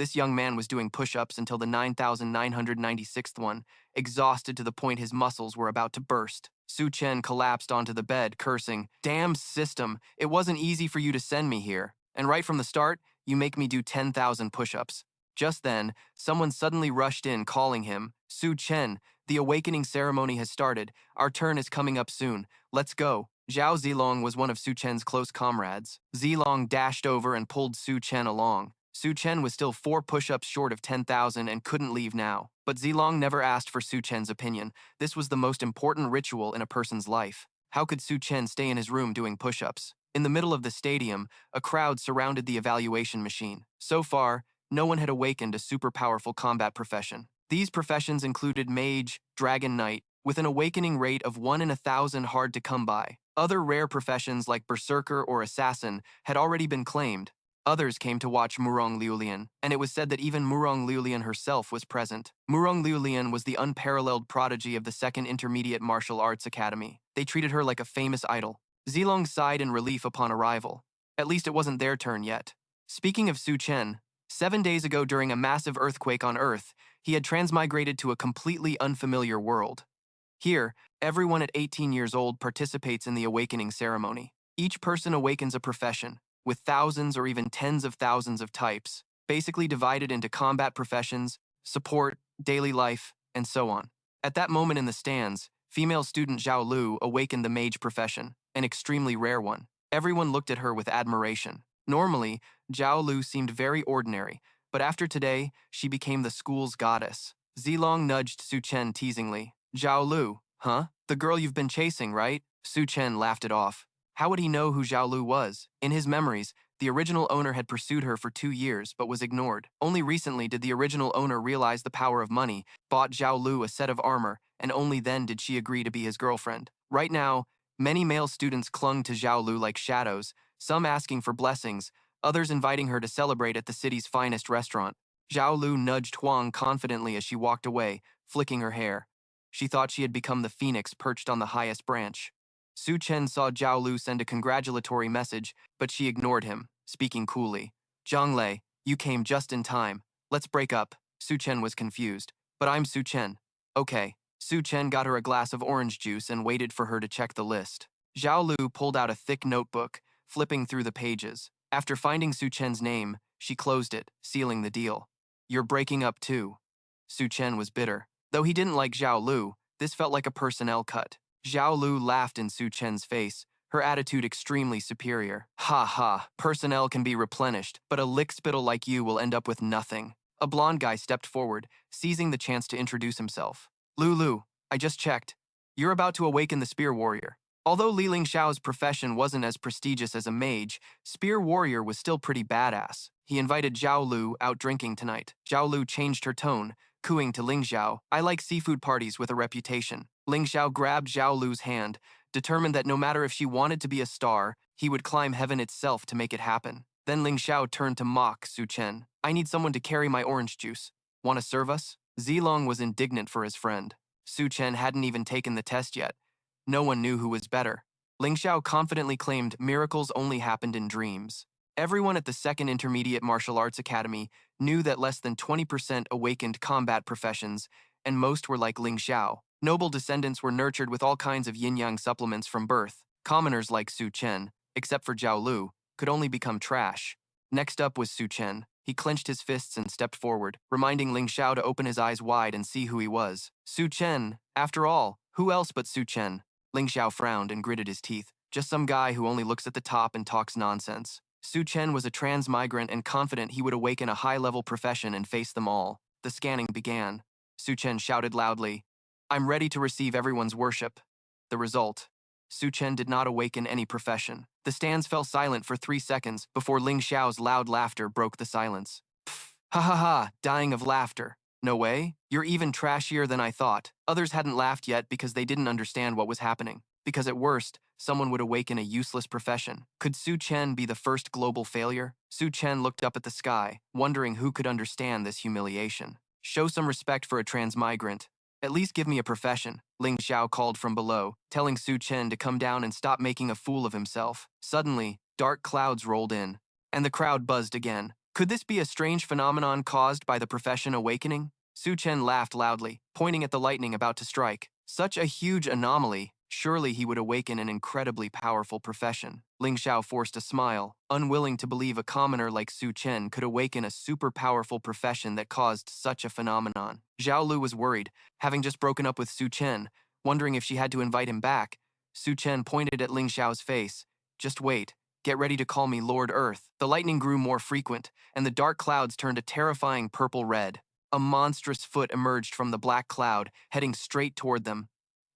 This young man was doing push-ups until the 9,996th one, exhausted to the point his muscles were about to burst. Su Chen collapsed onto the bed, cursing, "Damn system, it wasn't easy for you to send me here. And right from the start, you make me do 10,000 push-ups." Just then, someone suddenly rushed in, calling him, "Su Chen, the awakening ceremony has started. Our turn is coming up soon. Let's go." Zhao Zilong was one of Su Chen's close comrades. Zilong dashed over and pulled Su Chen along. Su Chen was still 4 push-ups short of 10,000 and couldn't leave now. But Zilong never asked for Su Chen's opinion. This was the most important ritual in a person's life. How could Su Chen stay in his room doing push-ups? In the middle of the stadium, a crowd surrounded the evaluation machine. So far, no one had awakened a super powerful combat profession. These professions included Mage, Dragon Knight, with an awakening rate of 1 in 1,000 hard to come by. Other rare professions like Berserker or Assassin had already been claimed. Others came to watch Murong Liulian, and it was said that even Murong Liulian herself was present. Murong Liulian was the unparalleled prodigy of the Second Intermediate Martial Arts Academy. They treated her like a famous idol. Zilong sighed in relief upon arrival. At least it wasn't their turn yet. Speaking of Su Chen, 7 days ago during a massive earthquake on Earth, he had transmigrated to a completely unfamiliar world. Here, everyone at 18 years old participates in the awakening ceremony. Each person awakens a profession, with thousands or even tens of thousands of types, basically divided into combat professions, support, daily life, and so on. At that moment in the stands, female student Zhao Lu awakened the mage profession, an extremely rare one. Everyone looked at her with admiration. Normally, Zhao Lu seemed very ordinary, but after today, she became the school's goddess. Zilong nudged Su Chen teasingly. "Zhao Lu, huh? The girl you've been chasing, right?" Su Chen laughed it off. How would he know who Zhao Lu was? In his memories, the original owner had pursued her for 2 years, but was ignored. Only recently did the original owner realize the power of money, bought Zhao Lu a set of armor, and only then did she agree to be his girlfriend. Right now, many male students clung to Zhao Lu like shadows, some asking for blessings, others inviting her to celebrate at the city's finest restaurant. Zhao Lu nudged Huang confidently as she walked away, flicking her hair. She thought she had become the phoenix perched on the highest branch. Su Chen saw Zhao Lu send a congratulatory message, but she ignored him, speaking coolly. "Zhang Lei, you came just in time. Let's break up." Su Chen was confused. "But I'm Su Chen." "Okay." Su Chen got her a glass of orange juice and waited for her to check the list. Zhao Lu pulled out a thick notebook, flipping through the pages. After finding Su Chen's name, she closed it, sealing the deal. "You're breaking up too." Su Chen was bitter. Though he didn't like Zhao Lu, this felt like a personnel cut. Zhao Lu laughed in Su Chen's face, her attitude extremely superior. "Ha ha, personnel can be replenished, but a lickspittle like you will end up with nothing." A blonde guy stepped forward, seizing the chance to introduce himself. "Lu, I just checked. You're about to awaken the Spear Warrior." Although Li Ling Xiao's profession wasn't as prestigious as a mage, Spear Warrior was still pretty badass. He invited Zhao Lu out drinking tonight. Zhao Lu changed her tone, cooing to Ling Xiao, "I like seafood parties with a reputation." Ling Xiao grabbed Zhao Lu's hand, determined that no matter if she wanted to be a star, he would climb heaven itself to make it happen. Then Ling Xiao turned to mock Su Chen. "I need someone to carry my orange juice. Want to serve us?" Zilong was indignant for his friend. Su Chen hadn't even taken the test yet. No one knew who was better. Ling Xiao confidently claimed miracles only happened in dreams. Everyone at the Second Intermediate Martial Arts Academy knew that less than 20% awakened combat professions, and most were like Ling Xiao. Noble descendants were nurtured with all kinds of yin-yang supplements from birth. Commoners like Su Chen, except for Zhao Lu, could only become trash. Next up was Su Chen. He clenched his fists and stepped forward, reminding Ling Xiao to open his eyes wide and see who he was. Su Chen, after all, who else but Su Chen? Ling Xiao frowned and gritted his teeth. Just some guy who only looks at the top and talks nonsense. Su Chen was a transmigrant and confident he would awaken a high-level profession and face them all. The scanning began. Su Chen shouted loudly, "I'm ready to receive everyone's worship." The result: Su Chen did not awaken any profession. The stands fell silent for 3 seconds before Ling Xiao's loud laughter broke the silence. "Pfft, ha ha ha, dying of laughter. No way? You're even trashier than I thought." Others hadn't laughed yet because they didn't understand what was happening. Because at worst, someone would awaken a useless profession. Could Su Chen be the first global failure? Su Chen looked up at the sky, wondering who could understand this humiliation. "Show some respect for a transmigrant. At least give me a profession," Ling Xiao called from below, telling Su Chen to come down and stop making a fool of himself. Suddenly, dark clouds rolled in, and the crowd buzzed again. Could this be a strange phenomenon caused by the profession awakening? Su Chen laughed loudly, pointing at the lightning about to strike. Such a huge anomaly. Surely he would awaken an incredibly powerful profession. Ling Xiao forced a smile, unwilling to believe a commoner like Su Chen could awaken a super powerful profession that caused such a phenomenon. Zhao Lu was worried, having just broken up with Su Chen, wondering if she had to invite him back. Su Chen pointed at Ling Xiao's face. Just wait. Get ready to call me Lord Earth. The lightning grew more frequent, and the dark clouds turned a terrifying purple-red. A monstrous foot emerged from the black cloud, heading straight toward them.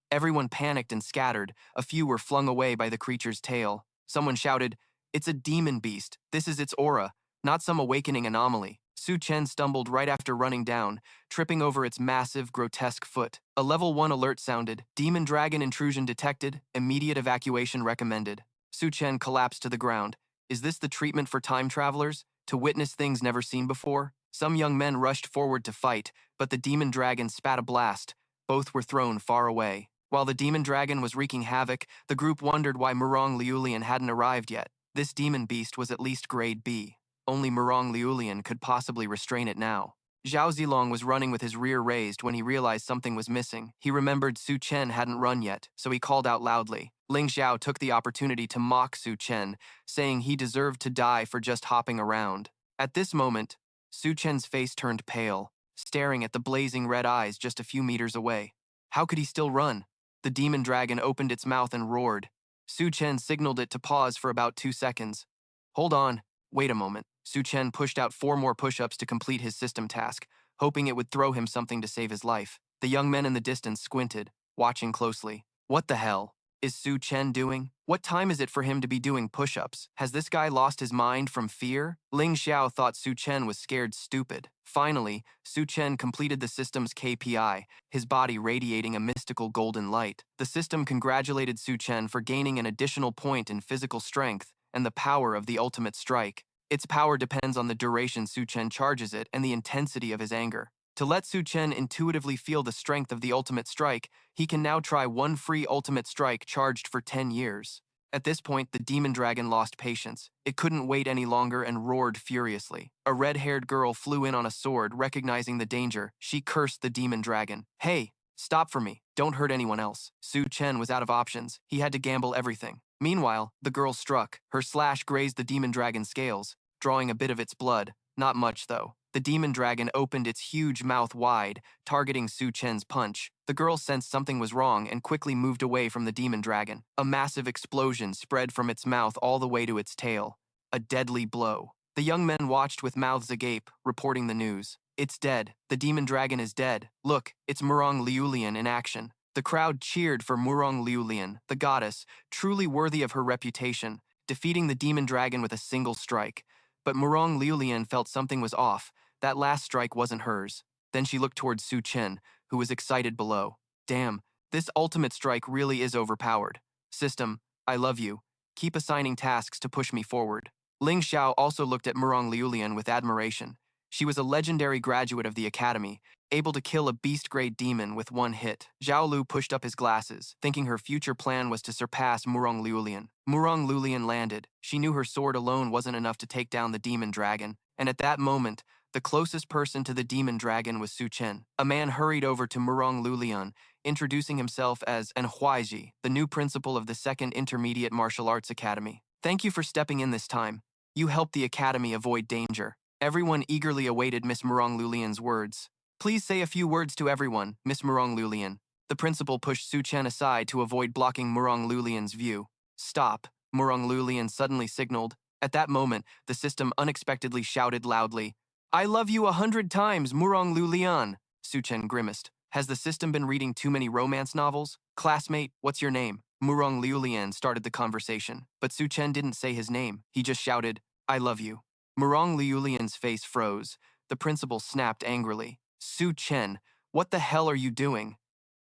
Everyone panicked and scattered. A few were flung away by the creature's tail. Someone shouted, "It's a demon beast. This is its aura, not some awakening anomaly." Su Chen stumbled right after running down, tripping over its massive, grotesque foot. A level 1 alert sounded. Demon dragon intrusion detected. Immediate evacuation recommended. Su Chen collapsed to the ground. Is this the treatment for time travelers? To witness things never seen before? Some young men rushed forward to fight, but the demon dragon spat a blast. Both were thrown far away. While the demon dragon was wreaking havoc, the group wondered why Murong Liulian hadn't arrived yet. This demon beast was at least grade B. Only Murong Liulian could possibly restrain it now. Zhao Zilong was running with his rear raised when he realized something was missing. He remembered Su Chen hadn't run yet, so he called out loudly. Ling Xiao took the opportunity to mock Su Chen, saying he deserved to die for just hopping around. At this moment, Su Chen's face turned pale, staring at the blazing red eyes just a few meters away. How could he still run? The demon dragon opened its mouth and roared. Su Chen signaled it to pause for about 2 seconds. Hold on. Wait a moment. Su Chen pushed out 4 more push-ups to complete his system task, hoping it would throw him something to save his life. The young men in the distance squinted, watching closely. What the hell is Su Chen doing? What time is it for him to be doing push-ups? Has this guy lost his mind from fear? Ling Xiao thought Su Chen was scared stupid. Finally, Su Chen completed the system's KPI, his body radiating a mystical golden light. The system congratulated Su Chen for gaining an additional point in physical strength and the power of the ultimate strike. Its power depends on the duration Su Chen charges it and the intensity of his anger. To let Su Chen intuitively feel the strength of the ultimate strike, he can now try one free ultimate strike charged for 10 years. At this point, the demon dragon lost patience. It couldn't wait any longer and roared furiously. A red-haired girl flew in on a sword, recognizing the danger. She cursed the demon dragon. "Hey, stop for me. Don't hurt anyone else." Su Chen was out of options. He had to gamble everything. Meanwhile, the girl struck. Her slash grazed the demon dragon's scales, drawing a bit of its blood. Not much, though. The demon dragon opened its huge mouth wide, targeting Su Chen's punch. The girl sensed something was wrong and quickly moved away from the demon dragon. A massive explosion spread from its mouth all the way to its tail. A deadly blow. The young men watched with mouths agape, reporting the news. "It's dead. The demon dragon is dead. Look, it's Murong Liulian in action." The crowd cheered for Murong Liulian, the goddess, truly worthy of her reputation, defeating the demon dragon with a single strike. But Murong Liulian felt something was off. That last strike wasn't hers. Then she looked towards Su Chen, who was excited below. Damn, this ultimate strike really is overpowered. System, I love you. Keep assigning tasks to push me forward. Ling Xiao also looked at Murong Liulian with admiration. She was a legendary graduate of the academy, able to kill a beast-grade demon with one hit. Zhao Lu pushed up his glasses, thinking her future plan was to surpass Murong Liulian. Murong Liulian landed. She knew her sword alone wasn't enough to take down the demon dragon, and at that moment, the closest person to the demon dragon was Su Chen. A man hurried over to Murong Liulian, introducing himself as An Huaiji, the new principal of the Second Intermediate Martial Arts Academy. Thank you for stepping in this time. You helped the academy avoid danger. Everyone eagerly awaited Miss Murong Liulian's words. Please say a few words to everyone, Miss Murong Liulian. The principal pushed Su Chen aside to avoid blocking Murong Liulian's view. Stop, Murong Liulian suddenly signaled. At that moment, the system unexpectedly shouted loudly, "I love you 100 times, Murong Liulian." Su Chen grimaced. Has the system been reading too many romance novels? Classmate, what's your name? Murong Liulian started the conversation, but Su Chen didn't say his name. He just shouted, "I love you." Murong Liulian's face froze. The principal snapped angrily. Su Chen, what the hell are you doing?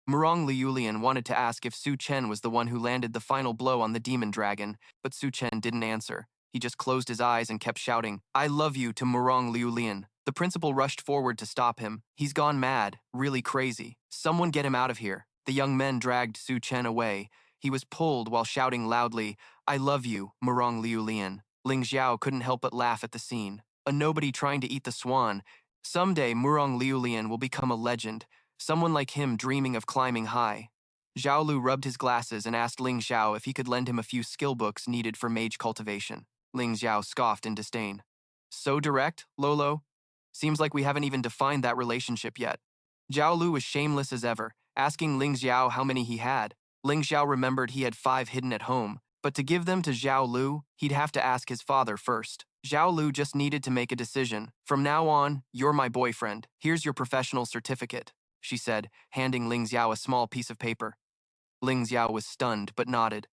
Murong Liulian wanted to ask if Su Chen was the one who landed the final blow on the demon dragon, but Su Chen didn't answer. He just closed his eyes and kept shouting, "I love you" to Murong Liulian. The principal rushed forward to stop him. He's gone mad, really crazy. Someone get him out of here. The young men dragged Su Chen away. He was pulled while shouting loudly, "I love you, Murong Liulian." Ling Xiao couldn't help but laugh at the scene. a nobody trying to eat the swan. Someday, Murong Liulian will become a legend, someone like him dreaming of climbing high. Zhao Lu rubbed his glasses and asked Ling Xiao if he could lend him a few skill books needed for mage cultivation. Ling Xiao scoffed in disdain. So direct, Lolo? Seems like we haven't even defined that relationship yet. Zhao Lu was shameless as ever, asking Ling Xiao how many he had. Ling Xiao remembered he had 5 hidden at home, but to give them to Zhao Lu, he'd have to ask his father first. Zhao Lu just needed to make a decision. From now on, you're my boyfriend. Here's your professional certificate, she said, handing Ling Xiao a small piece of paper. Ling Xiao was stunned, but nodded.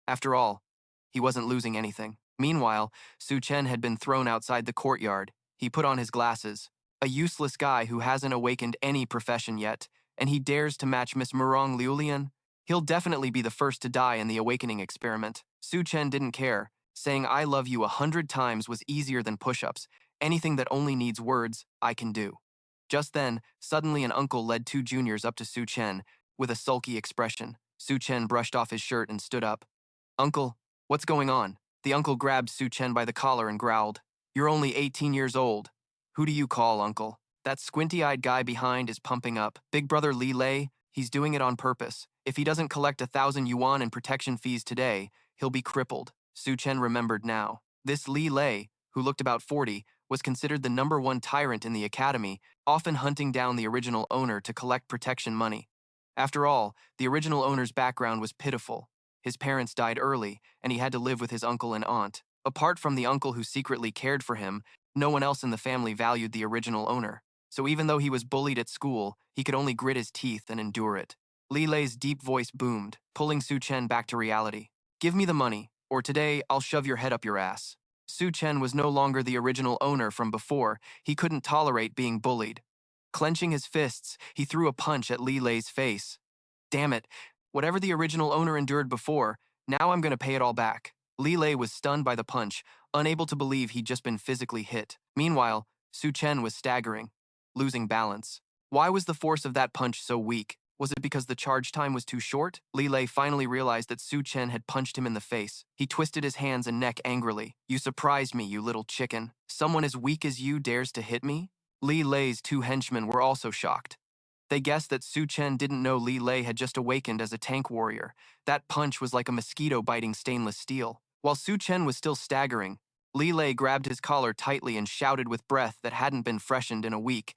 After all, he wasn't losing anything. Meanwhile, Su Chen had been thrown outside the courtyard. He put on his glasses. A useless guy who hasn't awakened any profession yet, and he dares to match Miss Murong Liulian? He'll definitely be the first to die in the awakening experiment. Su Chen didn't care. Saying I love you 100 times was easier than push-ups. Anything that only needs words, I can do. Just then, suddenly an uncle led 2 juniors up to Su Chen, with a sulky expression. Su Chen brushed off his shirt and stood up. Uncle, what's going on? The uncle grabbed Su Chen by the collar and growled. You're only 18 years old. Who do you call, uncle? That squinty-eyed guy behind is pumping up. Big brother Li Lei, he's doing it on purpose. If he doesn't collect 1,000 yuan in protection fees today, he'll be crippled. Su Chen remembered now. This Li Lei, who looked about 40, was considered the #1 tyrant in the academy, often hunting down the original owner to collect protection money. After all, the original owner's background was pitiful. His parents died early, and he had to live with his uncle and aunt. Apart from the uncle who secretly cared for him, no one else in the family valued the original owner. So even though he was bullied at school, he could only grit his teeth and endure it. Li Lei's deep voice boomed, pulling Su Chen back to reality. Give me the money, or today I'll shove your head up your ass. Su Chen was no longer the original owner from before. He couldn't tolerate being bullied. Clenching his fists, he threw a punch at Li Lei's face. Damn it, whatever the original owner endured before, now I'm going to pay it all back. Li Lei was stunned by the punch, unable to believe he'd just been physically hit. Meanwhile, Su Chen was staggering, losing balance. Why was the force of that punch so weak? Was it because the charge time was too short? Li Lei finally realized that Su Chen had punched him in the face. He twisted his hands and neck angrily. You surprised me, you little chicken. Someone as weak as you dares to hit me? Li Lei's 2 henchmen were also shocked. They guessed that Su Chen didn't know Li Lei had just awakened as a tank warrior. That punch was like a mosquito biting stainless steel. While Su Chen was still staggering, Li Lei grabbed his collar tightly and shouted with breath that hadn't been freshened in a week.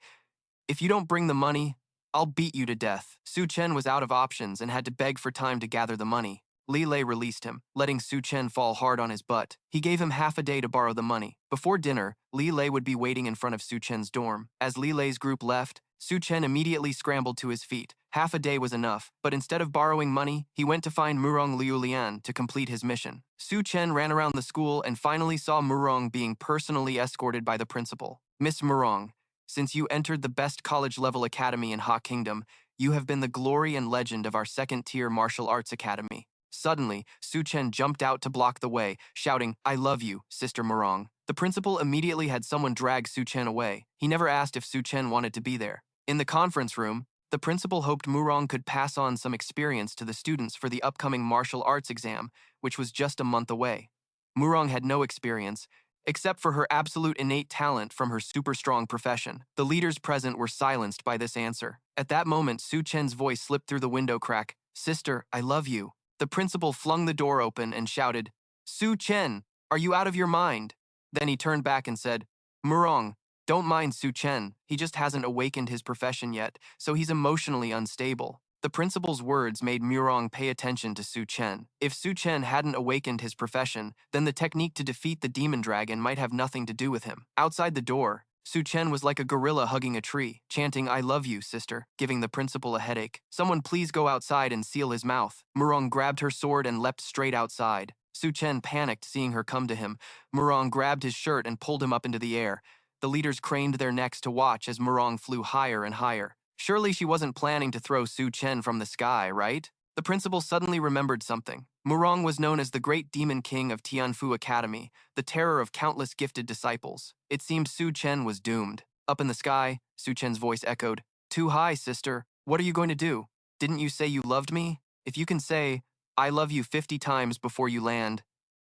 If you don't bring the money, I'll beat you to death. Su Chen was out of options and had to beg for time to gather the money. Li Lei released him, letting Su Chen fall hard on his butt. He gave him half a day to borrow the money. Before dinner, Li Lei would be waiting in front of Su Chen's dorm. As Li Lei's group left, Su Chen immediately scrambled to his feet. Half a day was enough, but instead of borrowing money, he went to find Murong Liulian to complete his mission. Su Chen ran around the school and finally saw Murong being personally escorted by the principal. Miss Murong, since you entered the best college-level academy in Ha Kingdom, you have been the glory and legend of our second-tier martial arts academy. Suddenly, Su Chen jumped out to block the way, shouting, I love you, Sister Murong. The principal immediately had someone drag Su Chen away. He never asked if Su Chen wanted to be there. In the conference room, the principal hoped Murong could pass on some experience to the students for the upcoming martial arts exam, which was just a month away. Murong had no experience, except for her absolute innate talent from her super strong profession. The leaders present were silenced by this answer. At that moment, Su Chen's voice slipped through the window crack. Sister, I love you. The principal flung the door open and shouted, Su Chen, are you out of your mind? Then he turned back and said, Murong, don't mind Su Chen. He just hasn't awakened his profession yet, so he's emotionally unstable. The principal's words made Murong pay attention to Su Chen. If Su Chen hadn't awakened his profession, then the technique to defeat the demon dragon might have nothing to do with him. Outside the door, Su Chen was like a gorilla hugging a tree, chanting, I love you, sister, giving the principal a headache. Someone please go outside and seal his mouth. Murong grabbed her sword and leapt straight outside. Su Chen panicked seeing her come to him. Murong grabbed his shirt and pulled him up into the air. The leaders craned their necks to watch as Murong flew higher and higher. Surely she wasn't planning to throw Su Chen from the sky, right? The principal suddenly remembered something. Murong was known as the great demon king of Tianfu Academy, the terror of countless gifted disciples. It seemed Su Chen was doomed. Up in the sky, Su Chen's voice echoed, Too high, sister. What are you going to do? Didn't you say you loved me? If you can say, I love you 50 times before you land,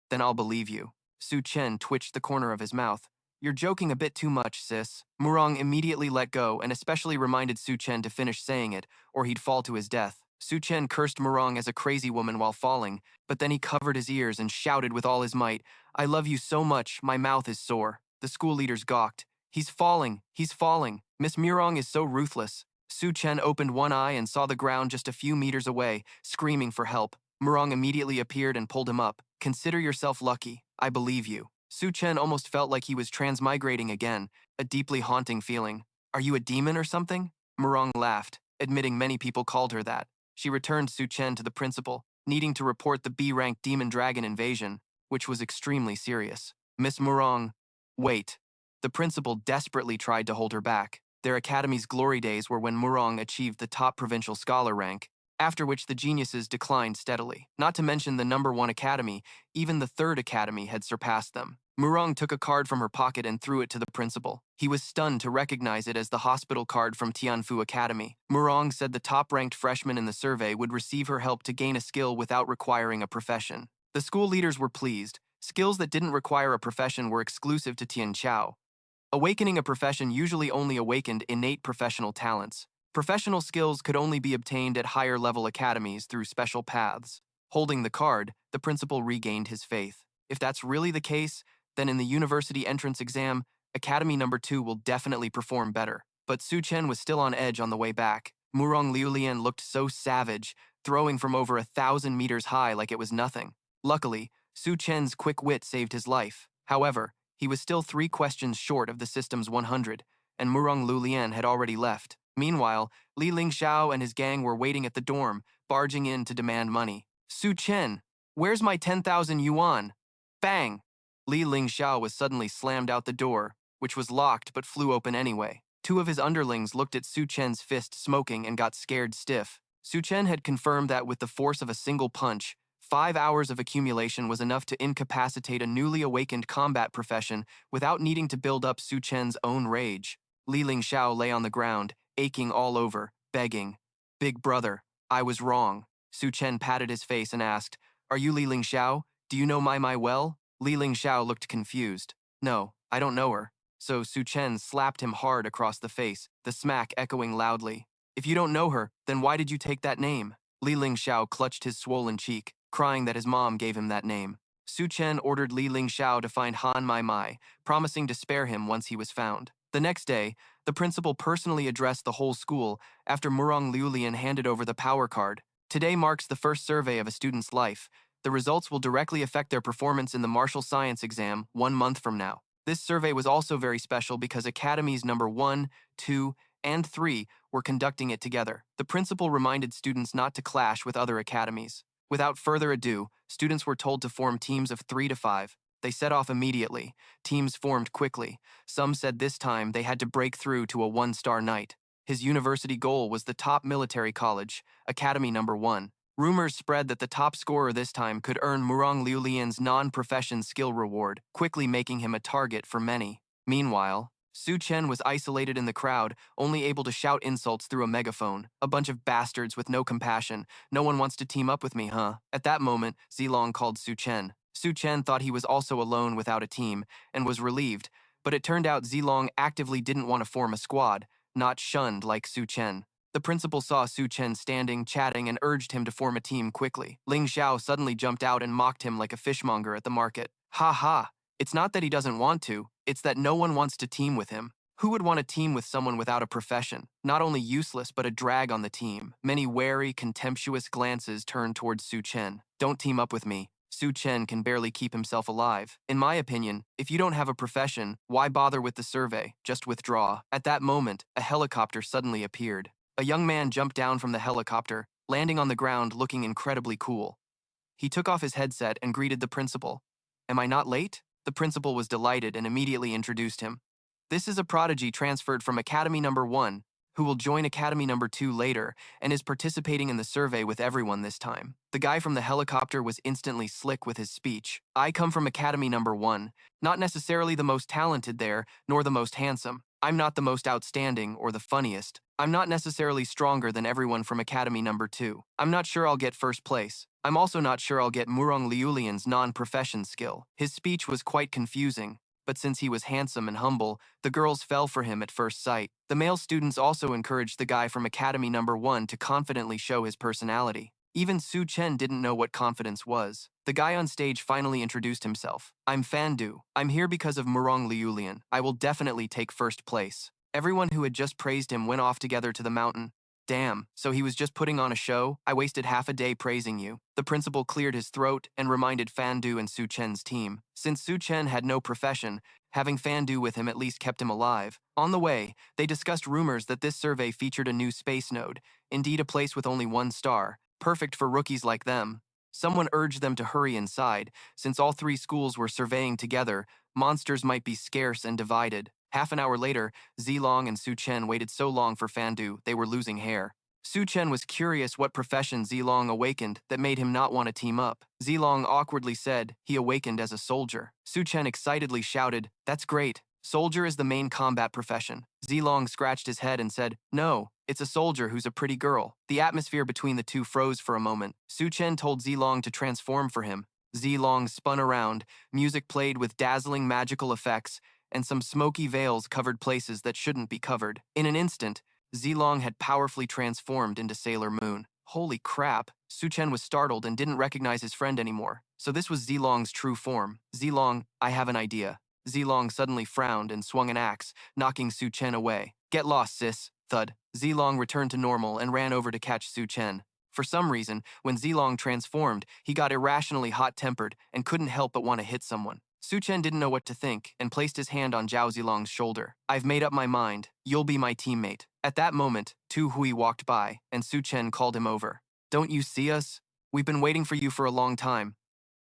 then I'll believe you. Su Chen twitched the corner of his mouth. You're joking a bit too much, sis. Murong immediately let go and especially reminded Su Chen to finish saying it, or he'd fall to his death. Su Chen cursed Murong as a crazy woman while falling, but then he covered his ears and shouted with all his might, "I love you so much, my mouth is sore." The school leaders gawked. He's falling, he's falling. Miss Murong is so ruthless. Su Chen opened one eye and saw the ground just a few meters away, screaming for help. Murong immediately appeared and pulled him up. Consider yourself lucky. I believe you. Su Chen almost felt like he was transmigrating again, a deeply haunting feeling. Are you a demon or something? Murong laughed, admitting many people called her that. She returned Su Chen to the principal, needing to report the B-rank demon dragon invasion, which was extremely serious. Miss Murong, wait. The principal desperately tried to hold her back. Their academy's glory days were when Murong achieved the top provincial scholar rank, after which the geniuses declined steadily. Not to mention the #1 academy, even the 3rd academy had surpassed them. Murong took a card from her pocket and threw it to the principal. He was stunned to recognize it as the hospital card from Tianfu Academy. Murong said the top-ranked freshman in the survey would receive her help to gain a skill without requiring a profession. The school leaders were pleased. Skills that didn't require a profession were exclusive to Tianchao. Awakening a profession usually only awakened innate professional talents. Professional skills could only be obtained at higher-level academies through special paths. Holding the card, the principal regained his faith. If that's really the case, then in the university entrance exam, Academy #2 will definitely perform better. But Su Chen was still on edge on the way back. Murong Liulian looked so savage, throwing from over 1,000 meters high like it was nothing. Luckily, Su Chen's quick wit saved his life. However, he was still 3 questions short of the system's 100, and Murong Lulian had already left. Meanwhile, Li Lingxiao and his gang were waiting at the dorm, barging in to demand money. Su Chen, where's my 10,000 yuan? Bang! Li Lingxiao was suddenly slammed out the door, which was locked but flew open anyway. 2 of his underlings looked at Su Chen's fist smoking and got scared stiff. Su Chen had confirmed that with the force of a single punch, 5 hours of accumulation was enough to incapacitate a newly awakened combat profession without needing to build up Su Chen's own rage. Li Lingxiao lay on the ground, aching all over, begging, "Big brother, I was wrong." Su Chen patted his face and asked, "Are you Li Lingxiao? Do you know Mai well?" Li Lingxiao looked confused. "No, I don't know her." So Su Chen slapped him hard across the face, the smack echoing loudly. "If you don't know her, then why did you take that name?" Li Lingxiao clutched his swollen cheek, crying that his mom gave him that name. Su Chen ordered Li Lingxiao to find Han Mai, promising to spare him once he was found. The next day, the principal personally addressed the whole school after Murong Liulian handed over the power card. Today marks the first survey of a student's life. The results will directly affect their performance in the martial science exam 1 month from now. This survey was also very special because academies #1, 2, and 3 were conducting it together. The principal reminded students not to clash with other academies. Without further ado, students were told to form teams of 3 to 5. They set off immediately. Teams formed quickly. Some said this time they had to break through to a 1-star knight. His university goal was the top military college, Academy #1. Rumors spread that the top scorer this time could earn Murong Liulian's non-profession skill reward, quickly making him a target for many. Meanwhile, Su Chen was isolated in the crowd, only able to shout insults through a megaphone. "A bunch of bastards with no compassion. No one wants to team up with me, huh?" At that moment, Zilong called Su Chen. Su Chen thought he was also alone without a team, and was relieved, but it turned out Zilong actively didn't want to form a squad, not shunned like Su Chen. The principal saw Su Chen standing, chatting, and urged him to form a team quickly. Ling Xiao suddenly jumped out and mocked him like a fishmonger at the market. "Ha ha! It's not that he doesn't want to, it's that no one wants to team with him. Who would want to team with someone without a profession? Not only useless, but a drag on the team." Many wary, contemptuous glances turned towards Su Chen. "Don't team up with me. Su Chen can barely keep himself alive. In my opinion, if you don't have a profession, why bother with the survey? Just withdraw." At that moment, a helicopter suddenly appeared. A young man jumped down from the helicopter, landing on the ground looking incredibly cool. He took off his headset and greeted the principal. "Am I not late?" The principal was delighted and immediately introduced him. "This is a prodigy transferred from Academy #1, who will join Academy #2 later and is participating in the survey with everyone this time." The guy from the helicopter was instantly slick with his speech. "I come from Academy #1, not necessarily the most talented there, nor the most handsome. I'm not the most outstanding or the funniest. I'm not necessarily stronger than everyone from Academy #2. I'm not sure I'll get first place. I'm also not sure I'll get Murong Liulian's non-profession skill." His speech was quite confusing. but since he was handsome and humble, the girls fell for him at first sight. The male students also encouraged the guy from Academy Number 1 to confidently show his personality. Even Su Chen didn't know what confidence was. The guy on stage finally introduced himself. I'm Fandu. I'm here because of Murong Liulian. I will definitely take first place. Everyone who had just praised him went off together to the mountain. Damn, so he was just putting on a show? I wasted half a day praising you. The principal cleared his throat and reminded Fandu and Su Chen's team. Since Su Chen had no profession, having Fandu with him at least kept him alive. On the way, they discussed rumors that this survey featured a new space node, indeed a place with only one star, perfect for rookies like them. Someone urged them to hurry inside. Since all three schools were surveying together, monsters might be scarce and divided. Half an hour later, Zilong and Su Chen waited so long for Fandu, they were losing hair. Su Chen was curious what profession Zilong awakened that made him not want to team up. Zilong awkwardly said he awakened as a soldier. Su Chen excitedly shouted, "That's great. Soldier is the main combat profession." Zilong scratched his head and said, "No, it's a soldier who's a pretty girl." The atmosphere between the two froze for a moment. Su Chen told Zilong to transform for him. Zilong spun around, music played with dazzling magical effects, and some smoky veils covered places that shouldn't be covered. In an instant, Zilong had powerfully transformed into Sailor Moon. Holy crap, Su Chen was startled and didn't recognize his friend anymore. So this was Zilong's true form. Zilong, I have an idea. Zilong suddenly frowned and swung an axe, knocking Su Chen away. Get lost, sis. Thud. Zilong returned to normal and ran over to catch Su Chen. For some reason, when Zilong transformed, he got irrationally hot-tempered and couldn't help but want to hit someone. Su Chen didn't know what to think and placed his hand on Zhao Zilong's shoulder. I've made up my mind. You'll be my teammate. At that moment, Tu Hui walked by, and Su Chen called him over. Don't you see us? We've been waiting for you for a long time.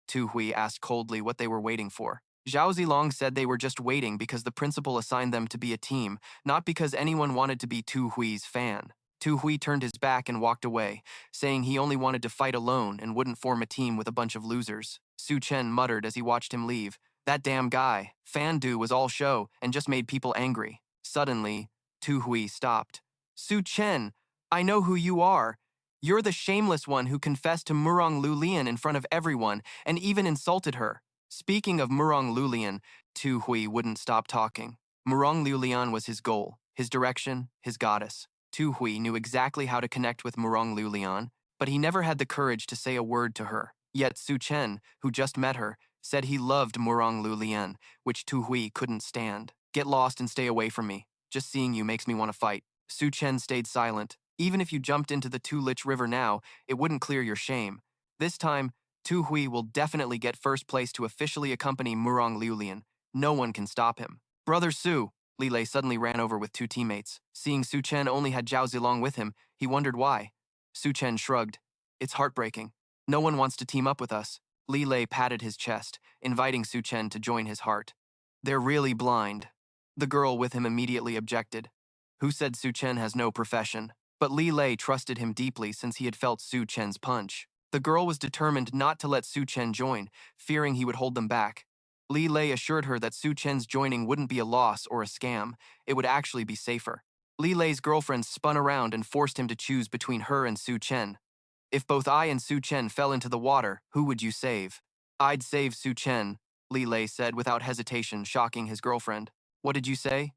Tu Hui asked coldly what they were waiting for. Zhao Zilong said they were just waiting because the principal assigned them to be a team, not because anyone wanted to be Tu Hui's fan. Tu Hui turned his back and walked away, saying he only wanted to fight alone and wouldn't form a team with a bunch of losers. Su Chen muttered as he watched him leave. That damn guy, Fandu, was all show and just made people angry. Suddenly, Tu Hui stopped. Su Chen, I know who you are. You're the shameless one who confessed to Murong Lulian in front of everyone and even insulted her. Speaking of Murong Lulian, Tu Hui wouldn't stop talking. Murong Lulian was his goal, his direction, his goddess. Tu Hui knew exactly how to connect with Murong Lulian, but he never had the courage to say a word to her. Yet Su Chen, who just met her, said he loved Murong Lulian, which Tu Hui couldn't stand. Get lost and stay away from me. Just seeing you makes me want to fight. Su Chen stayed silent. Even if you jumped into the Tu-Lich River now, it wouldn't clear your shame. This time, Tu Hui will definitely get first place to officially accompany Murong Lulian. No one can stop him. Brother Su, Li Lei suddenly ran over with two teammates. Seeing Su Chen only had Zhao Zilong with him, he wondered why. Su Chen shrugged. It's heartbreaking. No one wants to team up with us. Li Lei patted his chest, inviting Su Chen to join his heart. They're really blind. The girl with him immediately objected. Who said Su Chen has no profession? But Li Lei trusted him deeply since he had felt Su Chen's punch. The girl was determined not to let Su Chen join, fearing he would hold them back. Li Lei assured her that Su Chen's joining wouldn't be a loss or a scam. It would actually be safer. Li Lei's girlfriend spun around and forced him to choose between her and Su Chen. If both I and Su Chen fell into the water, who would you save? I'd save Su Chen, Li Lei said without hesitation, shocking his girlfriend. What did you say?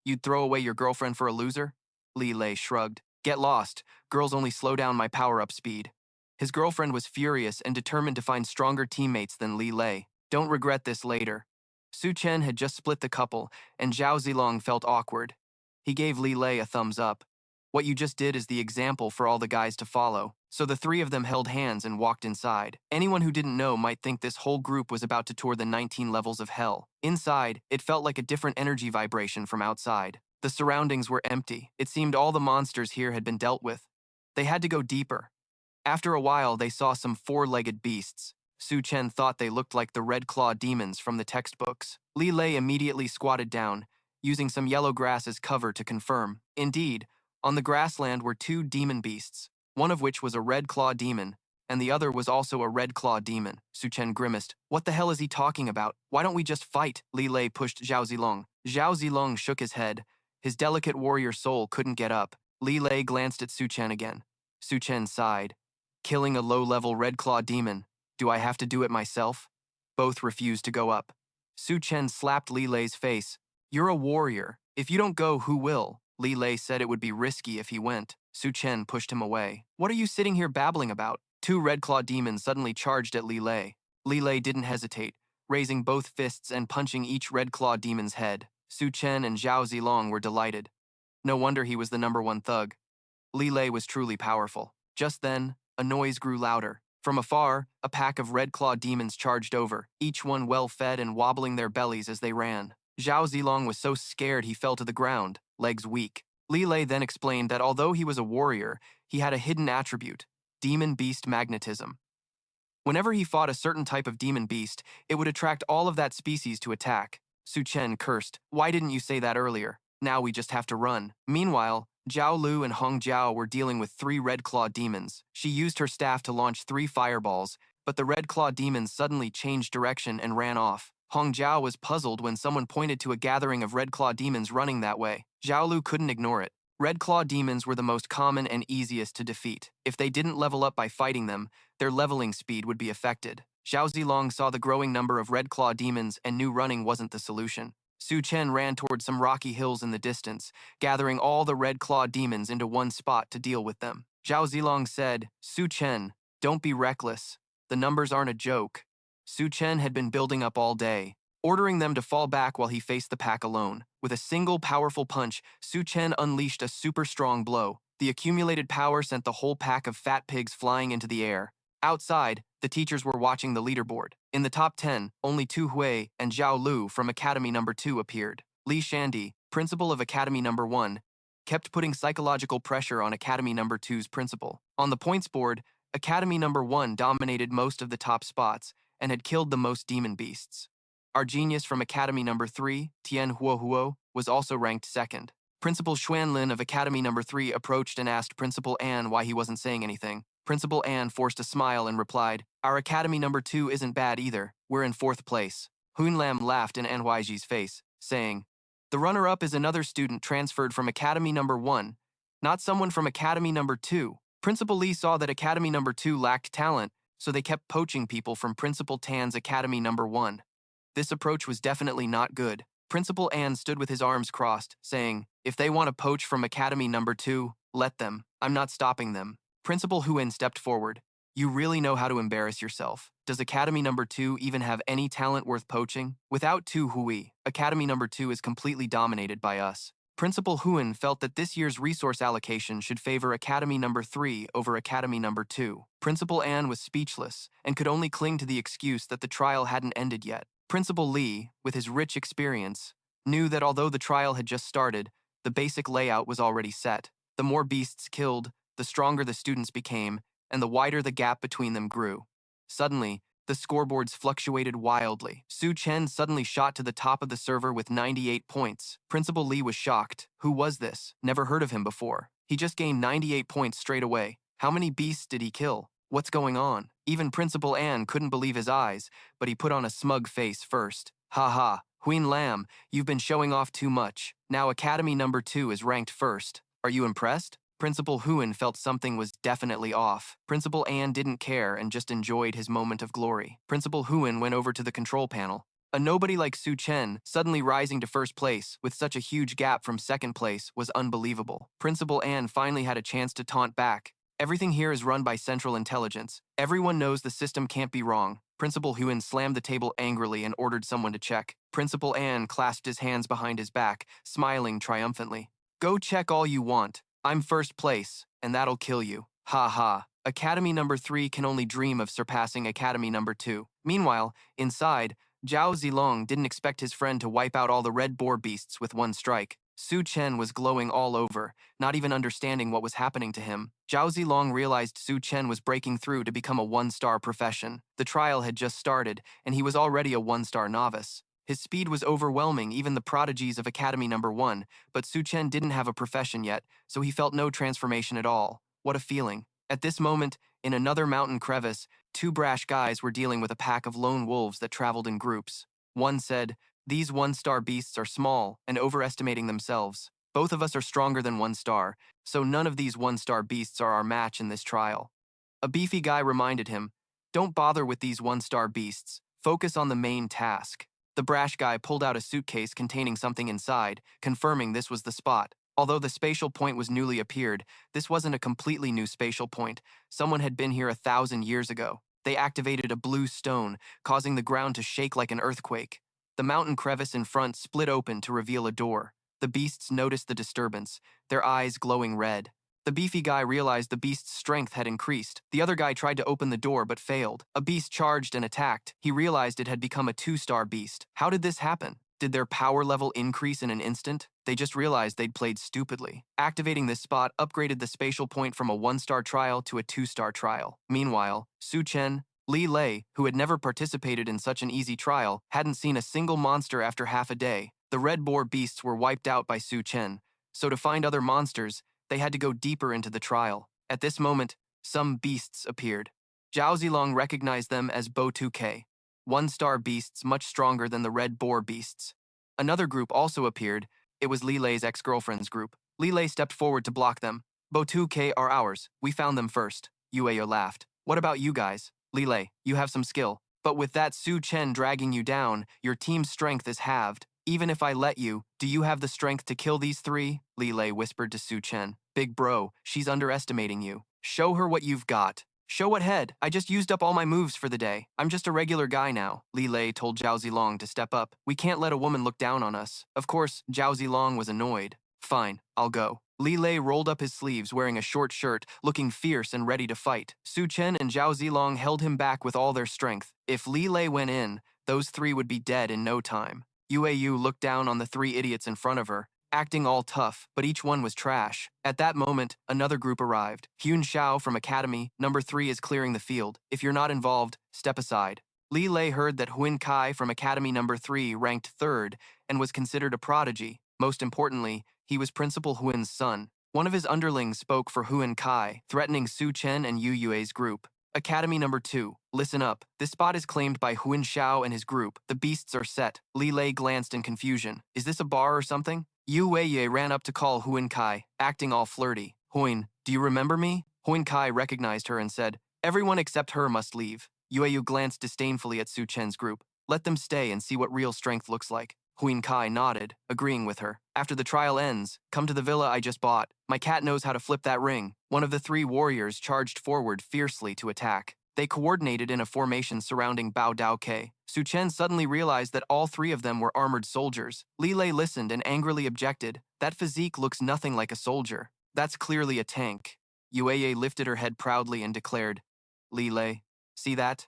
You'd throw away your girlfriend for a loser? Li Lei shrugged. Get lost. Girls only slow down my power-up speed. His girlfriend was furious and determined to find stronger teammates than Li Lei. Don't regret this later. Su Chen had just split the couple, and Zhao Zilong felt awkward. He gave Li Lei a thumbs up. What you just did is the example for all the guys to follow. So the three of them held hands and walked inside. Anyone who didn't know might think this whole group was about to tour the 19 levels of hell. Inside, it felt like a different energy vibration from outside. The surroundings were empty. It seemed all the monsters here had been dealt with. They had to go deeper. After a while, they saw some four-legged beasts. Su Chen thought they looked like the Red Claw demons from the textbooks. Li Lei immediately squatted down, using some yellow grass as cover to confirm. Indeed, on the grassland were two demon beasts, one of which was a Red Claw demon, and the other was also a Red Claw demon. Su Chen grimaced. What the hell is he talking about? Why don't we just fight? Li Lei pushed Zhao Zilong. Zhao Zilong shook his head. His delicate warrior soul couldn't get up. Li Lei glanced at Su Chen again. Su Chen sighed. Killing a low-level Red Claw demon. Do I have to do it myself? Both refused to go up. Su Chen slapped Li Lei's face. You're a warrior. If you don't go, who will? Li Lei said it would be risky if he went. Su Chen pushed him away. What are you sitting here babbling about? Two Red Claw demons suddenly charged at Li Lei. Li Lei didn't hesitate, raising both fists and punching each Red Claw demon's head. Su Chen and Zhao Zilong were delighted. No wonder he was the #1 thug. Li Lei was truly powerful. Just then, a noise grew louder. From afar, a pack of Red Claw demons charged over, each one well-fed and wobbling their bellies as they ran. Zhao Zilong was so scared he fell to the ground, legs weak. Li Lei then explained that although he was a warrior, he had a hidden attribute, demon beast magnetism. Whenever he fought a certain type of demon beast, it would attract all of that species to attack. Su Chen cursed, "Why didn't you say that earlier? Now we just have to run." Meanwhile, Zhao Lu and Hong Jiao were dealing with 3 Red Claw demons. She used her staff to launch 3 fireballs, but the Red Claw demons suddenly changed direction and ran off. Hong Jiao was puzzled when someone pointed to a gathering of Red Claw demons running that way. Zhao Lu couldn't ignore it. Red Claw demons were the most common and easiest to defeat. If they didn't level up by fighting them, their leveling speed would be affected. Zhao Zilong saw the growing number of Red Claw demons and knew running wasn't the solution. Su Chen ran toward some rocky hills in the distance, gathering all the Red Claw demons into one spot to deal with them. Zhao Zilong said, "Su Chen, don't be reckless. The numbers aren't a joke." Su Chen had been building up all day, ordering them to fall back while he faced the pack alone. With a single powerful punch, Su Chen unleashed a super strong blow. The accumulated power sent the whole pack of fat pigs flying into the air. Outside, the teachers were watching the leaderboard. In the top 10, only Tu Hui and Zhao Lu from Academy No. 2 appeared. Li Shandy, principal of Academy No. 1, kept putting psychological pressure on Academy No. 2's principal. On the points board, Academy No. 1 dominated most of the top spots and had killed the most demon beasts. Our genius from Academy No. 3, Tian Huohuo, was also ranked second. Principal Xuanlin of Academy No. 3 approached and asked Principal An why he wasn't saying anything. Principal An forced a smile and replied, "Our Academy No. 2 isn't bad either. We're in 4th place." Hun Lam laughed in Nyji's face, saying, "The runner-up is another student transferred from Academy No. 1, not someone from Academy No. 2. Principal Li saw that Academy No. 2 lacked talent, so they kept poaching people from Principal Tan's Academy No. 1. This approach was definitely not good. Principal An stood with his arms crossed, saying, "If they want to poach from Academy No. 2, let them. I'm not stopping them." Principal Huan stepped forward. "You really know how to embarrass yourself. Does Academy No. 2 even have any talent worth poaching? Without Tu Hui, Academy No. 2 is completely dominated by us." Principal Huan felt that this year's resource allocation should favor Academy No. 3 over Academy No. 2. Principal An was speechless and could only cling to the excuse that the trial hadn't ended yet. Principal Li, with his rich experience, knew that although the trial had just started, the basic layout was already set. The more beasts killed, the stronger the students became, and the wider the gap between them grew. Suddenly, the scoreboards fluctuated wildly. Su Chen suddenly shot to the top of the server with 98 points. Principal Li was shocked. Who was this? Never heard of him before. He just gained 98 points straight away. How many beasts did he kill? What's going on? Even Principal An couldn't believe his eyes, but he put on a smug face first. "Ha ha, Huin Lam, you've been showing off too much. Now Academy No. 2 is ranked first. Are you impressed?" Principal Huan felt something was definitely off. Principal An didn't care and just enjoyed his moment of glory. Principal Huan went over to the control panel. A nobody like Su Chen suddenly rising to first place with such a huge gap from second place was unbelievable. Principal An finally had a chance to taunt back. "Everything here is run by Central Intelligence. Everyone knows the system can't be wrong." Principal Huan slammed the table angrily and ordered someone to check. Principal An clasped his hands behind his back, smiling triumphantly. "Go check all you want. I'm first place, and that'll kill you. Ha ha. Academy No. 3 can only dream of surpassing Academy No. 2. Meanwhile, inside, Zhao Zilong didn't expect his friend to wipe out all the red boar beasts with one strike. Su Chen was glowing all over, not even understanding what was happening to him. Zhao Zilong realized Su Chen was breaking through to become a one-star profession. The trial had just started, and he was already a one-star novice. His speed was overwhelming even the prodigies of Academy No. 1, but Su Chen didn't have a profession yet, so he felt no transformation at all. What a feeling. At this moment, in another mountain crevice, 2 brash guys were dealing with a pack of lone wolves that traveled in groups. One said, "These one-star beasts are small and overestimating themselves. Both of us are stronger than 1 star, so none of these one-star beasts are our match in this trial." A beefy guy reminded him, "Don't bother with these one-star beasts. Focus on the main task." The brash guy pulled out a suitcase containing something inside, confirming this was the spot. Although the spatial point was newly appeared, this wasn't a completely new spatial point. Someone had been here 1,000 years ago. They activated a blue stone, causing the ground to shake like an earthquake. The mountain crevice in front split open to reveal a door. The beasts noticed the disturbance, their eyes glowing red. The beefy guy realized the beast's strength had increased. The other guy tried to open the door but failed. A beast charged and attacked. He realized it had become a 2-star beast. How did this happen? Did their power level increase in an instant? They just realized they'd played stupidly. Activating this spot upgraded the spatial point from a 1-star trial to a 2-star trial. Meanwhile, Su Chen, Li Lei, who had never participated in such an easy trial, hadn't seen a single monster after half a day. The red boar beasts were wiped out by Su Chen, so to find other monsters, they had to go deeper into the trial. At this moment, some beasts appeared. Zhao Zilong recognized them as Bo 2K, 1-star beasts much stronger than the red boar beasts. Another group also appeared. It was Li Lei's ex-girlfriend's group. Li Lei stepped forward to block them. Bo 2K are ours. We found them first. Yueyo laughed. What about you guys? Li Lei, you have some skill. But with that Su Chen dragging you down, your team's strength is halved. Even if I let you, do you have the strength to kill these 3? Li Lei whispered to Su Chen. Big bro, she's underestimating you. Show her what you've got. Show what head? I just used up all my moves for the day. I'm just a regular guy now. Li Lei told Zhao Zilong to step up. We can't let a woman look down on us. Of course, Zhao Zilong was annoyed. Fine, I'll go. Li Lei rolled up his sleeves wearing a short shirt, looking fierce and ready to fight. Su Chen and Zhao Zilong held him back with all their strength. If Li Lei went in, those 3 would be dead in no time. Yueyu looked down on the 3 idiots in front of her, acting all tough, but each one was trash. At that moment, another group arrived. Hyun Xiao from Academy, number 3 is clearing the field. If you're not involved, step aside. Li Lei heard that Huin Kai from Academy number 3 ranked 3rd and was considered a prodigy. Most importantly, he was Principal Huin's son. One of his underlings spoke for Huin Kai, threatening Su Chen and Yu Yue's group. Academy number 2, listen up. This spot is claimed by Huin Xiao and his group. The beasts are set. Li Lei glanced in confusion. Is this a bar or something? Yu Weiye ran up to call Huin Kai, acting all flirty. Huin, do you remember me? Huin Kai recognized her and said, everyone except her must leave. Yueyu glanced disdainfully at Su Chen's group. Let them stay and see what real strength looks like. Huin Kai nodded, agreeing with her. After the trial ends, come to the villa I just bought. My cat knows how to flip that ring. One of the 3 warriors charged forward fiercely to attack. They coordinated in a formation surrounding Bao Dao Ke. Su Chen suddenly realized that all 3 of them were armored soldiers. Li Lei listened and angrily objected. That physique looks nothing like a soldier. That's clearly a tank. Yueye lifted her head proudly and declared, Li Lei, see that?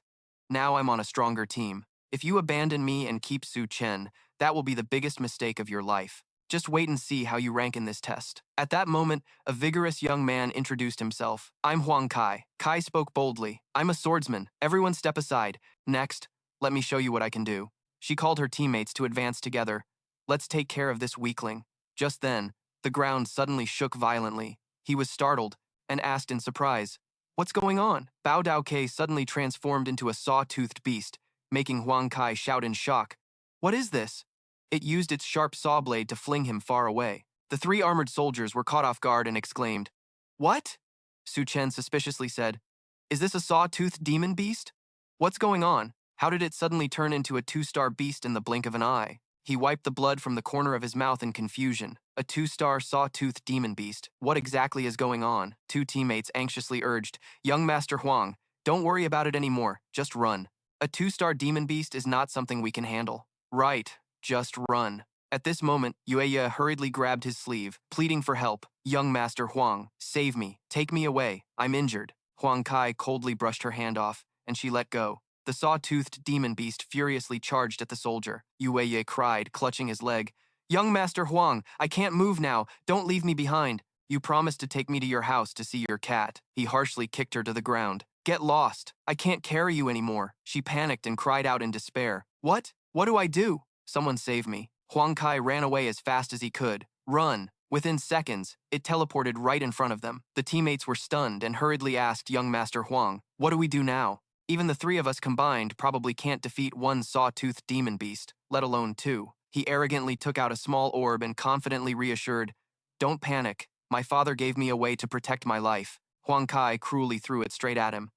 Now I'm on a stronger team. If you abandon me and keep Su Chen, that will be the biggest mistake of your life. Just wait and see how you rank in this test. At that moment, a vigorous young man introduced himself. I'm Huang Kai. Kai spoke boldly. I'm a swordsman. Everyone step aside. Next, let me show you what I can do. She called her teammates to advance together. Let's take care of this weakling. Just then, the ground suddenly shook violently. He was startled and asked in surprise, what's going on? Bao Dao Ke suddenly transformed into a saw-toothed beast, making Huang Kai shout in shock. What is this? It used its sharp saw blade to fling him far away. The 3 armored soldiers were caught off guard and exclaimed, What? Su Chen suspiciously said, Is this a saw-toothed demon beast? What's going on? How did it suddenly turn into a 2-star beast in the blink of an eye? He wiped the blood from the corner of his mouth in confusion. A 2-star saw-toothed demon beast. What exactly is going on? 2 teammates anxiously urged, Young Master Huang, don't worry about it anymore. Just run. A 2-star demon beast is not something we can handle. Right. Just run. At this moment, Yueya hurriedly grabbed his sleeve, pleading for help. Young Master Huang, save me. Take me away. I'm injured. Huang Kai coldly brushed her hand off, and she let go. The saw-toothed demon beast furiously charged at the soldier. Yueya cried, clutching his leg. Young Master Huang, I can't move now. Don't leave me behind. You promised to take me to your house to see your cat. He harshly kicked her to the ground. Get lost. I can't carry you anymore. She panicked and cried out in despair. What? What do I do? Someone save me. Huang Kai ran away as fast as he could. Run. Within seconds, it teleported right in front of them. The teammates were stunned and hurriedly asked young Master Huang, what do we do now? Even the 3 of us combined probably can't defeat 1 saw-toothed demon beast, let alone 2. He arrogantly took out a small orb and confidently reassured, Don't panic. My father gave me a way to protect my life. Huang Kai cruelly threw it straight at him.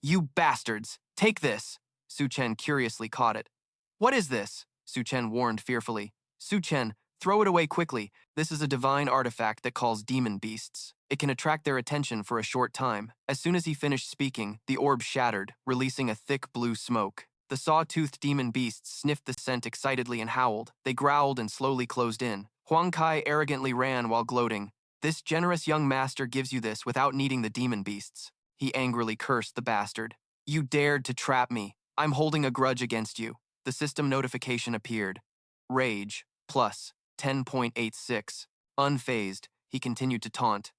You bastards! Take this! Su Chen curiously caught it. What is this? Su Chen warned fearfully. Su Chen, throw it away quickly. This is a divine artifact that calls demon beasts. It can attract their attention for a short time. As soon as he finished speaking, the orb shattered, releasing a thick blue smoke. The saw-toothed demon beasts sniffed the scent excitedly and howled. They growled and slowly closed in. Huang Kai arrogantly ran while gloating. This generous young master gives you this without needing the demon beasts. He angrily cursed the bastard. You dared to trap me. I'm holding a grudge against you. The system notification appeared. Rage, plus 10.86. Unfazed, he continued to taunt.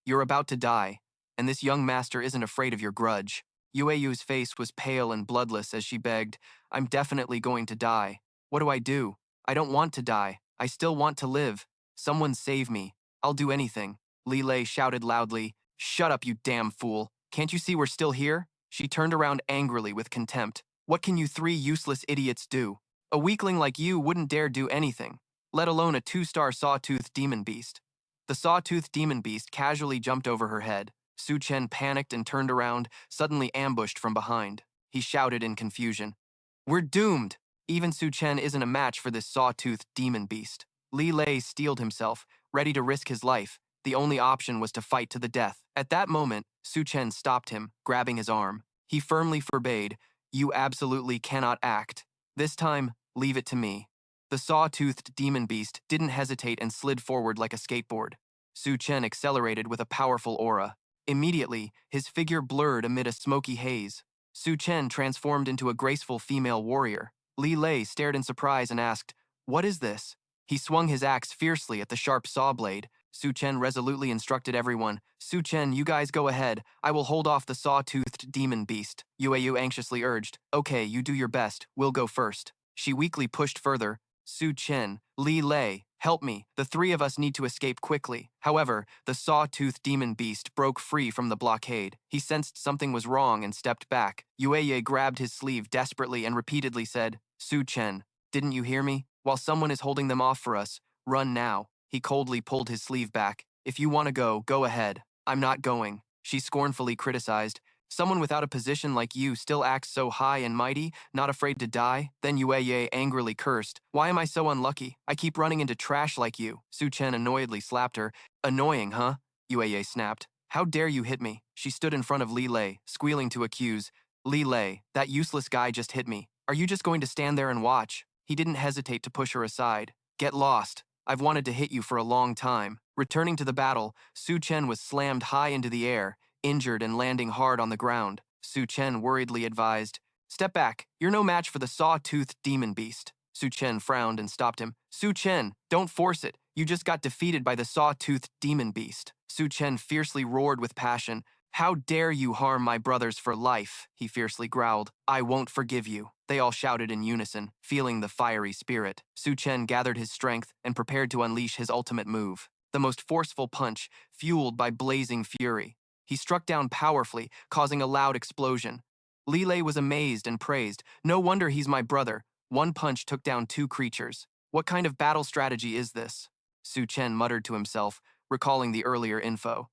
You're about to die, and this young master isn't afraid of your grudge. Yueyu's face was pale and bloodless as she begged, I'm definitely going to die. What do? I don't want to die. I still want to live. Someone save me. I'll do anything. Li Lei shouted loudly, Shut up, you damn fool. Can't you see we're still here? She turned around angrily with contempt. What can you three useless idiots do? A weakling like you wouldn't dare do anything, let alone a 2-star sawtooth demon beast. The sawtooth demon beast casually jumped over her head. Su Chen panicked and turned around, suddenly ambushed from behind. He shouted in confusion. We're doomed! Even Su Chen isn't a match for this sawtooth demon beast. Li Lei steeled himself, ready to risk his life. The only option was to fight to the death. At that moment, Su Chen stopped him, grabbing his arm. He firmly forbade, You absolutely cannot act. This time, leave it to me. The saw-toothed demon beast didn't hesitate and slid forward like a skateboard. Su Chen accelerated with a powerful aura. Immediately, his figure blurred amid a smoky haze. Su Chen transformed into a graceful female warrior. Li Lei stared in surprise and asked, What is this? He swung his axe fiercely at the sharp saw blade. Su Chen resolutely instructed everyone, Su Chen, you guys go ahead. I will hold off the saw-toothed demon beast. Yueyu anxiously urged, Okay, you do your best. We'll go first. She weakly pushed further. Su Chen, Li Lei, help me. The three of us need to escape quickly. However, the saw-toothed demon beast broke free from the blockade. He sensed something was wrong and stepped back. Yueye grabbed his sleeve desperately and repeatedly said, Su Chen, didn't you hear me? While someone is holding them off for us, run now. He coldly pulled his sleeve back. If you want to go ahead. I'm not going. She scornfully criticized. Someone without a position like you still acts so high and mighty, not afraid to die? Then Yueye angrily cursed. Why am I so unlucky? I keep running into trash like you. Su Chen annoyedly slapped her. Annoying, huh? Yueye snapped. How dare you hit me? She stood in front of Li Lei, squealing to accuse. Li Lei, that useless guy just hit me. Are you just going to stand there and watch? He didn't hesitate to push her aside. Get lost. I've wanted to hit you for a long time. Returning to the battle, Su Chen was slammed high into the air, injured and landing hard on the ground. Su Chen worriedly advised, Step back. You're no match for the saw-toothed demon beast. Su Chen frowned and stopped him. Su Chen, don't force it. You just got defeated by the saw-toothed demon beast. Su Chen fiercely roared with passion. How dare you harm my brothers for life, he fiercely growled. I won't forgive you. They all shouted in unison, feeling the fiery spirit. Su Chen gathered his strength and prepared to unleash his ultimate move, the most forceful punch, fueled by blazing fury. He struck down powerfully, causing a loud explosion. Li Lei was amazed and praised. No wonder he's my brother. One punch took down 2 creatures. What kind of battle strategy is this? Su Chen muttered to himself, recalling the earlier info.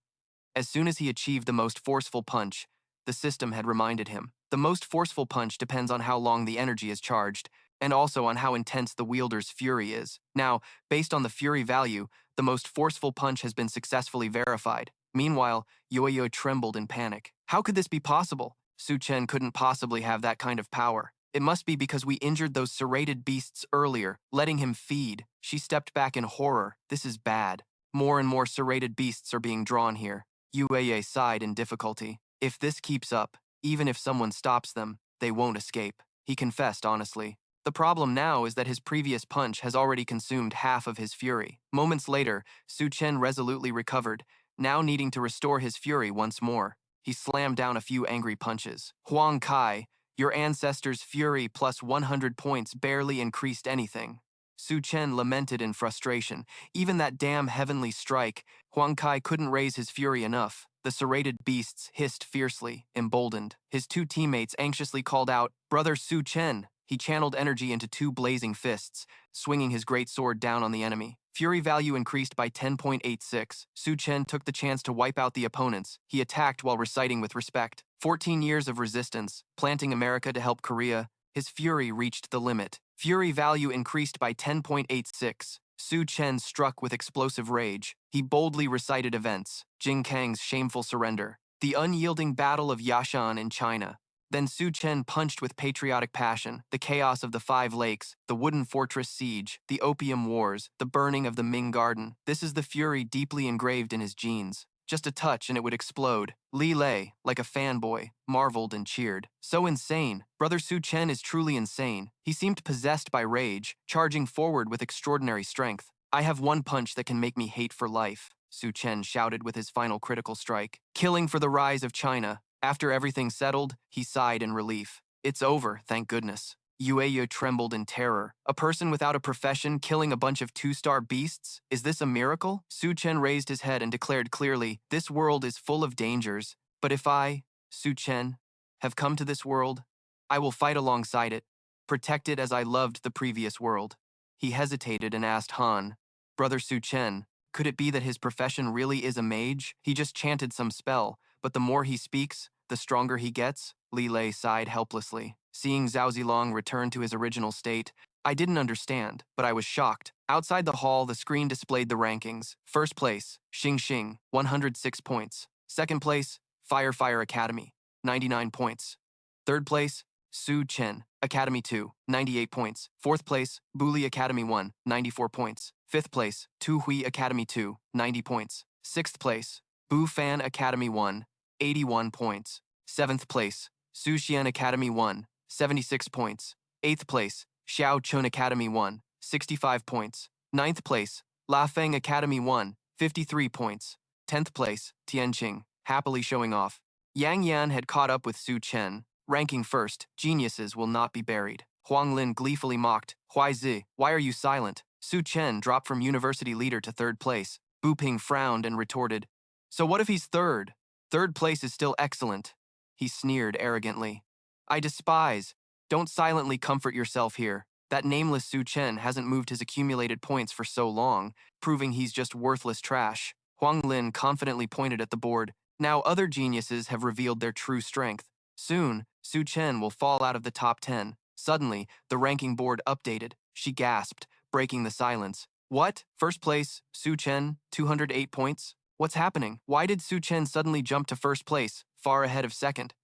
As soon as he achieved the most forceful punch, the system had reminded him. The most forceful punch depends on how long the energy is charged, and also on how intense the wielder's fury is. Now, based on the fury value, the most forceful punch has been successfully verified. Meanwhile, Yueyo trembled in panic. How could this be possible? Su Chen couldn't possibly have that kind of power. It must be because we injured those serrated beasts earlier, letting him feed. She stepped back in horror. This is bad. More and more serrated beasts are being drawn here. Yueye sighed in difficulty. If this keeps up, even if someone stops them, they won't escape. He confessed honestly. The problem now is that his previous punch has already consumed half of his fury. Moments later, Su Chen resolutely recovered, now needing to restore his fury once more. He slammed down a few angry punches. Huang Kai, your ancestors' fury plus 100 points barely increased anything. Su Chen lamented in frustration. Even that damn heavenly strike, Huang Kai couldn't raise his fury enough. The serrated beasts hissed fiercely, emboldened. His 2 teammates anxiously called out, Brother Su Chen. He channeled energy into 2 blazing fists, swinging his great sword down on the enemy. Fury value increased by 10.86. Su Chen took the chance to wipe out the opponents. He attacked while reciting with respect. 14 years of resistance, planting America to help Korea. His fury reached the limit. Fury value increased by 10.86. Su Chen struck with explosive rage. He boldly recited events: Jing Kang's shameful surrender, the unyielding battle of Yashan in China. Then Su Chen punched with patriotic passion: the chaos of the Five Lakes, the wooden fortress siege, the opium wars, the burning of the Ming Garden. This is the fury deeply engraved in his genes. Just a touch and it would explode. Li Lei, like a fanboy, marveled and cheered. So insane. Brother Su Chen is truly insane. He seemed possessed by rage, charging forward with extraordinary strength. I have one punch that can make me hate for life, Su Chen shouted with his final critical strike. Killing for the rise of China. After everything settled, he sighed in relief. It's over, thank goodness. Yueya trembled in terror. A person without a profession killing a bunch of two-star beasts? Is this a miracle? Su Chen raised his head and declared clearly, this world is full of dangers, but if I, Su Chen, have come to this world, I will fight alongside it, protect it as I loved the previous world. He hesitated and asked Han, Brother Su Chen, could it be that his profession really is a mage? He just chanted some spell, but the more he speaks, the stronger he gets? Li Lei sighed helplessly. Seeing Zhao Zilong return to his original state, I didn't understand, but I was shocked. Outside the hall, the screen displayed the rankings. First place, Xing Xing, 106 points. Second place, Fire Academy, 99 points. Third place, Su Chen, Academy 2, 98 points. Fourth place, Buli Academy 1, 94 points. Fifth place, Tu Hui Academy 2, 90 points. Sixth place, Bu Fan Academy 1, 81 points. Seventh place, Su Xian Academy 1, 76 points. Eighth place, Xiao Chun Academy 1, 65 points. Ninth place, La Feng Academy 1, 53 points. 10th place, Tianqing, happily showing off. Yang Yan had caught up with Su Chen, ranking first. Geniuses will not be buried. Huang Lin gleefully mocked. Huaizi, why are you silent? Su Chen dropped from university leader to third place. Bu Ping frowned and retorted, so what if he's third? Third place is still excellent. He sneered arrogantly. I despise. Don't silently comfort yourself here. That nameless Su Chen hasn't moved his accumulated points for so long, proving he's just worthless trash. Huang Lin confidently pointed at the board. Now other geniuses have revealed their true strength. Soon, Su Chen will fall out of the top 10. Suddenly, the ranking board updated. She gasped, breaking the silence. What? First place, Su Chen, 208 points? What's happening? Why did Su Chen suddenly jump to first place, far ahead of second?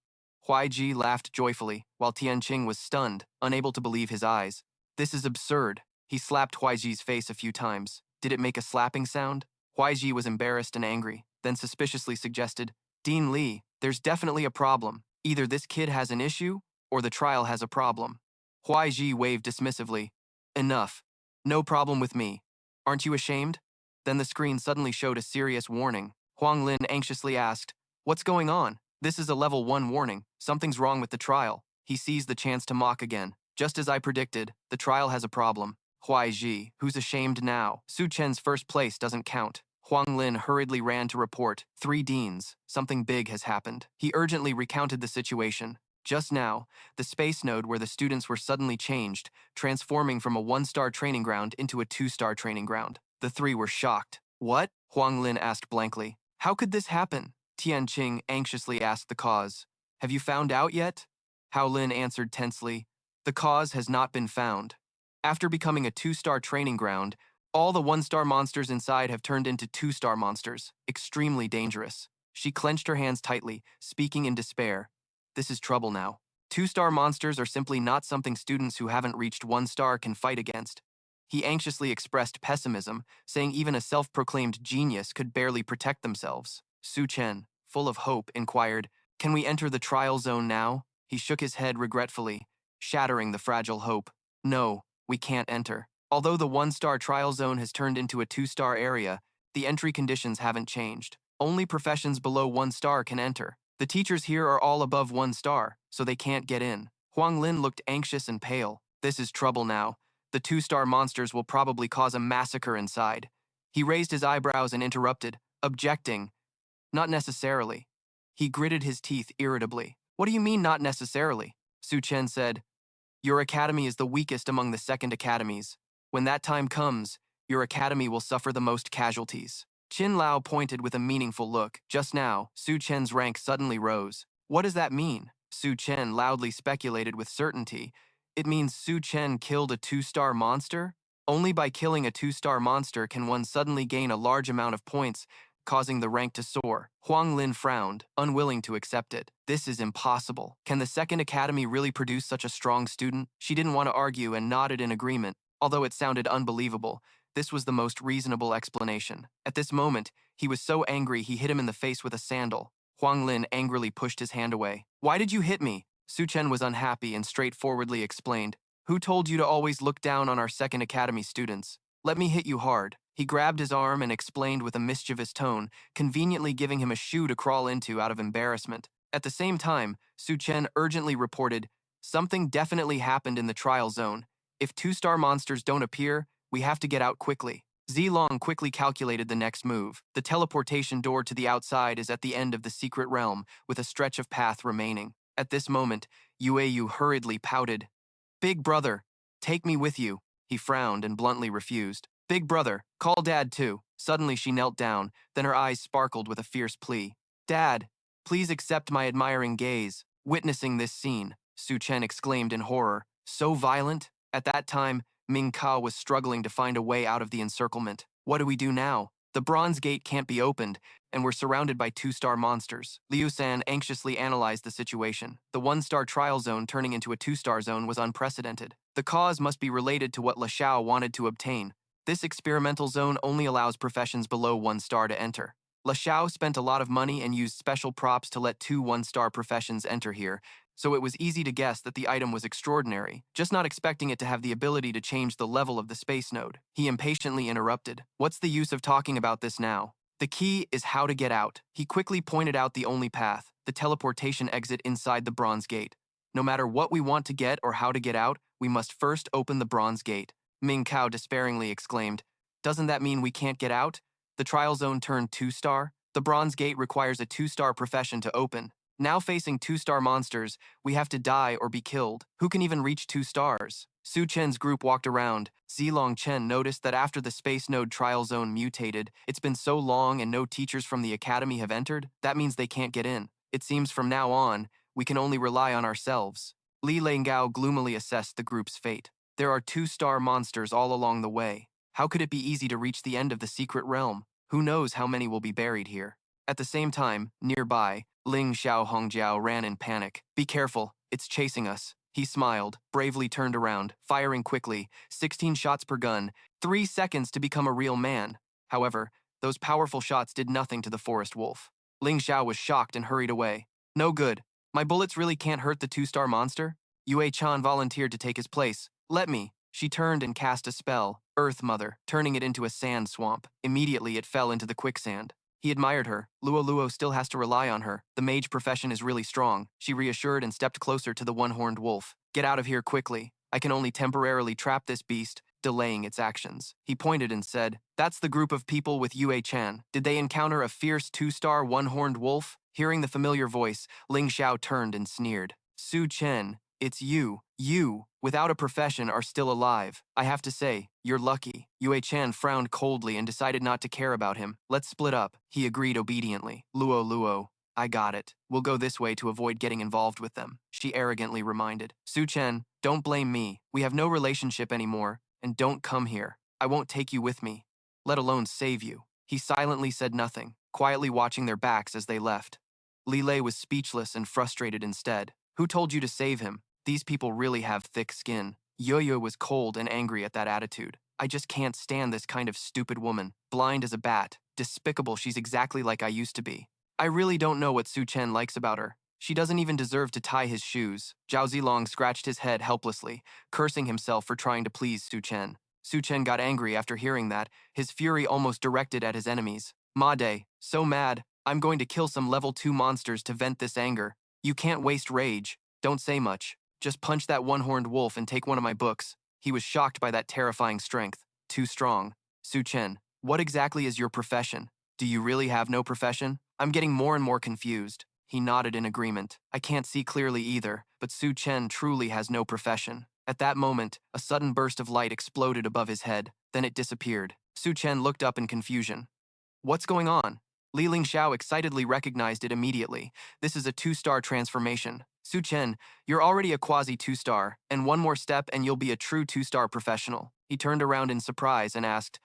Huaiji laughed joyfully, while Tianqing was stunned, unable to believe his eyes. This is absurd. He slapped Huaiji's face a few times. Did it make a slapping sound? Huaiji was embarrassed and angry, then suspiciously suggested, Dean Li, there's definitely a problem. Either this kid has an issue, or the trial has a problem. Huaiji waved dismissively. Enough. No problem with me. Aren't you ashamed? Then the screen suddenly showed a serious warning. Huang Lin anxiously asked, what's going on? This is a level 1 warning. Something's wrong with the trial. He seized the chance to mock again. Just as I predicted, the trial has a problem. Huaiji, who's ashamed now? Su Chen's first place doesn't count. Huang Lin hurriedly ran to report. 3 deans. Something big has happened. He urgently recounted the situation. Just now, the space node where the students were suddenly changed, transforming from a 1-star training ground into a 2-star training ground. The 3 were shocked. What? Huang Lin asked blankly. How could this happen? Tianqing anxiously asked the cause. Have you found out yet? Hao Lin answered tensely. The cause has not been found. After becoming a 2-star training ground, all the 1-star monsters inside have turned into 2-star monsters, extremely dangerous. She clenched her hands tightly, speaking in despair. This is trouble now. 2-star monsters are simply not something students who haven't reached 1 star can fight against. He anxiously expressed pessimism, saying even a self-proclaimed genius could barely protect themselves. Su Chen, full of hope, inquired, Can we enter the trial zone now? He shook his head regretfully, shattering the fragile hope. No, we can't enter. Although the 1-star trial zone has turned into a 2-star area, the entry conditions haven't changed. Only professions below 1 star can enter. The teachers here are all above 1 star, so they can't get in. Huang Lin looked anxious and pale. This is trouble now. The 2-star monsters will probably cause a massacre inside. He raised his eyebrows and interrupted, objecting. Not necessarily. He gritted his teeth irritably. What do you mean not necessarily? Su Chen said, Your academy is the weakest among the second academies. When that time comes, your academy will suffer the most casualties. Qin Lao pointed with a meaningful look. Just now, Su Chen's rank suddenly rose. What does that mean? Su Chen loudly speculated with certainty. It means Su Chen killed a 2-star monster? Only by killing a 2-star monster can one suddenly gain a large amount of points, causing the rank to soar. Huang Lin frowned, unwilling to accept it. This is impossible. Can the Second Academy really produce such a strong student? She didn't want to argue and nodded in agreement. Although it sounded unbelievable, this was the most reasonable explanation. At this moment, he was so angry he hit him in the face with a sandal. Huang Lin angrily pushed his hand away. "Why did you hit me?" Su Chen was unhappy and straightforwardly explained. "Who told you to always look down on our Second Academy students? Let me hit you hard." He grabbed his arm and explained with a mischievous tone, conveniently giving him a shoe to crawl into out of embarrassment. At the same time, Su Chen urgently reported, "Something definitely happened in the trial zone. If 2-star monsters don't appear, we have to get out quickly." Zilong quickly calculated the next move. The teleportation door to the outside is at the end of the secret realm, with a stretch of path remaining. At this moment, Yueyu hurriedly pouted. "Big brother, take me with you." He frowned and bluntly refused. "Big brother, call Dad too." Suddenly she knelt down, then her eyes sparkled with a fierce plea. "Dad, please accept my admiring gaze." Witnessing this scene, Su Chen exclaimed in horror. "So violent?" At that time, Ming Kao was struggling to find a way out of the encirclement. "What do we do now? The bronze gate can't be opened, and we're surrounded by 2-star monsters." Liu San anxiously analyzed the situation. The 1-star trial zone turning into a 2-star zone was unprecedented. The cause must be related to what Le Xiao wanted to obtain. This experimental zone only allows professions below 1 star to enter. Le Xiao spent a lot of money and used special props to let 2 1-star professions enter here, so it was easy to guess that the item was extraordinary, just not expecting it to have the ability to change the level of the space node. He impatiently interrupted. "What's the use of talking about this now? The key is how to get out." He quickly pointed out the only path, the teleportation exit inside the bronze gate. "No matter what we want to get or how to get out, we must first open the bronze gate." Ming Kao despairingly exclaimed, "Doesn't that mean we can't get out? The trial zone turned 2-star? The bronze gate requires a 2-star profession to open. Now facing 2-star monsters, we have to die or be killed. Who can even reach 2 stars?" Su Chen's group walked around. Zilong Chen noticed that after the space node trial zone mutated, it's been so long and no teachers from the academy have entered, that means they can't get in. It seems from now on, we can only rely on ourselves. Li Lenggao gloomily assessed the group's fate. There are 2-star monsters all along the way. How could it be easy to reach the end of the secret realm? Who knows how many will be buried here? At the same time, nearby, Ling Xiao Hongjiao ran in panic. "Be careful, it's chasing us." He smiled, bravely turned around, firing quickly, 16 shots per gun, 3 seconds to become a real man. However, those powerful shots did nothing to the forest wolf. Ling Xiao was shocked and hurried away. "No good. My bullets really can't hurt the 2-star monster?" Yue Chan volunteered to take his place. "Let me." She turned and cast a spell, Earth Mother, turning it into a sand swamp. Immediately it fell into the quicksand. He admired her. Luo Luo still has to rely on her. The mage profession is really strong. She reassured and stepped closer to the one-horned wolf. "Get out of here quickly. I can only temporarily trap this beast, delaying its actions." He pointed and said, "That's the group of people with Yue Chan. Did they encounter a fierce 2-star one-horned wolf?" Hearing the familiar voice, Ling Xiao turned and sneered. "Su Chen, it's you. You, without a profession, are still alive. I have to say, you're lucky." Yue Chan frowned coldly and decided not to care about him. "Let's split up." He agreed obediently. "Luo Luo, I got it. We'll go this way to avoid getting involved with them," she arrogantly reminded. "Su Chen, don't blame me. We have no relationship anymore, and don't come here. I won't take you with me, let alone save you." He silently said nothing, quietly watching their backs as they left. Li Lei was speechless and frustrated instead. "Who told you to save him? These people really have thick skin." Yo-Yo was cold and angry at that attitude. "I just can't stand this kind of stupid woman. Blind as a bat. Despicable, she's exactly like I used to be. I really don't know what Su Chen likes about her. She doesn't even deserve to tie his shoes." Zhao Zilong scratched his head helplessly, cursing himself for trying to please Su Chen. Su Chen got angry after hearing that, his fury almost directed at his enemies. "Made, so mad, I'm going to kill some level 2 monsters to vent this anger. You can't waste rage. Don't say much. Just punch that one-horned wolf and take one of my books." He was shocked by that terrifying strength. Too strong. "Su Chen, what exactly is your profession? Do you really have no profession? I'm getting more and more confused." He nodded in agreement. "I can't see clearly either, but Su Chen truly has no profession." At that moment, a sudden burst of light exploded above his head, then it disappeared. Su Chen looked up in confusion. "What's going on?" Li Ling Xiao excitedly recognized it immediately. "This is a 2-star transformation. Su Chen, you're already a quasi 2-star, and one more step and you'll be a true 2-star professional. He turned around in surprise and asked,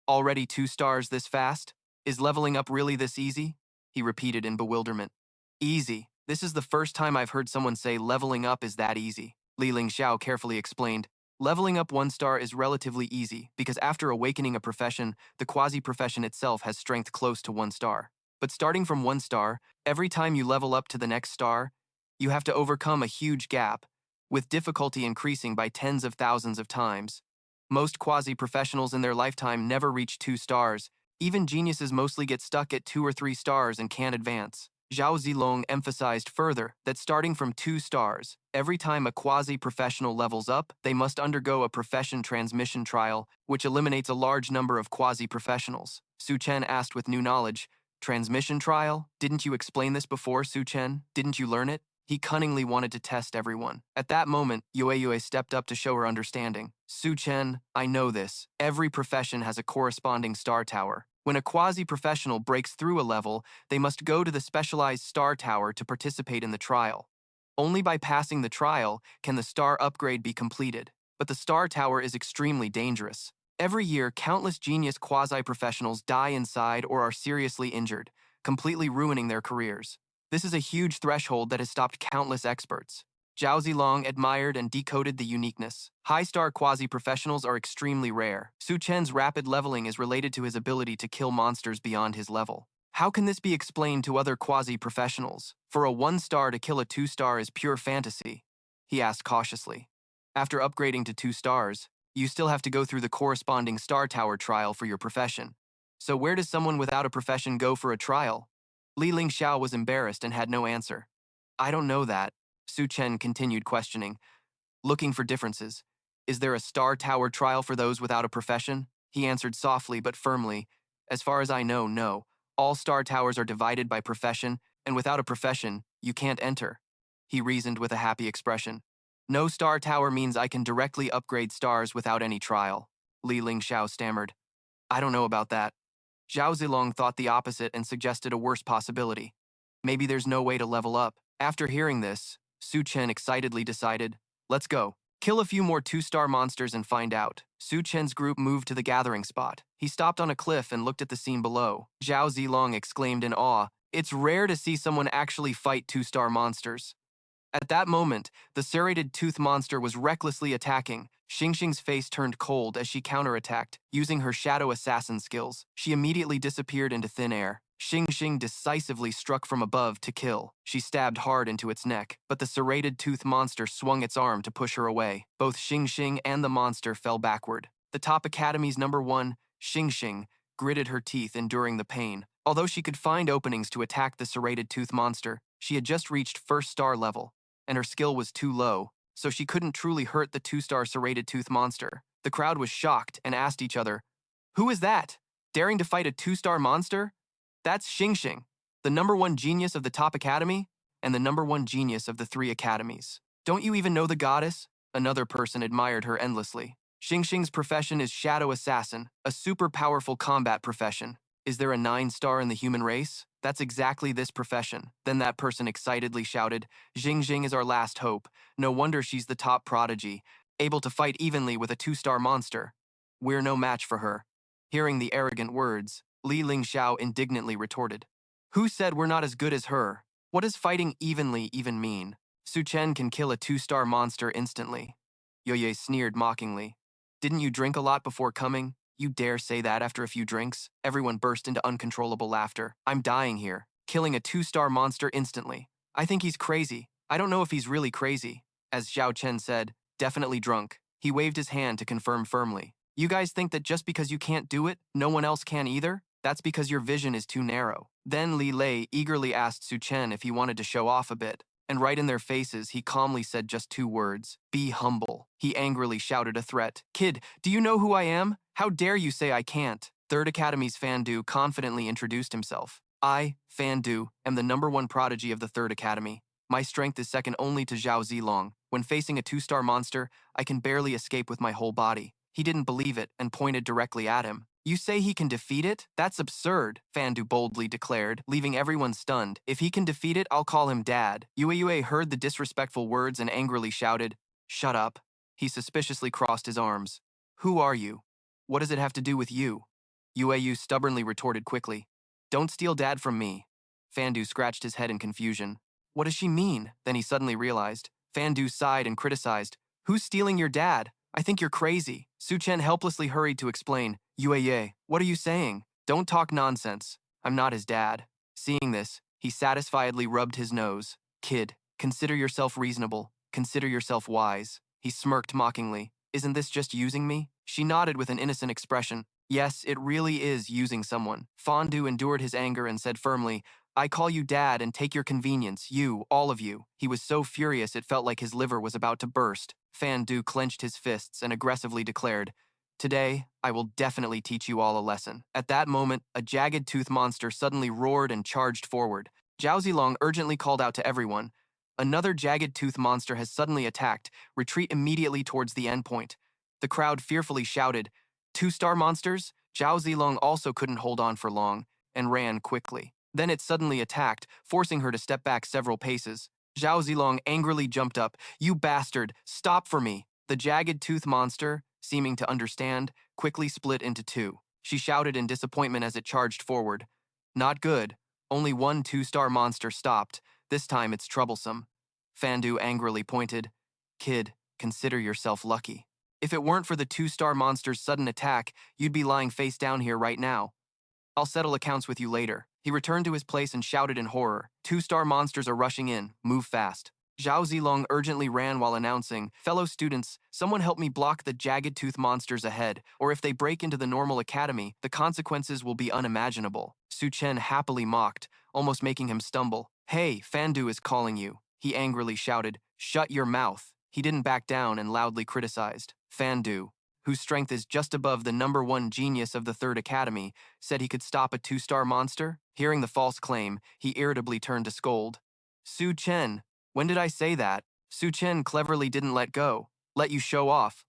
already 2 stars this fast? Is leveling up really this easy? He repeated in bewilderment. Easy. This is the first time I've heard someone say leveling up is that easy. Li Ling Xiao carefully explained. Leveling up 1 star is relatively easy because after awakening a profession, the quasi-profession itself has strength close to 1 star. But starting from 1 star, every time you level up to the next star, you have to overcome a huge gap, with difficulty increasing by tens of thousands of times. Most quasi-professionals in their lifetime never reach 2 stars. Even geniuses mostly get stuck at 2 or 3 stars and can't advance. Zhao Zilong emphasized further that starting from 2 stars, every time a quasi-professional levels up, they must undergo a profession transmission trial, which eliminates a large number of quasi-professionals. Su Chen asked with new knowledge, transmission trial? Didn't you explain this before, Su Chen? Didn't you learn it? He cunningly wanted to test everyone. At that moment, Yue stepped up to show her understanding. Su Chen, I know this. Every profession has a corresponding star tower. When a quasi-professional breaks through a level, they must go to the specialized star tower to participate in the trial. Only by passing the trial can the star upgrade be completed. But the star tower is extremely dangerous. Every year, countless genius quasi-professionals die inside or are seriously injured, completely ruining their careers. This is a huge threshold that has stopped countless experts. Zhao Zilong admired and decoded the uniqueness. High-star quasi-professionals are extremely rare. Su Chen's rapid leveling is related to his ability to kill monsters beyond his level. How can this be explained to other quasi-professionals? For a 1-star to kill a 2-star is pure fantasy, he asked cautiously. After upgrading to 2 stars, you still have to go through the corresponding star tower trial for your profession. So where does someone without a profession go for a trial? Li Ling Xiao was embarrassed and had no answer. I don't know that. Su Chen continued questioning, looking for differences. Is there a star tower trial for those without a profession? He answered softly but firmly. As far as I know, no. All star towers are divided by profession, and without a profession, you can't enter. He reasoned with a happy expression. No star tower means I can directly upgrade stars without any trial. Li Ling Xiao stammered. I don't know about that. Zhao Zilong thought the opposite and suggested a worse possibility. Maybe there's no way to level up. After hearing this, Su Chen excitedly decided, let's go. Kill a few more 2-star monsters and find out. Su Chen's group moved to the gathering spot. He stopped on a cliff and looked at the scene below. Zhao Zilong exclaimed in awe, it's rare to see someone actually fight 2-star monsters. At that moment, the serrated tooth monster was recklessly attacking. Xingxing's face turned cold as she counterattacked, using her shadow assassin skills. She immediately disappeared into thin air. Xingxing decisively struck from above to kill. She stabbed hard into its neck, but the serrated tooth monster swung its arm to push her away. Both Xingxing and the monster fell backward. The top academy's number 1, Xingxing, gritted her teeth, enduring the pain. Although she could find openings to attack the serrated tooth monster, she had just reached 1st star level, and her skill was too low, so she couldn't truly hurt the 2-star serrated tooth monster. The crowd was shocked and asked each other, who is that? Daring to fight a 2-star monster? That's Xingxing, the number 1 genius of the top academy, and the number 1 genius of the 3 academies. Don't you even know the goddess? Another person admired her endlessly. Xingxing's profession is shadow assassin, a super powerful combat profession. Is there a 9-star in the human race? That's exactly this profession. Then that person excitedly shouted, Xingxing is our last hope. No wonder she's the top prodigy, able to fight evenly with a 2-star monster. We're no match for her. Hearing the arrogant words, Li Ling Xiao indignantly retorted, who said we're not as good as her? What does fighting evenly even mean? Su Chen can kill a 2-star monster instantly. Yue sneered mockingly. Didn't you drink a lot before coming? You dare say that after a few drinks? Everyone burst into uncontrollable laughter. I'm dying here, killing a 2-star monster instantly. I think he's crazy. I don't know if he's really crazy. As Zhao Chen said, definitely drunk. He waved his hand to confirm firmly. You guys think that just because you can't do it, no one else can either? That's because your vision is too narrow. Then Li Lei eagerly asked Su Chen if he wanted to show off a bit. And right in their faces, he calmly said just 2 words, be humble. He angrily shouted a threat. Kid, do you know who I am? How dare you say I can't? 3rd Academy's Fan Du confidently introduced himself. I, Fan Du, am the number 1 prodigy of the 3rd Academy. My strength is second only to Zhao Zilong. When facing a 2-star monster, I can barely escape with my whole body. He didn't believe it and pointed directly at him. You say he can defeat it? That's absurd, Fandu boldly declared, leaving everyone stunned. If he can defeat it, I'll call him Dad. Yue heard the disrespectful words and angrily shouted, "Shut up." He suspiciously crossed his arms. Who are you? What does it have to do with you? Yue stubbornly retorted quickly. Don't steal Dad from me. Fandu scratched his head in confusion. What does she mean? Then he suddenly realized. Fandu sighed and criticized. Who's stealing your dad? I think you're crazy. Su Chen helplessly hurried to explain. Yue, what are you saying? Don't talk nonsense. I'm not his dad. Seeing this, he satisfiedly rubbed his nose. Kid, consider yourself reasonable. Consider yourself wise. He smirked mockingly. Isn't this just using me? She nodded with an innocent expression. Yes, it really is using someone. Fandu endured his anger and said firmly, I call you Dad and take your convenience, you, all of you. He was so furious it felt like his liver was about to burst. Fandu clenched his fists and aggressively declared, Today, I will definitely teach you all a lesson. At that moment, a jagged tooth monster suddenly roared and charged forward. Zhao Zilong urgently called out to everyone, Another jagged tooth monster has suddenly attacked. Retreat immediately towards the endpoint. The crowd fearfully shouted, Two-star monsters? Zhao Zilong also couldn't hold on for long and ran quickly. Then it suddenly attacked, forcing her to step back several paces. Zhao Zilong angrily jumped up. You bastard, stop for me. The jagged tooth monster, seeming to understand, quickly split into two. She shouted in disappointment as it charged forward. Not good. Only one two-star monster stopped. This time it's troublesome. Fandu angrily pointed. Kid, consider yourself lucky. If it weren't for the two-star monster's sudden attack, you'd be lying face down here right now. I'll settle accounts with you later. He returned to his place and shouted in horror. Two-star monsters are rushing in. Move fast. Zhao Zilong urgently ran while announcing, Fellow students, someone help me block the jagged tooth monsters ahead, or if they break into the normal academy, the consequences will be unimaginable. Su Chen happily mocked, almost making him stumble. Hey, Fandu is calling you. He angrily shouted, Shut your mouth. He didn't back down and loudly criticized. Fandu, whose strength is just above the #1 genius of the Third Academy, said he could stop a two-star monster? Hearing the false claim, he irritably turned to scold. Su Chen, when did I say that? Su Chen cleverly didn't let go. Let you show off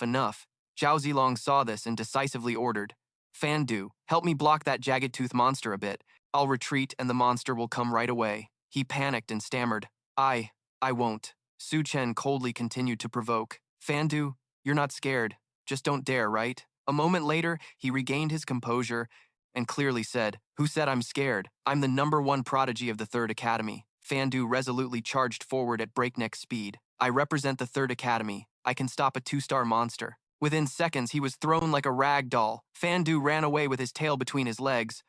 enough. Zhao Zilong saw this and decisively ordered. Fandu, help me block that jagged tooth monster a bit. I'll retreat and the monster will come right away. He panicked and stammered. I won't. Su Chen coldly continued to provoke. Fandu, you're not scared. Just don't dare, right? A moment later, he regained his composure and clearly said, Who said I'm scared? I'm the #1 prodigy of the Third Academy. Fandu resolutely charged forward at breakneck speed. I represent the Third Academy. I can stop a two-star monster. Within seconds, he was thrown like a rag doll. Fandu ran away with his tail between his legs.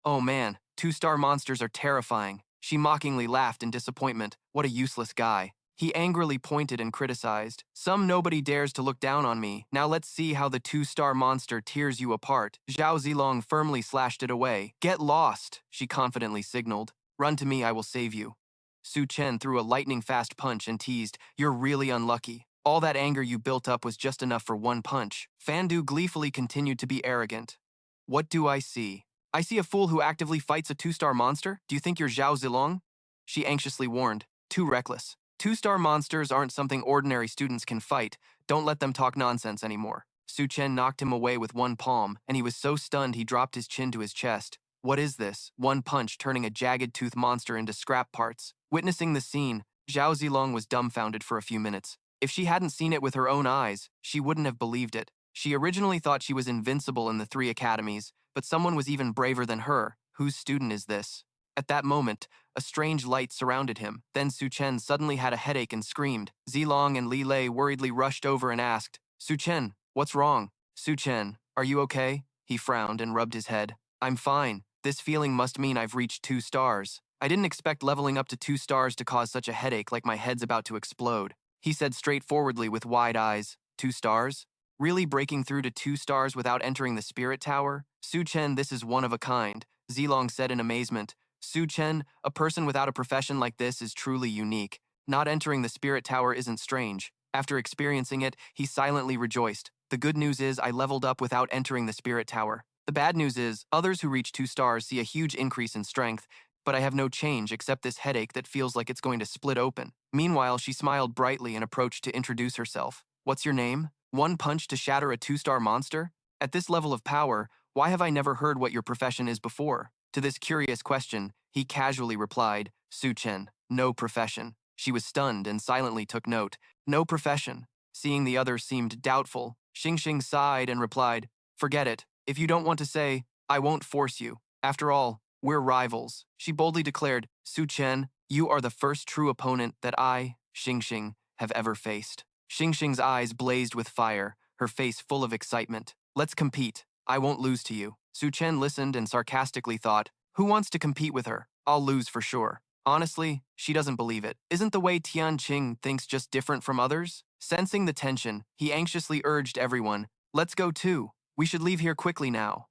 Oh man, two-star monsters are terrifying. She mockingly laughed in disappointment. What a useless guy. He angrily pointed and criticized. Some nobody dares to look down on me. Now let's see how the two-star monster tears you apart. Zhao Zilong firmly slashed it away. Get lost, she confidently signaled. Run to me, I will save you. Su Chen threw a lightning-fast punch and teased, You're really unlucky. All that anger you built up was just enough for one punch. Fandu gleefully continued to be arrogant. What do I see? I see a fool who actively fights a two-star monster? Do you think you're Zhao Zilong? She anxiously warned. Too reckless. Two-star monsters aren't something ordinary students can fight. Don't let them talk nonsense anymore. Su Chen knocked him away with one palm, and he was so stunned he dropped his chin to his chest. What is this? One punch turning a jagged tooth monster into scrap parts. Witnessing the scene, Zhao Zilong was dumbfounded for a few minutes. If she hadn't seen it with her own eyes, she wouldn't have believed it. She originally thought she was invincible in the 3 academies, but someone was even braver than her. Whose student is this? At that moment, a strange light surrounded him. Then Su Chen suddenly had a headache and screamed. Zilong and Li Lei worriedly rushed over and asked, Su Chen, what's wrong? Su Chen, are you okay? He frowned and rubbed his head. I'm fine. This feeling must mean I've reached 2 stars. I didn't expect leveling up to 2 stars to cause such a headache like my head's about to explode. He said straightforwardly with wide eyes. 2 stars? Really breaking through to 2 stars without entering the spirit tower? Su Chen, this is one of a kind, Zilong said in amazement. Su Chen, a person without a profession like this is truly unique. Not entering the spirit tower isn't strange. After experiencing it, he silently rejoiced. The good news is I leveled up without entering the spirit tower. The bad news is, others who reach 2 stars see a huge increase in strength, but I have no change except this headache that feels like it's going to split open. Meanwhile, she smiled brightly and approached to introduce herself. What's your name? One punch to shatter a 2-star monster? At this level of power, why have I never heard what your profession is before? To this curious question, he casually replied, Su Chen, no profession. She was stunned and silently took note. No profession. Seeing the other seemed doubtful, Xingxing sighed and replied, forget it. If you don't want to say, I won't force you. After all, we're rivals. She boldly declared, Su Chen, you are the first true opponent that I, Xingxing, have ever faced. Xingxing's eyes blazed with fire, her face full of excitement. Let's compete. I won't lose to you. Su Chen listened and sarcastically thought, who wants to compete with her? I'll lose for sure. Honestly, she doesn't believe it. Isn't the way Tianqing thinks just different from others? Sensing the tension, he anxiously urged everyone, let's go too. We should leave here quickly now.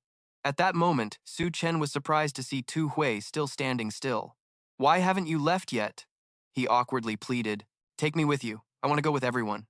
At that moment, Su Chen was surprised to see Tu Hui still standing still. Why haven't you left yet? He awkwardly pleaded. Take me with you. I want to go with everyone.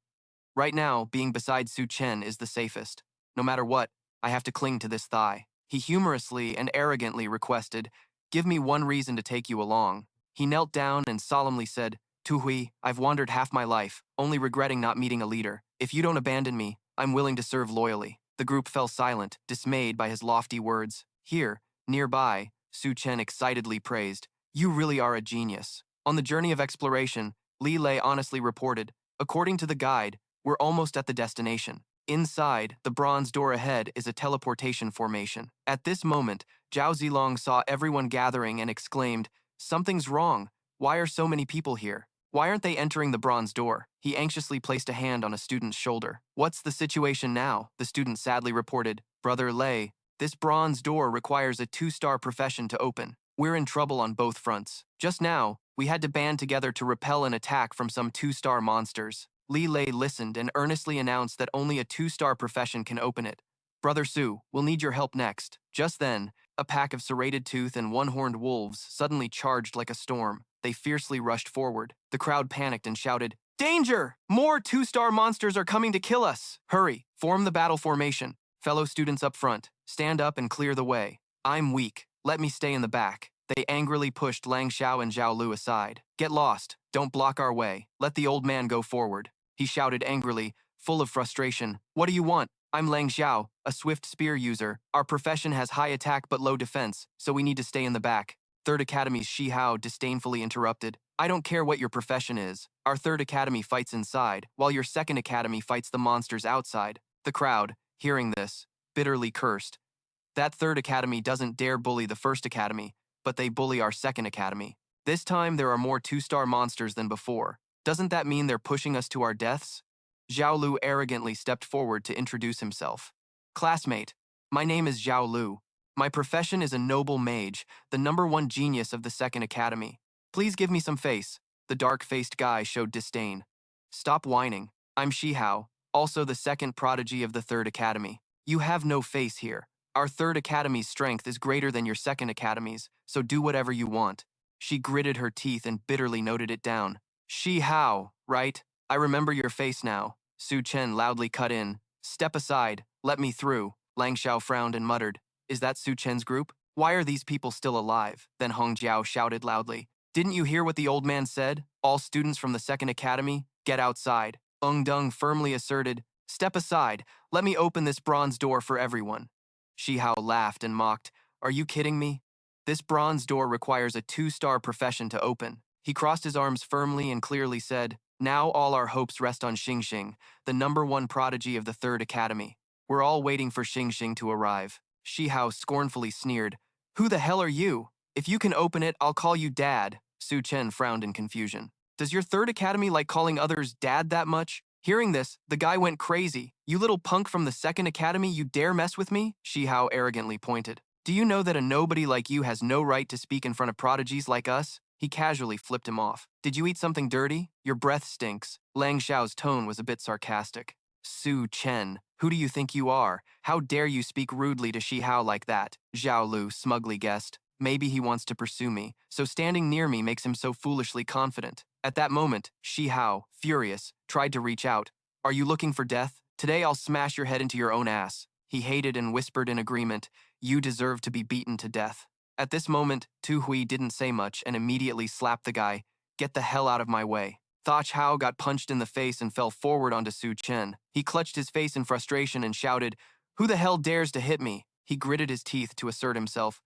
Right now, being beside Su Chen is the safest. No matter what, I have to cling to this thigh. He humorously and arrogantly requested, give me one reason to take you along. He knelt down and solemnly said, Tu Hui, I've wandered half my life, only regretting not meeting a leader. If you don't abandon me, I'm willing to serve loyally. The group fell silent, dismayed by his lofty words. Here, nearby, Su Chen excitedly praised, you really are a genius. On the journey of exploration, Li Lei honestly reported, according to the guide, we're almost at the destination. Inside, the bronze door ahead is a teleportation formation. At this moment, Zhao Zilong saw everyone gathering and exclaimed, something's wrong. Why are so many people here? Why aren't they entering the bronze door? He anxiously placed a hand on a student's shoulder. What's the situation now? The student sadly reported, Brother Lei, this bronze door requires a 2-star profession to open. We're in trouble on both fronts. Just now, we had to band together to repel an attack from some 2-star monsters. Li Lei listened and earnestly announced that only a 2-star profession can open it. Brother Su, we'll need your help next. Just then, a pack of serrated tooth and one-horned wolves suddenly charged like a storm. They fiercely rushed forward. The crowd panicked and shouted, danger! More 2-star monsters are coming to kill us! Hurry, form the battle formation. Fellow students up front, stand up and clear the way. I'm weak. Let me stay in the back. They angrily pushed Lang Xiao and Zhao Lu aside. Get lost. Don't block our way. Let the old man go forward. He shouted angrily, full of frustration. What do you want? I'm Lang Xiao, a swift spear user. Our profession has high attack but low defense, so we need to stay in the back. Third Academy's Shi Hao disdainfully interrupted. I don't care what your profession is. Our Third Academy fights inside, while your Second Academy fights the monsters outside. The crowd, hearing this, bitterly cursed. That Third Academy doesn't dare bully the First Academy, but they bully our Second Academy. This time there are more 2-star monsters than before. Doesn't that mean they're pushing us to our deaths? Zhao Lu arrogantly stepped forward to introduce himself. Classmate, my name is Zhao Lu. My profession is a noble mage, the #1 genius of the Second Academy. Please give me some face. The dark-faced guy showed disdain. Stop whining. I'm Shi Hao, also the second prodigy of the Third Academy. You have no face here. Our Third Academy's strength is greater than your Second Academy's, so do whatever you want. She gritted her teeth and bitterly noted it down. Shi Hao, right? I remember your face now. Su Chen loudly cut in. Step aside. Let me through. Lang Xiao frowned and muttered. Is that Su Chen's group? Why are these people still alive? Then Hong Jiao shouted loudly. Didn't you hear what the old man said? All students from the Second Academy, get outside. Ung Dung firmly asserted. Step aside. Let me open this bronze door for everyone. Shi Hao laughed and mocked. Are you kidding me? This bronze door requires a 2-star profession to open. He crossed his arms firmly and clearly said, now all our hopes rest on Xingxing, the #1 prodigy of the Third Academy. We're all waiting for Xingxing to arrive. Shi Hao scornfully sneered. Who the hell are you? If you can open it, I'll call you Dad. Su Chen frowned in confusion. Does your Third Academy like calling others Dad that much? Hearing this, the guy went crazy. You little punk from the Second Academy, you dare mess with me? Shi Hao arrogantly pointed. Do you know that a nobody like you has no right to speak in front of prodigies like us? He casually flipped him off. Did you eat something dirty? Your breath stinks. Lang Xiao's tone was a bit sarcastic. Su Chen, who do you think you are? How dare you speak rudely to Shi Hao like that? Zhao Lu smugly guessed. Maybe he wants to pursue me, so standing near me makes him so foolishly confident. At that moment, Shi Hao, furious, tried to reach out. Are you looking for death? Today I'll smash your head into your own ass. He hated and whispered in agreement. You deserve to be beaten to death. At this moment, Tu Hui didn't say much and immediately slapped the guy. Get the hell out of my way. Thach Hao got punched in the face and fell forward onto Su Chen. He clutched his face in frustration and shouted, Who the hell dares to hit me? He gritted his teeth to assert himself.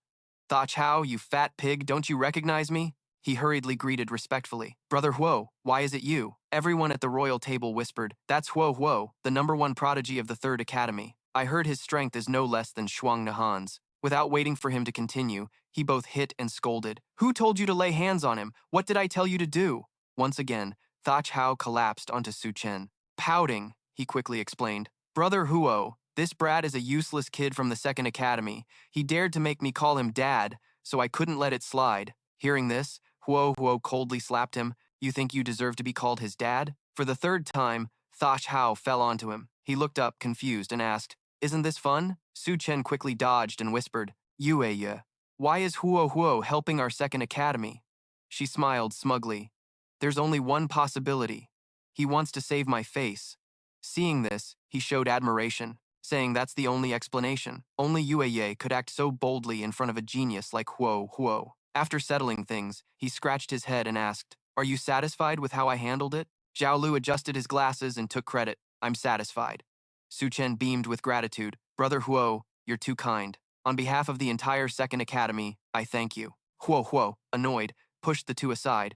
Thach Hao, you fat pig, don't you recognize me? He hurriedly greeted respectfully. Brother Huo, why is it you? Everyone at the royal table whispered. That's Huo, the #1 prodigy of the Third Academy. I heard his strength is no less than Shuang Nihan's. Without waiting for him to continue, he both hit and scolded. Who told you to lay hands on him? What did I tell you to do? Once again, Thach Hao collapsed onto Su Chen. Pouting, he quickly explained. Brother Huo, this brat is a useless kid from the Second Academy. He dared to make me call him dad, so I couldn't let it slide. Hearing this, Huo coldly slapped him. You think you deserve to be called his dad? For the third time, Thach Hao fell onto him. He looked up, confused, and asked, Isn't this fun? Su Chen quickly dodged and whispered, Yue, why is Huo helping our Second Academy? She smiled smugly. There's only one possibility. He wants to save my face. Seeing this, he showed admiration, saying that's the only explanation. Only Yue could act so boldly in front of a genius like Huo. After settling things, he scratched his head and asked, Are you satisfied with how I handled it? Zhao Lu adjusted his glasses and took credit. I'm satisfied. Su Chen beamed with gratitude. Brother Huo, you're too kind. On behalf of the entire Second Academy, I thank you. Huo, annoyed, pushed the two aside.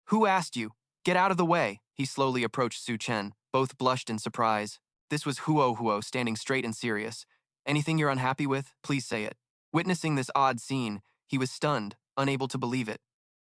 Who asked you? Get out of the way. He slowly approached Su Chen. Both blushed in surprise. This was Huo standing straight and serious. Anything you're unhappy with, please say it. Witnessing this odd scene, he was stunned, unable to believe it.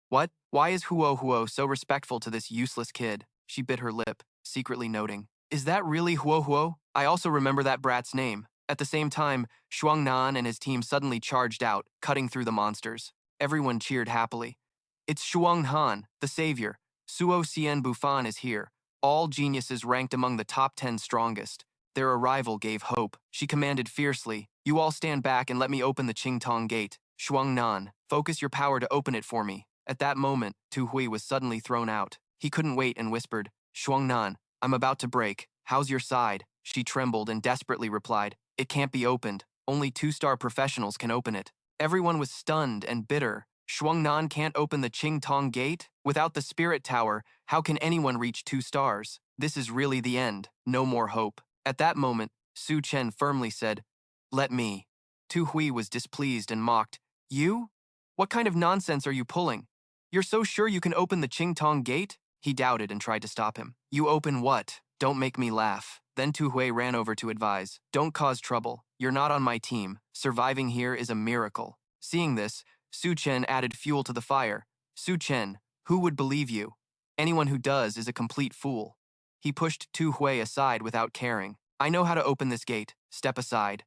What? Why is Huo so respectful to this useless kid? She bit her lip, secretly noting. Is that really Huo? I also remember that brat's name. At the same time, Shuang Nan and his team suddenly charged out, cutting through the monsters. Everyone cheered happily. It's Shuang Han, the savior. Suo Xian Bufan is here. All geniuses ranked among the top 10 strongest. Their arrival gave hope. She commanded fiercely, You all stand back and let me open the Qingtong Gate. Shuang Nan, focus your power to open it for me. At that moment, Tu Hui was suddenly thrown out. He couldn't wait and whispered, Shuang Nan, I'm about to break. How's your side? She trembled and desperately replied, It can't be opened. Only 2-star professionals can open it. Everyone was stunned and bitter. Shuang Nan can't open the Qingtong Gate? Without the Spirit Tower, how can anyone reach 2 stars? This is really the end. No more hope. At that moment, Su Chen firmly said, Let me. Tu Hui was displeased and mocked. You? What kind of nonsense are you pulling? You're so sure you can open the Qingtong Gate? He doubted and tried to stop him. You open what? Don't make me laugh. Then Tu Hui ran over to advise. Don't cause trouble. You're not on my team. Surviving here is a miracle. Seeing this, Su Chen added fuel to the fire. Su Chen, who would believe you? Anyone who does is a complete fool. He pushed Tu Hui aside without caring. I know how to open this gate. Step aside.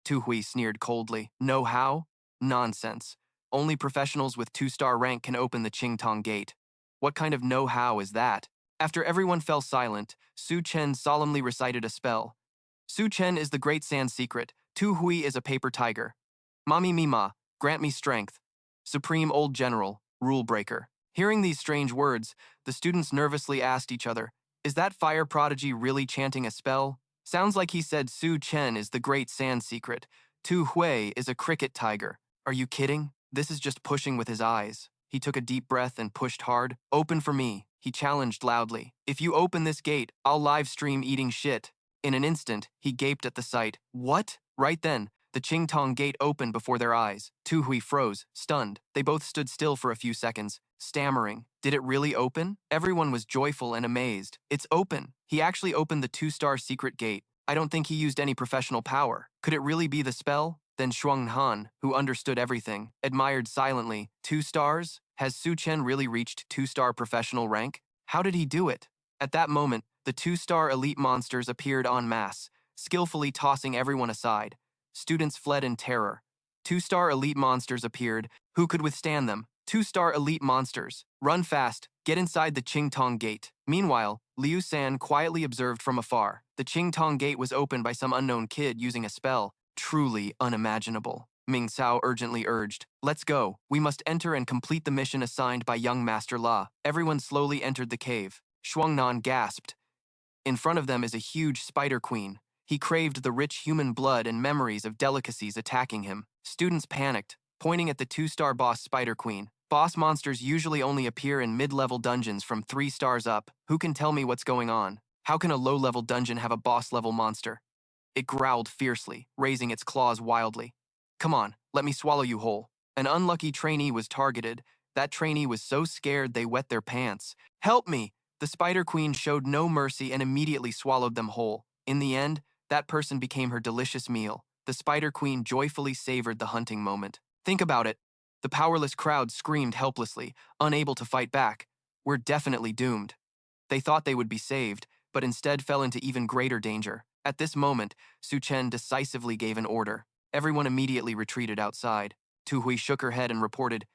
Tu Hui sneered coldly. Know how? Nonsense. Only professionals with 2-star rank can open the Qingtong Gate. What kind of know-how is that? After everyone fell silent, Su Chen solemnly recited a spell. Su Chen is the great sand secret. Tu Hui is a paper tiger. Mami Mima, grant me strength. Supreme Old General, rule breaker. Hearing these strange words, the students nervously asked each other, Is that fire prodigy really chanting a spell? Sounds like he said Su Chen is the great sand secret. Tu Hui is a cricket tiger. Are you kidding? This is just pushing with his eyes. He took a deep breath and pushed hard. Open for me, he challenged loudly. If you open this gate, I'll live stream eating shit. In an instant, he gaped at the sight. What? Right then, the Qingtong Gate opened before their eyes. Tu Hui froze, stunned. They both stood still for a few seconds, stammering. Did it really open? Everyone was joyful and amazed. It's open. He actually opened the 2-star secret gate. I don't think he used any professional power. Could it really be the spell? Then Shuang Han, who understood everything, admired silently. 2 stars? Has Su Chen really reached 2-star professional rank? How did he do it? At that moment, the 2-star elite monsters appeared en masse, skillfully tossing everyone aside. Students fled in terror. 2-star elite monsters appeared. Who could withstand them? 2-star elite monsters. Run fast. Get inside the Qingtong Gate. Meanwhile, Liu San quietly observed from afar. The Qingtong Gate was opened by some unknown kid using a spell. Truly unimaginable. Ming Cao urgently urged. Let's go. We must enter and complete the mission assigned by young Master La. Everyone slowly entered the cave. Shuang Nan gasped. In front of them is a huge spider queen. He craved the rich human blood and memories of delicacies attacking him. Students panicked, pointing at the 2-star boss spider queen. Boss monsters usually only appear in mid-level dungeons from 3 stars up. Who can tell me what's going on? How can a low-level dungeon have a boss-level monster? It growled fiercely, raising its claws wildly. Come on, let me swallow you whole. An unlucky trainee was targeted. That trainee was so scared they wet their pants. Help me! The Spider Queen showed no mercy and immediately swallowed them whole. In the end, that person became her delicious meal. The Spider Queen joyfully savored the hunting moment. Think about it. The powerless crowd screamed helplessly, unable to fight back. We're definitely doomed. They thought they would be saved, but instead fell into even greater danger. At this moment, Su Chen decisively gave an order. Everyone immediately retreated outside. Tu Hui shook her head and reported,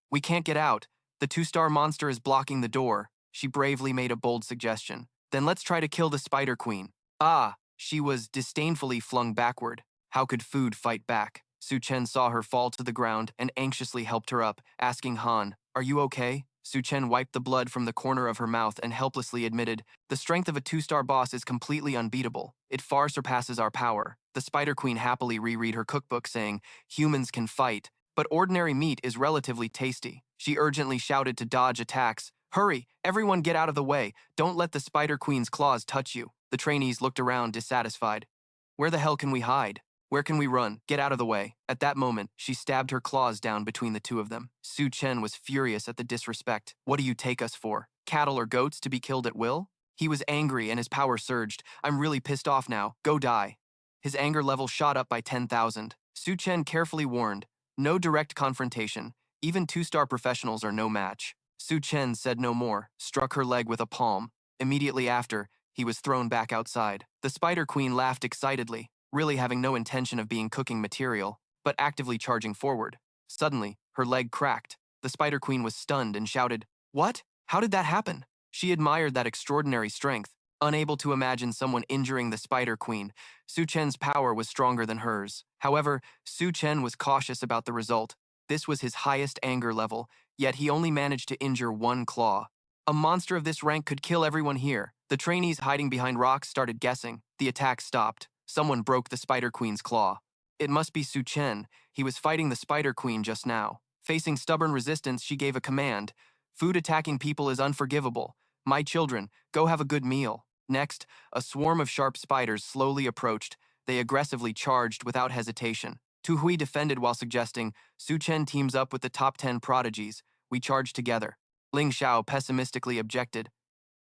"We can't get out. The two-star monster is blocking the door." She bravely made a bold suggestion. "Then let's try to kill the Spider Queen." Ah, she was disdainfully flung backward. How could food fight back? Su Chen saw her fall to the ground and anxiously helped her up, asking Han, "Are you okay?" Su Chen wiped the blood from the corner of her mouth and helplessly admitted, "The strength of a two-star boss is completely unbeatable. It far surpasses our power." The Spider Queen happily reread her cookbook saying, "Humans can fight, but ordinary meat is relatively tasty." She urgently shouted to dodge attacks, "Hurry, everyone get out of the way. Don't let the Spider Queen's claws touch you." The trainees looked around dissatisfied. "Where the hell can we hide? Where can we run? Get out of the way." At that moment, she stabbed her claws down between the two of them. Su Chen was furious at the disrespect. "What do you take us for? Cattle or goats to be killed at will?" He was angry and his power surged. "I'm really pissed off now. Go die." His anger level shot up by 10,000. Su Chen carefully warned, "No direct confrontation. Even two-star professionals are no match." Su Chen said no more, struck her leg with a palm. Immediately after, he was thrown back outside. The Spider Queen laughed excitedly, really having no intention of being cooking material, but actively charging forward. Suddenly, her leg cracked. The Spider Queen was stunned and shouted, "What? How did that happen?" She admired that extraordinary strength, unable to imagine someone injuring the Spider Queen. Su Chen's power was stronger than hers. However, Su Chen was cautious about the result. This was his highest anger level, yet he only managed to injure one claw. A monster of this rank could kill everyone here. The trainees hiding behind rocks started guessing. The attack stopped. Someone broke the Spider Queen's claw. It must be Su Chen. He was fighting the Spider Queen just now. Facing stubborn resistance, she gave a command. "Food attacking people is unforgivable. My children, go have a good meal." Next, a swarm of sharp spiders slowly approached. They aggressively charged without hesitation. Tu Hui defended while suggesting, "Su Chen teams up with the top 10 prodigies. We charge together." Ling Xiao pessimistically objected,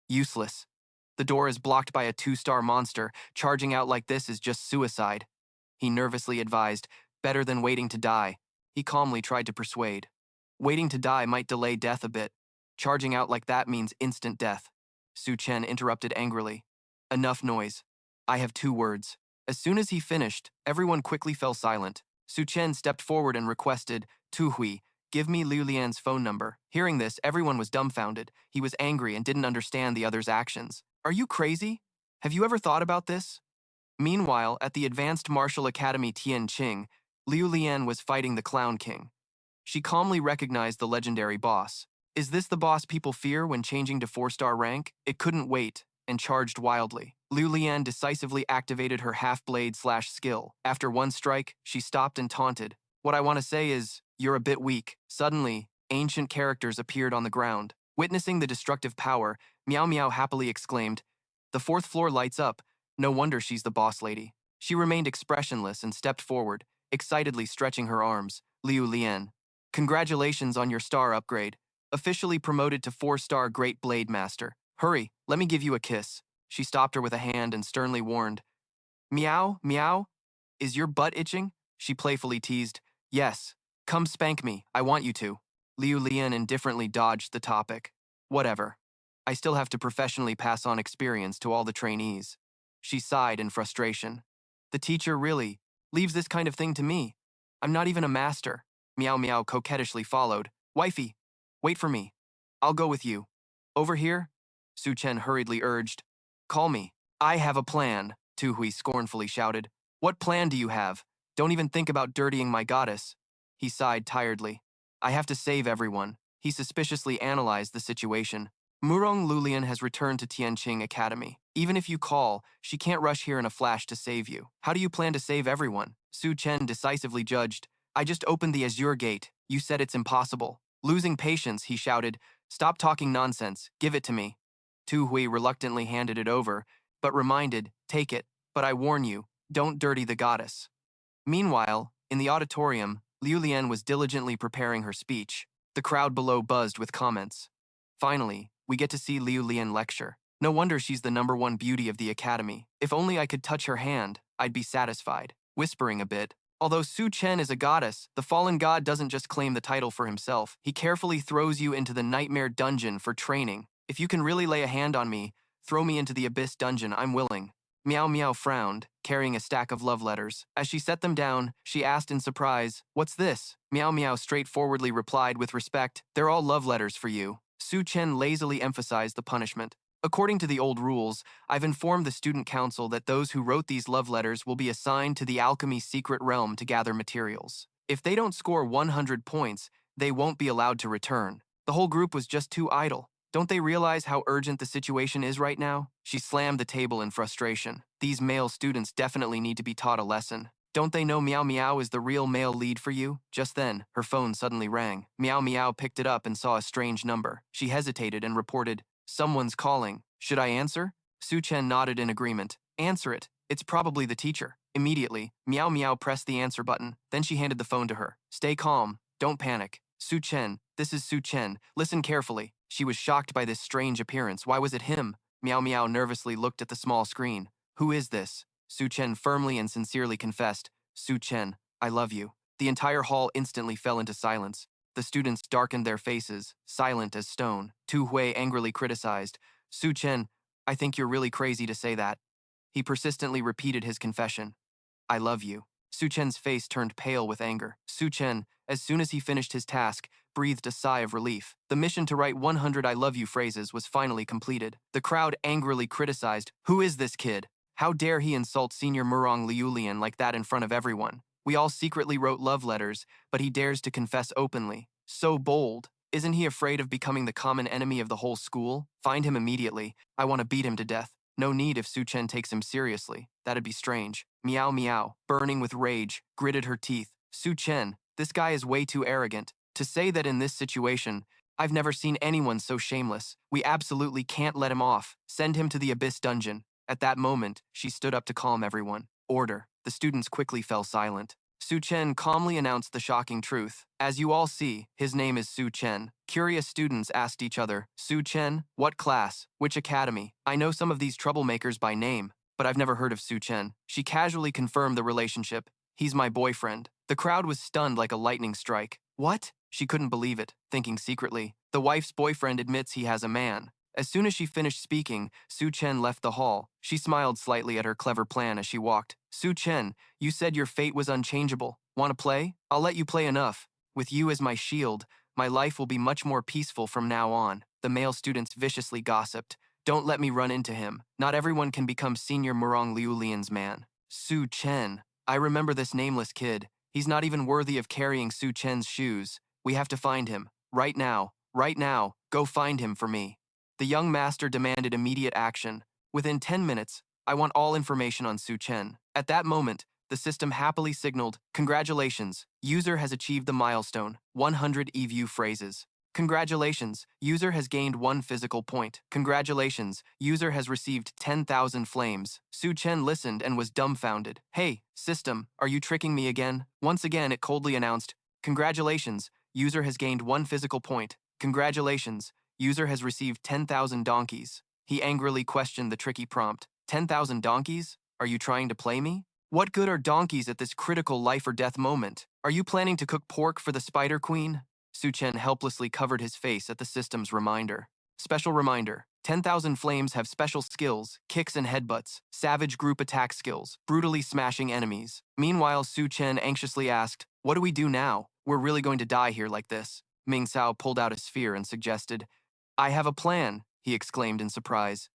"Useless. The door is blocked by a two-star monster. Charging out like this is just suicide." He nervously advised, "Better than waiting to die." He calmly tried to persuade. "Waiting to die might delay death a bit. Charging out like that means instant death." Su Chen interrupted angrily. "Enough noise. I have 2 words." As soon as he finished, everyone quickly fell silent. Su Chen stepped forward and requested, "Tu Hui, give me Liu Lian's phone number." Hearing this, everyone was dumbfounded. He was angry and didn't understand the other's actions. "Are you crazy? Have you ever thought about this?" Meanwhile, at the Advanced Martial Academy Tianqing, Liu Lian was fighting the Clown King. She calmly recognized the legendary boss. Is this the boss people fear when changing to 4-star rank? It couldn't wait, and charged wildly. Liu Lian decisively activated her half-blade/skill. After one strike, she stopped and taunted. "What I want to say is, you're a bit weak." Suddenly, ancient characters appeared on the ground. Witnessing the destructive power, Meow Meow happily exclaimed, "The 4th floor lights up. No wonder she's the boss lady." She remained expressionless and stepped forward, excitedly stretching her arms. "Liu Lian, congratulations on your star upgrade. Officially promoted to 4-star Great Blade Master. Hurry, let me give you a kiss." She stopped her with a hand and sternly warned, "Meow, meow, is your butt itching?" She playfully teased, "Yes, come spank me, I want you to." Liu Lian indifferently dodged the topic. "Whatever. I still have to professionally pass on experience to all the trainees." She sighed in frustration. "The teacher really leaves this kind of thing to me. I'm not even a master." Meow Meow coquettishly followed. "Wifey, wait for me. I'll go with you." "Over here?" Su Chen hurriedly urged. "Call me. I have a plan," Tu Hui scornfully shouted. "What plan do you have? Don't even think about dirtying my goddess." He sighed tiredly. "I have to save everyone." He suspiciously analyzed the situation. "Murong Lulian has returned to Tianqing Academy. Even if you call, she can't rush here in a flash to save you. How do you plan to save everyone?" Su Chen decisively judged. "I just opened the Azure Gate. You said it's impossible." Losing patience, he shouted, "Stop talking nonsense. Give it to me." Tu Hui reluctantly handed it over, but reminded, "Take it, but I warn you, Don't dirty the goddess. Meanwhile, in the auditorium, Liu Lian was diligently preparing her speech. The crowd below buzzed with comments. Finally, we get to see Liu Lian lecture. No wonder she's the #1 beauty of the academy. If only I could touch her hand, I'd be satisfied. Whispering a bit, although Su Chen is a goddess, the fallen god doesn't just claim the title for himself. He carefully throws you into the nightmare dungeon for training. If you can really lay a hand on me, throw me into the abyss dungeon, I'm willing. Meow Meow frowned, carrying a stack of love letters. As she set them down, she asked in surprise, "What's this?" Meow Meow straightforwardly replied with respect, "They're all love letters for you." Su Chen lazily emphasized the punishment. "According to the old rules, I've informed the student council that those who wrote these love letters will be assigned to the alchemy secret realm to gather materials. If they don't score 100 points, they won't be allowed to return." The whole group was just too idle. Don't they realize how urgent the situation is right now? She slammed the table in frustration. These male students definitely need to be taught a lesson. Don't they know Meow Meow is the real male lead for you? Just then, her phone suddenly rang. Meow Meow picked it up and saw a strange number. She hesitated and reported, "Someone's calling. Should I answer?" Su Chen nodded in agreement. "Answer it. It's probably the teacher." Immediately, Meow Meow pressed the answer button. Then she handed the phone to her. "Stay calm. Don't panic. Su Chen, this is Su Chen. Listen carefully." She was shocked by this strange appearance. Why was it him? Meow Meow nervously looked at the small screen. "Who is this?" Su Chen firmly and sincerely confessed, "Su Chen, I love you." The entire hall instantly fell into silence. The students darkened their faces, silent as stone. Tu Hui angrily criticized, "Su Chen, I think you're really crazy to say that." He persistently repeated his confession, "I love you." Su Chen's face turned pale with anger. Su Chen, as soon as he finished his task, breathed a sigh of relief. The mission to write 100 I love you phrases was finally completed. The crowd angrily criticized, "Who is this kid? How dare he insult Senior Murong Liulian like that in front of everyone? We all secretly wrote love letters, but he dares to confess openly. So bold. Isn't he afraid of becoming the common enemy of the whole school? Find him immediately. I want to beat him to death." No need if Su Chen takes him seriously. That'd be strange. Meow Meow, burning with rage, gritted her teeth. "Su Chen, this guy is way too arrogant. To say that in this situation, I've never seen anyone so shameless. We absolutely can't let him off. Send him to the abyss dungeon." At that moment, she stood up to calm everyone. "Order." The students quickly fell silent. Su Chen calmly announced the shocking truth. "As you all see, his name is Su Chen." Curious students asked each other, "Su Chen? What class? Which academy? I know some of these troublemakers by name, but I've never heard of Su Chen." She casually confirmed the relationship. "He's my boyfriend." The crowd was stunned like a lightning strike. "What?" She couldn't believe it, thinking secretly, "The wife's boyfriend admits he has a man." As soon as she finished speaking, Su Chen left the hall. She smiled slightly at her clever plan as she walked. "Su Chen, you said your fate was unchangeable. Want to play? I'll let you play enough. With you as my shield, my life will be much more peaceful from now on." The male students viciously gossiped. "Don't let me run into him. Not everyone can become Senior Murong Liulian's man." Su Chen. I remember this nameless kid. He's not even worthy of carrying Su Chen's shoes. We have to find him. Right now. Right now. Go find him for me. The young master demanded immediate action. "Within 10 minutes, I want all information on Su Chen." At that moment, the system happily signaled, "Congratulations, user has achieved the milestone, 100 e-view phrases." "Congratulations, user has gained 1 physical point." "Congratulations, user has received 10,000 flames." Su Chen listened and was dumbfounded. "Hey, system, are you tricking me again?" Once again, it coldly announced, "Congratulations, user has gained 1 physical point." "Congratulations, user has received 10,000 donkeys." He angrily questioned the tricky prompt. 10,000 donkeys? Are you trying to play me? What good are donkeys at this critical life or death moment? Are you planning to cook pork for the Spider Queen? Su Chen helplessly covered his face at the system's reminder. Special reminder. 10,000 flames have special skills, kicks and headbutts, savage group attack skills, brutally smashing enemies. Meanwhile, Su Chen anxiously asked, "What do we do now? We're really going to die here like this." Ming Sao pulled out a sphere and suggested, "I have a plan," he exclaimed in surprise.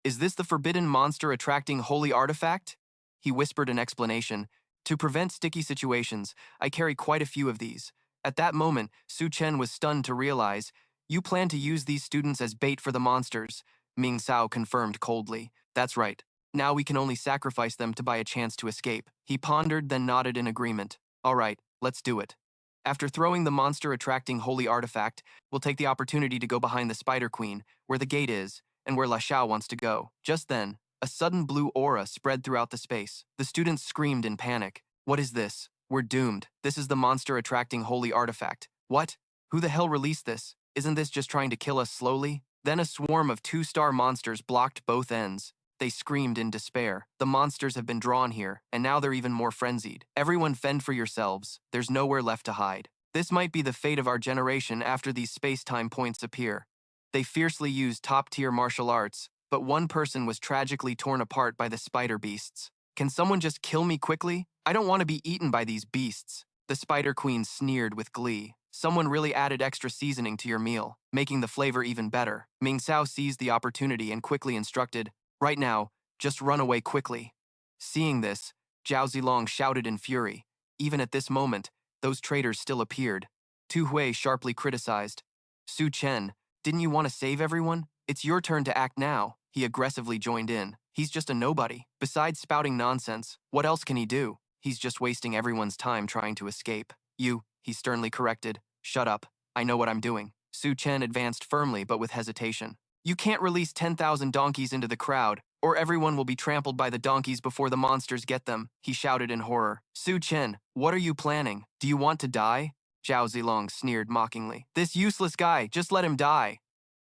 "Is this the forbidden monster attracting holy artifact?" He whispered an explanation. "To prevent sticky situations, I carry quite a few of these." At that moment, Su Chen was stunned to realize, "You plan to use these students as bait for the monsters," Ming Sao confirmed coldly. "That's right. Now we can only sacrifice them to buy a chance to escape." He pondered, then nodded in agreement. "All right, let's do it. After throwing the monster-attracting holy artifact, we'll take the opportunity to go behind the Spider Queen, where the gate is, and where La Xiao wants to go." Just then, A sudden blue aura spread throughout the space. The students screamed in panic. What is this? We're doomed. This is the monster attracting holy artifact. What? Who the hell released this? Isn't this just trying to kill us slowly? Then a swarm of 2-star monsters blocked both ends. They screamed in despair. The monsters have been drawn here, and now they're even more frenzied. Everyone fend for yourselves. There's nowhere left to hide. This might be the fate of our generation after these space-time points appear. They fiercely used top-tier martial arts, but one person was tragically torn apart by the spider beasts. Can someone just kill me quickly? I don't want to be eaten by these beasts. The Spider Queen sneered with glee. Someone really added extra seasoning to your meal, making the flavor even better. Ming Sao seized the opportunity and quickly instructed, right now, just run away quickly. Seeing this, Zhao Zilong shouted in fury. Even at this moment, those traitors still appeared. Tu Hui sharply criticized. Su Chen, didn't you want to save everyone? It's your turn to act now. He aggressively joined in. He's just a nobody. Besides spouting nonsense, what else can he do? He's just wasting everyone's time trying to escape. You, he sternly corrected. Shut up. I know what I'm doing. Su Chen advanced firmly but with hesitation. You can't release 10,000 donkeys into the crowd, or everyone will be trampled by the donkeys before the monsters get them, he shouted in horror. Su Chen, what are you planning? Do you want to die? Zhao Zilong sneered mockingly. This useless guy, just let him die.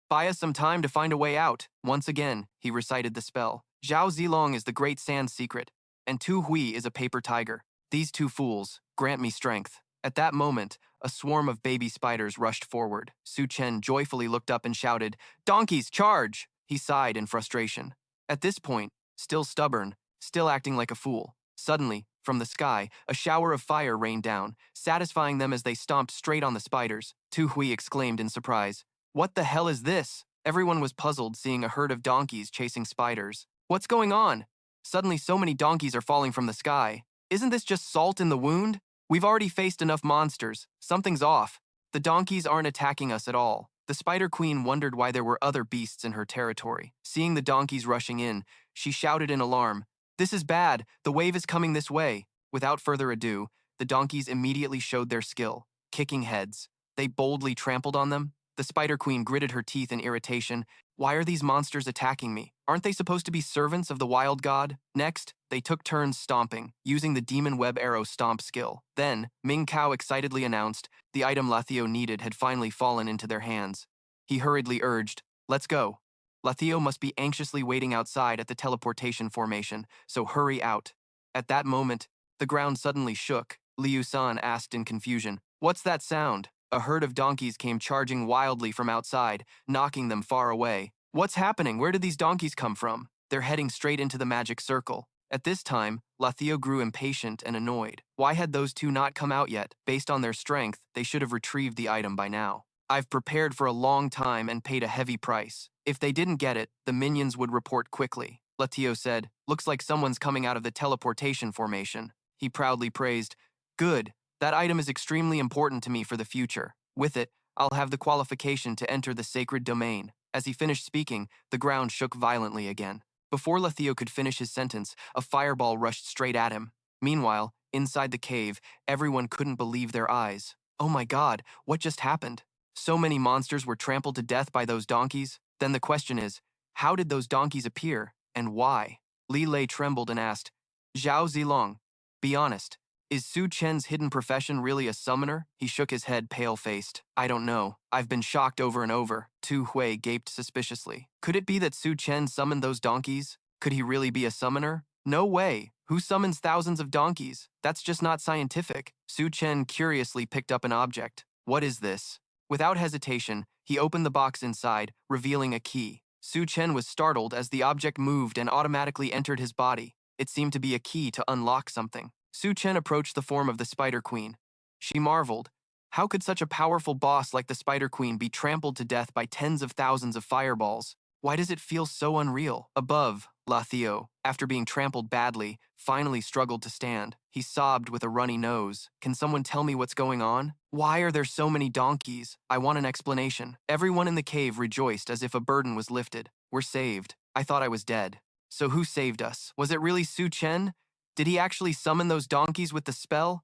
Buy us some time to find a way out. Once again, he recited the spell. Zhao Zilong is the great sand secret, and Tu Hui is a paper tiger. These two fools, grant me strength. At that moment, a swarm of baby spiders rushed forward. Su Chen joyfully looked up and shouted, Donkeys, charge! He sighed in frustration. At this point, still stubborn, still acting like a fool, suddenly, from the sky, a shower of fire rained down, satisfying them as they stomped straight on the spiders. Tu Hui exclaimed in surprise, What the hell is this? Everyone was puzzled seeing a herd of donkeys chasing spiders. What's going on? Suddenly so many donkeys are falling from the sky. Isn't this just salt in the wound? We've already faced enough monsters. Something's off. The donkeys aren't attacking us at all. The Spider Queen wondered why there were other beasts in her territory. Seeing the donkeys rushing in, she shouted in alarm, This is bad. The wave is coming this way. Without further ado, the donkeys immediately showed their skill, kicking heads. They boldly trampled on them. The Spider Queen gritted her teeth in irritation. Why are these monsters attacking me? Aren't they supposed to be servants of the wild god? Next, they took turns stomping, using the demon web arrow stomp skill. Then, Ming Cao excitedly announced the item Lathio needed had finally fallen into their hands. He hurriedly urged, Let's go. Lathio must be anxiously waiting outside at the teleportation formation, so hurry out. At that moment, the ground suddenly shook. Liu San asked in confusion, What's that sound? A herd of donkeys came charging wildly from outside, knocking them far away. What's happening? Where did these donkeys come from? They're heading straight into the magic circle. At this time, Lathio grew impatient and annoyed. Why had those two not come out yet? Based on their strength, they should have retrieved the item by now. I've prepared for a long time and paid a heavy price. If they didn't get it, the minions would report quickly. Lathio said, Looks like someone's coming out of the teleportation formation. He proudly praised, Good. That item is extremely important to me for the future. With it, I'll have the qualification to enter the sacred domain. As he finished speaking, the ground shook violently again. Before Lathio could finish his sentence, a fireball rushed straight at him. Meanwhile, inside the cave, everyone couldn't believe their eyes. Oh my god, what just happened? So many monsters were trampled to death by those donkeys. Then the question is, how did those donkeys appear, and why? Li Lei trembled and asked, Zhao Zilong, be honest. Is Su Chen's hidden profession really a summoner? He shook his head pale-faced. I don't know. I've been shocked over and over. Tu Hui gaped suspiciously. Could it be that Su Chen summoned those donkeys? Could he really be a summoner? No way. Who summons thousands of donkeys? That's just not scientific. Su Chen curiously picked up an object. What is this? Without hesitation, he opened the box inside, revealing a key. Su Chen was startled as the object moved and automatically entered his body. It seemed to be a key to unlock something. Su Chen approached the form of the Spider Queen. She marveled. How could such a powerful boss like the Spider Queen be trampled to death by tens of thousands of fireballs? Why does it feel so unreal? Above, Lathio, after being trampled badly, finally struggled to stand. He sobbed with a runny nose. Can someone tell me what's going on? Why are there so many donkeys? I want an explanation. Everyone in the cave rejoiced as if a burden was lifted. We're saved. I thought I was dead. So who saved us? Was it really Su Chen? Did he actually summon those donkeys with the spell?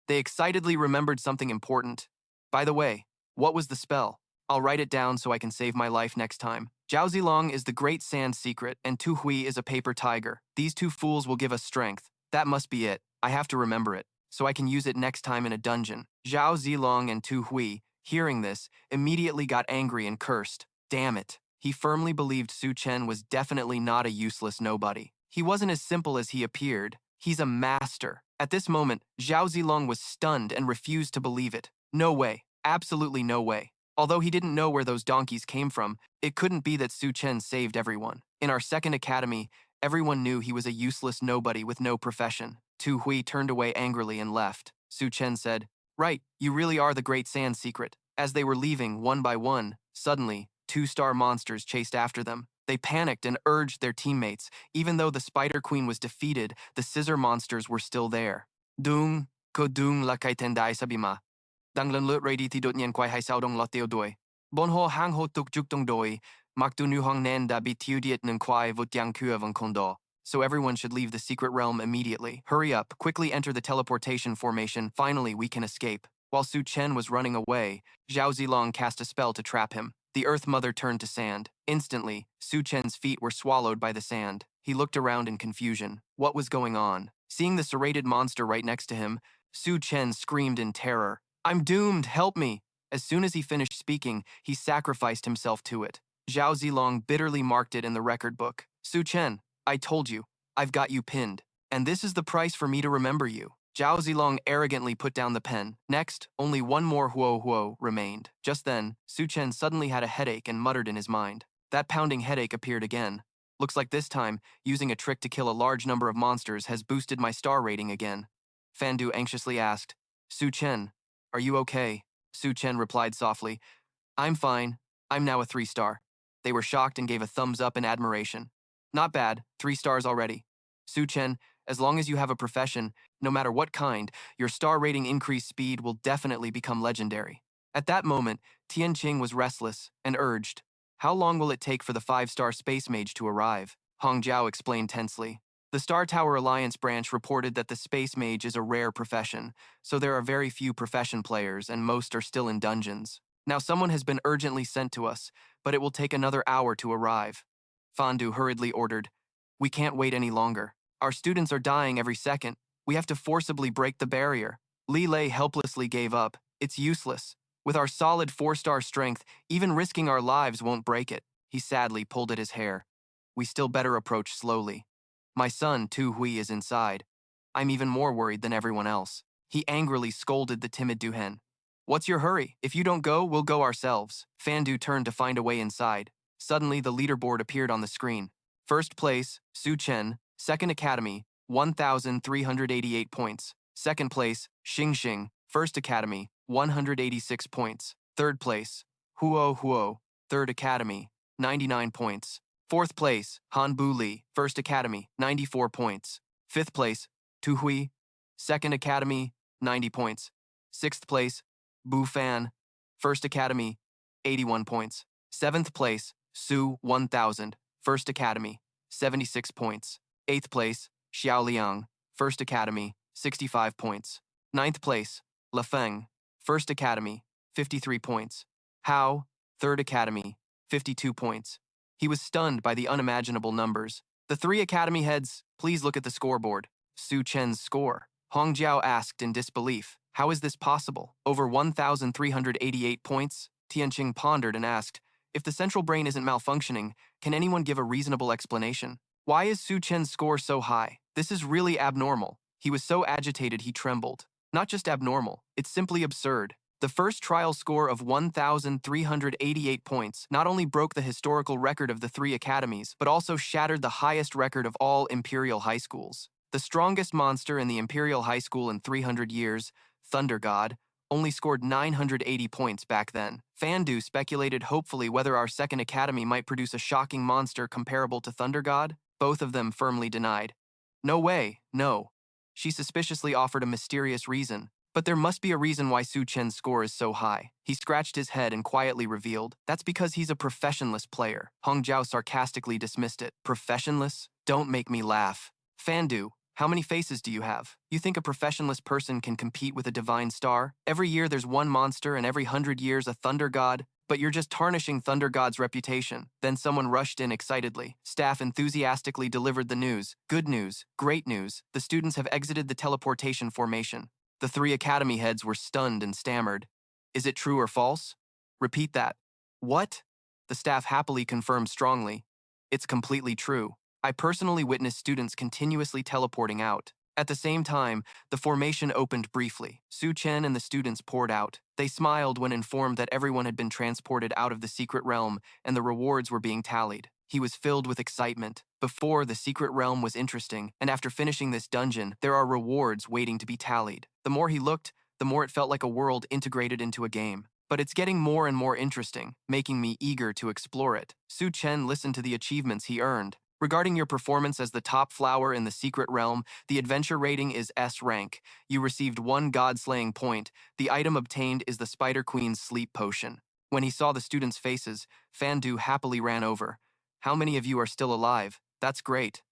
They excitedly remembered something important. By the way, what was the spell? I'll write it down so I can save my life next time. Zhao Zilong is the great sand secret, and Tu Hui is a paper tiger. These two fools will give us strength. That must be it. I have to remember it, so I can use it next time in a dungeon. Zhao Zilong and Tu Hui, hearing this, immediately got angry and cursed. Damn it. He firmly believed Su Chen was definitely not a useless nobody. He wasn't as simple as he appeared. He's a master. At this moment, Zhao Zilong was stunned and refused to believe it. No way. Absolutely no way. Although he didn't know where those donkeys came from, it couldn't be that Su Chen saved everyone. In our second academy, everyone knew he was a useless nobody with no profession. Tu Hui turned away angrily and left. Su Chen said, "Right, you really are the great sand secret." As they were leaving, one by one, suddenly, 2-star monsters chased after them. They panicked and urged their teammates. Even though the Spider Queen was defeated, the scissor monsters were still there. Dung, ko dung la kai tendai sabima. Dang lân lượt ready thì đột nhiên quay hai sao đông lọt tiêu đuôi. Bon ho hang ho tuk juk dong doi, mak tu nu hong nen da bi tiu diet nung quai vut yang kua vong kondo. So everyone should leave the secret realm immediately. Hurry up, quickly enter the teleportation formation. Finally, we can escape. While Su Chen was running away, Zhao Zilong cast a spell to trap him. The Earth Mother turned to sand. Instantly, Su Chen's feet were swallowed by the sand. He looked around in confusion. What was going on? Seeing the serrated monster right next to him, Su Chen screamed in terror. "I'm doomed, help me!" As soon as he finished speaking, he sacrificed himself to it. Zhao Zilong bitterly marked it in the record book. "Su Chen, I told you, I've got you pinned. And this is the price for me to remember you." Zhao Zilong arrogantly put down the pen. Next, only one more huo remained. Just then, Su Chen suddenly had a headache and muttered in his mind. That pounding headache appeared again. Looks like this time, using a trick to kill a large number of monsters has boosted my star rating again. Fandu anxiously asked, "Su Chen, are you okay?" Su Chen replied softly, "I'm fine. I'm now a 3-star. They were shocked and gave a thumbs up in admiration. "Not bad, 3 stars already. Su Chen, as long as you have a profession, no matter what kind, your star rating increase speed will definitely become legendary." At that moment, Tian Qing was restless and urged, "How long will it take for the 5-star space mage to arrive?" Hong Jiao explained tensely. The Star Tower Alliance branch reported that the space mage is a rare profession, so there are very few profession players and most are still in dungeons. Now someone has been urgently sent to us, but it will take another hour to arrive. Fandu hurriedly ordered, "We can't wait any longer. Our students are dying every second. We have to forcibly break the barrier." Li Lei helplessly gave up. "It's useless. With our solid 4-star strength, even risking our lives won't break it." He sadly pulled at his hair. "We still better approach slowly. My son, Tu Hui, is inside. I'm even more worried than everyone else." He angrily scolded the timid Duhen. "What's your hurry? If you don't go, we'll go ourselves." Fandu turned to find a way inside. Suddenly, the leaderboard appeared on the screen. First place, Su Chen, Second Academy, 1,388 points. Second place, Xing, First Academy, 186 points. Third place, Huo, Third Academy, 99 points. Fourth place, Han Bu Li, First Academy, 94 points. Fifth place, Tu Hui, Second Academy, 90 points. Sixth place, Bu Fan, First Academy, 81 points. Seventh place, Su 1000, First Academy, 76 points. Eighth place, Xiao Liang, First Academy, 65 points. Ninth place, La Feng, First Academy, 53 points. Hao, Third Academy, 52 points. He was stunned by the unimaginable numbers. "The 3 academy heads, please look at the scoreboard." Su Chen's score. Hong Jiao asked in disbelief, "How is this possible? Over 1,388 points?" Tianqing pondered and asked, "If the central brain isn't malfunctioning, can anyone give a reasonable explanation? Why is Su Chen's score so high? This is really abnormal." He was so agitated he trembled. Not just abnormal, it's simply absurd. The first trial score of 1,388 points not only broke the historical record of the 3 academies, but also shattered the highest record of all Imperial high schools. The strongest monster in the Imperial High School in 300 years, Thunder God, only scored 980 points back then. Fandu speculated hopefully whether our second academy might produce a shocking monster comparable to Thunder God. Both of them firmly denied. "No way, no." She suspiciously offered a mysterious reason. "But there must be a reason why Su Chen's score is so high." He scratched his head and quietly revealed, "That's because he's a professionless player." Hong Jiao sarcastically dismissed it. "Professionless? Don't make me laugh." "Fandu, how many faces do you have? You think a professionless person can compete with a divine star? Every year there's one monster and every 100 years a thunder god. But you're just tarnishing Thunder God's reputation. Then someone rushed in excitedly. Staff enthusiastically delivered the news. Good news. Great news. The students have exited the teleportation formation. The three academy heads were stunned and stammered. Is it true or false? Repeat that. What? The staff happily confirmed strongly. It's completely true. I personally witnessed students continuously teleporting out. At the same time, the formation opened briefly. Su Chen and the students poured out. They smiled when informed that everyone had been transported out of the secret realm and the rewards were being tallied. He was filled with excitement. Before, the secret realm was interesting, and after finishing this dungeon, there are rewards waiting to be tallied. The more he looked, the more it felt like a world integrated into a game. But it's getting more and more interesting, making me eager to explore it. Su Chen listened to the achievements he earned. Regarding your performance as the top flower in the secret realm, the adventure rating is S rank. You received 1 god-slaying point. The item obtained is the Spider Queen's sleep potion. When he saw the students' faces, Fandu happily ran over. How many of you are still alive? That's great.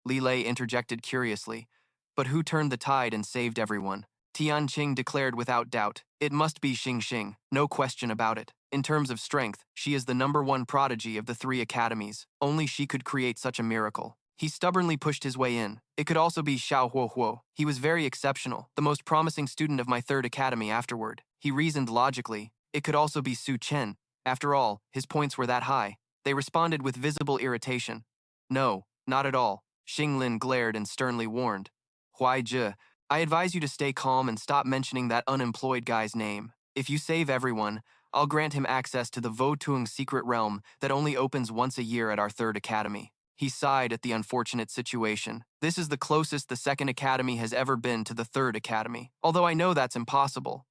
Li Lei interjected curiously. But who turned the tide and saved everyone? Tianqing declared without doubt. It must be Xing, no question about it. In terms of strength, she is the #1 prodigy of the 3 academies. Only she could create such a miracle. He stubbornly pushed his way in. It could also be Xiao Huohuo. He was very exceptional, the most promising student of my 3rd academy afterward. He reasoned logically. It could also be Su Chen. After all, his points were that high. They responded with visible irritation. No, not at all. Xing Lin glared and sternly warned. Huai Zhe, I advise you to stay calm and stop mentioning that unemployed guy's name. If you save everyone, I'll grant him access to the Votung secret realm that only opens once a year at our 3rd academy. He sighed at the unfortunate situation. This is the closest the 2nd academy has ever been to the 3rd academy, although I know that's impossible.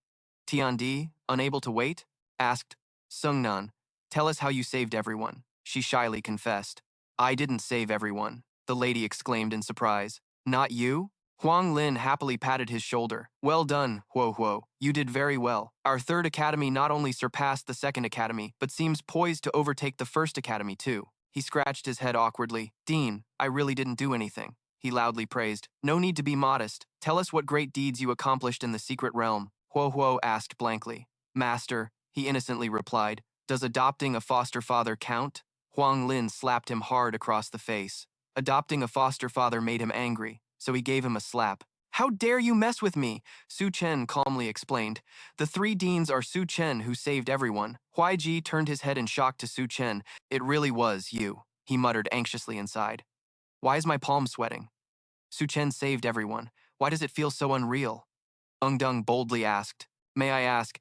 Tiandi, unable to wait, asked, Sungnan, tell us how you saved everyone. She shyly confessed. I didn't save everyone, the lady exclaimed in surprise. Not you? Huang Lin happily patted his shoulder. Well done, Huo. You did very well. Our 3rd academy not only surpassed the 2nd academy, but seems poised to overtake the 1st academy too. He scratched his head awkwardly. Dean, I really didn't do anything. He loudly praised. No need to be modest. Tell us what great deeds you accomplished in the secret realm. Huo asked blankly. Master, he innocently replied. Does adopting a foster father count? Huang Lin slapped him hard across the face. Adopting a foster father made him angry, so he gave him a slap. How dare you mess with me? Su Chen calmly explained. The 3 deans are Su Chen who saved everyone. Huai Ji turned his head in shock to Su Chen. It really was you, he muttered anxiously inside. Why is my palm sweating? Su Chen saved everyone. Why does it feel so unreal? Ungdung boldly asked. May I ask,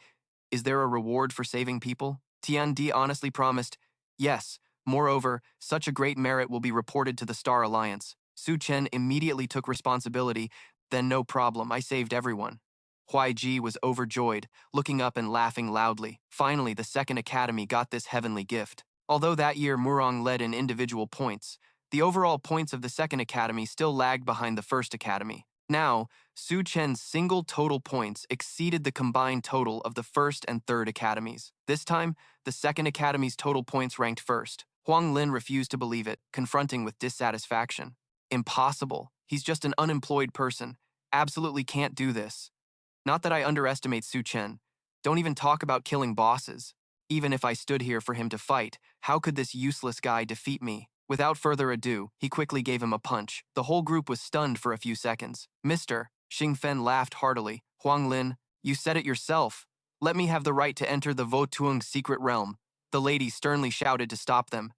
is there a reward for saving people? Tian Di honestly promised, yes. Moreover, such a great merit will be reported to the Star Alliance. Su Chen immediately took responsibility. Then no problem, I saved everyone. Huai Ji was overjoyed, looking up and laughing loudly. Finally, the 2nd academy got this heavenly gift. Although that year Murong led in individual points, the overall points of the 2nd academy still lagged behind the 1st academy. Now, Su Chen's single total points exceeded the combined total of the 1st and 3rd academies. This time, the 2nd academy's total points ranked 1st. Huang Lin refused to believe it, confronting with dissatisfaction. Impossible. He's just an unemployed person. Absolutely can't do this. Not that I underestimate Su Chen. Don't even talk about killing bosses. Even if I stood here for him to fight, how could this useless guy defeat me? Without further ado, he quickly gave him a punch. The whole group was stunned for a few seconds. Mister, Xing Fen laughed heartily. Huang Lin, you said it yourself. Let me have the right to enter the Votuang secret realm. The lady sternly shouted to stop them.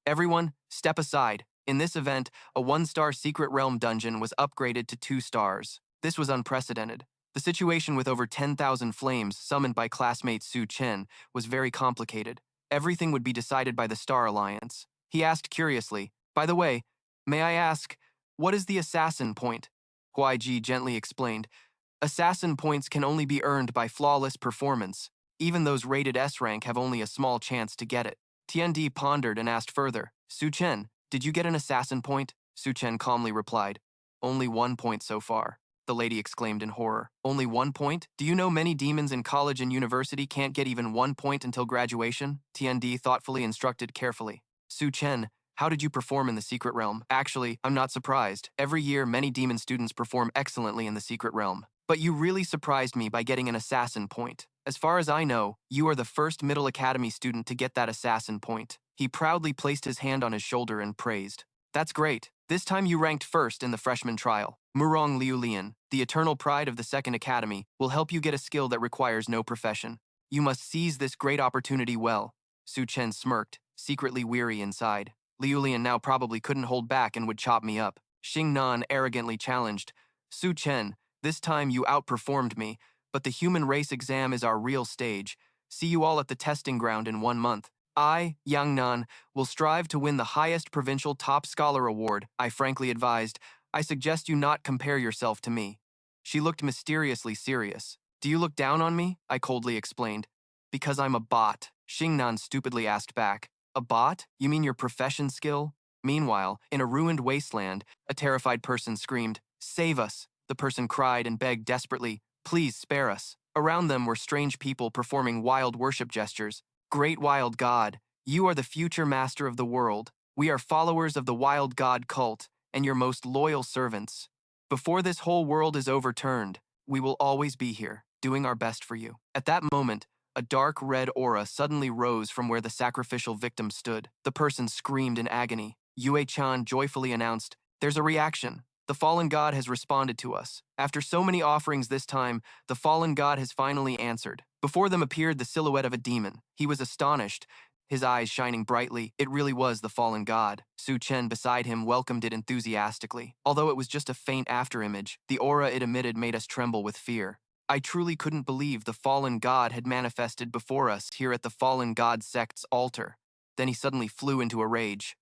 Everyone, step aside. In this event, a 1-star secret realm dungeon was upgraded to 2 stars. This was unprecedented. The situation with over 10,000 flames summoned by classmate Su Chen was very complicated. Everything would be decided by the Star Alliance. He asked curiously, by the way, may I ask, what is the assassin point? Huai Ji gently explained, assassin points can only be earned by flawless performance. Even those rated S rank have only a small chance to get it. Tiandi pondered and asked further, Su Chen, did you get an assassin point? Su Chen calmly replied, only 1 point so far. The lady exclaimed in horror. Only 1 point? Do you know many demons in college and university can't get even 1 point until graduation? Tiandi thoughtfully instructed carefully. Su Chen, how did you perform in the secret realm? Actually, I'm not surprised. Every year, many demon students perform excellently in the secret realm. But you really surprised me by getting an assassin point. As far as I know, you are the first Middle Academy student to get that assassin point. He proudly placed his hand on his shoulder and praised. That's great. This time you ranked first in the freshman trial. Murong Liulian, the eternal pride of the Second Academy, will help you get a skill that requires no profession. You must seize this great opportunity well. Su Chen smirked, secretly weary inside. Liulian now probably couldn't hold back and would chop me up. Xing Nan arrogantly challenged. Su Chen, this time you outperformed me, but the human race exam is our real stage. See you all at the testing ground in 1 month. I, Yang Nan, will strive to win the highest provincial top scholar award, I frankly advised. I suggest you not compare yourself to me. She looked mysteriously serious. Do you look down on me? I coldly explained. Because I'm a bot, Xingnan stupidly asked back. A bot? You mean your profession skill? Meanwhile, in a ruined wasteland, a terrified person screamed, Save us! The person cried and begged desperately, Please spare us. Around them were strange people performing wild worship gestures. Great wild god, you are the future master of the world. We are followers of the wild god cult, and your most loyal servants. Before this whole world is overturned, we will always be here, doing our best for you. At that moment, a dark red aura suddenly rose from where the sacrificial victim stood. The person screamed in agony. Yue-chan joyfully announced, There's a reaction. The fallen god has responded to us. After so many offerings this time, the fallen god has finally answered. Before them appeared the silhouette of a demon. He was astonished, his eyes shining brightly. It really was the fallen god. Su Chen beside him welcomed it enthusiastically. Although it was just a faint afterimage, the aura it emitted made us tremble with fear. I truly couldn't believe the fallen god had manifested before us here at the fallen god sect's altar. Then he suddenly flew into a rage.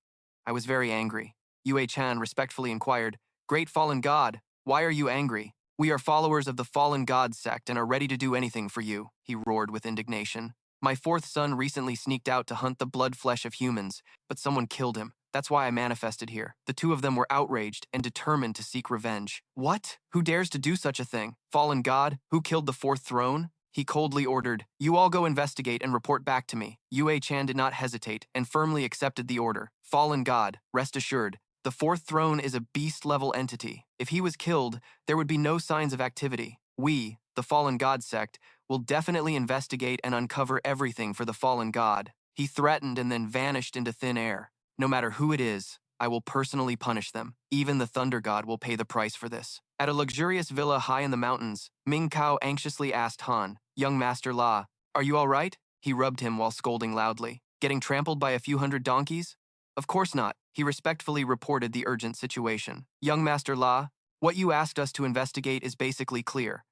I was very angry. Yue-chan respectfully inquired, Great fallen god, why are you angry? We are followers of the fallen god sect and are ready to do anything for you, he roared with indignation. My fourth son recently sneaked out to hunt the blood flesh of humans, but someone killed him. That's why I manifested here. The two of them were outraged and determined to seek revenge. What? Who dares to do such a thing? Fallen god? Who killed the fourth throne? He coldly ordered, You all go investigate and report back to me. Yue-chan did not hesitate and firmly accepted the order. Fallen god, rest assured, the fourth throne is a beast-level entity. If he was killed, there would be no signs of activity. We, the fallen god sect, will definitely investigate and uncover everything for the fallen god. He threatened and then vanished into thin air. No matter who it is, I will personally punish them. Even the thunder god will pay the price for this. At a luxurious villa high in the mountains, Ming Kao anxiously asked Han, Young Master La, are you all right? He rubbed him while scolding loudly. Getting trampled by a few hundred donkeys? Of course not. He respectfully reported the urgent situation. Young Master La, what you asked us to investigate is basically clear.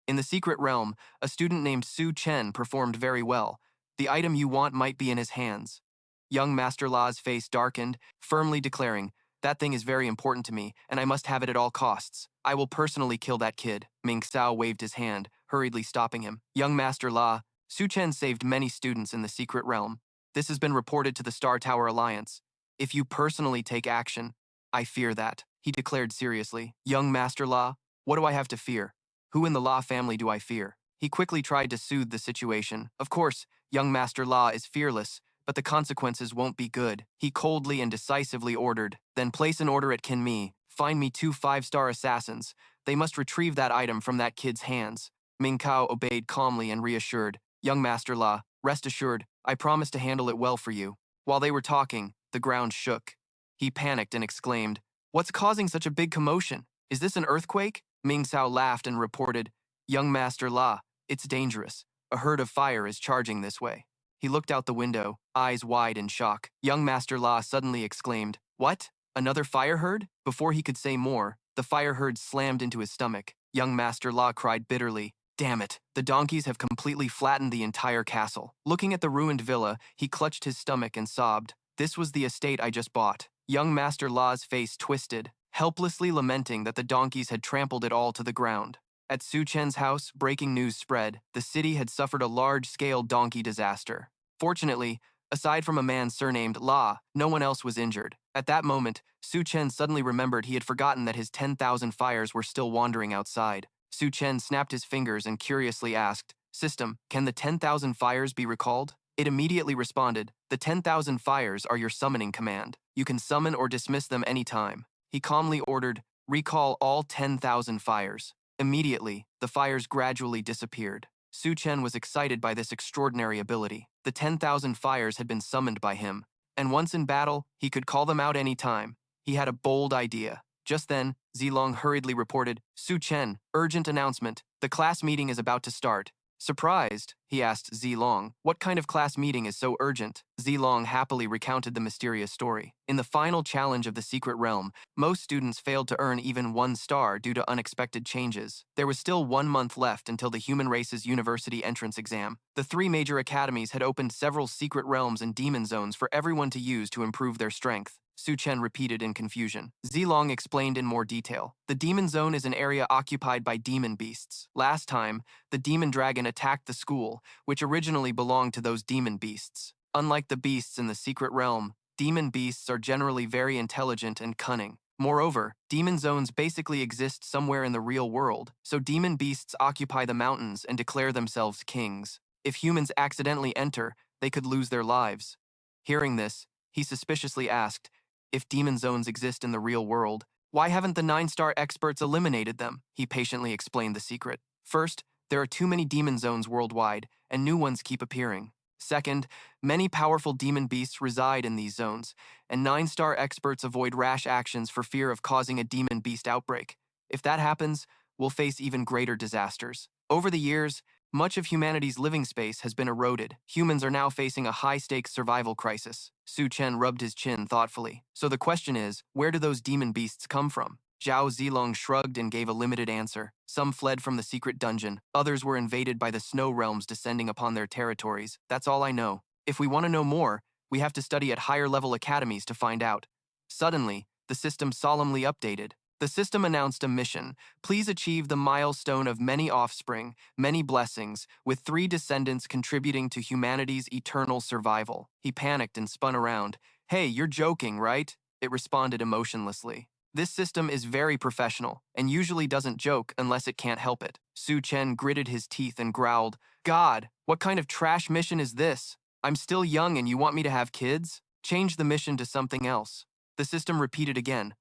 In the secret realm, a student named Su Chen performed very well. The item you want might be in his hands. Young Master La's face darkened, firmly declaring, That thing is very important to me, and I must have it at all costs. I will personally kill that kid. Ming Sao waved his hand, hurriedly stopping him. Young Master La, Su Chen saved many students in the secret realm. This has been reported to the Star Tower Alliance. If you personally take action, I fear that, he declared seriously. Young Master La, what do I have to fear? Who in the La family do I fear? He quickly tried to soothe the situation. Of course, young Master La is fearless, but the consequences won't be good. He coldly and decisively ordered, Then place an order at Kinmi. Find me 2 5-star assassins. They must retrieve that item from that kid's hands. Ming Kao obeyed calmly and reassured. Young Master La, rest assured, I promise to handle it well for you. While they were talking, the ground shook. He panicked and exclaimed, What's causing such a big commotion? Is this an earthquake? Ming Sao laughed and reported, Young Master La, it's dangerous. A herd of fire is charging this way. He looked out the window, eyes wide in shock. Young Master La suddenly exclaimed, What? Another fire herd? Before he could say more, the fire herd slammed into his stomach. Young Master La cried bitterly, Damn it, the donkeys have completely flattened the entire castle. Looking at the ruined villa, he clutched his stomach and sobbed. This was the estate I just bought. Young Master La's face twisted, helplessly lamenting that the donkeys had trampled it all to the ground. At Su Chen's house, breaking news spread. The city had suffered a large-scale donkey disaster. Fortunately, aside from a man surnamed La, no one else was injured. At that moment, Su Chen suddenly remembered he had forgotten that his 10,000 fires were still wandering outside. Su Chen snapped his fingers and curiously asked, System, can the 10,000 fires be recalled? It immediately responded, The 10,000 fires are your summoning command. You can summon or dismiss them anytime. He calmly ordered, Recall all 10,000 fires. Immediately, the fires gradually disappeared. Su Chen was excited by this extraordinary ability. The 10,000 fires had been summoned by him, and once in battle, he could call them out any time. He had a bold idea. Just then, Zilong hurriedly reported, "Su Chen, urgent announcement. The class meeting is about to start." Surprised, he asked Zilong, "What kind of class meeting is so urgent?" Zilong happily recounted the mysterious story. In the final challenge of the secret realm, most students failed to earn even 1 star due to unexpected changes. There was still 1 month left until the human race's university entrance exam. The 3 major academies had opened several secret realms and demon zones for everyone to use to improve their strength. Su Chen repeated in confusion. Zilong explained in more detail. The demon zone is an area occupied by demon beasts. Last time, the demon dragon attacked the school, which originally belonged to those demon beasts. Unlike the beasts in the secret realm, demon beasts are generally very intelligent and cunning. Moreover, demon zones basically exist somewhere in the real world, so demon beasts occupy the mountains and declare themselves kings. If humans accidentally enter, they could lose their lives. Hearing this, he suspiciously asked, "If demon zones exist in the real world, why haven't the 9-star experts eliminated them?" He patiently explained the secret. First, there are too many demon zones worldwide, and new ones keep appearing. Second, many powerful demon beasts reside in these zones, and 9-star experts avoid rash actions for fear of causing a demon beast outbreak. If that happens, we'll face even greater disasters. Over the years, much of humanity's living space has been eroded. Humans are now facing a high-stakes survival crisis. Su Chen rubbed his chin thoughtfully. So the question is, where do those demon beasts come from? Zhao Zilong shrugged and gave a limited answer. Some fled from the secret dungeon. Others were invaded by the snow realms descending upon their territories. That's all I know. If we want to know more, we have to study at higher-level academies to find out. Suddenly, the system solemnly updated. The system announced a mission. Please achieve the milestone of many offspring, many blessings, with 3 descendants contributing to humanity's eternal survival. He panicked and spun around. "Hey, you're joking, right?" It responded emotionlessly. This system is very professional, and usually doesn't joke unless it can't help it. Su Chen gritted his teeth and growled, "God, what kind of trash mission is this? I'm still young and you want me to have kids? Change the mission to something else." The system repeated again.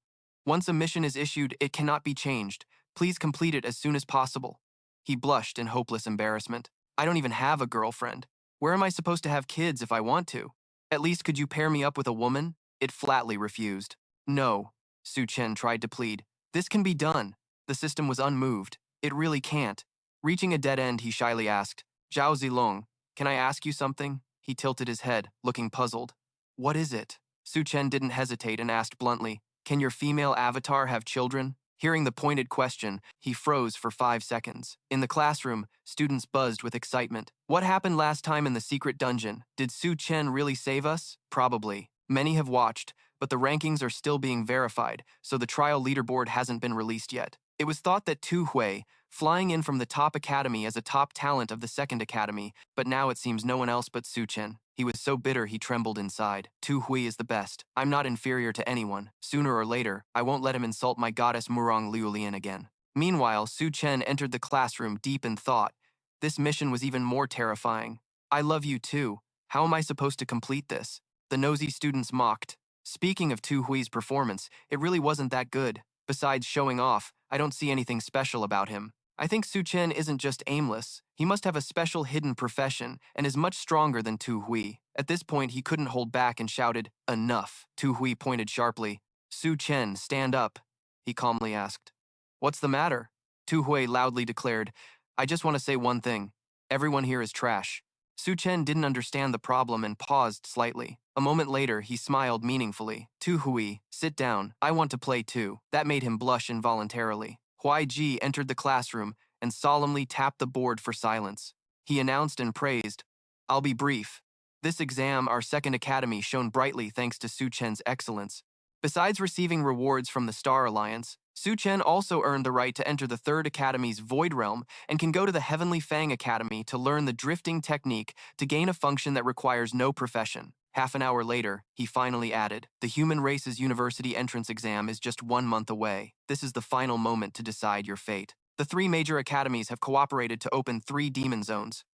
"Once a mission is issued, it cannot be changed. Please complete it as soon as possible." He blushed in hopeless embarrassment. "I don't even have a girlfriend. Where am I supposed to have kids if I want to? At least could you pair me up with a woman?" It flatly refused. "No," Su Chen tried to plead. "This can be done." The system was unmoved. "It really can't." Reaching a dead end, he shyly asked, "Zhao Zilong, can I ask you something?" He tilted his head, looking puzzled. "What is it?" Su Chen didn't hesitate and asked bluntly, "Can your female avatar have children?" Hearing the pointed question, he froze for 5 seconds. In the classroom, students buzzed with excitement. What happened last time in the secret dungeon? Did Su Chen really save us? Probably. Many have watched, but the rankings are still being verified, so the trial leaderboard hasn't been released yet. It was thought that Tu Hui, flying in from the top academy as a top talent of the second academy, but now it seems no one else but Su Chen. He was so bitter he trembled inside. Tu Hui is the best. I'm not inferior to anyone. Sooner or later, I won't let him insult my goddess Murong Liulian again. Meanwhile, Su Chen entered the classroom deep in thought. This mission was even more terrifying. "I love you too. How am I supposed to complete this?" The nosy students mocked. Speaking of Tu Hui's performance, it really wasn't that good. Besides showing off, I don't see anything special about him. I think Su Chen isn't just aimless. He must have a special hidden profession and is much stronger than Tu Hui. At this point, he couldn't hold back and shouted, "Enough." Tu Hui pointed sharply. "Su Chen, stand up," he calmly asked. "What's the matter?" Tu Hui loudly declared, "I just want to say one thing. Everyone here is trash." Su Chen didn't understand the problem and paused slightly. A moment later, he smiled meaningfully. "Tu Hui, sit down. I want to play too." That made him blush involuntarily. Huai Ji entered the classroom and solemnly tapped the board for silence. He announced and praised, "I'll be brief. This exam, our second academy, shone brightly thanks to Su Chen's excellence. Besides receiving rewards from the Star Alliance, Su Chen also earned the right to enter the Third Academy's Void Realm and can go to the Heavenly Fang Academy to learn the drifting technique to gain a function that requires no profession." Half an hour later, he finally added, "The human race's university entrance exam is just 1 month away. This is the final moment to decide your fate. The 3 major academies have cooperated to open 3 demon zones.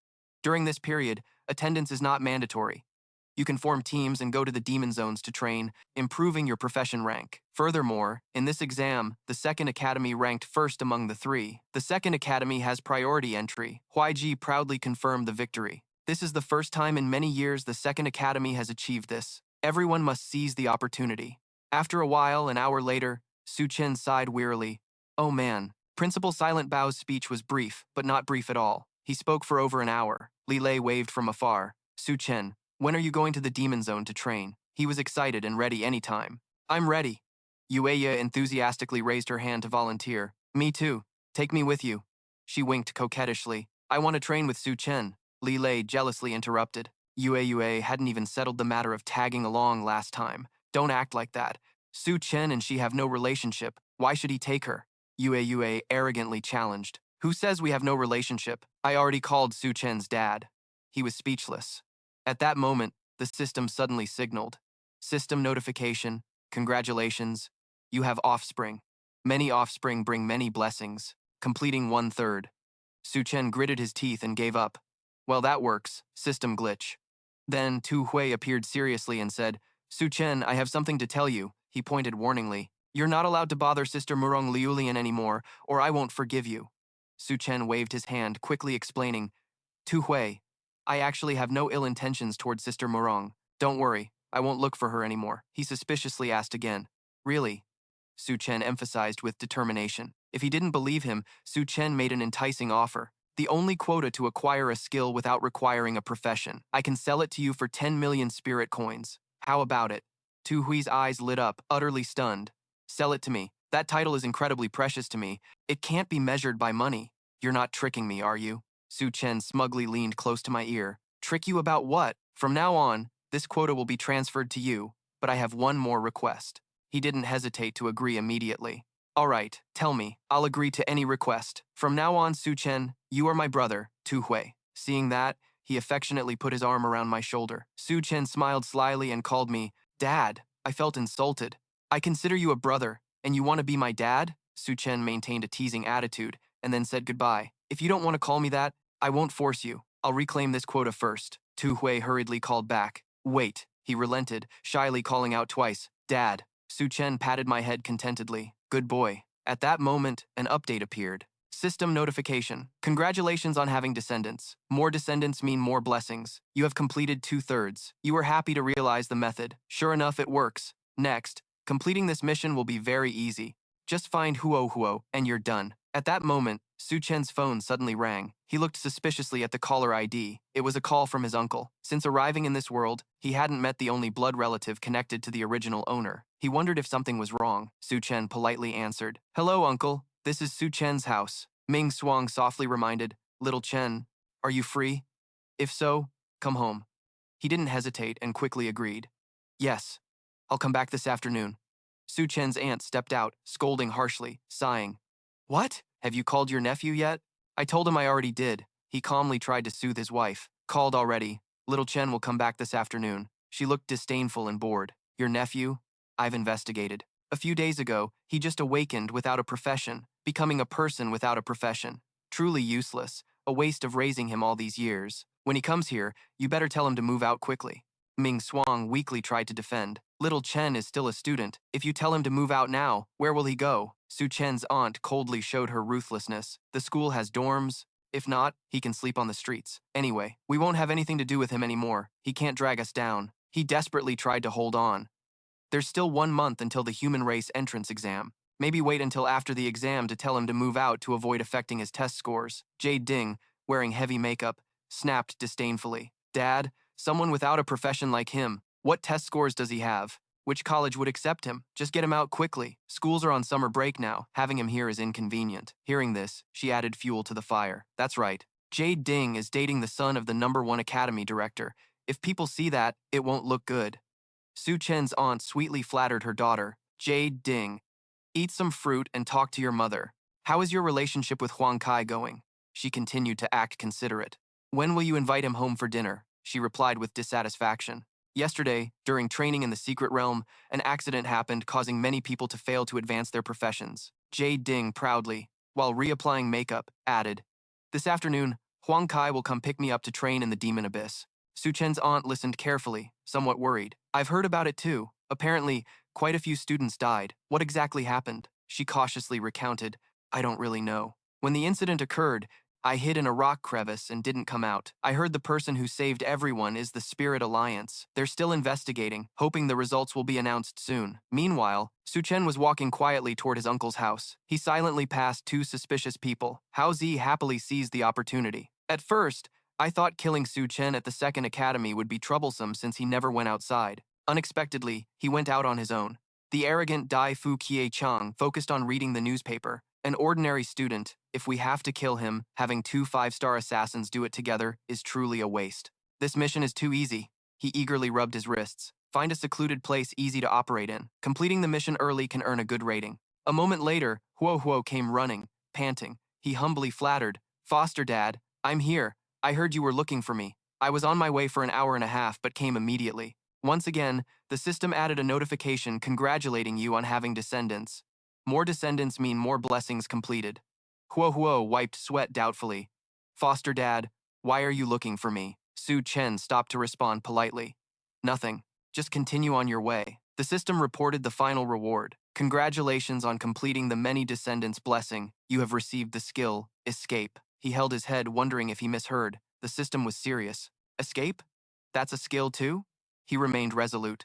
During this period, attendance is not mandatory. You can form teams and go to the demon zones to train, improving your profession rank. Furthermore, in this exam, the second academy ranked first among the three. The second academy has priority entry. YG proudly confirmed the victory. This is the first time in many years the second academy has achieved this. Everyone must seize the opportunity. After a while, an hour later, Su Chen sighed wearily. Oh man. Principal Silent Bao's speech was brief, but not brief at all. He spoke for over an hour. Li Lei waved from afar. Su Chen, when are you going to the demon zone to train? He was excited and ready anytime. I'm ready. Yueya enthusiastically raised her hand to volunteer. Me too. Take me with you. She winked coquettishly. I want to train with Su Chen. Li Lei jealously interrupted. Yue hadn't even settled the matter of tagging along last time. Don't act like that. Su Chen and she have no relationship. Why should he take her? Yue arrogantly challenged. Who says we have no relationship? I already called Su Chen's dad. He was speechless. At that moment, the system suddenly signaled. System notification. Congratulations. You have offspring. Many offspring bring many blessings. Completing 1/3. Su Chen gritted his teeth and gave up. Well, that works. System glitch. Then Tu Hui appeared seriously and said, Su Chen, I have something to tell you. He pointed warningly. You're not allowed to bother Sister Murong Liulian anymore, or I won't forgive you. Su Chen waved his hand, quickly explaining, Tu Hui, I actually have no ill intentions toward Sister Murong. Don't worry, I won't look for her anymore. He suspiciously asked again. Really? Su Chen emphasized with determination. If he didn't believe him, Su Chen made an enticing offer. The only quota to acquire a skill without requiring a profession. I can sell it to you for 10 million spirit coins. How about it? Tu Hui's eyes lit up, utterly stunned. Sell it to me. That title is incredibly precious to me. It can't be measured by money. You're not tricking me, are you? Su Chen smugly leaned close to my ear. Trick you about what? From now on, this quota will be transferred to you, but I have one more request. He didn't hesitate to agree immediately. All right, tell me. I'll agree to any request. From now on, Su Chen, you are my brother, Tu Hui. Seeing that, he affectionately put his arm around my shoulder. Su Chen smiled slyly and called me, Dad. I felt insulted. I consider you a brother, and you want to be my dad? Su Chen maintained a teasing attitude, and then said goodbye. If you don't want to call me that, I won't force you. I'll reclaim this quota first. Tu Hui hurriedly called back. Wait. He relented, shyly calling out twice. Dad. Su Chen patted my head contentedly. Good boy. At that moment, an update appeared. System notification. Congratulations on having descendants. More descendants mean more blessings. You have completed 2/3. You are happy to realize the method. Sure enough, it works. Next, completing this mission will be very easy. Just find Huo and you're done. At that moment, Su Chen's phone suddenly rang. He looked suspiciously at the caller ID. It was a call from his uncle. Since arriving in this world, he hadn't met the only blood relative connected to the original owner. He wondered if something was wrong. Su Chen politely answered. Hello, uncle. This is Su Chen's house. Ming Swang softly reminded, Little Chen, are you free? If so, come home. He didn't hesitate and quickly agreed. Yes, I'll come back this afternoon. Su Chen's aunt stepped out, scolding harshly, sighing. What? Have you called your nephew yet? I told him I already did. He calmly tried to soothe his wife. Called already. Little Chen will come back this afternoon. She looked disdainful and bored. Your nephew? I've investigated. A few days ago, he just awakened without a profession, becoming a person without a profession. Truly useless, a waste of raising him all these years. When he comes here, you better tell him to move out quickly. Ming Swang weakly tried to defend. Little Chen is still a student. If you tell him to move out now, where will he go? Su Chen's aunt coldly showed her ruthlessness. The school has dorms. If not, he can sleep on the streets. Anyway, we won't have anything to do with him anymore. He can't drag us down. He desperately tried to hold on. There's still 1 month until the human race entrance exam. Maybe wait until after the exam to tell him to move out to avoid affecting his test scores. Jade Ding, wearing heavy makeup, snapped disdainfully. Dad, someone without a profession like him, what test scores does he have? Which college would accept him? Just get him out quickly. Schools are on summer break now. Having him here is inconvenient. Hearing this, she added fuel to the fire. That's right. Jade Ding is dating the son of the #1 academy director. If people see that, it won't look good. Su Chen's aunt sweetly flattered her daughter. Jade Ding. Eat some fruit and talk to your mother. How is your relationship with Huang Kai going? She continued to act considerate. When will you invite him home for dinner? She replied with dissatisfaction. Yesterday, during training in the secret realm, an accident happened causing many people to fail to advance their professions. Jade Ding proudly, while reapplying makeup, added, This afternoon, Huang Kai will come pick me up to train in the Demon Abyss. Su Chen's aunt listened carefully, somewhat worried. I've heard about it too. Apparently, quite a few students died. What exactly happened? She cautiously recounted. I don't really know. When the incident occurred, I hid in a rock crevice and didn't come out. I heard the person who saved everyone is the Spirit Alliance. They're still investigating, hoping the results will be announced soon. Meanwhile, Su Chen was walking quietly toward his uncle's house. He silently passed two suspicious people. Hao Zi happily seized the opportunity. At first, I thought killing Su Chen at the second academy would be troublesome since he never went outside. Unexpectedly, he went out on his own. The arrogant Dai Fu Kie Chang focused on reading the newspaper. An ordinary student, if we have to kill him, having two 5-star assassins do it together is truly a waste. This mission is too easy. He eagerly rubbed his wrists. Find a secluded place easy to operate in. Completing the mission early can earn a good rating. A moment later, Huo Huo came running, panting. He humbly flattered, Foster Dad, I'm here. I heard you were looking for me. I was on my way for an hour and a half but came immediately. Once again, the system added a notification congratulating you on having descendants. More descendants mean more blessings completed. Huo Huo wiped sweat doubtfully. Foster Dad, why are you looking for me? Su Chen stopped to respond politely. Nothing. Just continue on your way. The system reported the final reward. Congratulations on completing the many descendants blessing. You have received the skill, Escape. He held his head, wondering if he misheard. The system was serious. Escape? That's a skill too? He remained resolute.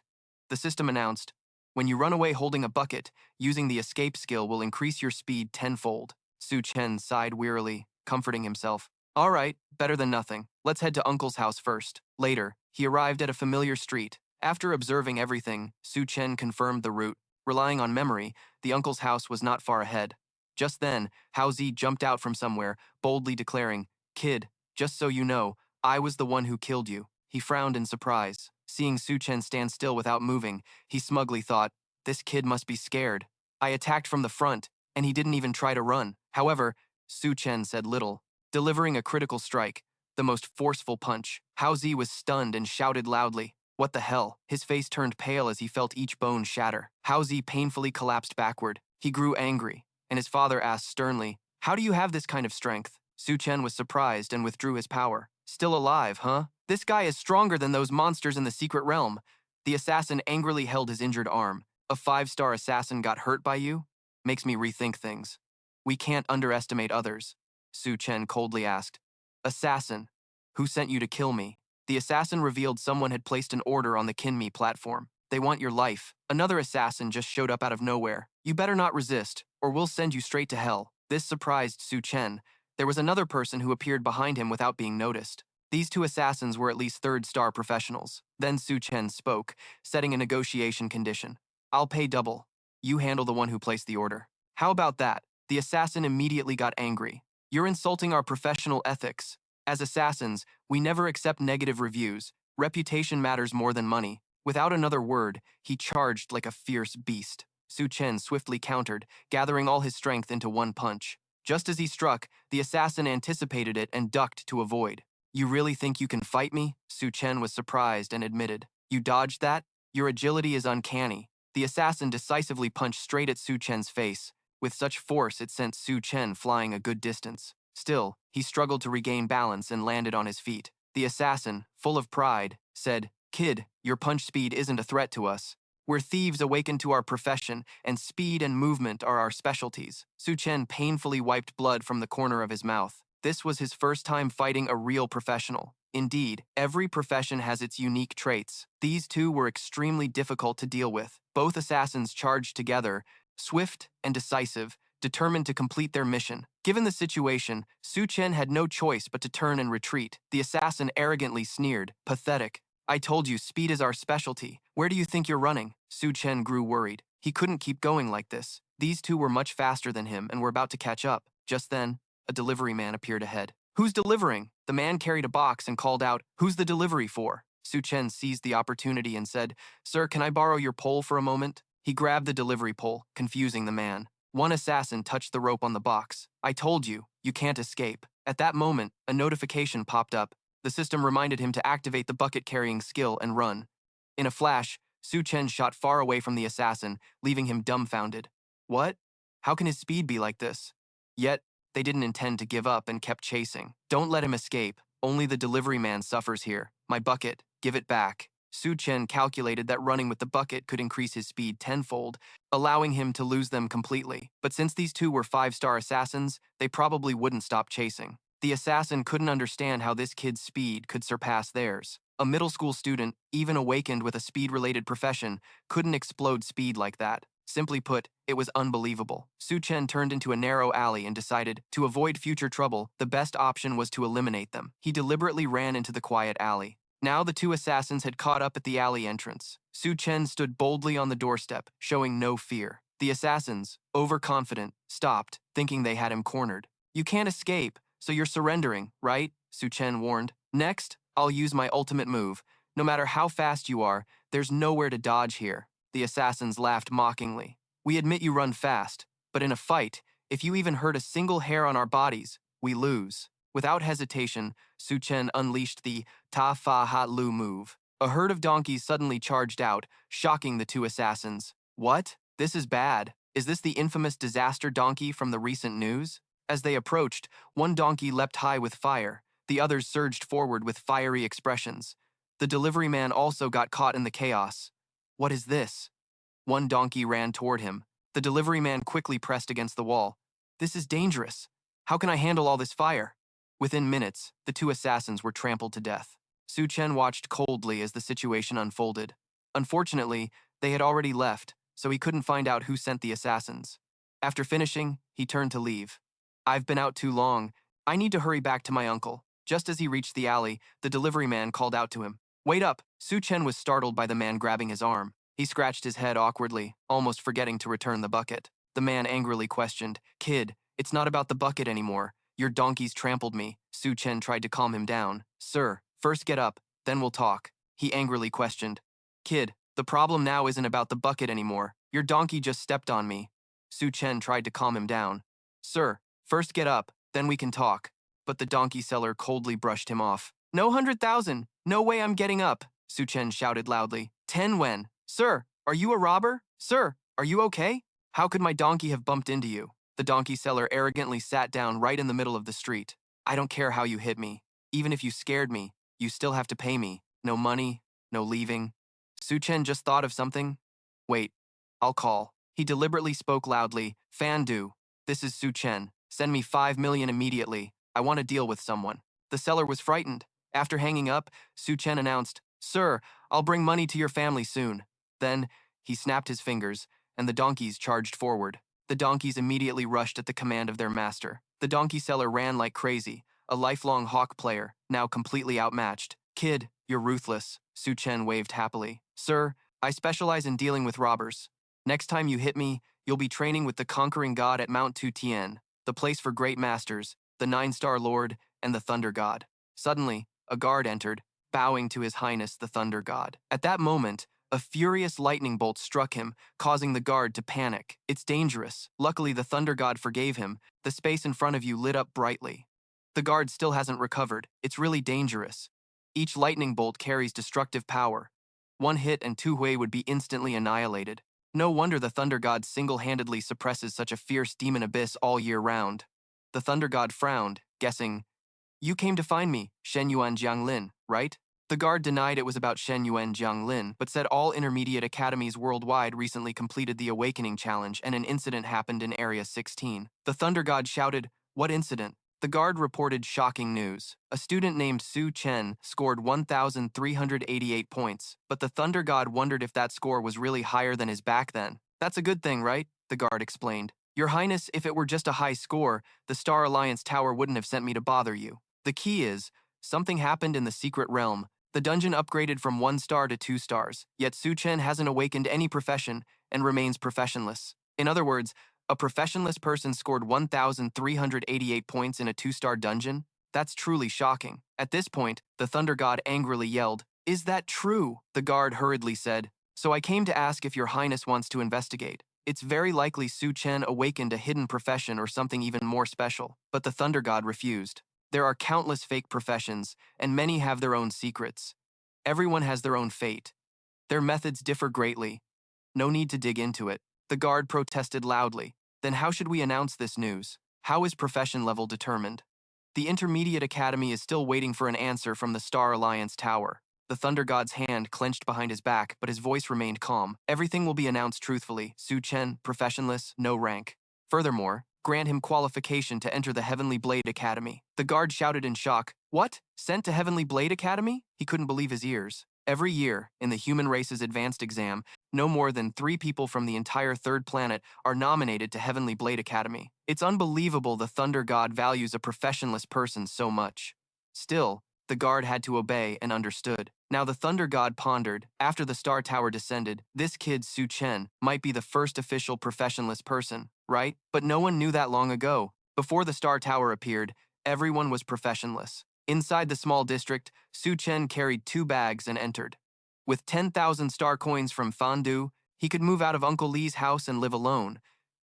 The system announced, when you run away holding a bucket, using the escape skill will increase your speed tenfold. Su Chen sighed wearily, comforting himself. All right, better than nothing. Let's head to Uncle's house first. Later, he arrived at a familiar street. After observing everything, Su Chen confirmed the route. Relying on memory, the uncle's house was not far ahead. Just then, Hao Zi jumped out from somewhere, boldly declaring, Kid, just so you know, I was the one who killed you. He frowned in surprise. Seeing Su Chen stand still without moving, he smugly thought, this kid must be scared. I attacked from the front, and he didn't even try to run. However, Su Chen said little, delivering a critical strike, the most forceful punch. Hao Zi was stunned and shouted loudly, what the hell? His face turned pale as he felt each bone shatter. Hao Zi painfully collapsed backward. He grew angry, and his father asked sternly, how do you have this kind of strength? Su Chen was surprised and withdrew his power. Still alive, huh? This guy is stronger than those monsters in the secret realm. The assassin angrily held his injured arm. A 5-star assassin got hurt by you? Makes me rethink things. We can't underestimate others. Su Chen coldly asked. Assassin, who sent you to kill me? The assassin revealed someone had placed an order on the Kinmi platform. They want your life. Another assassin just showed up out of nowhere. You better not resist, or we'll send you straight to hell. This surprised Su Chen. There was another person who appeared behind him without being noticed. These two assassins were at least 3rd-star professionals. Then Su Chen spoke, setting a negotiation condition. I'll pay double. You handle the one who placed the order. How about that? The assassin immediately got angry. You're insulting our professional ethics. As assassins, we never accept negative reviews. Reputation matters more than money. Without another word, he charged like a fierce beast. Su Chen swiftly countered, gathering all his strength into one punch. Just as he struck, the assassin anticipated it and ducked to avoid. You really think you can fight me? Su Chen was surprised and admitted. You dodged that? Your agility is uncanny. The assassin decisively punched straight at Su Chen's face. With such force, it sent Su Chen flying a good distance. Still, he struggled to regain balance and landed on his feet. The assassin, full of pride, said, Kid, your punch speed isn't a threat to us. We're thieves awakened to our profession, and speed and movement are our specialties. Su Chen painfully wiped blood from the corner of his mouth. This was his first time fighting a real professional. Indeed, every profession has its unique traits. These two were extremely difficult to deal with. Both assassins charged together, swift and decisive, determined to complete their mission. Given the situation, Su Chen had no choice but to turn and retreat. The assassin arrogantly sneered, pathetic. I told you, speed is our specialty. Where do you think you're running? Su Chen grew worried. He couldn't keep going like this. These two were much faster than him and were about to catch up. Just then, a delivery man appeared ahead. Who's delivering? The man carried a box and called out, Who's the delivery for? Su Chen seized the opportunity and said, Sir, can I borrow your pole for a moment? He grabbed the delivery pole, confusing the man. One assassin touched the rope on the box. I told you, you can't escape. At that moment, a notification popped up. The system reminded him to activate the bucket-carrying skill and run. In a flash, Su Chen shot far away from the assassin, leaving him dumbfounded. What? How can his speed be like this? Yet, they didn't intend to give up and kept chasing. Don't let him escape. Only the delivery man suffers here. My bucket, give it back. Su Chen calculated that running with the bucket could increase his speed tenfold, allowing him to lose them completely. But since these two were 5-star assassins, they probably wouldn't stop chasing. The assassin couldn't understand how this kid's speed could surpass theirs. A middle school student, even awakened with a speed-related profession, couldn't explode speed like that. Simply put, it was unbelievable. Su Chen turned into a narrow alley and decided, to avoid future trouble, the best option was to eliminate them. He deliberately ran into the quiet alley. Now the two assassins had caught up at the alley entrance. Su Chen stood boldly on the doorstep, showing no fear. The assassins, overconfident, stopped, thinking they had him cornered. You can't escape, so you're surrendering, right? Su Chen warned. Next, I'll use my ultimate move. No matter how fast you are, there's nowhere to dodge here. The assassins laughed mockingly. We admit you run fast, but in a fight, if you even hurt a single hair on our bodies, we lose. Without hesitation, Su Chen unleashed the Ta Fa Ha Lu move. A herd of donkeys suddenly charged out, shocking the two assassins. What? This is bad. Is this the infamous disaster donkey from the recent news? As they approached, one donkey leapt high with fire. The others surged forward with fiery expressions. The delivery man also got caught in the chaos. What is this? One donkey ran toward him. The delivery man quickly pressed against the wall. This is dangerous. How can I handle all this fire? Within minutes, the two assassins were trampled to death. Su Chen watched coldly as the situation unfolded. Unfortunately, they had already left, so he couldn't find out who sent the assassins. After finishing, he turned to leave. I've been out too long. I need to hurry back to my uncle. Just as he reached the alley, the delivery man called out to him. Wait up! Su Chen was startled by the man grabbing his arm. He scratched his head awkwardly, almost forgetting to return the bucket. The man angrily questioned, Kid, it's not about the bucket anymore. Your donkeys trampled me. Su Chen tried to calm him down. Sir, first get up, then we'll talk. He angrily questioned. Kid, the problem now isn't about the bucket anymore. Your donkey just stepped on me. Su Chen tried to calm him down. Sir, first get up, then we can talk. But the donkey seller coldly brushed him off. No 100,000. No way I'm getting up. Su Chen shouted loudly. 10 when? Sir, are you a robber? Sir, are you okay? How could my donkey have bumped into you? The donkey seller arrogantly sat down right in the middle of the street. I don't care how you hit me. Even if you scared me, you still have to pay me. No money, no leaving. Su Chen just thought of something. Wait, I'll call. He deliberately spoke loudly. Fandu, this is Su Chen. Send me 5 million immediately. I want to deal with someone. The seller was frightened. After hanging up, Su Chen announced, Sir, I'll bring money to your family soon. Then, he snapped his fingers, and the donkeys charged forward. The donkeys immediately rushed at the command of their master. The donkey seller ran like crazy, a lifelong hawk player, now completely outmatched. Kid, you're ruthless, Su Chen waved happily. Sir, I specialize in dealing with robbers. Next time you hit me, you'll be training with the conquering god at Mount Tu Tien, the place for great masters, the 9-star lord, and the thunder god. Suddenly, a guard entered, bowing to His Highness the Thunder God. At that moment, a furious lightning bolt struck him, causing the guard to panic. It's dangerous. Luckily, the Thunder God forgave him. The space in front of you lit up brightly. The guard still hasn't recovered. It's really dangerous. Each lightning bolt carries destructive power. One hit and Tu Hui would be instantly annihilated. No wonder the Thunder God single-handedly suppresses such a fierce demon abyss all year round. The Thunder God frowned, guessing, You came to find me, Shen Yuan Jianglin, right? The guard denied it was about Shen Yuan Jianglin, but said all intermediate academies worldwide recently completed the Awakening Challenge and an incident happened in Area 16. The Thunder God shouted, What incident? The guard reported shocking news. A student named Su Chen scored 1,388 points, but the Thunder God wondered if that score was really higher than his back then. That's a good thing, right? The guard explained. Your Highness, if it were just a high score, the Star Alliance Tower wouldn't have sent me to bother you. The key is, something happened in the secret realm. The dungeon upgraded from 1 star to 2 stars, yet Su Chen hasn't awakened any profession and remains professionless. In other words, a professionless person scored 1,388 points in a 2-star dungeon? That's truly shocking. At this point, the Thunder God angrily yelled, Is that true? The guard hurriedly said, So I came to ask if your Highness wants to investigate. It's very likely Su Chen awakened a hidden profession or something even more special, but the Thunder God refused. There are countless fake professions, and many have their own secrets. Everyone has their own fate. Their methods differ greatly. No need to dig into it. The guard protested loudly. Then how should we announce this news? How is profession level determined? The Intermediate Academy is still waiting for an answer from the Star Alliance Tower. The Thunder God's hand clenched behind his back, but his voice remained calm. Everything will be announced truthfully. Su Chen, professionless, no rank. Furthermore, grant him qualification to enter the Heavenly Blade Academy. The guard shouted in shock. What? Sent to Heavenly Blade Academy? He couldn't believe his ears. Every year, in the human race's advanced exam, no more than 3 people from the entire third planet are nominated to Heavenly Blade Academy. It's unbelievable the Thunder God values a professionless person so much. Still, the guard had to obey and understood. Now the Thunder God pondered, after the Star Tower descended, this kid Su Chen might be the first official professionless person, right? But no one knew that long ago. Before the Star Tower appeared, everyone was professionless. Inside the small district, Su Chen carried 2 bags and entered. With 10,000 star coins from Fandu, he could move out of Uncle Lee's house and live alone.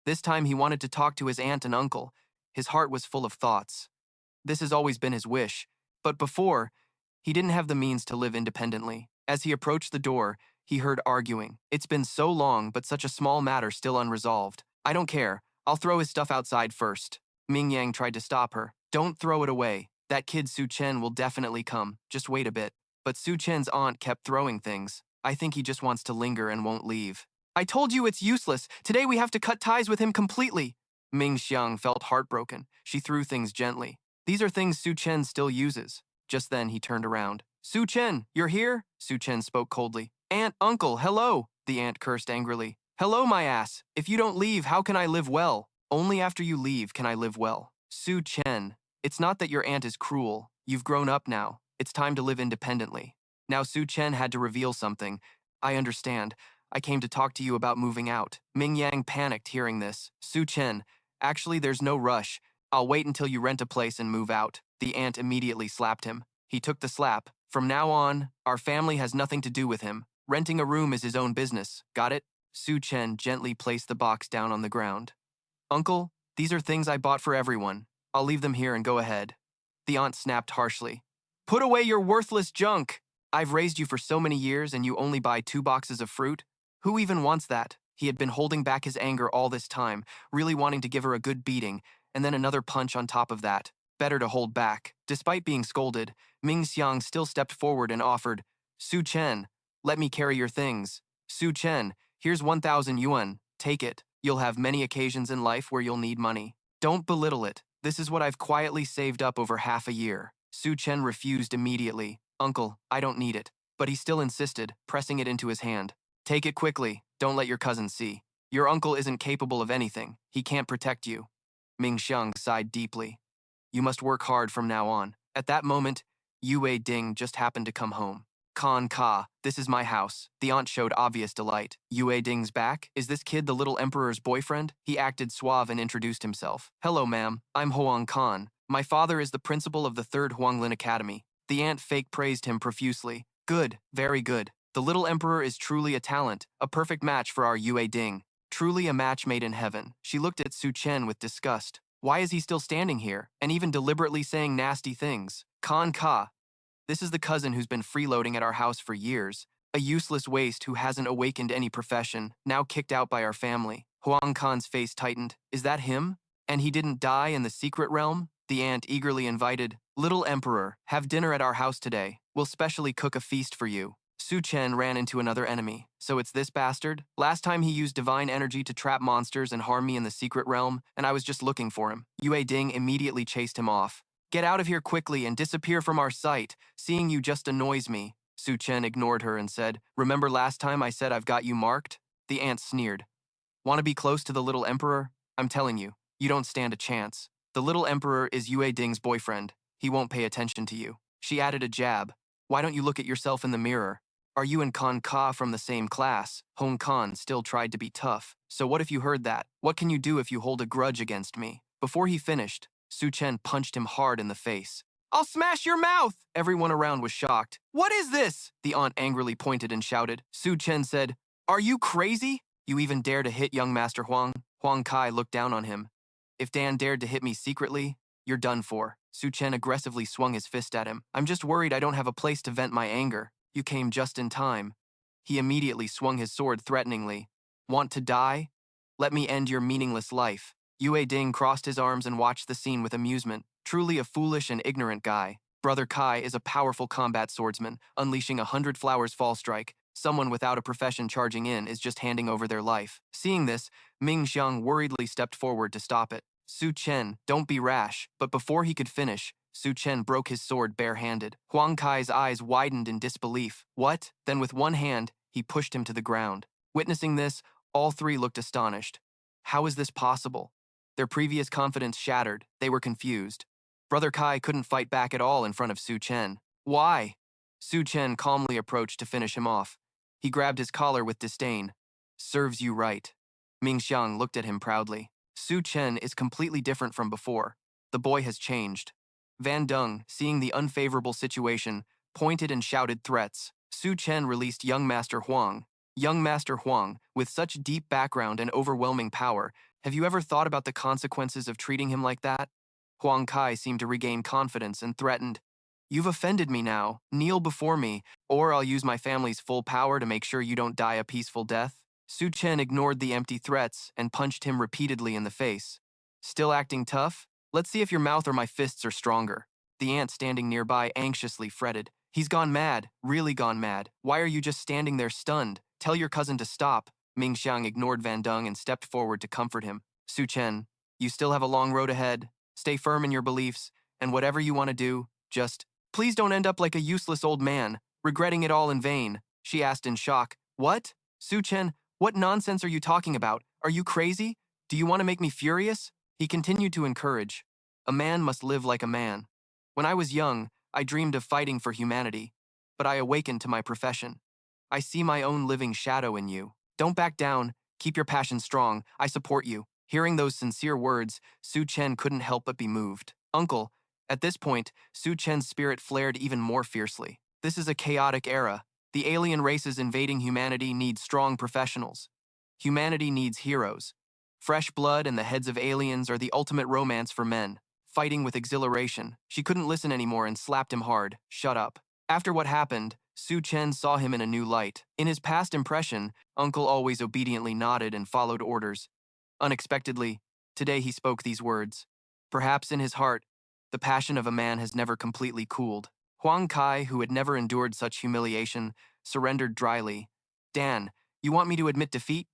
This time he wanted to talk to his aunt and uncle. His heart was full of thoughts. This has always been his wish, but before, he didn't have the means to live independently. As he approached the door, he heard arguing. It's been so long, but such a small matter still unresolved. I don't care. I'll throw his stuff outside first. Ming Yang tried to stop her. Don't throw it away. That kid Su Chen will definitely come. Just wait a bit. But Su Chen's aunt kept throwing things. I think he just wants to linger and won't leave. I told you it's useless. Today we have to cut ties with him completely. Ming Xiang felt heartbroken. She threw things gently. These are things Su Chen still uses. Just then he turned around. Su Chen, you're here? Su Chen spoke coldly. Aunt, uncle, hello. The aunt cursed angrily. Hello, my ass. If you don't leave, how can I live well? Only after you leave can I live well. Su Chen. It's not that your aunt is cruel. You've grown up now. It's time to live independently. Now Su Chen had to reveal something. I understand. I came to talk to you about moving out. Ming Yang panicked hearing this. Su Chen, actually there's no rush. I'll wait until you rent a place and move out. The aunt immediately slapped him. He took the slap. From now on, our family has nothing to do with him. Renting a room is his own business. Got it? Su Chen gently placed the box down on the ground. Uncle, these are things I bought for everyone. I'll leave them here and go ahead. The aunt snapped harshly. Put away your worthless junk! I've raised you for so many years and you only buy 2 boxes of fruit? Who even wants that? He had been holding back his anger all this time, really wanting to give her a good beating, and then another punch on top of that. Better to hold back. Despite being scolded, Ming Xiang still stepped forward and offered, Su Chen, let me carry your things. Su Chen, here's 1,000 yuan. Take it. You'll have many occasions in life where you'll need money. Don't belittle it. This is what I've quietly saved up over half a year. Su Chen refused immediately. Uncle, I don't need it. But he still insisted, pressing it into his hand. Take it quickly. Don't let your cousin see. Your uncle isn't capable of anything. He can't protect you. Ming Xiang sighed deeply. You must work hard from now on. At that moment, Yue Ding just happened to come home. Kan Ka, this is my house. The aunt showed obvious delight. Yue Ding's back? Is this kid the little emperor's boyfriend? He acted suave and introduced himself. Hello, ma'am. I'm Huang Kan. My father is the principal of the 3rd Huanglin Academy. The aunt fake praised him profusely. Good, very good. The little emperor is truly a talent, a perfect match for our Yue Ding. Truly a match made in heaven. She looked at Su Chen with disgust. Why is he still standing here, and even deliberately saying nasty things? Kan Ka. This is the cousin who's been freeloading at our house for years. A useless waste who hasn't awakened any profession, now kicked out by our family. Huang Kan's face tightened. Is that him? And he didn't die in the secret realm? The aunt eagerly invited, Little Emperor, have dinner at our house today. We'll specially cook a feast for you. Su Chen ran into another enemy. So it's this bastard? Last time he used divine energy to trap monsters and harm me in the secret realm, and I was just looking for him. Yue Ding immediately chased him off. Get out of here quickly and disappear from our sight. Seeing you just annoys me. Su Chen ignored her and said, Remember last time I said I've got you marked? The aunt sneered. Want to be close to the little emperor? I'm telling you, you don't stand a chance. The little emperor is Yue Ding's boyfriend. He won't pay attention to you. She added a jab. Why don't you look at yourself in the mirror? Are you and Kan Ka from the same class? Hong Kan still tried to be tough. So what if you heard that? What can you do if you hold a grudge against me? Before he finished, Su Chen punched him hard in the face. I'll smash your mouth! Everyone around was shocked. What is this? The aunt angrily pointed and shouted. Su Chen said, Are you crazy? You even dare to hit young Master Huang? Huang Kai looked down on him. If Dan dared to hit me secretly, you're done for. Su Chen aggressively swung his fist at him. I'm just worried I don't have a place to vent my anger. You came just in time. He immediately swung his sword threateningly. Want to die? Let me end your meaningless life. Yue Ding crossed his arms and watched the scene with amusement. Truly a foolish and ignorant guy. Brother Kai is a powerful combat swordsman, unleashing 100 flowers fall strike. Someone without a profession charging in is just handing over their life. Seeing this, Ming Xiang worriedly stepped forward to stop it. Su Chen, don't be rash. But before he could finish, Su Chen broke his sword barehanded. Huang Kai's eyes widened in disbelief. What? Then with one hand, he pushed him to the ground. Witnessing this, all three looked astonished. How is this possible? Their previous confidence shattered. They were confused. Brother Kai couldn't fight back at all in front of Su Chen. Why? Su Chen calmly approached to finish him off. He grabbed his collar with disdain. Serves you right. Ming Xiang looked at him proudly. Su Chen is completely different from before. The boy has changed. Van Dung, seeing the unfavorable situation, pointed and shouted threats. Su Chen released young Master Huang. Young Master Huang, with such deep background and overwhelming power, have you ever thought about the consequences of treating him like that? Huang Kai seemed to regain confidence and threatened. You've offended me now. Kneel before me, or I'll use my family's full power to make sure you don't die a peaceful death. Su Chen ignored the empty threats and punched him repeatedly in the face. Still acting tough? Let's see if your mouth or my fists are stronger. The ant standing nearby anxiously fretted. He's gone mad, really gone mad. Why are you just standing there stunned? Tell your cousin to stop. Ming Xiang ignored Van Dung and stepped forward to comfort him. Su Chen, you still have a long road ahead. Stay firm in your beliefs, and whatever you want to do, just please don't end up like a useless old man, regretting it all in vain. She asked in shock. What? Su Chen, what nonsense are you talking about? Are you crazy? Do you want to make me furious? He continued to encourage. A man must live like a man. When I was young, I dreamed of fighting for humanity, but I awakened to my profession. I see my own living shadow in you. Don't back down. Keep your passion strong. I support you. Hearing those sincere words, Su Chen couldn't help but be moved. Uncle, at this point, Su Chen's spirit flared even more fiercely. This is a chaotic era. The alien races invading humanity need strong professionals. Humanity needs heroes. Fresh blood and the heads of aliens are the ultimate romance for men. Fighting with exhilaration, she couldn't listen anymore and slapped him hard. Shut up. After what happened, Su Chen saw him in a new light. In his past impression, Uncle always obediently nodded and followed orders. Unexpectedly, today he spoke these words. Perhaps in his heart, the passion of a man has never completely cooled. Huang Kai, who had never endured such humiliation, surrendered dryly. Dan, you want me to admit defeat?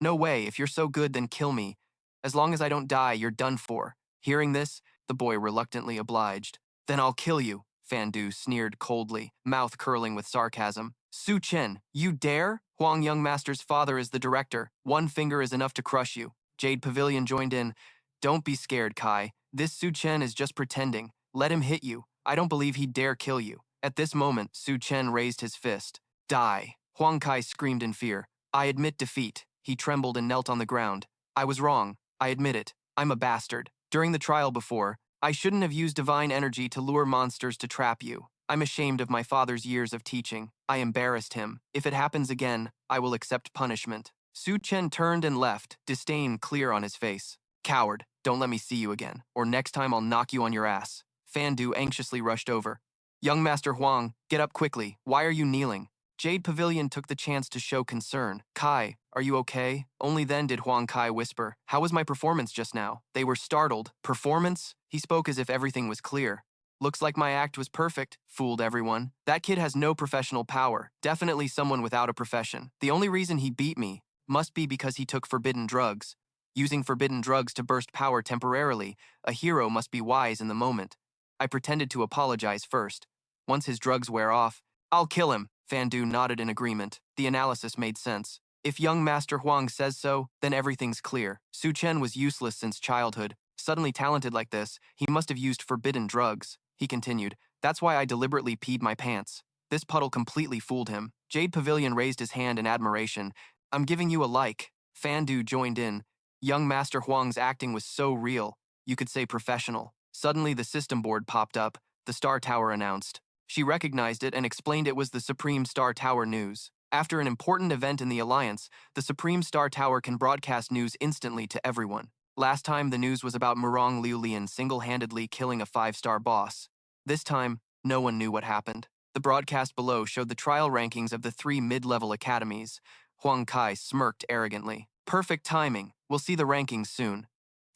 No way, if you're so good, then kill me. As long as I don't die, you're done for. Hearing this, the boy reluctantly obliged. Then I'll kill you, Fandu sneered coldly, mouth curling with sarcasm. Su Chen, you dare? Huang Young Master's father is the director. One finger is enough to crush you. Jade Pavilion joined in. Don't be scared, Kai. This Su Chen is just pretending. Let him hit you. I don't believe he'd dare kill you. At this moment, Su Chen raised his fist. Die. Huang Kai screamed in fear. I admit defeat. He trembled and knelt on the ground. I was wrong. I admit it. I'm a bastard. During the trial before, I shouldn't have used divine energy to lure monsters to trap you. I'm ashamed of my father's years of teaching. I embarrassed him. If it happens again, I will accept punishment. Su Chen turned and left, disdain clear on his face. Coward, don't let me see you again, or next time I'll knock you on your ass. Fandu anxiously rushed over. Young Master Huang, get up quickly. Why are you kneeling? Jade Pavilion took the chance to show concern. Kai, are you okay? Only then did Huang Kai whisper, how was my performance just now? They were startled. Performance? He spoke as if everything was clear. Looks like my act was perfect. Fooled everyone. That kid has no professional power. Definitely someone without a profession. The only reason he beat me must be because he took forbidden drugs. Using forbidden drugs to burst power temporarily, a hero must be wise in the moment. I pretended to apologize first. Once his drugs wear off, I'll kill him. Fandu nodded in agreement. The analysis made sense. If young Master Huang says so, then everything's clear. Su Chen was useless since childhood. Suddenly talented like this, he must have used forbidden drugs. He continued, that's why I deliberately peed my pants. This puddle completely fooled him. Jade Pavilion raised his hand in admiration. I'm giving you a like. Fandu joined in. Young Master Huang's acting was so real, you could say professional. Suddenly the system board popped up. The Star Tower announced. She recognized it and explained it was the Supreme Star Tower News. After an important event in the Alliance, the Supreme Star Tower can broadcast news instantly to everyone. Last time, the news was about Murong Liulian single-handedly killing a 5-star boss. This time, no one knew what happened. The broadcast below showed the trial rankings of the 3 mid-level academies. Huang Kai smirked arrogantly. Perfect timing. We'll see the rankings soon.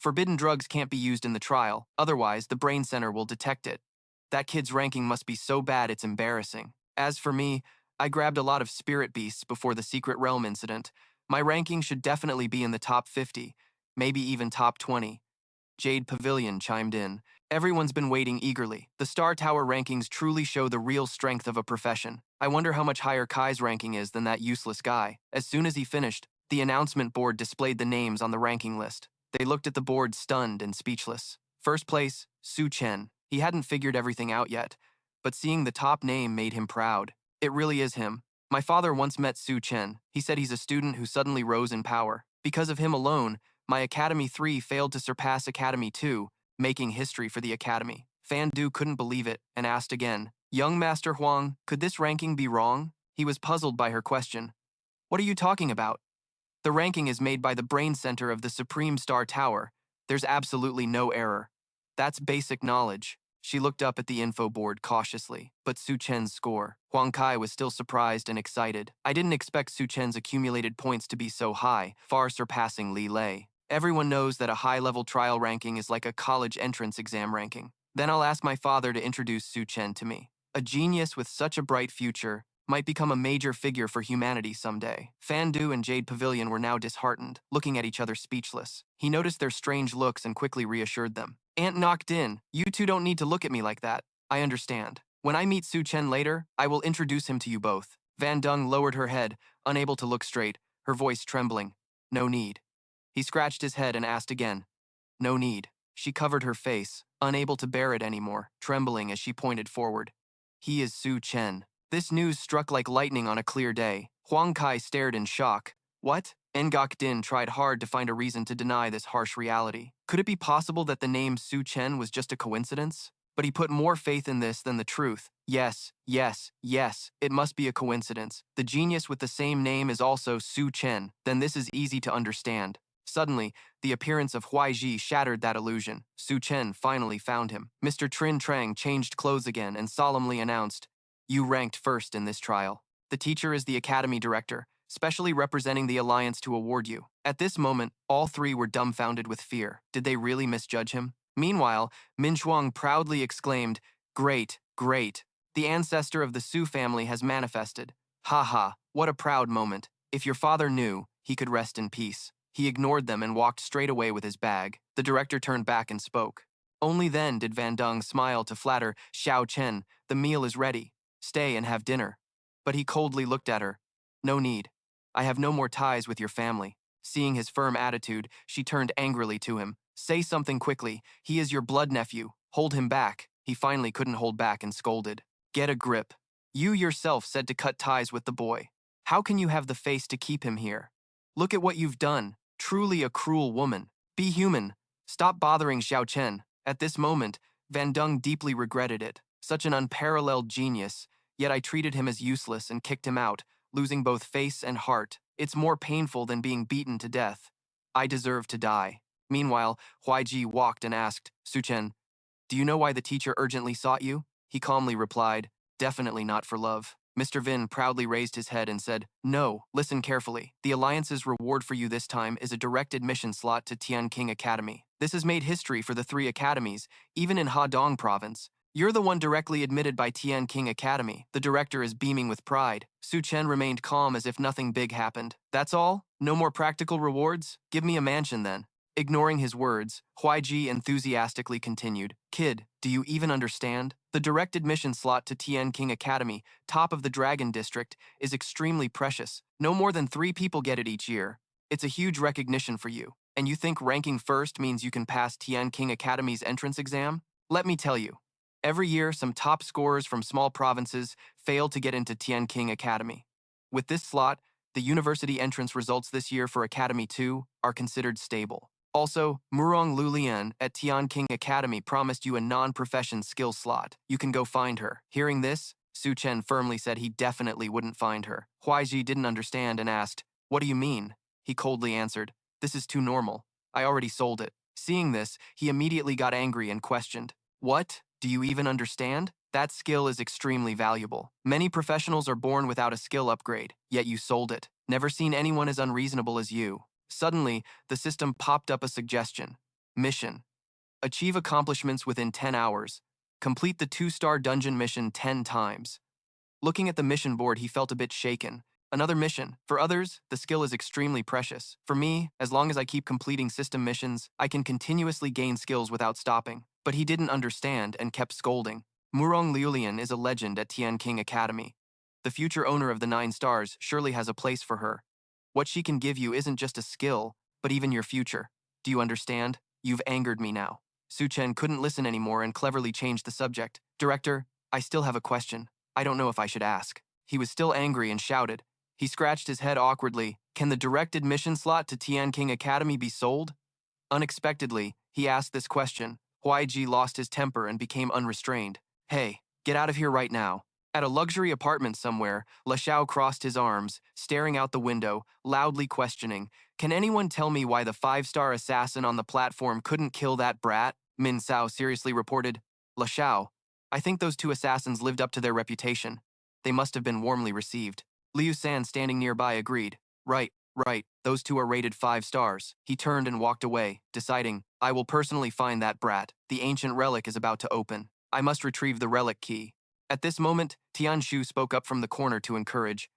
Forbidden drugs can't be used in the trial, otherwise the brain center will detect it. That kid's ranking must be so bad it's embarrassing. As for me, I grabbed a lot of spirit beasts before the Secret Realm incident. My ranking should definitely be in the top 50, maybe even top 20. Jade Pavilion chimed in. Everyone's been waiting eagerly. The Star Tower rankings truly show the real strength of a profession. I wonder how much higher Kai's ranking is than that useless guy. As soon as he finished, the announcement board displayed the names on the ranking list. They looked at the board stunned and speechless. First place, Su Chen. He hadn't figured everything out yet, but seeing the top name made him proud. It really is him. My father once met Su Chen. He said he's a student who suddenly rose in power. Because of him alone, my Academy 3 failed to surpass Academy 2, making history for the Academy. Fan Du couldn't believe it and asked again, Young Master Huang, could this ranking be wrong? He was puzzled by her question. What are you talking about? The ranking is made by the brain center of the Supreme Star Tower. There's absolutely no error. That's basic knowledge. She looked up at the info board cautiously, but Su Chen's score. Huang Kai was still surprised and excited. I didn't expect Su Chen's accumulated points to be so high, far surpassing Li Lei. Everyone knows that a high-level trial ranking is like a college entrance exam ranking. Then I'll ask my father to introduce Su Chen to me. A genius with such a bright future might become a major figure for humanity someday. Fan Du and Jade Pavilion were now disheartened, looking at each other speechless. He noticed their strange looks and quickly reassured them. Aunt knocked in. You two don't need to look at me like that. I understand. When I meet Su Chen later, I will introduce him to you both. Van Dung lowered her head, unable to look straight, her voice trembling. No need. He scratched his head and asked again. No need. She covered her face, unable to bear it anymore, trembling as she pointed forward. He is Su Chen. This news struck like lightning on a clear day. Huang Kai stared in shock. What? Ngok Din tried hard to find a reason to deny this harsh reality. Could it be possible that the name Su Chen was just a coincidence? But he put more faith in this than the truth. Yes, it must be a coincidence. The genius with the same name is also Su Chen. Then this is easy to understand. Suddenly, the appearance of Huai Ji shattered that illusion. Su Chen finally found him. Mr. Trin Trang changed clothes again and solemnly announced, You ranked first in this trial. The teacher is the academy director, specially representing the alliance to award you. At this moment, all three were dumbfounded with fear. Did they really misjudge him? Meanwhile, Min Shuang proudly exclaimed, Great. The ancestor of the Su family has manifested. Ha ha, what a proud moment. If your father knew, he could rest in peace. He ignored them and walked straight away with his bag. The director turned back and spoke. Only then did Van Dung smile to flatter Xiao Chen, the meal is ready. Stay and have dinner. But he coldly looked at her. No need. I have no more ties with your family. Seeing his firm attitude, she turned angrily to him. Say something quickly. He is your blood nephew. Hold him back. He finally couldn't hold back and scolded. Get a grip. You yourself said to cut ties with the boy. How can you have the face to keep him here? Look at what you've done. Truly a cruel woman. Be human. Stop bothering Xiao Chen. At this moment, Van Dung deeply regretted it. Such an unparalleled genius, yet I treated him as useless and kicked him out, losing both face and heart. It's more painful than being beaten to death. I deserve to die. Meanwhile, Huai Ji walked and asked, Su Chen, do you know why the teacher urgently sought you? He calmly replied, Definitely not for love. Mr. Vin proudly raised his head and said, No, listen carefully. The Alliance's reward for you this time is a direct admission slot to Tian King Academy. This has made history for the 3 academies, even in Hadong Province. You're the one directly admitted by Tian King Academy. The director is beaming with pride. Su Chen remained calm as if nothing big happened. That's all? No more practical rewards? Give me a mansion then. Ignoring his words, Huai Ji enthusiastically continued, Kid, do you even understand? The direct admission slot to Tian King Academy, top of the Dragon District, is extremely precious. No more than 3 people get it each year. It's a huge recognition for you. And you think ranking first means you can pass Tian King Academy's entrance exam? Let me tell you. Every year, some top scorers from small provinces fail to get into Tian King Academy. With this slot, the university entrance results this year for Academy 2 are considered stable. Also, Murong Lulian at Tian King Academy promised you a non-profession skill slot. You can go find her. Hearing this, Su Chen firmly said he definitely wouldn't find her. Huai Ji didn't understand and asked, What do you mean? He coldly answered, This is too normal. I already sold it. Seeing this, he immediately got angry and questioned, What? Do you even understand? That skill is extremely valuable. Many professionals are born without a skill upgrade, yet you sold it. Never seen anyone as unreasonable as you. Suddenly, the system popped up a suggestion. Mission. Achieve accomplishments within 10 hours. Complete the 2-star dungeon mission 10 times. Looking at the mission board, he felt a bit shaken. Another mission. For others, the skill is extremely precious. For me, as long as I keep completing system missions, I can continuously gain skills without stopping. But he didn't understand and kept scolding. Murong Liulian is a legend at Tian King Academy. The future owner of the 9 stars surely has a place for her. What she can give you isn't just a skill, but even your future. Do you understand? You've angered me now. Su Chen couldn't listen anymore and cleverly changed the subject. Director, I still have a question. I don't know if I should ask. He was still angry and shouted. He scratched his head awkwardly. Can the direct admission slot to Tian King Academy be sold? Unexpectedly, he asked this question. Huaiji lost his temper and became unrestrained. Hey, get out of here right now. At a luxury apartment somewhere, Le Xiao crossed his arms, staring out the window, loudly questioning, can anyone tell me why the 5-star assassin on the platform couldn't kill that brat? Min Sao seriously reported. Le Xiao, I think those 2 assassins lived up to their reputation. They must have been warmly received. Liu San, standing nearby, agreed. Right, those 2 are rated 5 stars. He turned and walked away, deciding, I will personally find that brat. The ancient relic is about to open. I must retrieve the relic key. At this moment, Tian Shu spoke up from the corner to encourage.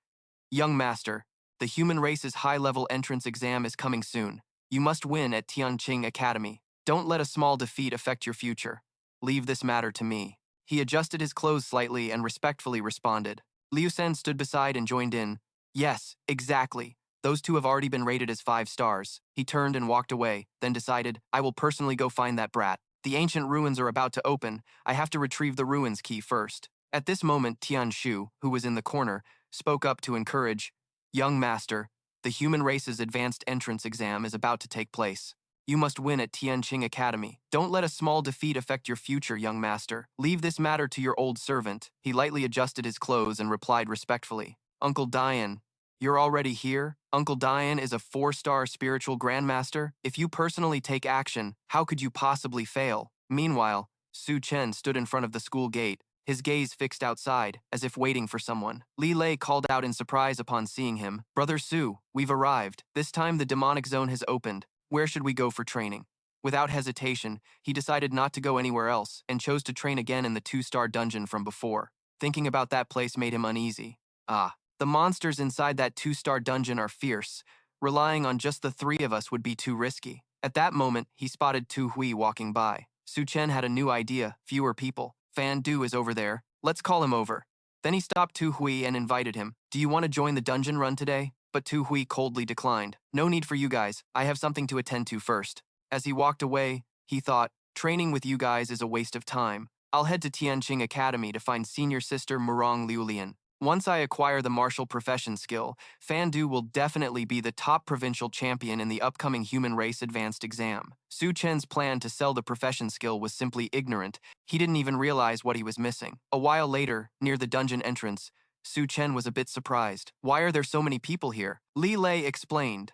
Young master, the human race's high-level entrance exam is coming soon. You must win at Tianqing Academy. Don't let a small defeat affect your future. Leave this matter to me. He adjusted his clothes slightly and respectfully responded. Liu Sen stood beside and joined in. Yes, exactly. Those 2 have already been rated as 5 stars. He turned and walked away, then decided, I will personally go find that brat. The ancient ruins are about to open. I have to retrieve the ruins key first. At this moment, Tian Shu, who was in the corner, spoke up to encourage. Young master, the human race's advanced entrance exam is about to take place. You must win at Tianqing Academy. Don't let a small defeat affect your future, young master. Leave this matter to your old servant. He lightly adjusted his clothes and replied respectfully. Uncle Dian, you're already here? Uncle Dian is a 4-star spiritual grandmaster. If you personally take action, how could you possibly fail? Meanwhile, Su Chen stood in front of the school gate, his gaze fixed outside, as if waiting for someone. Li Lei called out in surprise upon seeing him. Brother Su, we've arrived. This time the demonic zone has opened. Where should we go for training? Without hesitation, he decided not to go anywhere else and chose to train again in the 2-star dungeon from before. Thinking about that place made him uneasy. The monsters inside that 2-star dungeon are fierce. Relying on just the 3 of us would be too risky. At that moment, he spotted Tu Hui walking by. Su Chen had a new idea, fewer people. Fan Du is over there. Let's call him over. Then he stopped Tu Hui and invited him. Do you want to join the dungeon run today? But Tu Hui coldly declined. No need for you guys. I have something to attend to first. As he walked away, he thought, training with you guys is a waste of time. I'll head to Tianqing Academy to find senior sister Murong Liulian. Once I acquire the martial profession skill, Fan Du will definitely be the top provincial champion in the upcoming human race advanced exam. Su Chen's plan to sell the profession skill was simply ignorant. He didn't even realize what he was missing. A while later, near the dungeon entrance, Su Chen was a bit surprised. Why are there so many people here? Li Lei explained.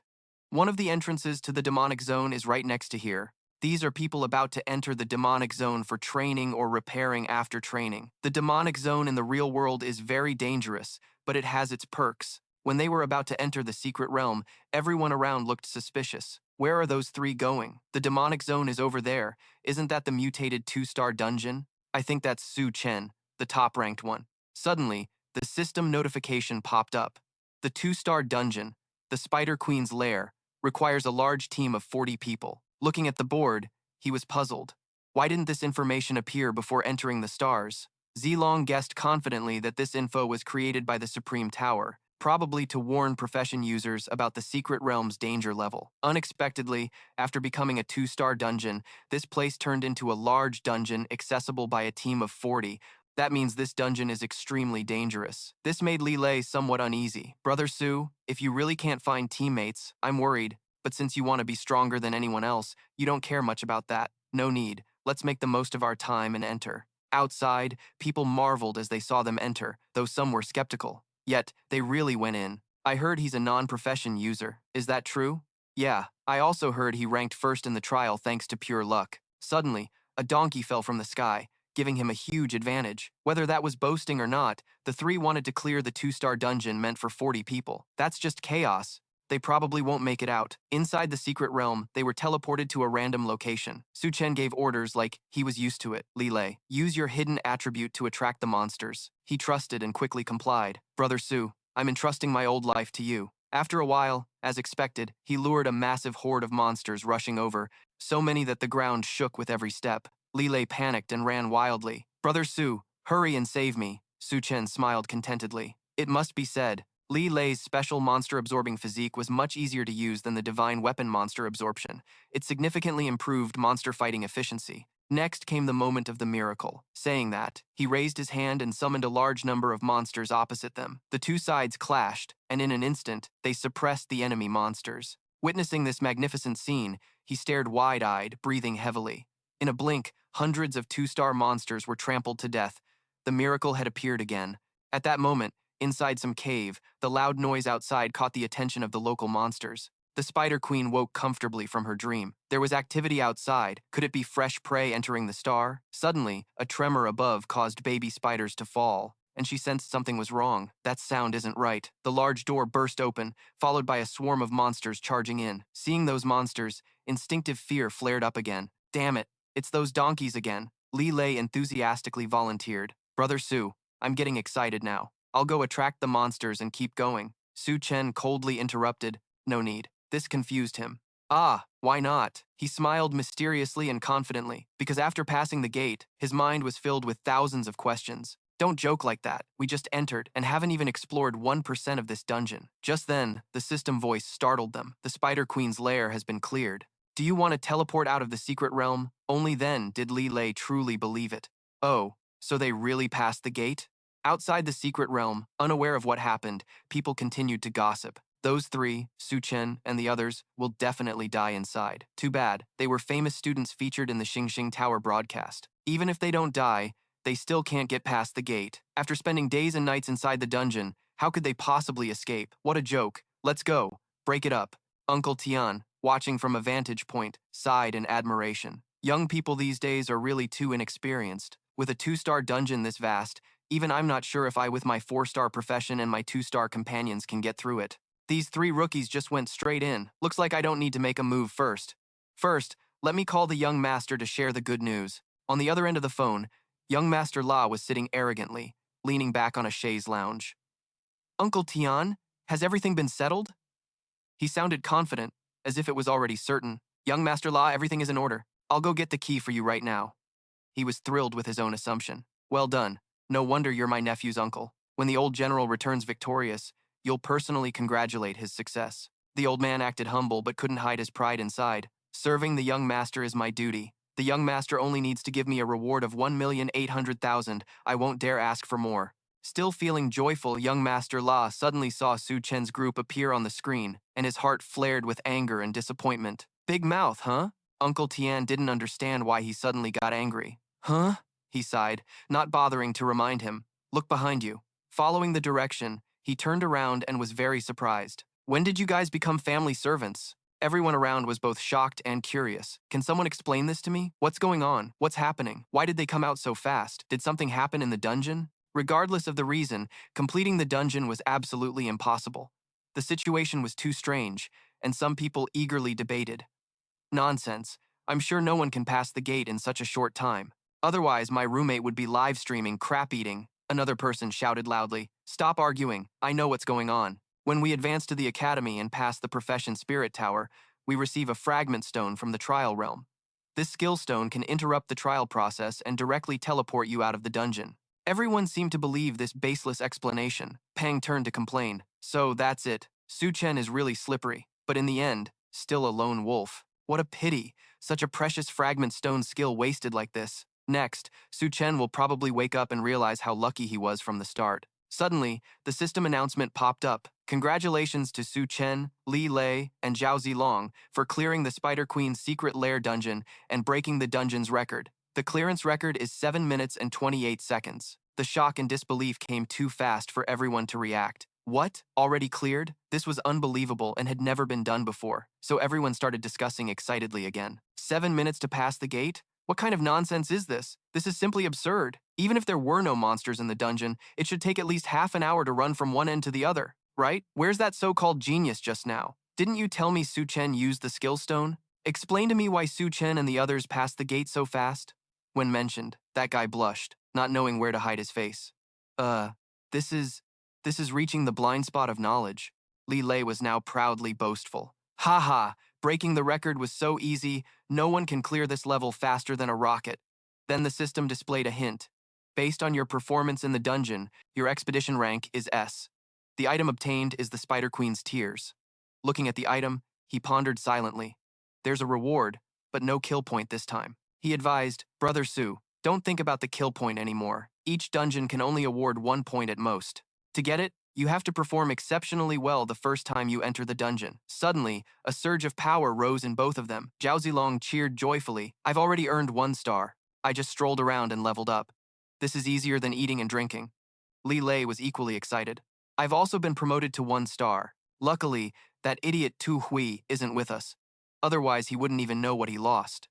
One of the entrances to the demonic zone is right next to here. These are people about to enter the demonic zone for training or repairing after training. The demonic zone in the real world is very dangerous, but it has its perks. When they were about to enter the secret realm, everyone around looked suspicious. Where are those 3 going? The demonic zone is over there. Isn't that the mutated 2-star dungeon? I think that's Su Chen, the top-ranked one. Suddenly, the system notification popped up. The 2-star dungeon, the Spider Queen's lair, requires a large team of 40 people. Looking at the board, he was puzzled. Why didn't this information appear before entering the stars? Zilong guessed confidently that this info was created by the Supreme Tower, probably to warn profession users about the secret realm's danger level. Unexpectedly, after becoming a 2-star dungeon, this place turned into a large dungeon accessible by a team of 40. That means this dungeon is extremely dangerous. This made Li Lei somewhat uneasy. Brother Su, if you really can't find teammates, I'm worried. But since you want to be stronger than anyone else, you don't care much about that. No need. Let's make the most of our time and enter. Outside, people marveled as they saw them enter, though some were skeptical. Yet, they really went in. I heard he's a non-profession user. Is that true? Yeah, I also heard he ranked first in the trial thanks to pure luck. Suddenly, a donkey fell from the sky, giving him a huge advantage. Whether that was boasting or not, the 3 wanted to clear the 2-star dungeon meant for 40 people. That's just chaos. They probably won't make it out. Inside the secret realm, they were teleported to a random location. Su Chen gave orders like he was used to it. Li Lei, use your hidden attribute to attract the monsters. He trusted and quickly complied. Brother Su, I'm entrusting my old life to you. After a while, as expected, he lured a massive horde of monsters rushing over, so many that the ground shook with every step. Li Lei panicked and ran wildly. Brother Su, hurry and save me. Su Chen smiled contentedly. It must be said, Li Lei's special monster-absorbing physique was much easier to use than the divine weapon monster absorption. It significantly improved monster fighting efficiency. Next came the moment of the miracle. Saying that, he raised his hand and summoned a large number of monsters opposite them. The two sides clashed, and in an instant, they suppressed the enemy monsters. Witnessing this magnificent scene, he stared wide-eyed, breathing heavily. In a blink, hundreds of two-star monsters were trampled to death. The miracle had appeared again. At that moment, inside some cave, the loud noise outside caught the attention of the local monsters. The Spider Queen woke comfortably from her dream. There was activity outside. Could it be fresh prey entering the star? Suddenly, a tremor above caused baby spiders to fall, and she sensed something was wrong. That sound isn't right. The large door burst open, followed by a swarm of monsters charging in. Seeing those monsters, instinctive fear flared up again. Damn it, it's those donkeys again. Li Lei enthusiastically volunteered. Brother Su, I'm getting excited now. I'll go attract the monsters and keep going. Su Chen coldly interrupted. No need. This confused him. Ah, why not? He smiled mysteriously and confidently, because after passing the gate, his mind was filled with thousands of questions. Don't joke like that. We just entered and haven't even explored 1% of this dungeon. Just then, the system voice startled them. The Spider Queen's lair has been cleared. Do you want to teleport out of the secret realm? Only then did Li Lei truly believe it. Oh, so they really passed the gate? Outside the secret realm, unaware of what happened, people continued to gossip. Those three, Su Chen and the others, will definitely die inside. Too bad, they were famous students featured in the Xingxing Tower broadcast. Even if they don't die, they still can't get past the gate. After spending days and nights inside the dungeon, how could they possibly escape? What a joke. Let's go. Break it up. Uncle Tian, watching from a vantage point, sighed in admiration. Young people these days are really too inexperienced. With a 2-star dungeon this vast, even I'm not sure if I with my 4-star profession and my 2-star companions can get through it. These 3 rookies just went straight in. Looks like I don't need to make a move first. First, let me call the young master to share the good news. On the other end of the phone, young Master La was sitting arrogantly, leaning back on a chaise lounge. Uncle Tian, has everything been settled? He sounded confident, as if it was already certain. Young Master La, everything is in order. I'll go get the key for you right now. He was thrilled with his own assumption. Well done. No wonder you're my nephew's uncle. When the old general returns victorious, you'll personally congratulate his success. The old man acted humble but couldn't hide his pride inside. Serving the young master is my duty. The young master only needs to give me a reward of 1,800,000. I won't dare ask for more. Still feeling joyful, young Master La suddenly saw Su Chen's group appear on the screen, and his heart flared with anger and disappointment. Big mouth, huh? Uncle Tian didn't understand why he suddenly got angry. Huh? He sighed, not bothering to remind him. Look behind you. Following the direction, he turned around and was very surprised. When did you guys become family servants? Everyone around was both shocked and curious. Can someone explain this to me? What's going on? What's happening? Why did they come out so fast? Did something happen in the dungeon? Regardless of the reason, completing the dungeon was absolutely impossible. The situation was too strange, and some people eagerly debated. Nonsense. I'm sure no one can pass the gate in such a short time. Otherwise, my roommate would be live streaming crap eating. Another person shouted loudly. Stop arguing. I know what's going on. When we advance to the academy and pass the profession spirit tower, we receive a fragment stone from the trial realm. This skill stone can interrupt the trial process and directly teleport you out of the dungeon. Everyone seemed to believe this baseless explanation. Pang turned to complain. So that's it. Su Chen is really slippery, but in the end, still a lone wolf. What a pity, such a precious fragment stone skill wasted like this. Next, Su Chen will probably wake up and realize how lucky he was from the start. Suddenly, the system announcement popped up. Congratulations to Su Chen, Li Lei, and Zhao Zilong for clearing the Spider Queen's secret lair dungeon and breaking the dungeon's record. The clearance record is 7 minutes and 28 seconds. The shock and disbelief came too fast for everyone to react. What? Already cleared? This was unbelievable and had never been done before, so everyone started discussing excitedly again. 7 minutes to pass the gate? What kind of nonsense is this? This is simply absurd. Even if there were no monsters in the dungeon, it should take at least half an hour to run from one end to the other, right? Where's that so-called genius just now? Didn't you tell me Su Chen used the skill stone? Explain to me why Su Chen and the others passed the gate so fast. When mentioned, that guy blushed, not knowing where to hide his face. Uh, this is... this is reaching the blind spot of knowledge. Li Lei was now proudly boastful. Ha ha, breaking the record was so easy, no one can clear this level faster than a rocket. Then the system displayed a hint. Based on your performance in the dungeon, your expedition rank is S. The item obtained is the Spider Queen's Tears. Looking at the item, he pondered silently. There's a reward, but no kill point this time. He advised, Brother Su, don't think about the kill point anymore. Each dungeon can only award 1 point at most. To get it, you have to perform exceptionally well the first time you enter the dungeon. Suddenly, a surge of power rose in both of them. Zhao Zilong cheered joyfully. I've already earned 1 star. I just strolled around and leveled up. This is easier than eating and drinking. Li Lei was equally excited. I've also been promoted to 1 star. Luckily, that idiot Tu Hui isn't with us. Otherwise, he wouldn't even know what he lost.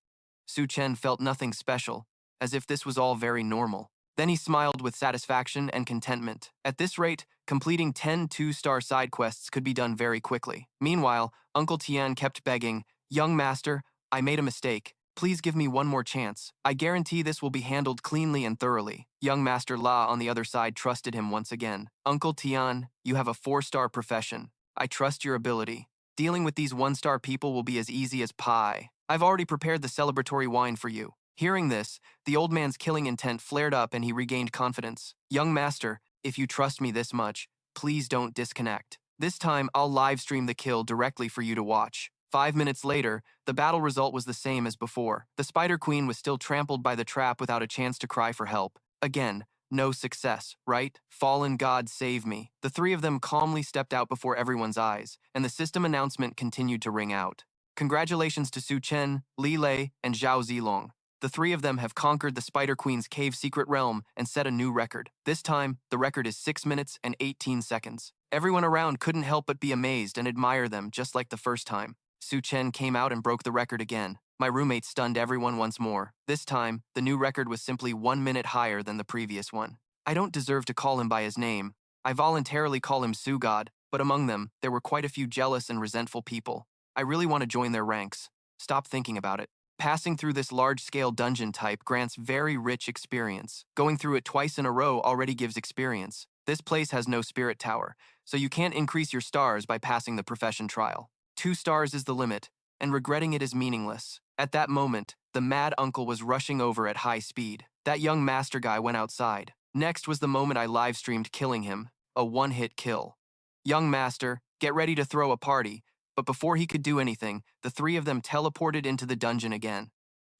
Su Chen felt nothing special, as if this was all very normal. Then he smiled with satisfaction and contentment. At this rate, completing 10 2-star side quests could be done very quickly. Meanwhile, Uncle Tian kept begging, Young master, I made a mistake. Please give me 1 more chance. I guarantee this will be handled cleanly and thoroughly. Young Master La on the other side trusted him once again. Uncle Tian, you have a 4-star profession. I trust your ability. Dealing with these 1-star people will be as easy as pie. I've already prepared the celebratory wine for you. Hearing this, the old man's killing intent flared up and he regained confidence. Young master, if you trust me this much, please don't disconnect. This time, I'll livestream the kill directly for you to watch. 5 minutes later, the battle result was the same as before. The Spider Queen was still trampled by the trap without a chance to cry for help. Again, no success, right? Fallen God save me. The 3 of them calmly stepped out before everyone's eyes, and the system announcement continued to ring out. Congratulations to Su Chen, Li Lei, and Zhao Zilong. The 3 of them have conquered the Spider Queen's cave secret realm and set a new record. This time, the record is 6 minutes and 18 seconds. Everyone around couldn't help but be amazed and admire them just like the first time. Su Chen came out and broke the record again. My roommate stunned everyone once more. This time, the new record was simply 1 minute higher than the previous one. I don't deserve to call him by his name. I voluntarily call him Su God, but among them, there were quite a few jealous and resentful people. I really want to join their ranks. Stop thinking about it. Passing through this large-scale dungeon type grants very rich experience. Going through it twice in a row already gives experience. This place has no spirit tower, so you can't increase your stars by passing the profession trial. 2 stars is the limit, and regretting it is meaningless. At that moment, the mad uncle was rushing over at high speed. That young master guy went outside. Next was the moment I live-streamed killing him, a 1-hit kill. Young master, get ready to throw a party. But before he could do anything, the 3 of them teleported into the dungeon again.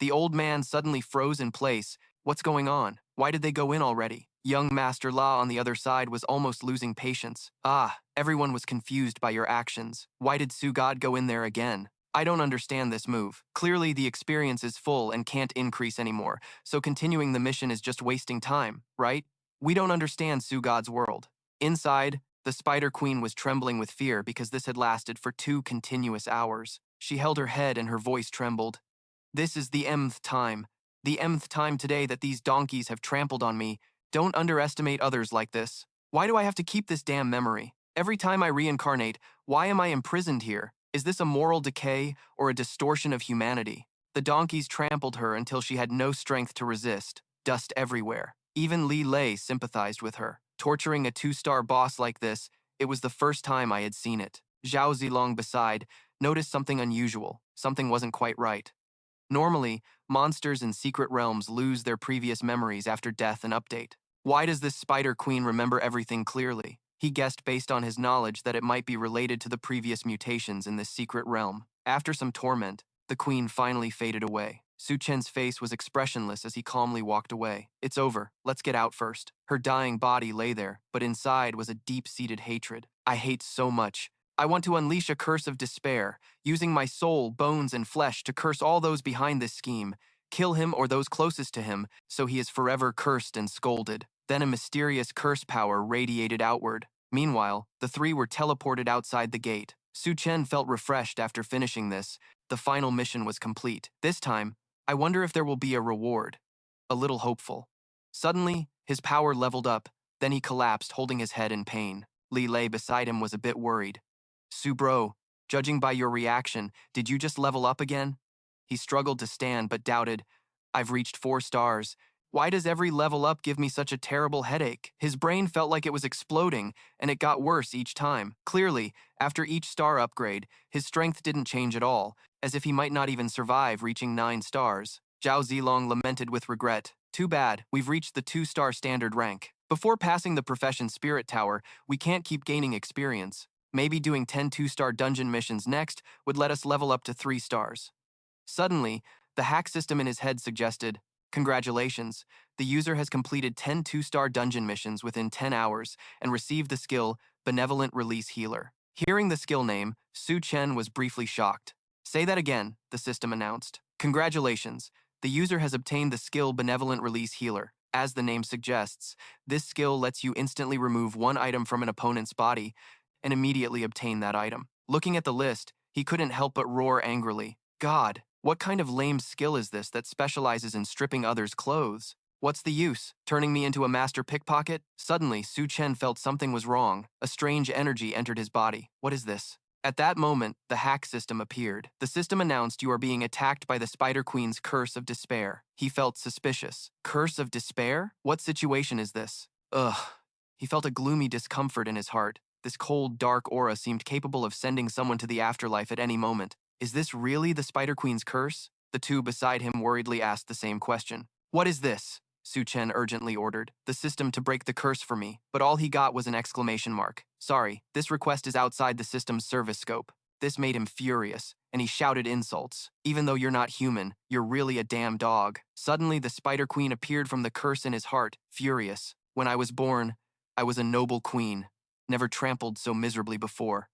The old man suddenly froze in place. What's going on? Why did they go in already? Young Master La on the other side was almost losing patience. Everyone was confused by your actions. Why did Su God go in there again? I don't understand this move. Clearly the experience is full and can't increase anymore, so continuing the mission is just wasting time, right? We don't understand Su God's world. Inside, the Spider Queen was trembling with fear because this had lasted for 2 continuous hours. She held her head and her voice trembled. This is the mth time. The mth time today that these donkeys have trampled on me. Don't underestimate others like this. Why do I have to keep this damn memory? Every time I reincarnate, why am I imprisoned here? Is this a moral decay or a distortion of humanity? The donkeys trampled her until she had no strength to resist. Dust everywhere. Even Li Lei sympathized with her. Torturing a 2-star boss like this, it was the first time I had seen it. Zhao Zilong beside noticed something unusual. Something wasn't quite right. Normally, monsters in secret realms lose their previous memories after death and update. Why does this Spider Queen remember everything clearly? He guessed based on his knowledge that it might be related to the previous mutations in this secret realm. After some torment, the queen finally faded away. Su Chen's face was expressionless as he calmly walked away. It's over. Let's get out first. Her dying body lay there, but inside was a deep-seated hatred. I hate so much. I want to unleash a curse of despair, using my soul, bones, and flesh to curse all those behind this scheme, kill him or those closest to him, so he is forever cursed and scolded. Then a mysterious curse power radiated outward. Meanwhile, the 3 were teleported outside the gate. Su Chen felt refreshed after finishing this. The final mission was complete. This time, I wonder if there will be a reward. A little hopeful. Suddenly, his power leveled up, then he collapsed, holding his head in pain. Li Lei beside him was a bit worried. Su bro, Judging by your reaction, did you just level up again? He struggled to stand but doubted. I've reached 4 stars. Why does every level up give me such a terrible headache? His brain felt like it was exploding, and it got worse each time. Clearly, after each star upgrade, his strength didn't change at all, as if he might not even survive reaching 9 stars. Zhao Zilong lamented with regret. Too bad, we've reached the 2-star standard rank. Before passing the Profession Spirit Tower, we can't keep gaining experience. Maybe doing 10 2-star dungeon missions next would let us level up to 3 stars. Suddenly, the hack system in his head suggested, congratulations, the user has completed 10 2-star dungeon missions within 10 hours and received the skill Benevolent Release Healer. Hearing the skill name, Su Chen was briefly shocked. Say that again, the system announced. Congratulations, the user has obtained the skill Benevolent Release Healer. As the name suggests, this skill lets you instantly remove one item from an opponent's body and immediately obtain that item. Looking at the list, he couldn't help but roar angrily. God, what kind of lame skill is this that specializes in stripping others' clothes? What's the use? Turning me into a master pickpocket? Suddenly, Su Chen felt something was wrong. A strange energy entered his body. What is this? At that moment, the hack system appeared. The system announced you are being attacked by the Spider Queen's Curse of Despair. He felt suspicious. Curse of Despair? What situation is this? Ugh. He felt a gloomy discomfort in his heart. This cold, dark aura seemed capable of sending someone to the afterlife at any moment. Is this really the Spider Queen's curse? The two beside him worriedly asked the same question. What is this? Su Chen urgently ordered the system to break the curse for me, but all he got was an exclamation mark. Sorry, this request is outside the system's service scope. This made him furious, and he shouted insults. Even though you're not human, you're really a damn dog. Suddenly, the Spider Queen appeared from the curse in his heart, furious. When I was born, I was a noble queen, never trampled so miserably before.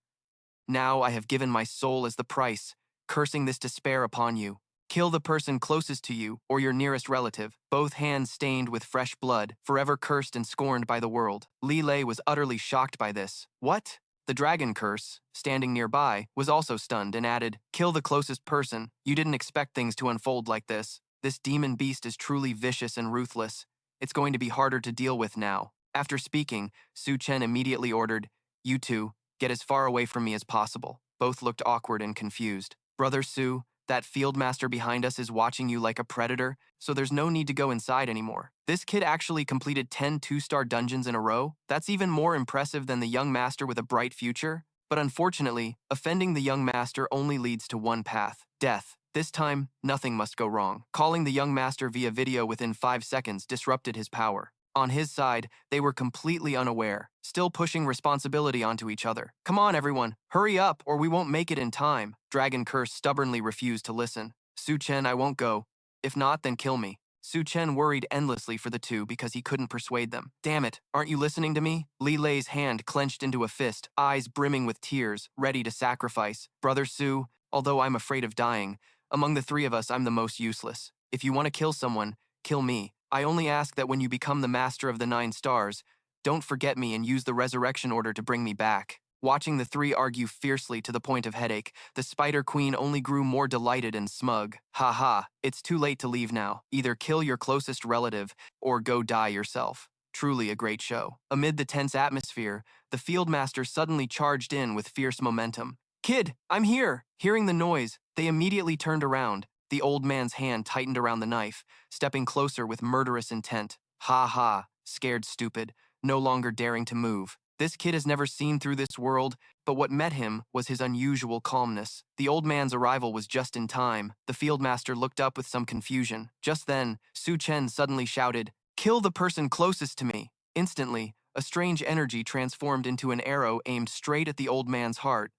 Now I have given my soul as the price, cursing this despair upon you. Kill the person closest to you or your nearest relative, both hands stained with fresh blood, forever cursed and scorned by the world. Li Lei was utterly shocked by this. What? The dragon curse, standing nearby, was also stunned and added, kill the closest person. You didn't expect things to unfold like this. This demon beast is truly vicious and ruthless. It's going to be harder to deal with now. After speaking, Su Chen immediately ordered, you two, get as far away from me as possible. Both looked awkward and confused. Brother Su, that field master behind us is watching you like a predator, so there's no need to go inside anymore. This kid actually completed 10 2-star dungeons in a row? That's even more impressive than the young master with a bright future. But unfortunately, offending the young master only leads to one path, death. This time, nothing must go wrong. Calling the young master via video within 5 seconds disrupted his power. On his side, they were completely unaware, still pushing responsibility onto each other. Come on, everyone, hurry up or we won't make it in time. Dragon Curse stubbornly refused to listen. Su Chen, I won't go. If not, then kill me. Su Chen worried endlessly for the two because he couldn't persuade them. Damn it, aren't you listening to me? Li Lei's hand clenched into a fist, eyes brimming with tears, ready to sacrifice. Brother Su, although I'm afraid of dying, among the three of us, I'm the most useless. If you want to kill someone, kill me. I only ask that when you become the master of the 9 stars, don't forget me and use the resurrection order to bring me back. Watching the three argue fiercely to the point of headache, the Spider Queen only grew more delighted and smug. Ha ha, it's too late to leave now. Either kill your closest relative or go die yourself. Truly a great show. Amid the tense atmosphere, the field master suddenly charged in with fierce momentum. Kid, I'm here! Hearing the noise, they immediately turned around. The old man's hand tightened around the knife, stepping closer with murderous intent. Ha ha, scared stupid, no longer daring to move. This kid has never seen through this world, but what met him was his unusual calmness. The old man's arrival was just in time. The field master looked up with some confusion. Just then, Su Chen suddenly shouted, kill the person closest to me. Instantly, a strange energy transformed into an arrow aimed straight at the old man's heart.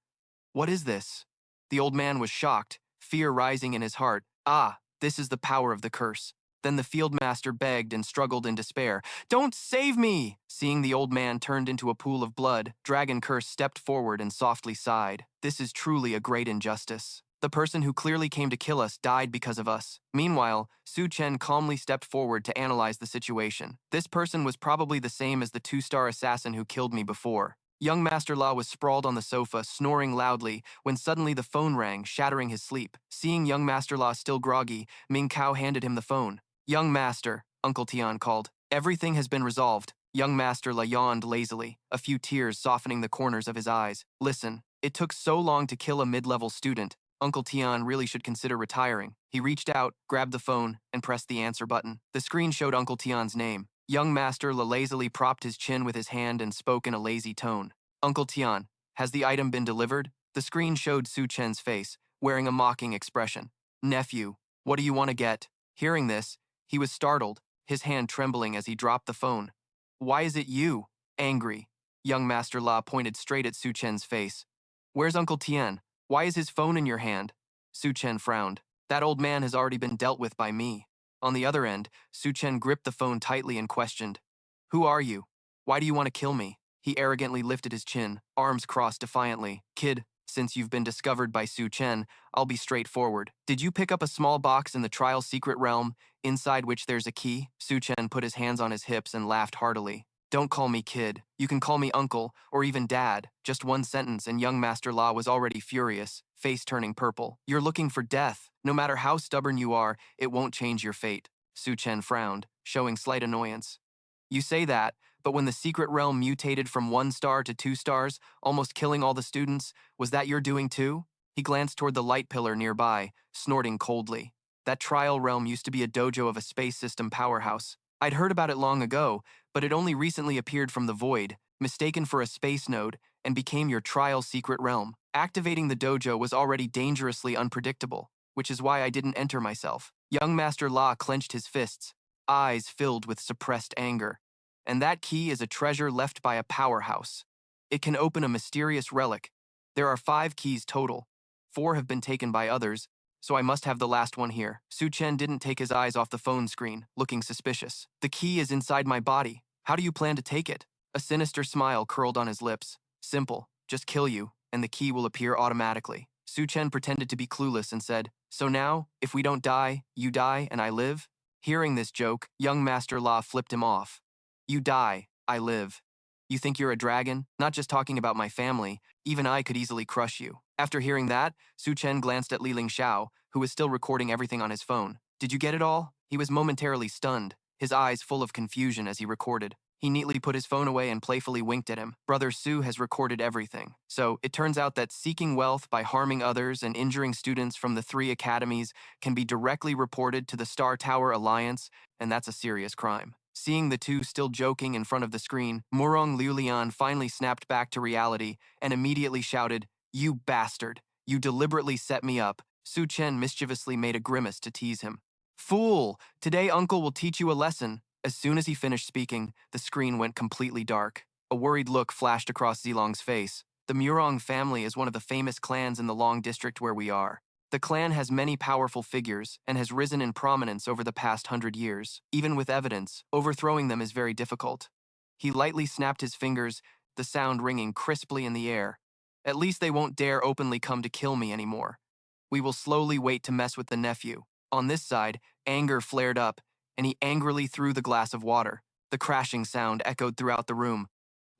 What is this? The old man was shocked, fear rising in his heart. Ah, this is the power of the curse. Then the fieldmaster begged and struggled in despair. Don't save me! Seeing the old man turned into a pool of blood, Dragon Curse stepped forward and softly sighed. This is truly a great injustice. The person who clearly came to kill us died because of us. Meanwhile, Su Chen calmly stepped forward to analyze the situation. This person was probably the same as the 2-star assassin who killed me before. Young Master La was sprawled on the sofa, snoring loudly, when suddenly the phone rang, shattering his sleep. Seeing young Master La still groggy, Ming Cao handed him the phone. Young Master, Uncle Tian called. Everything has been resolved. Young Master La yawned lazily, a few tears softening the corners of his eyes. Listen, It took so long to kill a mid-level student. Uncle Tian really should consider retiring. He reached out, grabbed the phone, and pressed the answer button. The screen showed Uncle Tian's name. Young Master lazily propped his chin with his hand and spoke in a lazy tone. Uncle Tian, has the item been delivered? The screen showed Su Chen's face, wearing a mocking expression. Nephew, what do you want to get? Hearing this, he was startled, his hand trembling as he dropped the phone. Why is it you? Angry. Young Master La pointed straight at Su Chen's face. Where's Uncle Tian? Why is his phone in your hand? Su Chen frowned. That old man has already been dealt with by me. On the other end, Su Chen gripped the phone tightly and questioned. Who are you? Why do you want to kill me? He arrogantly lifted his chin, arms crossed defiantly. Kid, since you've been discovered by Su Chen, I'll be straightforward. Did you pick up a small box in the trial secret realm, inside which there's a key? Su Chen put his hands on his hips and laughed heartily. Don't call me kid. You can call me uncle, or even dad. Just one sentence and young Master La was already furious, face turning purple. You're looking for death. No matter how stubborn you are, it won't change your fate. Su Chen frowned, showing slight annoyance. You say that, but when the secret realm mutated from 1 star to 2 stars, almost killing all the students, was that your doing too? He glanced toward the light pillar nearby, snorting coldly. That trial realm used to be a dojo of a space system powerhouse. I'd heard about it long ago, but it only recently appeared from the void, mistaken for a space node, and became your trial secret realm. Activating the dojo was already dangerously unpredictable, which is why I didn't enter myself. Young Master La clenched his fists, eyes filled with suppressed anger. And that key is a treasure left by a powerhouse. It can open a mysterious relic. There are 5 keys total. 4 have been taken by others, so I must have the last one here. Su Chen didn't take his eyes off the phone screen, looking suspicious. The key is inside my body. How do you plan to take it? A sinister smile curled on his lips. Simple. Just kill you, and the key will appear automatically. Su Chen pretended to be clueless and said, So now, if we don't die, you die and I live? Hearing this joke, young Master La flipped him off. You die, I live. You think you're a dragon? Not just talking about my family, even I could easily crush you. After hearing that, Su Chen glanced at Li Ling Xiao, who was still recording everything on his phone. Did you get it all? He was momentarily stunned, his eyes full of confusion as he recorded. He neatly put his phone away and playfully winked at him. Brother Su has recorded everything. So, it turns out that seeking wealth by harming others and injuring students from the 3 academies can be directly reported to the Star Tower Alliance, and that's a serious crime. Seeing the two still joking in front of the screen, Murong Liulian finally snapped back to reality and immediately shouted, You bastard! You deliberately set me up. Su Chen mischievously made a grimace to tease him. Fool! Today Uncle will teach you a lesson. As soon as he finished speaking, the screen went completely dark. A worried look flashed across Zilong's face. The Murong family is one of the famous clans in the Long district where we are. The clan has many powerful figures and has risen in prominence over the past 100 years. Even with evidence, overthrowing them is very difficult. He lightly snapped his fingers, the sound ringing crisply in the air. At least they won't dare openly come to kill me anymore. We will slowly wait to mess with the nephew. On this side, anger flared up, and he angrily threw the glass of water. The crashing sound echoed throughout the room.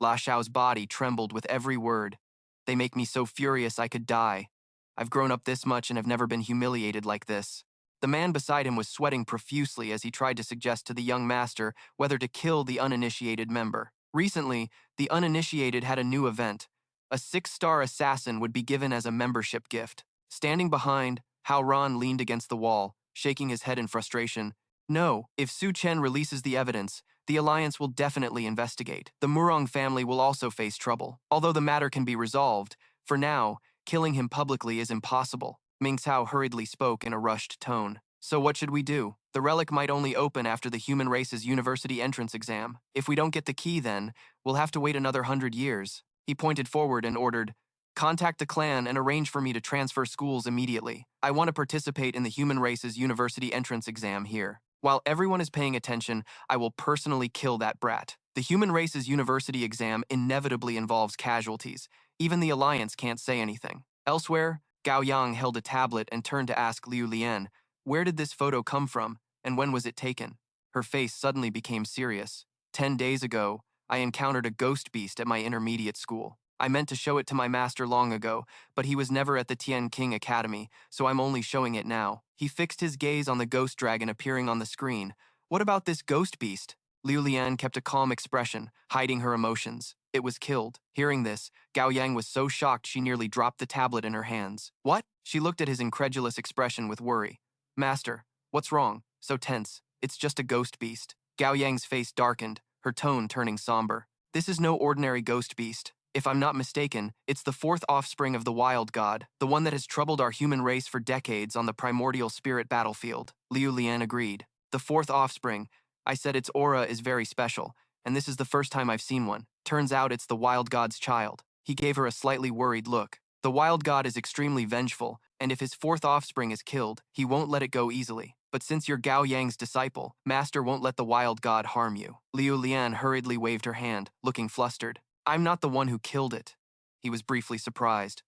La Xiao's body trembled with every word. They make me so furious I could die. I've grown up this much and have never been humiliated like this. The man beside him was sweating profusely as he tried to suggest to the young master whether to kill the uninitiated member. Recently, the uninitiated had a new event. A 6-star assassin would be given as a membership gift. Standing behind, Hao Ran leaned against the wall, shaking his head in frustration. No, if Su Chen releases the evidence, the Alliance will definitely investigate. The Murong family will also face trouble. Although the matter can be resolved, for now, killing him publicly is impossible. Ming Cao hurriedly spoke in a rushed tone. So what should we do? The relic might only open after the human race's university entrance exam. If we don't get the key then, we'll have to wait another 100 years. He pointed forward and ordered, Contact the clan and arrange for me to transfer schools immediately. I want to participate in the human race's university entrance exam here. While everyone is paying attention, I will personally kill that brat. The human race's university exam inevitably involves casualties. Even the Alliance can't say anything. Elsewhere, Gao Yang held a tablet and turned to ask Liu Lian, Where did this photo come from, and when was it taken? Her face suddenly became serious. 10 days ago, I encountered a ghost beast at my intermediate school. I meant to show it to my master long ago, but he was never at the Tian King Academy, so I'm only showing it now. He fixed his gaze on the ghost dragon appearing on the screen. What about this ghost beast? Liu Lian kept a calm expression, hiding her emotions. It was killed. Hearing this, Gao Yang was so shocked she nearly dropped the tablet in her hands. What? She looked at his incredulous expression with worry. Master, what's wrong? So tense. It's just a ghost beast. Gao Yang's face darkened, her tone turning somber. This is no ordinary ghost beast. If I'm not mistaken, it's the fourth offspring of the wild god, the one that has troubled our human race for decades on the primordial spirit battlefield. Liu Lian agreed. The fourth offspring. I said its aura is very special, and this is the first time I've seen one. Turns out it's the wild god's child. He gave her a slightly worried look. The wild god is extremely vengeful, and if his fourth offspring is killed, he won't let it go easily. But since you're Gao Yang's disciple, Master won't let the wild god harm you. Liu Lian hurriedly waved her hand, looking flustered. I'm not the one who killed it. He was briefly surprised.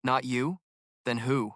Not you? Then who?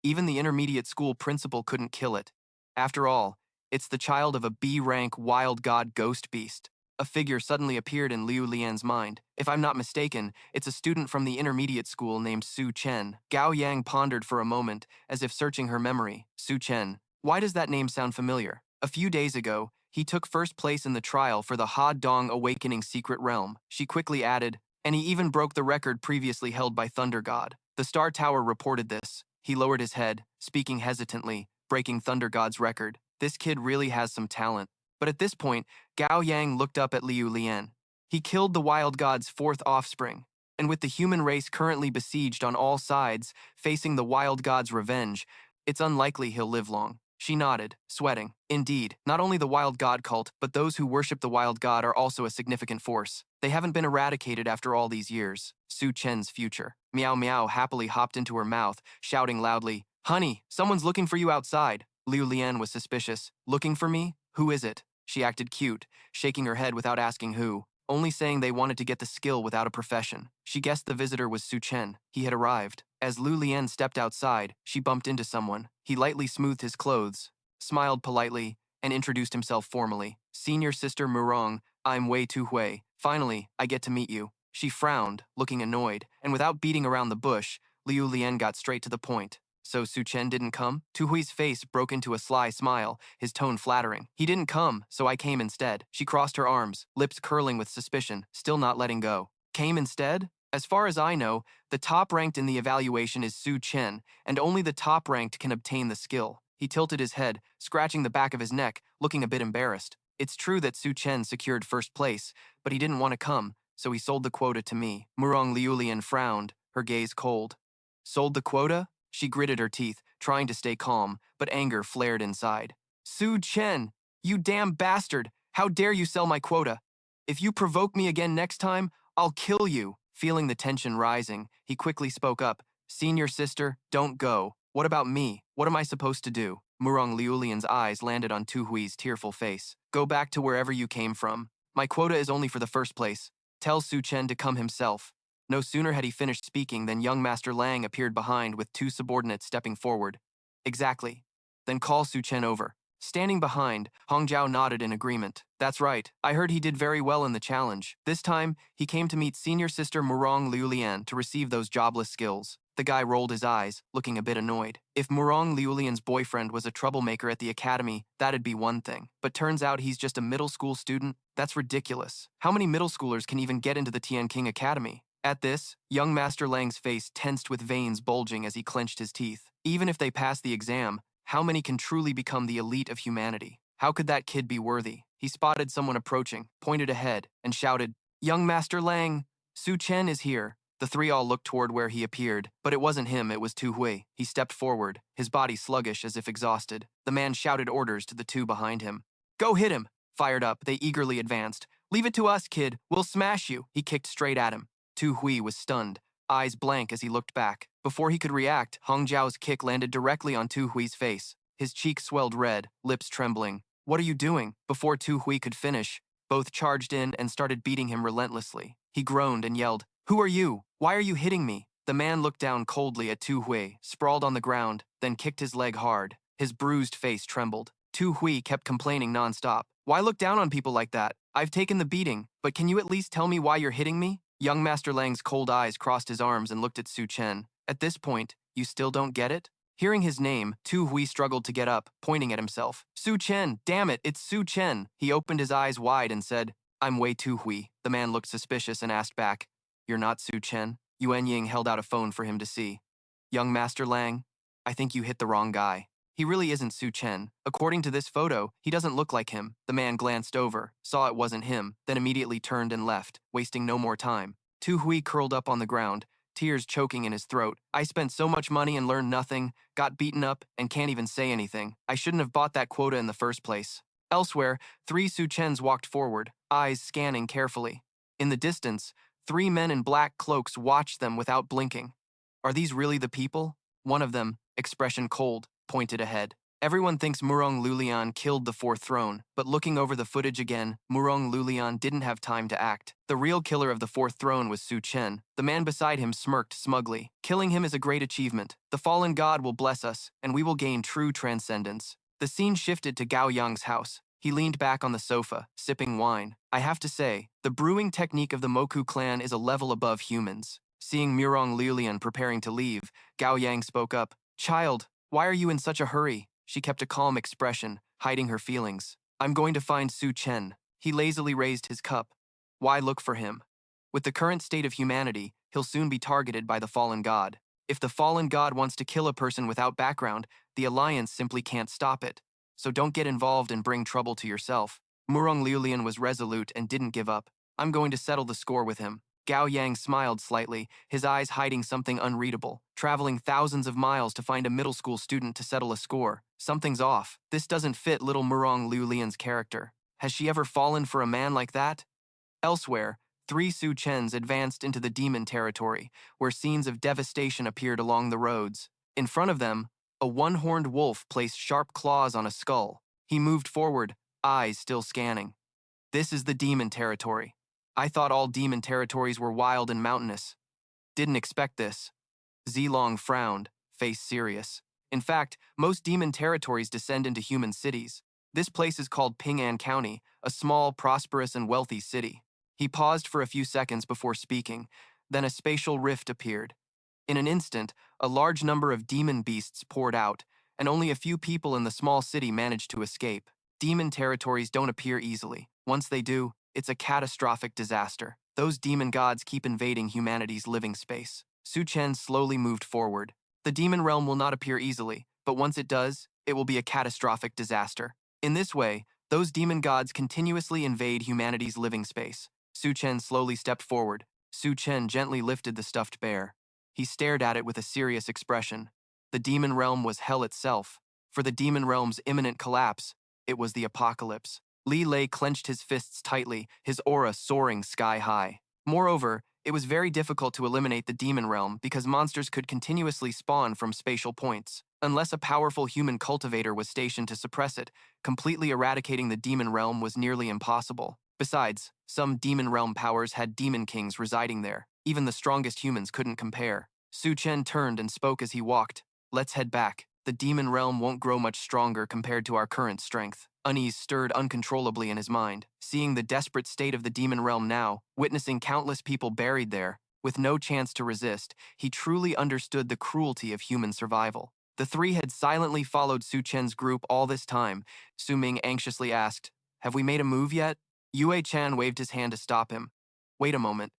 Even the intermediate school principal couldn't kill it. After all, it's the child of a B-rank wild god ghost beast. A figure suddenly appeared in Liu Lian's mind. If I'm not mistaken, it's a student from the intermediate school named Su Chen. Gao Yang pondered for a moment, as if searching her memory. Su Chen. Why does that name sound familiar? A few days ago, he took first place in the trial for the Ha Dong Awakening Secret Realm. She quickly added, and he even broke the record previously held by Thunder God. The Star Tower reported this. He lowered his head, speaking hesitantly, breaking Thunder God's record. This kid really has some talent. But at this point, Gao Yang looked up at Liu Lian. He killed the wild god's fourth offspring, and with the human race currently besieged on all sides, facing the wild god's revenge, it's unlikely he'll live long. She nodded, sweating. Indeed, not only the wild god cult, but those who worship the wild god are also a significant force. They haven't been eradicated after all these years. Su Chen's future. Meow Meow happily hopped into her mouth, shouting loudly, Honey, someone's looking for you outside. Liu Lian was suspicious. Looking for me? Who is it? She acted cute, shaking her head without asking who, only saying they wanted to get the skill without a profession. She guessed the visitor was Su Chen. He had arrived. As Liu Lian stepped outside, she bumped into someone. He lightly smoothed his clothes, smiled politely, and introduced himself formally. Senior Sister Murong, I'm Wei Tuhui. Finally, I get to meet you. She frowned, looking annoyed, and without beating around the bush, Liu Lian got straight to the point. So Su Chen didn't come? Tuhui's face broke into a sly smile, his tone flattering. He didn't come, so I came instead. She crossed her arms, lips curling with suspicion, still not letting go. Came instead? As far as I know, the top ranked in the evaluation is Su Chen, and only the top ranked can obtain the skill. He tilted his head, scratching the back of his neck, looking a bit embarrassed. It's true that Su Chen secured first place, but he didn't want to come, so he sold the quota to me. Murong Liulian frowned, her gaze cold. Sold the quota? She gritted her teeth, trying to stay calm, but anger flared inside. Su Chen, you damn bastard! How dare you sell my quota? If you provoke me again next time, I'll kill you. Feeling the tension rising, he quickly spoke up. Senior sister, don't go. What about me? What am I supposed to do? Murong Liulian's eyes landed on Tu Hui's tearful face. Go back to wherever you came from. My quota is only for the first place. Tell Su Chen to come himself. No sooner had he finished speaking than young Master Lang appeared behind with two subordinates stepping forward. Exactly. Then call Su Chen over. Standing behind, Hong Jiao nodded in agreement. That's right. I heard he did very well in the challenge. This time, he came to meet Senior Sister Murong Liulian to receive those jobless skills. The guy rolled his eyes, looking a bit annoyed. If Murong Liulian's boyfriend was a troublemaker at the academy, that'd be one thing. But turns out he's just a middle school student? That's ridiculous. How many middle schoolers can even get into the Tian King Academy? At this, young Master Lang's face tensed with veins bulging as he clenched his teeth. Even if they pass the exam, how many can truly become the elite of humanity? How could that kid be worthy? He spotted someone approaching, pointed ahead, and shouted, Young Master Lang, Su Chen is here. The three all looked toward where he appeared, but it wasn't him, it was Tu Hui. He stepped forward, his body sluggish as if exhausted. The man shouted orders to the two behind him. Go hit him! Fired up, they eagerly advanced. Leave it to us, kid. We'll smash you. He kicked straight at him. Tu Hui was stunned, eyes blank as he looked back. Before he could react, Hong Jiao's kick landed directly on Tu Hui's face. His cheeks swelled red, lips trembling. What are you doing? Before Tu Hui could finish, both charged in and started beating him relentlessly. He groaned and yelled, Who are you? Why are you hitting me? The man looked down coldly at Tu Hui, sprawled on the ground, then kicked his leg hard. His bruised face trembled. Tu Hui kept complaining nonstop. Why look down on people like that? I've taken the beating, but can you at least tell me why you're hitting me? Young Master Lang's cold eyes crossed his arms and looked at Su Chen. At this point, you still don't get it? Hearing his name, Tu Hui struggled to get up, pointing at himself. Su Chen, damn it, it's Su Chen. He opened his eyes wide and said, I'm Wei Tu Hui. The man looked suspicious and asked back, You're not Su Chen? Yuan Ying held out a phone for him to see. Young Master Lang, I think you hit the wrong guy. He really isn't Su Chen. According to this photo, he doesn't look like him. The man glanced over, saw it wasn't him, then immediately turned and left, wasting no more time. Tu Hui curled up on the ground, tears choking in his throat. I spent so much money and learned nothing, got beaten up, and can't even say anything. I shouldn't have bought that quota in the first place. Elsewhere, 3 Su Chens walked forward, eyes scanning carefully. In the distance, 3 men in black cloaks watched them without blinking. Are these really the people? One of them, expression cold, pointed ahead. Everyone thinks Murong Lulian killed the 4th throne, but looking over the footage again, Murong Lulian didn't have time to act. The real killer of the 4th throne was Su Chen. The man beside him smirked smugly. Killing him is a great achievement. The fallen god will bless us, and we will gain true transcendence. The scene shifted to Gao Yang's house. He leaned back on the sofa, sipping wine. I have to say, the brewing technique of the Moku clan is a level above humans. Seeing Murong Lulian preparing to leave, Gao Yang spoke up. Child, why are you in such a hurry? She kept a calm expression, hiding her feelings. I'm going to find Su Chen. He lazily raised his cup. Why look for him? With the current state of humanity, he'll soon be targeted by the fallen god. If the fallen god wants to kill a person without background, the Alliance simply can't stop it. So don't get involved and bring trouble to yourself. Murong Lulian was resolute and didn't give up. I'm going to settle the score with him. Gao Yang smiled slightly, his eyes hiding something unreadable. Traveling thousands of miles to find a middle school student to settle a score. Something's off. This doesn't fit little Murong Lulian's character. Has she ever fallen for a man like that? Elsewhere, 3 Su Chens advanced into the demon territory, where scenes of devastation appeared along the roads. In front of them, a one-horned wolf placed sharp claws on a skull. He moved forward, eyes still scanning. This is the demon territory. I thought all demon territories were wild and mountainous. Didn't expect this. Zilong frowned, face serious. In fact, most demon territories descend into human cities. This place is called Ping'an County, a small, prosperous, and wealthy city. He paused for a few seconds before speaking, then a spatial rift appeared. In an instant, a large number of demon beasts poured out, and only a few people in the small city managed to escape. Demon territories don't appear easily. Once they do, it's a catastrophic disaster. Those demon gods keep invading humanity's living space. Su Chen slowly moved forward. The demon realm will not appear easily, but once it does, it will be a catastrophic disaster. In this way, those demon gods continuously invade humanity's living space. Su Chen slowly stepped forward. Su Chen gently lifted the stuffed bear. He stared at it with a serious expression. The demon realm was hell itself. For the demon realm's imminent collapse, it was the apocalypse. Li Lei clenched his fists tightly, his aura soaring sky-high. Moreover, it was very difficult to eliminate the demon realm because monsters could continuously spawn from spatial points. Unless a powerful human cultivator was stationed to suppress it, completely eradicating the demon realm was nearly impossible. Besides, some demon realm powers had demon kings residing there. Even the strongest humans couldn't compare. Su Chen turned and spoke as he walked. Let's head back. The demon realm won't grow much stronger compared to our current strength. Unease stirred uncontrollably in his mind. Seeing the desperate state of the demon realm now, witnessing countless people buried there, with no chance to resist, he truly understood the cruelty of human survival. The 3 had silently followed Su Chen's group all this time. Su Ming anxiously asked, Have we made a move yet? Yue Chan waved his hand to stop him. Wait a moment.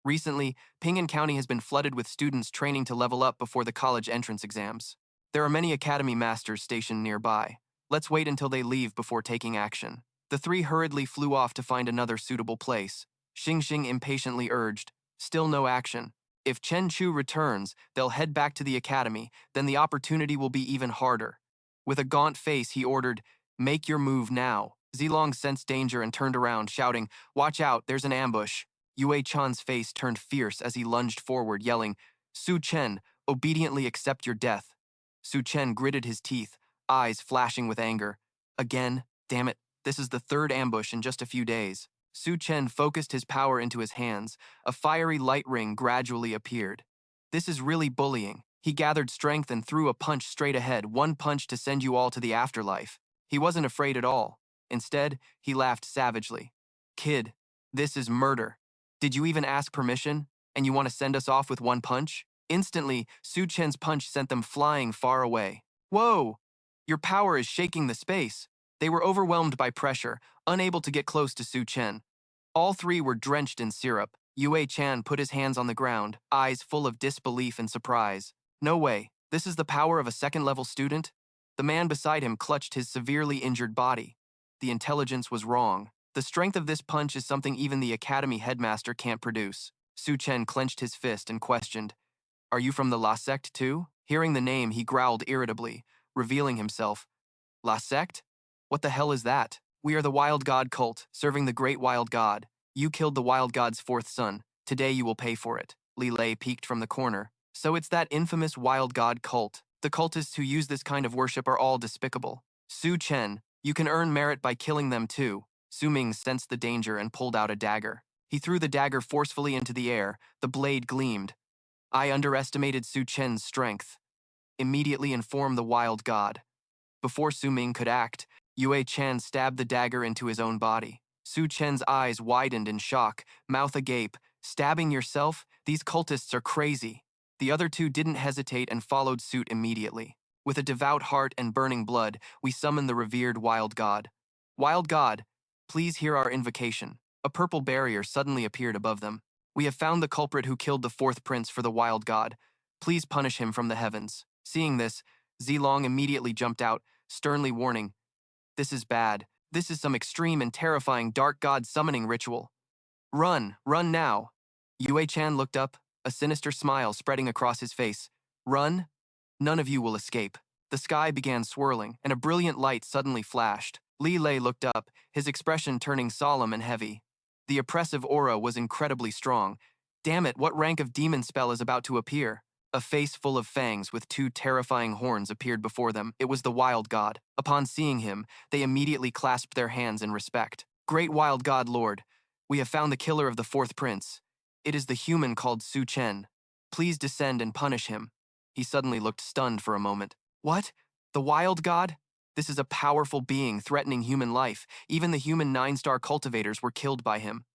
Recently, Ping'an County has been flooded with students training to level up before the college entrance exams. There are many academy masters stationed nearby. Let's wait until they leave before taking action. The 3 hurriedly flew off to find another suitable place. Xing impatiently urged, Still no action. If Chen Chu returns, they'll head back to the academy, then the opportunity will be even harder. With a gaunt face, he ordered, Make your move now. Zilong sensed danger and turned around, shouting, Watch out, there's an ambush. Yue Chan's face turned fierce as he lunged forward, yelling, Su Chen, obediently accept your death. Su Chen gritted his teeth, eyes flashing with anger. Again, damn it, this is the 3rd ambush in just a few days. Su Chen focused his power into his hands. A fiery light ring gradually appeared. This is really bullying. He gathered strength and threw a punch straight ahead, one punch to send you all to the afterlife. He wasn't afraid at all. Instead, he laughed savagely. Kid, this is murder. Did you even ask permission? And you want to send us off with one punch? Instantly, Su Chen's punch sent them flying far away. Whoa! Your power is shaking the space. They were overwhelmed by pressure, unable to get close to Su Chen. All three were drenched in syrup. Yue Chan put his hands on the ground, eyes full of disbelief and surprise. No way, this is the power of a second-level student? The man beside him clutched his severely injured body. The intelligence was wrong. The strength of this punch is something even the academy headmaster can't produce. Su Chen clenched his fist and questioned, "Are you from the La Secte too?" Hearing the name, he growled irritably, revealing himself. La Secte? What the hell is that? We are the Wild God cult, serving the great Wild God. You killed the Wild God's fourth son. Today you will pay for it. Li Lei peeked from the corner. So it's that infamous Wild God cult. The cultists who use this kind of worship are all despicable. Su Chen, you can earn merit by killing them too. Su Ming sensed the danger and pulled out a dagger. He threw the dagger forcefully into the air. The blade gleamed. I underestimated Su Chen's strength. Immediately inform the Wild God. Before Su Ming could act, Yue Chan stabbed the dagger into his own body. Su Chen's eyes widened in shock, mouth agape. Stabbing yourself? These cultists are crazy. The other two didn't hesitate and followed suit immediately. With a devout heart and burning blood, we summon the revered Wild God. Wild God, please hear our invocation. A purple barrier suddenly appeared above them. We have found the culprit who killed the fourth prince for the Wild God. Please punish him from the heavens. Seeing this, Zilong immediately jumped out, sternly warning, "This is bad. This is some extreme and terrifying dark god summoning ritual. Run, run now." Yue Chan looked up, a sinister smile spreading across his face. Run? None of you will escape. The sky began swirling, and a brilliant light suddenly flashed. Li Lei looked up, his expression turning solemn and heavy. The oppressive aura was incredibly strong. Damn it, what rank of demon spell is about to appear? A face full of fangs with two terrifying horns appeared before them. It was the Wild God. Upon seeing him, they immediately clasped their hands in respect. Great Wild God Lord, we have found the killer of the fourth prince. It is the human called Su Chen. Please descend and punish him. He suddenly looked stunned for a moment. What? The Wild God? This is a powerful being threatening human life. Even the human 9-star cultivators were killed by him.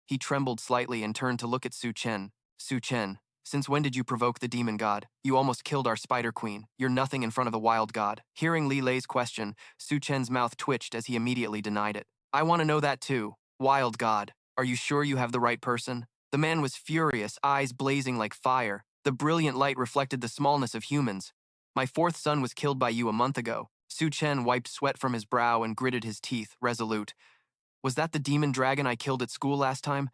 He trembled slightly and turned to look at Su Chen. Su Chen, since when did you provoke the demon god? You almost killed our spider queen. You're nothing in front of the Wild God. Hearing Li Lei's question, Su Chen's mouth twitched as he immediately denied it. I want to know that too. Wild God, are you sure you have the right person? The man was furious, eyes blazing like fire. The brilliant light reflected the smallness of humans. My fourth son was killed by you a month ago. Su Chen wiped sweat from his brow and gritted his teeth, resolute. Was that the demon dragon I killed at school last time?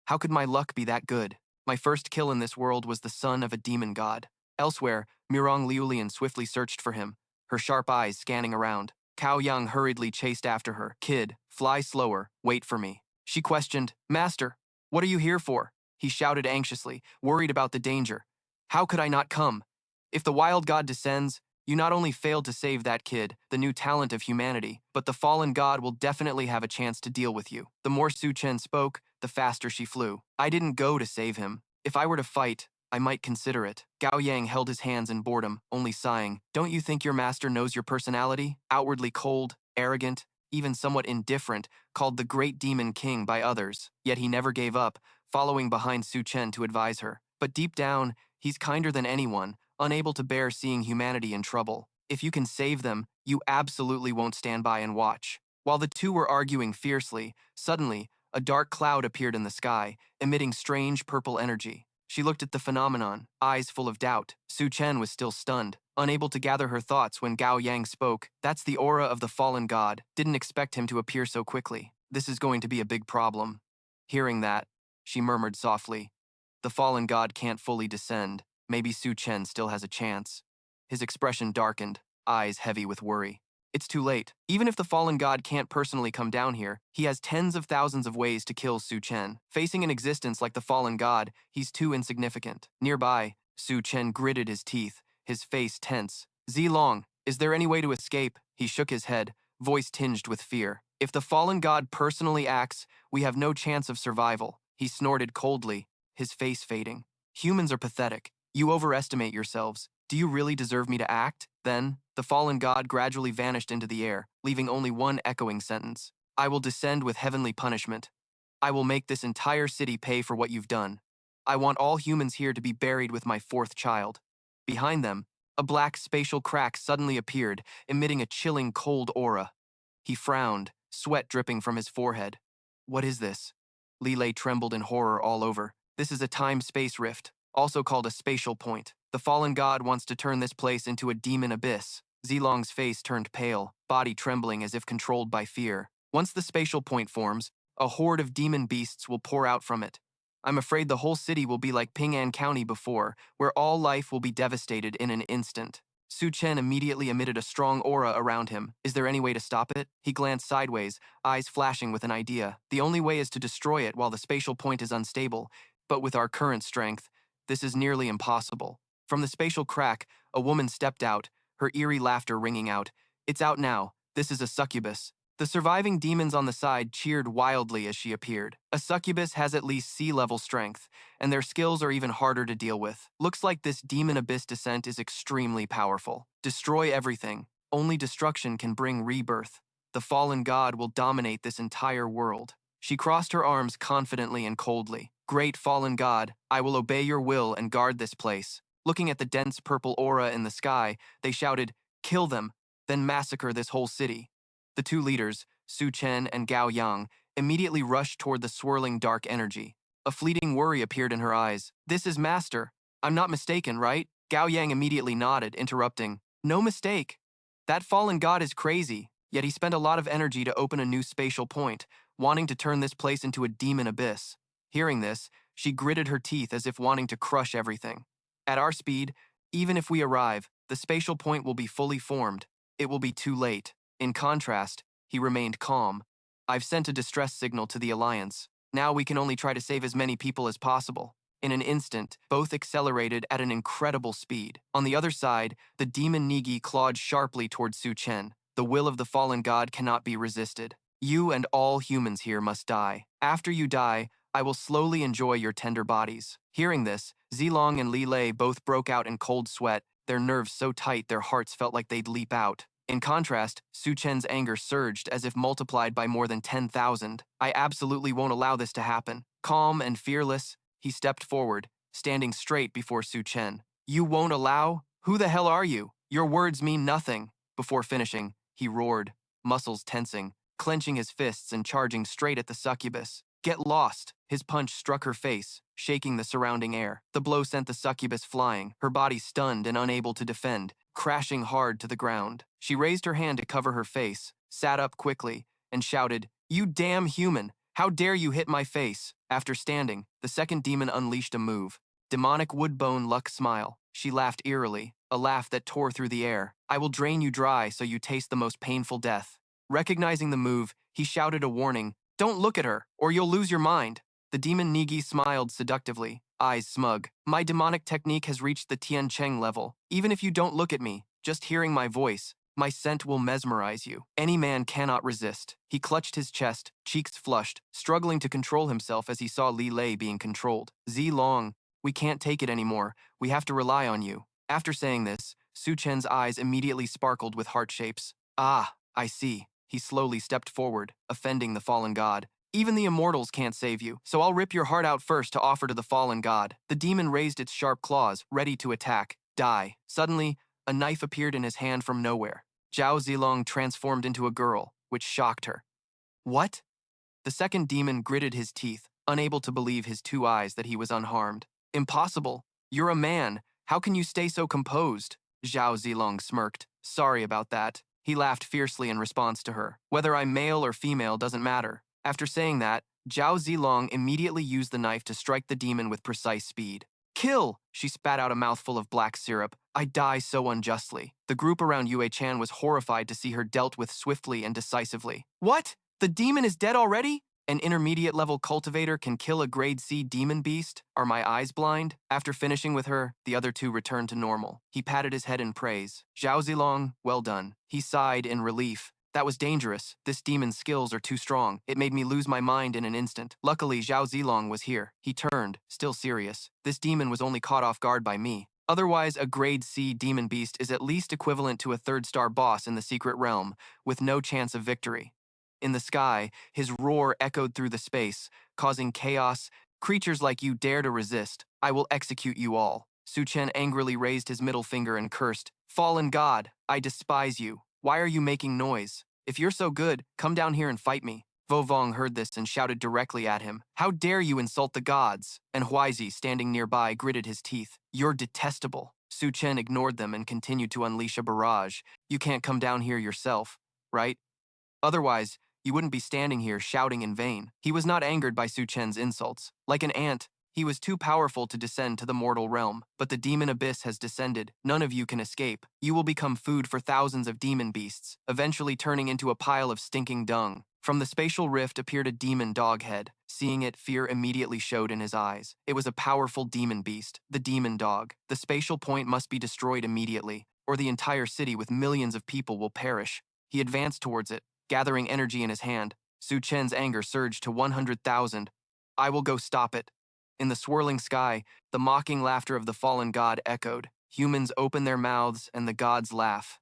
How could my luck be that good? My first kill in this world was the son of a demon god. Elsewhere, Mirong Liulian swiftly searched for him, her sharp eyes scanning around. Cao Yang hurriedly chased after her. Kid, fly slower, wait for me. She questioned, Master, what are you here for? He shouted anxiously, worried about the danger. How could I not come? If the Wild God descends, you not only failed to save that kid, the new talent of humanity, but the fallen god will definitely have a chance to deal with you. The more Su Chen spoke, the faster she flew. I didn't go to save him. If I were to fight, I might consider it. Gao Yang held his hands in boredom, only sighing. Don't you think your master knows your personality? Outwardly cold, arrogant, even somewhat indifferent, called the great demon king by others. Yet he never gave up, following behind Su Chen to advise her. But deep down, he's kinder than anyone, unable to bear seeing humanity in trouble. If you can save them, you absolutely won't stand by and watch. While the two were arguing fiercely, suddenly, a dark cloud appeared in the sky, emitting strange purple energy. She looked at the phenomenon, eyes full of doubt. Su Chen was still stunned, unable to gather her thoughts when Gao Yang spoke. That's the aura of the fallen god. Didn't expect him to appear so quickly. This is going to be a big problem. Hearing that, she murmured softly, the fallen god can't fully descend. Maybe Su Chen still has a chance. His expression darkened, eyes heavy with worry. It's too late. Even if the fallen god can't personally come down here, he has tens of thousands of ways to kill Su Chen. Facing an existence like the fallen god, he's too insignificant. Nearby, Su Chen gritted his teeth, his face tense. Zilong, is there any way to escape? He shook his head, voice tinged with fear. If the fallen god personally acts, we have no chance of survival. He snorted coldly, his face fading. Humans are pathetic. You overestimate yourselves. Do you really deserve me to act? Then, the fallen god gradually vanished into the air, leaving only one echoing sentence. I will descend with heavenly punishment. I will make this entire city pay for what you've done. I want all humans here to be buried with my fourth child. Behind them, a black spatial crack suddenly appeared, emitting a chilling cold aura. He frowned, sweat dripping from his forehead. What is this? Lilei trembled in horror all over. This is a time-space rift, also called a spatial point. The fallen god wants to turn this place into a demon abyss. Zilong's face turned pale, body trembling as if controlled by fear. Once the spatial point forms, a horde of demon beasts will pour out from it. I'm afraid the whole city will be like Ping'an County before, where all life will be devastated in an instant. Su Chen immediately emitted a strong aura around him. Is there any way to stop it? He glanced sideways, eyes flashing with an idea. The only way is to destroy it while the spatial point is unstable, but with our current strength, this is nearly impossible. From the spatial crack, a woman stepped out, her eerie laughter ringing out. It's out now. This is a succubus. The surviving demons on the side cheered wildly as she appeared. A succubus has at least sea-level strength, and their skills are even harder to deal with. Looks like this demon abyss descent is extremely powerful. Destroy everything. Only destruction can bring rebirth. The fallen god will dominate this entire world. She crossed her arms confidently and coldly. Great fallen god, I will obey your will and guard this place. Looking at the dense purple aura in the sky, they shouted, "Kill them, then massacre this whole city." The two leaders, Su Chen and Gao Yang, immediately rushed toward the swirling dark energy. A fleeting worry appeared in her eyes. This is Master. I'm not mistaken, right? Gao Yang immediately nodded, interrupting. No mistake. That fallen god is crazy, yet he spent a lot of energy to open a new spatial point, wanting to turn this place into a demon abyss. Hearing this, she gritted her teeth as if wanting to crush everything. At our speed, even if we arrive, the spatial point will be fully formed. It will be too late. In contrast, he remained calm. I've sent a distress signal to the Alliance. Now we can only try to save as many people as possible. In an instant, both accelerated at an incredible speed. On the other side, the demon Nigi clawed sharply toward Su Chen. The will of the fallen god cannot be resisted. You and all humans here must die. After you die, I will slowly enjoy your tender bodies. Hearing this, Zilong and Lilei both broke out in cold sweat, their nerves so tight their hearts felt like they'd leap out. In contrast, Su Chen's anger surged as if multiplied by more than 10,000. I absolutely won't allow this to happen. Calm and fearless, he stepped forward, standing straight before Su Chen. You won't allow? Who the hell are you? Your words mean nothing. Before finishing, he roared, muscles tensing, clenching his fists and charging straight at the succubus. Get lost! His punch struck her face, shaking the surrounding air. The blow sent the succubus flying, her body stunned and unable to defend, crashing hard to the ground. She raised her hand to cover her face, sat up quickly, and shouted, You damn human! How dare you hit my face? After standing, the second demon unleashed a move. Demonic woodbone luck smile. She laughed eerily, a laugh that tore through the air. I will drain you dry so you taste the most painful death. Recognizing the move, he shouted a warning, Don't look at her, or you'll lose your mind. The demon Nigi smiled seductively, eyes smug. My demonic technique has reached the Tian Cheng level. Even if you don't look at me, just hearing my voice, my scent will mesmerize you. Any man cannot resist. He clutched his chest, cheeks flushed, struggling to control himself as he saw Lilei being controlled. Zilong, we can't take it anymore. We have to rely on you. After saying this, Su Chen's eyes immediately sparkled with heart shapes. Ah, I see. He slowly stepped forward, offending the fallen god. Even the immortals can't save you, so I'll rip your heart out first to offer to the fallen god. The demon raised its sharp claws, ready to attack. Die. Suddenly, a knife appeared in his hand from nowhere. Zhao Zilong transformed into a girl, which shocked her. What? The second demon gritted his teeth, unable to believe his two eyes that he was unharmed. Impossible. You're a man. How can you stay so composed? Zhao Zilong smirked. Sorry about that. He laughed fiercely in response to her. Whether I'm male or female doesn't matter. After saying that, Zhao Zilong immediately used the knife to strike the demon with precise speed. Kill! She spat out a mouthful of black syrup. I die so unjustly. The group around Yue Chan was horrified to see her dealt with swiftly and decisively. What? The demon is dead already? An intermediate-level cultivator can kill a grade C demon beast? Are my eyes blind? After finishing with her, the other two returned to normal. He patted his head in praise. Zhao Zilong, well done. He sighed in relief. That was dangerous. This demon's skills are too strong. It made me lose my mind in an instant. Luckily, Zhao Zilong was here. He turned, still serious. This demon was only caught off guard by me. Otherwise, a grade C demon beast is at least equivalent to a third-star boss in the secret realm, with no chance of victory. In the sky, his roar echoed through the space, causing chaos Creatures like you dare to resist, I will execute you all. Su Chen angrily raised his middle finger and cursed, Fallen God, I despise you. Why are you making noise? If you're so good, come down here and fight me. Vo Vong heard this and shouted directly at him, How dare you insult the gods? And Huizi, standing nearby, gritted his teeth. You're detestable. Su Chen ignored them and continued to unleash a barrage. You can't come down here yourself, right? Otherwise, you wouldn't be standing here shouting in vain. He was not angered by Su Chen's insults. Like an ant, he was too powerful to descend to the mortal realm. But the demon abyss has descended. None of you can escape. You will become food for thousands of demon beasts, eventually turning into a pile of stinking dung. From the spatial rift appeared a demon dog head. Seeing it, fear immediately showed in his eyes. It was a powerful demon beast, the demon dog. The spatial point must be destroyed immediately, or the entire city with millions of people will perish. He advanced towards it, gathering energy in his hand. Su Chen's anger surged to 100,000. I will go stop it. In the swirling sky, the mocking laughter of the fallen god echoed. Humans open their mouths and the gods laugh.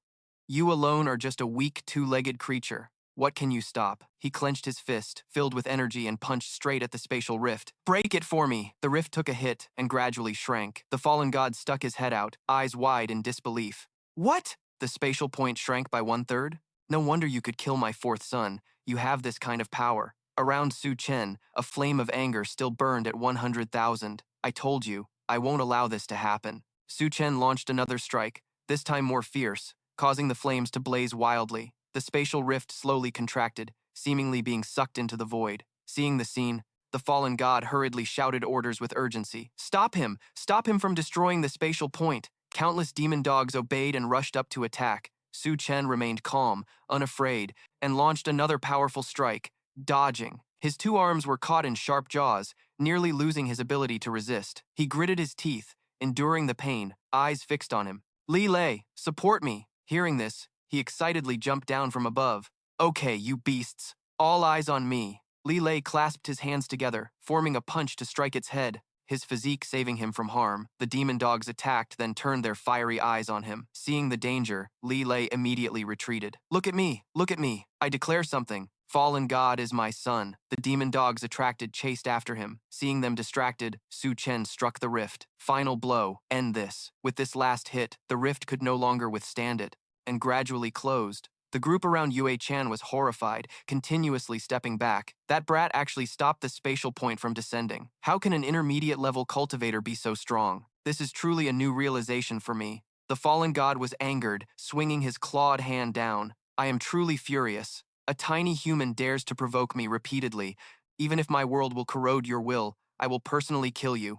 You alone are just a weak, two-legged creature. What can you stop? He clenched his fist, filled with energy, and punched straight at the spatial rift. Break it for me! The rift took a hit and gradually shrank. The fallen god stuck his head out, eyes wide in disbelief. What? The spatial point shrank by 1/3? No wonder you could kill my fourth son. You have this kind of power. Around Su Chen, a flame of anger still burned at 100,000. I told you, I won't allow this to happen. Su Chen launched another strike, this time more fierce, causing the flames to blaze wildly. The spatial rift slowly contracted, seemingly being sucked into the void. Seeing the scene, the fallen god hurriedly shouted orders with urgency. Stop him! Stop him from destroying the spatial point! Countless demon dogs obeyed and rushed up to attack. Su Chen remained calm, unafraid, and launched another powerful strike, dodging. His two arms were caught in sharp jaws, nearly losing his ability to resist. He gritted his teeth, enduring the pain, eyes fixed on him. Li Lei, support me! Hearing this, he excitedly jumped down from above. Okay, you beasts. All eyes on me. Li Lei clasped his hands together, forming a punch to strike its head, his physique saving him from harm. The demon dogs attacked, then turned their fiery eyes on him. Seeing the danger, Li Lei immediately retreated. Look at me! Look at me! I declare something. Fallen God is my son. The demon dogs attracted chased after him. Seeing them distracted, Su Chen struck the rift. Final blow. End this. With this last hit, the rift could no longer withstand it, and gradually closed. The group around Yue Chan was horrified, continuously stepping back. That brat actually stopped the spatial point from descending. How can an intermediate-level cultivator be so strong? This is truly a new realization for me. The fallen god was angered, swinging his clawed hand down. I am truly furious. A tiny human dares to provoke me repeatedly. Even if my world will corrode your will, I will personally kill you.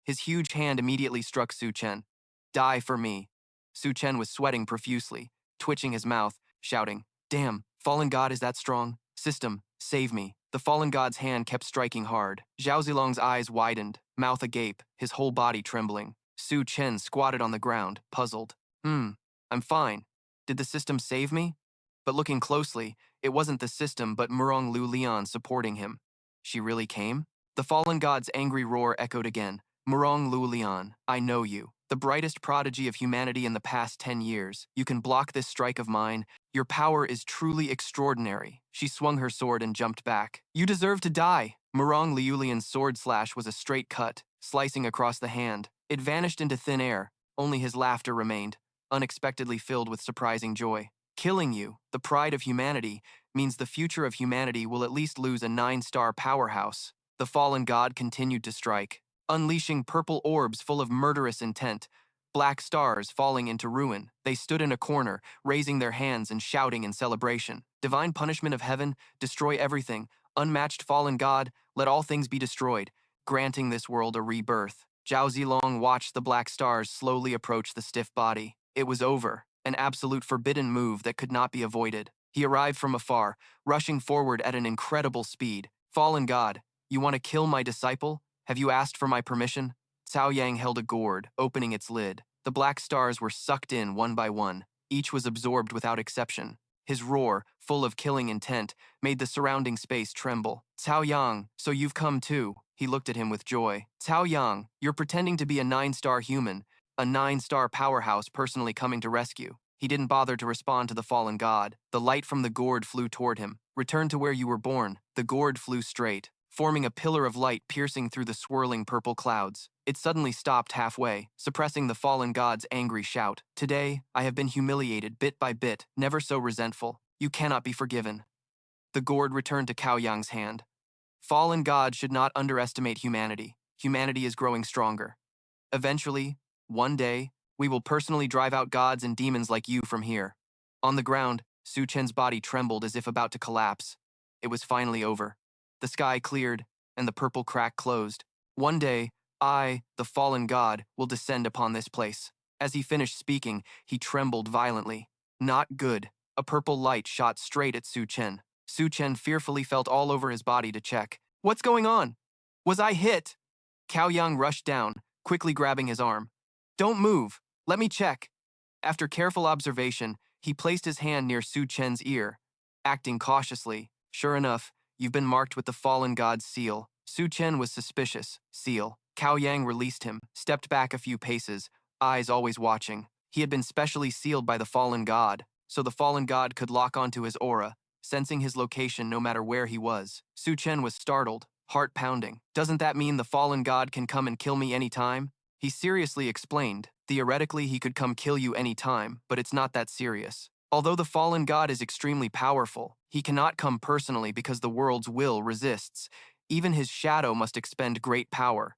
His huge hand immediately struck Su Chen. Die for me. Su Chen was sweating profusely, twitching his mouth, shouting, Damn, fallen god is that strong? System, save me. The fallen god's hand kept striking hard. Zhao Zilong's eyes widened, mouth agape, his whole body trembling. Su Chen squatted on the ground, puzzled. I'm fine. Did the system save me? But looking closely, it wasn't the system but Murong Lu Lian supporting him. She really came? The fallen god's angry roar echoed again. Murong Lu Lian, I know you. The brightest prodigy of humanity in the past 10 years. You can block this strike of mine. Your power is truly extraordinary. She swung her sword and jumped back. You deserve to die. Murong Liulian's sword slash was a straight cut, slicing across the hand. It vanished into thin air. Only his laughter remained, unexpectedly filled with surprising joy. Killing you, the pride of humanity, means the future of humanity will at least lose a 9-star powerhouse. The fallen god continued to strike, unleashing purple orbs full of murderous intent, black stars falling into ruin. They stood in a corner, raising their hands and shouting in celebration. Divine punishment of heaven, destroy everything. Unmatched fallen god, let all things be destroyed, granting this world a rebirth. Zhao Zilong watched the black stars slowly approach the stiff body. It was over, an absolute forbidden move that could not be avoided. He arrived from afar, rushing forward at an incredible speed. Fallen god, you want to kill my disciple? Have you asked for my permission? Cao Yang held a gourd, opening its lid. The black stars were sucked in one by one. Each was absorbed without exception. His roar, full of killing intent, made the surrounding space tremble. Cao Yang, so you've come too. He looked at him with joy. Cao Yang, you're pretending to be a 9-star human, a 9-star powerhouse personally coming to rescue. He didn't bother to respond to the fallen god. The light from the gourd flew toward him. Return to where you were born. The gourd flew straight. forming a pillar of light piercing through the swirling purple clouds. It suddenly stopped halfway, suppressing the fallen god's angry shout. Today, I have been humiliated bit by bit, never so resentful. You cannot be forgiven. The gourd returned to Cao Yang's hand. Fallen god should not underestimate humanity. Humanity is growing stronger. Eventually, one day, we will personally drive out gods and demons like you from here. On the ground, Su Chen's body trembled as if about to collapse. It was finally over. The sky cleared, and the purple crack closed. One day, I, the fallen god, will descend upon this place. As he finished speaking, he trembled violently. Not good. A purple light shot straight at Su Chen. Su Chen fearfully felt all over his body to check. What's going on? Was I hit? Cao Yang rushed down, quickly grabbing his arm. Don't move. Let me check. After careful observation, he placed his hand near Su Chen's ear. Acting cautiously, sure enough, you've been marked with the fallen god's seal. Su Chen was suspicious. Seal. Cao Yang released him, stepped back a few paces, eyes always watching. He had been specially sealed by the fallen god, so the fallen god could lock onto his aura, sensing his location no matter where he was. Su Chen was startled, heart pounding. Doesn't that mean the fallen god can come and kill me anytime? He seriously explained. Theoretically, he could come kill you anytime, but it's not that serious. Although the fallen god is extremely powerful, he cannot come personally because the world's will resists. Even his shadow must expend great power.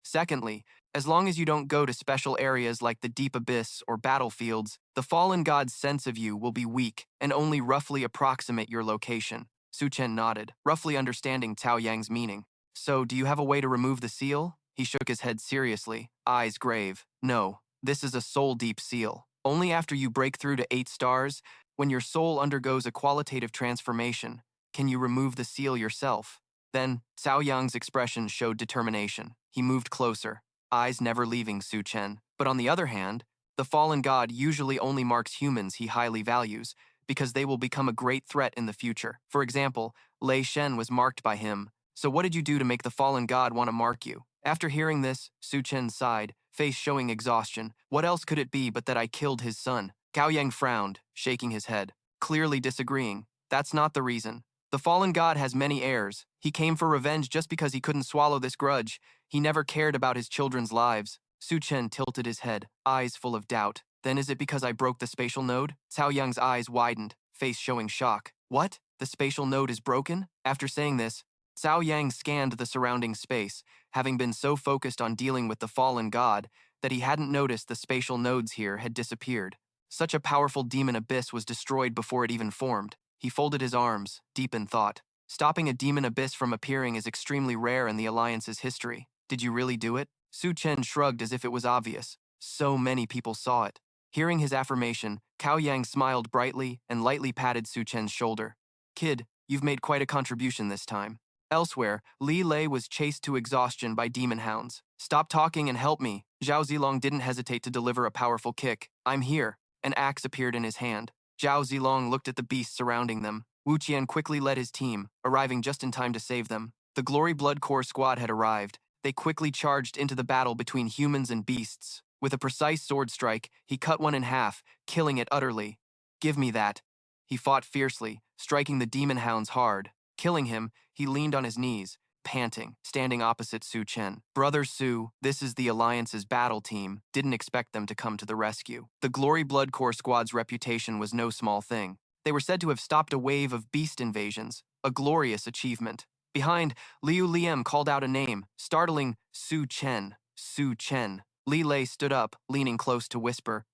Secondly, as long as you don't go to special areas like the deep abyss or battlefields, the fallen god's sense of you will be weak and only roughly approximate your location. Su Chen nodded, roughly understanding Cao Yang's meaning. So, do you have a way to remove the seal? He shook his head seriously, eyes grave. No, this is a soul-deep seal. Only after you break through to 8 stars, when your soul undergoes a qualitative transformation, can you remove the seal yourself. Then, Cao Yang's expression showed determination. He moved closer, eyes never leaving Su Chen. But on the other hand, the fallen god usually only marks humans he highly values, because they will become a great threat in the future. For example, Lei Shen was marked by him. So what did you do to make the fallen god want to mark you? After hearing this, Su Chen sighed, face showing exhaustion. What else could it be but that I killed his son? Cao Yang frowned, shaking his head, clearly disagreeing. That's not the reason. The fallen god has many heirs. He came for revenge just because he couldn't swallow this grudge. He never cared about his children's lives. Su Chen tilted his head, eyes full of doubt. Then is it because I broke the spatial node? Cao Yang's eyes widened, face showing shock. What? The spatial node is broken? After saying this, Cao Yang scanned the surrounding space, having been so focused on dealing with the fallen god that he hadn't noticed the spatial nodes here had disappeared. Such a powerful demon abyss was destroyed before it even formed. He folded his arms, deep in thought. Stopping a demon abyss from appearing is extremely rare in the Alliance's history. Did you really do it? Su Chen shrugged as if it was obvious. So many people saw it. Hearing his affirmation, Cao Yang smiled brightly and lightly patted Su Chen's shoulder. Kid, you've made quite a contribution this time. Elsewhere, Li Lei was chased to exhaustion by demon hounds. Stop talking and help me. Zhao Zilong didn't hesitate to deliver a powerful kick. I'm here. An axe appeared in his hand. Zhao Zilong looked at the beasts surrounding them. Wu Qian quickly led his team, arriving just in time to save them. The Glory Blood Corps squad had arrived. They quickly charged into the battle between humans and beasts. With a precise sword strike, he cut one in half, killing it utterly. Give me that. He fought fiercely, striking the demon hounds hard. Killing him, he leaned on his knees, panting, standing opposite Su Chen. Brother Su, this is the Alliance's battle team. Didn't expect them to come to the rescue. The Glory Blood Corps squad's reputation was no small thing. They were said to have stopped a wave of beast invasions, a glorious achievement. Behind, Liu Liam called out a name, startling Su Chen. Su Chen. Li Lei stood up, leaning close to whisper,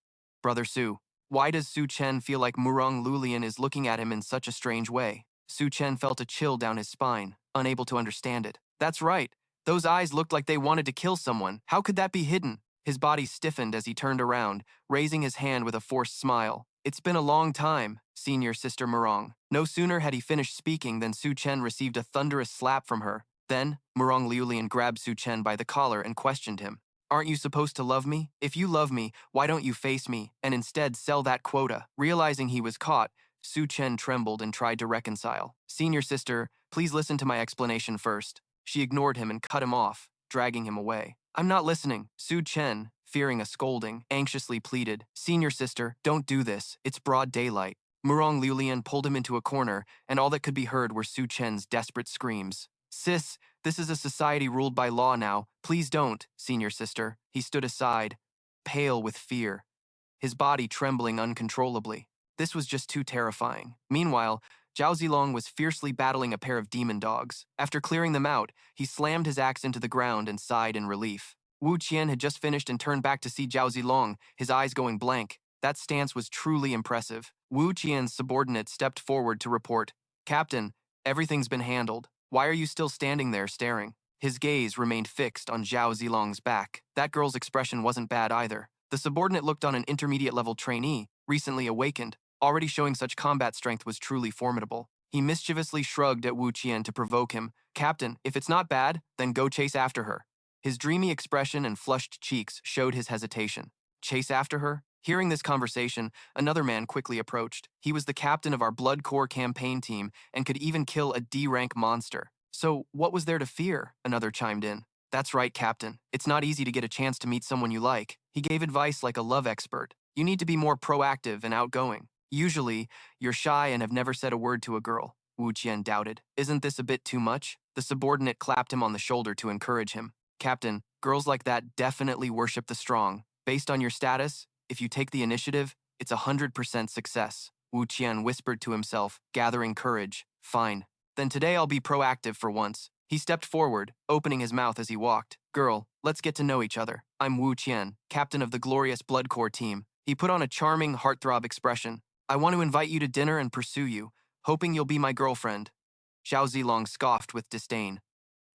Brother Su, why does Su Chen feel like Murong Lulian is looking at him in such a strange way? Su Chen felt a chill down his spine, unable to understand it. That's right. Those eyes looked like they wanted to kill someone. How could that be hidden? His body stiffened as he turned around, raising his hand with a forced smile. It's been a long time, Senior Sister Murong. No sooner had he finished speaking than Su Chen received a thunderous slap from her. Then, Murong Liulian grabbed Su Chen by the collar and questioned him. Aren't you supposed to love me? If you love me, why don't you face me and instead sell that quota? Realizing he was caught, Su Chen trembled and tried to reconcile. Senior sister, please listen to my explanation first. She ignored him and cut him off, dragging him away. I'm not listening. Su Chen, fearing a scolding, anxiously pleaded. Senior sister, don't do this. It's broad daylight. Murong Liulian pulled him into a corner, and all that could be heard were Su Chen's desperate screams. Sis, this is a society ruled by law now. Please don't, senior sister. He stood aside, pale with fear, his body trembling uncontrollably. This was just too terrifying. Meanwhile, Zhao Zilong was fiercely battling a pair of demon dogs. After clearing them out, he slammed his axe into the ground and sighed in relief. Wu Qian had just finished and turned back to see Zhao Zilong, his eyes going blank. That stance was truly impressive. Wu Qian's subordinate stepped forward to report, "Captain, everything's been handled. Why are you still standing there staring?" His gaze remained fixed on Zhao Zilong's back. That girl's expression wasn't bad either. The subordinate looked on an intermediate-level trainee, recently awakened. Already showing such combat strength was truly formidable. He mischievously shrugged at Wu Qian to provoke him. "Captain, if it's not bad, then go chase after her." His dreamy expression and flushed cheeks showed his hesitation. Chase after her? Hearing this conversation, another man quickly approached. He was the captain of our Blood Corps campaign team and could even kill a D-rank monster. "So, what was there to fear?" Another chimed in. "That's right, Captain. It's not easy to get a chance to meet someone you like." He gave advice like a love expert. "You need to be more proactive and outgoing. Usually, you're shy and have never said a word to a girl." Wu Qian doubted. "Isn't this a bit too much?" The subordinate clapped him on the shoulder to encourage him. "Captain, girls like that definitely worship the strong. Based on your status, if you take the initiative, it's 100% success." Wu Qian whispered to himself, gathering courage. "Fine. Then today I'll be proactive for once." He stepped forward, opening his mouth as he walked. "Girl, let's get to know each other. I'm Wu Qian, captain of the glorious Blood Corps team." He put on a charming, heartthrob expression. "I want to invite you to dinner and pursue you, hoping you'll be my girlfriend." Zhao Zilong scoffed with disdain.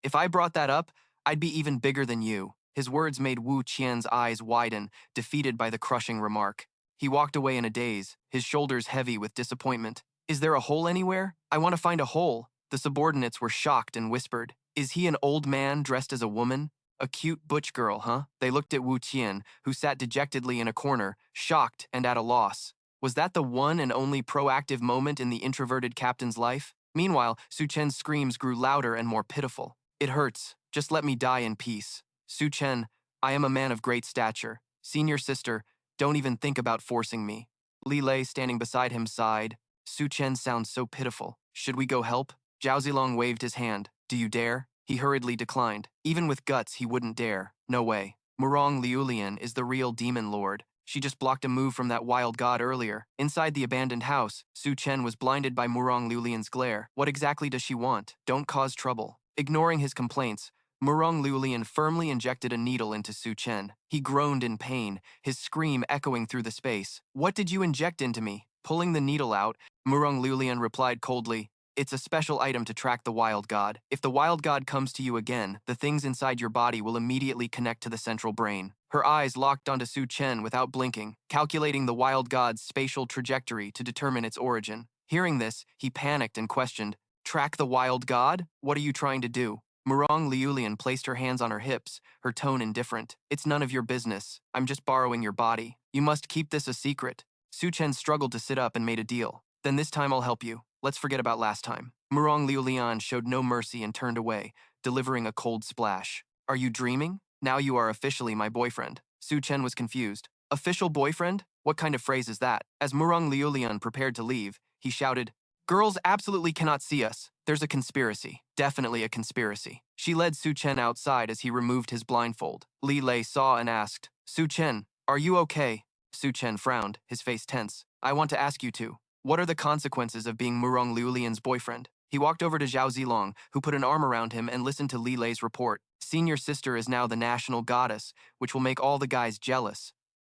"If I brought that up, I'd be even bigger than you." His words made Wu Qian's eyes widen, defeated by the crushing remark. He walked away in a daze, his shoulders heavy with disappointment. "Is there a hole anywhere? I want to find a hole." The subordinates were shocked and whispered, "Is he an old man dressed as a woman? A cute butch girl, huh?" They looked at Wu Qian, who sat dejectedly in a corner, shocked and at a loss. Was that the one and only proactive moment in the introverted captain's life? Meanwhile, Su Chen's screams grew louder and more pitiful. "It hurts. Just let me die in peace. Su Chen, I am a man of great stature. Senior sister, don't even think about forcing me." Li Lei, standing beside him, sighed. "Su Chen sounds so pitiful. Should we go help?" Zhao Zilong waved his hand. "Do you dare?" He hurriedly declined. Even with guts, he wouldn't dare. No way. Murong Liulian is the real demon lord. She just blocked a move from that wild god earlier. Inside the abandoned house, Su Chen was blinded by Murong Liulian's glare. What exactly does she want? Don't cause trouble. Ignoring his complaints, Murong Liulian firmly injected a needle into Su Chen. He groaned in pain, his scream echoing through the space. "What did you inject into me?" Pulling the needle out, Murong Liulian replied coldly, "It's a special item to track the wild god. If the wild god comes to you again, the things inside your body will immediately connect to the central brain." Her eyes locked onto Su Chen without blinking, calculating the wild god's spatial trajectory to determine its origin. Hearing this, he panicked and questioned, "Track the wild god? What are you trying to do?" Murong Liulian placed her hands on her hips, her tone indifferent. "It's none of your business. I'm just borrowing your body. You must keep this a secret." Su Chen struggled to sit up and made a deal. "Then this time I'll help you. Let's forget about last time." Murong Liulian showed no mercy and turned away, delivering a cold splash. "Are you dreaming? Now you are officially my boyfriend." Su Chen was confused. "Official boyfriend? What kind of phrase is that?" As Murong Liulian prepared to leave, he shouted, "Girls absolutely cannot see us. There's a conspiracy. Definitely a conspiracy." She led Su Chen outside as he removed his blindfold. Li Lei saw and asked, "Su Chen, are you okay?" Su Chen frowned, his face tense. "I want to ask you two. What are the consequences of being Murong Liulian's boyfriend?" He walked over to Zhao Zilong, who put an arm around him and listened to Li Lei's report. "Senior sister is now the national goddess, which will make all the guys jealous.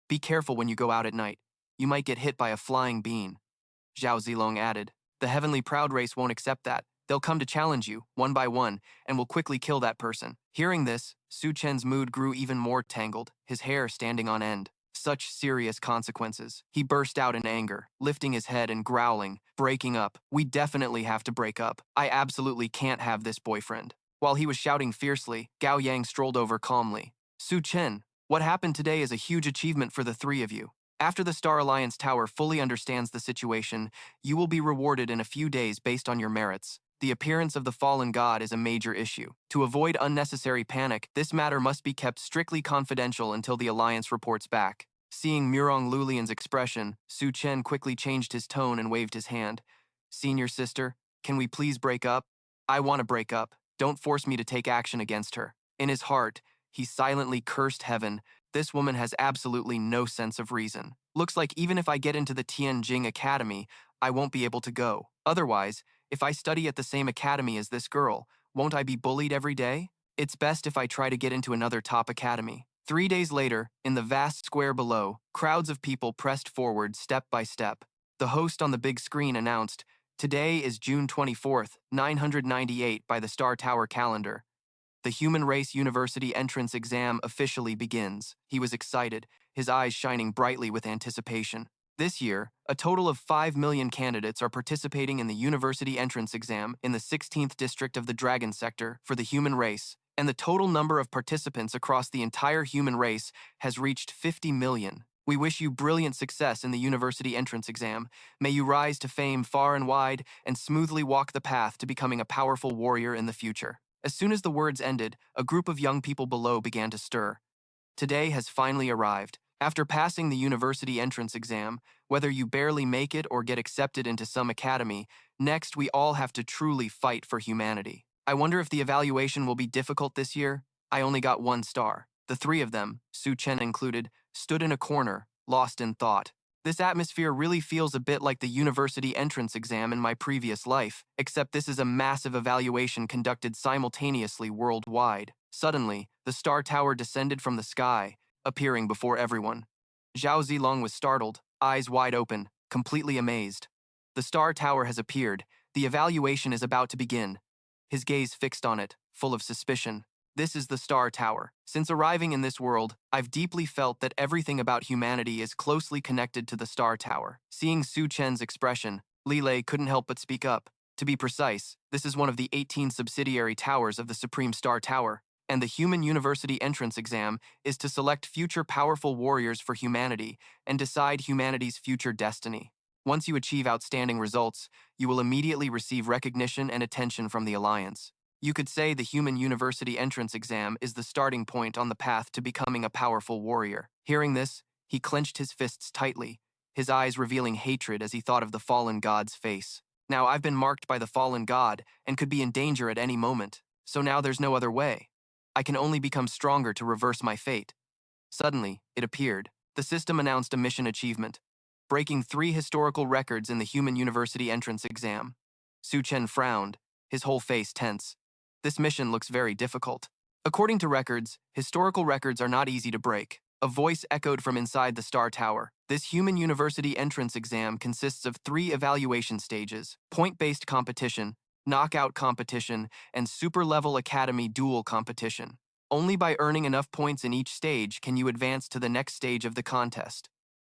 Be careful when you go out at night. You might get hit by a flying bean." Zhao Zilong added, "The heavenly proud race won't accept that. They'll come to challenge you, one by one, and will quickly kill that person." Hearing this, Su Chen's mood grew even more tangled, his hair standing on end. Such serious consequences. He burst out in anger, lifting his head and growling, "Breaking up. We definitely have to break up. I absolutely can't have this boyfriend." While he was shouting fiercely, Gao Yang strolled over calmly. "Su Chen, what happened today is a huge achievement for the three of you. After the Star Alliance Tower fully understands the situation, you will be rewarded in a few days based on your merits. The appearance of the fallen god is a major issue. To avoid unnecessary panic, this matter must be kept strictly confidential until the Alliance reports back." Seeing Murong Liulian's expression, Su Chen quickly changed his tone and waved his hand. "Senior sister, can we please break up? I want to break up. Don't force me to take action against her. In his heart, he silently cursed heaven. This woman has absolutely no sense of reason. Looks like even if I get into the Tianjing Academy, I won't be able to go. Otherwise, if I study at the same academy as this girl, won't I be bullied every day? It's best if I try to get into another top academy. 3 days later, in the vast square below, crowds of people pressed forward step by step. The host on the big screen announced, "Today is June 24th, 998 by the Star Tower calendar. The Human Race University entrance exam officially begins." He was excited, his eyes shining brightly with anticipation. This year, a total of 5 million candidates are participating in the university entrance exam in the 16th district of the Dragon Sector for the human race, and the total number of participants across the entire human race has reached 50 million. We wish you brilliant success in the university entrance exam. May you rise to fame far and wide and smoothly walk the path to becoming a powerful warrior in the future. As soon as the words ended, a group of young people below began to stir. Today has finally arrived. After passing the university entrance exam, whether you barely make it or get accepted into some academy, next we all have to truly fight for humanity. I wonder if the evaluation will be difficult this year. I only got 1 star. The three of them, Su Chen included, stood in a corner, lost in thought. This atmosphere really feels a bit like the university entrance exam in my previous life, except this is a massive evaluation conducted simultaneously worldwide. Suddenly, the Star Tower descended from the sky, appearing before everyone. Zhao Zilong was startled, eyes wide open, completely amazed. The Star Tower has appeared. The evaluation is about to begin. His gaze fixed on it, full of suspicion. This is the Star Tower. Since arriving in this world, I've deeply felt that everything about humanity is closely connected to the Star Tower. Seeing Su Chen's expression, Li Lei couldn't help but speak up. To be precise, this is one of the 18 subsidiary towers of the Supreme Star Tower, and the Human University entrance exam is to select future powerful warriors for humanity and decide humanity's future destiny. Once you achieve outstanding results, you will immediately receive recognition and attention from the Alliance. You could say the Human University entrance exam is the starting point on the path to becoming a powerful warrior. Hearing this, he clenched his fists tightly, his eyes revealing hatred as he thought of the fallen god's face. Now I've been marked by the fallen god and could be in danger at any moment, so now there's no other way. I can only become stronger to reverse my fate. Suddenly, it appeared. The system announced a mission achievement, breaking 3 historical records in the Human University entrance exam. Su Chen frowned, his whole face tense. This mission looks very difficult. According to records, historical records are not easy to break. A voice echoed from inside the Star Tower. This Human University entrance exam consists of 3 evaluation stages: point-based competition, knockout competition, and super-level academy duel competition. Only by earning enough points in each stage can you advance to the next stage of the contest.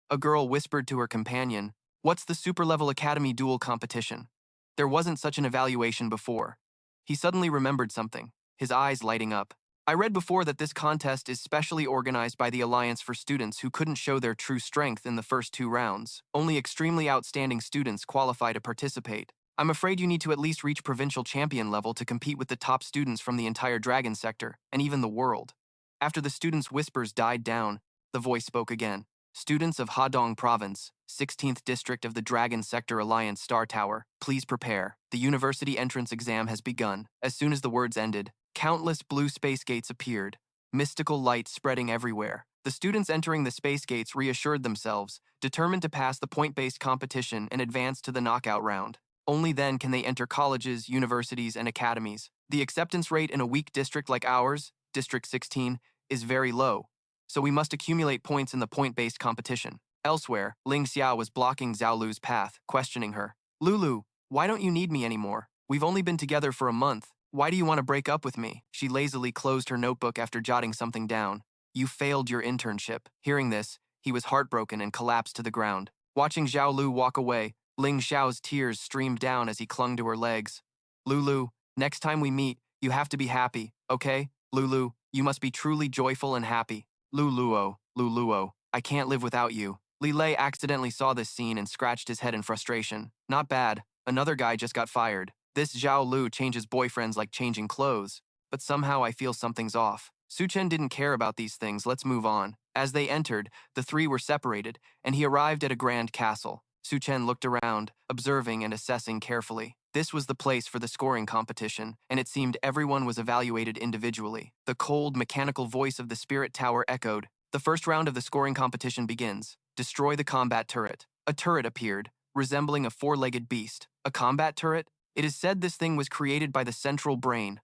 A girl whispered to her companion, "What's the super-level academy duel competition?" There wasn't such an evaluation before. He suddenly remembered something, his eyes lighting up. I read before that this contest is specially organized by the Alliance for students who couldn't show their true strength in the first 2 rounds. Only extremely outstanding students qualify to participate. I'm afraid you need to at least reach provincial champion level to compete with the top students from the entire Dragon Sector, and even the world. After the students' whispers died down, the voice spoke again. Students of Hadong Province, 16th District of the Dragon Sector Alliance Star Tower, please prepare. The university entrance exam has begun. As soon as the words ended, countless blue space gates appeared, mystical light spreading everywhere. The students entering the space gates reassured themselves, determined to pass the point-based competition and advance to the knockout round. Only then can they enter colleges, universities, and academies. The acceptance rate in a weak district like ours, District 16, is very low, so we must accumulate points in the point-based competition. Elsewhere, Ling Xiao was blocking Zhao Lu's path, questioning her. "Lulu, why don't you need me anymore? We've only been together for a month. Why do you want to break up with me?" She lazily closed her notebook after jotting something down. "You failed your internship." Hearing this, he was heartbroken and collapsed to the ground. Watching Zhao Lu walk away, Ling Xiao's tears streamed down as he clung to her legs. "Lulu, next time we meet, you have to be happy, okay? Lulu, you must be truly joyful and happy. Luluo, I can't live without you." Li Lei accidentally saw this scene and scratched his head in frustration. Not bad, another guy just got fired. This Zhao Lu changes boyfriends like changing clothes, but somehow I feel something's off. Su Chen didn't care about these things, let's move on. As they entered, the 3 were separated, and he arrived at a grand castle. Su Chen looked around, observing and assessing carefully. This was the place for the scoring competition, and it seemed everyone was evaluated individually. The cold, mechanical voice of the spirit tower echoed. The first round of the scoring competition begins. Destroy the combat turret. A turret appeared, resembling a four-legged beast. A combat turret? It is said this thing was created by the central brain.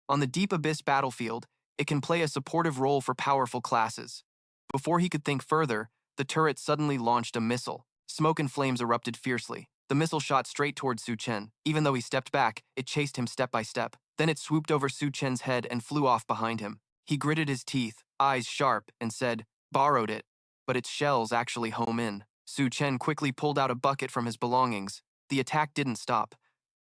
On the Deep Abyss battlefield, it can play a supportive role for powerful classes. Before he could think further, the turret suddenly launched a missile. Smoke and flames erupted fiercely. The missile shot straight towards Su Chen. Even though he stepped back, it chased him step by step. Then it swooped over Su Chen's head and flew off behind him. He gritted his teeth, eyes sharp, and said, "Borrowed it." But its shells actually home in. Su Chen quickly pulled out a bucket from his belongings. The attack didn't stop.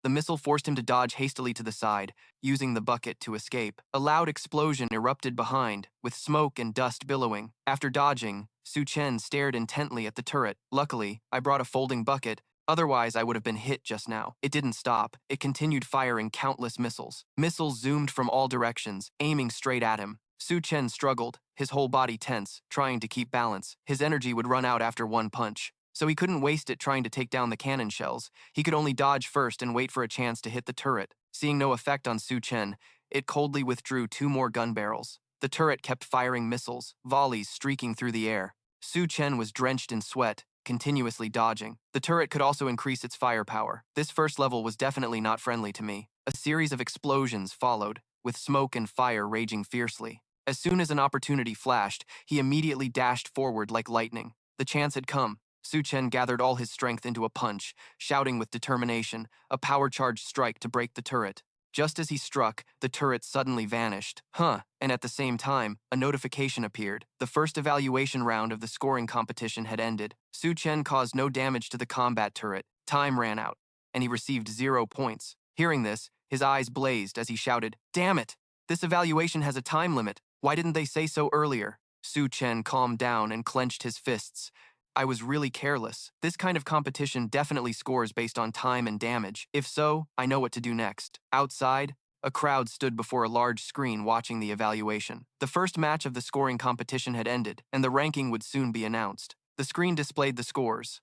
The missile forced him to dodge hastily to the side, using the bucket to escape. A loud explosion erupted behind, with smoke and dust billowing. After dodging, Su Chen stared intently at the turret. Luckily, I brought a folding bucket. Otherwise, I would have been hit just now. It didn't stop. It continued firing countless missiles. Missiles zoomed from all directions, aiming straight at him. Su Chen struggled, his whole body tense, trying to keep balance. His energy would run out after one punch, so he couldn't waste it trying to take down the cannon shells. He could only dodge first and wait for a chance to hit the turret. Seeing no effect on Su Chen, it coldly withdrew 2 more gun barrels. The turret kept firing missiles, volleys streaking through the air. Su Chen was drenched in sweat, continuously dodging. The turret could also increase its firepower. This first level was definitely not friendly to me. A series of explosions followed, with smoke and fire raging fiercely. As soon as an opportunity flashed, he immediately dashed forward like lightning. The chance had come. Su Chen gathered all his strength into a punch, shouting with determination, a power-charged strike to break the turret. Just as he struck, the turret suddenly vanished. And at the same time, a notification appeared. The first evaluation round of the scoring competition had ended. Su Chen caused no damage to the combat turret. Time ran out, and he received 0 points. Hearing this, his eyes blazed as he shouted, "Damn it! This evaluation has a time limit. Why didn't they say so earlier?" Su Chen calmed down and clenched his fists. I was really careless. This kind of competition definitely scores based on time and damage. If so, I know what to do next. Outside, a crowd stood before a large screen watching the evaluation. The first match of the scoring competition had ended, and the ranking would soon be announced. The screen displayed the scores.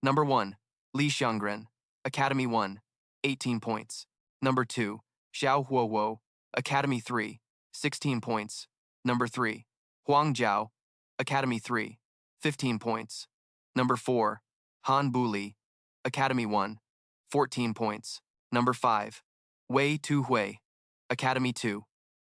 Number 1, Li Xianggren, Academy 1, 18 points. Number 2, Xiao Huowo, Academy 3, 16 points. Number 3, Huang Jiao, Academy 3, 15 points. Number 4, Han Buli, Academy 1, 14 points. Number 5, Wei Tuhui, Academy 2,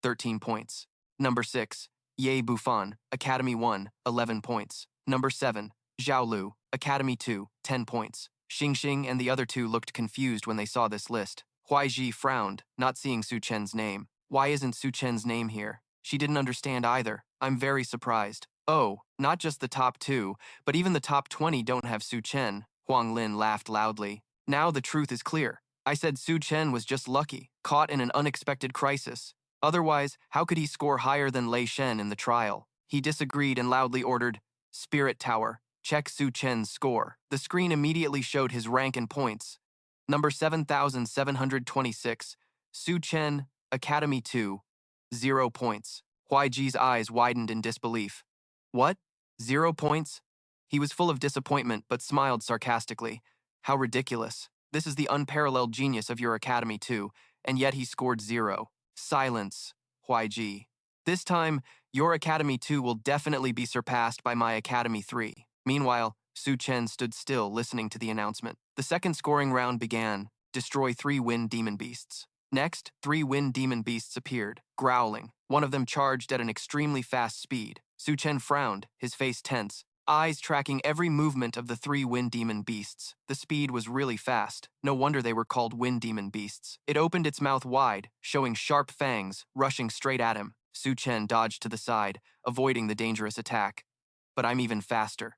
13 points. Number 6, Ye Bufan, Academy 1, 11 points. Number 7, Zhao Lu, Academy 2, 10 points. Xingxing and the other two looked confused when they saw this list. Huaiji frowned, not seeing Su Chen's name. Why isn't Su Chen's name here? She didn't understand either. I'm very surprised. Oh, not just the top 2, but even the top 20 don't have Su Chen. Huang Lin laughed loudly. Now the truth is clear. I said Su Chen was just lucky, caught in an unexpected crisis. Otherwise, how could he score higher than Lei Shen in the trial? He disagreed and loudly ordered, "Spirit Tower, check Su Chen's score." The screen immediately showed his rank and points. Number 7,726, Su Chen, Academy 2, 0 points. Huaiji's eyes widened in disbelief. What? 0 points? He was full of disappointment but smiled sarcastically. How ridiculous. This is the unparalleled genius of your Academy too, and yet he scored 0. Silence, Huaiji. This time, your Academy 2 will definitely be surpassed by my Academy 3. Meanwhile, Su Chen stood still listening to the announcement. The second scoring round began. Destroy 3 wind demon beasts. Next, 3 wind demon beasts appeared, growling. One of them charged at an extremely fast speed. Su Chen frowned, his face tense, eyes tracking every movement of the 3 wind demon beasts. The speed was really fast. No wonder they were called wind demon beasts. It opened its mouth wide, showing sharp fangs, rushing straight at him. Su Chen dodged to the side, avoiding the dangerous attack. But I'm even faster.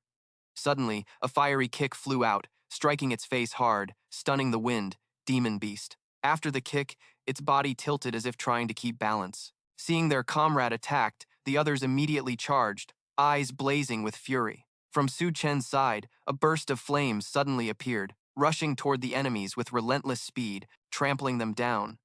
Suddenly, a fiery kick flew out, striking its face hard, stunning the wind demon beast. After the kick, its body tilted as if trying to keep balance. Seeing their comrade attacked, the others immediately charged, eyes blazing with fury. From Su Chen's side, a burst of flames suddenly appeared, rushing toward the enemies with relentless speed, trampling them down.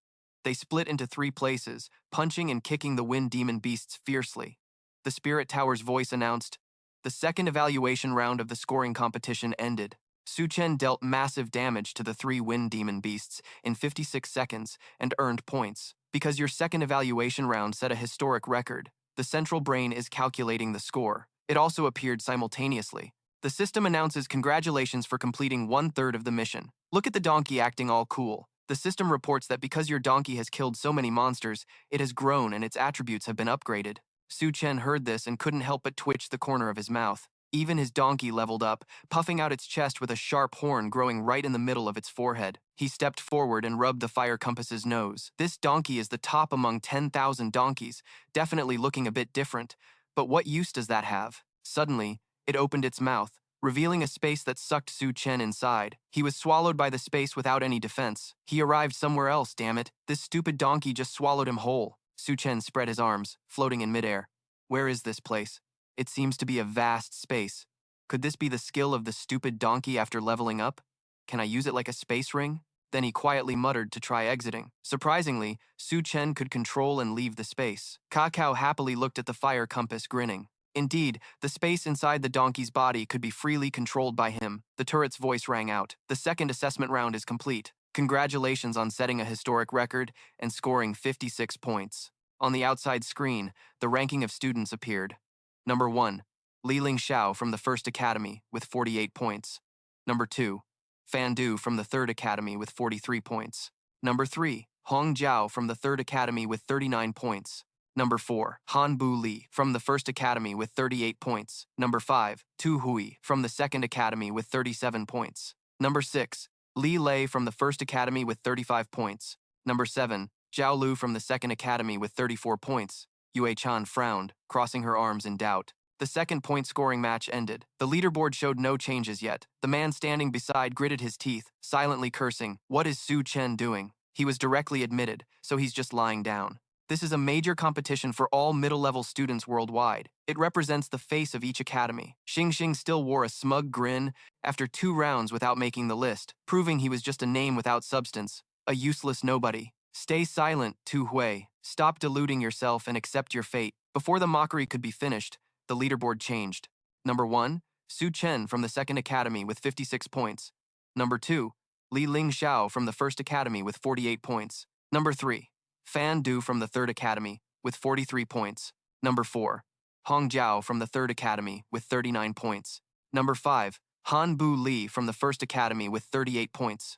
They split into 3 places, punching and kicking the wind demon beasts fiercely. The Spirit Tower's voice announced, "The second evaluation round of the scoring competition ended. Su Chen dealt massive damage to the 3 wind demon beasts in 56 seconds and earned points. Because your second evaluation round set a historic record, the central brain is calculating the score. It also appeared simultaneously. The system announces congratulations for completing 1/3 of the mission. Look at the donkey acting all cool. The system reports that because your donkey has killed so many monsters, it has grown and its attributes have been upgraded. Su Chen heard this and couldn't help but twitch the corner of his mouth. Even his donkey leveled up, puffing out its chest with a sharp horn growing right in the middle of its forehead. He stepped forward and rubbed the fire compass's nose. This donkey is the top among 10,000 donkeys, definitely looking a bit different. But what use does that have? Suddenly, it opened its mouth, revealing a space that sucked Su Chen inside. He was swallowed by the space without any defense. He arrived somewhere else, damn it. This stupid donkey just swallowed him whole. Su Chen spread his arms, floating in midair. Where is this place? It seems to be a vast space. Could this be the skill of the stupid donkey after leveling up? Can I use it like a space ring? Then he quietly muttered to try exiting. Surprisingly, Su Chen could control and leave the space. Kakao happily looked at the fire compass, grinning. Indeed, the space inside the donkey's body could be freely controlled by him. The turret's voice rang out. The second assessment round is complete. Congratulations on setting a historic record and scoring 56 points. On the outside screen, the ranking of students appeared. Number 1, Li Ling Xiao from the First Academy with 48 points. Number 2, Fan Du from the Third Academy with 43 points. Number 3, Hong Jiao from the Third Academy with 39 points. Number 4, Han Bu Li from the First Academy with 38 points. Number 5, Tu Hui from the Second Academy with 37 points. Number 6, Li Lei from the First Academy with 35 points. Number 7, Zhao Lu from the Second Academy with 34 points. Yue Chan frowned, crossing her arms in doubt. The second point-scoring match ended. The leaderboard showed no changes yet. The man standing beside gritted his teeth, silently cursing. What is Su Chen doing? He was directly admitted, so he's just lying down. This is a major competition for all middle-level students worldwide. It represents the face of each academy. Xing Xing still wore a smug grin after 2 rounds without making the list, proving he was just a name without substance, a useless nobody. Stay silent, Tu Hui. Stop deluding yourself and accept your fate. Before the mockery could be finished, the leaderboard changed. Number 1, Su Chen from the Second Academy with 56 points. Number 2, Li Ling Xiao from the First Academy with 48 points. Number 3, Fan Du from the Third Academy with 43 points. Number 4, Hong Jiao from the Third Academy with 39 points. Number 5, Han Bu Li from the First Academy with 38 points.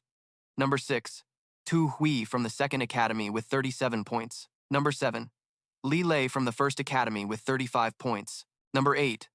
Number 6, Tu Hui from the Second Academy with 37 points. Number 7, Li Lei from the First Academy with 35 points. Number 8,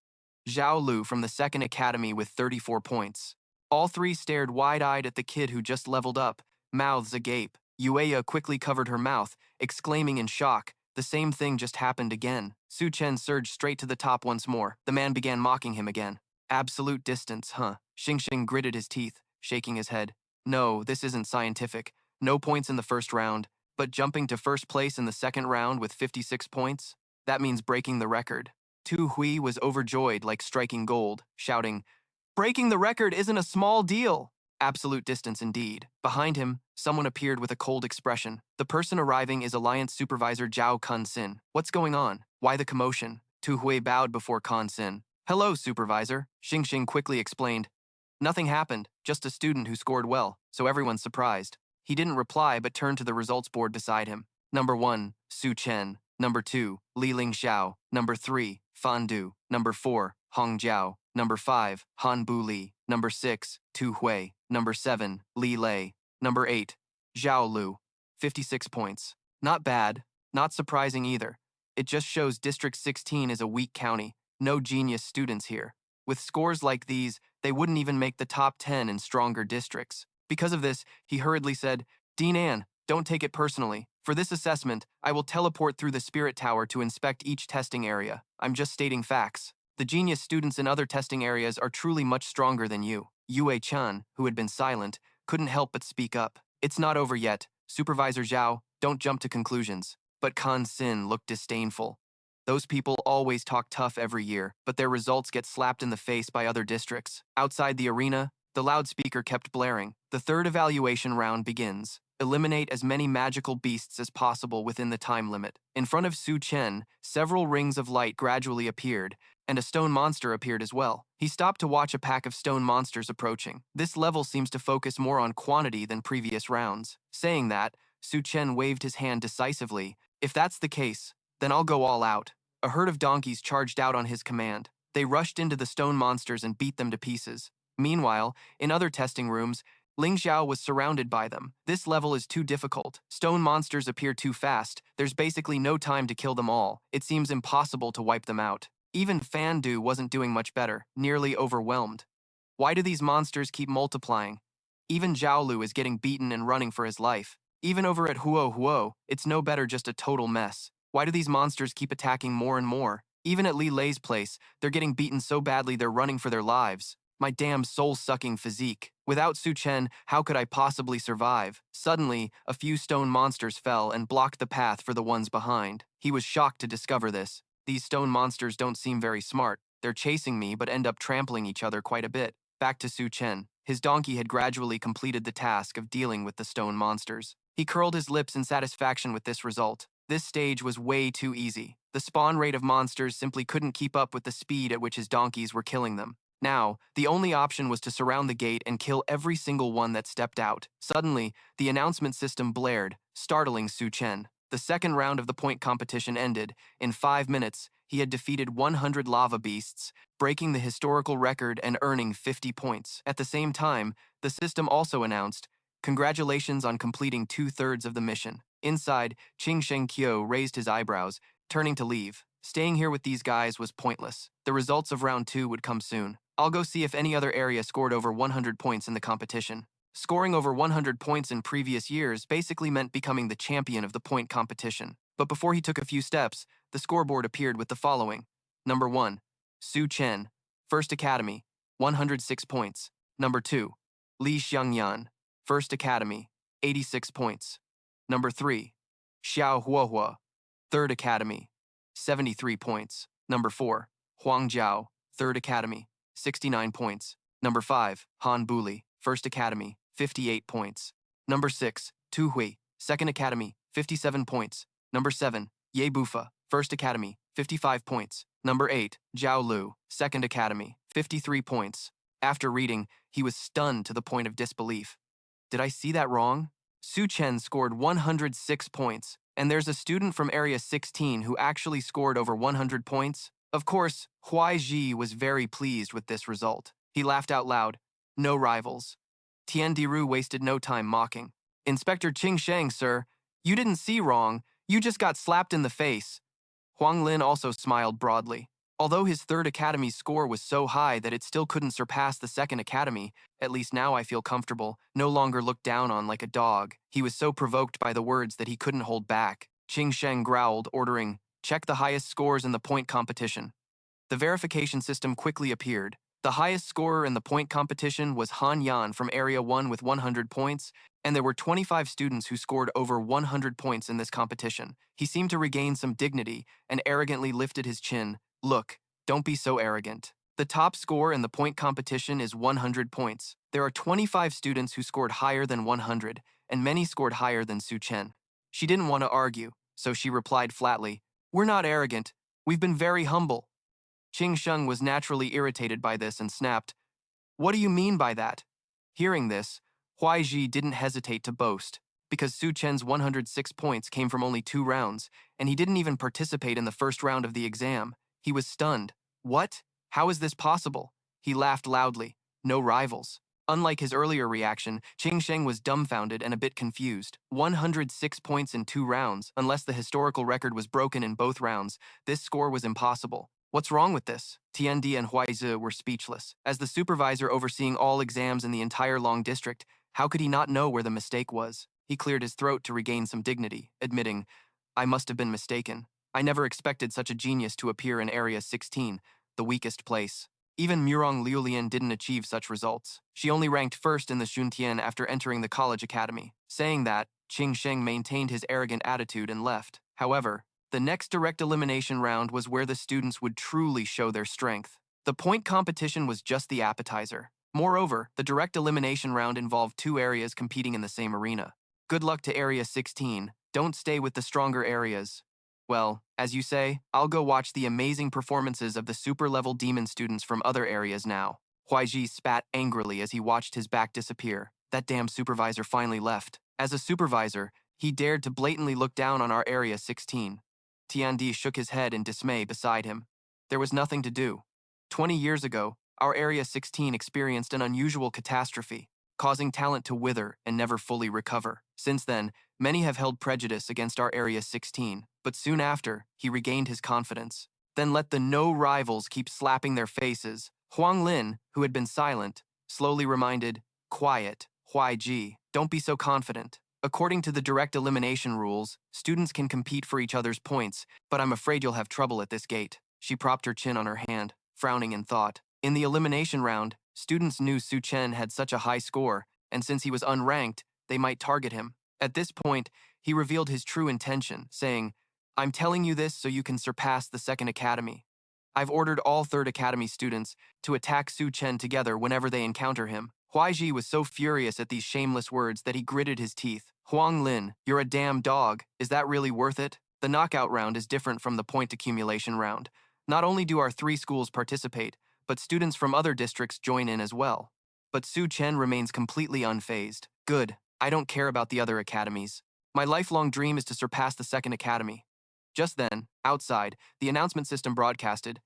Zhao Lu from the Second Academy with 34 points. All 3 stared wide-eyed at the kid who just leveled up, mouths agape. Yueya quickly covered her mouth, exclaiming in shock, the same thing just happened again. Su Chen surged straight to the top once more. The man began mocking him again. Absolute distance, huh? Xing Xing gritted his teeth, shaking his head. No, this isn't scientific. No points in the first round, but jumping to first place in the second round with 56 points? That means breaking the record. Tu Hui was overjoyed like striking gold, shouting, breaking the record isn't a small deal. Absolute distance indeed. Behind him, someone appeared with a cold expression. The person arriving is Alliance Supervisor Zhao Kun-sin. What's going on? Why the commotion? Tu Hui bowed before Kun-sin. Hello, Supervisor. Xing Xing quickly explained. Nothing happened, just a student who scored well, so everyone's surprised. He didn't reply but turned to the results board beside him. Number 1, Su Chen. Number 2, Li Ling Xiao. Number 3, Fan Du. Number 4, Hong Jiao. Number 5, Han Bu Li. Number 6, Tu Hui. Number 7, Li Lei. Number 8, Zhao Lu. 56 points. Not bad, not surprising either. It just shows District 16 is a weak county. No genius students here. With scores like these, they wouldn't even make the top 10 in stronger districts. Because of this, he hurriedly said, Dean Ann, don't take it personally. For this assessment, I will teleport through the Spirit Tower to inspect each testing area. I'm just stating facts. The genius students in other testing areas are truly much stronger than you. Yue Chan, who had been silent, couldn't help but speak up. It's not over yet. Supervisor Zhao, don't jump to conclusions. But Kun-sin looked disdainful. Those people always talk tough every year, but their results get slapped in the face by other districts. Outside the arena, the loudspeaker kept blaring. The third evaluation round begins. Eliminate as many magical beasts as possible within the time limit. In front of Su Chen, several rings of light gradually appeared, and a stone monster appeared as well. He stopped to watch a pack of stone monsters approaching. This level seems to focus more on quantity than previous rounds. Saying that, Su Chen waved his hand decisively. If that's the case, then I'll go all out. A herd of donkeys charged out on his command. They rushed into the stone monsters and beat them to pieces. Meanwhile, in other testing rooms, Ling Xiao was surrounded by them. This level is too difficult. Stone monsters appear too fast. There's basically no time to kill them all. It seems impossible to wipe them out. Even Fan Du wasn't doing much better, nearly overwhelmed. Why do these monsters keep multiplying? Even Zhao Lu is getting beaten and running for his life. Even over at Huo Huo, it's no better, just a total mess. Why do these monsters keep attacking more and more? Even at Li Lei's place, they're getting beaten so badly they're running for their lives. My damn soul-sucking physique. Without Su Chen, how could I possibly survive? Suddenly, a few stone monsters fell and blocked the path for the ones behind. He was shocked to discover this. These stone monsters don't seem very smart. They're chasing me but end up trampling each other quite a bit. Back to Su Chen. His donkey had gradually completed the task of dealing with the stone monsters. He curled his lips in satisfaction with this result. This stage was way too easy. The spawn rate of monsters simply couldn't keep up with the speed at which his donkeys were killing them. Now, the only option was to surround the gate and kill every single one that stepped out. Suddenly, the announcement system blared, startling Su Chen. The second round of the point competition ended. In 5 minutes, he had defeated 100 lava beasts, breaking the historical record and earning 50 points. At the same time, the system also announced, "Congratulations on completing 2/3 of the mission." Inside, Qing Sheng Qiu raised his eyebrows, turning to leave. Staying here with these guys was pointless. The results of round 2 would come soon. I'll go see if any other area scored over 100 points in the competition. Scoring over 100 points in previous years basically meant becoming the champion of the point competition. But before he took a few steps, the scoreboard appeared with the following. Number 1, Su Chen, First Academy, 106 points. Number 2, Li Xiangyan, First Academy, 86 points. Number 3, Xiao Huohua, Third Academy, 73 points. Number 4, Huang Jiao, Third Academy, 69 points. Number 5, Han Buli, First Academy, 58 points. Number 6, Tu Hui, Second Academy, 57 points. Number 7, Ye Bufa, First Academy, 55 points. Number 8, Zhao Lu, Second Academy, 53 points. After reading, he was stunned to the point of disbelief. Did I see that wrong? Su Chen scored 106 points, and there's a student from Area 16 who actually scored over 100 points? Of course, Huai Ji was very pleased with this result. He laughed out loud. No rivals. Tian Diru wasted no time mocking. Inspector Qing Sheng, sir, you didn't see wrong. You just got slapped in the face. Huang Lin also smiled broadly. Although his Third Academy score was so high that it still couldn't surpass the Second Academy, at least now I feel comfortable, no longer looked down on like a dog. He was so provoked by the words that he couldn't hold back. Qing Sheng growled, ordering, "Check the highest scores in the point competition." The verification system quickly appeared. The highest scorer in the point competition was Han Yan from Area 1 with 100 points, and there were 25 students who scored over 100 points in this competition. He seemed to regain some dignity and arrogantly lifted his chin. Look, don't be so arrogant. The top score in the point competition is 100 points. There are 25 students who scored higher than 100, and many scored higher than Su Chen. She didn't want to argue, so she replied flatly, "We're not arrogant. We've been very humble." Qing Sheng was naturally irritated by this and snapped, "What do you mean by that?" Hearing this, Huai Ji didn't hesitate to boast. Because Su Chen's 106 points came from only 2 rounds, and he didn't even participate in the first round of the exam. He was stunned. What? How is this possible? He laughed loudly. No rivals. Unlike his earlier reaction, Qing Sheng was dumbfounded and a bit confused. 106 points in 2 rounds, unless the historical record was broken in both rounds. This score was impossible. What's wrong with this? Tiandi and Huaizi were speechless. As the supervisor overseeing all exams in the entire Long District, how could he not know where the mistake was? He cleared his throat to regain some dignity, admitting, "I must have been mistaken. I never expected such a genius to appear in Area 16, the weakest place." Even Murong Liulian didn't achieve such results. She only ranked first in the Xuntian after entering the college academy. Saying that, Qing Sheng maintained his arrogant attitude and left. However, the next direct elimination round was where the students would truly show their strength. The point competition was just the appetizer. Moreover, the direct elimination round involved 2 areas competing in the same arena. Good luck to Area 16. Don't stay with the stronger areas. Well, as you say, I'll go watch the amazing performances of the super-level demon students from other areas now. Huaiji spat angrily as he watched his back disappear. That damn supervisor finally left. As a supervisor, he dared to blatantly look down on our Area 16. Tiandi shook his head in dismay beside him. There was nothing to do. 20 years ago, our Area 16 experienced an unusual catastrophe, causing talent to wither and never fully recover. Since then, many have held prejudice against our Area 16, but soon after, he regained his confidence. Then let the no rivals keep slapping their faces. Huang Lin, who had been silent, slowly reminded, "Quiet, Huaiji, don't be so confident. According to the direct elimination rules, students can compete for each other's points, but I'm afraid you'll have trouble at this gate." She propped her chin on her hand, frowning in thought. In the elimination round, students knew Su Chen had such a high score, and since he was unranked, they might target him. At this point, he revealed his true intention, saying, "I'm telling you this so you can surpass the Second Academy. I've ordered all Third Academy students to attack Su Chen together whenever they encounter him." Huaiji was so furious at these shameless words that he gritted his teeth. "Huang Lin, you're a damn dog. Is that really worth it?" The knockout round is different from the point accumulation round. Not only do our 3 schools participate, but students from other districts join in as well. But Su Chen remains completely unfazed. Good, I don't care about the other academies. My lifelong dream is to surpass the Second Academy. Just then, outside, the announcement system broadcasted,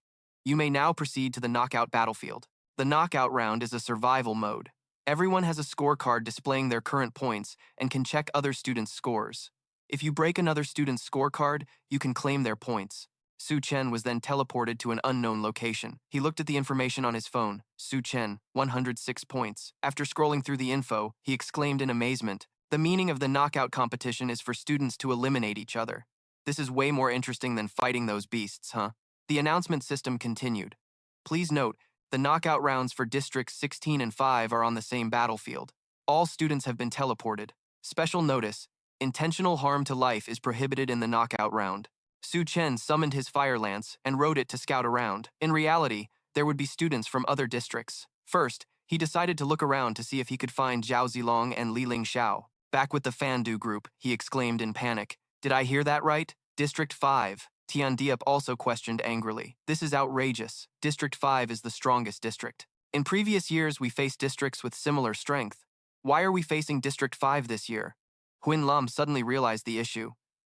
"You may now proceed to the knockout battlefield." The knockout round is a survival mode. Everyone has a scorecard displaying their current points and can check other students' scores. If you break another student's scorecard, you can claim their points. Su Chen was then teleported to an unknown location. He looked at the information on his phone. Su Chen, 106 points. After scrolling through the info, he exclaimed in amazement, "The meaning of the knockout competition is for students to eliminate each other. This is way more interesting than fighting those beasts, huh?" The announcement system continued. "Please note, the knockout rounds for Districts 16 and 5 are on the same battlefield. All students have been teleported. Special notice, intentional harm to life is prohibited in the knockout round." Su Chen summoned his fire lance and rode it to scout around. In reality, there would be students from other districts. First, he decided to look around to see if he could find Zhao Zilong and Li Ling Xiao. "Back with the Fandu group," he exclaimed in panic. "Did I hear that right? District 5. Tian Diep also questioned angrily. "This is outrageous. District 5 is the strongest district. In previous years, we faced districts with similar strength. Why are we facing District 5 this year?" Huin Lam suddenly realized the issue.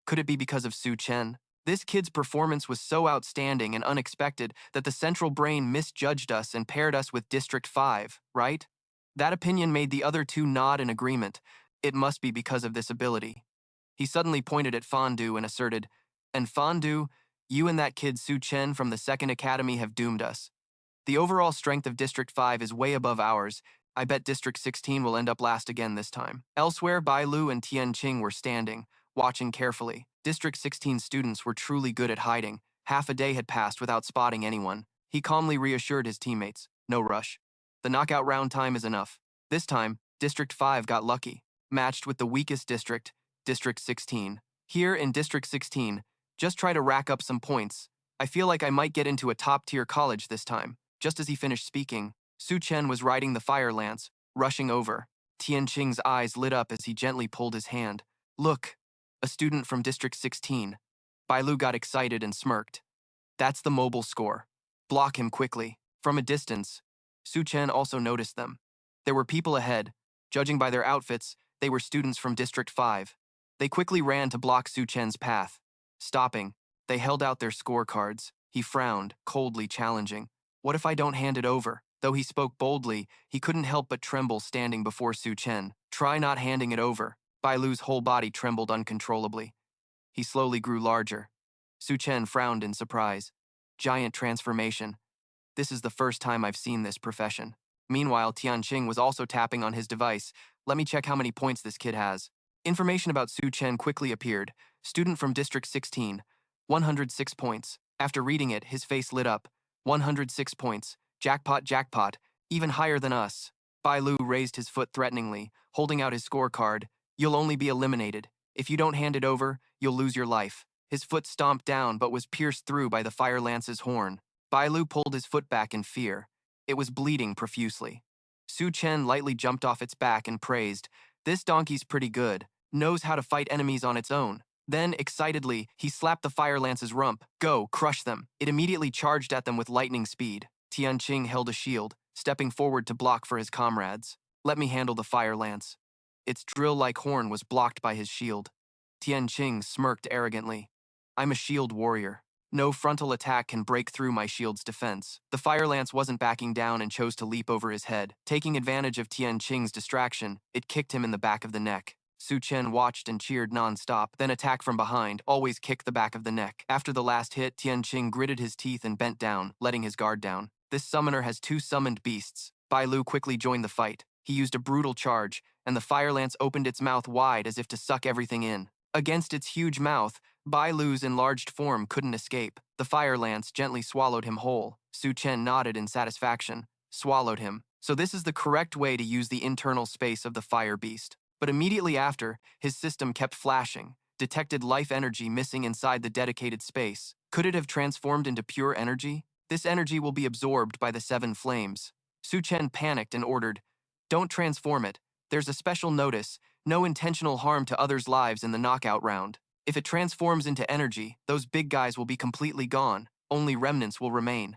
Could it be because of Su Chen? This kid's performance was so outstanding and unexpected that the central brain misjudged us and paired us with District 5, right? That opinion made the other 2 nod in agreement. It must be because of this ability. He suddenly pointed at Fandu and asserted, "And Fandu, you and that kid Su Chen from the Second Academy have doomed us. The overall strength of District 5 is way above ours. I bet District 16 will end up last again this time." Elsewhere, Bai Lu and Tian Qing were standing, watching carefully. District 16 students were truly good at hiding. Half a day had passed without spotting anyone. He calmly reassured his teammates, "No rush. The knockout round time is enough." This time, District 5 got lucky, matched with the weakest district, District 16. Here in District 16, just try to rack up some points. I feel like I might get into a top-tier college this time. Just as he finished speaking, Su Chen was riding the fire lance, rushing over. Tian Qing's eyes lit up as he gently pulled his hand. "Look, a student from District 16. Bai Lu got excited and smirked. "That's the mobile score. Block him quickly." From a distance, Su Chen also noticed them. There were people ahead. Judging by their outfits, they were students from District 5. They quickly ran to block Su Chen's path. Stopping, they held out their scorecards. He frowned, coldly challenging. "What if I don't hand it over?" Though he spoke boldly, he couldn't help but tremble standing before Su Chen. "Try not handing it over." Bai Lu's whole body trembled uncontrollably. He slowly grew larger. Su Chen frowned in surprise. Giant transformation. This is the first time I've seen this profession. Meanwhile, Tian Qing was also tapping on his device. "Let me check how many points this kid has." Information about Su Chen quickly appeared. Student from District 16. 106 points. After reading it, his face lit up. 106 points. Jackpot, jackpot. Even higher than us. Bai Lu raised his foot threateningly, holding out his scorecard. "You'll only be eliminated. If you don't hand it over, you'll lose your life." His foot stomped down but was pierced through by the fire lance's horn. Bai Lu pulled his foot back in fear. It was bleeding profusely. Su Chen lightly jumped off its back and praised, "This donkey's pretty good. knows how to fight enemies on its own. Then, excitedly, he slapped the fire lance's rump. Go, crush them. It immediately charged at them with lightning speed. Tianqing held a shield, stepping forward to block for his comrades. Let me handle the fire lance. Its drill-like horn was blocked by his shield. Tianqing smirked arrogantly. I'm a shield warrior. No frontal attack can break through my shield's defense. The fire lance wasn't backing down and chose to leap over his head. Taking advantage of Tianqing's distraction, it kicked him in the back of the neck. Su Chen watched and cheered non-stop, then attack from behind, always kick the back of the neck. After the last hit, Tianqing gritted his teeth and bent down, letting his guard down. This summoner has 2 summoned beasts. Bai Lu quickly joined the fight. He used a brutal charge, and the fire lance opened its mouth wide as if to suck everything in. Against its huge mouth, Bai Lu's enlarged form couldn't escape. The fire lance gently swallowed him whole. Su Chen nodded in satisfaction. Swallowed him. So this is the correct way to use the internal space of the fire beast. But immediately after, his system kept flashing, detected life energy missing inside the dedicated space. Could it have transformed into pure energy? This energy will be absorbed by the 7 flames. Su Chen panicked and ordered, don't transform it. There's a special notice, no intentional harm to others' lives in the knockout round. If it transforms into energy, those big guys will be completely gone. Only remnants will remain.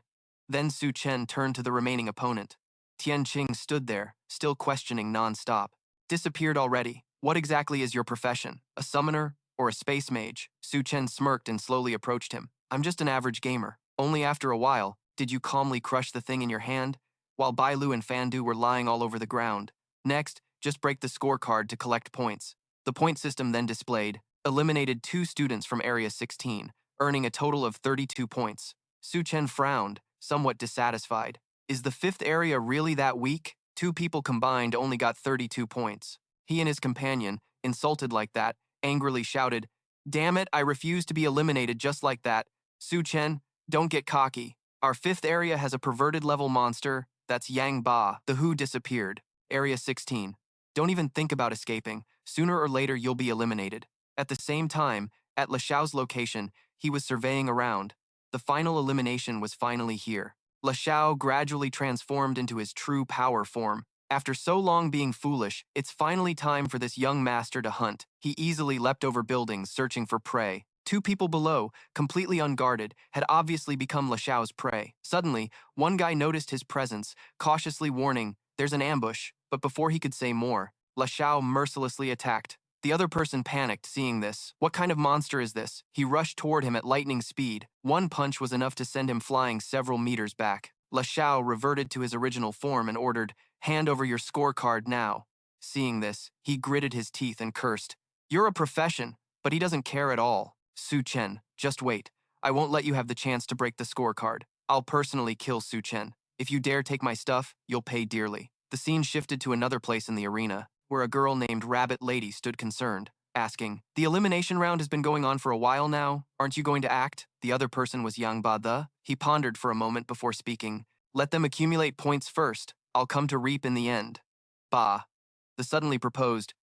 Then Su Chen turned to the remaining opponent. Tianqing stood there, still questioning non-stop. Disappeared already. What exactly is your profession? A summoner or a space mage? Su Chen smirked and slowly approached him. I'm just an average gamer. Only after a while, did you calmly crush the thing in your hand? While Bai Lu and Fandu were lying all over the ground. Next, just break the scorecard to collect points. The point system then displayed, eliminated 2 students from Area 16, earning a total of 32 points. Su Chen frowned, somewhat dissatisfied. Is the 5th area really that weak? 2 people combined only got 32 points. He and his companion, insulted like that, angrily shouted, damn it, I refuse to be eliminated just like that. Su Chen, don't get cocky. Our 5th area has a perverted level monster, that's Yang Ba, the who disappeared. Area 16. Don't even think about escaping. Sooner or later you'll be eliminated. At the same time, at Le Xiao's location, he was surveying around. The final elimination was finally here. Le Xiao gradually transformed into his true power form. After so long being foolish, it's finally time for this young master to hunt. He easily leapt over buildings, searching for prey. 2 people below, completely unguarded, had obviously become Le Xiao's prey. Suddenly, one guy noticed his presence, cautiously warning, there's an ambush, but before he could say more, Le Xiao mercilessly attacked. The other person panicked, seeing this. What kind of monster is this? He rushed toward him at lightning speed. One punch was enough to send him flying several meters back. Le Xiao reverted to his original form and ordered, hand over your scorecard now. Seeing this, he gritted his teeth and cursed. You're a profession, but he doesn't care at all. Su Chen, just wait. I won't let you have the chance to break the scorecard. I'll personally kill Su Chen. If you dare take my stuff, you'll pay dearly. The scene shifted to another place in the arena, where a girl named Rabbit Lady stood concerned, asking, the elimination round has been going on for a while now. Aren't you going to act? The other person was Yang Ba the. He pondered for a moment before speaking. Let them accumulate points first. I'll come to reap in the end. Ba. The suddenly proposed,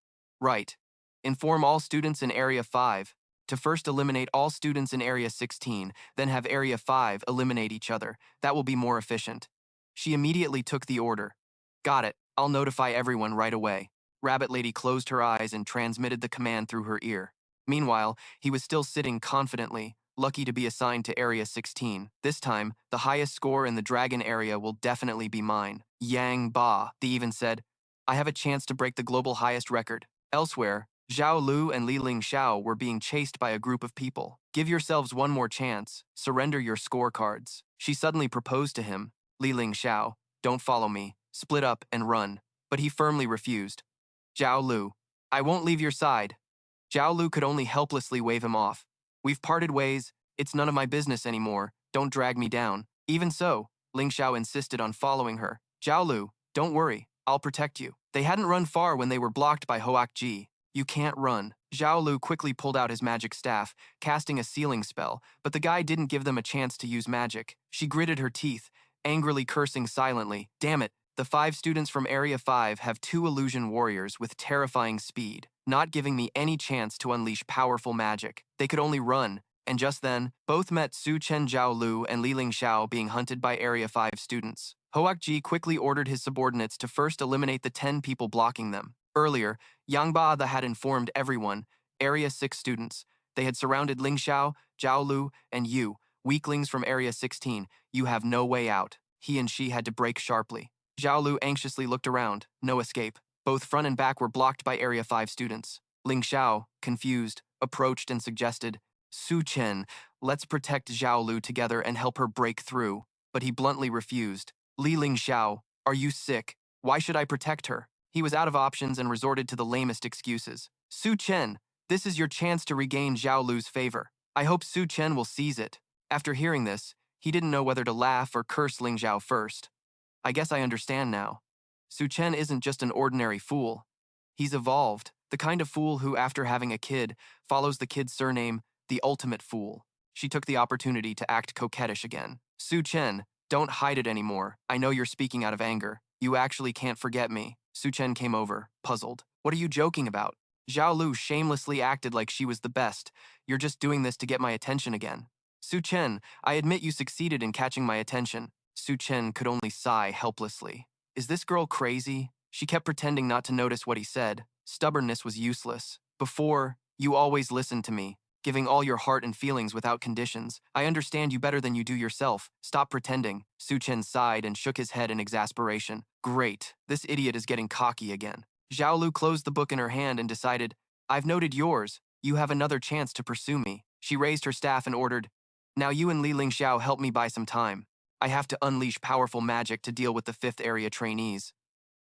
right. Inform all students in Area 5 to first eliminate all students in Area 16, then have Area 5 eliminate each other. That will be more efficient. She immediately took the order. Got it. I'll notify everyone right away. Rabbit Lady closed her eyes and transmitted the command through her ear. Meanwhile, he was still sitting confidently, lucky to be assigned to Area 16. This time, the highest score in the dragon area will definitely be mine. Yang Ba, they even said, I have a chance to break the global highest record. Elsewhere, Zhao Lu and Li Ling Xiao were being chased by a group of people. Give yourselves one more chance. Surrender your scorecards. She suddenly proposed to him. Li Ling Xiao, don't follow me. Split up and run. But he firmly refused. Zhao Lu, I won't leave your side. Zhao Lu could only helplessly wave him off. We've parted ways. It's none of my business anymore. Don't drag me down. Even so, Ling Xiao insisted on following her. Zhao Lu, don't worry. I'll protect you. They hadn't run far when they were blocked by Hoak Ji. You can't run. Zhao Lu quickly pulled out his magic staff, casting a sealing spell, but the guy didn't give them a chance to use magic. She gritted her teeth, angrily cursing silently. Damn it. The 5 students from Area 5 have 2 illusion warriors with terrifying speed, not giving me any chance to unleash powerful magic. They could only run, and just then, both met Su Chen, Zhao Lu, and Li Ling Xiao being hunted by Area 5 students. Hoak Ji quickly ordered his subordinates to first eliminate the 10 people blocking them. Earlier, Yang Ba had informed everyone, Area 6 students. They had surrounded Ling Xiao, Zhao Lu, and you, weaklings from Area 16. You have no way out. He and she had to brake sharply. Zhao Lu anxiously looked around. No escape. Both front and back were blocked by Area 5 students. Ling Xiao, confused, approached and suggested, Su Chen, let's protect Zhao Lu together and help her break through. But he bluntly refused. Ling Xiao, are you sick? Why should I protect her? He was out of options and resorted to the lamest excuses. Su Chen, this is your chance to regain Zhao Lu's favor. I hope Su Chen will seize it. After hearing this, he didn't know whether to laugh or curse Ling Xiao first. I guess I understand now. Su Chen isn't just an ordinary fool. He's evolved, the kind of fool who, after having a kid, follows the kid's surname, the ultimate fool. She took the opportunity to act coquettish again. Su Chen, don't hide it anymore. I know you're speaking out of anger. You actually can't forget me. Su Chen came over, puzzled. What are you joking about? Zhao Lu shamelessly acted like she was the best. You're just doing this to get my attention again. Su Chen, I admit you succeeded in catching my attention. Su Chen could only sigh helplessly. Is this girl crazy? She kept pretending not to notice what he said. Stubbornness was useless. Before, you always listened to me, giving all your heart and feelings without conditions. I understand you better than you do yourself. Stop pretending. Su Chen sighed and shook his head in exasperation. Great, this idiot is getting cocky again. Zhao Lu closed the book in her hand and decided, I've noted yours. You have another chance to pursue me. She raised her staff and ordered, Now you and Ling Xiao help me buy some time. I have to unleash powerful magic to deal with the 5th area trainees.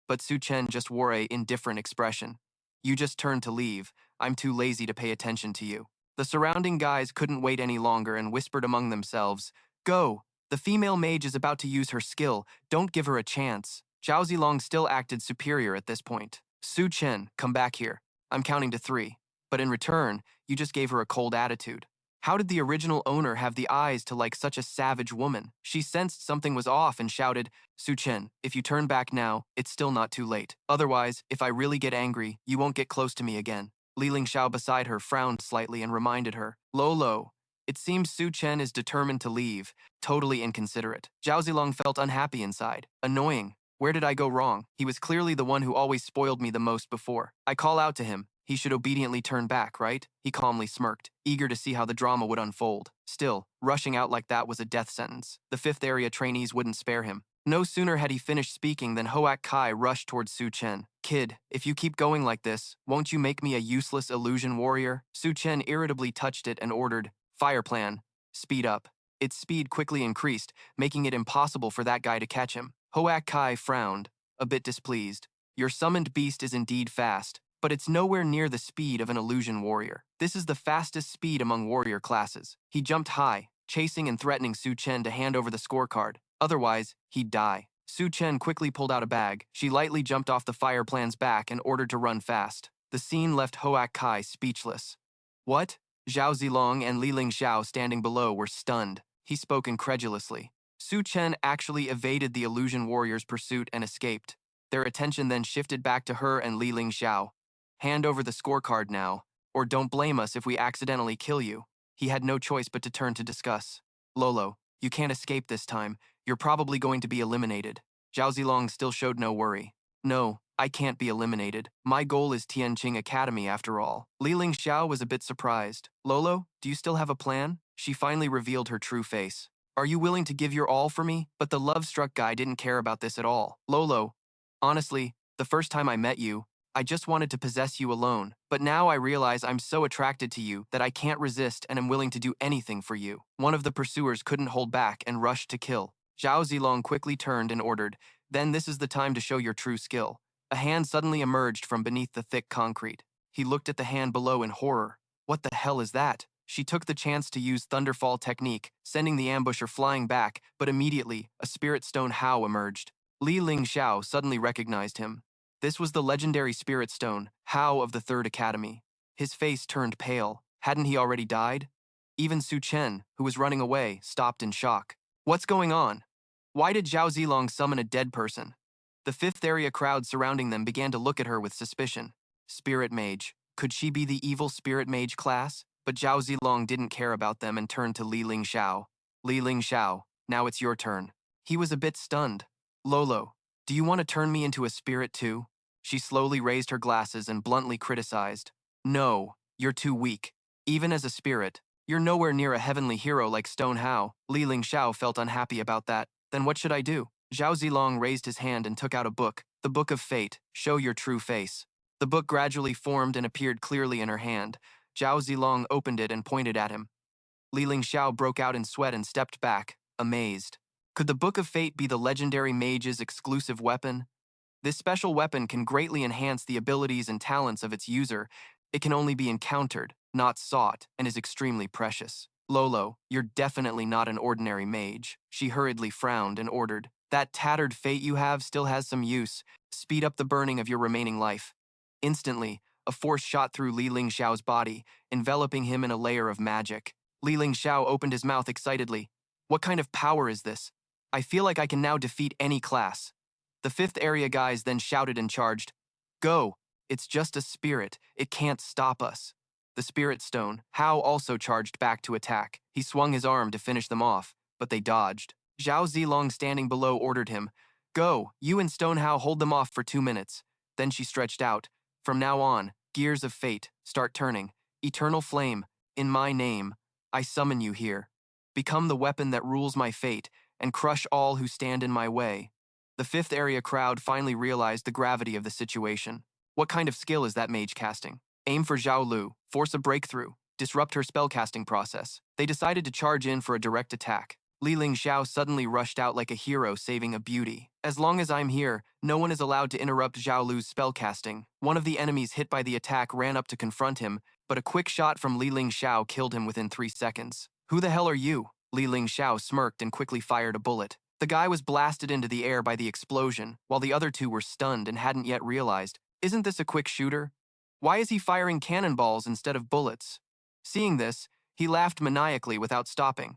But Su Chen just wore a indifferent expression. You just turned to leave. I'm too lazy to pay attention to you. The surrounding guys couldn't wait any longer and whispered among themselves, Go! The female mage is about to use her skill. Don't give her a chance. Zhao Zilong still acted superior at this point. Su Chen, come back here. I'm counting to 3. But in return, you just gave her a cold attitude. How did the original owner have the eyes to like such a savage woman? She sensed something was off and shouted, Su Chen, if you turn back now, it's still not too late. Otherwise, if I really get angry, you won't get close to me again. Li Ling Xiao beside her frowned slightly and reminded her, Lolo. It seems Su Chen is determined to leave, totally inconsiderate. Zhao Zilong felt unhappy inside. Annoying. Where did I go wrong? He was clearly the one who always spoiled me the most before. I call out to him. He should obediently turn back, right? He calmly smirked, eager to see how the drama would unfold. Still, rushing out like that was a death sentence. The 5th area trainees wouldn't spare him. No sooner had he finished speaking than Hoak Kai rushed towards Su Chen. Kid, if you keep going like this, won't you make me a useless illusion warrior? Su Chen irritably touched it and ordered, Fire plan. Speed up. Its speed quickly increased, making it impossible for that guy to catch him. Hoak Kai frowned, a bit displeased. Your summoned beast is indeed fast, but it's nowhere near the speed of an illusion warrior. This is the fastest speed among warrior classes. He jumped high, chasing and threatening Su Chen to hand over the scorecard. Otherwise, he'd die. Su Chen quickly pulled out a bag. She lightly jumped off the fire plan's back and ordered to run fast. The scene left Hoak Kai speechless. What? Zhao Zilong and Li Ling Xiao standing below were stunned. He spoke incredulously. Su Chen actually evaded the illusion warrior's pursuit and escaped. Their attention then shifted back to her and Li Ling Xiao. Hand over the scorecard now, or don't blame us if we accidentally kill you. He had no choice but to turn to discuss. Lolo, you can't escape this time. You're probably going to be eliminated. Zhao Zilong still showed no worry. No, I can't be eliminated. My goal is Tianqing Academy after all. Li Ling Xiao was a bit surprised. Lolo, do you still have a plan? She finally revealed her true face. Are you willing to give your all for me? But the love-struck guy didn't care about this at all. Lolo, honestly, the first time I met you, I just wanted to possess you alone. But now I realize I'm so attracted to you that I can't resist and am willing to do anything for you. One of the pursuers couldn't hold back and rushed to kill. Zhao Zilong quickly turned and ordered, Then this is the time to show your true skill. A hand suddenly emerged from beneath the thick concrete. He looked at the hand below in horror. What the hell is that? She took the chance to use Thunderfall technique, sending the ambusher flying back, but immediately, a Spirit Stone Hao emerged. Li Ling Xiao suddenly recognized him. This was the legendary Spirit Stone, Hao of the 3rd Academy. His face turned pale. Hadn't he already died? Even Su Chen, who was running away, stopped in shock. What's going on? Why did Zhao Zilong summon a dead person? The 5th area crowd surrounding them began to look at her with suspicion. Spirit Mage. Could she be the evil Spirit Mage class? But Zhao Zilong didn't care about them and turned to Li Ling Xiao. Li Ling Xiao, now it's your turn. He was a bit stunned. Lolo, do you want to turn me into a spirit too? She slowly raised her glasses and bluntly criticized. No, you're too weak. Even as a spirit, you're nowhere near a heavenly hero like Stone Hao. Li Ling Xiao felt unhappy about that. Then what should I do? Zhao Zilong raised his hand and took out a book. The Book of Fate. Show your true face. The book gradually formed and appeared clearly in her hand. Zhao Zilong opened it and pointed at him. Li Ling Xiao broke out in sweat and stepped back, amazed. Could the Book of Fate be the legendary mage's exclusive weapon? This special weapon can greatly enhance the abilities and talents of its user. It can only be encountered, not sought, and is extremely precious. Lolo, you're definitely not an ordinary mage. She hurriedly frowned and ordered. That tattered fate you have still has some use. Speed up the burning of your remaining life. Instantly, a force shot through Li Ling Xiao's body, enveloping him in a layer of magic. Li Ling Xiao opened his mouth excitedly. What kind of power is this? I feel like I can now defeat any class. The fifth area guys then shouted and charged. Go! It's just a spirit. It can't stop us. The spirit stone, Hao also charged back to attack. He swung his arm to finish them off, but they dodged. Zhao Zilong standing below ordered him. Go, you and Stone Hao hold them off for 2 minutes. Then she stretched out. From now on, gears of fate, start turning. Eternal flame, in my name, I summon you here. Become the weapon that rules my fate, and crush all who stand in my way. The fifth area crowd finally realized the gravity of the situation. What kind of skill is that mage casting? Aim for Zhao Lu, force a breakthrough, disrupt her spellcasting process. They decided to charge in for a direct attack. Li Ling Xiao suddenly rushed out like a hero saving a beauty. As long as I'm here, no one is allowed to interrupt Zhao Lu's spellcasting. One of the enemies hit by the attack ran up to confront him, but a quick shot from Li Ling Xiao killed him within 3 seconds. Who the hell are you? Li Ling Xiao smirked and quickly fired a bullet. The guy was blasted into the air by the explosion, while the other two were stunned and hadn't yet realized. Isn't this a quick shooter? Why is he firing cannonballs instead of bullets? Seeing this, he laughed maniacally without stopping.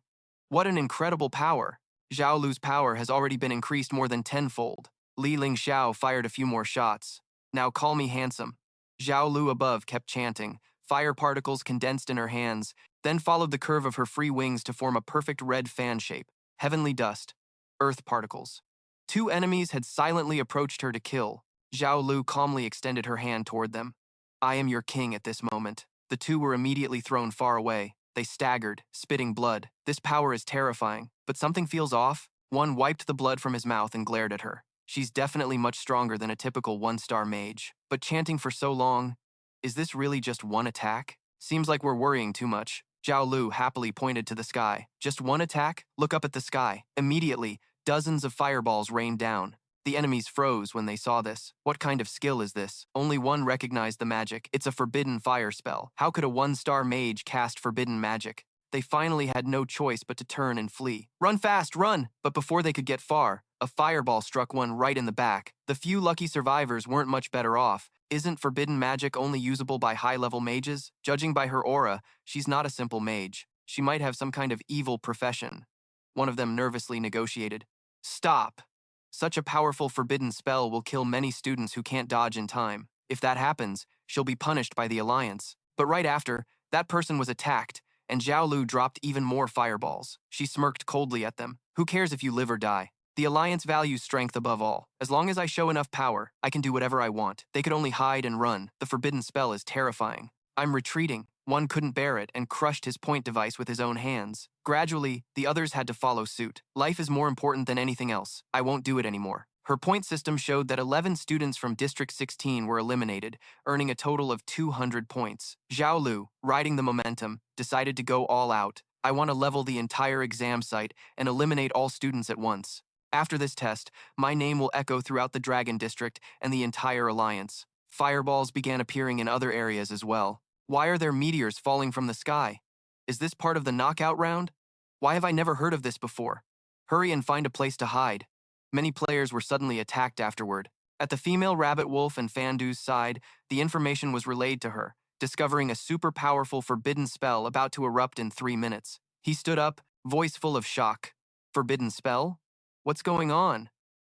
What an incredible power! Zhao Lu's power has already been increased more than 10-fold. Li Ling Xiao fired a few more shots. Now call me handsome. Zhao Lu above kept chanting. Fire particles condensed in her hands, then followed the curve of her free wings to form a perfect red fan shape. Heavenly dust. Earth particles. 2 enemies had silently approached her to kill. Zhao Lu calmly extended her hand toward them. I am your king at this moment. The 2 were immediately thrown far away. They staggered, spitting blood. This power is terrifying, but something feels off. One wiped the blood from his mouth and glared at her. She's definitely much stronger than a typical 1-star mage. But chanting for so long, is this really just one attack? Seems like we're worrying too much. Zhao Lu happily pointed to the sky. Just one attack? Look up at the sky. Immediately, dozens of fireballs rained down. The enemies froze when they saw this. What kind of skill is this? Only one recognized the magic. It's a forbidden fire spell. How could a 1-star mage cast forbidden magic? They finally had no choice but to turn and flee. Run fast, run! But before they could get far, a fireball struck one right in the back. The few lucky survivors weren't much better off. Isn't forbidden magic only usable by high-level mages? Judging by her aura, she's not a simple mage. She might have some kind of evil profession. One of them nervously negotiated. Stop! Such a powerful forbidden spell will kill many students who can't dodge in time. If that happens, she'll be punished by the Alliance. But right after, that person was attacked, and Zhao Lu dropped even more fireballs. She smirked coldly at them. Who cares if you live or die? The Alliance values strength above all. As long as I show enough power, I can do whatever I want. They could only hide and run. The forbidden spell is terrifying. I'm retreating. One couldn't bear it and crushed his point device with his own hands. Gradually, the others had to follow suit. Life is more important than anything else. I won't do it anymore. Her point system showed that 11 students from District 16 were eliminated, earning a total of 200 points. Zhao Lu, riding the momentum, decided to go all out. I want to level the entire exam site and eliminate all students at once. After this test, my name will echo throughout the Dragon District and the entire Alliance. Fireballs began appearing in other areas as well. Why are there meteors falling from the sky? Is this part of the knockout round? Why have I never heard of this before? Hurry and find a place to hide. Many players were suddenly attacked afterward. At the female rabbit wolf and Fandu's side, the information was relayed to her, discovering a super powerful forbidden spell about to erupt in 3 minutes. He stood up, voice full of shock. Forbidden spell? What's going on?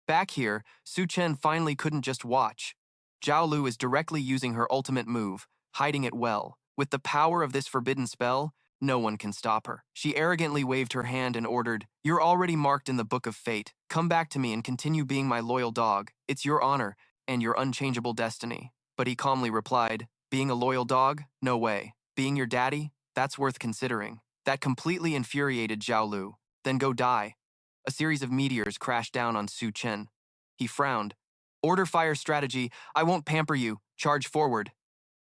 Back here, Su Chen finally couldn't just watch. Zhao Lu is directly using her ultimate move, hiding it well. With the power of this forbidden spell, no one can stop her. She arrogantly waved her hand and ordered, "You're already marked in the Book of Fate. Come back to me and continue being my loyal dog. It's your honor. and your unchangeable destiny. But he calmly replied, being a loyal dog? No way. Being your daddy? That's worth considering. That completely infuriated Zhao Lu. Then go die. A series of meteors crashed down on Su Chen. He frowned. Order fire strategy. I won't pamper you. Charge forward.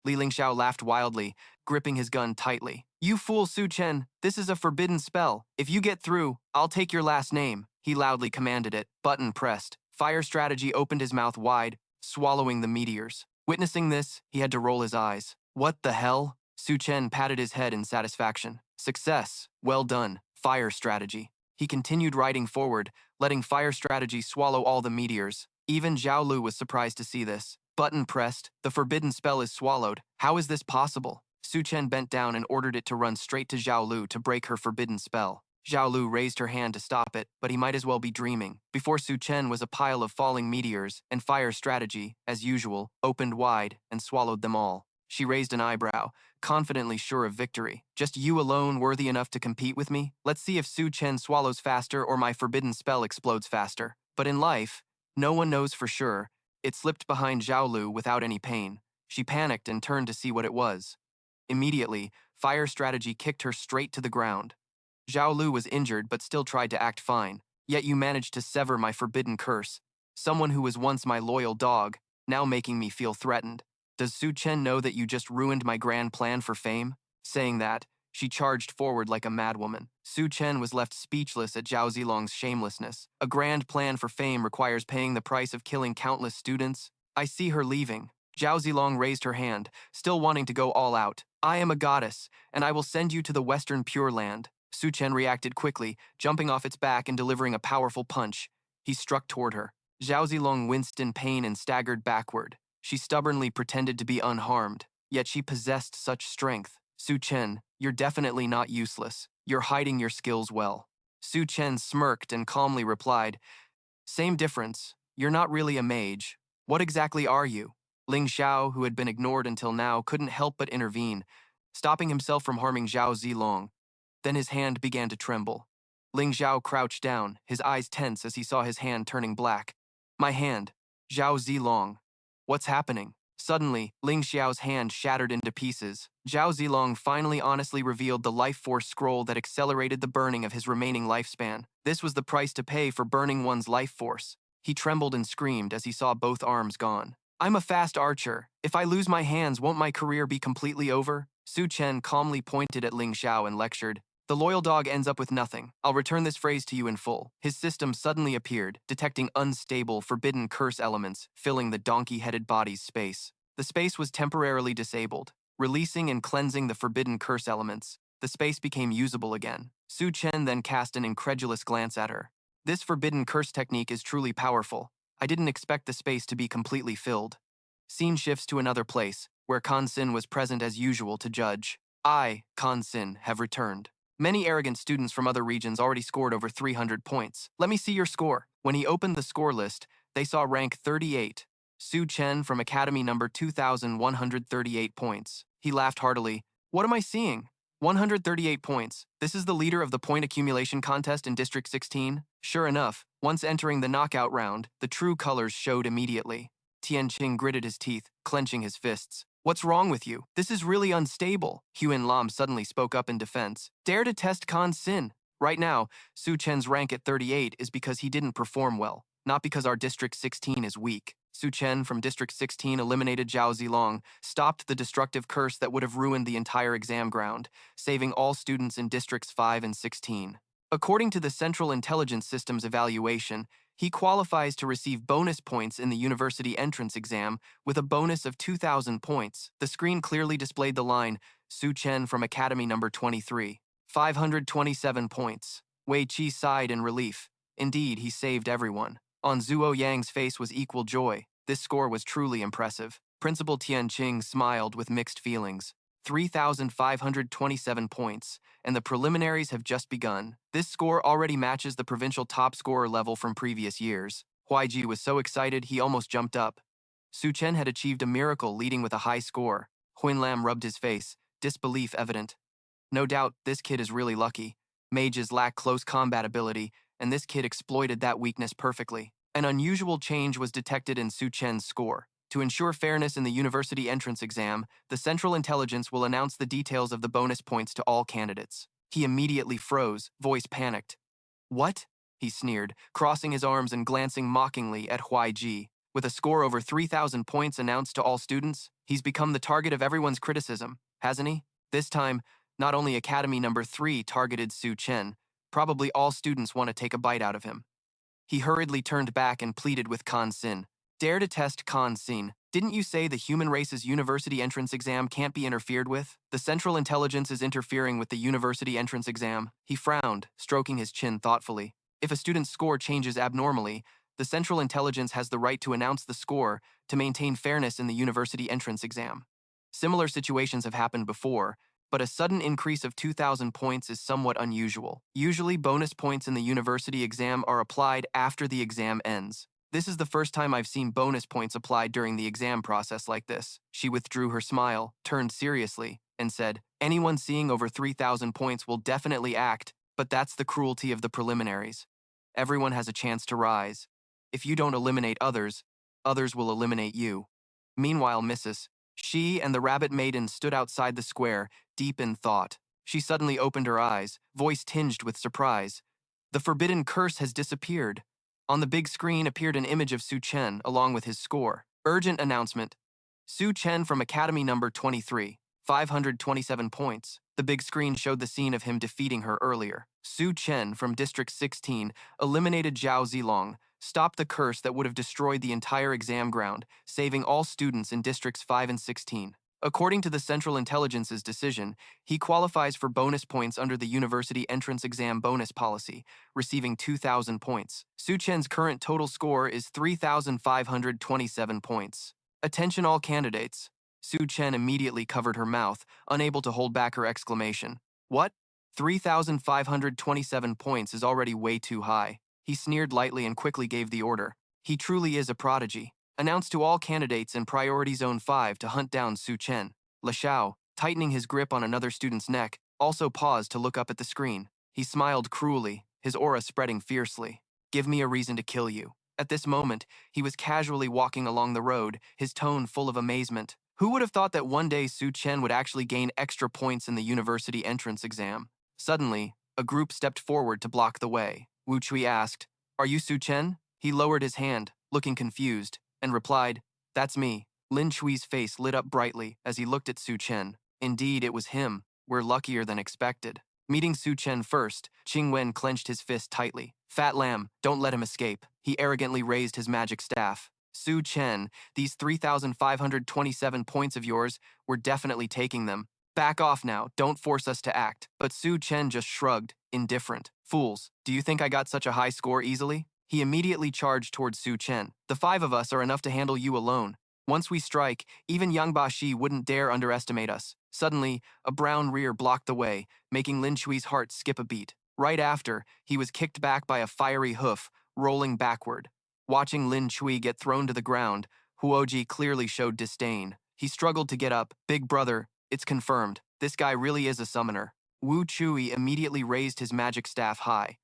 Li Lingxiao laughed wildly, gripping his gun tightly. You fool, Su Chen. This is a forbidden spell. If you get through, I'll take your last name. He loudly commanded it. Button pressed. Fire strategy opened his mouth wide, swallowing the meteors. Witnessing this, he had to roll his eyes. What the hell? Su Chen patted his head in satisfaction. Success. Well done. Fire strategy. He continued riding forward, letting fire strategy swallow all the meteors. Even Zhao Lu was surprised to see this. Button pressed. The forbidden spell is swallowed. How is this possible? Su Chen bent down and ordered it to run straight to Zhao Lu to break her forbidden spell. Zhao Lu raised her hand to stop it, but he might as well be dreaming. Before Su Chen was a pile of falling meteors, and fire strategy, as usual, opened wide and swallowed them all. She raised an eyebrow, confidently sure of victory. Just you alone worthy enough to compete with me? Let's see if Su Chen swallows faster or my forbidden spell explodes faster. But in life, no one knows for sure. It slipped behind Zhao Lu without any pain. She panicked and turned to see what it was. Immediately, fire strategy kicked her straight to the ground. Zhao Lu was injured but still tried to act fine. Yet you managed to sever my forbidden curse. Someone who was once my loyal dog, now making me feel threatened. Does Su Chen know that you just ruined my grand plan for fame? Saying that, she charged forward like a madwoman. Su Chen was left speechless at Zhao Zilong's shamelessness. A grand plan for fame requires paying the price of killing countless students. I see her leaving. Zhao Zilong raised her hand, still wanting to go all out. I am a goddess, and I will send you to the Western Pure Land. Su Chen reacted quickly, jumping off its back and delivering a powerful punch. He struck toward her. Zhao Zilong winced in pain and staggered backward. She stubbornly pretended to be unharmed, yet she possessed such strength. Su Chen, you're definitely not useless. You're hiding your skills well. Su Chen smirked and calmly replied, same difference. You're not really a mage. What exactly are you? Ling Xiao, who had been ignored until now, couldn't help but intervene, stopping himself from harming Zhao Zilong. Then his hand began to tremble. Ling Xiao crouched down, his eyes tense as he saw his hand turning black. My hand. Zhao Zilong. What's happening? Suddenly, Ling Xiao's hand shattered into pieces. Zhao Zilong finally honestly revealed the life force scroll that accelerated the burning of his remaining lifespan. This was the price to pay for burning one's life force. He trembled and screamed as he saw both arms gone. I'm a fast archer. If I lose my hands, won't my career be completely over? Su Chen calmly pointed at Ling Xiao and lectured. The loyal dog ends up with nothing. I'll return this phrase to you in full. His system suddenly appeared, detecting unstable, forbidden curse elements, filling the donkey-headed body's space. The space was temporarily disabled. Releasing and cleansing the forbidden curse elements, the space became usable again. Su Chen then cast an incredulous glance at her. This forbidden curse technique is truly powerful. I didn't expect the space to be completely filled. Scene shifts to another place, where Kan Sin was present as usual to judge. I, Kan Sin, have returned. Many arrogant students from other regions already scored over 300 points. Let me see your score. When he opened the score list, they saw rank 38. Su Chen from Academy number 2,138 points. He laughed heartily. What am I seeing? 138 points. This is the leader of the point accumulation contest in District 16? Sure enough, once entering the knockout round, the true colors showed immediately. Tianqing gritted his teeth, clenching his fists. What's wrong with you? This is really unstable. Huan Lam suddenly spoke up in defense. Dare to test Kan Sin. Right now, Su Chen's rank at 38 is because he didn't perform well, not because our District 16 is weak. Su Chen from District 16 eliminated Zhao Zilong, stopped the destructive curse that would have ruined the entire exam ground, saving all students in Districts 5 and 16. According to the Central Intelligence Systems evaluation, he qualifies to receive bonus points in the university entrance exam with a bonus of 2,000 points. The screen clearly displayed the line, Su Chen from Academy number 23. 527 points. Wei Qi sighed in relief. Indeed, he saved everyone. On Zhuo Yang's face was equal joy. This score was truly impressive. Principal Tianqing smiled with mixed feelings. 3,527 points, and the preliminaries have just begun. This score already matches the provincial top scorer level from previous years. Huaiji was so excited he almost jumped up. Su Chen had achieved a miracle leading with a high score. Huan Lam rubbed his face, disbelief evident. No doubt, this kid is really lucky. Mages lack close combat ability, and this kid exploited that weakness perfectly. An unusual change was detected in Su Chen's score. To ensure fairness in the university entrance exam, the Central Intelligence will announce the details of the bonus points to all candidates. He immediately froze, voice panicked. What? He sneered, crossing his arms and glancing mockingly at Huai Ji. With a score over 3,000 points announced to all students, he's become the target of everyone's criticism, hasn't he? This time, not only Academy number 3 targeted Su Chen, probably all students want to take a bite out of him. He hurriedly turned back and pleaded with Kan Sin. Dare to test Kan Sin. Didn't you say the human race's university entrance exam can't be interfered with? The Central Intelligence is interfering with the university entrance exam. He frowned, stroking his chin thoughtfully. If a student's score changes abnormally, the Central Intelligence has the right to announce the score to maintain fairness in the university entrance exam. Similar situations have happened before, but a sudden increase of 2,000 points is somewhat unusual. Usually, bonus points in the university exam are applied after the exam ends. This is the first time I've seen bonus points applied during the exam process like this. She withdrew her smile, turned seriously, and said, anyone seeing over 3,000 points will definitely act, but that's the cruelty of the preliminaries. Everyone has a chance to rise. If you don't eliminate others, others will eliminate you. Meanwhile, she and the rabbit maiden stood outside the square, deep in thought. She suddenly opened her eyes, voice tinged with surprise. The forbidden curse has disappeared. On the big screen appeared an image of Su Chen, along with his score. Urgent announcement. Su Chen from Academy number 23, 527 points. The big screen showed the scene of him defeating her earlier. Su Chen from District 16 eliminated Zhao Zilong, stopped the curse that would have destroyed the entire exam ground, saving all students in Districts 5 and 16. According to the Central Intelligence's decision, he qualifies for bonus points under the university entrance exam bonus policy, receiving 2,000 points. Su Chen's current total score is 3,527 points. Attention all candidates. Su Chen immediately covered her mouth, unable to hold back her exclamation. What? 3,527 points is already way too high. He sneered lightly and quickly gave the order. He truly is a prodigy. Announced to all candidates in Priority Zone 5 to hunt down Su Chen. Le Xiao, tightening his grip on another student's neck, also paused to look up at the screen. He smiled cruelly, his aura spreading fiercely. Give me a reason to kill you. At this moment, he was casually walking along the road, his tone full of amazement. Who would have thought that one day Su Chen would actually gain extra points in the university entrance exam? Suddenly, a group stepped forward to block the way. Wu Chui asked, "Are you Su Chen?" He lowered his hand, looking confused, and replied, "That's me." Lin Chui's face lit up brightly as he looked at Su Chen. Indeed, it was him. We're luckier than expected. Meeting Su Chen first, Qing Wen clenched his fist tightly. Fat lamb, don't let him escape. He arrogantly raised his magic staff. Su Chen, these 3,527 points of yours, we're definitely taking them. Back off now, don't force us to act. But Su Chen just shrugged, indifferent. Fools, do you think I got such a high score easily? He immediately charged towards Su Chen. The 5 of us are enough to handle you alone. Once we strike, even Yang Baxi wouldn't dare underestimate us. Suddenly, a brown rear blocked the way, making Lin Chui's heart skip a beat. Right after, he was kicked back by a fiery hoof, rolling backward. Watching Lin Chui get thrown to the ground, Huoji clearly showed disdain. He struggled to get up. Big brother, it's confirmed. This guy really is a summoner. Wu Chui immediately raised his magic staff high.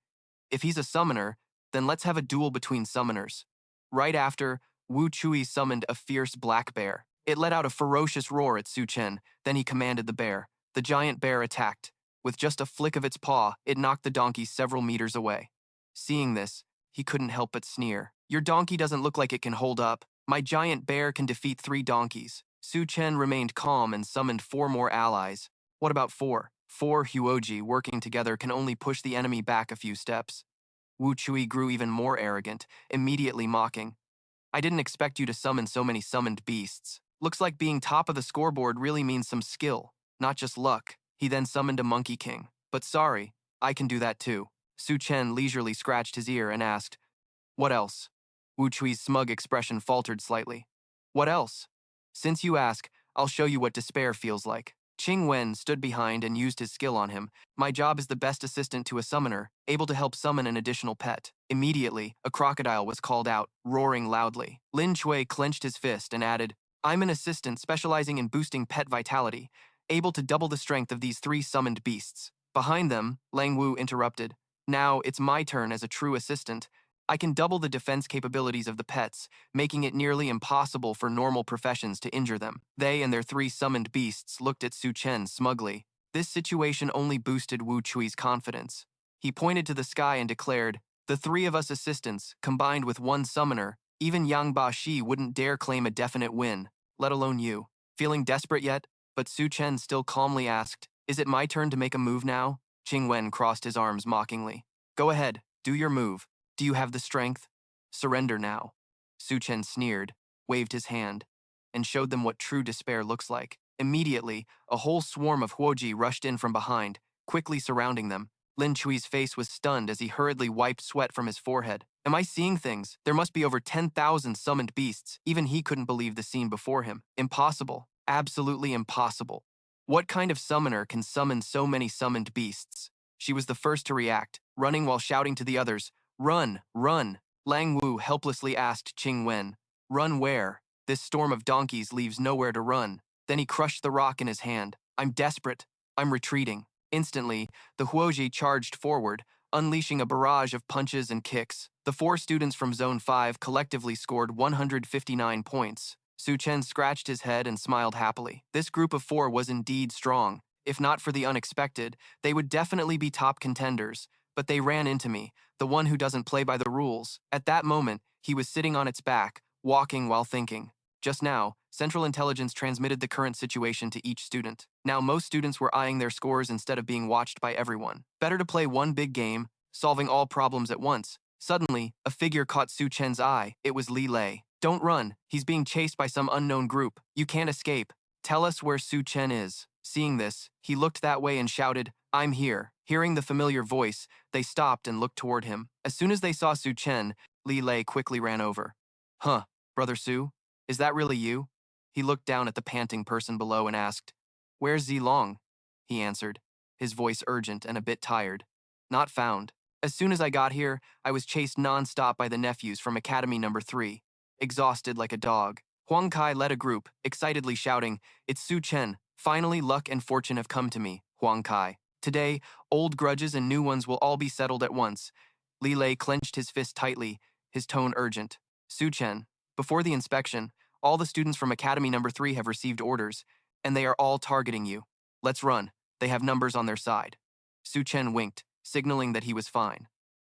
If he's a summoner, then let's have a duel between summoners. Right after, Wu Chui summoned a fierce black bear. It let out a ferocious roar at Su Chen, then he commanded the bear. The giant bear attacked. With just a flick of its paw, it knocked the donkey several meters away. Seeing this, he couldn't help but sneer. Your donkey doesn't look like it can hold up. My giant bear can defeat 3 donkeys. Su Chen remained calm and summoned 4 more allies. What about 4? 4 Huoji working together can only push the enemy back a few steps. Wu Chui grew even more arrogant, immediately mocking. I didn't expect you to summon so many summoned beasts. Looks like being top of the scoreboard really means some skill, not just luck. He then summoned a Monkey King. But sorry, I can do that too. Su Chen leisurely scratched his ear and asked, what else? Wu Chui's smug expression faltered slightly. What else? Since you ask, I'll show you what despair feels like. Qing Wen stood behind and used his skill on him. My job is the best assistant to a summoner, able to help summon an additional pet. Immediately, a crocodile was called out, roaring loudly. Lin Chui clenched his fist and added, I'm an assistant specializing in boosting pet vitality, able to double the strength of these 3 summoned beasts. Behind them, Lang Wu interrupted. Now, it's my turn as a true assistant, I can double the defense capabilities of the pets, making it nearly impossible for normal professions to injure them. They and their 3 summoned beasts looked at Su Chen smugly. This situation only boosted Wu Chui's confidence. He pointed to the sky and declared, "The 3 of us assistants, combined with 1 summoner, even Yang Ba Shi wouldn't dare claim a definite win, let alone you. Feeling desperate yet?" But Su Chen still calmly asked, "Is it my turn to make a move now?" Qing Wen crossed his arms mockingly. "Go ahead, do your move. Do you have the strength? Surrender now." Su Chen sneered, waved his hand, and showed them what true despair looks like. Immediately, a whole swarm of Huoji rushed in from behind, quickly surrounding them. Lin Chui's face was stunned as he hurriedly wiped sweat from his forehead. Am I seeing things? There must be over 10,000 summoned beasts. Even he couldn't believe the scene before him. Impossible. Absolutely impossible. What kind of summoner can summon so many summoned beasts? She was the first to react, running while shouting to the others, "Run, run!" Lang Wu helplessly asked Qing Wen, "Run where? This storm of donkeys leaves nowhere to run." Then he crushed the rock in his hand. "I'm desperate. I'm retreating." Instantly, the Huoji charged forward, unleashing a barrage of punches and kicks. The 4 students from Zone 5 collectively scored 159 points. Su Chen scratched his head and smiled happily. This group of 4 was indeed strong. If not for the unexpected, they would definitely be top contenders. But they ran into me, the one who doesn't play by the rules. At that moment, he was sitting on its back, walking while thinking. Just now, Central Intelligence transmitted the current situation to each student. Now most students were eyeing their scores instead of being watched by everyone. Better to play one big game, solving all problems at once. Suddenly, a figure caught Su Chen's eye. It was Li Lei. "Don't run. He's being chased by some unknown group. You can't escape. Tell us where Su Chen is." Seeing this, he looked that way and shouted, "I'm here." Hearing the familiar voice, they stopped and looked toward him. As soon as they saw Su Chen, Li Lei quickly ran over. "Huh, Brother Su? Is that really you?" He looked down at the panting person below and asked, "Where's Zilong?" He answered, his voice urgent and a bit tired. "Not found. As soon as I got here, I was chased non-stop by the nephews from Academy Number 3, exhausted like a dog." Huang Kai led a group, excitedly shouting, "It's Su Chen. Finally, luck and fortune have come to me, Huang Kai. Today, old grudges and new ones will all be settled at once." Li Lei clenched his fist tightly, his tone urgent. "Su Chen, before the inspection, all the students from Academy Number 3 have received orders, and they are all targeting you. Let's run. They have numbers on their side." Su Chen winked, signaling that he was fine.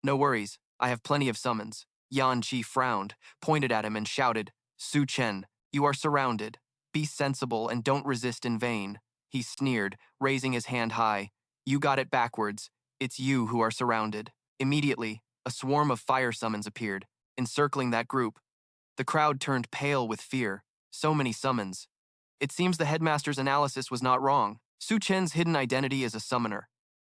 "No worries, I have plenty of summons." Yan Qi frowned, pointed at him and shouted, "Su Chen, you are surrounded. Be sensible and don't resist in vain." He sneered, raising his hand high. "You got it backwards. It's you who are surrounded." Immediately, a swarm of fire summons appeared, encircling that group. The crowd turned pale with fear. So many summons. It seems the headmaster's analysis was not wrong. Su Chen's hidden identity is a summoner.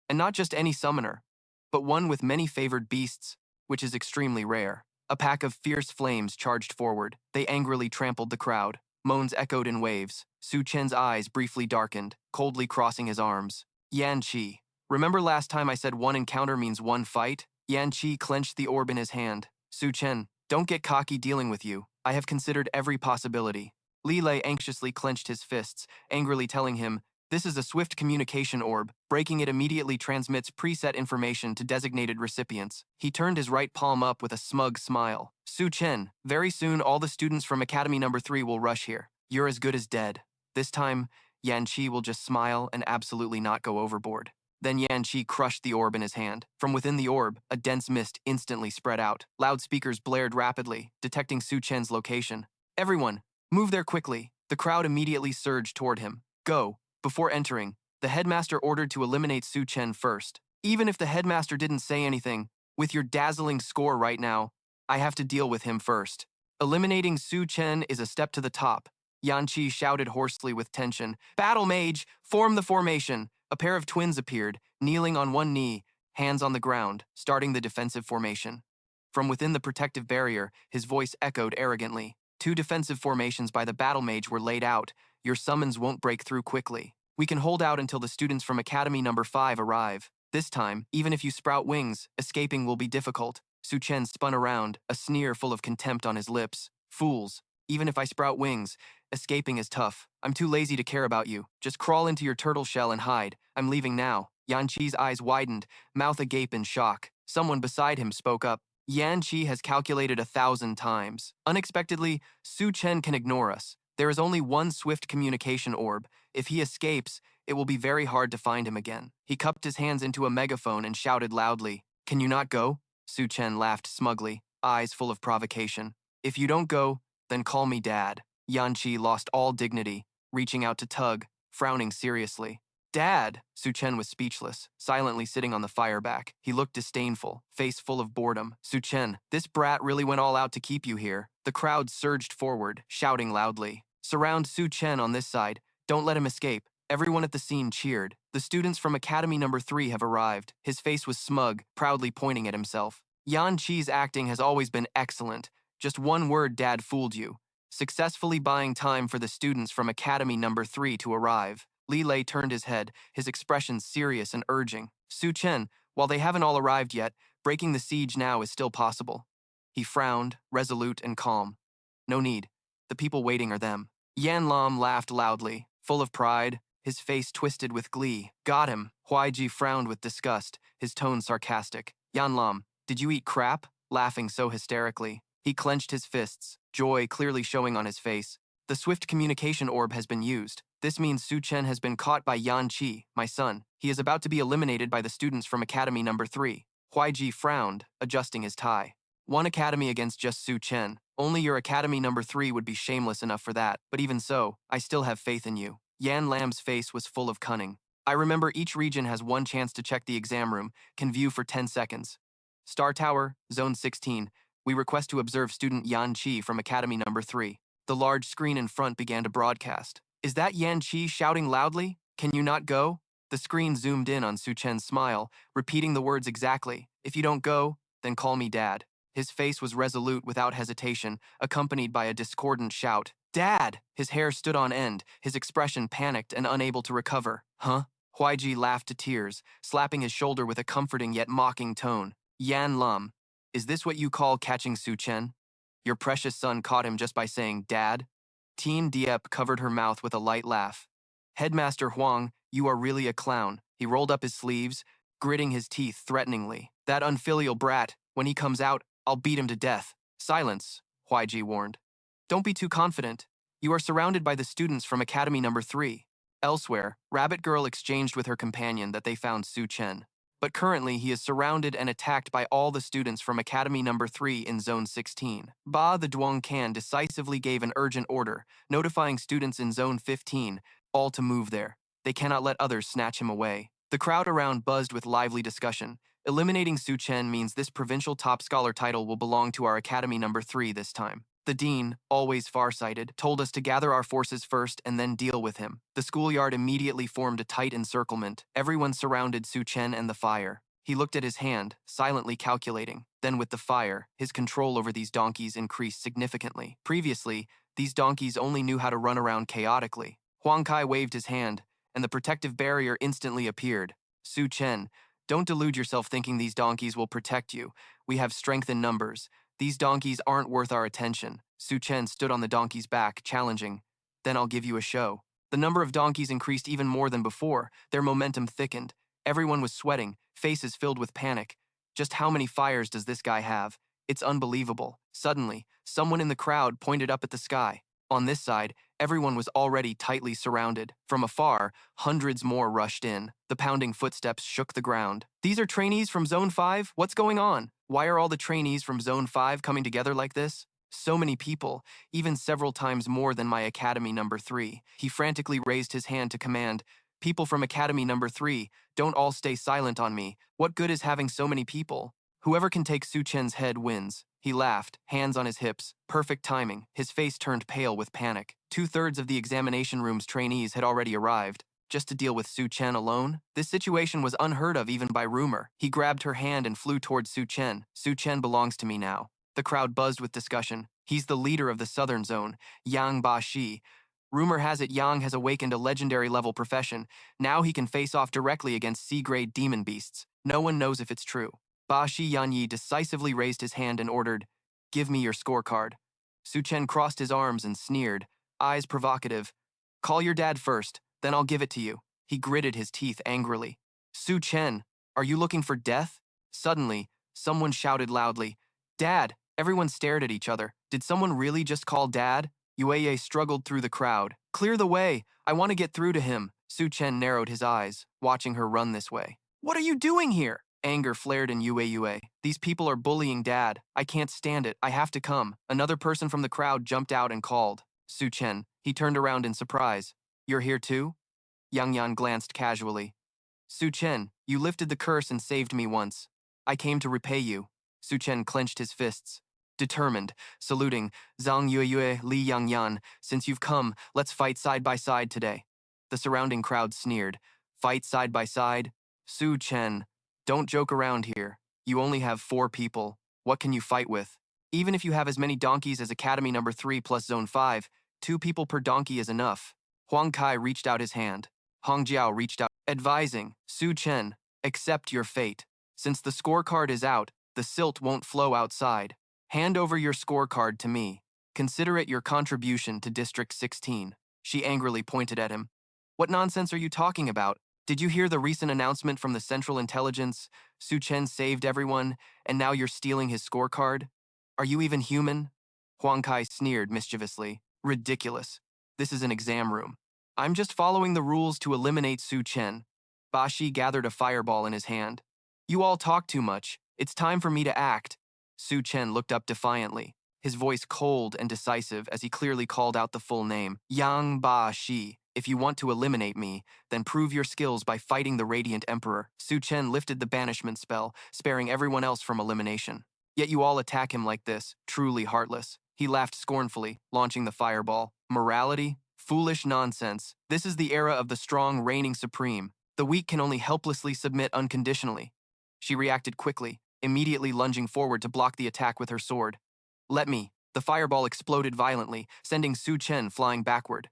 And not just any summoner, but one with many favored beasts, which is extremely rare. A pack of fierce flames charged forward. They angrily trampled the crowd. Moans echoed in waves. Su Chen's eyes briefly darkened, coldly crossing his arms. "Yan Qi, remember last time I said one encounter means one fight?" Yan Qi clenched the orb in his hand. "Su Chen, don't get cocky dealing with you. I have considered every possibility." Li Lei anxiously clenched his fists, angrily telling him, "This is a swift communication orb. Breaking it immediately transmits preset information to designated recipients." He turned his right palm up with a smug smile. "Su Chen, very soon all the students from Academy Number 3 will rush here. You're as good as dead." This time, Yan Qi will just smile and absolutely not go overboard. Then Yan Qi crushed the orb in his hand. From within the orb, a dense mist instantly spread out. Loudspeakers blared rapidly, detecting Su Chen's location. "Everyone, move there quickly." The crowd immediately surged toward him. "Go." Before entering, the headmaster ordered to eliminate Su Chen first. Even if the headmaster didn't say anything, with your dazzling score right now, I have to deal with him first. Eliminating Su Chen is a step to the top. Yan Qi shouted hoarsely with tension. "Battle Mage, form the formation." A pair of twins appeared, kneeling on one knee, hands on the ground, starting the defensive formation. From within the protective barrier, his voice echoed arrogantly. 2 defensive formations by the Battle Mage were laid out. Your summons won't break through quickly. We can hold out until the students from Academy Number 5 arrive. This time, even if you sprout wings, escaping will be difficult." Su Chen spun around, a sneer full of contempt on his lips. "Fools. Even if I sprout wings, escaping is tough. I'm too lazy to care about you. Just crawl into your turtle shell and hide. I'm leaving now." Yan Qi's eyes widened, mouth agape in shock. Someone beside him spoke up. Yan Qi has calculated 1,000 times. Unexpectedly, Su Chen can ignore us. There is only one swift communication orb. If he escapes, it will be very hard to find him again. He cupped his hands into a megaphone and shouted loudly, "Can you not go?" Su Chen laughed smugly, eyes full of provocation. "If you don't go, then call me Dad." Yan Qi lost all dignity, reaching out to tug, frowning seriously. "Dad!" Su Chen was speechless, silently sitting on the fireback. He looked disdainful, face full of boredom. "Su Chen, this brat really went all out to keep you here." The crowd surged forward, shouting loudly. "Surround Su Chen on this side. Don't let him escape." Everyone at the scene cheered. The students from Academy Number 3 have arrived. His face was smug, proudly pointing at himself. Yan Qi's acting has always been excellent. Just one word, Dad, fooled you. Successfully buying time for the students from Academy Number 3 to arrive. Li Lei turned his head, his expression serious and urging. "Su Chen, while they haven't all arrived yet, breaking the siege now is still possible." He frowned, resolute and calm. "No need. The people waiting are them." Yan Lam laughed loudly, full of pride, his face twisted with glee. "Got him." Huaiji frowned with disgust, his tone sarcastic. "Yan Lam, did you eat crap?" Laughing so hysterically. He clenched his fists, joy clearly showing on his face. "The swift communication orb has been used. This means Su Chen has been caught by Yan Qi, my son. He is about to be eliminated by the students from Academy Number 3. Huaiji frowned, adjusting his tie. "One academy against just Su Chen. Only your Academy Number 3 would be shameless enough for that, but even so, I still have faith in you." Yan Lam's face was full of cunning. "I remember each region has one chance to check the exam room, can view for 10 seconds. Star Tower, Zone 16. We request to observe student Yan Qi from Academy Number 3. The large screen in front began to broadcast. "Is that Yan Qi shouting loudly? Can you not go?" The screen zoomed in on Su Chen's smile, repeating the words exactly. "If you don't go, then call me Dad." His face was resolute without hesitation, accompanied by a discordant shout. "Dad!" His hair stood on end, his expression panicked and unable to recover. "Huh?" Huaiji laughed to tears, slapping his shoulder with a comforting yet mocking tone. "Yan Lam, is this what you call catching Su Chen? Your precious son caught him just by saying, 'Dad'?" Teen Dieppe covered her mouth with a light laugh. "Headmaster Huang, you are really a clown." He rolled up his sleeves, gritting his teeth threateningly. "That unfilial brat, when he comes out, I'll beat him to death." "Silence," Huaiji warned. "Don't be too confident. You are surrounded by the students from Academy Number 3. Elsewhere, Rabbit Girl exchanged with her companion that they found Su Chen. But currently he is surrounded and attacked by all the students from Academy Number 3 in Zone 16. Ba the Duong Can decisively gave an urgent order, notifying students in Zone 15, all to move there. They cannot let others snatch him away. The crowd around buzzed with lively discussion. Eliminating Su Chen means this provincial top scholar title will belong to our Academy Number 3 this time. The dean, always farsighted, told us to gather our forces first and then deal with him. The schoolyard immediately formed a tight encirclement. Everyone surrounded Su Chen and the fire. He looked at his hand, silently calculating. Then with the fire, his control over these donkeys increased significantly. Previously, these donkeys only knew how to run around chaotically. Huang Kai waved his hand, and the protective barrier instantly appeared. "Su Chen, don't delude yourself thinking these donkeys will protect you. We have strength in numbers. These donkeys aren't worth our attention." Su Chen stood on the donkey's back, challenging. "Then I'll give you a show." The number of donkeys increased even more than before. Their momentum thickened. Everyone was sweating, faces filled with panic. Just how many fires does this guy have? It's unbelievable. Suddenly, someone in the crowd pointed up at the sky. On this side, everyone was already tightly surrounded. From afar, hundreds more rushed in. The pounding footsteps shook the ground. "These are trainees from Zone 5? What's going on? Why are all the trainees from Zone 5 coming together like this?" So many people, even several times more than my Academy Number 3. He frantically raised his hand to command, "People from Academy Number 3, don't all stay silent on me. What good is having so many people? Whoever can take Su Chen's head wins." He laughed, hands on his hips. Perfect timing. His face turned pale with panic. 2/3 of the examination room's trainees had already arrived. Just to deal with Su Chen alone? This situation was unheard of even by rumor. He grabbed her hand and flew towards Su Chen. "Su Chen belongs to me now." The crowd buzzed with discussion. "He's the leader of the Southern Zone, Yang Ba Shi. Rumor has it Yang has awakened a legendary level profession. Now he can face off directly against C-grade demon beasts. No one knows if it's true." Ba Shi Yanyi decisively raised his hand and ordered, "Give me your scorecard." Su Chen crossed his arms and sneered, eyes provocative. "Call your dad first, then I'll give it to you." He gritted his teeth angrily. "Su Chen, are you looking for death?" Suddenly, someone shouted loudly, Dad! Everyone stared at each other. Did someone really just call Dad? Yueye struggled through the crowd. Clear the way! I want to get through to him. Su Chen narrowed his eyes, watching her run this way. What are you doing here? Anger flared in Yue. These people are bullying Dad. I can't stand it. I have to come. Another person from the crowd jumped out and called. Su Chen. He turned around in surprise. You're here too? Yang Yan glanced casually. Su Chen, you lifted the curse and saved me once. I came to repay you. Su Chen clenched his fists. Determined, saluting, Zhang Yue, Li Yang Yan, since you've come, let's fight side by side today. The surrounding crowd sneered. Fight side by side? Su Chen, don't joke around here. You only have 4 people. What can you fight with? Even if you have as many donkeys as Academy number 3 plus Zone 5, 2 people per donkey is enough. Huang Kai reached out his hand. Hong Jiao reached out, advising, Su Chen, accept your fate. Since the scorecard is out, the silt won't flow outside. Hand over your scorecard to me. Consider it your contribution to District 16. She angrily pointed at him. What nonsense are you talking about? Did you hear the recent announcement from the Central Intelligence? Su Chen saved everyone, and now you're stealing his scorecard? Are you even human? Huang Kai sneered mischievously. Ridiculous. This is an exam room. I'm just following the rules to eliminate Su Chen. Ba Shi gathered a fireball in his hand. You all talk too much. It's time for me to act. Su Chen looked up defiantly, his voice cold and decisive as he clearly called out the full name. Yang Ba Shi. If you want to eliminate me, then prove your skills by fighting the Radiant Emperor. Su Chen lifted the banishment spell, sparing everyone else from elimination. Yet you all attack him like this, truly heartless. He laughed scornfully, launching the fireball. Morality? Foolish nonsense. This is the era of the strong reigning supreme. The weak can only helplessly submit unconditionally. She reacted quickly, immediately lunging forward to block the attack with her sword. Let me. The fireball exploded violently, sending Su Chen flying backward.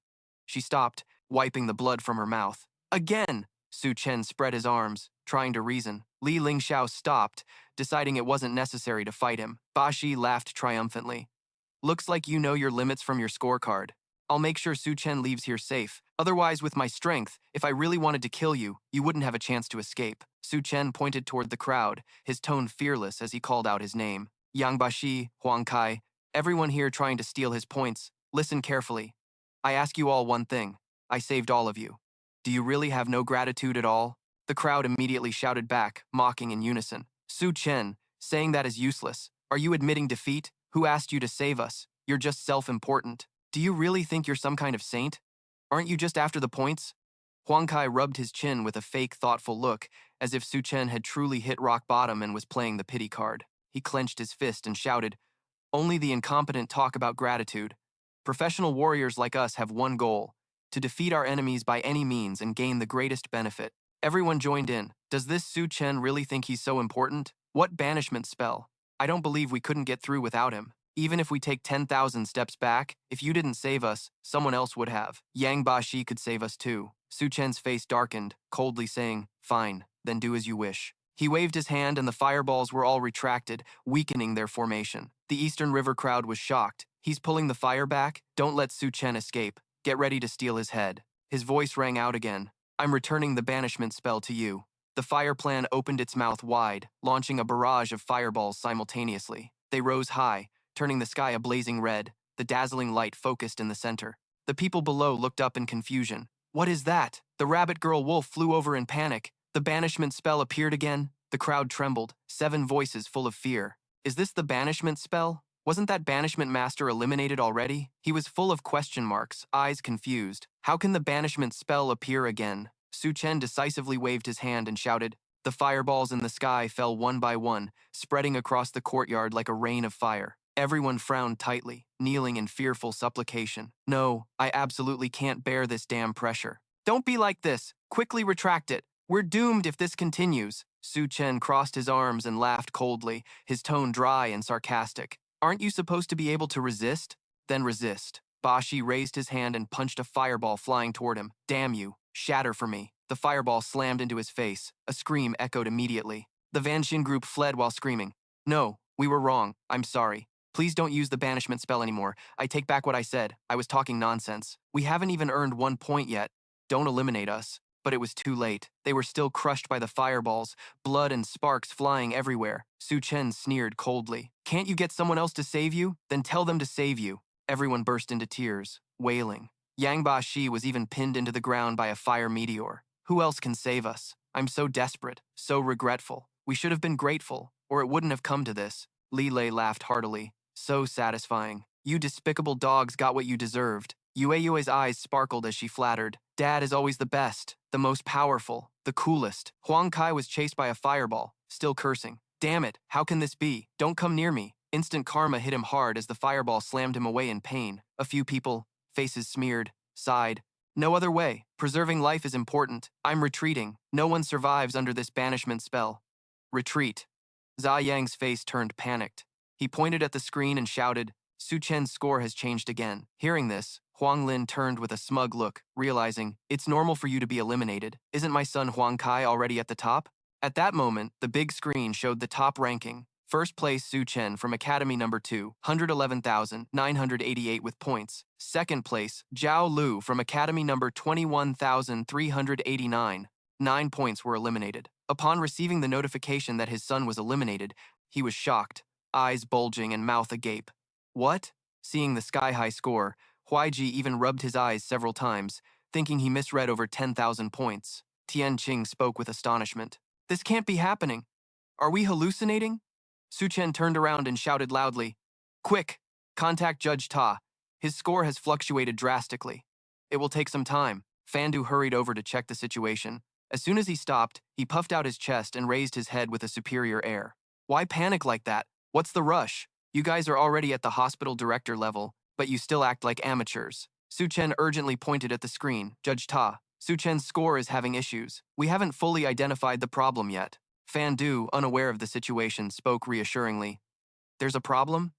She stopped, wiping the blood from her mouth. Again! Su Chen spread his arms, trying to reason. Li Lingxiao stopped, deciding it wasn't necessary to fight him. Ba Shi laughed triumphantly. Looks like you know your limits from your scorecard. I'll make sure Su Chen leaves here safe. Otherwise, with my strength, if I really wanted to kill you, you wouldn't have a chance to escape. Su Chen pointed toward the crowd, his tone fearless as he called out his name. Yang Bashi, Huang Kai, everyone here trying to steal his points, listen carefully. I ask you all one thing. I saved all of you. Do you really have no gratitude at all? The crowd immediately shouted back, mocking in unison. Su Chen, saying that is useless. Are you admitting defeat? Who asked you to save us? You're just self-important. Do you really think you're some kind of saint? Aren't you just after the points? Huang Kai rubbed his chin with a fake, thoughtful look, as if Su Chen had truly hit rock bottom and was playing the pity card. He clenched his fist and shouted, Only the incompetent talk about gratitude. Professional warriors like us have one goal, to defeat our enemies by any means and gain the greatest benefit. Everyone joined in. Does this Su Chen really think he's so important? What banishment spell? I don't believe we couldn't get through without him. Even if we take 10,000 steps back, if you didn't save us, someone else would have. Yang Bashi could save us too. Su Chen's face darkened, coldly saying, Fine, then do as you wish. He waved his hand and the fireballs were all retracted, weakening their formation. The Eastern River crowd was shocked. He's pulling the fire back? Don't let Su Chen escape. Get ready to steal his head. His voice rang out again. I'm returning the banishment spell to you. The fire plan opened its mouth wide, launching a barrage of fireballs simultaneously. They rose high, turning the sky a blazing red, the dazzling light focused in the center. The people below looked up in confusion. What is that? The rabbit girl wolf flew over in panic. The banishment spell appeared again. The crowd trembled, 7 voices full of fear. Is this the banishment spell? Wasn't that banishment master eliminated already? He was full of question marks, eyes confused. How can the banishment spell appear again? Su Chen decisively waved his hand and shouted. The fireballs in the sky fell one by one, spreading across the courtyard like a rain of fire. Everyone frowned tightly, kneeling in fearful supplication. No, I absolutely can't bear this damn pressure. Don't be like this. Quickly retract it. We're doomed if this continues. Su Chen crossed his arms and laughed coldly, his tone dry and sarcastic. Aren't you supposed to be able to resist? Then resist. Ba Shi raised his hand and punched a fireball flying toward him. Damn you. Shatter for me. The fireball slammed into his face. A scream echoed immediately. The Vanxin group fled while screaming. No, we were wrong. I'm sorry. Please don't use the banishment spell anymore. I take back what I said. I was talking nonsense. We haven't even earned 1 point yet. Don't eliminate us. But it was too late. They were still crushed by the fireballs, blood and sparks flying everywhere. Su Chen sneered coldly. Can't you get someone else to save you? Then tell them to save you. Everyone burst into tears, wailing. Yang Ba Shi was even pinned into the ground by a fire meteor. Who else can save us? I'm so desperate, so regretful. We should have been grateful, or it wouldn't have come to this. Li Lei laughed heartily. So satisfying. You despicable dogs got what you deserved. Yue's eyes sparkled as she flattered. Dad is always the best, the most powerful, the coolest. Huang Kai was chased by a fireball, still cursing. Damn it, how can this be? Don't come near me. Instant karma hit him hard as the fireball slammed him away in pain. A few people, faces smeared, sighed. No other way. Preserving life is important. I'm retreating. No one survives under this banishment spell. Retreat. Zha Yang's face turned panicked. He pointed at the screen and shouted, Su Chen's score has changed again. Hearing this, Huang Lin turned with a smug look, realizing, it's normal for you to be eliminated. Isn't my son Huang Kai already at the top? At that moment, the big screen showed the top ranking. First place Su Chen from Academy number 2, 111,988 with points. Second place, Zhao Lu from Academy number 21,389. 9 points were eliminated. Upon receiving the notification that his son was eliminated, he was shocked, eyes bulging and mouth agape. What? Seeing the sky-high score, Huaiji even rubbed his eyes several times, thinking he misread over 10,000 points. Tian Qing spoke with astonishment. This can't be happening. Are we hallucinating? Su Chen turned around and shouted loudly, Quick! Contact Judge Ta. His score has fluctuated drastically. It will take some time. Fandu hurried over to check the situation. As soon as he stopped, he puffed out his chest and raised his head with a superior air. Why panic like that? What's the rush? You guys are already at the hospital director level, but you still act like amateurs. Su Chen urgently pointed at the screen. Judge Ta, Su Chen's score is having issues. We haven't fully identified the problem yet. Fan Du, unaware of the situation, spoke reassuringly. There's a problem?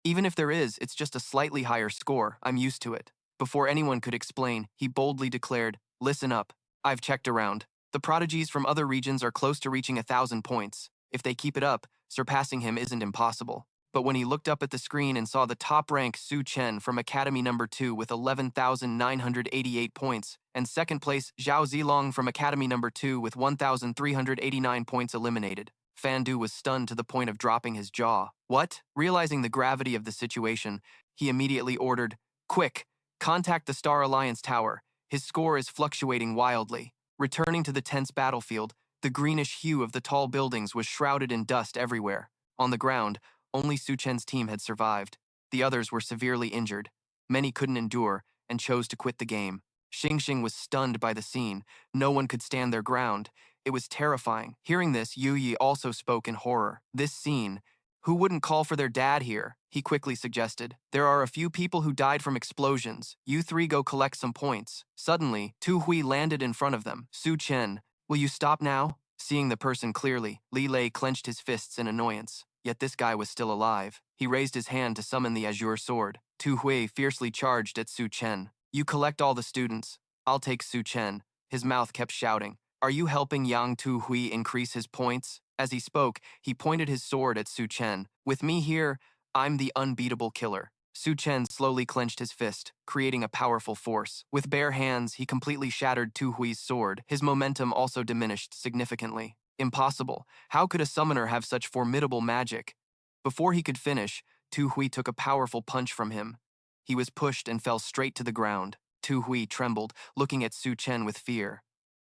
Even if there is, it's just a slightly higher score. I'm used to it. Before anyone could explain, he boldly declared, Listen up. I've checked around. The prodigies from other regions are close to reaching 1,000 points. If they keep it up, surpassing him isn't impossible. But when he looked up at the screen and saw the top rank Su Chen from Academy number 2 with 11,988 points, and second place Zhao Zilong from Academy number 2 with 1,389 points eliminated, Fan Du was stunned to the point of dropping his jaw. What? Realizing the gravity of the situation, he immediately ordered, Quick, contact the Star Alliance Tower. His score is fluctuating wildly. Returning to the tense battlefield, the greenish hue of the tall buildings was shrouded in dust everywhere. On the ground, only Su Chen's team had survived. The others were severely injured. Many couldn't endure and chose to quit the game. Xingxing was stunned by the scene. No one could stand their ground. It was terrifying. Hearing this, Yu Yi also spoke in horror. This scene. Who wouldn't call for their dad here? He quickly suggested. There are a few people who died from explosions. You three go collect some points. Suddenly, Tu Hui landed in front of them. Su Chen, will you stop now? Seeing the person clearly, Li Lei clenched his fists in annoyance. Yet this guy was still alive. He raised his hand to summon the azure sword. Tu Hui fiercely charged at Su Chen. You collect all the students. I'll take Su Chen. His mouth kept shouting. Are you helping Yang Tu Hui increase his points? As he spoke, he pointed his sword at Su Chen. With me here, I'm the unbeatable killer. Su Chen slowly clenched his fist, creating a powerful force. With bare hands, he completely shattered Tu Hui's sword. His momentum also diminished significantly. Impossible. How could a summoner have such formidable magic? Before he could finish, Tu Hui took a powerful punch from him. He was pushed and fell straight to the ground. Tu Hui trembled, looking at Su Chen with fear.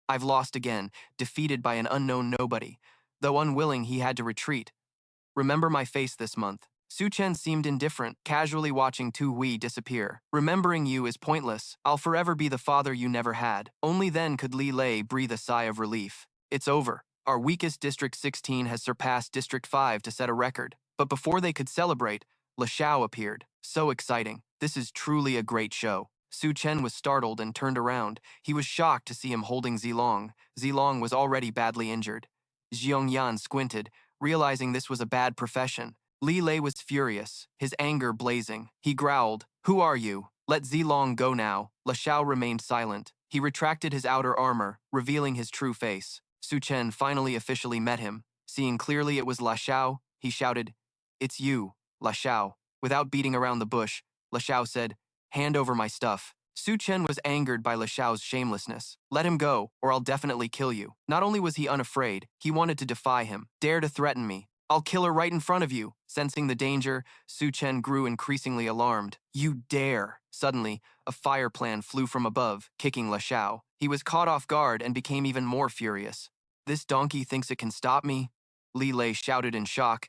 I've lost again, defeated by an unknown nobody. Though unwilling, he had to retreat. Remember my face this month. Su Chen seemed indifferent, casually watching Tu Hui disappear. Remembering you is pointless. I'll forever be the father you never had. Only then could Li Lei breathe a sigh of relief. It's over. Our weakest District 16 has surpassed District 5 to set a record. But before they could celebrate, Le Xiao appeared. So exciting. This is truly a great show. Su Chen was startled and turned around. He was shocked to see him holding Zilong. Zilong was already badly injured. Xiong Yan squinted, realizing this was a bad profession. Li Lei was furious, his anger blazing. He growled, Who are you? Let Zilong go now. Le Xiao remained silent. He retracted his outer armor, revealing his true face. Su Chen finally officially met him. Seeing clearly it was Le Xiao, he shouted, It's you, Le Xiao. Without beating around the bush, Le Xiao said, Hand over my stuff. Su Chen was angered by Le Xiao's shamelessness. Let him go, or I'll definitely kill you. Not only was he unafraid, he wanted to defy him. Dare to threaten me. I'll kill her right in front of you. Sensing the danger, Su Chen grew increasingly alarmed. You dare. Suddenly, a fire plan flew from above, kicking Le Xiao. He was caught off guard and became even more furious. This donkey thinks it can stop me? Li Lei shouted in shock.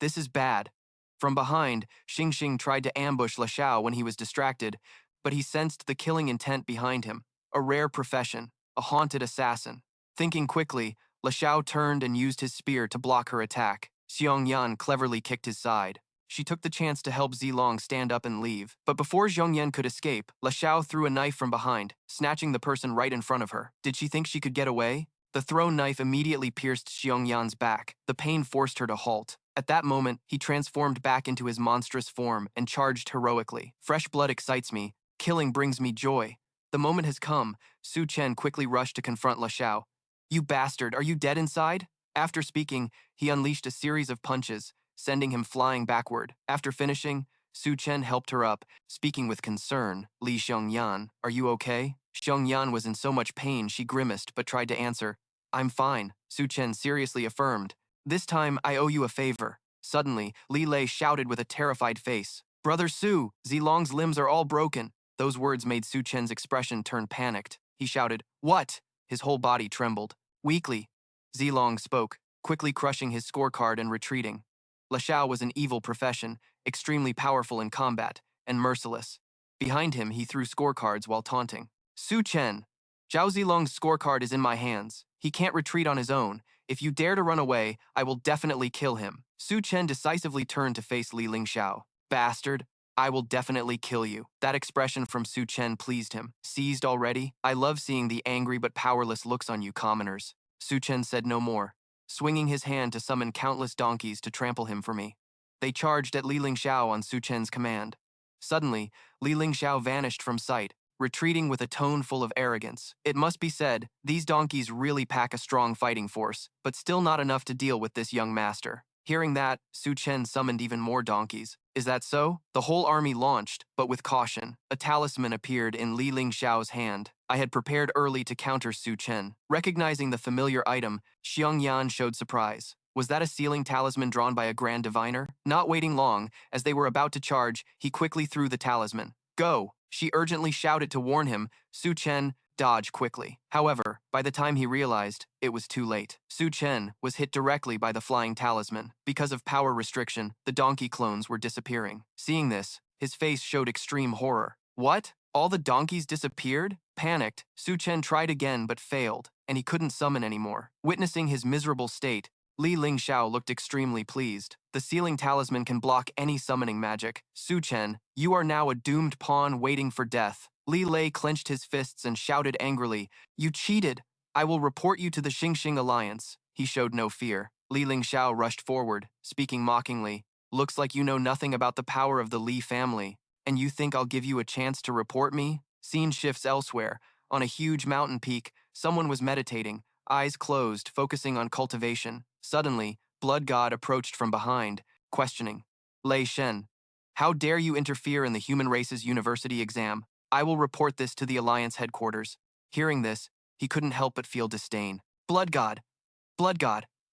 This is bad. From behind, Xing tried to ambush Le Xiao when he was distracted, but he sensed the killing intent behind him, a rare profession, a haunted assassin. Thinking quickly, Le Xiao turned and used his spear to block her attack. Xiongyan cleverly kicked his side. She took the chance to help Zilong stand up and leave, but before Zhongyan could escape, Le Xiao threw a knife from behind, snatching the person right in front of her. Did she think she could get away? The thrown knife immediately pierced Xiongyan's back. The pain forced her to halt. At that moment, he transformed back into his monstrous form and charged heroically. Fresh blood excites me. Killing brings me joy. The moment has come. Su Chen quickly rushed to confront Le Xiao. You bastard, are you dead inside? After speaking, he unleashed a series of punches, sending him flying backward. After finishing, Su Chen helped her up, speaking with concern. Li Xiongyan, are you okay? Xiongyan was in so much pain she grimaced but tried to answer. I'm fine, Su Chen seriously affirmed. This time, I owe you a favor. Suddenly, Li Lei shouted with a terrified face. Brother Su, Zilong's limbs are all broken. Those words made Su Chen's expression turn panicked. He shouted, What? His whole body trembled. Weakly, Zilong spoke, quickly crushing his scorecard and retreating. Le Xiao was an evil profession, extremely powerful in combat, and merciless. Behind him, he threw scorecards while taunting. Su Chen, Zhao Zilong's scorecard is in my hands. He can't retreat on his own. If you dare to run away, I will definitely kill him. Su Chen decisively turned to face Li Lingxiao. Bastard, I will definitely kill you. That expression from Su Chen pleased him. Seized already? I love seeing the angry but powerless looks on you commoners. Su Chen said no more, swinging his hand to summon countless donkeys to trample him for me. They charged at Li Lingxiao on Su Chen's command. Suddenly, Li Lingxiao vanished from sight, retreating with a tone full of arrogance. It must be said, these donkeys really pack a strong fighting force, but still not enough to deal with this young master. Hearing that, Su Chen summoned even more donkeys. Is that so? The whole army launched, but with caution. A talisman appeared in Li Lingxiao's hand. I had prepared early to counter Su Chen. Recognizing the familiar item, Xiongyan showed surprise. Was that a sealing talisman drawn by a grand diviner? Not waiting long, as they were about to charge, he quickly threw the talisman. Go! She urgently shouted to warn him. Su Chen dodged quickly. However, by the time he realized, it was too late. Su Chen was hit directly by the flying talisman. Because of power restriction, the donkey clones were disappearing. Seeing this, his face showed extreme horror. What? All the donkeys disappeared? Panicked, Su Chen tried again but failed, and he couldn't summon anymore. Witnessing his miserable state, Li Lingxiao looked extremely pleased. The sealing talisman can block any summoning magic. Su Chen, you are now a doomed pawn waiting for death. Li Lei clenched his fists and shouted angrily, You cheated! I will report you to the Xingxing Alliance. He showed no fear. Li Lingxiao rushed forward, speaking mockingly. Looks like you know nothing about the power of the Li family, and you think I'll give you a chance to report me? Scene shifts elsewhere. On a huge mountain peak, someone was meditating, eyes closed, focusing on cultivation. Suddenly, Blood God approached from behind, questioning. Lei Shen, how dare you interfere in the human race's university exam? I will report this to the Alliance headquarters. Hearing this, he couldn't help but feel disdain. Blood God,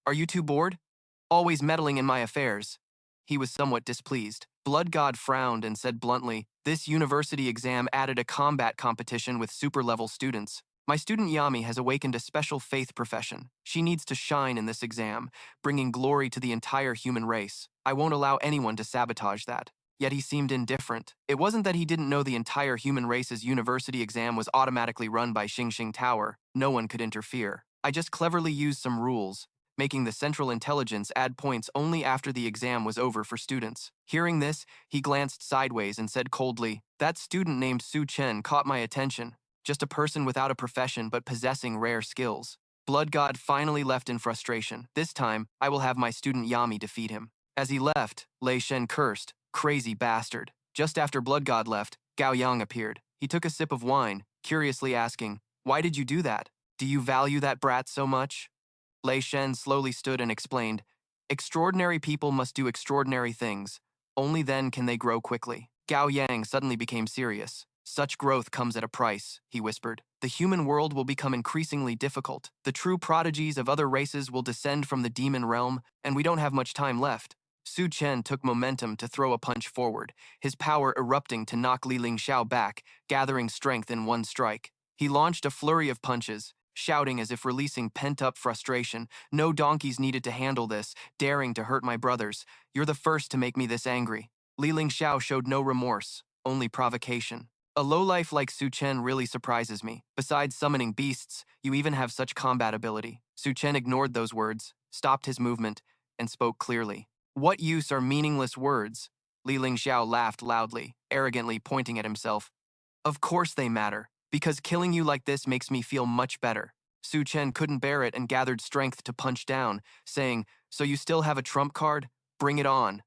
are you too bored? Always meddling in my affairs. He was somewhat displeased. Blood God frowned and said bluntly, This university exam added a combat competition with super-level students. My student Yami has awakened a special faith profession. She needs to shine in this exam, bringing glory to the entire human race. I won't allow anyone to sabotage that. Yet he seemed indifferent. It wasn't that he didn't know the entire human race's university exam was automatically run by Xingxing Tower. No one could interfere. I just cleverly used some rules, making the Central Intelligence add points only after the exam was over for students. Hearing this, he glanced sideways and said coldly, That student named Su Chen caught my attention. Just a person without a profession but possessing rare skills. Blood God finally left in frustration. This time, I will have my student Yami defeat him. As he left, Lei Shen cursed, Crazy bastard. Just after Blood God left, Gao Yang appeared. He took a sip of wine, curiously asking, Why did you do that? Do you value that brat so much? Lei Shen slowly stood and explained, Extraordinary people must do extraordinary things. Only then can they grow quickly. Gao Yang suddenly became serious. Such growth comes at a price, he whispered. The human world will become increasingly difficult. The true prodigies of other races will descend from the demon realm, and we don't have much time left. Su Chen took momentum to throw a punch forward, his power erupting to knock Li Lingxiao back, gathering strength in one strike. He launched a flurry of punches, shouting as if releasing pent-up frustration. No donkeys needed to handle this, daring to hurt my brothers. You're the first to make me this angry. Li Lingxiao showed no remorse, only provocation. A lowlife like Su Chen really surprises me. Besides summoning beasts, you even have such combat ability. Su Chen ignored those words, stopped his movement, and spoke clearly. What use are meaningless words? Li Lingxiao laughed loudly, arrogantly pointing at himself. Of course they matter, because killing you like this makes me feel much better. Su Chen couldn't bear it and gathered strength to punch down, saying, So you still have a trump card? Bring it on.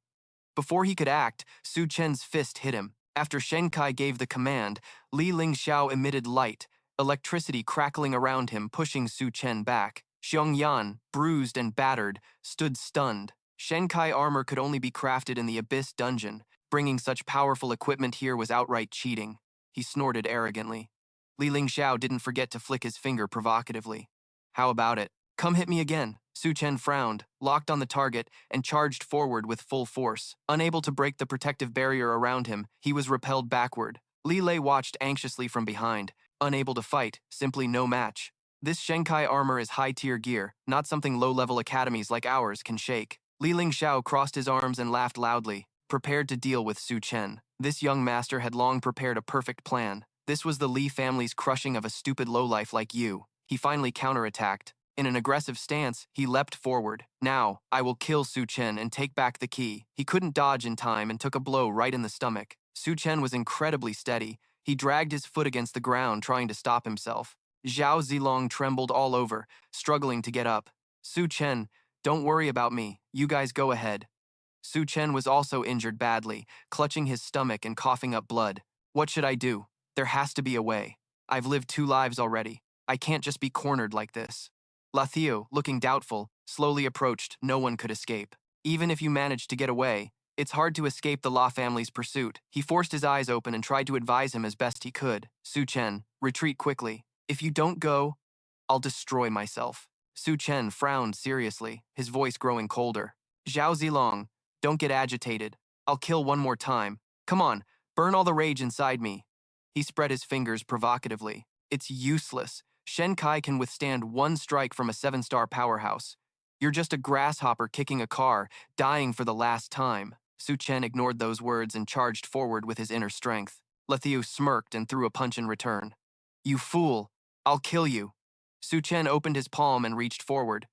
Before he could act, Su Chen's fist hit him. After Shen Kai gave the command, Li Lingxiao emitted light, electricity crackling around him, pushing Su Chen back. Xiong Yan, bruised and battered, stood stunned. Shen Kai armor could only be crafted in the Abyss dungeon. Bringing such powerful equipment here was outright cheating. He snorted arrogantly. Li Lingxiao didn't forget to flick his finger provocatively. How about it? Come hit me again. Su Chen frowned, locked on the target, and charged forward with full force. Unable to break the protective barrier around him, he was repelled backward. Li Lei watched anxiously from behind, unable to fight, simply no match. This Shenkai armor is high-tier gear, not something low-level academies like ours can shake. Li Lingxiao crossed his arms and laughed loudly, prepared to deal with Su Chen. This young master had long prepared a perfect plan. This was the Li family's crushing of a stupid lowlife like you. He finally counterattacked. In an aggressive stance, he leapt forward. Now, I will kill Su Chen and take back the key. He couldn't dodge in time and took a blow right in the stomach. Su Chen was incredibly steady. He dragged his foot against the ground, trying to stop himself. Zhao Zilong trembled all over, struggling to get up. Su Chen, don't worry about me. You guys go ahead. Su Chen was also injured badly, clutching his stomach and coughing up blood. What should I do? There has to be a way. I've lived 2 lives already. I can't just be cornered like this. Latheo, looking doubtful, slowly approached. No one could escape. Even if you managed to get away, it's hard to escape the La family's pursuit. He forced his eyes open and tried to advise him as best he could. Su Chen, retreat quickly. If you don't go, I'll destroy myself. Su Chen frowned seriously, his voice growing colder. Zhao Zilong, don't get agitated. I'll kill one more time. Come on, burn all the rage inside me. He spread his fingers provocatively. It's useless. Shen Kai can withstand 1 strike from a 7-star powerhouse. You're just a grasshopper kicking a car, dying for the last time. Su Chen ignored those words and charged forward with his inner strength. Latheo smirked and threw a punch in return. You fool! I'll kill you. Su Chen opened his palm and reached forward.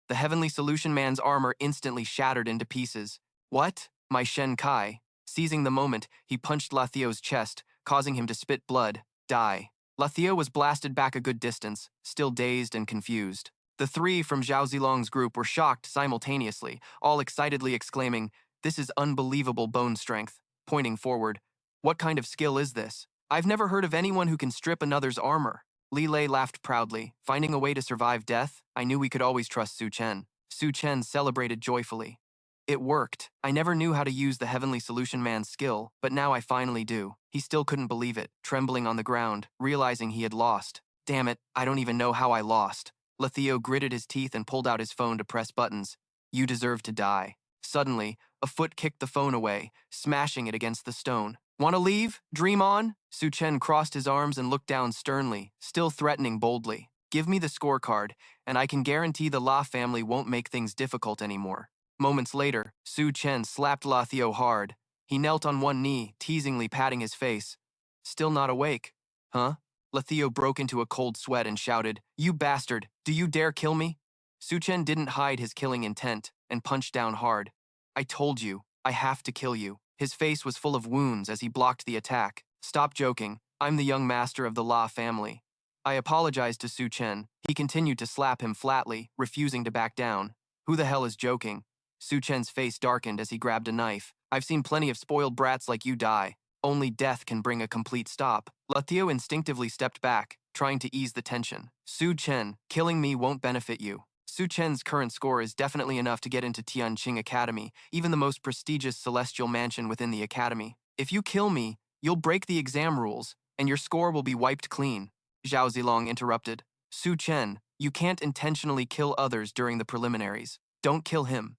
The Heavenly Solution Man's armor instantly shattered into pieces. What? My Shen Kai. Seizing the moment, he punched Latheo's chest, causing him to spit blood. Die. Latheo was blasted back a good distance, still dazed and confused. The 3 from Zhao Zilong's group were shocked simultaneously, all excitedly exclaiming, This is unbelievable bone strength. Pointing forward, What kind of skill is this? I've never heard of anyone who can strip another's armor. Li Lei laughed proudly. Finding a way to survive death, I knew we could always trust Su Chen. Su Chen celebrated joyfully. It worked. I never knew how to use the Heavenly Solution Man's skill, but now I finally do. He still couldn't believe it, trembling on the ground, realizing he had lost. Damn it, I don't even know how I lost. Latheo gritted his teeth and pulled out his phone to press buttons. You deserve to die. Suddenly, a foot kicked the phone away, smashing it against the stone. Want to leave? Dream on? Su Chen crossed his arms and looked down sternly, still threatening boldly. Give me the scorecard, and I can guarantee the La family won't make things difficult anymore. Moments later, Su Chen slapped Latheo hard. He knelt on one knee, teasingly patting his face. Still not awake. Huh? Latheo broke into a cold sweat and shouted, You bastard! Do you dare kill me? Su Chen didn't hide his killing intent and punched down hard. I told you, I have to kill you. His face was full of wounds as he blocked the attack. Stop joking. I'm the young master of the La family. I apologized to Su Chen. He continued to slap him flatly, refusing to back down. Who the hell is joking? Su Chen's face darkened as he grabbed a knife. I've seen plenty of spoiled brats like you die. Only death can bring a complete stop. Latheo instinctively stepped back, trying to ease the tension. Su Chen, killing me won't benefit you. Su Chen's current score is definitely enough to get into Tianqing Academy, even the most prestigious celestial mansion within the academy. If you kill me, you'll break the exam rules, and your score will be wiped clean. Zhao Zilong interrupted. Su Chen, you can't intentionally kill others during the preliminaries. Don't kill him.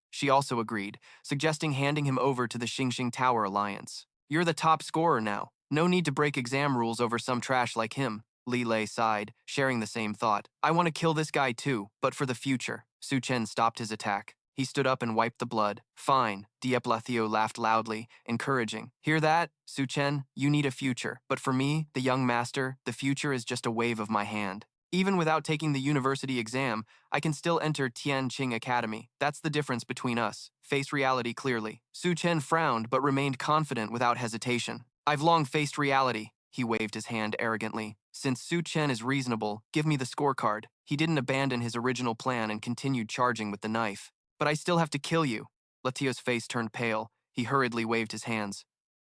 She also agreed, suggesting handing him over to the Xingxing Tower Alliance. You're the top scorer now. No need to break exam rules over some trash like him. Li Lei sighed, sharing the same thought. I want to kill this guy too, but for the future. Su Chen stopped his attack. He stood up and wiped the blood. Fine, Dieplatio laughed loudly, encouraging. Hear that, Su Chen? You need a future. But for me, the young master, the future is just a wave of my hand. Even without taking the university exam, I can still enter Tianqing Academy. That's the difference between us. Face reality clearly. Su Chen frowned but remained confident without hesitation. I've long faced reality. He waved his hand arrogantly. Since Su Chen is reasonable, give me the scorecard. He didn't abandon his original plan and continued charging with the knife. But I still have to kill you. Latio's face turned pale. He hurriedly waved his hands.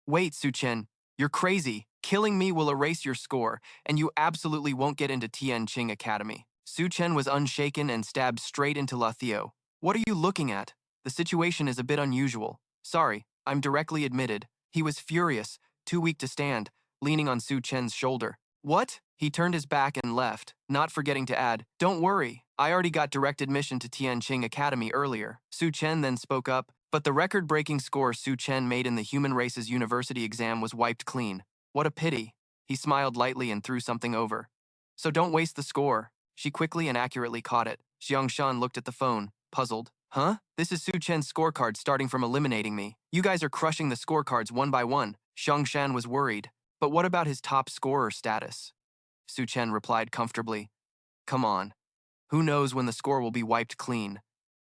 Wait, Su Chen. You're crazy. Killing me will erase your score, and you absolutely won't get into Tianqing Academy. Su Chen was unshaken and stabbed straight into Lathio. What are you looking at? The situation is a bit unusual. Sorry, I'm directly admitted. He was furious, too weak to stand, leaning on Su Chen's shoulder. What? He turned his back and left, not forgetting to add, don't worry, I already got direct admission to Tianqing Academy earlier. Su Chen then spoke up, but the record-breaking score Su Chen made in the human race's university exam was wiped clean. What a pity. He smiled lightly and threw something over. So don't waste the score. She quickly and accurately caught it. Xiangshan looked at the phone, puzzled. Huh? This is Su Chen's scorecard starting from eliminating me. You guys are crushing the scorecards one by one. Xiangshan was worried. But what about his top scorer status? Su Chen replied comfortably. Come on. Who knows when the score will be wiped clean?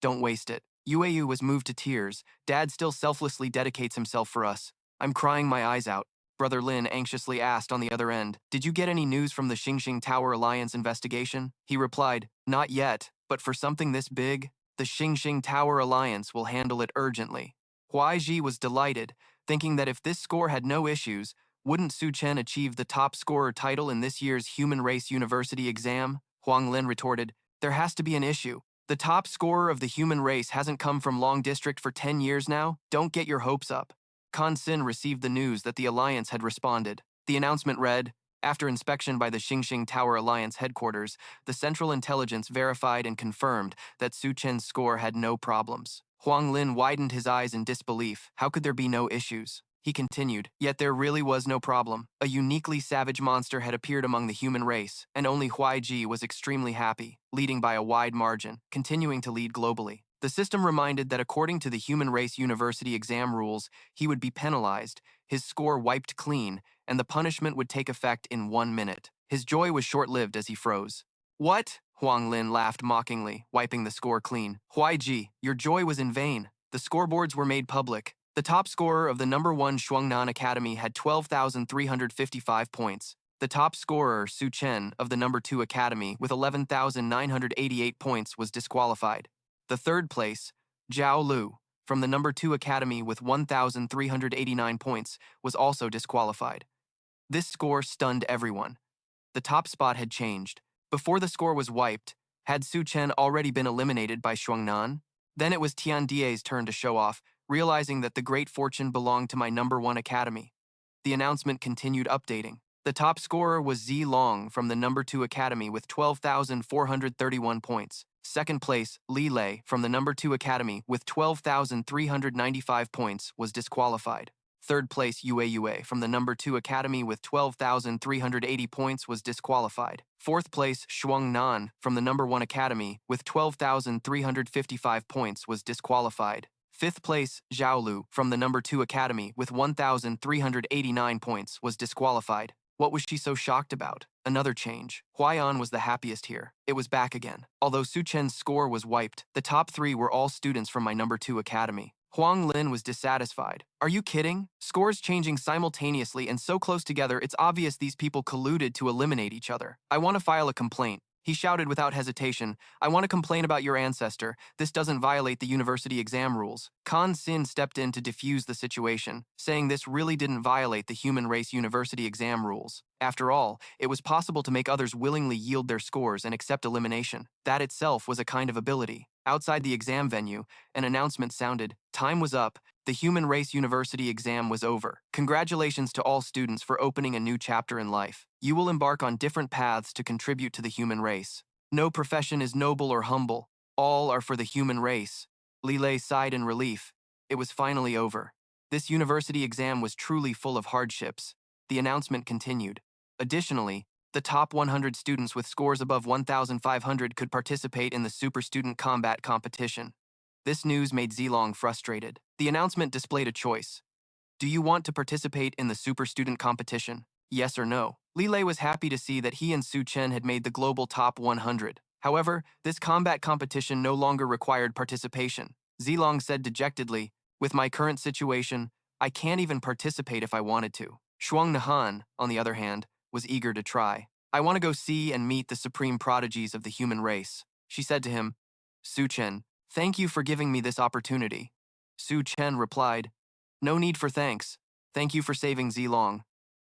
Don't waste it. Yueyu was moved to tears. Dad still selflessly dedicates himself for us. I'm crying my eyes out. Brother Lin anxiously asked on the other end, did you get any news from the Xingxing Tower Alliance investigation? He replied, not yet, but for something this big, the Xingxing Tower Alliance will handle it urgently. Huaiji was delighted, thinking that if this score had no issues, wouldn't Su Chen achieve the top scorer title in this year's Human Race University exam? Huang Lin retorted, there has to be an issue. The top scorer of the human race hasn't come from Long District for 10 years now? Don't get your hopes up. Kan Sin received the news that the Alliance had responded. The announcement read, after inspection by the Xingxing Tower Alliance headquarters, the Central Intelligence verified and confirmed that Su Chen's score had no problems. Huang Lin widened his eyes in disbelief. How could there be no issues? He continued, yet there really was no problem. A uniquely savage monster had appeared among the human race, and only Huaiji was extremely happy, leading by a wide margin, continuing to lead globally. The system reminded that according to the Human Race University exam rules, he would be penalized, his score wiped clean, and the punishment would take effect in 1 minute. His joy was short-lived as he froze. What? Huang Lin laughed mockingly, wiping the score clean. Huaiji, your joy was in vain. The scoreboards were made public. The top scorer of the number 1 Shuangnan Academy had 12,355 points. The top scorer, Su Chen, of the number 2 Academy, with 11,988 points, was disqualified. The third place, Zhao Lu, from the number 2 Academy with 1,389 points, was also disqualified. This score stunned everyone. The top spot had changed. Before the score was wiped, had Su Chen already been eliminated by Shuangnan? Then it was Tian Die's turn to show off, realizing that the great fortune belonged to my number 1 Academy. The announcement continued updating. The top scorer was Zi Long from the number 2 Academy with 12,431 points. Second place, Li Lei from the number 2 Academy with 12,395 points was disqualified. Third place, Yue from the number 2 Academy with 12,380 points was disqualified. Fourth place, Shuang Nan from the number 1 Academy with 12,355 points was disqualified. Fifth place, Zhao Lu from the number 2 Academy with 1,389 points was disqualified. What was she so shocked about? Another change. Huaiyan was the happiest here. It was back again. Although Su Chen's score was wiped, the top 3 were all students from my number 2 Academy. Huang Lin was dissatisfied. Are you kidding? Scores changing simultaneously and so close together, it's obvious these people colluded to eliminate each other. I want to file a complaint. He shouted without hesitation, I want to complain about your ancestor. This doesn't violate the university exam rules. Kan Sin stepped in to defuse the situation, saying this really didn't violate the human race university exam rules. After all, it was possible to make others willingly yield their scores and accept elimination. That itself was a kind of ability. Outside the exam venue, an announcement sounded. Time was up. The Human Race University exam was over. Congratulations to all students for opening a new chapter in life. You will embark on different paths to contribute to the human race. No profession is noble or humble. All are for the human race. Lilei sighed in relief. It was finally over. This university exam was truly full of hardships. The announcement continued. Additionally, the top 100 students with scores above 1,500 could participate in the Super Student Combat Competition. This news made Zilong frustrated. The announcement displayed a choice. Do you want to participate in the Super Student Competition? Yes or no? Lilei was happy to see that he and Su Chen had made the global top 100. However, this combat competition no longer required participation. Zilong said dejectedly, with my current situation, I can't even participate if I wanted to. Shuang Nahan, on the other hand, was eager to try. I want to go see and meet the supreme prodigies of the human race. She said to him, Su Chen, thank you for giving me this opportunity. Su Chen replied, no need for thanks. Thank you for saving Zilong.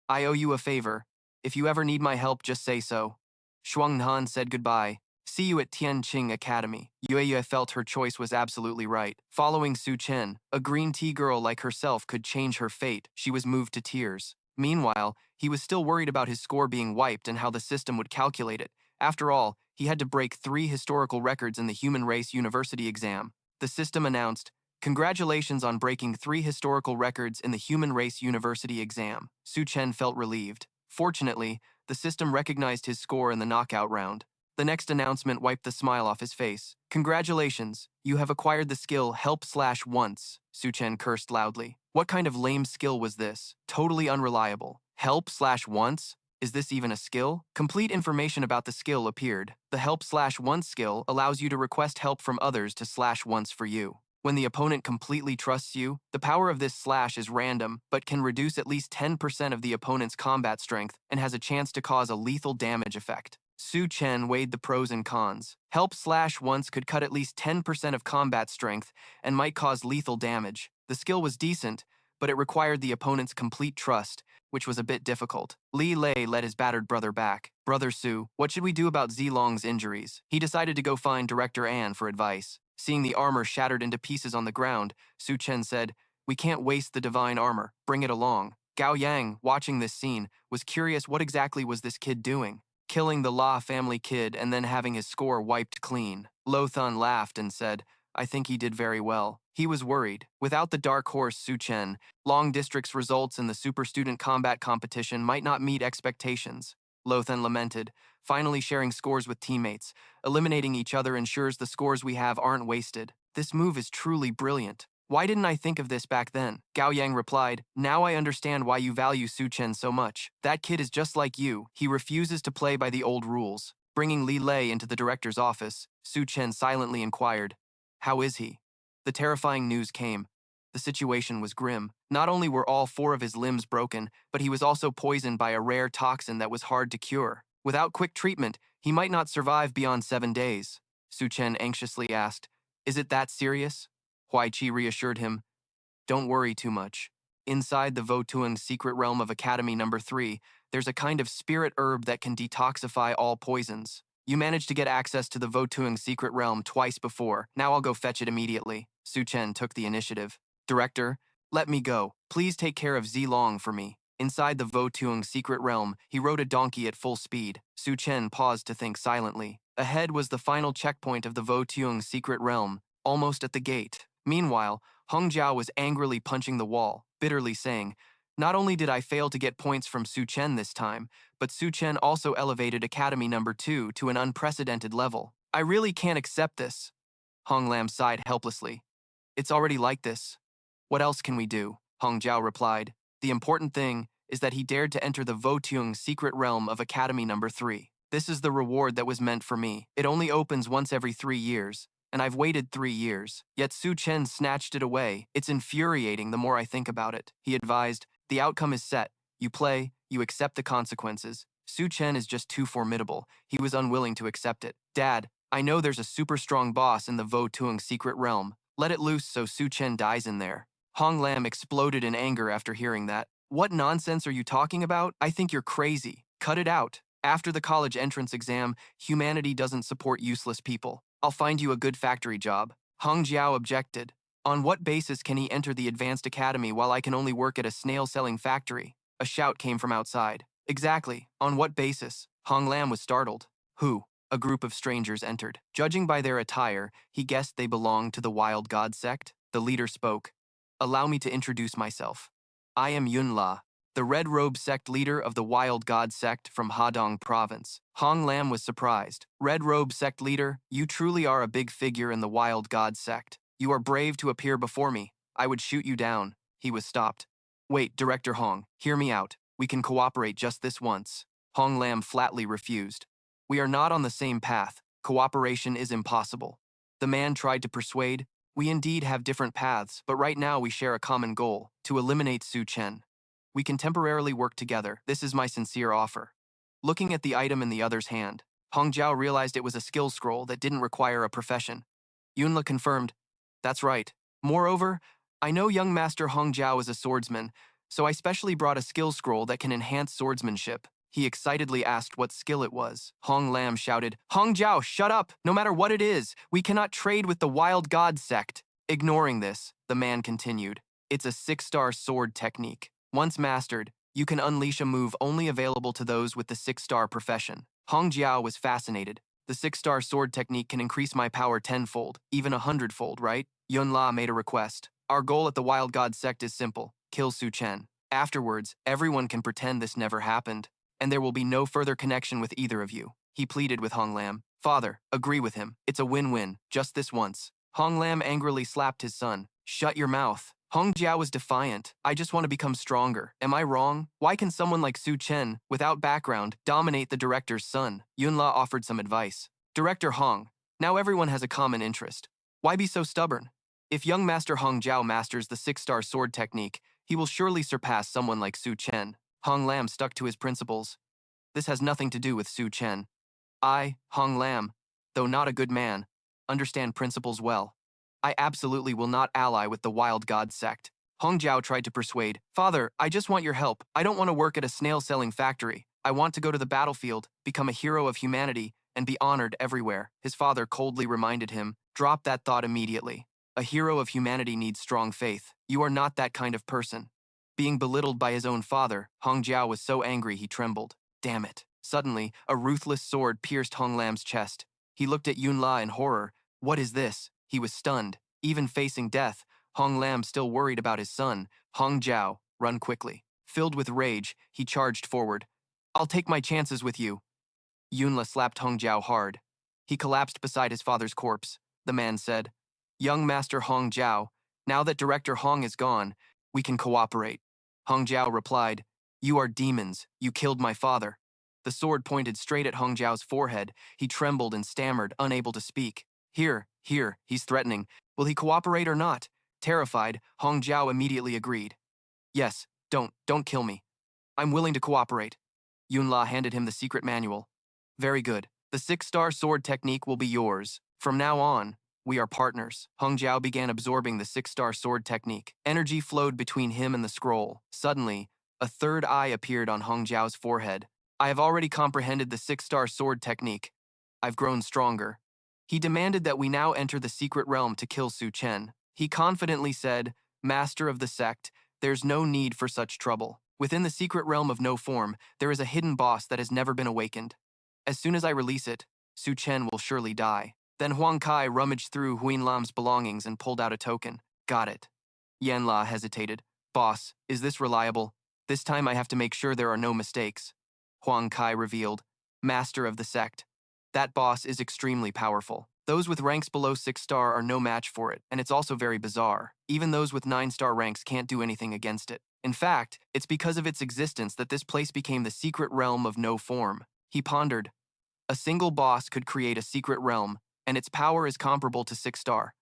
I owe you a favor. If you ever need my help, just say so. Shuang Han said goodbye. See you at Tianqing Academy. Yue felt her choice was absolutely right. Following Su Chen, a green tea girl like herself could change her fate. She was moved to tears. Meanwhile, he was still worried about his score being wiped and how the system would calculate it. After all, he had to break 3 historical records in the Human Race University exam. The system announced, congratulations on breaking 3 historical records in the Human Race University exam. Su Chen felt relieved. Fortunately, the system recognized his score in the knockout round. The next announcement wiped the smile off his face. Congratulations, you have acquired the skill help/once. Su Chen cursed loudly. What kind of lame skill was this? Totally unreliable. Help/once? Is this even a skill? Complete information about the skill appeared. The help/once skill allows you to request help from others to /once for you. When the opponent completely trusts you, the power of this slash is random, but can reduce at least 10% of the opponent's combat strength and has a chance to cause a lethal damage effect. Su Chen weighed the pros and cons. Help/once could cut at least 10% of combat strength and might cause lethal damage. The skill was decent, but it required the opponent's complete trust, which was a bit difficult. Li Lei led his battered brother back. Brother Su, what should we do about Zilong's injuries? He decided to go find Director An for advice. Seeing the armor shattered into pieces on the ground, Su Chen said, we can't waste the divine armor. Bring it along. Gao Yang, watching this scene, was curious what exactly was this kid doing. Killing the La family kid and then having his score wiped clean. Lo Thun laughed and said, I think he did very well. He was worried. Without the dark horse Su Chen, Long District's results in the Super Student Combat Competition might not meet expectations. Lo Thun lamented, finally sharing scores with teammates. Eliminating each other ensures the scores we have aren't wasted. This move is truly brilliant. Why didn't I think of this back then? Gao Yang replied, now I understand why you value Su Chen so much. That kid is just like you. He refuses to play by the old rules. Bringing Li Lei into the director's office, Su Chen silently inquired, how is he? The terrifying news came. The situation was grim. Not only were all 4 of his limbs broken, but he was also poisoned by a rare toxin that was hard to cure. Without quick treatment, he might not survive beyond 7 days. Su Chen anxiously asked, is it that serious? Huai Qi reassured him, don't worry too much. Inside the Votuang's secret realm of Academy number 3, there's a kind of spirit herb that can detoxify all poisons. You managed to get access to the Votuang's secret realm twice before. Now I'll go fetch it immediately. Su Chen took the initiative. Director, let me go. Please take care of Zilong for me. Inside the Votuang's secret realm, he rode a donkey at full speed. Su Chen paused to think silently. Ahead was the final checkpoint of the Votuang's secret realm, almost at the gate. Meanwhile, Hong Jiao was angrily punching the wall, bitterly saying, not only did I fail to get points from Su Chen this time, but Su Chen also elevated Academy number 2 to an unprecedented level. I really can't accept this. Hong Lam sighed helplessly. It's already like this. What else can we do? Hong Jiao replied. The important thing is that he dared to enter the Votuang's secret realm of Academy number 3. This is the reward that was meant for me. It only opens once every 3 years, and I've waited 3 years. Yet Su Chen snatched it away. It's infuriating the more I think about it. He advised, the outcome is set. You play, you accept the consequences. Su Chen is just too formidable. He was unwilling to accept it. Dad, I know there's a super strong boss in the Votuang's secret realm. Let it loose so Su Chen dies in there. Hong Lam exploded in anger after hearing that. What nonsense are you talking about? I think you're crazy. Cut it out. After the college entrance exam, humanity doesn't support useless people. I'll find you a good factory job. Hong Jiao objected. On what basis can he enter the advanced academy while I can only work at a snail-selling factory? A shout came from outside. Exactly, on what basis? Hong Lam was startled. Who? A group of strangers entered. Judging by their attire, he guessed they belonged to the Wild God sect. The leader spoke. Allow me to introduce myself. I am Yun La, the Red Robe sect leader of the Wild God sect from Hadong province. Hong Lam was surprised. Red Robe sect leader, you truly are a big figure in the Wild God sect. You are brave to appear before me. I would shoot you down. He was stopped. Wait, Director Hong, hear me out. We can cooperate just this once. Hong Lam flatly refused. We are not on the same path. Cooperation is impossible. The man tried to persuade. We indeed have different paths, but right now we share a common goal, to eliminate Su Chen. We can temporarily work together. This is my sincere offer. Looking at the item in the other's hand, Hong Jiao realized it was a skill scroll that didn't require a profession. Yunla confirmed, that's right. Moreover, I know young Master Hong Jiao is a swordsman, so I specially brought a skill scroll that can enhance swordsmanship. He excitedly asked what skill it was. Hong Lam shouted, Hong Jiao, shut up! No matter what it is, we cannot trade with the Wild God sect. Ignoring this, the man continued. It's a 6-star sword technique. Once mastered, you can unleash a move only available to those with the 6-star profession. Hong Jiao was fascinated. The 6-star sword technique can increase my power 10-fold, even 100-fold, right? Yun La made a request. Our goal at the Wild God sect is simple. Kill Su Chen. Afterwards, everyone can pretend this never happened, and there will be no further connection with either of you. He pleaded with Hong Lam. Father, agree with him. It's a win-win, just this once. Hong Lam angrily slapped his son. Shut your mouth. Hong Jiao was defiant. I just want to become stronger. Am I wrong? Why can someone like Su Chen, without background, dominate the director's son? Yunla offered some advice. Director Hong, now everyone has a common interest. Why be so stubborn? If young Master Hong Jiao masters the 6-star sword technique, he will surely surpass someone like Su Chen. Hong Lam stuck to his principles. This has nothing to do with Su Chen. I, Hong Lam, though not a good man, understand principles well. I absolutely will not ally with the Wild God sect. Hong Jiao tried to persuade. Father, I just want your help. I don't want to work at a snail-selling factory. I want to go to the battlefield, become a hero of humanity, and be honored everywhere. His father coldly reminded him, drop that thought immediately. A hero of humanity needs strong faith. You are not that kind of person. Being belittled by his own father, Hong Jiao was so angry he trembled. Damn it. Suddenly, a ruthless sword pierced Hong Lam's chest. He looked at Yun La in horror. What is this? He was stunned. Even facing death, Hong Lam still worried about his son. Hong Jiao, run quickly. Filled with rage, he charged forward. I'll take my chances with you. Yunla slapped Hong Jiao hard. He collapsed beside his father's corpse. The man said, Young Master Hong Jiao, now that Director Hong is gone, we can cooperate. Hong Jiao replied, You are demons. You killed my father. The sword pointed straight at Hong Jiao's forehead. He trembled and stammered, unable to speak. Here, he's threatening. Will he cooperate or not? Terrified, Hong Jiao immediately agreed. Yes, don't kill me. I'm willing to cooperate. Yunla handed him the secret manual. Very good. The 6-star sword technique will be yours. From now on, we are partners. Hong Jiao began absorbing the 6-star sword technique. Energy flowed between him and the scroll. Suddenly, a third eye appeared on Hong Jiao's forehead. I have already comprehended the 6-star sword technique. I've grown stronger. He demanded that we now enter the secret realm to kill Su Chen. He confidently said, Master of the sect, there's no need for such trouble. Within the secret realm of no form, there is a hidden boss that has never been awakened. As soon as I release it, Su Chen will surely die. Then Huang Kai rummaged through Huin Lam's belongings and pulled out a token. Got it. Yan La hesitated. Boss, is this reliable? This time I have to make sure there are no mistakes. Huang Kai revealed. Master of the sect. That boss is extremely powerful. Those with ranks below 6-star are no match for it, and it's also very bizarre. Even those with 9-star ranks can't do anything against it. In fact, it's because of its existence that this place became the secret realm of no form. He pondered. A single boss could create a secret realm, and its power is comparable to 6-star.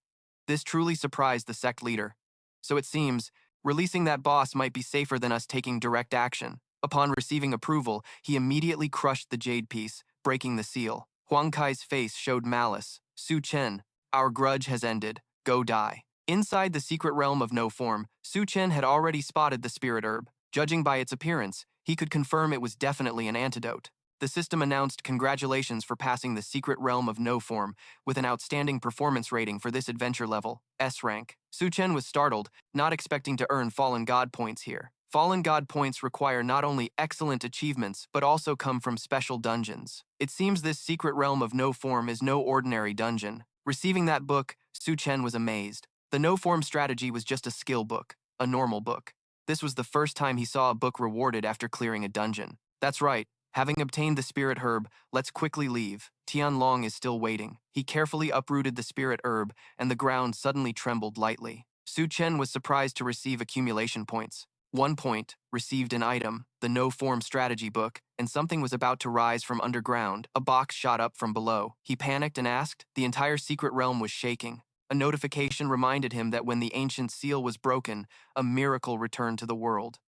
This truly surprised the sect leader. So it seems, releasing that boss might be safer than us taking direct action. Upon receiving approval, he immediately crushed the jade piece, breaking the seal. Huang Kai's face showed malice. Su Chen, our grudge has ended. Go die. Inside the secret realm of no form, Su Chen had already spotted the spirit herb. Judging by its appearance, he could confirm it was definitely an antidote. The system announced congratulations for passing the secret realm of no form with an outstanding performance rating for this adventure level, S rank. Su Chen was startled, not expecting to earn Fallen God points here. Fallen God points require not only excellent achievements, but also come from special dungeons. It seems this secret realm of no form is no ordinary dungeon. Receiving that book, Su Chen was amazed. The no form strategy was just a skill book, a normal book. This was the first time he saw a book rewarded after clearing a dungeon. That's right. Having obtained the spirit herb, let's quickly leave. Tianlong is still waiting. He carefully uprooted the spirit herb, and the ground suddenly trembled lightly. Su Chen was surprised to receive accumulation points. 1 point, received an item, the no-form strategy book, and something was about to rise from underground. A box shot up from below. He panicked and asked. The entire secret realm was shaking. A notification reminded him that when the ancient seal was broken, a miracle returned to the world.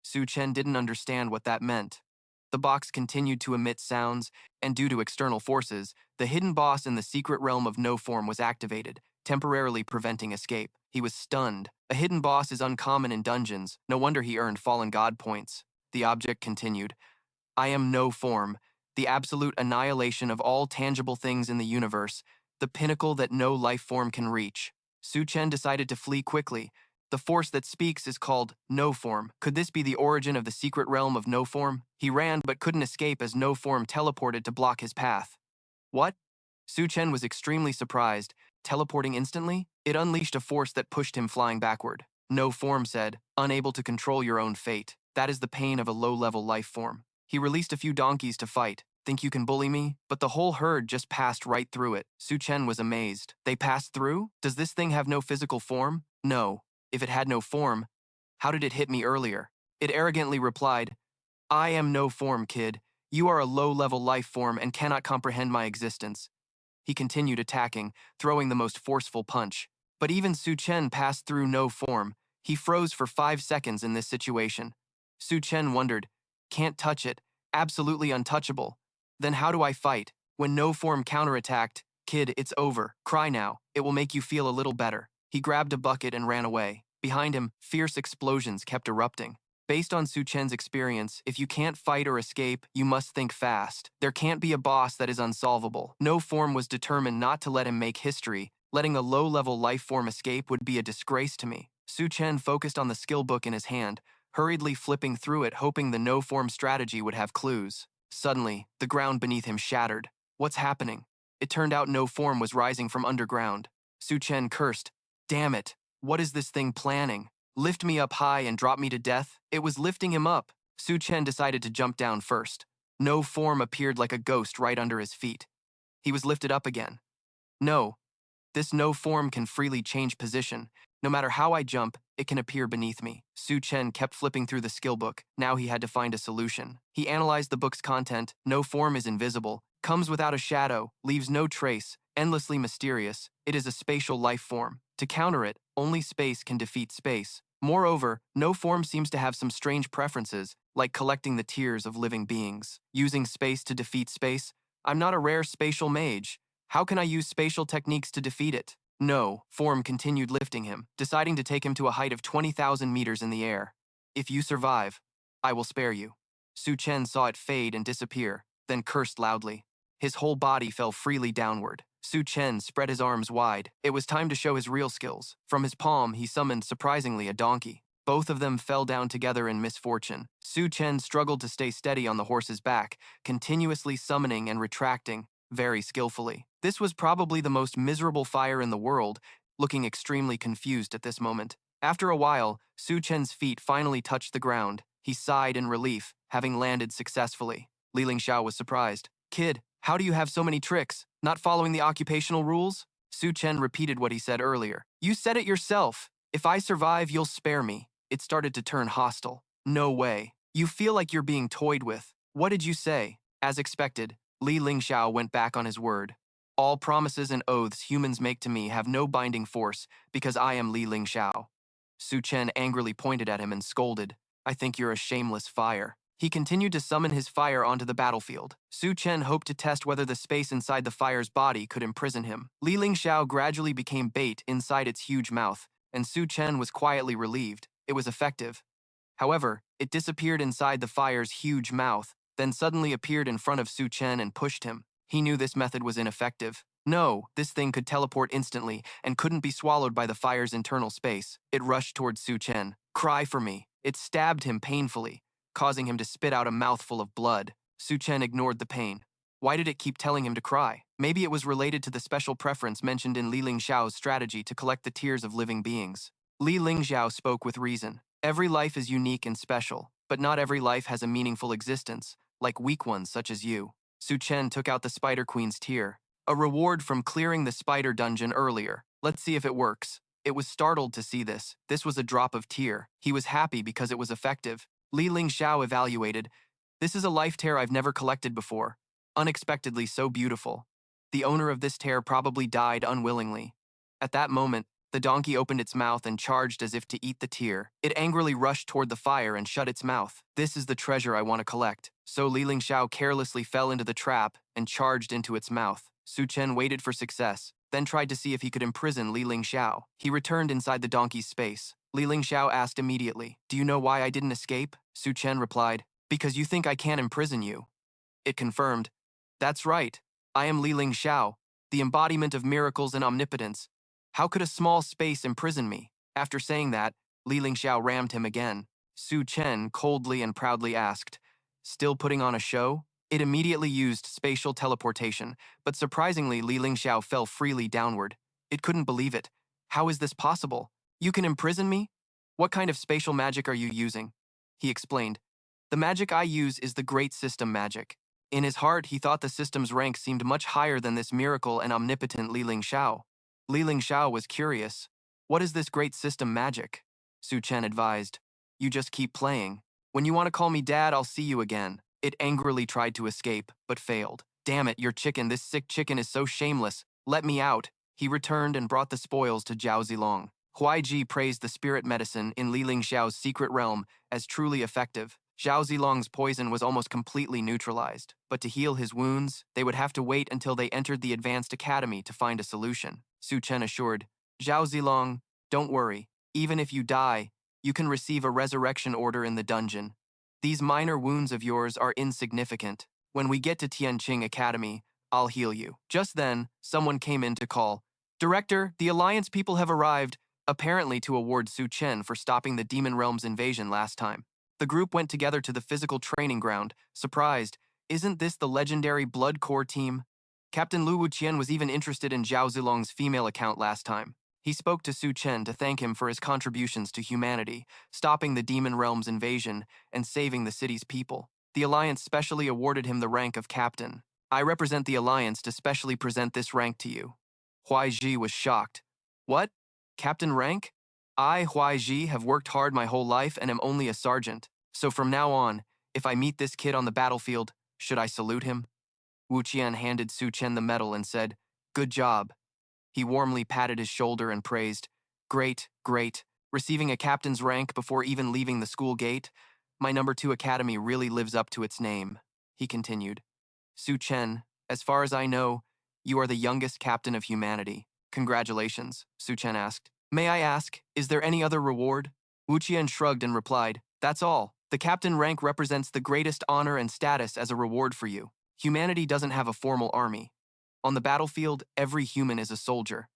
Su Chen didn't understand what that meant. The box continued to emit sounds, and due to external forces, the hidden boss in the secret realm of no form was activated, temporarily preventing escape. He was stunned. A hidden boss is uncommon in dungeons. No wonder he earned Fallen God points. The object continued. I am no form, the absolute annihilation of all tangible things in the universe, the pinnacle that no life form can reach. Su Chen decided to flee quickly. The force that speaks is called no form. Could this be the origin of the secret realm of no form? He ran but couldn't escape as no form teleported to block his path. What? Su Chen was extremely surprised. Teleporting instantly? It unleashed a force that pushed him flying backward. No form said, unable to control your own fate. That is the pain of a low-level life form. He released a few donkeys to fight. Think you can bully me? But the whole herd just passed right through it. Su Chen was amazed. They passed through? Does this thing have no physical form? No. If it had no form, how did it hit me earlier? It arrogantly replied, I am no form, kid. You are a low-level life form and cannot comprehend my existence. He continued attacking, throwing the most forceful punch. But even Su Chen passed through no form. He froze for 5 seconds in this situation. Su Chen wondered, can't touch it, absolutely untouchable. Then how do I fight? When no form counterattacked, kid, it's over. Cry now. It will make you feel a little better. He grabbed a bucket and ran away. Behind him, fierce explosions kept erupting. Based on Su Chen's experience, if you can't fight or escape, you must think fast. There can't be a boss that is unsolvable. No form was determined not to let him make history. Letting a low-level life form escape would be a disgrace to me. Su Chen focused on the skill book in his hand, hurriedly flipping through it, hoping the no-form strategy would have clues. Suddenly, the ground beneath him shattered. What's happening? It turned out no form was rising from underground. Su Chen cursed. Damn it. What is this thing planning? Lift me up high and drop me to death? It was lifting him up. Su Chen decided to jump down first. No form appeared like a ghost right under his feet. He was lifted up again. No. This no form can freely change position. No matter how I jump, it can appear beneath me. Su Chen kept flipping through the skill book. Now he had to find a solution. He analyzed the book's content. No form is invisible, comes without a shadow, leaves no trace, endlessly mysterious. It is a spatial life form. To counter it, only space can defeat space. Moreover, no form seems to have some strange preferences, like collecting the tears of living beings. Using space to defeat space? I'm not a rare spatial mage. How can I use spatial techniques to defeat it? No, form continued lifting him, deciding to take him to a height of 20,000 meters in the air. If you survive, I will spare you. Su Chen saw it fade and disappear, then cursed loudly. His whole body fell freely downward. Su Chen spread his arms wide. It was time to show his real skills. From his palm, he summoned, surprisingly, a donkey. Both of them fell down together in misfortune. Su Chen struggled to stay steady on the horse's back, continuously summoning and retracting, very skillfully. This was probably the most miserable fire in the world, looking extremely confused at this moment. After a while, Su Chen's feet finally touched the ground. He sighed in relief, having landed successfully. Li Lingxiao was surprised. Kid, how do you have so many tricks? Not following the occupational rules? Su Chen repeated what he said earlier. You said it yourself. If I survive, you'll spare me. It started to turn hostile. No way. You feel like you're being toyed with. What did you say? As expected, Li Lingxiao went back on his word. All promises and oaths humans make to me have no binding force because I am Li Lingxiao. Su Chen angrily pointed at him and scolded. I think you're a shameless fire. He continued to summon his fire onto the battlefield. Su Chen hoped to test whether the space inside the fire's body could imprison him. Li Lingxiao gradually became bait inside its huge mouth, and Su Chen was quietly relieved. It was effective. However, it disappeared inside the fire's huge mouth, then suddenly appeared in front of Su Chen and pushed him. He knew this method was ineffective. No, this thing could teleport instantly and couldn't be swallowed by the fire's internal space. It rushed towards Su Chen. Cry for me. It stabbed him painfully, causing him to spit out a mouthful of blood. Su Chen ignored the pain. Why did it keep telling him to cry? Maybe it was related to the special preference mentioned in Li Lingxiao's strategy to collect the tears of living beings. Li Lingxiao spoke with reason. Every life is unique and special, but not every life has a meaningful existence, like weak ones such as you. Su Chen took out the Spider Queen's tear, a reward from clearing the spider dungeon earlier. Let's see if it works. It was startled to see this. This was a drop of tear. He was happy because it was effective. Li Lingxiao evaluated. This is a life tear I've never collected before. Unexpectedly so beautiful. The owner of this tear probably died unwillingly. At that moment, the donkey opened its mouth and charged as if to eat the tear. It angrily rushed toward the fire and shut its mouth. This is the treasure I want to collect. So Li Lingxiao carelessly fell into the trap and charged into its mouth. Su Chen waited for success, then tried to see if he could imprison Li Lingxiao. He returned inside the donkey's space. Li Lingxiao asked immediately, "Do you know why I didn't escape?" Su Chen replied, "Because you think I can't imprison you." It confirmed, "That's right. I am Li Lingxiao, the embodiment of miracles and omnipotence. How could a small space imprison me?" After saying that, Li Lingxiao rammed him again. Su Chen coldly and proudly asked, "Still putting on a show?" It immediately used spatial teleportation, but surprisingly Li Lingxiao fell freely downward. It couldn't believe it. "How is this possible? You can imprison me? What kind of spatial magic are you using?" He explained, "The magic I use is the Great System magic." In his heart, he thought the system's rank seemed much higher than this miracle and omnipotent Li Lingxiao. Li Lingxiao was curious. "What is this Great System magic?" Su Chen advised, "You just keep playing. When you want to call me dad, I'll see you again." It angrily tried to escape, but failed. "Damn it, your chicken, this sick chicken is so shameless. Let me out." He returned and brought the spoils to Zhao Zilong. Huaiji praised the spirit medicine in Li Lingxiao's secret realm as truly effective. Zhao Zilong's poison was almost completely neutralized, but to heal his wounds, they would have to wait until they entered the advanced academy to find a solution. Su Chen assured, "Zhao Zilong, don't worry. Even if you die, you can receive a resurrection order in the dungeon. These minor wounds of yours are insignificant. When we get to Tianqing Academy, I'll heal you." Just then, someone came in to call, "Director, the Alliance people have arrived," apparently to award Su Chen for stopping the Demon Realm's invasion last time. The group went together to the physical training ground, surprised. "Isn't this the legendary Blood Corps team?" Captain Lu Wuqian was even interested in Zhao Zilong's female account last time. He spoke to Su Chen to thank him for his contributions to humanity, stopping the Demon Realm's invasion and saving the city's people. The Alliance specially awarded him the rank of captain. "I represent the Alliance to specially present this rank to you." Huaiji was shocked. "What? Captain rank? I, Huaiji, have worked hard my whole life and am only a sergeant. So from now on, if I meet this kid on the battlefield, should I salute him?" Wu Qian handed Su Chen the medal and said, "Good job." He warmly patted his shoulder and praised, "Great, great. Receiving a captain's rank before even leaving the school gate? My number 2 academy really lives up to its name," he continued. "Su Chen, as far as I know, you are the youngest captain of humanity. Congratulations," Su Chen asked. "May I ask, is there any other reward?" Wu Qian shrugged and replied, "That's all. The captain rank represents the greatest honor and status as a reward for you. Humanity doesn't have a formal army. On the battlefield, every human is a soldier.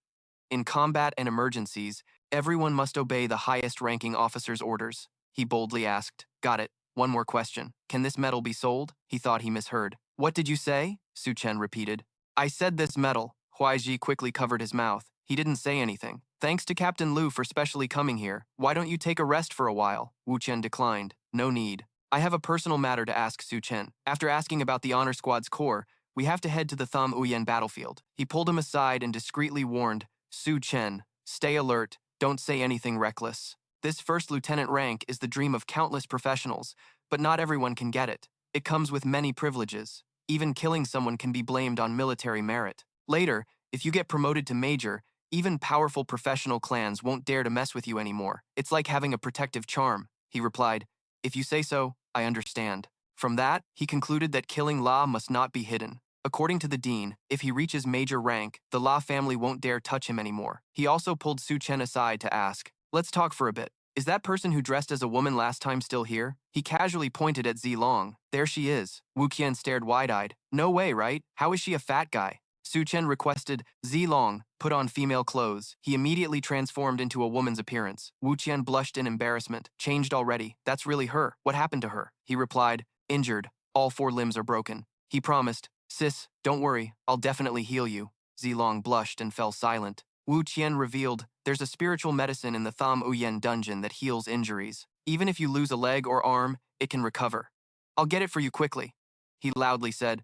In combat and emergencies, everyone must obey the highest-ranking officer's orders." He boldly asked, "Got it. One more question. Can this medal be sold?" He thought he misheard. "What did you say?" Su Chen repeated. "I said this medal." Huaiji quickly covered his mouth. He didn't say anything. "Thanks to Captain Lu for specially coming here. Why don't you take a rest for a while?" Wu Qian declined. "No need. I have a personal matter to ask Su Chen. After asking about the Honor Squad's core, we have to head to the Tham Uyen battlefield." He pulled him aside and discreetly warned, "Su Chen, stay alert. Don't say anything reckless. This first lieutenant rank is the dream of countless professionals, but not everyone can get it. It comes with many privileges. Even killing someone can be blamed on military merit. Later, if you get promoted to major, even powerful professional clans won't dare to mess with you anymore. It's like having a protective charm." He replied, "If you say so, I understand." From that, he concluded that killing La must not be hidden. According to the dean, if he reaches major rank, the La family won't dare touch him anymore. He also pulled Su Chen aside to ask, "Let's talk for a bit. Is that person who dressed as a woman last time still here? He casually pointed at Zilong. There she is. Wu Qian stared wide-eyed. No way, right? How is she a fat guy? Su Chen requested, Zilong, put on female clothes. He immediately transformed into a woman's appearance. Wu Qian blushed in embarrassment. Changed already. That's really her. What happened to her? He replied, injured. All 4 limbs are broken. He promised, sis, don't worry. I'll definitely heal you. Zilong blushed and fell silent. Wu Qian revealed, there's a spiritual medicine in the Tham Uyen dungeon that heals injuries. Even if you lose a leg or arm, it can recover. I'll get it for you quickly. He loudly said,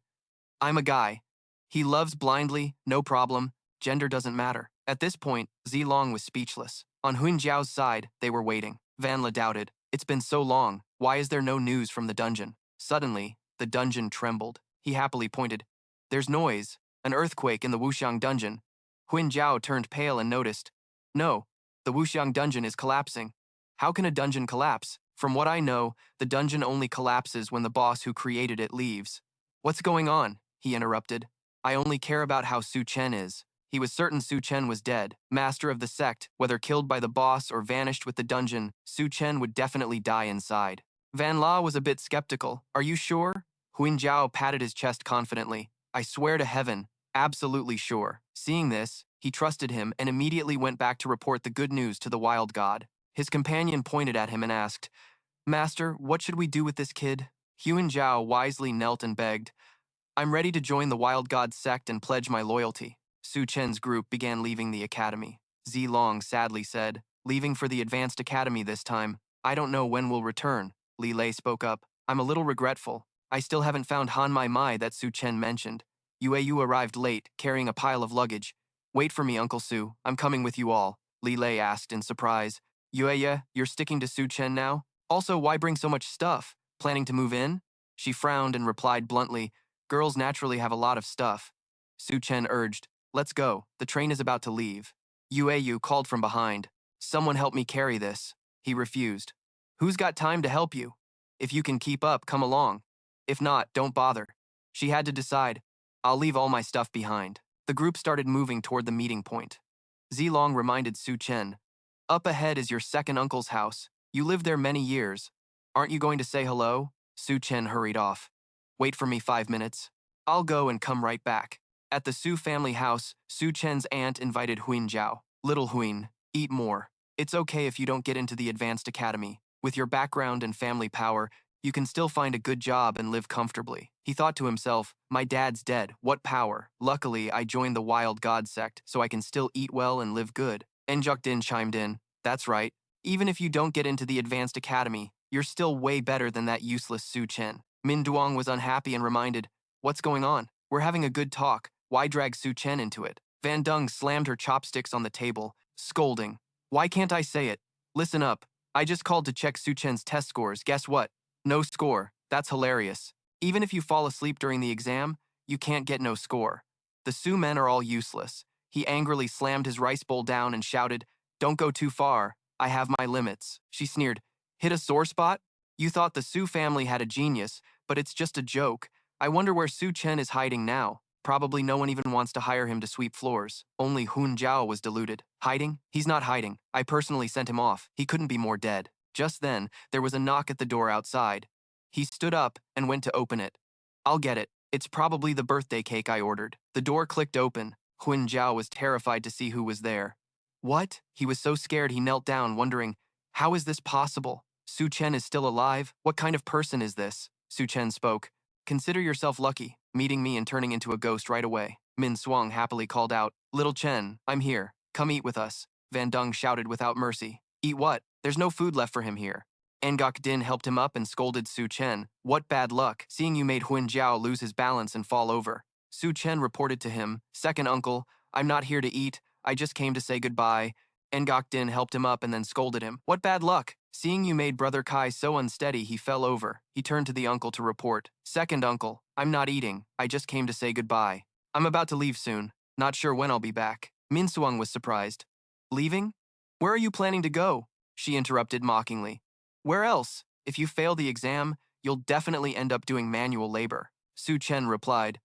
I'm a guy. He loves blindly, no problem. Gender doesn't matter. At this point, Zilong was speechless. On Hun Jiao's side, they were waiting. Van Le doubted. It's been so long. Why is there no news from the dungeon? Suddenly, the dungeon trembled. He happily pointed. There's noise. An earthquake in the Wuxiang dungeon. Hun Jiao turned pale and noticed. No, the Wuxiang dungeon is collapsing. How can a dungeon collapse? From what I know, the dungeon only collapses when the boss who created it leaves. What's going on? He interrupted. I only care about how Su Chen is. He was certain Su Chen was dead, master of the sect. Whether killed by the boss or vanished with the dungeon, Su Chen would definitely die inside. Van La was a bit skeptical. Are you sure? Huin Jiao patted his chest confidently. I swear to heaven, absolutely sure. Seeing this, he trusted him and immediately went back to report the good news to the wild god. His companion pointed at him and asked, Master, what should we do with this kid? Huin Jiao wisely knelt and begged, I'm ready to join the wild god sect and pledge my loyalty. Su Chen's group began leaving the academy. Zilong sadly said, leaving for the advanced academy this time. I don't know when we'll return. Li Lei spoke up. I'm a little regretful. I still haven't found Han Mai Mai that Su Chen mentioned. Yu arrived late, carrying a pile of luggage. Wait for me, Uncle Su. I'm coming with you all. Li Lei asked in surprise. Yueya, you're sticking to Su Chen now? Also, why bring so much stuff? Planning to move in? She frowned and replied bluntly, girls naturally have a lot of stuff. Su Chen urged, let's go. The train is about to leave. Yu called from behind. Someone help me carry this. He refused. Who's got time to help you? If you can keep up, come along. If not, don't bother. She had to decide. I'll leave all my stuff behind. The group started moving toward the meeting point. Zilong reminded Su Chen, up ahead is your second uncle's house. You lived there many years. Aren't you going to say hello? Su Chen hurried off. Wait for me 5 minutes. I'll go and come right back. At the Su family house, Su Chen's aunt invited Huin Jiao. Little Huin, eat more. It's okay if you don't get into the advanced academy. With your background and family power, you can still find a good job and live comfortably. He thought to himself, my dad's dead, what power? Luckily, I joined the Wild God sect, so I can still eat well and live good. Enjuk Din chimed in, that's right. Even if you don't get into the advanced academy, you're still way better than that useless Su Chen. Min Duong was unhappy and reminded, what's going on? We're having a good talk. Why drag Su Chen into it? Van Dung slammed her chopsticks on the table, scolding. Why can't I say it? Listen up. I just called to check Su Chen's test scores. Guess what? No score. That's hilarious. Even if you fall asleep during the exam, you can't get no score. The Su men are all useless. He angrily slammed his rice bowl down and shouted, don't go too far. I have my limits. She sneered. Hit a sore spot? You thought the Su family had a genius, but it's just a joke. I wonder where Su Chen is hiding now. Probably no one even wants to hire him to sweep floors. Only Hun Jiao was deluded. Hiding? He's not hiding. I personally sent him off. He couldn't be more dead. Just then, there was a knock at the door outside. He stood up and went to open it. I'll get it. It's probably the birthday cake I ordered. The door clicked open. Hun Jiao was terrified to see who was there. What? He was so scared he knelt down, wondering, how is this possible? Su Chen is still alive? What kind of person is this? Su Chen spoke. Consider yourself lucky, meeting me and turning into a ghost right away. Min Suang happily called out, Little Chen, I'm here. Come eat with us. Van Dung shouted without mercy. Eat what? There's no food left for him here. Ngok Din helped him up and scolded Su Chen. What bad luck, seeing you made Huin Jiao lose his balance and fall over. Su Chen reported to him, Second uncle, I'm not here to eat. I just came to say goodbye. Ngok Din helped him up and then scolded him. What bad luck? Seeing you made Brother Kai so unsteady he fell over. He turned to the uncle to report. Second uncle, I'm not eating. I just came to say goodbye. I'm about to leave soon. Not sure when I'll be back. Min Suang was surprised. Leaving? Where are you planning to go? She interrupted mockingly. Where else? If you fail the exam, you'll definitely end up doing manual labor. Su Chen replied.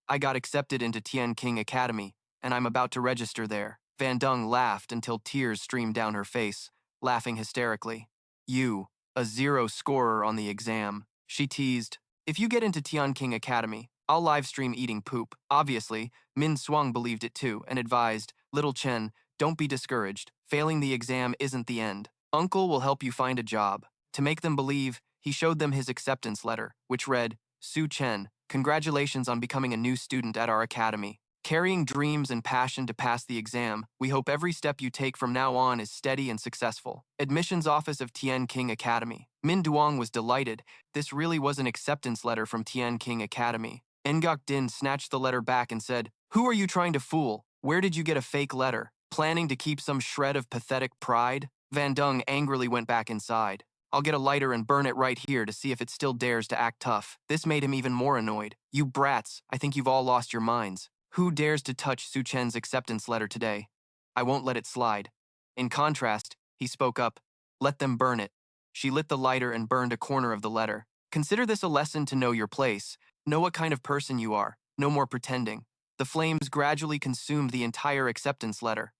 I got accepted into Tian King Academy, and I'm about to register there. Van Dung laughed until tears streamed down her face. laughing hysterically. You, a zero scorer on the exam. She teased. If you get into Tianqing Academy, I'll livestream eating poop. Obviously, Min Suang believed it too and advised, Little Chen, don't be discouraged. Failing the exam isn't the end. Uncle will help you find a job. To make them believe, he showed them his acceptance letter, which read, Su Chen, congratulations on becoming a new student at our academy. Carrying dreams and passion to pass the exam, we hope every step you take from now on is steady and successful. Admissions Office of Tianqing Academy. Min Duong was delighted. This really was an acceptance letter from Tianqing Academy. Ngok Din snatched the letter back and said, Who are you trying to fool? Where did you get a fake letter? Planning to keep some shred of pathetic pride? Van Dung angrily went back inside. I'll get a lighter and burn it right here to see if it still dares to act tough. This made him even more annoyed. You brats, I think you've all lost your minds. Who dares to touch Su Chen's acceptance letter today? I won't let it slide. In contrast, he spoke up. Let them burn it. She lit the lighter and burned a corner of the letter. Consider this a lesson to know your place. Know what kind of person you are. No more pretending. The flames gradually consumed the entire acceptance letter.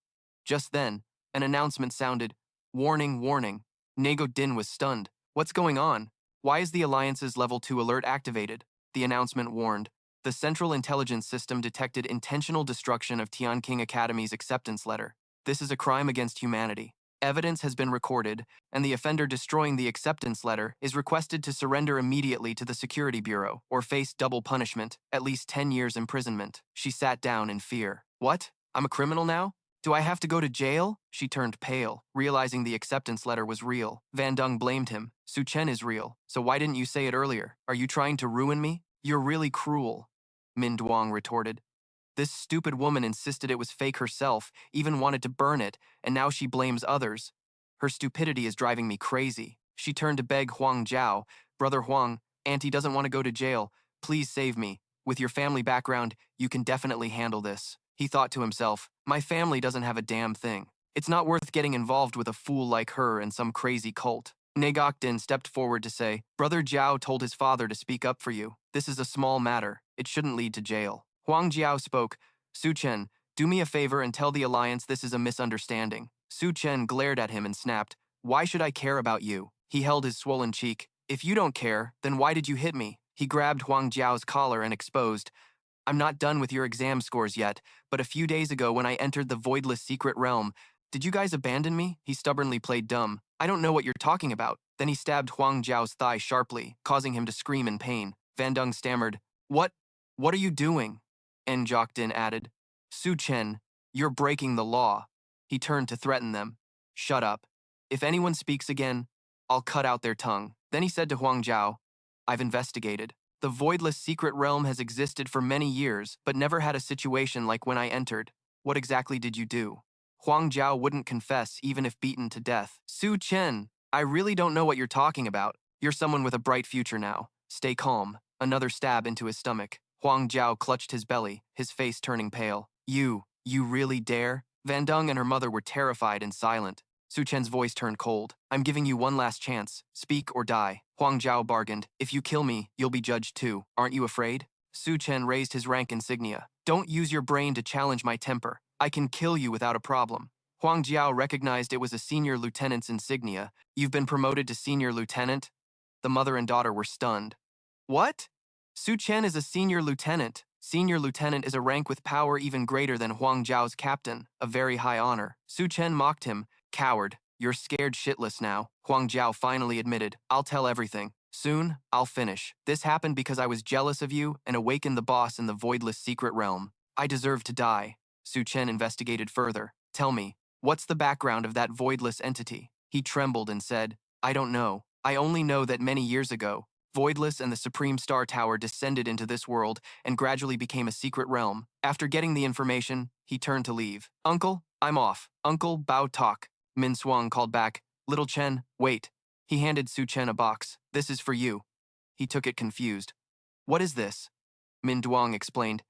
Just then, an announcement sounded. Warning, warning. Nego Din was stunned. What's going on? Why is the Alliance's Level 2 alert activated? The announcement warned. The Central Intelligence System detected intentional destruction of Tianqing Academy's acceptance letter. This is a crime against humanity. Evidence has been recorded, and the offender destroying the acceptance letter is requested to surrender immediately to the Security Bureau or face double punishment, at least 10 years imprisonment. She sat down in fear. What? I'm a criminal now? Do I have to go to jail? She turned pale, realizing the acceptance letter was real. Van Dung blamed him. Su Chen is real, so why didn't you say it earlier? Are you trying to ruin me? You're really cruel, Min Duong retorted. This stupid woman insisted it was fake herself, even wanted to burn it, and now she blames others. Her stupidity is driving me crazy. She turned to beg Huang Jiao, Brother Huang, Auntie doesn't want to go to jail. Please save me. With your family background, you can definitely handle this. He thought to himself, my family doesn't have a damn thing. It's not worth getting involved with a fool like her and some crazy cult. Negok Din stepped forward to say, Brother Jiao told his father to speak up for you. This is a small matter. It shouldn't lead to jail. Huang Jiao spoke, Su Chen, do me a favor and tell the Alliance this is a misunderstanding. Su Chen glared at him and snapped, Why should I care about you? He held his swollen cheek. If you don't care, then why did you hit me? He grabbed Huang Jiao's collar and exposed, I'm not done with your exam scores yet, but a few days ago when I entered the voidless secret realm, did you guys abandon me? He stubbornly played dumb. I don't know what you're talking about. Then he stabbed Huang Jiao's thigh sharply, causing him to scream in pain. Van Dung stammered, What are you doing? En Jokdin added, Su Chen, you're breaking the law. He turned to threaten them. Shut up. If anyone speaks again, I'll cut out their tongue. Then he said to Huang Jiao, I've investigated. The voidless secret realm has existed for many years, but never had a situation like when I entered. What exactly did you do? Huang Jiao wouldn't confess even if beaten to death. Su Chen, I really don't know what you're talking about. You're someone with a bright future now. Stay calm. Another stab into his stomach. Huang Jiao clutched his belly, his face turning pale. You really dare? Van Dung and her mother were terrified and silent. Su Chen's voice turned cold. I'm giving you one last chance. Speak or die. Huang Jiao bargained. If you kill me, you'll be judged too. Aren't you afraid? Su Chen raised his rank insignia. Don't use your brain to challenge my temper. I can kill you without a problem. Huang Jiao recognized it was a senior lieutenant's insignia. You've been promoted to senior lieutenant? The mother and daughter were stunned. What? Su Chen is a senior lieutenant. Senior lieutenant is a rank with power even greater than Huang Jiao's captain, a very high honor. Su Chen mocked him. Coward, you're scared shitless now. Huang Jiao finally admitted, I'll tell everything. Soon, I'll finish. This happened because I was jealous of you and awakened the boss in the voidless secret realm. I deserve to die. Su Chen investigated further. Tell me, what's the background of that voidless entity? He trembled and said, I don't know. I only know that many years ago, Voidless and the Supreme Star Tower descended into this world and gradually became a secret realm. After getting the information, he turned to leave. Uncle, I'm off. Uncle, Bao talk. Min Suang called back. Little Chen, wait. He handed Su Chen a box. This is for you. He took it confused. What is this? Min Duong explained.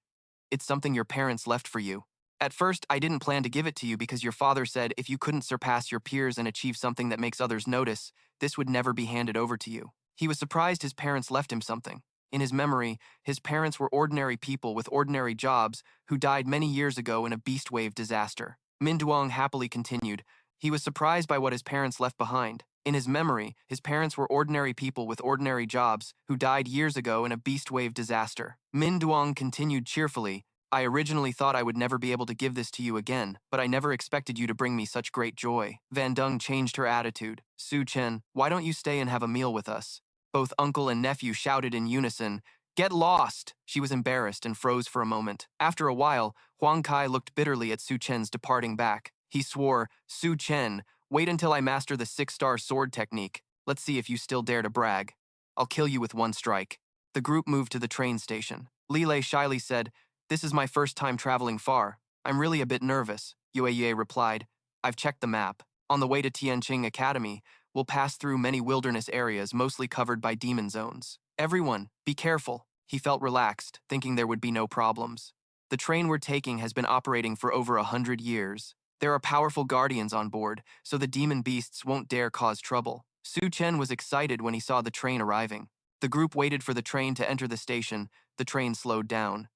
It's something your parents left for you. At first, I didn't plan to give it to you because your father said if you couldn't surpass your peers and achieve something that makes others notice, this would never be handed over to you. He was surprised his parents left him something. In his memory, his parents were ordinary people with ordinary jobs who died many years ago in a beast wave disaster. Min Duong happily continued, He was surprised by what his parents left behind. In his memory, his parents were ordinary people with ordinary jobs who died years ago in a beast wave disaster. Min Duong continued cheerfully, I originally thought I would never be able to give this to you again, but I never expected you to bring me such great joy. Van Dung changed her attitude. Su Chen, why don't you stay and have a meal with us? Both uncle and nephew shouted in unison, Get lost! She was embarrassed and froze for a moment. After a while, Huang Kai looked bitterly at Su Chen's departing back. He swore, Su Chen, wait until I master the 6-star sword technique. Let's see if you still dare to brag. I'll kill you with one strike. The group moved to the train station. Li Lei shyly said, This is my first time traveling far. I'm really a bit nervous. Yue replied, I've checked the map. On the way to Tianqing Academy, we'll pass through many wilderness areas mostly covered by demon zones. Everyone, be careful. He felt relaxed, thinking there would be no problems. The train we're taking has been operating for over 100 years. There are powerful guardians on board, so the demon beasts won't dare cause trouble. Su Chen was excited when he saw the train arriving. The group waited for the train to enter the station. The train slowed down.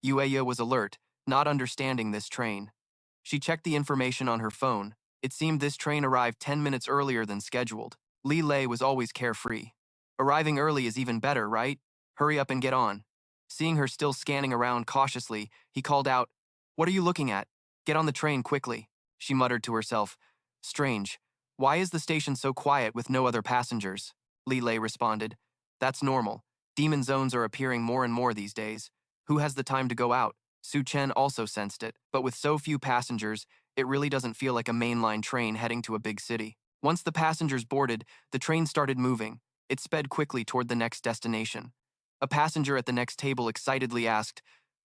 Yue was alert, not understanding this train. She checked the information on her phone. It seemed this train arrived 10 minutes earlier than scheduled. Li Lei was always carefree. Arriving early is even better, right? Hurry up and get on. Seeing her still scanning around cautiously, he called out, What are you looking at? Get on the train quickly. She muttered to herself, Strange. Why is the station so quiet with no other passengers? Li Lei responded, That's normal. Demon zones are appearing more and more these days. Who has the time to go out? Su Chen also sensed it, but with so few passengers, it really doesn't feel like a mainline train heading to a big city. Once the passengers boarded, the train started moving. It sped quickly toward the next destination. A passenger at the next table excitedly asked,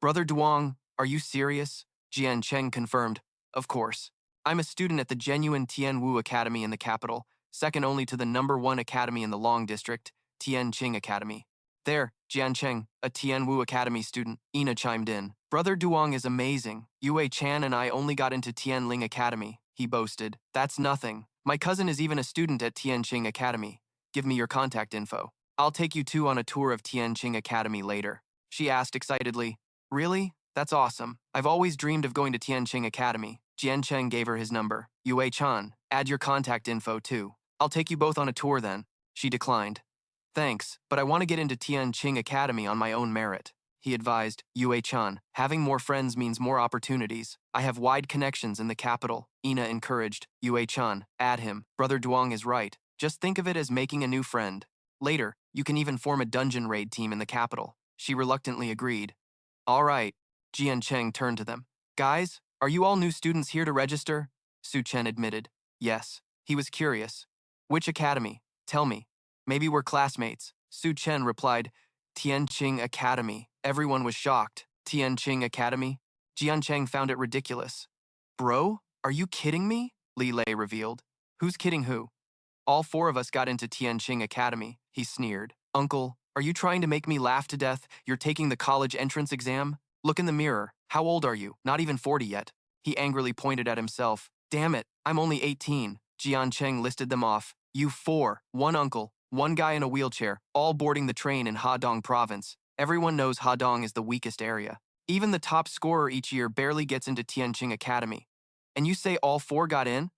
Brother Duong, are you serious? Jian Cheng confirmed, Of course. I'm a student at the genuine Tianwu Academy in the capital, second only to the #1 academy in the Long District, Tianqing Academy. There, Jian Cheng, a Tianwu Academy student, Ina chimed in. Brother Duong is amazing. Yue Chan and I only got into Tianling Academy, he boasted. That's nothing. My cousin is even a student at Tianqing Academy. Give me your contact info. I'll take you two on a tour of Tianqing Academy later. She asked excitedly. Really? That's awesome. I've always dreamed of going to Tianqing Academy. Jian Cheng gave her his number. Yue Chan, add your contact info too. I'll take you both on a tour then. She declined. Thanks, but I want to get into Tianqing Academy on my own merit. He advised, Yue Chan, having more friends means more opportunities. I have wide connections in the capital. Ina encouraged, Yue Chan, add him. Brother Duong is right. Just think of it as making a new friend. Later, you can even form a dungeon raid team in the capital. She reluctantly agreed. All right. Jian Cheng turned to them. Guys, are you all new students here to register? Su Chen admitted. Yes. He was curious. Which academy? Tell me. Maybe we're classmates. Su Chen replied, Tianqing Academy. Everyone was shocked. Tianqing Academy? Jian Cheng found it ridiculous. Bro, are you kidding me? Li Lei revealed. Who's kidding who? All 4 of us got into Tianqing Academy, he sneered. Uncle, are you trying to make me laugh to death? You're taking the college entrance exam? Look in the mirror. How old are you? Not even 40 yet. He angrily pointed at himself. Damn it, I'm only 18. Jian Cheng listed them off. You 4, 1 uncle, 1 guy in a wheelchair, all boarding the train in Hadong province. Everyone knows Hadong is the weakest area. Even the top scorer each year barely gets into Tianqing Academy. And you say all 4 got in?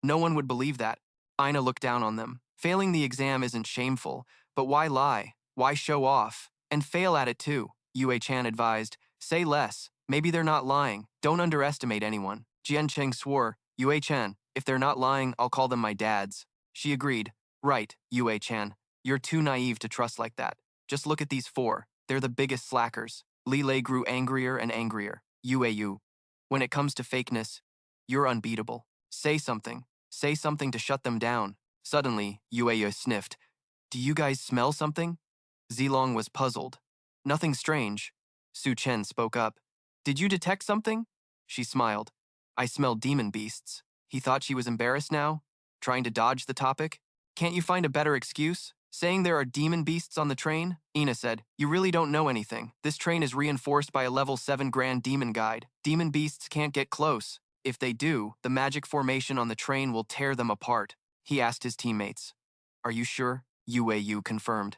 No one would believe that. Ina looked down on them. Failing the exam isn't shameful, but why lie? Why show off? And fail at it too, Yue Chan advised. Say less. Maybe they're not lying. Don't underestimate anyone. Jian Cheng swore, Yue Chan, if they're not lying, I'll call them my dads. She agreed. Right, Yue Chan. You're too naive to trust like that. Just look at these 4. They're the biggest slackers. Li Lei grew angrier and angrier. Yue, when it comes to fakeness, you're unbeatable. Say something. Say something to shut them down. Suddenly, Yue sniffed. Do you guys smell something? Zilong was puzzled. Nothing strange. Su Chen spoke up. Did you detect something? She smiled. I smelled demon beasts. He thought she was embarrassed now, trying to dodge the topic. Can't you find a better excuse? Saying there are demon beasts on the train? Ina said, You really don't know anything. This train is reinforced by a level 7 Grand Demon Guide. Demon beasts can't get close. If they do, the magic formation on the train will tear them apart. He asked his teammates. Are you sure? Yue confirmed.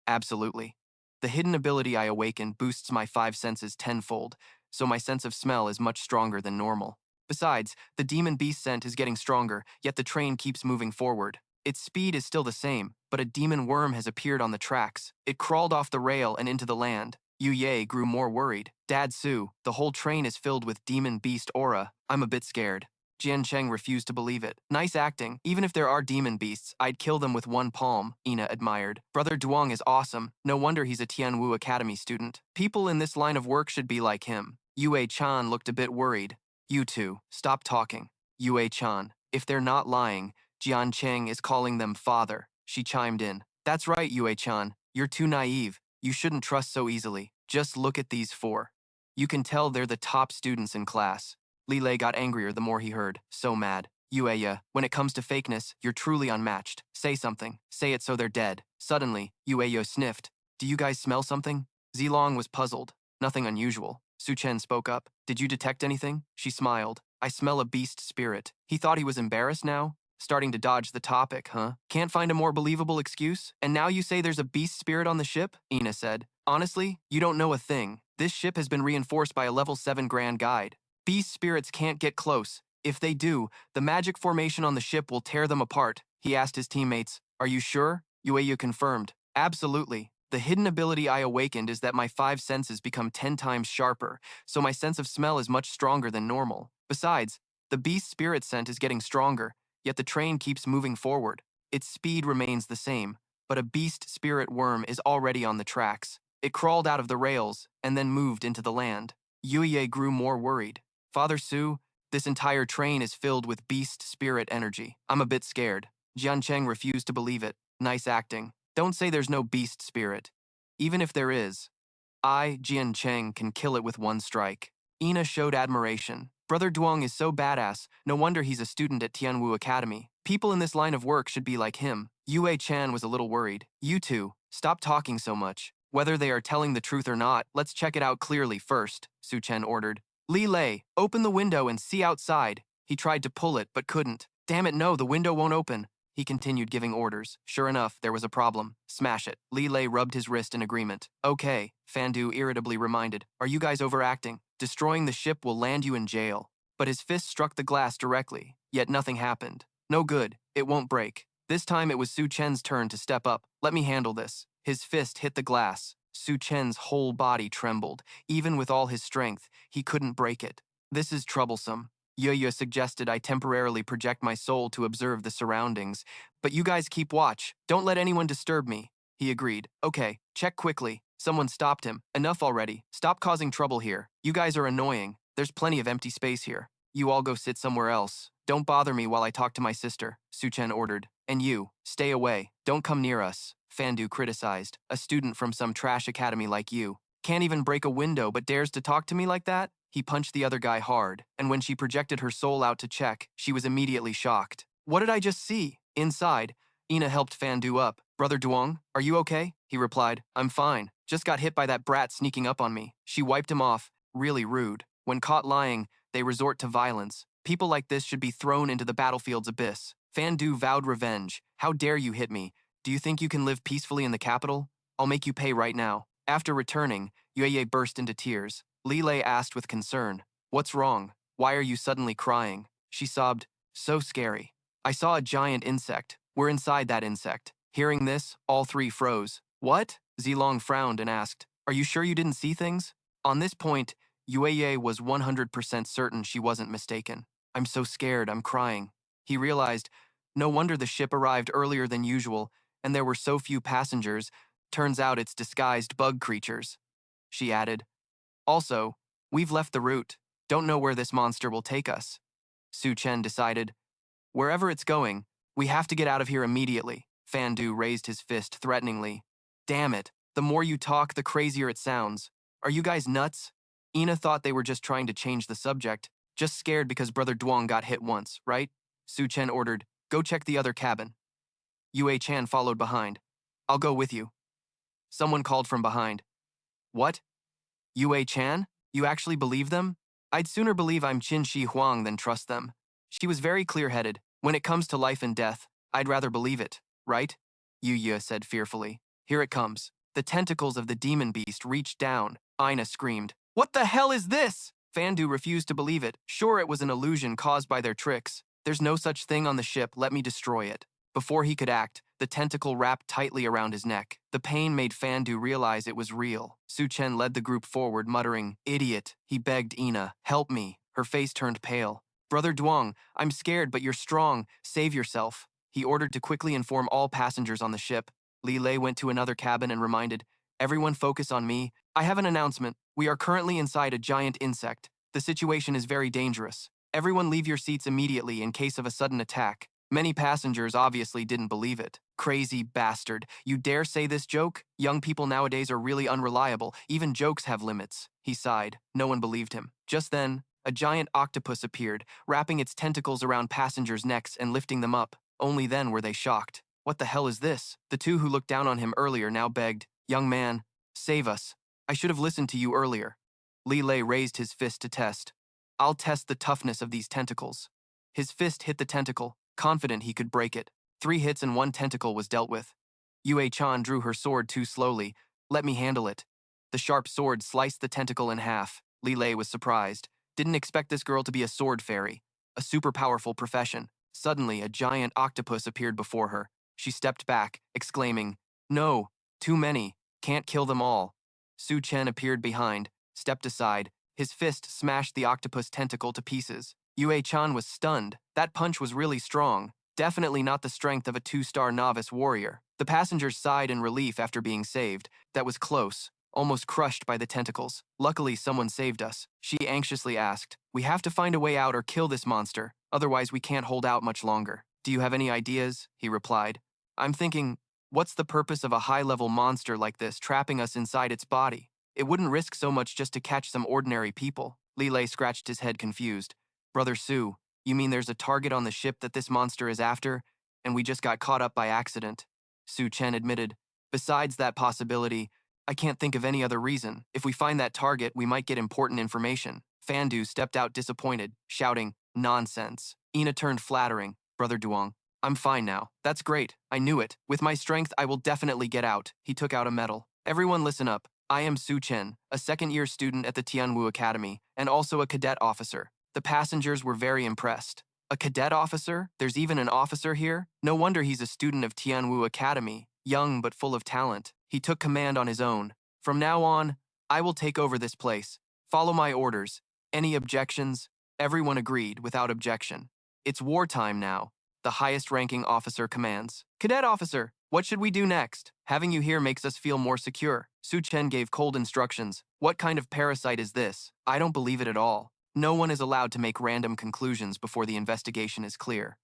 Absolutely. The hidden ability I awaken boosts my 5 senses tenfold, so my sense of smell is much stronger than normal. Besides, the demon beast scent is getting stronger, yet the train keeps moving forward. Its speed is still the same, but a demon worm has appeared on the tracks. It crawled off the rail and into the land. Yu Ye grew more worried. Dad Su, the whole train is filled with demon beast aura. I'm a bit scared. Jian Cheng refused to believe it. Nice acting. Even if there are demon beasts, I'd kill them with one palm, Ina admired. Brother Duong is awesome. No wonder he's a Tianwu Academy student. People in this line of work should be like him. Yue Chan looked a bit worried. You two, stop talking. Yue Chan, if they're not lying, Jian Cheng is calling them father. She chimed in. That's right, Yue Chan. You're too naive. You shouldn't trust so easily. Just look at these four. You can tell they're the top students in class. Li Lei got angrier the more he heard. So mad. Yueya, when it comes to fakeness, you're truly unmatched. Say something. Say it so they're dead. Suddenly, Yueyo sniffed. Do you guys smell something? Zilong was puzzled. Nothing unusual. Su Chen spoke up. Did you detect anything? She smiled. I smell a beast spirit. He thought he was embarrassed now? Starting to dodge the topic, huh? Can't find a more believable excuse? And now you say there's a beast spirit on the ship? Ina said. Honestly, you don't know a thing. This ship has been reinforced by a level 7 Grand Guide. Beast spirits can't get close. If they do, the magic formation on the ship will tear them apart. He asked his teammates, Are you sure? Yueyu confirmed. Absolutely. The hidden ability I awakened is that my 5 senses become 10 times sharper, so my sense of smell is much stronger than normal. Besides, the beast spirit scent is getting stronger, yet the train keeps moving forward. Its speed remains the same, but a beast spirit worm is already on the tracks. It crawled out of the rails and then moved into the land. Yuye grew more worried. Father Su, this entire train is filled with beast spirit energy. I'm a bit scared. Jian Cheng refused to believe it. Nice acting. Don't say there's no beast spirit. Even if there is, I, Jian Cheng, can kill it with one strike. Ina showed admiration. Brother Duong is so badass, no wonder he's a student at Tianwu Academy. People in this line of work should be like him. Yue Chan was a little worried. You two, stop talking so much. Whether they are telling the truth or not, let's check it out clearly first, Su Chen ordered. Li Lei, open the window and see outside. He tried to pull it, but couldn't. Damn it, no, the window won't open. He continued giving orders. Sure enough, there was a problem. Smash it. Li Lei rubbed his wrist in agreement. Okay, Fandu irritably reminded. Are you guys overacting? Destroying the ship will land you in jail. But his fist struck the glass directly, yet nothing happened. No good. It won't break. This time it was Su Chen's turn to step up. Let me handle this. His fist hit the glass. Su Chen's whole body trembled. Even with all his strength, he couldn't break it. This is troublesome. Yo-Yo suggested I temporarily project my soul to observe the surroundings. But you guys keep watch. Don't let anyone disturb me. He agreed. Okay, check quickly. Someone stopped him. Enough already. Stop causing trouble here. You guys are annoying. There's plenty of empty space here. You all go sit somewhere else. Don't bother me while I talk to my sister, Su Chen ordered. And you, stay away. Don't come near us, Fandu criticized. A student from some trash academy like you. Can't even break a window but dares to talk to me like that? He punched the other guy hard, and when she projected her soul out to check, she was immediately shocked. What did I just see? Inside, Ina helped Fandu up. Brother Duong, are you okay? He replied, I'm fine. Just got hit by that brat sneaking up on me. She wiped him off. Really rude. When caught lying, they resort to violence. People like this should be thrown into the battlefield's abyss. Fandu vowed revenge. How dare you hit me? Do you think you can live peacefully in the capital? I'll make you pay right now. After returning, Yueye burst into tears. Li Lei asked with concern, What's wrong? Why are you suddenly crying? She sobbed, So scary. I saw a giant insect. We're inside that insect. Hearing this, all three froze. What? Zilong frowned and asked, Are you sure you didn't see things? On this point, Yueye was 100% certain she wasn't mistaken. I'm so scared, I'm crying. He realized, no wonder the ship arrived earlier than usual, and there were so few passengers. Turns out it's disguised bug creatures. She added, Also, we've left the route. Don't know where this monster will take us. Su Chen decided, Wherever it's going, we have to get out of here immediately. Fandu raised his fist threateningly. Damn it, the more you talk, the crazier it sounds. Are you guys nuts? Ina thought they were just trying to change the subject, just scared because Brother Duong got hit once, right? Su Chen ordered, Go check the other cabin. Yue Chan followed behind. I'll go with you. Someone called from behind. What? Yue Chan? You actually believe them? I'd sooner believe I'm Qin Shi Huang than trust them. She was very clear-headed. When it comes to life and death, I'd rather believe it, right? Yu Ye said fearfully. Here it comes. The tentacles of the demon beast reached down. Ina screamed. What the hell is this? Fandu refused to believe it. Sure, it was an illusion caused by their tricks. There's no such thing on the ship, let me destroy it. Before he could act, the tentacle wrapped tightly around his neck. The pain made Fandu realize it was real. Su Chen led the group forward, muttering, "Idiot," he begged Ina, "help me." Her face turned pale. "Brother Duong, I'm scared, but you're strong. Save yourself." He ordered to quickly inform all passengers on the ship. Li Lei went to another cabin and reminded, "Everyone focus on me. I have an announcement. We are currently inside a giant insect. The situation is very dangerous. Everyone leave your seats immediately in case of a sudden attack." Many passengers obviously didn't believe it. "Crazy bastard. You dare say this joke? Young people nowadays are really unreliable. Even jokes have limits." He sighed. No one believed him. Just then, a giant octopus appeared, wrapping its tentacles around passengers' necks and lifting them up. Only then were they shocked. "What the hell is this?" The two who looked down on him earlier now begged, "Young man, save us. I should have listened to you earlier." Li Lei raised his fist to test. "I'll test the toughness of these tentacles." His fist hit the tentacle, confident he could break it. 3 hits and 1 tentacle was dealt with. Yue Chan drew her sword too slowly. "Let me handle it." The sharp sword sliced the tentacle in half. Li Lei was surprised. Didn't expect this girl to be a sword fairy. A super powerful profession. Suddenly, a giant octopus appeared before her. She stepped back, exclaiming, "No, too many. Can't kill them all." Su Chen appeared behind, stepped aside. His fist smashed the octopus tentacle to pieces. Yue Chan was stunned. That punch was really strong. Definitely not the strength of a 2-star novice warrior. The passengers sighed in relief after being saved. That was close, almost crushed by the tentacles. "Luckily, someone saved us." She anxiously asked, "We have to find a way out or kill this monster. Otherwise, we can't hold out much longer." "Do you have any ideas?" he replied. "I'm thinking, what's the purpose of a high-level monster like this trapping us inside its body? It wouldn't risk so much just to catch some ordinary people." Li Lei scratched his head confused. "Brother Su, you mean there's a target on the ship that this monster is after, and we just got caught up by accident?" Su Chen admitted, "Besides that possibility, I can't think of any other reason. If we find that target, we might get important information." Fandu stepped out disappointed, shouting, "Nonsense." Ina turned flattering, "Brother Duong, I'm fine now. That's great. I knew it. With my strength, I will definitely get out." He took out a medal. "Everyone listen up. I am Su Chen, a second-year student at the Tianwu Academy, and also a cadet officer." The passengers were very impressed. "A cadet officer? There's even an officer here? No wonder he's a student of Tianwu Academy, young but full of talent." He took command on his own. "From now on, I will take over this place. Follow my orders. Any objections?" Everyone agreed without objection. "It's wartime now. The highest-ranking officer commands." "Cadet officer, what should we do next? Having you here makes us feel more secure." Su Chen gave cold instructions. "What kind of parasite is this? I don't believe it at all. No one is allowed to make random conclusions before the investigation is clear.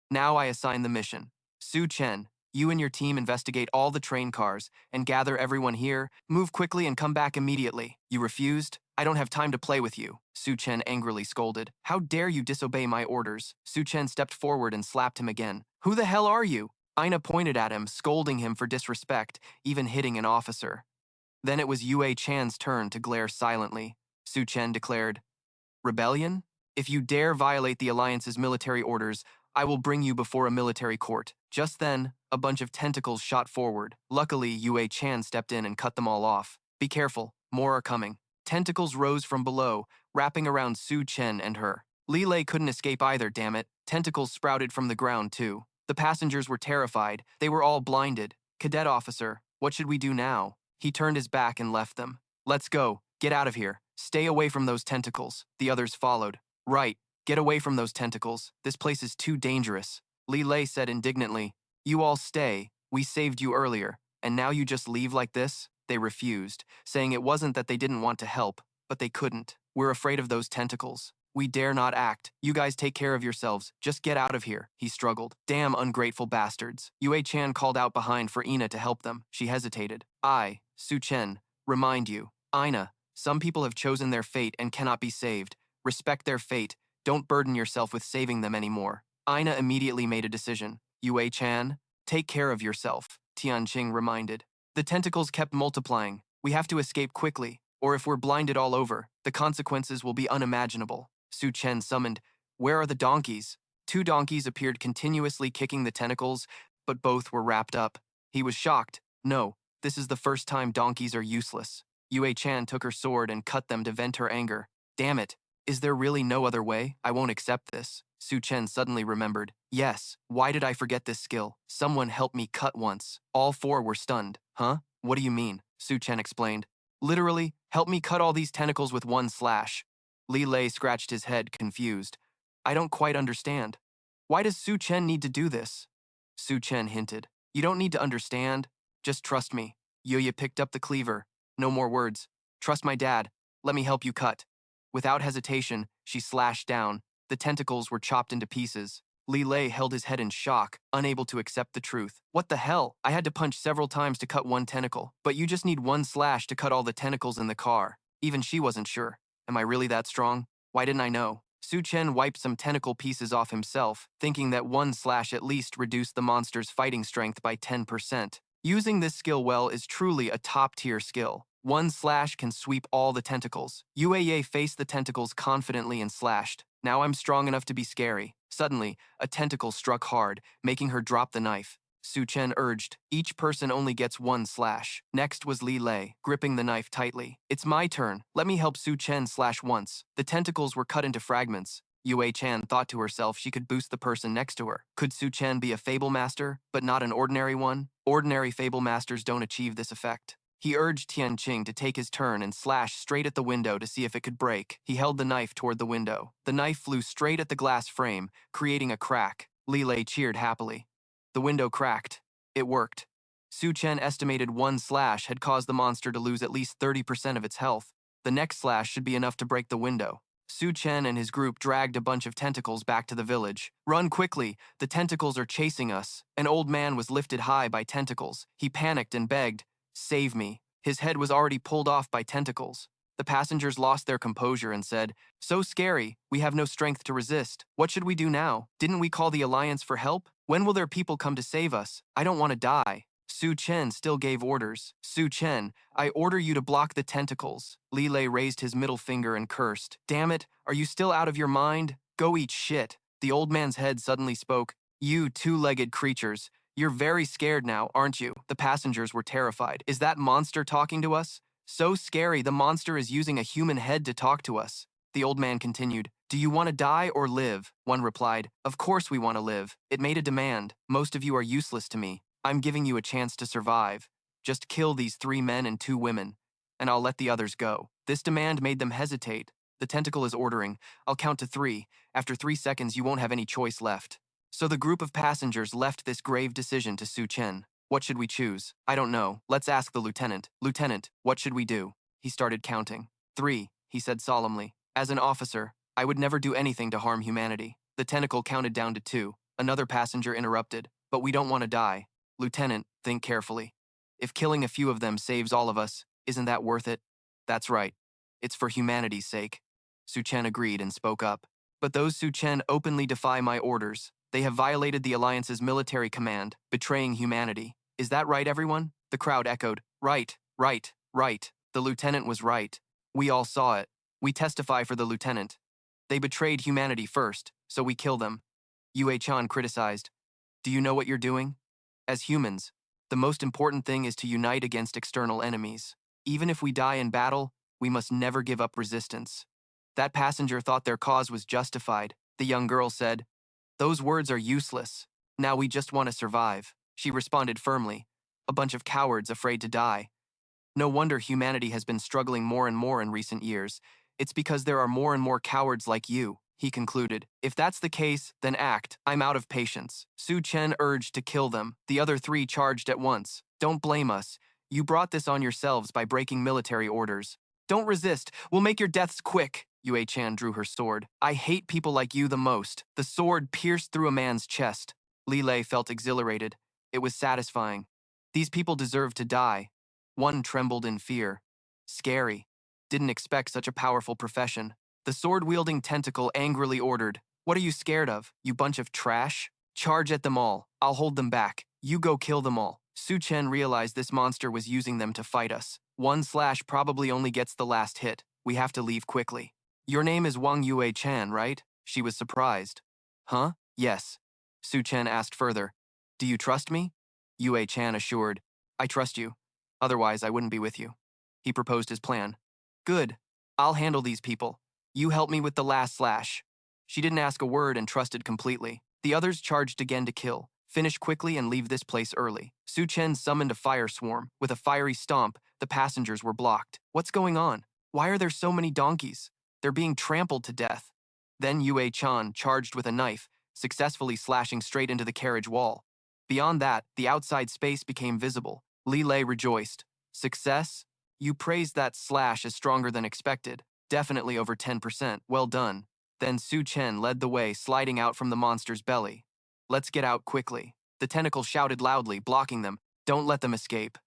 Now I assign the mission. Su Chen, you and your team investigate all the train cars and gather everyone here. Move quickly and come back immediately." "You refused? I don't have time to play with you," Su Chen angrily scolded. "How dare you disobey my orders?" Su Chen stepped forward and slapped him again. "Who the hell are you?" Ina pointed at him, scolding him for disrespect, even hitting an officer. Then it was Yue Chan's turn to glare silently. Su Chen declared, "Rebellion? If you dare violate the Alliance's military orders, I will bring you before a military court." Just then, a bunch of tentacles shot forward. Luckily, Yue Chan stepped in and cut them all off. "Be careful, more are coming." Tentacles rose from below, wrapping around Su Chen and her. Li Lei couldn't escape either, damn it. Tentacles sprouted from the ground, too. The passengers were terrified. They were all blinded. "Cadet officer, what should we do now?" He turned his back and left them. "Let's go. Get out of here. Stay away from those tentacles." The others followed. "Right. Get away from those tentacles. This place is too dangerous." Li Lei said indignantly, "You all stay. We saved you earlier. And now you just leave like this?" They refused, saying it wasn't that they didn't want to help, but they couldn't. "We're afraid of those tentacles. We dare not act. You guys take care of yourselves. Just get out of here," he struggled. "Damn ungrateful bastards." Yue Chan called out behind for Ina to help them. She hesitated. "I, Su Chen, remind you. Ina, some people have chosen their fate and cannot be saved. Respect their fate. Don't burden yourself with saving them anymore." Ina immediately made a decision. "Yue Chan, take care of yourself," Tianqing reminded. "The tentacles kept multiplying. We have to escape quickly, or if we're blinded all over, the consequences will be unimaginable." Su Chen summoned, "Where are the donkeys?" 2 donkeys appeared continuously kicking the tentacles, but both were wrapped up. He was shocked. "No, this is the first time donkeys are useless." Yue Chan took her sword and cut them to vent her anger. Damn it. Is there really no other way? I won't accept this. Su Chen suddenly remembered. Yes, why did I forget this skill? Someone helped me cut once. All four were stunned. Huh? What do you mean? Su Chen explained. Literally, help me cut all these tentacles with one slash. Li Lei scratched his head, confused. I don't quite understand. Why does Su Chen need to do this? Su Chen hinted. You don't need to understand. Just trust me. Yuya picked up the cleaver. No more words. Trust my dad. Let me help you cut. Without hesitation, she slashed down. The tentacles were chopped into pieces. Li Lei held his head in shock, unable to accept the truth. What the hell? I had to punch several times to cut one tentacle, but you just need one slash to cut all the tentacles in the car. Even she wasn't sure. Am I really that strong? Why didn't I know? Su Chen wiped some tentacle pieces off himself, thinking that one slash at least reduced the monster's fighting strength by 10%. Using this skill well is truly a top-tier skill. One slash can sweep all the tentacles. Yueye faced the tentacles confidently and slashed. Now I'm strong enough to be scary. Suddenly, a tentacle struck hard, making her drop the knife. Su Chen urged, each person only gets one slash. Next was Li Lei, gripping the knife tightly. It's my turn. Let me help Su Chen slash once. The tentacles were cut into fragments. Yue Chan thought to herself she could boost the person next to her. Could Su Chen be a fable master, but not an ordinary one? Ordinary fable masters don't achieve this effect. He urged Tian Qing to take his turn and slash straight at the window to see if it could break. He held the knife toward the window. The knife flew straight at the glass frame, creating a crack. Li Lei cheered happily. The window cracked. It worked. Su Chen estimated one slash had caused the monster to lose at least 30% of its health. The next slash should be enough to break the window. Su Chen and his group dragged a bunch of tentacles back to the village. Run quickly, the tentacles are chasing us. An old man was lifted high by tentacles. He panicked and begged, save me. His head was already pulled off by tentacles. The passengers lost their composure and said, so scary, we have no strength to resist. What should we do now? Didn't we call the Alliance for help? When will their people come to save us? I don't want to die. Su Chen still gave orders. Su Chen, I order you to block the tentacles. Li Lei raised his middle finger and cursed. Damn it, are you still out of your mind? Go eat shit. The old man's head suddenly spoke. You two-legged creatures. You're very scared now, aren't you? The passengers were terrified. Is that monster talking to us? So scary, the monster is using a human head to talk to us. The old man continued. Do you want to die or live? One replied. Of course we want to live. It made a demand. Most of you are useless to me. I'm giving you a chance to survive. Just kill these 3 men and 2 women, and I'll let the others go. This demand made them hesitate. The tentacle is ordering. I'll count to 3. After 3 seconds, you won't have any choice left. So the group of passengers left this grave decision to Su Chen. What should we choose? I don't know. Let's ask the lieutenant. Lieutenant, what should we do? He started counting. 3, he said solemnly. As an officer, I would never do anything to harm humanity. The tentacle counted down to 2. Another passenger interrupted. But we don't want to die. Lieutenant, think carefully. If killing a few of them saves all of us, isn't that worth it? That's right. It's for humanity's sake. Su Chen agreed and spoke up. But those Su Chen openly defy my orders. They have violated the Alliance's military command, betraying humanity. Is that right, everyone? The crowd echoed. Right, right, right. The lieutenant was right. We all saw it. We testify for the lieutenant. They betrayed humanity first, so we kill them. Yue Chan criticized. Do you know what you're doing? As humans, the most important thing is to unite against external enemies. Even if we die in battle, we must never give up resistance. That passenger thought their cause was justified. The young girl said, those words are useless. Now we just want to survive. She responded firmly. A bunch of cowards afraid to die. No wonder humanity has been struggling more and more in recent years. It's because there are more and more cowards like you, he concluded. If that's the case, then act. I'm out of patience. Su Chen urged to kill them. The other 3 charged at once. Don't blame us. You brought this on yourselves by breaking military orders. Don't resist. We'll make your deaths quick. Yue Chan drew her sword. I hate people like you the most. The sword pierced through a man's chest. Li Lei felt exhilarated. It was satisfying. These people deserve to die. One trembled in fear. Scary. Didn't expect such a powerful profession. The sword-wielding tentacle angrily ordered, what are you scared of, you bunch of trash? Charge at them all. I'll hold them back. You go kill them all. Su Chen realized this monster was using them to fight us. One slash probably only gets the last hit. We have to leave quickly. Your name is Wang Yue Chan, right? She was surprised. Huh? Yes. Su Chen asked further. Do you trust me? Yue Chan assured. I trust you. Otherwise, I wouldn't be with you. He proposed his plan. Good. I'll handle these people. You help me with the last slash. She didn't ask a word and trusted completely. The others charged again to kill. Finish quickly and leave this place early. Su Chen summoned a fire swarm. With a fiery stomp, the passengers were blocked. What's going on? Why are there so many donkeys? They're being trampled to death. Then Yue Chan charged with a knife, successfully slashing straight into the carriage wall. Beyond that, the outside space became visible. Li Lei rejoiced. Success? You praised that slash as stronger than expected. Definitely over 10%. Well done. Then Su Chen led the way, sliding out from the monster's belly. Let's get out quickly. The tentacle shouted loudly, blocking them. Don't let them escape.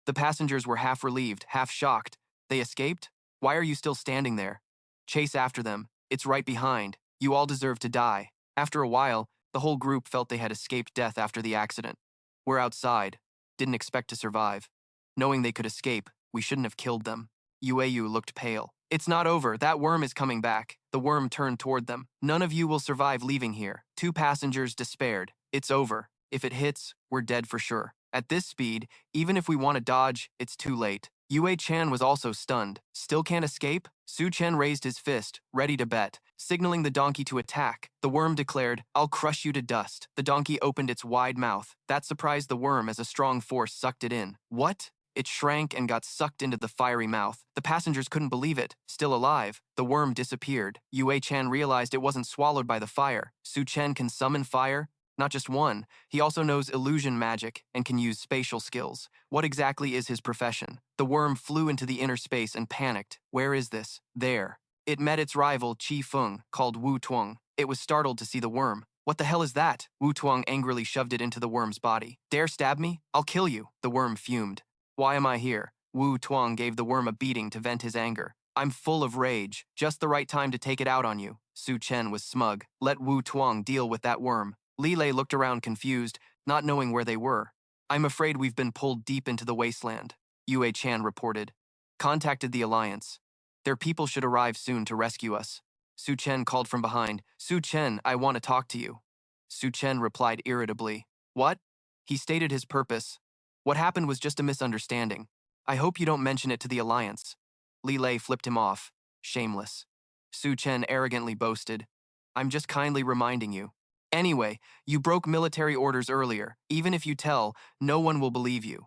The passengers were half relieved, half shocked. They escaped? Why are you still standing there? Chase after them. It's right behind. You all deserve to die. After a while, the whole group felt they had escaped death after the accident. We're outside. Didn't expect to survive. Knowing they could escape, we shouldn't have killed them. Yueyu looked pale. It's not over. That worm is coming back. The worm turned toward them. None of you will survive leaving here. 2 passengers despaired. It's over. If it hits, we're dead for sure. At this speed, even if we want to dodge, it's too late. Yue Chan was also stunned. Still can't escape? Su Chen raised his fist, ready to bet, signaling the donkey to attack. The worm declared, I'll crush you to dust. The donkey opened its wide mouth. That surprised the worm as a strong force sucked it in. What? It shrank and got sucked into the fiery mouth. The passengers couldn't believe it. Still alive, the worm disappeared. Yue Chan realized it wasn't swallowed by the fire. Su Chen can summon fire? Not just one. He also knows illusion magic and can use spatial skills. What exactly is his profession? The worm flew into the inner space and panicked. Where is this? There. It met its rival, Qi Feng, called Wu Tuang. It was startled to see the worm. What the hell is that? Wu Tuang angrily shoved it into the worm's body. Dare stab me? I'll kill you. The worm fumed. Why am I here? Wu Tuang gave the worm a beating to vent his anger. I'm full of rage. Just the right time to take it out on you. Su Chen was smug. Let Wu Tuang deal with that worm. Li Lei looked around confused, not knowing where they were. I'm afraid we've been pulled deep into the wasteland, Yue Chan reported. Contacted the Alliance. Their people should arrive soon to rescue us. Su Chen called from behind. Su Chen, I want to talk to you. Su Chen replied irritably. What? He stated his purpose. What happened was just a misunderstanding. I hope you don't mention it to the Alliance. Li Lei flipped him off. Shameless. Su Chen arrogantly boasted. I'm just kindly reminding you. Anyway, you broke military orders earlier. Even if you tell, no one will believe you.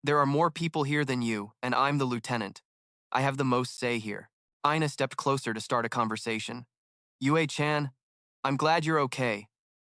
There are more people here than you, and I'm the lieutenant. I have the most say here. Ina stepped closer to start a conversation. Yue Chan, I'm glad you're okay.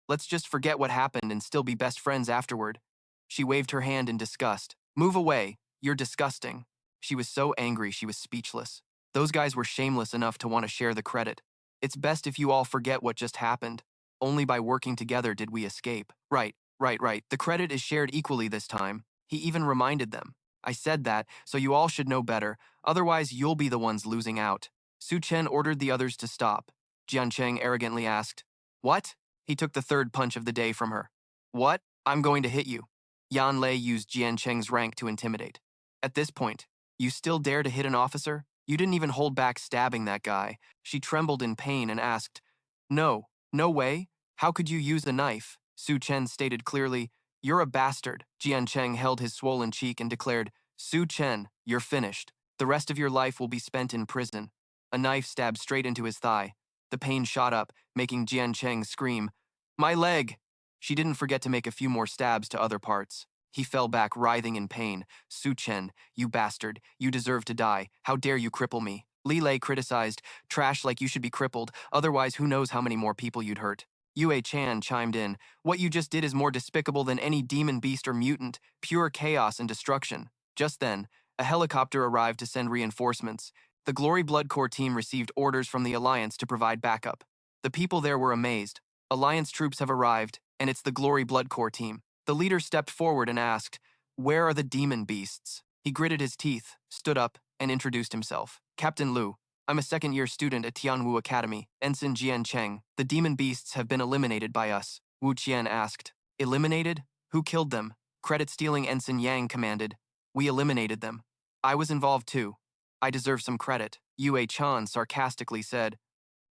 Let's just forget what happened and still be best friends afterward. She waved her hand in disgust. Move away. You're disgusting. She was so angry she was speechless. Those guys were shameless enough to want to share the credit. It's best if you all forget what just happened. Only by working together did we escape. Right. The credit is shared equally this time. He even reminded them. I said that, so you all should know better. Otherwise, you'll be the ones losing out. Su Chen ordered the others to stop. Jiancheng arrogantly asked, What? He took the third punch of the day from her. What? I'm going to hit you. Yan Lei used Jiancheng's rank to intimidate. At this point, you still dare to hit an officer? You didn't even hold back stabbing that guy. She trembled in pain and asked, No way. How could you use a knife? Su Chen stated clearly, You're a bastard. Jiancheng held his swollen cheek and declared, Su Chen, you're finished. The rest of your life will be spent in prison. A knife stabbed straight into his thigh. The pain shot up, making Jiancheng scream, My leg! She didn't forget to make a few more stabs to other parts. He fell back, writhing in pain. Su Chen, you bastard. You deserve to die. How dare you cripple me? Li Lei criticized, Trash like you should be crippled, otherwise who knows how many more people you'd hurt. Yue Chan chimed in, What you just did is more despicable than any demon beast or mutant, pure chaos and destruction. Just then, a helicopter arrived to send reinforcements. The Glory Blood Corps team received orders from the Alliance to provide backup. The people there were amazed. Alliance troops have arrived, and it's the Glory Blood Corps team. The leader stepped forward and asked, Where are the demon beasts? He gritted his teeth, stood up, and introduced himself. Captain Lu. I'm a second-year student at Tianwu Academy, Ensign Jian Cheng. The demon beasts have been eliminated by us. Wu Qian asked. Eliminated? Who killed them? Credit-stealing Ensign Yang commanded. We eliminated them. I was involved too. I deserve some credit. Yue Chan sarcastically said.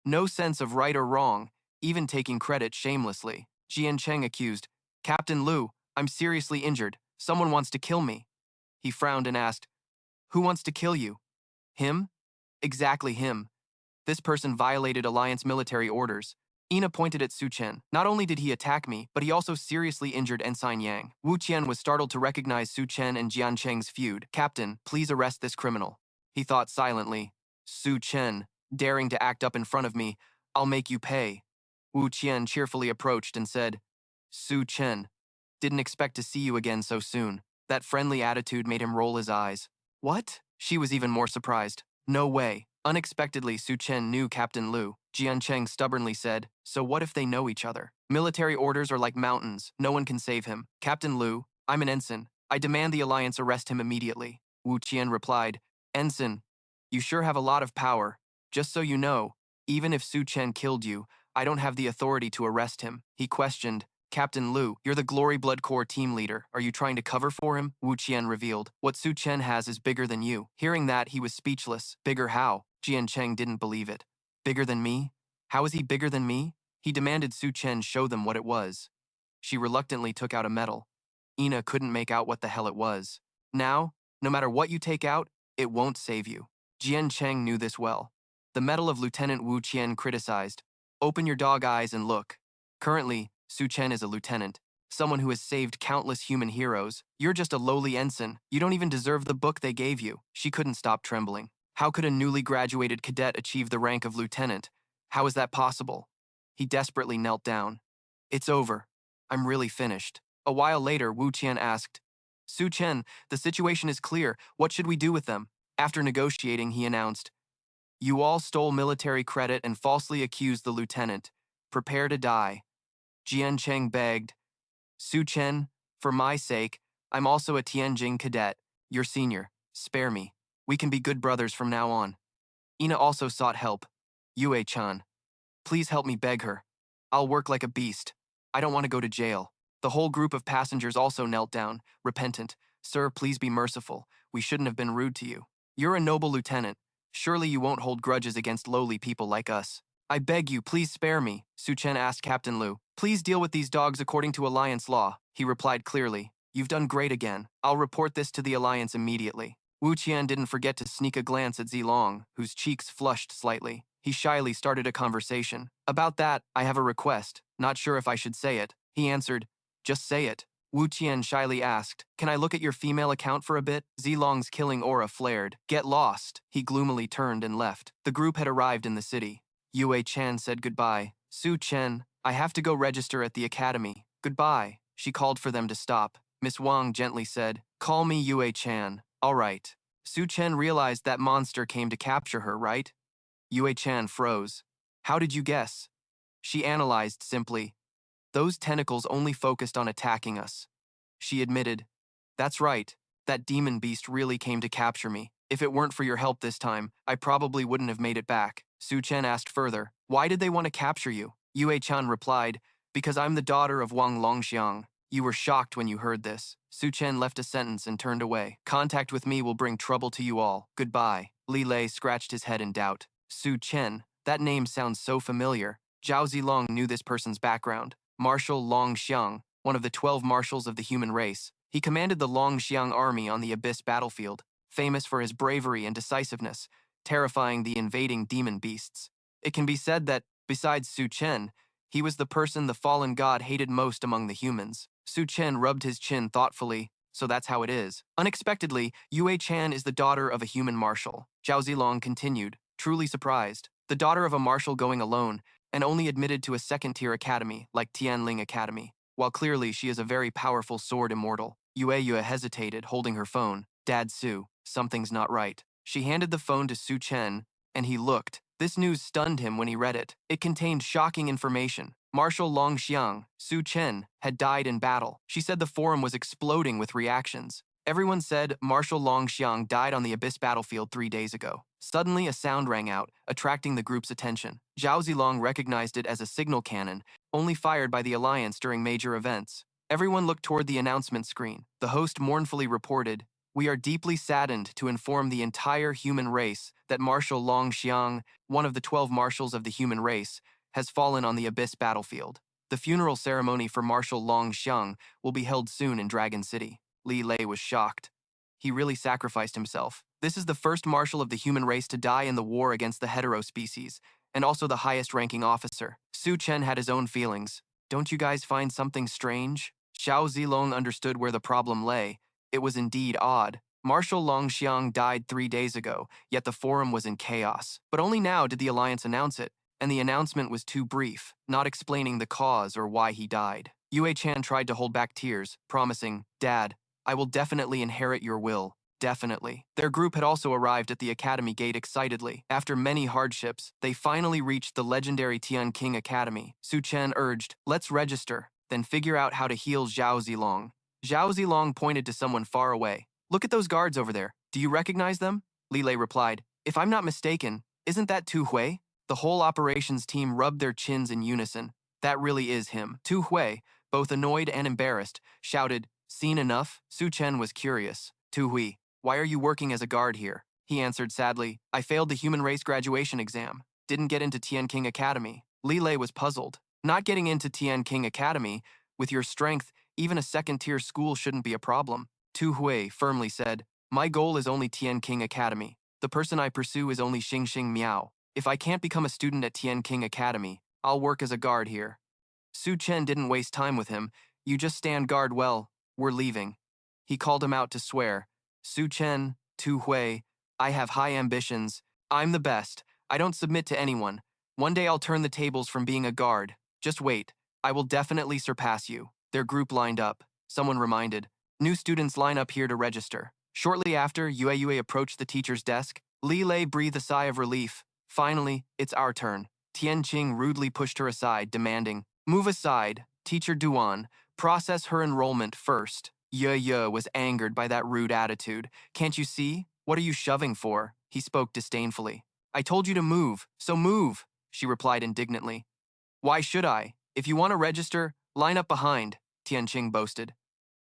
No sense of right or wrong, even taking credit shamelessly. Jian Cheng accused. Captain Lu, I'm seriously injured. Someone wants to kill me. He frowned and asked, Who wants to kill you? Him? Exactly him. This person violated Alliance military orders. Ina pointed at Su Chen. Not only did he attack me, but he also seriously injured Ensign Yang. Wu Qian was startled to recognize Su Chen and Jian Cheng's feud. Captain, please arrest this criminal. He thought silently. Su Chen, daring to act up in front of me, I'll make you pay. Wu Qian cheerfully approached and said, Su Chen, didn't expect to see you again so soon. That friendly attitude made him roll his eyes. What? She was even more surprised. No way. Unexpectedly, Su Chen knew Captain Lu. Jian Cheng stubbornly said, so what if they know each other? Military orders are like mountains. No one can save him. Captain Lu, I'm an ensign. I demand the Alliance arrest him immediately. Wu Qian replied, Ensign, you sure have a lot of power. Just so you know, even if Su Chen killed you, I don't have the authority to arrest him. He questioned, Captain Lu, you're the Glory Blood Corps team leader. Are you trying to cover for him? Wu Qian revealed. What Su Chen has is bigger than you. Hearing that, he was speechless. Bigger how? Jian Cheng didn't believe it. Bigger than me? How is he bigger than me? He demanded Su Chen show them what it was. She reluctantly took out a medal. Ina couldn't make out what the hell it was. Now, no matter what you take out, it won't save you. Jian Cheng knew this well. The medal of Lieutenant Wu Qian criticized. Open your dog eyes and look. Currently, Su Chen is a lieutenant, someone who has saved countless human heroes. You're just a lowly ensign. You don't even deserve the book they gave you. She couldn't stop trembling. How could a newly graduated cadet achieve the rank of lieutenant? How is that possible? He desperately knelt down. It's over. I'm really finished. A while later, Wu Qian asked, Su Chen, the situation is clear. What should we do with them? After negotiating, he announced, you all stole military credit and falsely accused the lieutenant. Prepare to die. Jian Cheng begged, Su Chen, for my sake, I'm also a Tianjin cadet. You're senior. Spare me. We can be good brothers from now on. Ina also sought help. Yue-chan, please help me beg her. I'll work like a beast. I don't want to go to jail. The whole group of passengers also knelt down, repentant. Sir, please be merciful. We shouldn't have been rude to you. You're a noble lieutenant. Surely you won't hold grudges against lowly people like us. I beg you, please spare me, Su Chen asked Captain Lu. Please deal with these dogs according to Alliance law, he replied clearly. You've done great again. I'll report this to the Alliance immediately. Wu Qian didn't forget to sneak a glance at Zilong, whose cheeks flushed slightly. He shyly started a conversation. About that, I have a request. Not sure if I should say it. He answered, just say it. Wu Qian shyly asked, can I look at your female account for a bit? Zilong's killing aura flared. Get lost. He gloomily turned and left. The group had arrived in the city. Yue Chan said goodbye. Su Chen, I have to go register at the academy. Goodbye. She called for them to stop. Miss Wang gently said, call me Yue Chan. All right. Su Chen realized that monster came to capture her, right? Yue Chan froze. How did you guess? She analyzed simply. Those tentacles only focused on attacking us. She admitted, that's right. That demon beast really came to capture me. If it weren't for your help this time, I probably wouldn't have made it back. Su Chen asked further, why did they want to capture you? Yue Chan replied, because I'm the daughter of Wang Longxiang. You were shocked when you heard this. Su Chen left a sentence and turned away. Contact with me will bring trouble to you all. Goodbye. Li Lei scratched his head in doubt. Su Chen, that name sounds so familiar. Zhao Zilong knew this person's background. Marshal Longxiang, one of the 12 marshals of the human race. He commanded the Longxiang army on the Abyss battlefield, famous for his bravery and decisiveness, terrifying the invading demon beasts. It can be said that, besides Su Chen, he was the person the fallen god hated most among the humans. Su Chen rubbed his chin thoughtfully, so that's how it is. Unexpectedly, Yue Chan is the daughter of a human marshal. Zhao Zilong continued, truly surprised. The daughter of a marshal going alone, and only admitted to a second-tier academy, like Tianling Academy. While clearly she is a very powerful sword immortal. Yue hesitated, holding her phone. Dad Su, something's not right. She handed the phone to Su Chen, and he looked. This news stunned him when he read it. It contained shocking information. Marshal Longxiang, Su Chen, had died in battle. She said the forum was exploding with reactions. Everyone said Marshal Longxiang died on the Abyss battlefield 3 days ago. Suddenly, a sound rang out, attracting the group's attention. Zhao Zilong recognized it as a signal cannon, only fired by the Alliance during major events. Everyone looked toward the announcement screen. The host mournfully reported, we are deeply saddened to inform the entire human race that Marshal Longxiang, one of the 12 marshals of the human race, has fallen on the Abyss battlefield. The funeral ceremony for Marshal Longxiang will be held soon in Dragon City. Li Lei was shocked. He really sacrificed himself. This is the first marshal of the human race to die in the war against the heterospecies, and also the highest-ranking officer. Su Chen had his own feelings. Don't you guys find something strange? Xiao Zilong understood where the problem lay. It was indeed odd. Marshal Longxiang died 3 days ago, yet the forum was in chaos. But only now did the Alliance announce it, and the announcement was too brief, not explaining the cause or why he died. Yue Chan tried to hold back tears, promising, "Dad, I will definitely inherit your will. Definitely." Their group had also arrived at the academy gate excitedly. After many hardships, they finally reached the legendary Tian King Academy. Su Chen urged, "Let's register, then figure out how to heal Zhao Zilong." Zhao Zilong pointed to someone far away. "Look at those guards over there. Do you recognize them?" Li Lei replied, "If I'm not mistaken, isn't that Tu Hui?" The whole operations team rubbed their chins in unison. That really is him. Tu Hui, both annoyed and embarrassed, shouted, "Seen enough?" Su Chen was curious. "Tu Hui, why are you working as a guard here?" He answered sadly, "I failed the human race graduation exam. Didn't get into Tian King Academy." Li Lei was puzzled. "Not getting into Tian King Academy? With your strength, even a second-tier school shouldn't be a problem." Tu Hui firmly said, "My goal is only Tian King Academy. The person I pursue is only Xing Xing Miao. If I can't become a student at Tian King Academy, I'll work as a guard here." Su Chen didn't waste time with him. "You just stand guard well. We're leaving." He called him out to swear. "Su Chen, Tu Hui, I have high ambitions. I'm the best. I don't submit to anyone. One day I'll turn the tables from being a guard. Just wait. I will definitely surpass you." Their group lined up. Someone reminded, "New students line up here to register." Shortly after, Yue approached the teacher's desk. Li Lei breathed a sigh of relief. "Finally, it's our turn." Tian Qing rudely pushed her aside, demanding, "Move aside. Teacher Duan, process her enrollment first." Ye was angered by that rude attitude. "Can't you see? What are you shoving for?" He spoke disdainfully. "I told you to move, so move," she replied indignantly. "Why should I? If you want to register, line up behind," Tianqing boasted.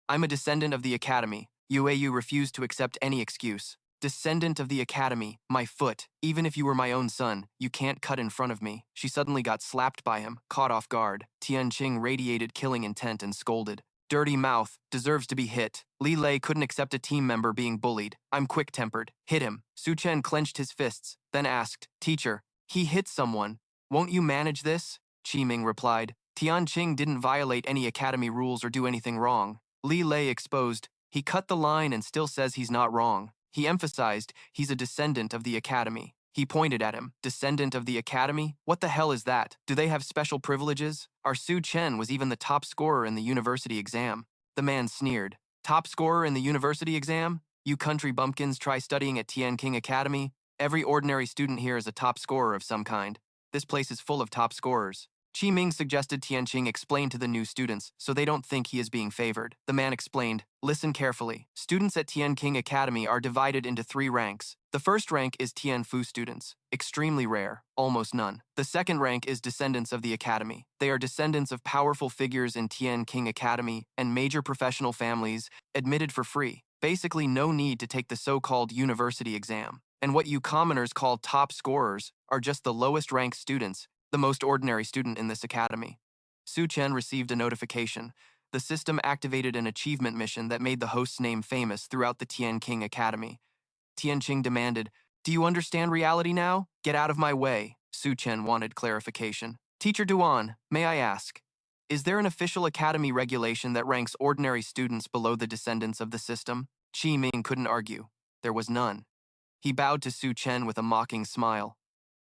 "I'm a descendant of the academy." Yue refused to accept any excuse. "Descendant of the academy, my foot. Even if you were my own son, you can't cut in front of me." She suddenly got slapped by him, caught off guard. Tianqing radiated killing intent and scolded. "Dirty mouth, deserves to be hit." Li Lei couldn't accept a team member being bullied. "I'm quick-tempered. Hit him." Su Chen clenched his fists, then asked, "Teacher, he hit someone. Won't you manage this?" Qi Ming replied, "Tianqing didn't violate any academy rules or do anything wrong." Li Lei exposed, "He cut the line and still says he's not wrong." He emphasized, "He's a descendant of the academy." He pointed at him. "Descendant of the academy? What the hell is that? Do they have special privileges?" Our Su Chen was even the top scorer in the university exam. The man sneered. "Top scorer in the university exam? You country bumpkins try studying at Tian King Academy? Every ordinary student here is a top scorer of some kind. This place is full of top scorers." Qi Ming suggested Tianqing explain to the new students so they don't think he is being favored. The man explained, "Listen carefully. Students at Tian King Academy are divided into 3 ranks. The first rank is Tian Fu students, extremely rare, almost none. The second rank is descendants of the academy. They are descendants of powerful figures in Tian King Academy and major professional families, admitted for free. Basically no need to take the so-called university exam. And what you commoners call top scorers are just the lowest ranked students, the most ordinary student in this academy." Su Chen received a notification. The system activated an achievement mission that made the host's name famous throughout the Tian King Academy. Tianqing demanded, "Do you understand reality now? Get out of my way." Su Chen wanted clarification. "Teacher Duan, may I ask, is there an official academy regulation that ranks ordinary students below the descendants of the system?" Qi Ming couldn't argue. There was none. He bowed to Su Chen with a mocking smile.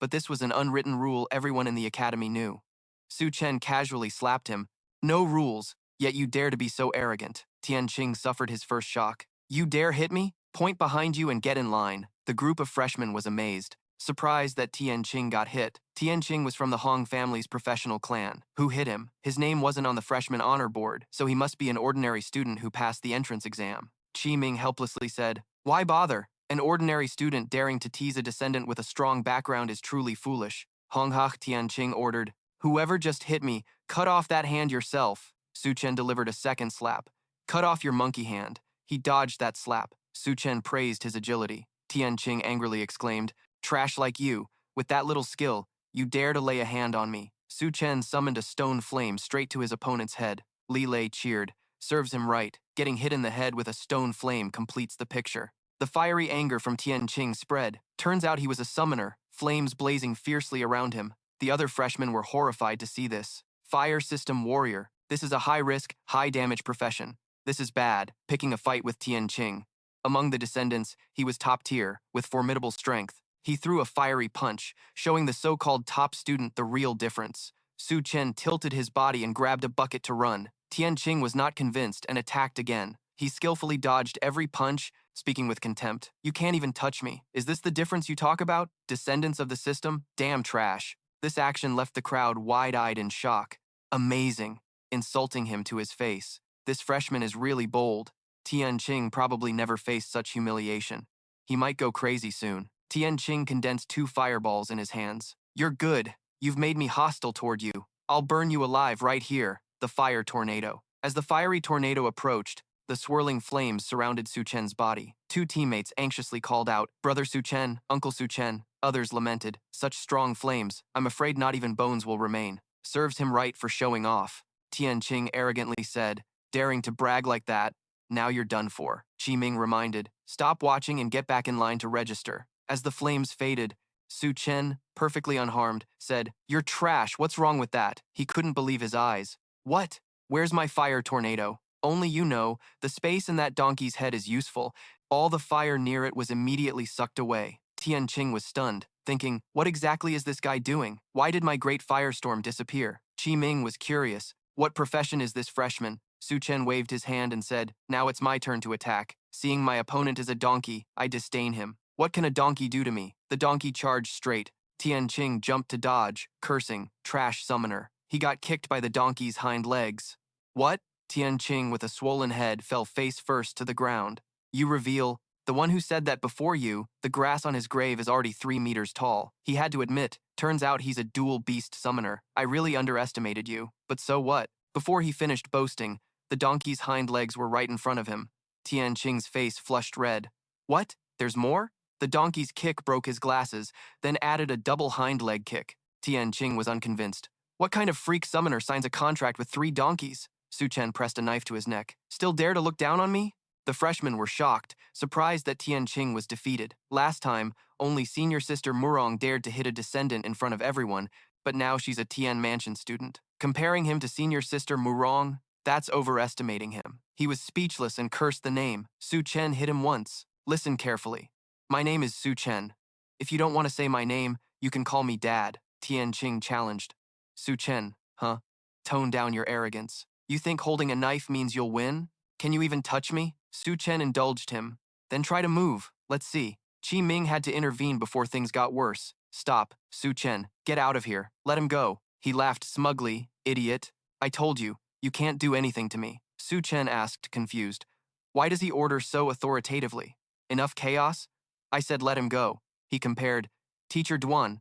But this was an unwritten rule everyone in the academy knew. Su Chen casually slapped him. "No rules, yet you dare to be so arrogant." Tianqing suffered his first shock. "You dare hit me? Point behind you and get in line." The group of freshmen was amazed, surprised that Tianqing got hit. Tianqing was from the Hong family's professional clan. Who hit him? His name wasn't on the freshman honor board, so he must be an ordinary student who passed the entrance exam. Qi Ming helplessly said, "Why bother? An ordinary student daring to tease a descendant with a strong background is truly foolish." Hong Hak Tianqing ordered, "Whoever just hit me, cut off that hand yourself." Su Chen delivered a second slap. "Cut off your monkey hand." He dodged that slap. Su Chen praised his agility. Tianqing angrily exclaimed, "Trash like you, with that little skill, you dare to lay a hand on me." Su Chen summoned a stone flame straight to his opponent's head. Li Lei cheered. Serves him right. Getting hit in the head with a stone flame completes the picture. The fiery anger from Tianqing spread. Turns out he was a summoner, flames blazing fiercely around him. The other freshmen were horrified to see this. Fire system warrior. This is a high-risk, high-damage profession. This is bad, picking a fight with Tianqing. Among the descendants, he was top tier, with formidable strength. He threw a fiery punch, showing the so-called top student the real difference. Su Chen tilted his body and grabbed a bucket to run. Tianqing was not convinced and attacked again. He skillfully dodged every punch, speaking with contempt. You can't even touch me. Is this the difference you talk about? Descendants of the system? Damn trash. This action left the crowd wide-eyed in shock. Amazing. Insulting him to his face. This freshman is really bold. Tianqing probably never faced such humiliation. He might go crazy soon. Tianqing condensed 2 fireballs in his hands. You're good. You've made me hostile toward you. I'll burn you alive right here. The fire tornado. As the fiery tornado approached, the swirling flames surrounded Su Chen's body. 2 teammates anxiously called out, Brother Su Chen, Uncle Su Chen. Others lamented, such strong flames, I'm afraid not even bones will remain. Serves him right for showing off. Tianqing arrogantly said, daring to brag like that, now you're done for. Qi Ming reminded, stop watching and get back in line to register. As the flames faded, Su Chen, perfectly unharmed, said, you're trash, what's wrong with that? He couldn't believe his eyes. What? Where's my fire tornado? Only you know, the space in that donkey's head is useful. All the fire near it was immediately sucked away. Tianqing was stunned, thinking, what exactly is this guy doing? Why did my great firestorm disappear? Qi Ming was curious. What profession is this freshman? Su Chen waved his hand and said, now it's my turn to attack. Seeing my opponent is a donkey, I disdain him. What can a donkey do to me? The donkey charged straight. Tianqing jumped to dodge, cursing, trash summoner. He got kicked by the donkey's hind legs. What? Tianqing, with a swollen head, fell face first to the ground. You reveal, the one who said that before you, the grass on his grave is already 3 meters tall. He had to admit, turns out he's a dual beast summoner. I really underestimated you. But so what? Before he finished boasting, the donkey's hind legs were right in front of him. Tianqing's face flushed red. What? There's more? The donkey's kick broke his glasses, then added a double hind leg kick. Tianqing was unconvinced. What kind of freak summoner signs a contract with 3 donkeys? Su Chen pressed a knife to his neck. Still dare to look down on me? The freshmen were shocked, surprised that Tianqing was defeated. Last time, only senior sister Murong dared to hit a descendant in front of everyone, but now she's a Tian Mansion student. Comparing him to senior sister Murong, that's overestimating him. He was speechless and cursed the name. Su Chen hit him once. Listen carefully. My name is Su Chen. If you don't want to say my name, you can call me Dad, Tianqing challenged. Su Chen, huh? Tone down your arrogance. You think holding a knife means you'll win? Can you even touch me? Su Chen indulged him. Then try to move. Let's see. Qi Ming had to intervene before things got worse. Stop, Su Chen. Get out of here. Let him go. He laughed smugly. Idiot. I told you, you can't do anything to me. Su Chen asked, confused. Why does he order so authoritatively? Enough chaos? I said let him go. He compared. Teacher Duan,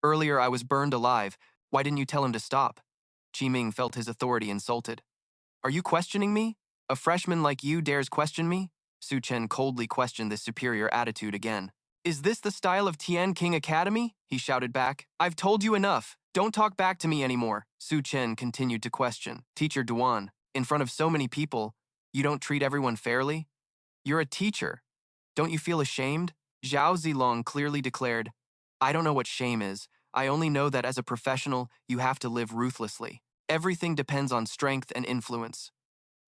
earlier I was burned alive. Why didn't you tell him to stop? Qi Ming felt his authority insulted. Are you questioning me? A freshman like you dares question me? Su Chen coldly questioned this superior attitude again. Is this the style of Tian King Academy? He shouted back. I've told you enough. Don't talk back to me anymore. Su Chen continued to question. Teacher Duan, in front of so many people, you don't treat everyone fairly? You're a teacher. Don't you feel ashamed? Zhao Zilong clearly declared, I don't know what shame is. I only know that as a professional, you have to live ruthlessly. Everything depends on strength and influence.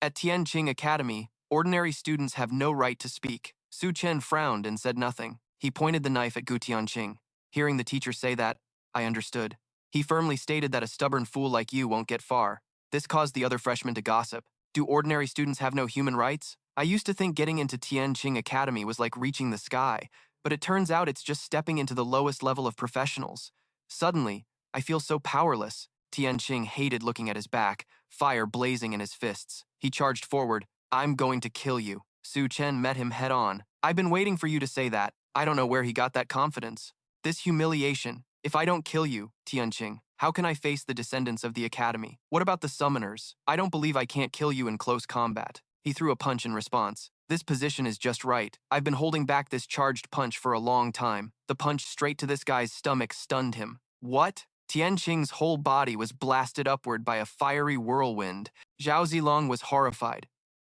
At Tianqing Academy, ordinary students have no right to speak. Su Chen frowned and said nothing. He pointed the knife at Gu Tianqing. Hearing the teacher say that, I understood. He firmly stated that a stubborn fool like you won't get far. This caused the other freshmen to gossip. Do ordinary students have no human rights? I used to think getting into Tianqing Academy was like reaching the sky, but it turns out it's just stepping into the lowest level of professionals. Suddenly, I feel so powerless. Tianqing hated looking at his back, fire blazing in his fists. He charged forward. I'm going to kill you. Su Chen met him head on. I've been waiting for you to say that. I don't know where he got that confidence. This humiliation. If I don't kill you, Tianqing, how can I face the descendants of the academy? What about the summoners? I don't believe I can't kill you in close combat. He threw a punch in response. This position is just right. I've been holding back this charged punch for a long time. The punch straight to this guy's stomach stunned him. What? Tianqing's whole body was blasted upward by a fiery whirlwind. Zhao Zilong was horrified.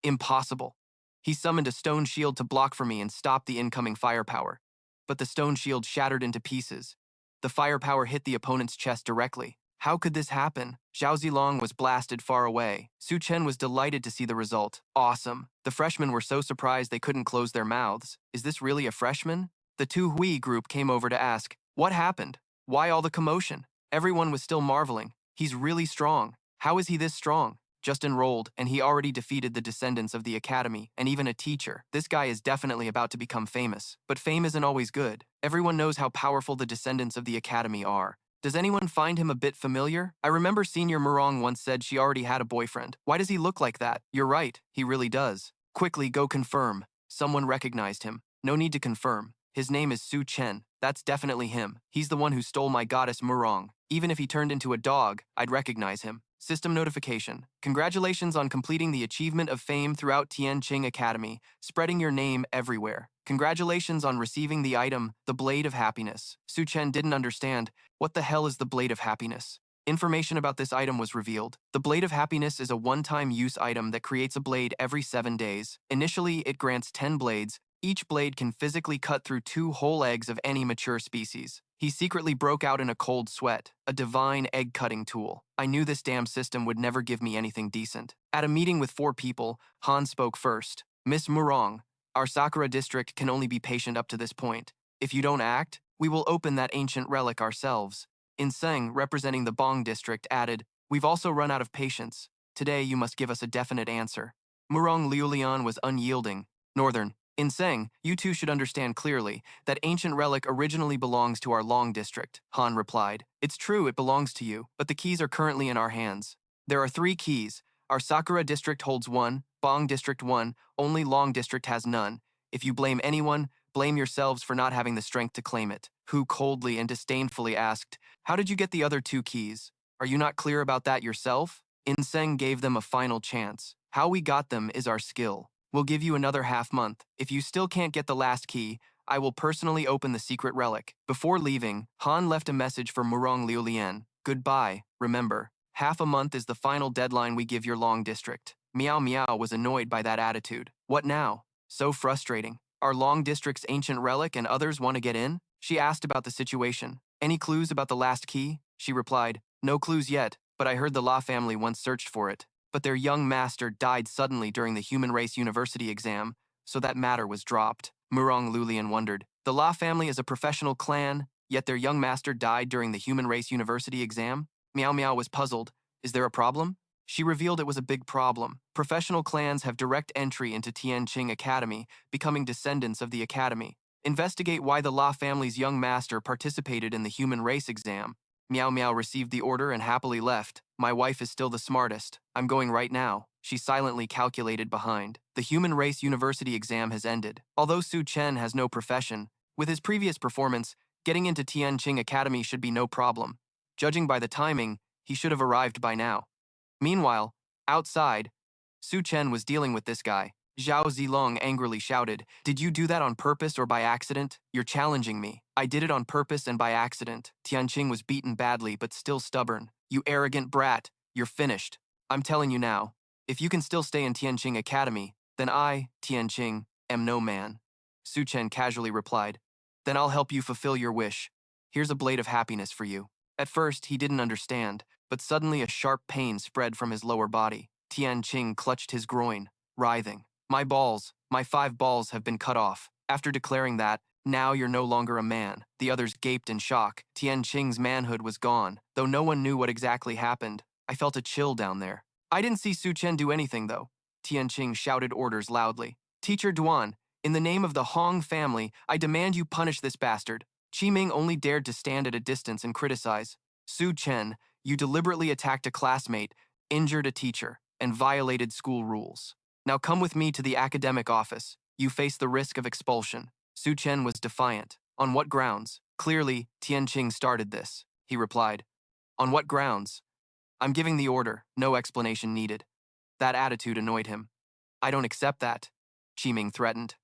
Impossible. He summoned a stone shield to block for me and stop the incoming firepower. But the stone shield shattered into pieces. The firepower hit the opponent's chest directly. How could this happen? Zhao Zilong was blasted far away. Su Chen was delighted to see the result. Awesome. The freshmen were so surprised they couldn't close their mouths. Is this really a freshman? The Tu Hui group came over to ask, what happened? Why all the commotion? Everyone was still marveling. He's really strong. How is he this strong? Just enrolled, and he already defeated the descendants of the academy, and even a teacher. This guy is definitely about to become famous. But fame isn't always good. Everyone knows how powerful the descendants of the academy are. Does anyone find him a bit familiar? I remember Senior Murong once said she already had a boyfriend. Why does he look like that? You're right, he really does. Quickly, go confirm. Someone recognized him. No need to confirm. His name is Su Chen. That's definitely him. He's the one who stole my goddess Murong. Even if he turned into a dog, I'd recognize him. System notification. Congratulations on completing the achievement of fame throughout Tianqing Academy, spreading your name everywhere. Congratulations on receiving the item, the Blade of Happiness. Su Chen didn't understand. What the hell is the Blade of Happiness? Information about this item was revealed. The Blade of Happiness is a one-time use item that creates a blade every 7 days. Initially, it grants 10 blades. Each blade can physically cut through 2 whole eggs of any mature species. He secretly broke out in a cold sweat, a divine egg-cutting tool. I knew this damn system would never give me anything decent. At a meeting with 4 people, Han spoke first. Miss Murong, our Sakura district can only be patient up to this point. If you don't act, we will open that ancient relic ourselves. Inseng, representing the Bong district, added, we've also run out of patience. Today you must give us a definite answer. Murong Liulian was unyielding. Northern, Inseng, you two should understand clearly that ancient relic originally belongs to our Long district, Han replied. It's true it belongs to you, but the keys are currently in our hands. There are 3 keys. Our Sakura district holds 1, Bong district 1, only Long district has none. If you blame anyone, blame yourselves for not having the strength to claim it. Hu coldly and disdainfully asked, how did you get the other 2 keys? Are you not clear about that yourself? Inseng gave them a final chance. How we got them is our skill. We'll give you another half-month. If you still can't get the last key, I will personally open the secret relic. Before leaving, Han left a message for Murong Liulian. Goodbye, remember. Half a month is the final deadline we give your Long district. Meow Meow was annoyed by that attitude. What now? So frustrating. Our Long district's ancient relic and others want to get in? She asked about the situation. Any clues about the last key? She replied, no clues yet, but I heard the La family once searched for it. But their young master died suddenly during the Human Race University exam, so that matter was dropped. Murong Lulian wondered. The La family is a professional clan, yet their young master died during the Human Race University exam? Meow Meow was puzzled. Is there a problem? She revealed it was a big problem. Professional clans have direct entry into Tianqing Academy, becoming descendants of the academy. Investigate why the La family's young master participated in the Human Race exam. Meow Meow received the order and happily left. My wife is still the smartest. I'm going right now. She silently calculated behind. The Human Race University exam has ended. Although Su Chen has no profession, with his previous performance, getting into Tianqing Academy should be no problem. Judging by the timing, he should have arrived by now. Meanwhile, outside, Su Chen was dealing with this guy. Zhao Zilong angrily shouted, did you do that on purpose or by accident? You're challenging me. I did it on purpose and by accident. Tianqing was beaten badly but still stubborn. You arrogant brat, you're finished. I'm telling you now, if you can still stay in Tianqing Academy, then I, Tianqing, am no man. Su Chen casually replied, then I'll help you fulfill your wish. Here's a blade of happiness for you. At first, he didn't understand, but suddenly a sharp pain spread from his lower body. Tianqing clutched his groin, writhing. My 5 balls have been cut off. After declaring that, now you're no longer a man. The others gaped in shock. Tianqing's manhood was gone. Though no one knew what exactly happened, I felt a chill down there. I didn't see Su Chen do anything, though. Tianqing shouted orders loudly. Teacher Duan, in the name of the Hong family, I demand you punish this bastard. Qiming only dared to stand at a distance and criticize. Su Chen, you deliberately attacked a classmate, injured a teacher, and violated school rules. Now come with me to the academic office. You face the risk of expulsion. Su Chen was defiant. On what grounds? Clearly, Tianqing started this. He replied. On what grounds? I'm giving the order. No explanation needed. That attitude annoyed him. I don't accept that, Qiming threatened.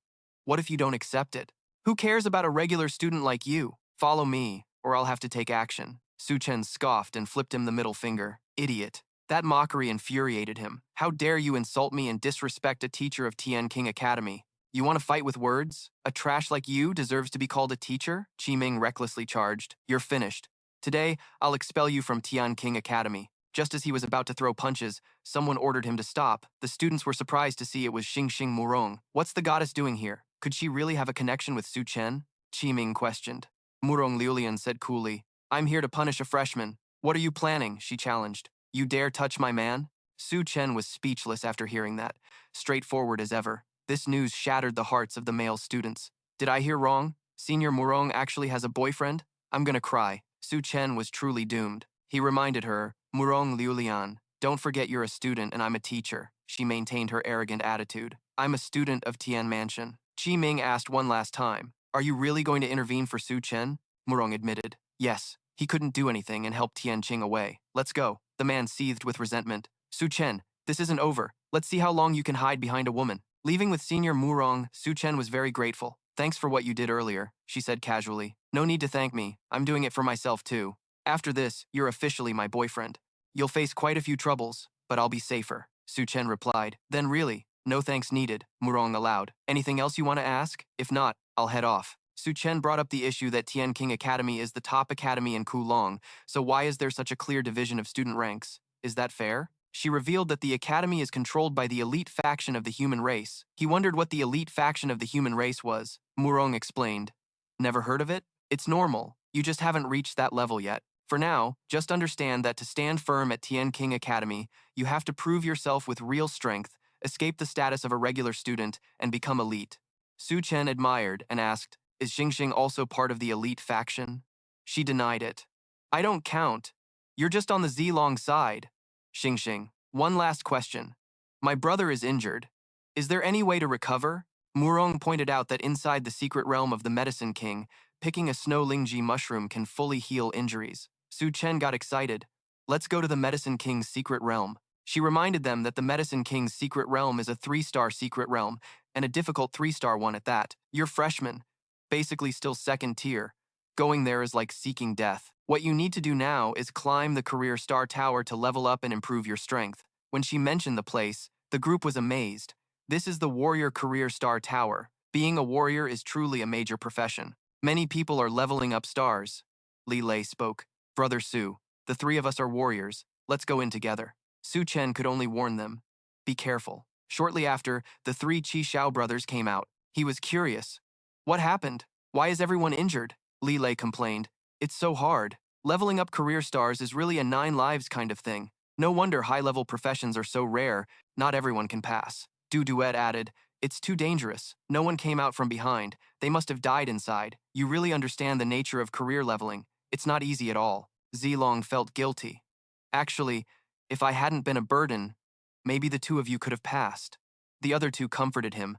What if you don't accept it? Who cares about a regular student like you? Follow me, or I'll have to take action. Su Chen scoffed and flipped him the middle finger. Idiot. That mockery infuriated him. How dare you insult me and disrespect a teacher of Tian King Academy? You want to fight with words? A trash like you deserves to be called a teacher? Qiming recklessly charged. You're finished. Today, I'll expel you from Tian King Academy. Just as he was about to throw punches, someone ordered him to stop. The students were surprised to see it was Xingxing Murong. What's the goddess doing here? Could she really have a connection with Su Chen? Qiming questioned. Murong Liulian said coolly, I'm here to punish a freshman. What are you planning? She challenged. You dare touch my man? Su Chen was speechless after hearing that, straightforward as ever. This news shattered the hearts of the male students. Did I hear wrong? Senior Murong actually has a boyfriend? I'm gonna cry. Su Chen was truly doomed. He reminded her, Murong Liulian, don't forget you're a student and I'm a teacher. She maintained her arrogant attitude. I'm a student of Tian Mansion. Qiming asked one last time, are you really going to intervene for Su Chen? Murong admitted. Yes, he couldn't do anything and helped Tianqing away. Let's go. The man seethed with resentment. Su Chen, this isn't over. Let's see how long you can hide behind a woman. Leaving with Senior Murong, Su Chen was very grateful. Thanks for what you did earlier, she said casually. No need to thank me. I'm doing it for myself too. After this, you're officially my boyfriend. You'll face quite a few troubles, but I'll be safer, Su Chen replied. Then really, no thanks needed, Murong allowed. Anything else you want to ask? If not, I'll head off. Su Chen brought up the issue that Tian King Academy is the top academy in Kulong, so why is there such a clear division of student ranks? Is that fair? She revealed that the academy is controlled by the elite faction of the human race. He wondered what the elite faction of the human race was. Murong explained. Never heard of it? It's normal. You just haven't reached that level yet. For now, just understand that to stand firm at Tian King Academy, you have to prove yourself with real strength, escape the status of a regular student, and become elite. Su Chen admired and asked, is Xingxing also part of the elite faction? She denied it. I don't count. You're just on the Zilong side. Xingxing, one last question. My brother is injured. Is there any way to recover? Murong pointed out that inside the secret realm of the Medicine King, picking a snow lingji mushroom can fully heal injuries. Su Chen got excited. Let's go to the Medicine King's secret realm. She reminded them that the Medicine King's secret realm is a 3-star secret realm, and a difficult 3-star one at that. You're freshmen, basically still second tier. Going there is like seeking death. What you need to do now is climb the Career Star Tower to level up and improve your strength. When she mentioned the place, the group was amazed. This is the Warrior Career Star Tower. Being a warrior is truly a major profession. Many people are leveling up stars. Li Lei spoke. Brother Su, the 3 of us are warriors. Let's go in together. Su Chen could only warn them. Be careful. Shortly after, the 3 Qi Xiao brothers came out. He was curious. What happened? Why is everyone injured? Li Lei complained. It's so hard. Leveling up career stars is really a 9 lives kind of thing. No wonder high-level professions are so rare, not everyone can pass. Du Duet added, it's too dangerous. No one came out from behind. They must have died inside. You really understand the nature of career leveling. It's not easy at all. Zilong felt guilty. Actually, if I hadn't been a burden, maybe the 2 of you could have passed. The other 2 comforted him.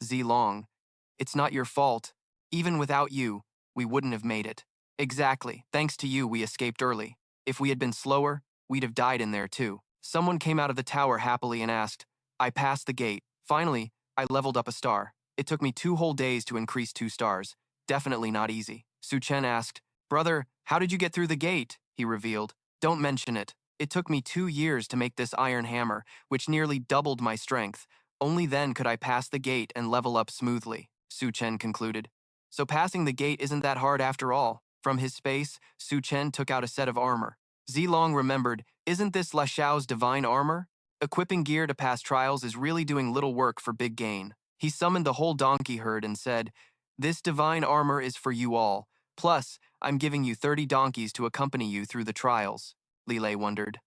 Zilong, it's not your fault. Even without you, we wouldn't have made it. Exactly. Thanks to you, we escaped early. If we had been slower, we'd have died in there too. Someone came out of the tower happily and asked, I passed the gate. Finally, I leveled up a star. It took me 2 whole days to increase 2 stars. Definitely not easy. Su Chen asked, Brother, how did you get through the gate? He revealed. Don't mention it. It took me 2 years to make this iron hammer, which nearly doubled my strength. Only then could I pass the gate and level up smoothly, Su Chen concluded. So passing the gate isn't that hard after all. From his space, Su Chen took out a set of armor. Zilong remembered, isn't this La Xiao's divine armor? Equipping gear to pass trials is really doing little work for big gain. He summoned the whole donkey herd and said, this divine armor is for you all. Plus, I'm giving you 30 donkeys to accompany you through the trials. Li Lei wondered.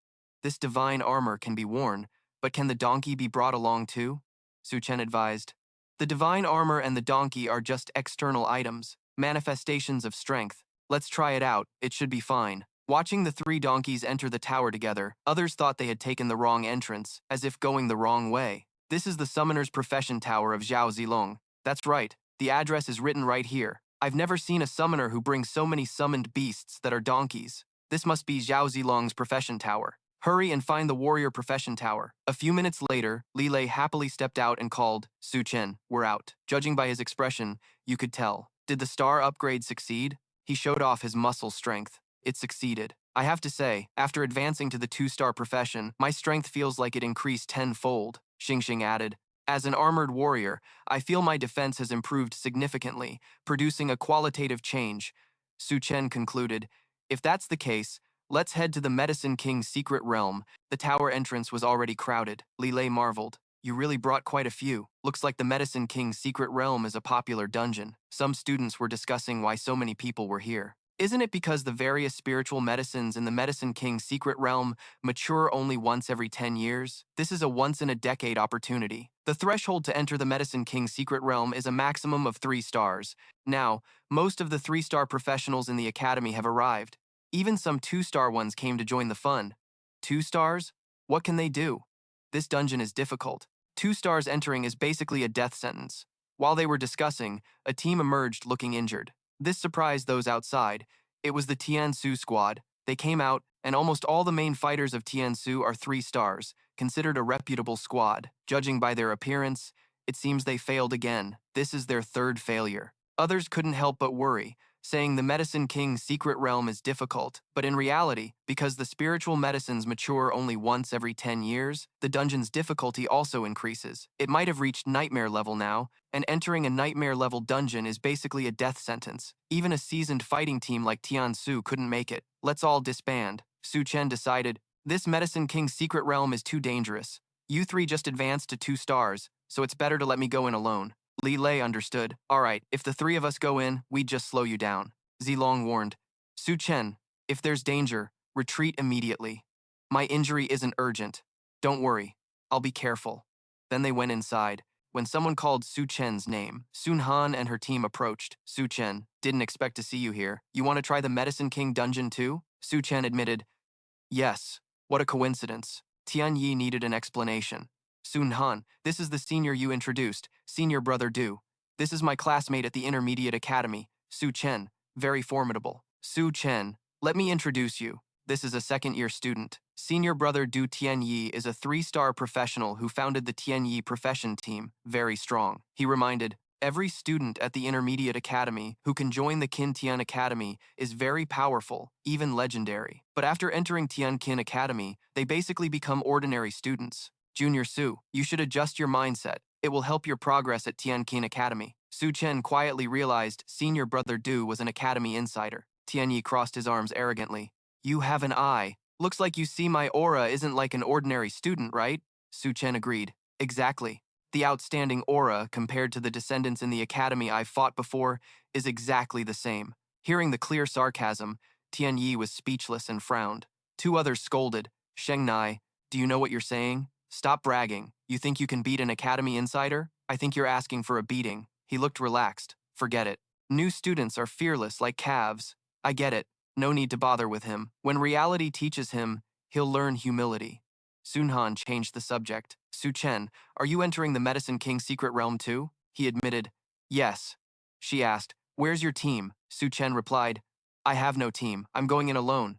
This divine armor can be worn, but can the donkey be brought along too? Su Chen advised. The divine armor and the donkey are just external items, manifestations of strength. Let's try it out, it should be fine. Watching the 3 donkeys enter the tower together, others thought they had taken the wrong entrance, as if going the wrong way. This is the Summoner's Profession Tower of Zhao Zilong. That's right, the address is written right here. I've never seen a summoner who brings so many summoned beasts that are donkeys. This must be Zhao Zilong's Profession Tower. Hurry and find the Warrior Profession Tower. A few minutes later, Li Lei happily stepped out and called, Su Chen, we're out. Judging by his expression, you could tell. Did the star upgrade succeed? He showed off his muscle strength. It succeeded. I have to say, after advancing to the 2-star profession, my strength feels like it increased tenfold, Xingxing added. As an armored warrior, I feel my defense has improved significantly, producing a qualitative change. Su Chen concluded, if that's the case, let's head to the Medicine King's secret realm. The tower entrance was already crowded. Li Lei marveled. You really brought quite a few. Looks like the Medicine King's secret realm is a popular dungeon. Some students were discussing why so many people were here. Isn't it because the various spiritual medicines in the Medicine King's secret realm mature only once every 10 years? This is a once-in-a-decade opportunity. The threshold to enter the Medicine King's secret realm is a maximum of 3 stars. Now, most of the 3-star professionals in the academy have arrived. Even some 2-star ones came to join the fun. 2 stars? What can they do? This dungeon is difficult. 2 stars entering is basically a death sentence. While they were discussing, a team emerged looking injured. This surprised those outside. It was the Tiansu squad. They came out, and almost all the main fighters of Tiansu are 3 stars, considered a reputable squad. Judging by their appearance, it seems they failed again. This is their 3rd failure. Others couldn't help but worry, saying the Medicine King's secret realm is difficult, but in reality, because the spiritual medicines mature only once every 10 years, the dungeon's difficulty also increases. It might have reached nightmare level now, and entering a nightmare-level dungeon is basically a death sentence. Even a seasoned fighting team like Tiansu couldn't make it. Let's all disband. Su Chen decided, this Medicine King's secret realm is too dangerous. You 3 just advanced to 2 stars, so it's better to let me go in alone. Li Lei understood. All right, if the 3 of us go in, we'd just slow you down. Zilong warned. Su Chen, if there's danger, retreat immediately. My injury isn't urgent. Don't worry, I'll be careful. Then they went inside. When someone called Su Chen's name, Sun Han and her team approached. Su Chen, didn't expect to see you here. You want to try the Medicine King dungeon too? Su Chen admitted, yes, what a coincidence. Tian Yi needed an explanation. Sun Han, this is the senior you introduced, senior brother Du. This is my classmate at the Intermediate Academy, Su Chen, very formidable. Su Chen, let me introduce you. This is a 2nd-year student. Senior brother Du Tian Yi is a 3-star professional who founded the Tian Yi profession team, very strong. He reminded, every student at the Intermediate Academy who can join the Qin Tian Academy is very powerful, even legendary. But after entering Tian Qin Academy, they basically become ordinary students. Junior Su, you should adjust your mindset. It will help your progress at Tian Qin Academy. Su Chen quietly realized senior brother Du was an academy insider. Tian Yi crossed his arms arrogantly. You have an eye. Looks like you see my aura isn't like an ordinary student, right? Su Chen agreed. Exactly. The outstanding aura, compared to the descendants in the academy I've fought before, is exactly the same. Hearing the clear sarcasm, Tian Yi was speechless and frowned. 2 others scolded. Sheng Nai, do you know what you're saying? Stop bragging. You think you can beat an academy insider? I think you're asking for a beating. He looked relaxed. Forget it. New students are fearless like calves. I get it. No need to bother with him. When reality teaches him, he'll learn humility. Sun Han changed the subject. Su Chen, are you entering the Medicine King's secret realm too? He admitted, yes. She asked, where's your team? Su Chen replied, I have no team. I'm going in alone.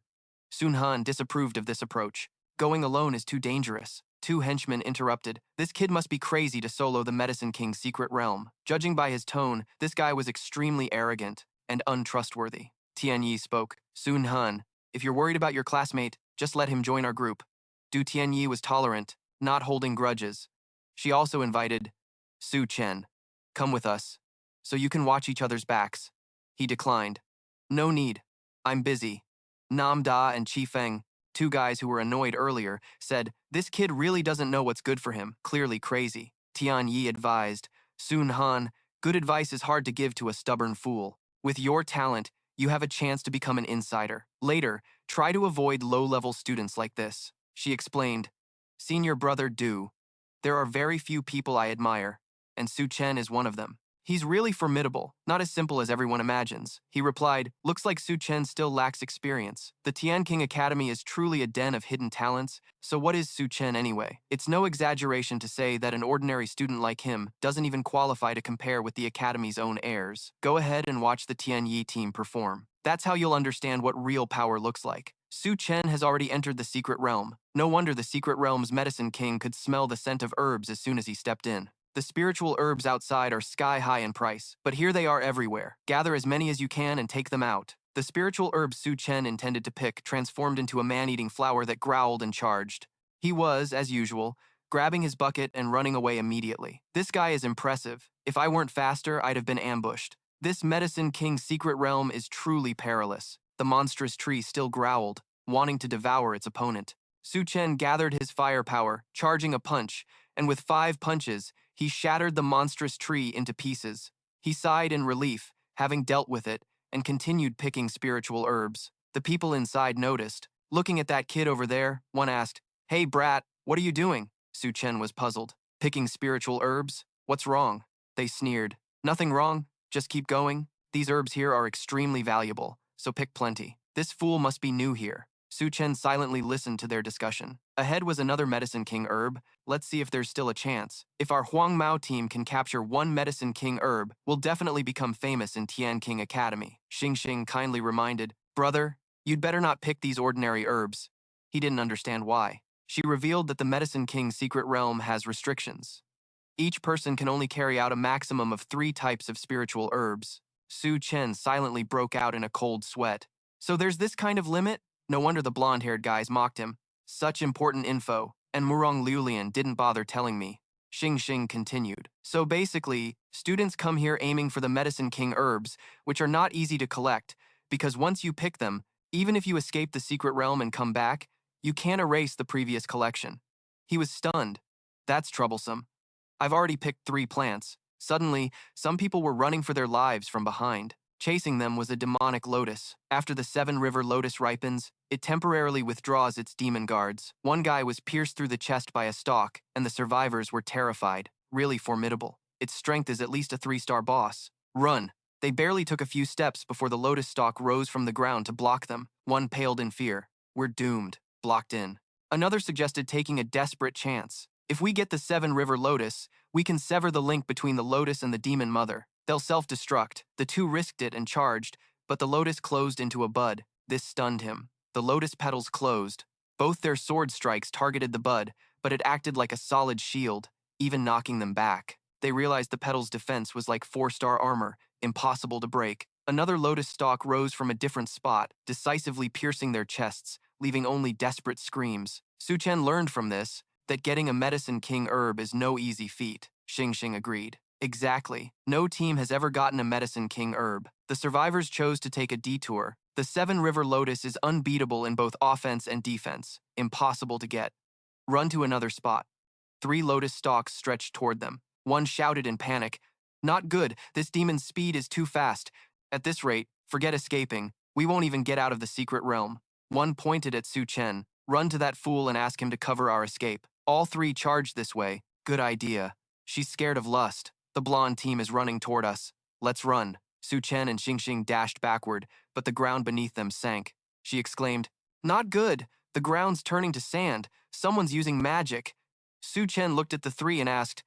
Sun Han disapproved of this approach. Going alone is too dangerous. 2 henchmen interrupted. This kid must be crazy to solo the Medicine King's secret realm. Judging by his tone, this guy was extremely arrogant and untrustworthy. Tian Yi spoke. Sun Han, if you're worried about your classmate, just let him join our group. Du Tian Yi was tolerant, not holding grudges. She also invited Su Chen. Come with us, so you can watch each other's backs. He declined. No need. I'm busy. Nam Da and Chi Feng, 2 guys who were annoyed earlier, said, this kid really doesn't know what's good for him, clearly crazy. Tian Yi advised, Sun Han, good advice is hard to give to a stubborn fool. With your talent, you have a chance to become an insider. Later, try to avoid low-level students like this. She explained, senior brother Du, there are very few people I admire, and Su Chen is one of them. He's really formidable, not as simple as everyone imagines. He replied, looks like Su Chen still lacks experience. The Tian King Academy is truly a den of hidden talents, so what is Su Chen anyway? It's no exaggeration to say that an ordinary student like him doesn't even qualify to compare with the Academy's own heirs. Go ahead and watch the Tian Yi team perform. That's how you'll understand what real power looks like. Su Chen has already entered the secret realm. No wonder the secret realm's Medicine King could smell the scent of herbs as soon as he stepped in. The spiritual herbs outside are sky high in price, but here they are everywhere. Gather as many as you can and take them out. The spiritual herb Su Chen intended to pick transformed into a man-eating flower that growled and charged. He was, as usual, grabbing his bucket and running away immediately. This guy is impressive. If I weren't faster, I'd have been ambushed. This Medicine King's secret realm is truly perilous. The monstrous tree still growled, wanting to devour its opponent. Su Chen gathered his firepower, charging a punch, and with 5 punches, he shattered the monstrous tree into pieces. He sighed in relief, having dealt with it, and continued picking spiritual herbs. The people inside noticed. Looking at that kid over there, one asked, "Hey, brat, what are you doing?" Su Chen was puzzled. "Picking spiritual herbs? What's wrong?" They sneered. "Nothing wrong. Just keep going. These herbs here are extremely valuable, so pick plenty." This fool must be new here. Su Chen silently listened to their discussion. Ahead was another Medicine King herb. Let's see if there's still a chance. If our Huang Mao team can capture one Medicine King herb, we'll definitely become famous in Tian King Academy. Xing kindly reminded, "Brother, you'd better not pick these ordinary herbs." He didn't understand why. She revealed that the Medicine King's secret realm has restrictions. Each person can only carry out a maximum of 3 types of spiritual herbs. Su Chen silently broke out in a cold sweat. So there's this kind of limit? No wonder the blonde-haired guys mocked him. Such important info, and Murong Liulian didn't bother telling me. Xing continued. So basically, students come here aiming for the Medicine King herbs, which are not easy to collect, because once you pick them, even if you escape the secret realm and come back, you can't erase the previous collection. He was stunned. That's troublesome. I've already picked 3 plants. Suddenly, some people were running for their lives from behind. Chasing them was a demonic lotus. After the 7-river lotus ripens, it temporarily withdraws its demon guards. One guy was pierced through the chest by a stalk, and the survivors were terrified. Really formidable. Its strength is at least a 3-star boss. Run. They barely took a few steps before the lotus stalk rose from the ground to block them. One paled in fear. We're doomed. Blocked in. Another suggested taking a desperate chance. If we get the 7-river lotus, we can sever the link between the lotus and the demon mother. They'll self-destruct. The 2 risked it and charged, but the lotus closed into a bud. This stunned him. The lotus petals closed. Both their sword strikes targeted the bud, but it acted like a solid shield, even knocking them back. They realized the petal's defense was like 4-star armor, impossible to break. Another lotus stalk rose from a different spot, decisively piercing their chests, leaving only desperate screams. Su Chen learned from this that getting a Medicine King herb is no easy feat. Xing agreed. Exactly. No team has ever gotten a Medicine King herb. The survivors chose to take a detour. The 7-river lotus is unbeatable in both offense and defense. Impossible to get. Run to another spot. 3 lotus stalks stretched toward them. One shouted in panic, "Not good. This demon's speed is too fast. At this rate, forget escaping. We won't even get out of the secret realm." One pointed at Su Chen. "Run to that fool and ask him to cover our escape." All 3 charged this way. Good idea. She's scared of lust. The blonde team is running toward us. Let's run. Su Chen and Xing dashed backward, but the ground beneath them sank. She exclaimed, "Not good. The ground's turning to sand. Someone's using magic." Su Chen looked at the 3 and asked,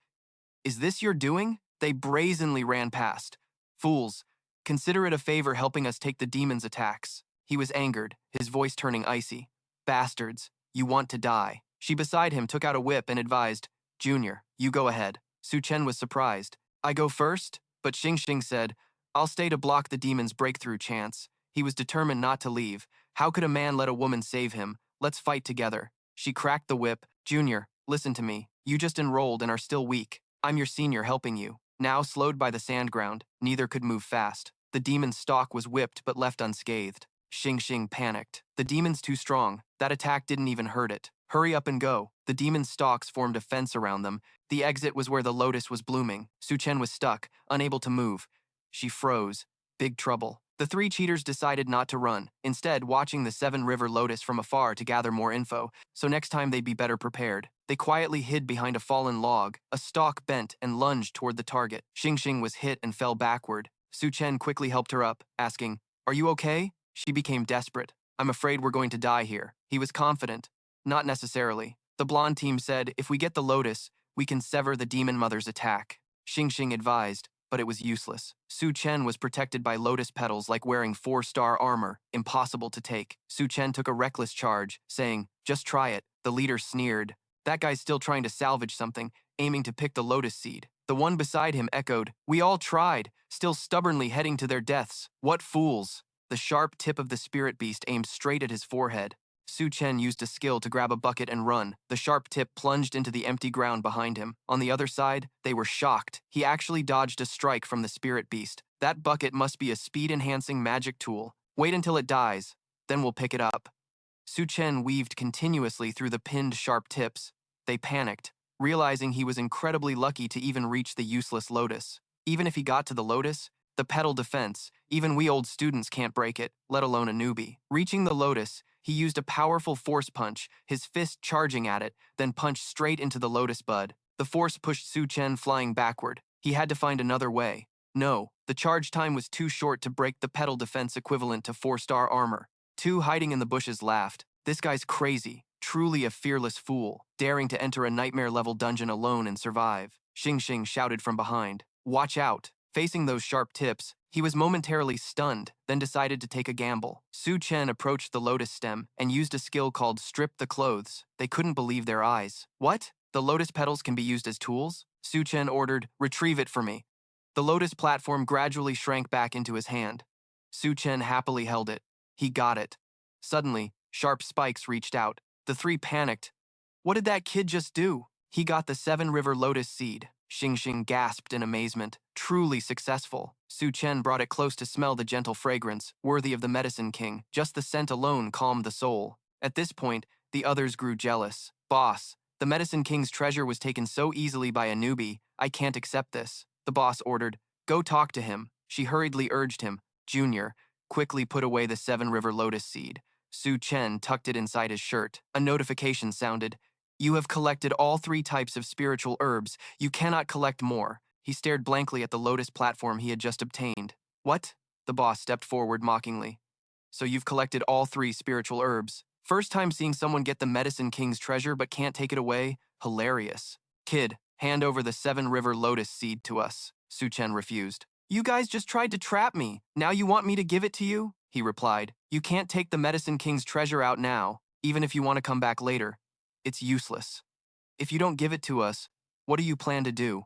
"Is this your doing?" They brazenly ran past. "Fools, consider it a favor helping us take the demon's attacks." He was angered, his voice turning icy. "Bastards, you want to die." She beside him took out a whip and advised, "Junior, you go ahead." Su Chen was surprised. "I go first?" But Xing said, "I'll stay to block the demon's breakthrough chance." He was determined not to leave. How could a man let a woman save him? Let's fight together. She cracked the whip. "Junior, listen to me. You just enrolled and are still weak. I'm your senior helping you." Now slowed by the sand ground, neither could move fast. The demon's stalk was whipped but left unscathed. Xing panicked. The demon's too strong. That attack didn't even hurt it. Hurry up and go. The demon's stalks formed a fence around them. The exit was where the lotus was blooming. Su Chen was stuck, unable to move. She froze. Big trouble. The 3 cheaters decided not to run, instead watching the 7-river lotus from afar to gather more info, so next time they'd be better prepared. They quietly hid behind a fallen log. A stalk bent and lunged toward the target. Xing was hit and fell backward. Su Chen quickly helped her up, asking, "Are you okay?" She became desperate. "I'm afraid we're going to die here." He was confident. Not necessarily. The blonde team said, "If we get the lotus, we can sever the demon mother's attack." Xing advised, but it was useless. Su Chen was protected by lotus petals like wearing 4-star armor, impossible to take. Su Chen took a reckless charge, saying, "Just try it." The leader sneered. "That guy's still trying to salvage something, aiming to pick the lotus seed." The one beside him echoed, "We all tried, still stubbornly heading to their deaths. What fools." The sharp tip of the spirit beast aimed straight at his forehead. Su Chen used a skill to grab a bucket and run. The sharp tip plunged into the empty ground behind him. On the other side, they were shocked. He actually dodged a strike from the spirit beast. That bucket must be a speed-enhancing magic tool. Wait until it dies, then we'll pick it up. Su Chen weaved continuously through the pinned sharp tips. They panicked, realizing he was incredibly lucky to even reach the useless lotus. Even if he got to the lotus, the petal defense, even we old students can't break it, let alone a newbie. Reaching the lotus, he used a powerful force punch, his fist charging at it, then punched straight into the lotus bud. The force pushed Su Chen flying backward. He had to find another way. No, the charge time was too short to break the petal defense equivalent to 4-star armor. Two hiding in the bushes laughed. This guy's crazy, truly a fearless fool, daring to enter a nightmare-level dungeon alone and survive. Xing shouted from behind. Watch out. Facing those sharp tips, he was momentarily stunned, then decided to take a gamble. Su Chen approached the lotus stem and used a skill called Strip the Clothes. They couldn't believe their eyes. What? The lotus petals can be used as tools? Su Chen ordered, retrieve it for me. The lotus platform gradually shrank back into his hand. Su Chen happily held it. He got it. Suddenly, sharp spikes reached out. The three panicked. What did that kid just do? He got the 7-river lotus seed. Xing gasped in amazement. Truly successful. Su Chen brought it close to smell the gentle fragrance, worthy of the medicine king. Just the scent alone calmed the soul. At this point, the others grew jealous. Boss, the medicine king's treasure was taken so easily by a newbie. I can't accept this. The boss ordered. Go talk to him. She hurriedly urged him. Junior, quickly put away the 7-river lotus seed. Su Chen tucked it inside his shirt. A notification sounded. You have collected all 3 types of spiritual herbs. You cannot collect more. He stared blankly at the lotus platform he had just obtained. What? The boss stepped forward mockingly. So you've collected all 3 spiritual herbs. First time seeing someone get the medicine king's treasure but can't take it away? Hilarious. Kid, hand over the 7-river lotus seed to us. Su Chen refused. You guys just tried to trap me. Now you want me to give it to you? He replied. You can't take the medicine king's treasure out now, even if you want to come back later. It's useless. If you don't give it to us, what do you plan to do?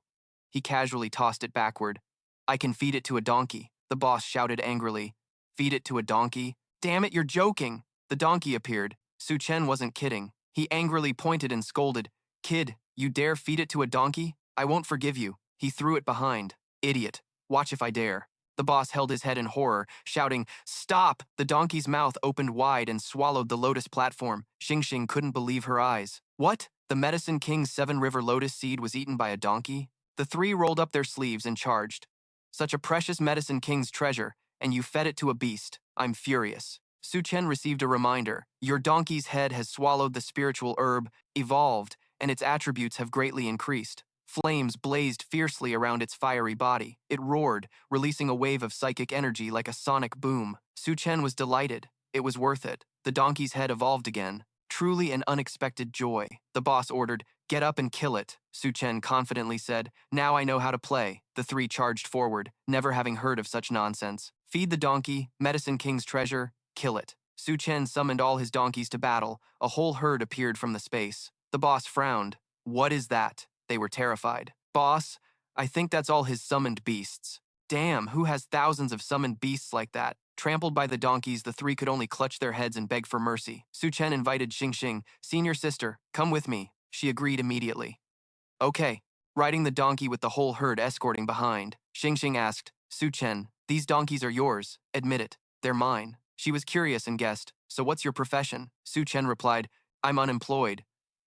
He casually tossed it backward. I can feed it to a donkey, the boss shouted angrily. Feed it to a donkey? Damn it, you're joking. The donkey appeared. Su Chen wasn't kidding. He angrily pointed and scolded. Kid, you dare feed it to a donkey? I won't forgive you. He threw it behind. Idiot. Watch if I dare. The boss held his head in horror, shouting, Stop! The donkey's mouth opened wide and swallowed the lotus platform. Xing couldn't believe her eyes. What? The medicine king's 7-river lotus seed was eaten by a donkey? The 3 rolled up their sleeves and charged. Such a precious medicine king's treasure, and you fed it to a beast. I'm furious. Su Chen received a reminder. Your donkey's head has swallowed the spiritual herb, evolved, and its attributes have greatly increased. Flames blazed fiercely around its fiery body. It roared, releasing a wave of psychic energy like a sonic boom. Su Chen was delighted. It was worth it. The donkey's head evolved again. Truly an unexpected joy. The boss ordered, Get up and kill it. Su Chen confidently said, Now I know how to play. The 3 charged forward, never having heard of such nonsense. Feed the donkey, medicine king's treasure, kill it. Su Chen summoned all his donkeys to battle. A whole herd appeared from the space. The boss frowned. What is that? They were terrified. Boss, I think that's all his summoned beasts. Damn, who has thousands of summoned beasts like that? Trampled by the donkeys, the 3 could only clutch their heads and beg for mercy. Su Chen invited Xing, senior sister, come with me. She agreed immediately. Okay. Riding the donkey with the whole herd escorting behind, Xing asked, Su Chen, these donkeys are yours. Admit it. They're mine. She was curious and guessed, so what's your profession? Su Chen replied, I'm unemployed.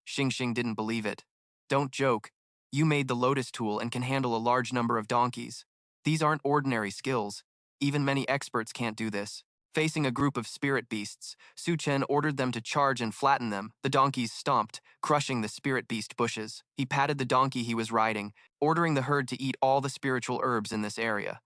Xing didn't believe it. Don't joke. You made the lotus tool and can handle a large number of donkeys. These aren't ordinary skills. Even many experts can't do this. Facing a group of spirit beasts, Su Chen ordered them to charge and flatten them. The donkeys stomped, crushing the spirit beast bushes. He patted the donkey he was riding, ordering the herd to eat all the spiritual herbs in this area.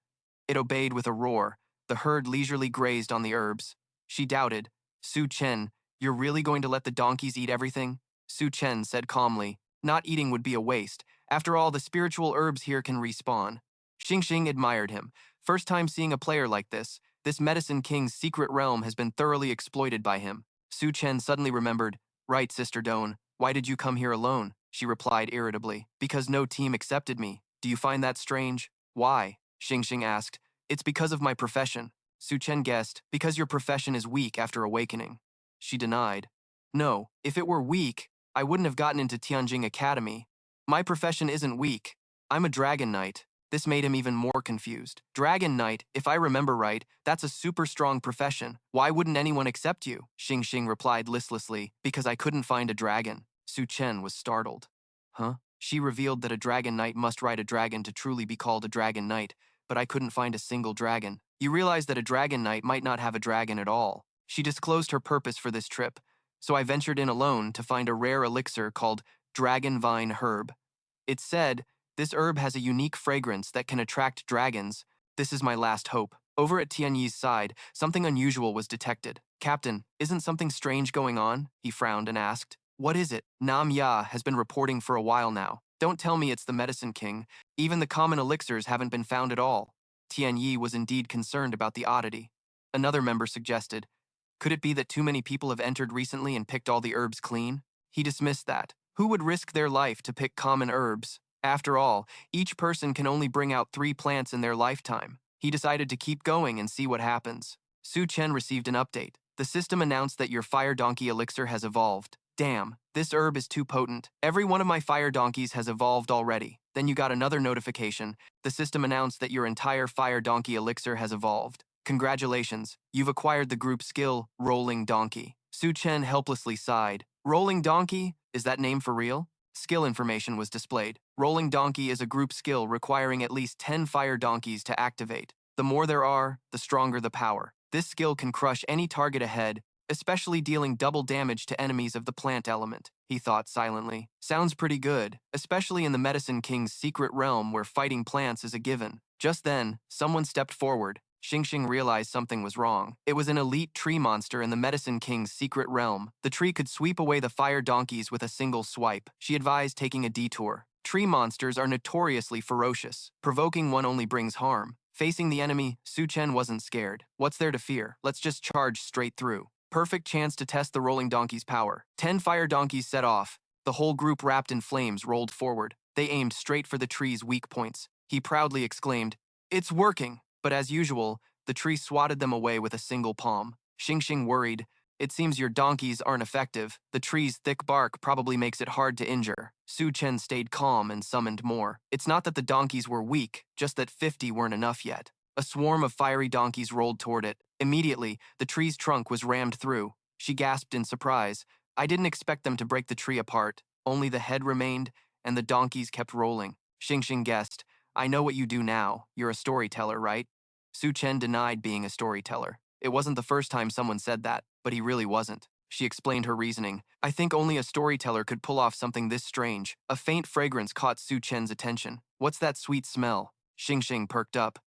It obeyed with a roar. The herd leisurely grazed on the herbs. She doubted. Su Chen, you're really going to let the donkeys eat everything? Su Chen said calmly. Not eating would be a waste. After all, the spiritual herbs here can respawn. Xing admired him. First time seeing a player like this. This medicine king's secret realm has been thoroughly exploited by him. Su Chen suddenly remembered. Right, Sister Doan. Why did you come here alone? She replied irritably. Because no team accepted me. Do you find that strange? Why? Xing asked. It's because of my profession. Su Chen guessed, because your profession is weak after awakening. She denied. No, if it were weak, I wouldn't have gotten into Tianjing Academy. My profession isn't weak. I'm a Dragon Knight. This made him even more confused. Dragon Knight, if I remember right, that's a super strong profession. Why wouldn't anyone accept you? Xing replied listlessly, because I couldn't find a dragon. Su Chen was startled. Huh? She revealed that a Dragon Knight must ride a dragon to truly be called a Dragon Knight, but I couldn't find a single dragon. You realize that a Dragon Knight might not have a dragon at all. She disclosed her purpose for this trip, so I ventured in alone to find a rare elixir called Dragon Vine Herb. It said, this herb has a unique fragrance that can attract dragons. This is my last hope. Over at Tianyi's side, something unusual was detected. Captain, isn't something strange going on? He frowned and asked. What is it? Nam Ya has been reporting for a while now. Don't tell me it's the Medicine King. Even the common elixirs haven't been found at all. Tianyi was indeed concerned about the oddity. Another member suggested, could it be that too many people have entered recently and picked all the herbs clean? He dismissed that. Who would risk their life to pick common herbs? After all, each person can only bring out 3 plants in their lifetime. He decided to keep going and see what happens. Su Chen received an update. The system announced that your fire donkey elixir has evolved. Damn, this herb is too potent. Every one of my fire donkeys has evolved already. Then you got another notification. The system announced that your entire fire donkey elixir has evolved. Congratulations, you've acquired the group skill, Rolling Donkey. Su Chen helplessly sighed. Rolling Donkey? Is that name for real? Skill information was displayed. Rolling Donkey is a group skill requiring at least 10 fire donkeys to activate. The more there are, the stronger the power. This skill can crush any target ahead, especially dealing double damage to enemies of the plant element, he thought silently. Sounds pretty good, especially in the Medicine King's secret realm where fighting plants is a given. Just then, someone stepped forward. Xing realized something was wrong. It was an elite tree monster in the Medicine King's secret realm. The tree could sweep away the fire donkeys with a single swipe. She advised taking a detour. Tree monsters are notoriously ferocious. Provoking one only brings harm. Facing the enemy, Su Chen wasn't scared. What's there to fear? Let's just charge straight through. Perfect chance to test the rolling donkey's power. 10 fire donkeys set off. The whole group wrapped in flames rolled forward. They aimed straight for the tree's weak points. He proudly exclaimed, "It's working!" But as usual, the tree swatted them away with a single palm. Xing worried. It seems your donkeys aren't effective. The tree's thick bark probably makes it hard to injure. Su Chen stayed calm and summoned more. It's not that the donkeys were weak, just that 50 weren't enough yet. A swarm of fiery donkeys rolled toward it. Immediately, the tree's trunk was rammed through. She gasped in surprise. I didn't expect them to break the tree apart. Only the head remained, and the donkeys kept rolling. Xing guessed. I know what you do now. You're a storyteller, right? Su Chen denied being a storyteller. It wasn't the first time someone said that, but he really wasn't. She explained her reasoning. I think only a storyteller could pull off something this strange. A faint fragrance caught Su Chen's attention. What's that sweet smell? Xing perked up.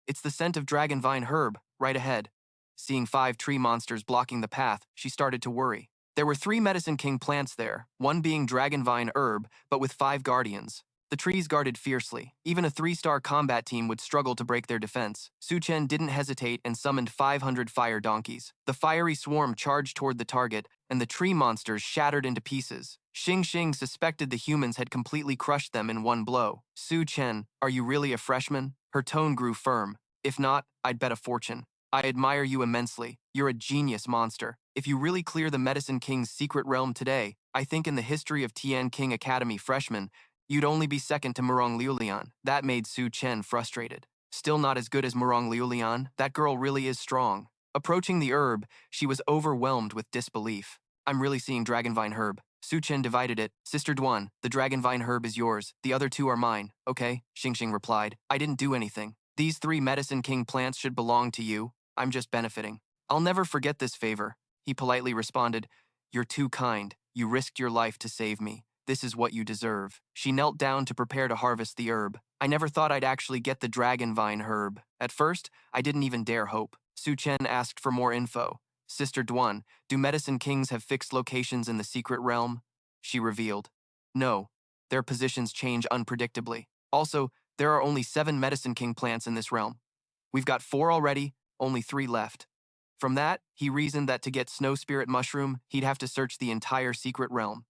It's the scent of dragon vine herb, right ahead. Seeing 5 tree monsters blocking the path, she started to worry. There were 3 Medicine King plants there, one being dragon vine herb, but with 5 guardians. The trees guarded fiercely. Even a 3-star combat team would struggle to break their defense. Su Chen didn't hesitate and summoned 500 fire donkeys. The fiery swarm charged toward the target, and the tree monsters shattered into pieces. Xing suspected the humans had completely crushed them in one blow. Su Chen, are you really a freshman? Her tone grew firm. If not, I'd bet a fortune. I admire you immensely. You're a genius monster. If you really clear the Medicine King's secret realm today, I think in the history of Tian King Academy freshmen, you'd only be second to Murong Liulian. That made Su Chen frustrated. Still not as good as Murong Liulian. That girl really is strong. Approaching the herb, she was overwhelmed with disbelief. I'm really seeing Dragonvine herb. Su Chen divided it. Sister Duan, the Dragonvine herb is yours. The other 2 are mine. Okay, Xing replied. I didn't do anything. These 3 Medicine King plants should belong to you. I'm just benefiting. I'll never forget this favor. He politely responded. You're too kind. You risked your life to save me. This is what you deserve. She knelt down to prepare to harvest the herb. I never thought I'd actually get the dragon vine herb. At first, I didn't even dare hope. Su Chen asked for more info. Sister Duan, do Medicine Kings have fixed locations in the secret realm? She revealed. No, their positions change unpredictably. Also, there are only 7 Medicine King plants in this realm. We've got 4 already, only 3 left. From that, he reasoned that to get Snow Spirit Mushroom, he'd have to search the entire secret realm.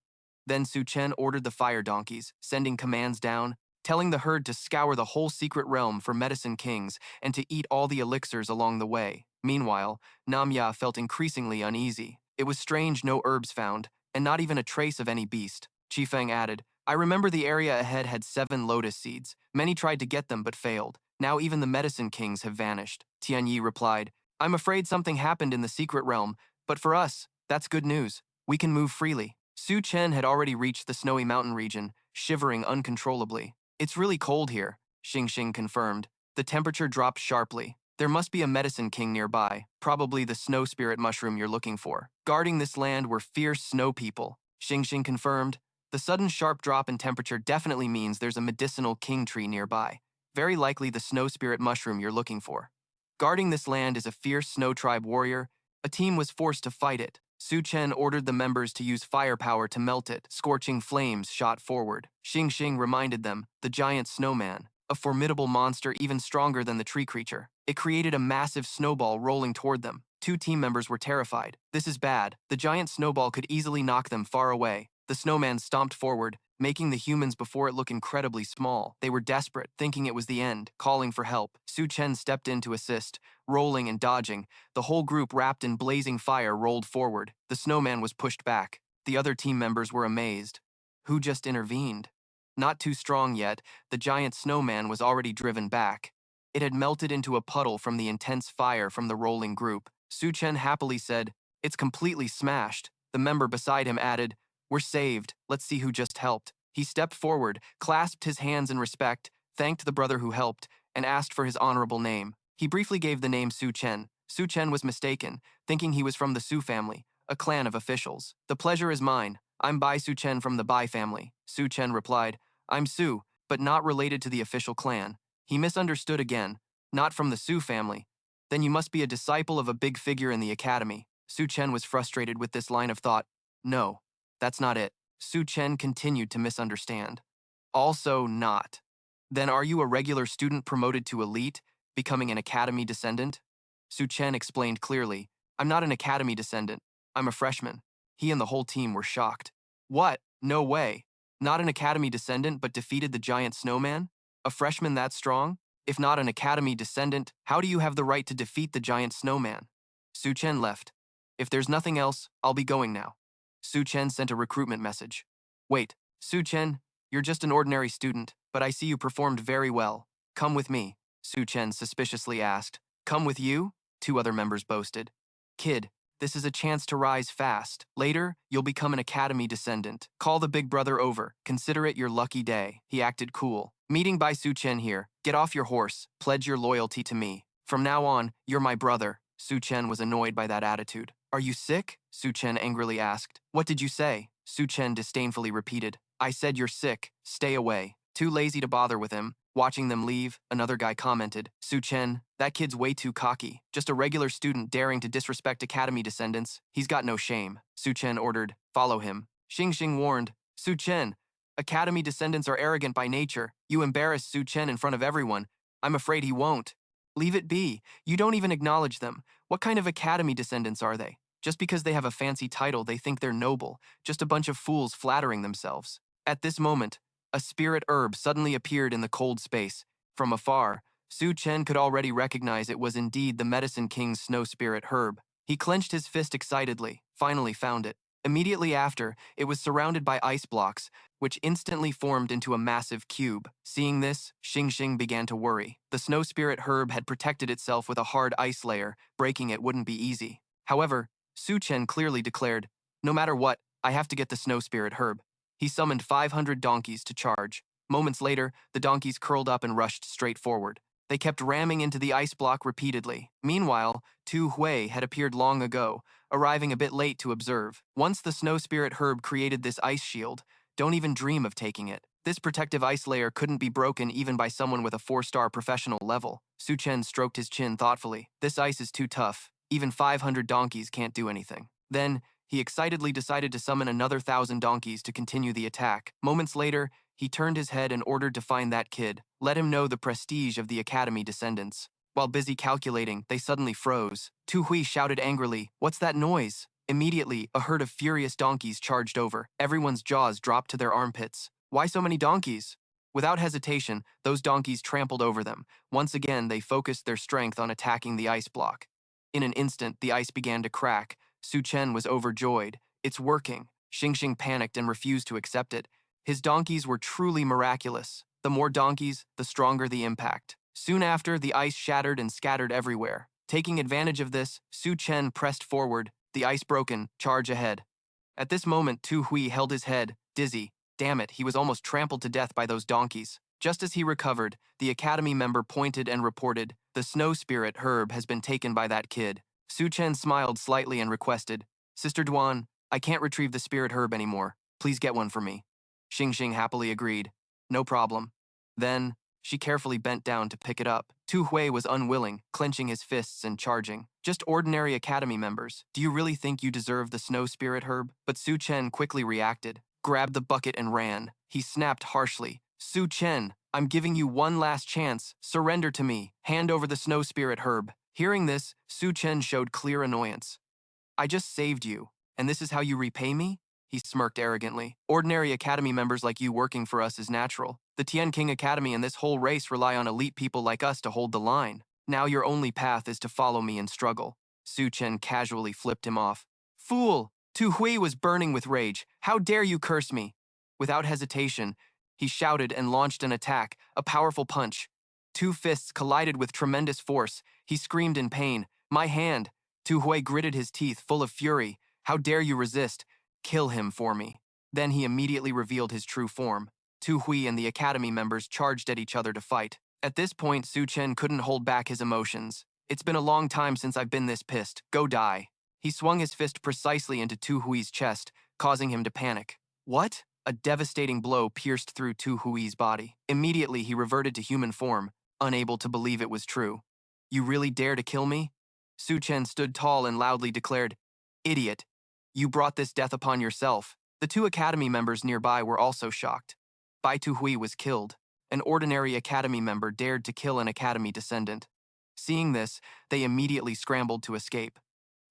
Then Su Chen ordered the fire donkeys, sending commands down, telling the herd to scour the whole secret realm for Medicine Kings and to eat all the elixirs along the way. Meanwhile, Namya felt increasingly uneasy. It was strange no herbs found, and not even a trace of any beast. Qifeng added, I remember the area ahead had 7 lotus seeds. Many tried to get them but failed. Now even the medicine kings have vanished. Tianyi replied, I'm afraid something happened in the secret realm, but for us, that's good news. We can move freely. Su Chen had already reached the snowy mountain region, shivering uncontrollably. It's really cold here, Xing confirmed. The temperature dropped sharply. There must be a medicine king nearby, probably the snow spirit mushroom you're looking for. Guarding this land were fierce snow people, Xing confirmed. The sudden sharp drop in temperature definitely means there's a medicinal king tree nearby, very likely the snow spirit mushroom you're looking for. Guarding this land is a fierce snow tribe warrior. A team was forced to fight it. Su Chen ordered the members to use firepower to melt it. Scorching flames shot forward. Xing reminded them, the giant snowman, a formidable monster even stronger than the tree creature. It created a massive snowball rolling toward them. 2 team members were terrified. This is bad. The giant snowball could easily knock them far away. The snowman stomped forward, making the humans before it look incredibly small. They were desperate, thinking it was the end, calling for help. Su Chen stepped in to assist, rolling and dodging. The whole group, wrapped in blazing fire, rolled forward. The snowman was pushed back. The other team members were amazed. Who just intervened? Not too strong yet, the giant snowman was already driven back. It had melted into a puddle from the intense fire from the rolling group. Su Chen happily said, It's completely smashed. The member beside him added, We're saved. Let's see who just helped. He stepped forward, clasped his hands in respect, thanked the brother who helped, and asked for his honorable name. He briefly gave the name Su Chen. Su Chen was mistaken, thinking he was from the Su family, a clan of officials. The pleasure is mine. I'm Bai Su Chen from the Bai family. Su Chen replied, I'm Su, but not related to the official clan. He misunderstood again. Not from the Su family. Then you must be a disciple of a big figure in the academy. Su Chen was frustrated with this line of thought. No, that's not it. Su Chen continued to misunderstand. Also not. Then are you a regular student promoted to elite, becoming an academy descendant? Su Chen explained clearly, I'm not an academy descendant. I'm a freshman. He and the whole team were shocked. What? No way. Not an academy descendant but defeated the giant snowman? A freshman that strong? If not an academy descendant, how do you have the right to defeat the giant snowman? Su Chen left. If there's nothing else, I'll be going now. Su Chen sent a recruitment message. Wait, Su Chen, you're just an ordinary student, but I see you performed very well. Come with me, Su Chen suspiciously asked. Come with you? 2 other members boasted. Kid, this is a chance to rise fast. Later, you'll become an academy descendant. Call the big brother over. Consider it your lucky day. He acted cool. Meeting by Su Chen here. Get off your horse. Pledge your loyalty to me. From now on, you're my brother. Su Chen was annoyed by that attitude. Are you sick? Su Chen angrily asked. What did you say? Su Chen disdainfully repeated. I said you're sick. Stay away. Too lazy to bother with him. Watching them leave, another guy commented, Su Chen, that kid's way too cocky. Just a regular student daring to disrespect academy descendants. He's got no shame. Su Chen ordered, follow him. Xing warned, Su Chen, academy descendants are arrogant by nature. You embarrass Su Chen in front of everyone. I'm afraid he won't. Leave it be. You don't even acknowledge them. What kind of academy descendants are they? Just because they have a fancy title, they think they're noble. Just a bunch of fools flattering themselves. At this moment, a spirit herb suddenly appeared in the cold space. From afar, Su Chen could already recognize it was indeed the Medicine King's snow spirit herb. He clenched his fist excitedly, finally found it. Immediately after, it was surrounded by ice blocks, which instantly formed into a massive cube. Seeing this, Xing began to worry. The snow spirit herb had protected itself with a hard ice layer. Breaking it wouldn't be easy. However, Su Chen clearly declared, no matter what, I have to get the snow spirit herb. He summoned 500 donkeys to charge. Moments later, the donkeys curled up and rushed straight forward. They kept ramming into the ice block repeatedly. Meanwhile, Tu Hui had appeared long ago, arriving a bit late to observe. Once the snow spirit herb created this ice shield, don't even dream of taking it. This protective ice layer couldn't be broken even by someone with a 4-star professional level. Su Chen stroked his chin thoughtfully. This ice is too tough. Even 500 donkeys can't do anything. Then, he excitedly decided to summon another 1,000 donkeys to continue the attack. Moments later, he turned his head and ordered to find that kid. Let him know the prestige of the academy descendants. While busy calculating, they suddenly froze. Tu Hui shouted angrily, "What's that noise?" Immediately, a herd of furious donkeys charged over. Everyone's jaws dropped to their armpits. Why so many donkeys? Without hesitation, those donkeys trampled over them. Once again, they focused their strength on attacking the ice block. In an instant, the ice began to crack. Su Chen was overjoyed. It's working. Xingxing panicked and refused to accept it. His donkeys were truly miraculous. The more donkeys, the stronger the impact. Soon after, the ice shattered and scattered everywhere. Taking advantage of this, Su Chen pressed forward. The ice broken, charge ahead. At this moment, Tu Hui held his head, dizzy. Damn it, he was almost trampled to death by those donkeys. Just as he recovered, the Academy member pointed and reported, "The snow spirit herb has been taken by that kid." Su Chen smiled slightly and requested, "Sister Duan, I can't retrieve the spirit herb anymore. Please get one for me." Xingxing happily agreed. "No problem." Then, she carefully bent down to pick it up. Tu Hui was unwilling, clenching his fists and charging. "Just ordinary Academy members. Do you really think you deserve the snow spirit herb?" But Su Chen quickly reacted, grabbed the bucket and ran. He snapped harshly, "Su Chen, I'm giving you one last chance. Surrender to me. Hand over the snow spirit herb." Hearing this, Su Chen showed clear annoyance. "I just saved you, and this is how you repay me?" He smirked arrogantly. "Ordinary Academy members like you working for us is natural. The Tian King Academy and this whole race rely on elite people like us to hold the line. Now your only path is to follow me and struggle." Su Chen casually flipped him off. "Fool!" Tu Hui was burning with rage. "How dare you curse me?" Without hesitation, he shouted and launched an attack, a powerful punch. Two fists collided with tremendous force. He screamed in pain. "My hand!" Tu Hui gritted his teeth, full of fury. "How dare you resist? Kill him for me." Then he immediately revealed his true form. Tu Hui and the Academy members charged at each other to fight. At this point, Su Chen couldn't hold back his emotions. "It's been a long time since I've been this pissed. Go die." He swung his fist precisely into Tu Hui's chest, causing him to panic. What? A devastating blow pierced through Tu Hui's body. Immediately, he reverted to human form, unable to believe it was true. "You really dare to kill me?" Su Chen stood tall and loudly declared, "Idiot! You brought this death upon yourself." The two Academy members nearby were also shocked. Bai Tu Hui was killed. An ordinary Academy member dared to kill an Academy descendant. Seeing this, they immediately scrambled to escape.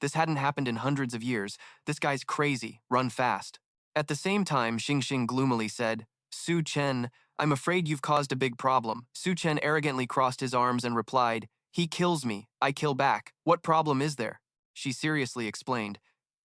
This hadn't happened in hundreds of years. "This guy's crazy. Run fast." At the same time, Xingxing gloomily said, "Su Chen, I'm afraid you've caused a big problem." Su Chen arrogantly crossed his arms and replied, "He kills me. I kill back. What problem is there?" She seriously explained,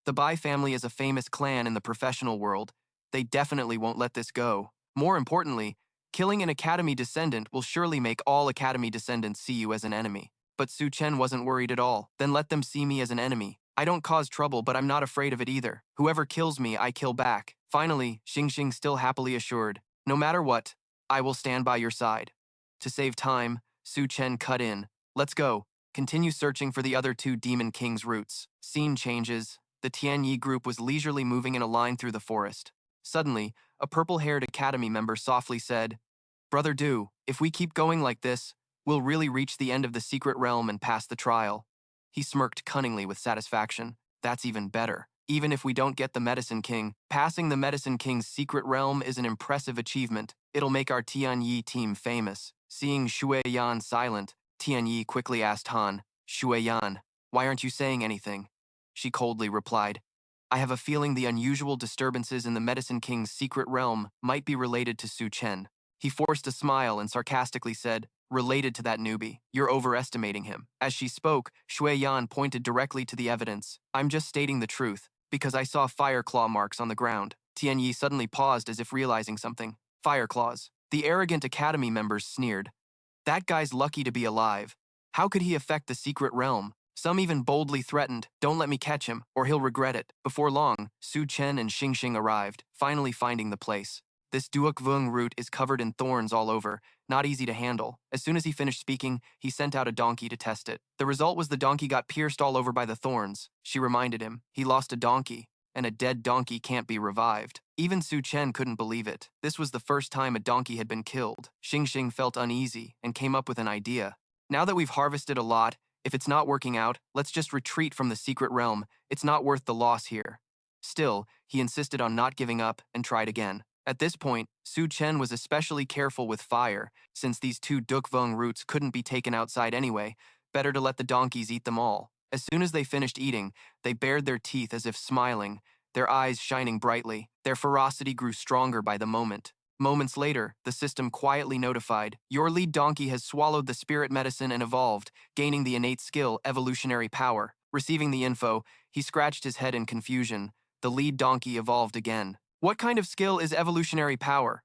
"The Bai family is a famous clan in the professional world. They definitely won't let this go. More importantly, killing an Academy descendant will surely make all Academy descendants see you as an enemy." But Su Chen wasn't worried at all. "Then let them see me as an enemy. I don't cause trouble, but I'm not afraid of it either. Whoever kills me, I kill back." Finally, Xingxing still happily assured, "No matter what, I will stand by your side." To save time, Su Chen cut in. "Let's go. Continue searching for the other two Demon King's roots." Scene changes. The Tianyi group was leisurely moving in a line through the forest. Suddenly, a purple-haired Academy member softly said, "Brother Du, if we keep going like this, we'll really reach the end of the secret realm and pass the trial." He smirked cunningly with satisfaction. "That's even better. Even if we don't get the Medicine King, passing the Medicine King's secret realm is an impressive achievement. It'll make our Tianyi team famous." Seeing Shui Yan silent, Tianyi quickly asked Han, "Shui Yan, why aren't you saying anything?" She coldly replied, "I have a feeling the unusual disturbances in the Medicine King's secret realm might be related to Su Chen." He forced a smile and sarcastically said, "Related to that newbie. You're overestimating him." As she spoke, Shui Yan pointed directly to the evidence. "I'm just stating the truth, because I saw fire claw marks on the ground." Tianyi suddenly paused as if realizing something. Fire claws. The arrogant Academy members sneered. "That guy's lucky to be alive. How could he affect the secret realm?" Some even boldly threatened, "Don't let me catch him, or he'll regret it." Before long, Su Chen and Xingxing arrived, finally finding the place. This Duokvung root is covered in thorns all over, not easy to handle. As soon as he finished speaking, he sent out a donkey to test it. The result was the donkey got pierced all over by the thorns. She reminded him, he lost a donkey, and a dead donkey can't be revived. Even Su Chen couldn't believe it. This was the first time a donkey had been killed. Xingxing felt uneasy and came up with an idea. "Now that we've harvested a lot, if it's not working out, let's just retreat from the secret realm. It's not worth the loss here." Still, he insisted on not giving up and tried again. At this point, Su Chen was especially careful with fire. Since these two Dukvung roots couldn't be taken outside anyway, better to let the donkeys eat them all. As soon as they finished eating, they bared their teeth as if smiling, their eyes shining brightly. Their ferocity grew stronger by the moment. Moments later, the system quietly notified, "Your lead donkey has swallowed the spirit medicine and evolved, gaining the innate skill, evolutionary power." Receiving the info, he scratched his head in confusion. The lead donkey evolved again. What kind of skill is evolutionary power?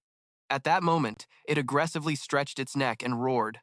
At that moment, it aggressively stretched its neck and roared.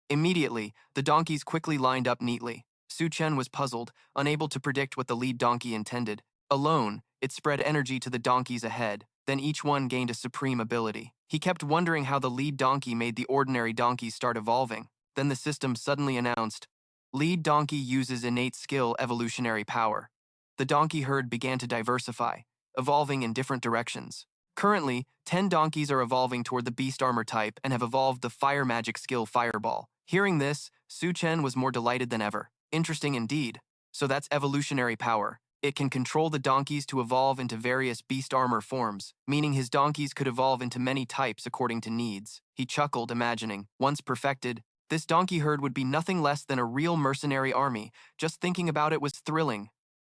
Immediately, the donkeys quickly lined up neatly. Su Chen was puzzled, unable to predict what the lead donkey intended. Alone, it spread energy to the donkeys ahead, then each one gained a supreme ability. He kept wondering how the lead donkey made the ordinary donkeys start evolving. Then the system suddenly announced, "Lead donkey uses innate skill, evolutionary power." The donkey herd began to diversify, evolving in different directions. Currently, 10 donkeys are evolving toward the beast armor type and have evolved the fire magic skill Fireball. Hearing this, Su Chen was more delighted than ever. Interesting indeed. So that's evolutionary power. It can control the donkeys to evolve into various beast armor forms, meaning his donkeys could evolve into many types according to needs. He chuckled, imagining, once perfected, this donkey herd would be nothing less than a real mercenary army. Just thinking about it was thrilling.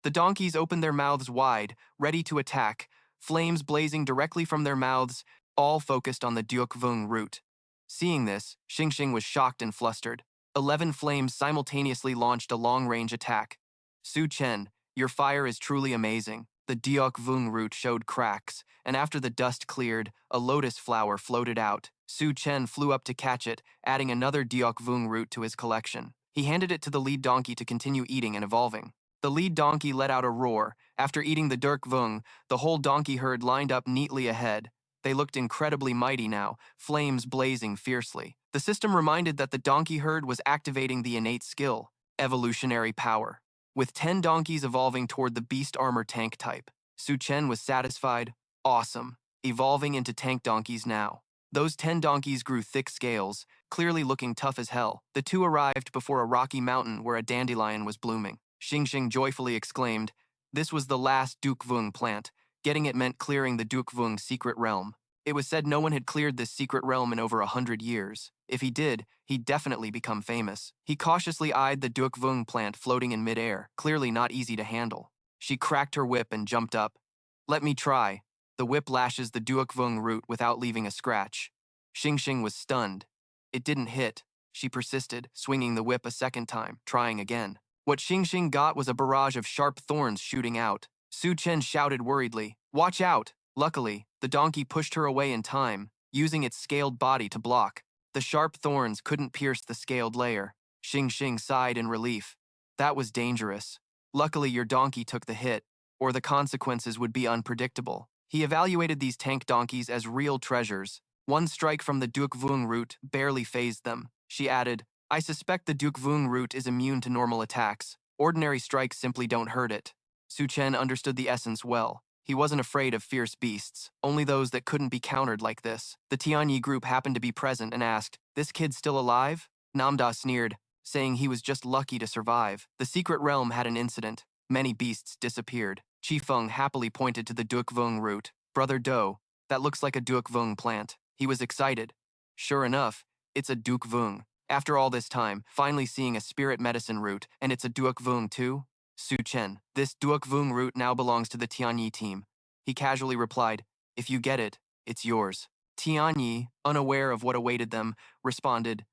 The donkeys opened their mouths wide, ready to attack, flames blazing directly from their mouths, all focused on the Duokvung root. Seeing this, Xingxing was shocked and flustered. 11 flames simultaneously launched a long-range attack. Su Chen, your fire is truly amazing. The Duokvung root showed cracks, and after the dust cleared, a lotus flower floated out. Su Chen flew up to catch it, adding another Duokvung root to his collection. He handed it to the lead donkey to continue eating and evolving. The lead donkey let out a roar. After eating the Durkvung, the whole donkey herd lined up neatly ahead. They looked incredibly mighty now, flames blazing fiercely. The system reminded that the donkey herd was activating the innate skill, evolutionary power. With 10 donkeys evolving toward the beast armor tank type, Su Chen was satisfied. Awesome. Evolving into tank donkeys now. Those 10 donkeys grew thick scales, clearly looking tough as hell. The two arrived before a rocky mountain where a dandelion was blooming. Xingxing joyfully exclaimed, this was the last Dukvung plant. Getting it meant clearing the Dukvung secret realm. It was said no one had cleared this secret realm in over 100 years. If he did, he'd definitely become famous. He cautiously eyed the Dukvung plant floating in midair, clearly not easy to handle. She cracked her whip and jumped up. Let me try. The whip lashes the Duokvung root without leaving a scratch. Xingxing was stunned. It didn't hit. She persisted, swinging the whip a second time, trying again. What Xingxing got was a barrage of sharp thorns shooting out. Su Chen shouted worriedly, watch out! Luckily, the donkey pushed her away in time, using its scaled body to block. The sharp thorns couldn't pierce the scaled layer. Xingxing sighed in relief. That was dangerous. Luckily, your donkey took the hit, or the consequences would be unpredictable. He evaluated these tank donkeys as real treasures. One strike from the Dukvung root barely fazed them. She added, I suspect the Dukvung root is immune to normal attacks. Ordinary strikes simply don't hurt it. Su Chen understood the essence well. He wasn't afraid of fierce beasts, only those that couldn't be countered like this. The Tianyi group happened to be present and asked, this kid still alive? Namda sneered, saying he was just lucky to survive. The secret realm had an incident. Many beasts disappeared. Qifeng happily pointed to the Dukvung root. Brother Do, that looks like a Dukvung plant. He was excited. Sure enough, it's a Dukvung. After all this time, finally seeing a spirit medicine root, and it's a Duokvung too? Su Chen, this Duokvung root now belongs to the Tianyi team. He casually replied, if you get it, it's yours. Tianyi, unaware of what awaited them, responded,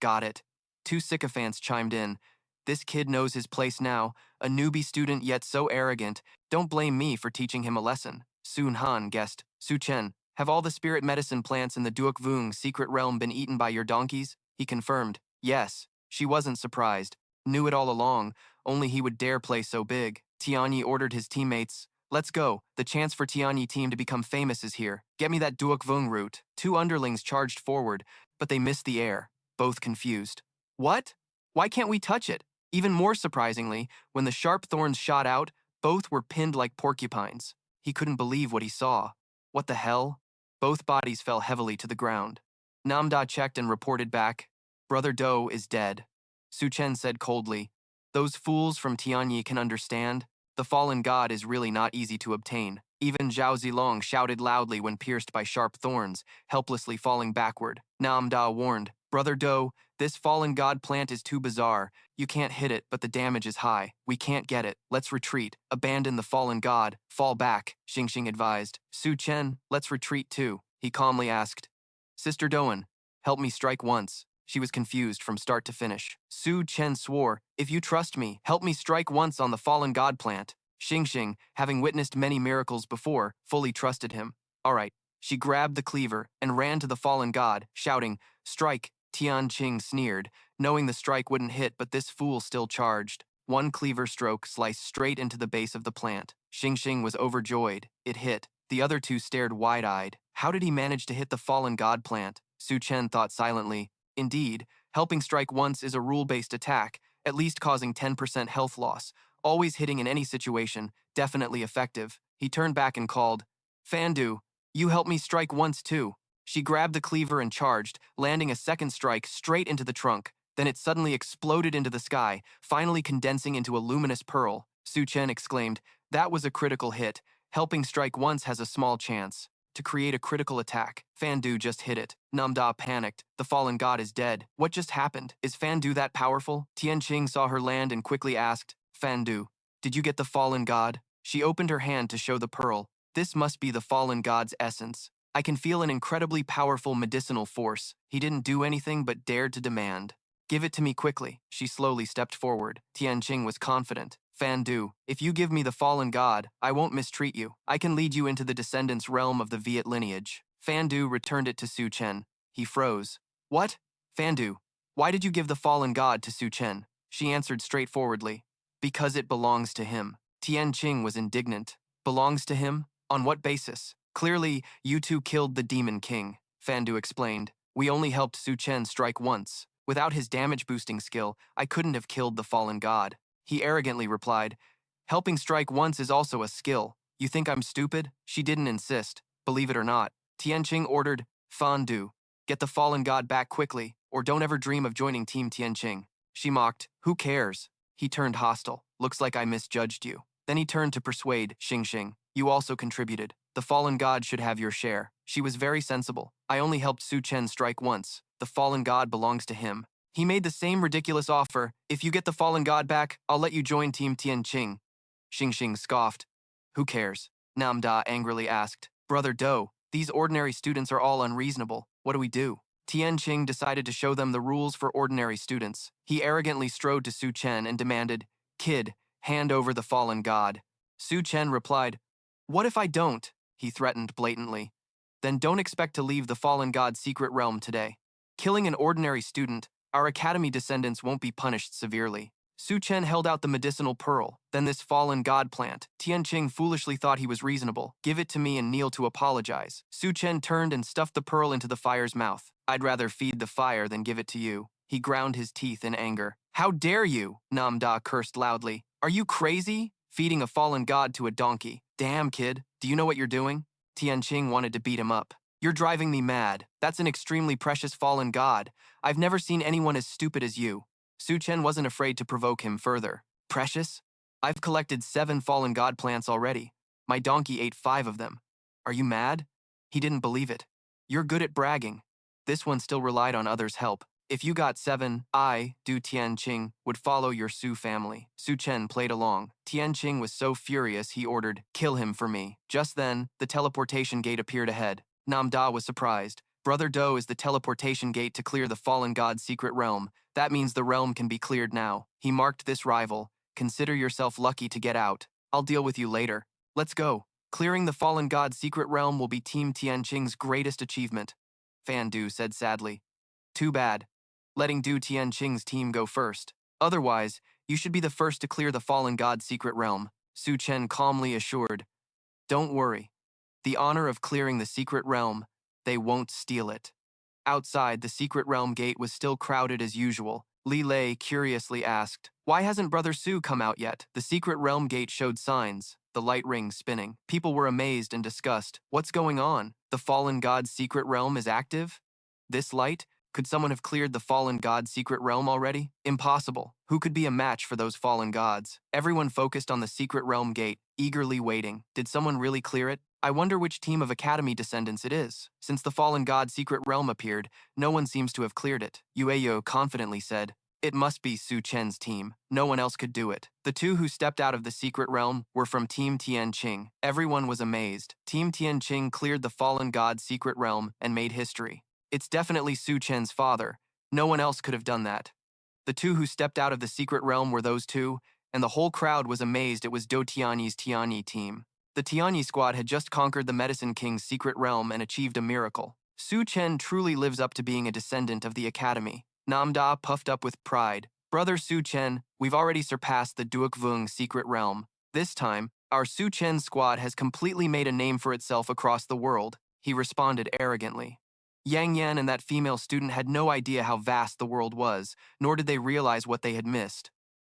got it. Two sycophants chimed in. This kid knows his place now, a newbie student yet so arrogant. Don't blame me for teaching him a lesson. Sun Han guessed, Su Chen, have all the spirit medicine plants in the Duokvung secret realm been eaten by your donkeys? He confirmed, yes. She wasn't surprised. Knew it all along, only he would dare play so big. Tianyi ordered his teammates, let's go. The chance for Tianyi team to become famous is here. Get me that Duokvung root. Two underlings charged forward, but they missed the air, both confused. What? Why can't we touch it? Even more surprisingly, when the sharp thorns shot out, both were pinned like porcupines. He couldn't believe what he saw. What the hell? Both bodies fell heavily to the ground. Namda checked and reported back, Brother Do is dead. Su Chen said coldly, those fools from Tianyi can understand. The fallen god is really not easy to obtain. Even Zhao Zilong shouted loudly when pierced by sharp thorns, helplessly falling backward. Namda warned, Brother Do, this fallen god plant is too bizarre. You can't hit it, but the damage is high. We can't get it. Let's retreat. Abandon the fallen god. Fall back, Xingxing advised. Su Chen, let's retreat too. He calmly asked, Sister Doan, help me strike once. She was confused from start to finish. Su Chen swore, if you trust me, help me strike once on the fallen god plant. Xing, having witnessed many miracles before, fully trusted him. All right. She grabbed the cleaver and ran to the fallen god, shouting, strike. Tianqing sneered, knowing the strike wouldn't hit, but this fool still charged. One cleaver stroke sliced straight into the base of the plant. Xing was overjoyed. It hit. The other two stared wide-eyed. How did he manage to hit the fallen god plant? Su Chen thought silently. Indeed, helping strike once is a rule-based attack, at least causing 10% health loss. Always hitting in any situation, definitely effective. He turned back and called, Fandu, you help me strike once too. She grabbed the cleaver and charged, landing a second strike straight into the trunk. Then it suddenly exploded into the sky, finally condensing into a luminous pearl. Su Chen exclaimed, that was a critical hit. Helping strike once has a small chance to create a critical attack. Fandu just hit it. Namda panicked. The fallen god is dead. What just happened? Is Fandu that powerful? Tianqing saw her land and quickly asked, Fandu, did you get the fallen god? She opened her hand to show the pearl. This must be the fallen god's essence. I can feel an incredibly powerful medicinal force. He didn't do anything but dared to demand. Give it to me quickly. She slowly stepped forward. Tianqing was confident. Fandu, if you give me the fallen god, I won't mistreat you. I can lead you into the descendants' realm of the Viet lineage. Fandu returned it to Su Chen. He froze. What? Fandu, why did you give the fallen god to Su Chen? She answered straightforwardly. Because it belongs to him. Tianqing was indignant. Belongs to him? On what basis? Clearly, you two killed the Demon King, Fandu explained. We only helped Su Chen strike once. Without his damage-boosting skill, I couldn't have killed the fallen god. He arrogantly replied, helping strike once is also a skill. You think I'm stupid? She didn't insist. Believe it or not. Tianqing ordered, Fandu, get the fallen god back quickly, or don't ever dream of joining Team Tianqing. She mocked, who cares? He turned hostile. Looks like I misjudged you. Then he turned to persuade Xing. You also contributed. The fallen god should have your share. She was very sensible. I only helped Su Chen strike once. The fallen god belongs to him. He made the same ridiculous offer. If you get the fallen god back, I'll let you join Team Tianqing. Xing scoffed. Who cares? Namda angrily asked. Brother Do, these ordinary students are all unreasonable. What do we do? Tianqing decided to show them the rules for ordinary students. He arrogantly strode to Su Chen and demanded, Kid, hand over the fallen god. Su Chen replied, What if I don't? He threatened blatantly. Then don't expect to leave the fallen god's secret realm today. Killing an ordinary student, our academy descendants won't be punished severely. Su Chen held out the medicinal pearl, then this fallen god plant. Tianqing foolishly thought he was reasonable. Give it to me and kneel to apologize. Su Chen turned and stuffed the pearl into the fire's mouth. I'd rather feed the fire than give it to you. He ground his teeth in anger. How dare you? Namda cursed loudly. Are you crazy? Feeding a fallen god to a donkey. Damn, kid. Do you know what you're doing? Tianqing wanted to beat him up. You're driving me mad. That's an extremely precious fallen god. I've never seen anyone as stupid as you. Su Chen wasn't afraid to provoke him further. Precious? I've collected 7 fallen god plants already. My donkey ate 5 of them. Are you mad? He didn't believe it. You're good at bragging. This one still relied on others' help. If you got 7, I, Du Tianqing, would follow your Su family. Su Chen played along. Tianqing was so furious he ordered, kill him for me. Just then, the teleportation gate appeared ahead. Namda was surprised. Brother Do is the teleportation gate to clear the fallen god's secret realm. That means the realm can be cleared now. He marked this rival. Consider yourself lucky to get out. I'll deal with you later. Let's go. Clearing the fallen god's secret realm will be Team Tianqing's greatest achievement. Fandu said sadly. Too bad. Letting Du Tianqing's team go first. Otherwise, you should be the first to clear the fallen god's secret realm. Su Chen calmly assured. Don't worry. The honor of clearing the secret realm, they won't steal it. Outside, the secret realm gate was still crowded as usual. Li Lei curiously asked, why hasn't Brother Su come out yet? The secret realm gate showed signs, the light ring spinning. People were amazed and discussed. What's going on? The fallen god's secret realm is active? This light? Could someone have cleared the fallen god's secret realm already? Impossible. Who could be a match for those fallen gods? Everyone focused on the secret realm gate, eagerly waiting. Did someone really clear it? I wonder which team of Academy descendants it is. Since the fallen god's secret realm appeared, no one seems to have cleared it. Yueyo confidently said, It must be Su Chen's team. No one else could do it. The two who stepped out of the secret realm were from Team Tianqing. Everyone was amazed. Team Tianqing cleared the fallen god's secret realm and made history. It's definitely Su Chen's father. No one else could have done that. The two who stepped out of the secret realm were those two, and the whole crowd was amazed it was Do Tianyi's Tianyi team. The Tianyi squad had just conquered the Medicine King's secret realm and achieved a miracle. Su Chen truly lives up to being a descendant of the Academy. Namda puffed up with pride. Brother Su Chen, we've already surpassed the Duokvung secret realm. This time, our Su Chen squad has completely made a name for itself across the world, he responded arrogantly. Yang Yan and that female student had no idea how vast the world was, nor did they realize what they had missed.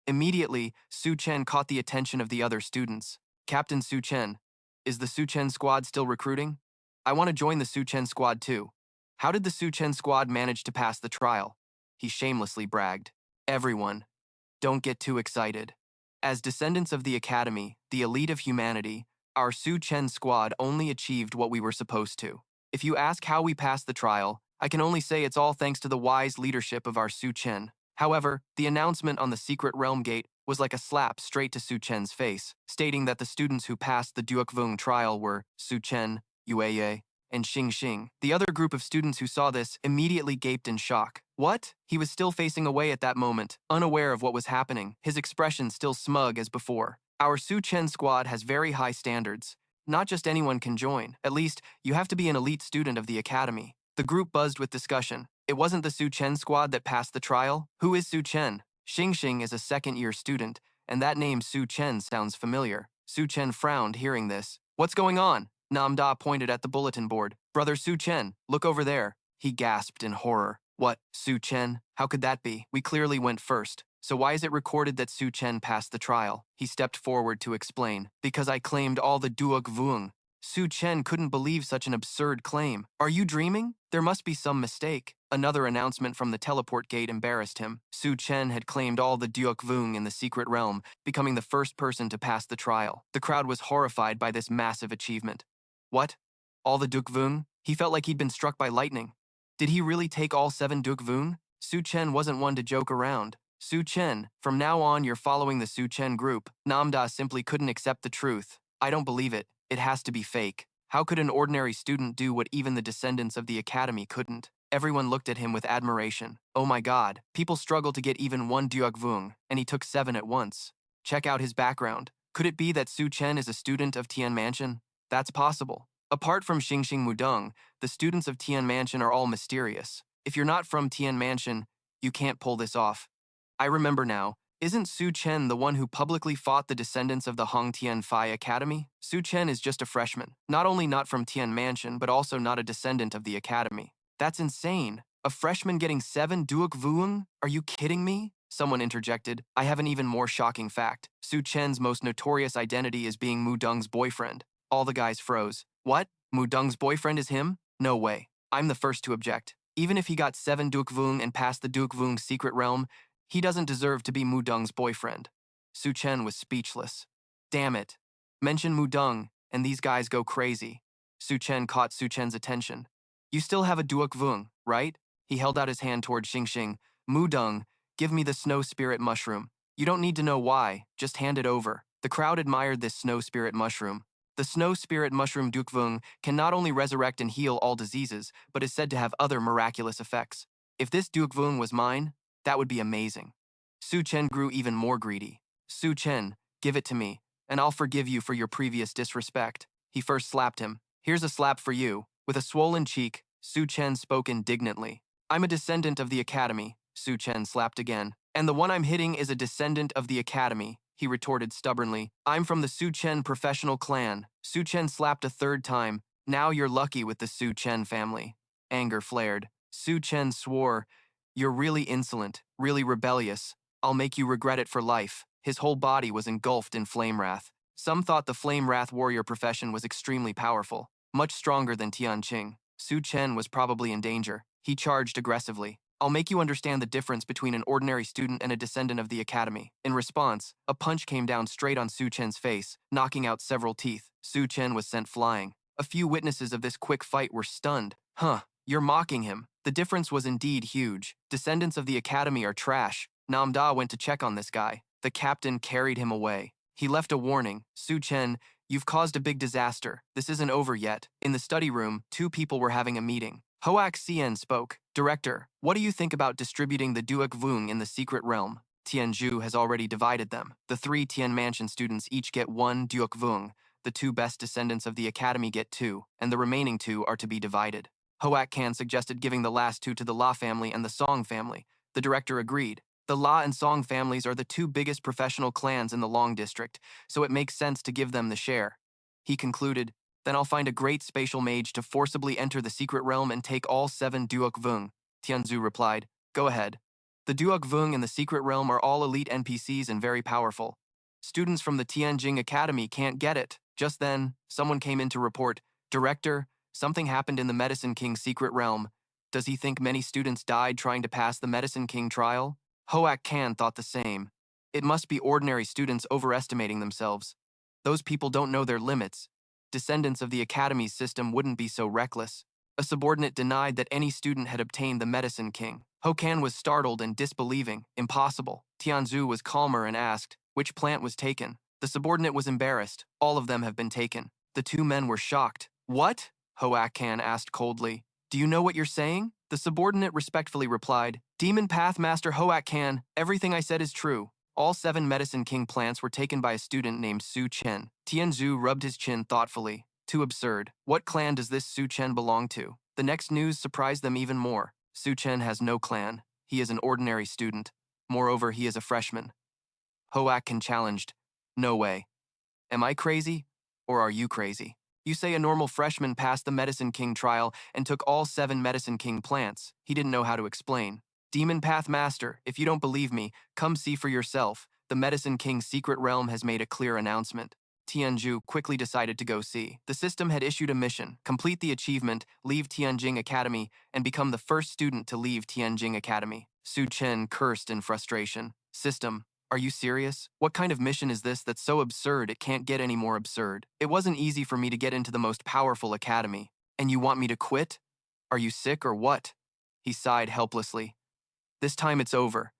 Immediately, Su Chen caught the attention of the other students. Captain Su Chen, is the Su Chen squad still recruiting? I want to join the Su Chen squad too. How did the Su Chen squad manage to pass the trial? He shamelessly bragged. Everyone, don't get too excited. As descendants of the Academy, the elite of humanity, our Su Chen squad only achieved what we were supposed to. If you ask how we passed the trial, I can only say it's all thanks to the wise leadership of our Su Chen. However, the announcement on the secret realm gate was like a slap straight to Su Chen's face, stating that the students who passed the Duokvung trial were Su Chen, Yueye, and Xing Xing. The other group of students who saw this immediately gaped in shock. What? He was still facing away at that moment, unaware of what was happening, his expression still smug as before. Our Su Chen squad has very high standards. Not just anyone can join. At least, you have to be an elite student of the Academy. The group buzzed with discussion. It wasn't the Su Chen squad that passed the trial. Who is Su Chen? Xing Xing is a second-year student, and that name Su Chen sounds familiar. Su Chen frowned hearing this. What's going on? Namda pointed at the bulletin board. Brother Su Chen, look over there. He gasped in horror. What, Su Chen? How could that be? We clearly went first. So why is it recorded that Su Chen passed the trial? He stepped forward to explain. Because I claimed all the Duok Vuong. Su Chen couldn't believe such an absurd claim. Are you dreaming? There must be some mistake. Another announcement from the teleport gate embarrassed him. Su Chen had claimed all the Duok Vuong in the secret realm, becoming the first person to pass the trial. The crowd was horrified by this massive achievement. What? All the Duok Vuong? He felt like he'd been struck by lightning. Did he really take all 7 Duok Vuong? Su Chen wasn't one to joke around. Su Chen, from now on you're following the Su Chen group. Namda simply couldn't accept the truth. I don't believe it. It has to be fake. How could an ordinary student do what even the descendants of the Academy couldn't? Everyone looked at him with admiration. Oh my god, people struggle to get even 1 Duok Vuong, and he took 7 at once. Check out his background. Could it be that Su Chen is a student of Tian Mansion? That's possible. Apart from Xingxing Mudong, the students of Tian Mansion are all mysterious. If you're not from Tian Mansion, you can't pull this off. I remember now. Isn't Su Chen the one who publicly fought the descendants of the Hong Tian Phi Academy? Su Chen is just a freshman, not only not from Tian Mansion, but also not a descendant of the Academy. That's insane. A freshman getting 7 Duok Vuong? Are you kidding me? Someone interjected. I have an even more shocking fact. Su Chen's most notorious identity is being Mudong's boyfriend. All the guys froze. What? Mudong's boyfriend is him? No way. I'm the first to object. Even if he got 7 Duok Vuong and passed the Duok Vuong secret realm, he doesn't deserve to be Mudong's boyfriend. Su Chen was speechless. Damn it. Mention Mudong, and these guys go crazy. Su Chen caught Su Chen's attention. You still have a Duok Vuong, right? He held out his hand toward Xingxing. Mudong, give me the snow spirit mushroom. You don't need to know why, just hand it over. The crowd admired this snow spirit mushroom. The snow spirit mushroom Duok Vuong can not only resurrect and heal all diseases, but is said to have other miraculous effects. If this Duok Vuong was mine, that would be amazing. Su Chen grew even more greedy. Su Chen, give it to me, and I'll forgive you for your previous disrespect. He first slapped him. Here's a slap for you. With a swollen cheek, Su Chen spoke indignantly. I'm a descendant of the Academy, Su Chen slapped again. And the one I'm hitting is a descendant of the Academy, he retorted stubbornly. I'm from the Su Chen professional clan. Su Chen slapped a third time. Now you're lucky with the Su Chen family. Anger flared. Su Chen swore, You're really insolent, really rebellious. I'll make you regret it for life. His whole body was engulfed in flame wrath. Some thought the flame wrath warrior profession was extremely powerful, much stronger than Tianqing. Su Chen was probably in danger. He charged aggressively. I'll make you understand the difference between an ordinary student and a descendant of the Academy. In response, a punch came down straight on Su Chen's face, knocking out several teeth. Su Chen was sent flying. A few witnesses of this quick fight were stunned. Huh, you're mocking him. The difference was indeed huge. Descendants of the Academy are trash. Namda went to check on this guy. The captain carried him away. He left a warning. Su Chen, you've caused a big disaster. This isn't over yet. In the study room, two people were having a meeting. Hoak Sien spoke. Director, what do you think about distributing the Duok Vung in the secret realm? Tianzhu has already divided them. The 3 Tian Mansion students each get 1 Duok Vung. The 2 best descendants of the academy get 2, and the remaining 2 are to be divided. Hoak Kan suggested giving the last 2 to the La family and the Song family. The director agreed. The La and Song families are the 2 biggest professional clans in the Long District, so it makes sense to give them the share. He concluded, then I'll find a great spatial mage to forcibly enter the secret realm and take all 7 Duok Vung. Tianzhu replied, go ahead. The Duok Vung in the secret realm are all elite NPCs and very powerful. Students from the Tianjing Academy can't get it. Just then, someone came in to report, Director, something happened in the Medicine King's secret realm. Does he think many students died trying to pass the Medicine King trial? Hoak Kan thought the same. It must be ordinary students overestimating themselves. Those people don't know their limits. Descendants of the Academy's system wouldn't be so reckless. A subordinate denied that any student had obtained the Medicine King. Hokan was startled and disbelieving. Impossible. Tianzhu was calmer and asked, which plant was taken? The subordinate was embarrassed. All of them have been taken. The 2 men were shocked. What? Hoak Kan asked coldly. Do you know what you're saying? The subordinate respectfully replied, Demon Path Master Hoak Kan, everything I said is true. All 7 Medicine King plants were taken by a student named Su Chen. Tianzhu rubbed his chin thoughtfully. Too absurd. What clan does this Su Chen belong to? The next news surprised them even more. Su Chen has no clan. He is an ordinary student. Moreover, he is a freshman. Hoak Kan challenged, no way. Am I crazy? Or are you crazy? You say a normal freshman passed the Medicine King trial and took all 7 Medicine King plants. He didn't know how to explain. Demon Path Master, if you don't believe me, come see for yourself. The Medicine King's secret realm has made a clear announcement. Tianzhu quickly decided to go see. The system had issued a mission, complete the achievement, leave Tianjing Academy, and become the first student to leave Tianjing Academy. Su Chen cursed in frustration. System, are you serious? What kind of mission is this that's so absurd it can't get any more absurd? It wasn't easy for me to get into the most powerful academy. And you want me to quit? Are you sick or what? He sighed helplessly. This time it's over.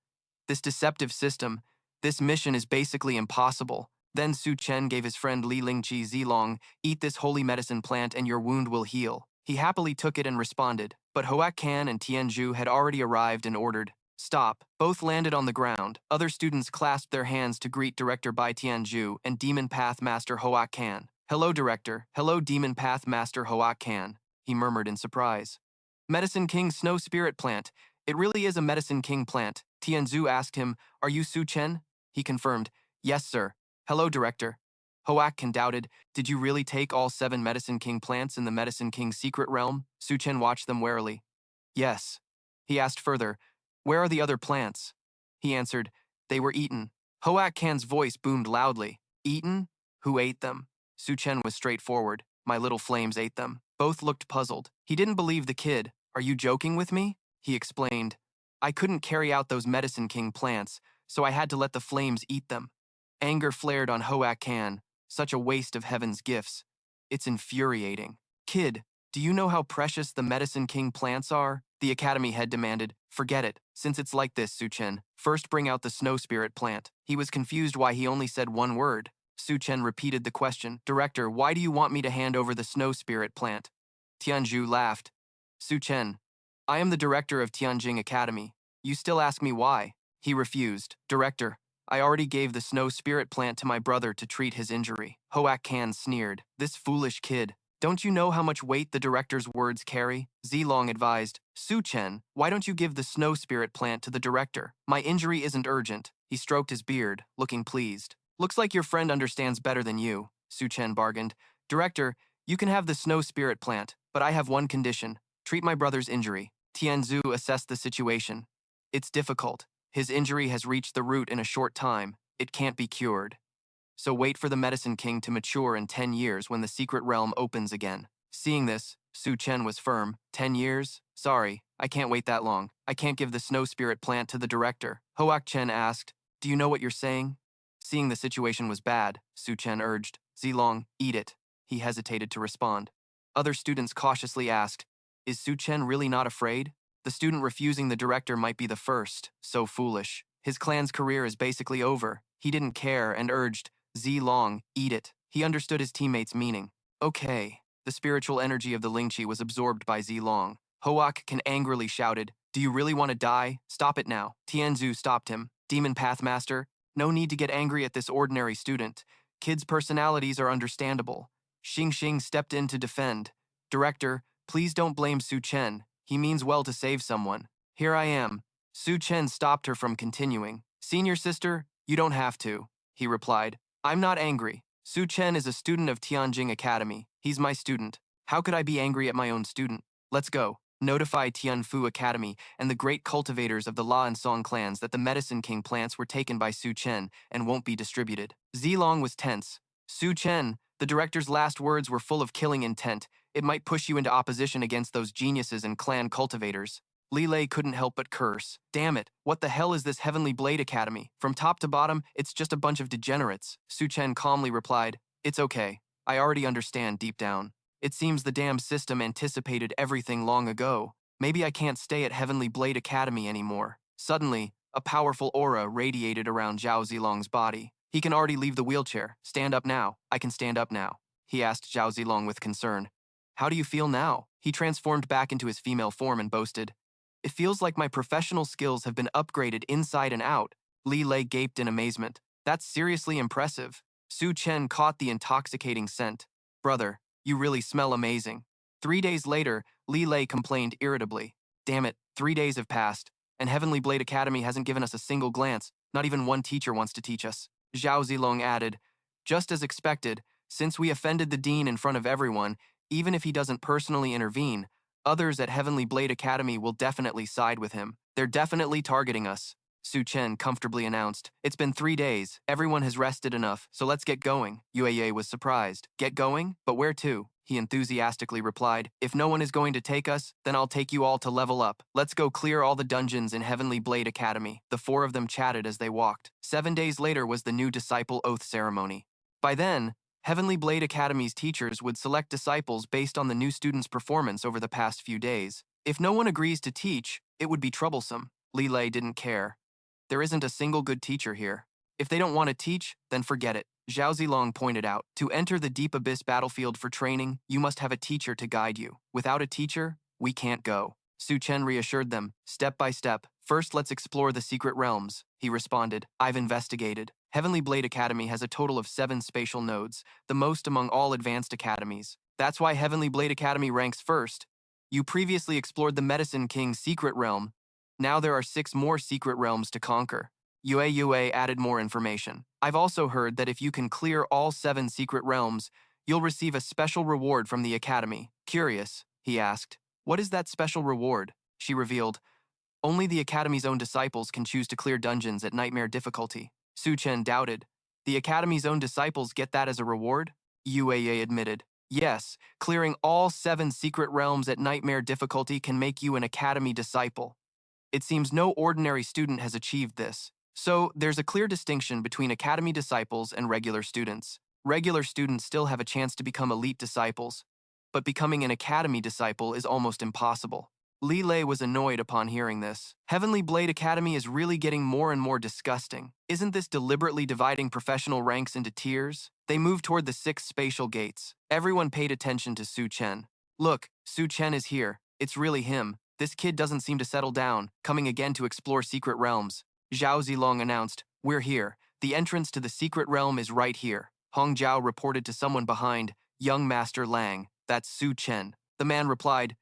This deceptive system, this mission is basically impossible. Then Su Chen gave his friend Li Lingqi Zilong, eat this holy medicine plant and your wound will heal. He happily took it and responded, but Hoak Kan and Tianzhu had already arrived and ordered, stop. Both landed on the ground. Other students clasped their hands to greet Director Bai Tianzhu and Demon Path Master Hoak Kan. Hello, Director. Hello, Demon Path Master Hoak Kan, he murmured in surprise. Medicine King Snow Spirit Plant. It really is a Medicine King plant. Tianzhu asked him, are you Su Chen? He confirmed, yes, sir. Hello, Director. Hoak Kan doubted, did you really take all 7 Medicine King plants in the Medicine King's secret realm? Su Chen watched them warily. Yes. He asked further, where are the other plants? He answered, they were eaten. Hoak Kan's voice boomed loudly. Eaten? Who ate them? Su Chen was straightforward. My little flames ate them. Both looked puzzled. He didn't believe the kid. Are you joking with me? He explained. I couldn't carry out those Medicine King plants, so I had to let the flames eat them. Anger flared on Hoak Kan. Such a waste of heaven's gifts. It's infuriating. Kid, do you know how precious the Medicine King plants are? The Academy head demanded. Forget it. Since it's like this, Su Chen, first bring out the Snow Spirit plant. He was confused why he only said one word. Su Chen repeated the question. Director, why do you want me to hand over the Snow Spirit plant? Tianzhu laughed. Su Chen, I am the director of Tianjing Academy. You still ask me why? He refused. Director, I already gave the Snow Spirit plant to my brother to treat his injury. Hoak Kan sneered. This foolish kid. Don't you know how much weight the director's words carry? Zilong advised. Su Chen, why don't you give the Snow Spirit plant to the director? My injury isn't urgent. He stroked his beard, looking pleased. Looks like your friend understands better than you, Su Chen bargained. Director, you can have the Snow Spirit plant, but I have one condition. Treat my brother's injury. Tianzhu assessed the situation. It's difficult. His injury has reached the root in a short time. It can't be cured. So wait for the Medicine King to mature in 10 years when the secret realm opens again. Seeing this, Su Chen was firm. 10 years? Sorry, I can't wait that long. I can't give the Snow Spirit plant to the director. Hoak Chen asked, do you know what you're saying? Seeing the situation was bad, Su Chen urged. Zilong, eat it. He hesitated to respond. Other students cautiously asked, is Su Chen really not afraid? The student refusing the director might be the first. So foolish. His clan's career is basically over. He didn't care and urged, Zilong, eat it. He understood his teammate's meaning. Okay. The spiritual energy of the Lingqi was absorbed by Zilong. Hoak angrily shouted, do you really want to die? Stop it now. Tianzu stopped him. Demon Pathmaster, no need to get angry at this ordinary student. Kids' personalities are understandable. Xing stepped in to defend. Director, please don't blame Su Chen. He means well to save someone. Here I am. Su Chen stopped her from continuing. Senior sister, you don't have to, he replied. I'm not angry. Su Chen is a student of Tianjing Academy. He's my student. How could I be angry at my own student? Let's go. Notify Tianfu Academy and the great cultivators of the La and Song clans that the Medicine King plants were taken by Su Chen and won't be distributed. Zilong was tense. Su Chen, the director's last words were full of killing intent. It might push you into opposition against those geniuses and clan cultivators. Li Lei couldn't help but curse. Damn it, what the hell is this Heavenly Blade Academy? From top to bottom, it's just a bunch of degenerates. Su Chen calmly replied, it's okay. I already understand deep down. It seems the damn system anticipated everything long ago. Maybe I can't stay at Heavenly Blade Academy anymore. Suddenly, a powerful aura radiated around Zhao Zilong's body. He can already leave the wheelchair. Stand up now. I can stand up now, he asked Zhao Zilong with concern. How do you feel now? He transformed back into his female form and boasted, it feels like my professional skills have been upgraded inside and out. Li Lei gaped in amazement. That's seriously impressive. Su Chen caught the intoxicating scent. Brother, you really smell amazing. 3 days later, Li Lei complained irritably. Damn it, 3 days have passed, and Heavenly Blade Academy hasn't given us a single glance. Not even one teacher wants to teach us. Zhao Zilong added, just as expected, since we offended the dean in front of everyone, even if he doesn't personally intervene, others at Heavenly Blade Academy will definitely side with him. They're definitely targeting us, Su Chen comfortably announced. It's been 3 days. Everyone has rested enough, so let's get going. Yueye was surprised. Get going? But where to? He enthusiastically replied. If no one is going to take us, then I'll take you all to level up. Let's go clear all the dungeons in Heavenly Blade Academy. The 4 of them chatted as they walked. 7 days later was the new disciple oath ceremony. By then, Heavenly Blade Academy's teachers would select disciples based on the new students' performance over the past few days. If no one agrees to teach, it would be troublesome. Li Lei didn't care. There isn't a single good teacher here. If they don't want to teach, then forget it. Zhao Zilong pointed out, to enter the Deep Abyss battlefield for training, you must have a teacher to guide you. Without a teacher, we can't go. Su Chen reassured them, step by step. First, let's explore the secret realms, he responded. I've investigated. Heavenly Blade Academy has a total of 7 spatial nodes, the most among all advanced academies. That's why Heavenly Blade Academy ranks first. You previously explored the Medicine King's secret realm. Now there are 6 more secret realms to conquer. Yue added more information. I've also heard that if you can clear all 7 secret realms, you'll receive a special reward from the Academy. Curious, he asked. What is that special reward? She revealed. Only the Academy's own disciples can choose to clear dungeons at nightmare difficulty. Su Chen doubted. The Academy's own disciples get that as a reward? Yue admitted. Yes, clearing all 7 secret realms at nightmare difficulty can make you an Academy disciple. It seems no ordinary student has achieved this. So, there's a clear distinction between Academy disciples and regular students. Regular students still have a chance to become elite disciples, but becoming an Academy disciple is almost impossible. Li Lei was annoyed upon hearing this. Heavenly Blade Academy is really getting more and more disgusting. Isn't this deliberately dividing professional ranks into tiers? They moved toward the 6 spatial gates. Everyone paid attention to Su Chen. Look, Su Chen is here. It's really him. This kid doesn't seem to settle down, coming again to explore secret realms. Zhao Zilong announced, we're here. The entrance to the secret realm is right here. Hong Jiao reported to someone behind, young Master Lang. That's Su Chen. The man replied,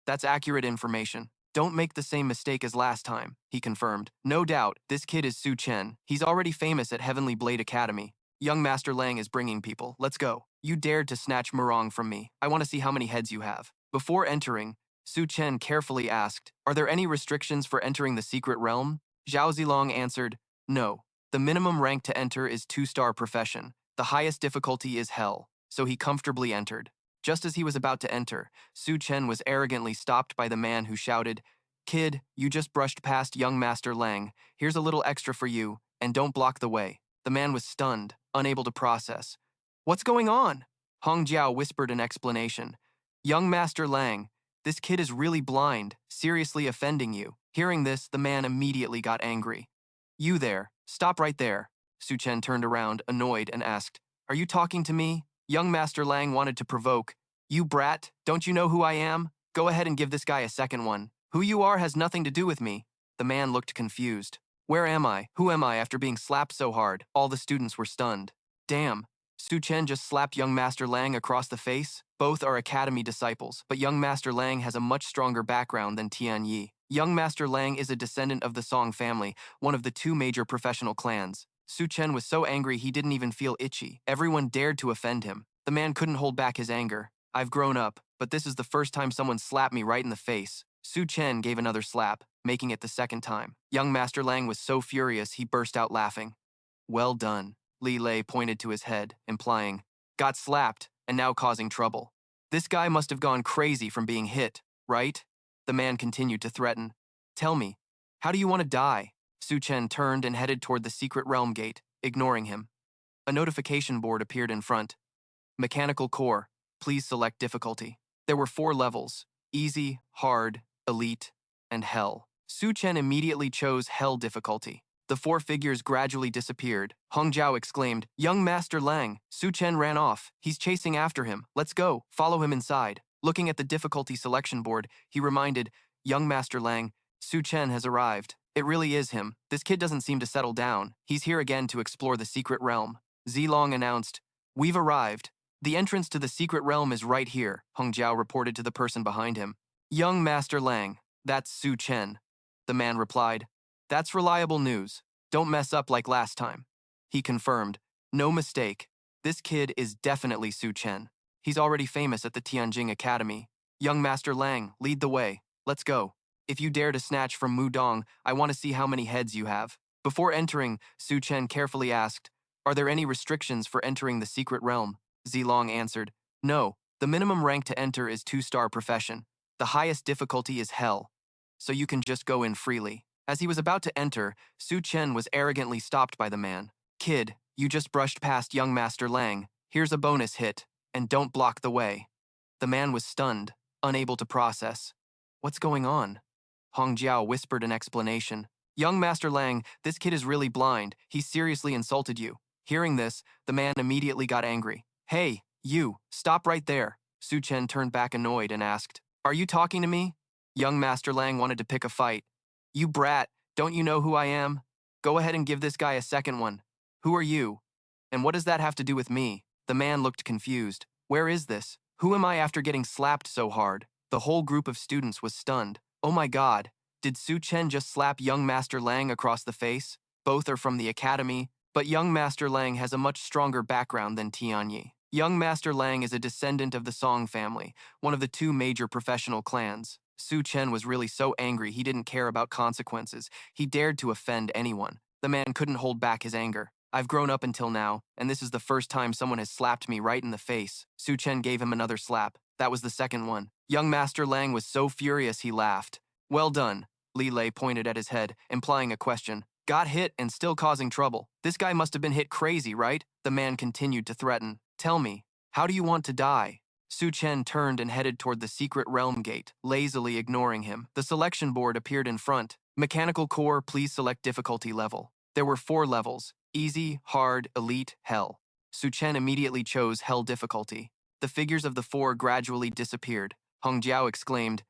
that's accurate information. Don't make the same mistake as last time, he confirmed. No doubt, this kid is Su Chen. He's already famous at Heavenly Blade Academy. Young Master Lang is bringing people. Let's go. You dared to snatch Murong from me. I want to see how many heads you have. Before entering, Su Chen carefully asked, are there any restrictions for entering the secret realm? Zhao Zilong answered, no. The minimum rank to enter is 2-star profession. The highest difficulty is hell. So he comfortably entered. Just as he was about to enter, Su Chen was arrogantly stopped by the man who shouted, kid, you just brushed past young Master Lang. Here's a little extra for you, and don't block the way. The man was stunned, unable to process. What's going on? Hong Jiao whispered an explanation. Young Master Lang, this kid is really blind, seriously offending you. Hearing this, the man immediately got angry. You there, stop right there. Su Chen turned around, annoyed, and asked, Are you talking to me? Young Master Lang wanted to provoke. You brat, don't you know who I am? Go ahead and give this guy a second one. Who you are has nothing to do with me. The man looked confused. Where am I? Who am I after being slapped so hard? All the students were stunned. Damn, Su Chen just slapped young Master Lang across the face? Both are academy disciples, but young Master Lang has a much stronger background than Tian Yi. Young Master Lang is a descendant of the Song family, one of the two major professional clans. Su Chen was so angry he didn't even feel itchy. Everyone dared to offend him. The man couldn't hold back his anger. I've grown up, but this is the first time someone slapped me right in the face. Su Chen gave another slap, making it the second time. Young Master Lang was so furious he burst out laughing. Well done. Li Lei pointed to his head, implying, got slapped, and now causing trouble. This guy must have gone crazy from being hit, right? The man continued to threaten. Tell me, how do you want to die? Su Chen turned and headed toward the secret realm gate, ignoring him. A notification board appeared in front. Mechanical core, please select difficulty. There were 4 levels, easy, hard, elite, and hell. Su Chen immediately chose hell difficulty. The 4 figures gradually disappeared. Hong Jiao exclaimed, Young Master Lang. Su Chen ran off. He's chasing after him. Let's go. Follow him inside. Looking at the difficulty selection board, he reminded, Young Master Lang, Su Chen has arrived. It really is him. This kid doesn't seem to settle down. He's here again to explore the secret realm. Zilong announced, We've arrived. The entrance to the secret realm is right here, Hong Jiao reported to the person behind him. Young Master Lang, that's Su Chen. The man replied, That's reliable news. Don't mess up like last time. He confirmed, No mistake. This kid is definitely Su Chen. He's already famous at the Tianjing Academy. Young Master Lang, lead the way. Let's go. If you dare to snatch from Mudong, I want to see how many heads you have. Before entering, Su Chen carefully asked, Are there any restrictions for entering the secret realm? Zilong answered, No. The minimum rank to enter is 2-star profession. The highest difficulty is hell. So you can just go in freely. As he was about to enter, Su Chen was arrogantly stopped by the man. Kid, you just brushed past young Master Lang. Here's a bonus hit, and don't block the way. The man was stunned, unable to process. What's going on? Hong Jiao whispered an explanation. Young Master Lang, this kid is really blind. He seriously insulted you. Hearing this, the man immediately got angry. Hey, you, stop right there. Su Chen turned back annoyed and asked, Are you talking to me? Young Master Lang wanted to pick a fight. You brat, don't you know who I am? Go ahead and give this guy a second one. Who are you? And what does that have to do with me? The man looked confused. Where is this? Who am I after getting slapped so hard? The whole group of students was stunned. Oh my god, did Su Chen just slap young Master Lang across the face? Both are from the academy, but young Master Lang has a much stronger background than Tian Yi. Young Master Lang is a descendant of the Song family, one of the 2 major professional clans. Su Chen was really so angry he didn't care about consequences. He dared to offend anyone. The man couldn't hold back his anger. I've grown up until now, and this is the first time someone has slapped me right in the face. Su Chen gave him another slap. That was the second one. Young Master Lang was so furious he laughed. Well done. Li Lei pointed at his head, implying a question. Got hit and still causing trouble. This guy must have been hit crazy, right? The man continued to threaten. Tell me, how do you want to die? Su Chen turned and headed toward the secret realm gate, lazily ignoring him. The selection board appeared in front. Mechanical core, please select difficulty level. There were 4 levels, easy, hard, elite, hell. Su Chen immediately chose hell difficulty. The figures of the 4 gradually disappeared. Hong Jiao exclaimed,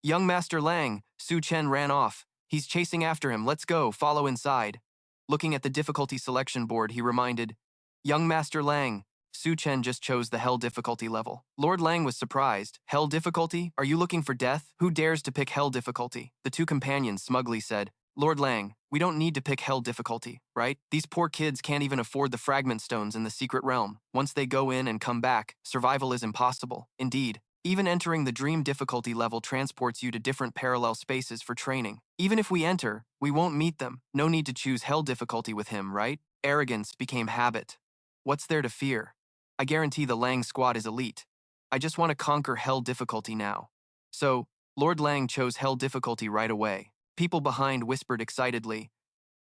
Young Master Lang, Su Chen ran off. He's chasing after him. Let's go, follow inside. Looking at the difficulty selection board, he reminded, Young Master Lang, Su Chen just chose the hell difficulty level. Lord Lang was surprised. Hell difficulty? Are you looking for death? Who dares to pick hell difficulty? The 2 companions smugly said, Lord Lang, we don't need to pick hell difficulty, right? These poor kids can't even afford the fragment stones in the secret realm. Once they go in and come back, survival is impossible. Indeed, even entering the dream difficulty level transports you to different parallel spaces for training. Even if we enter, we won't meet them. No need to choose hell difficulty with him, right? Arrogance became habit. What's there to fear? I guarantee the Lang squad is elite. I just want to conquer hell difficulty now. So, Lord Lang chose hell difficulty right away. People behind whispered excitedly,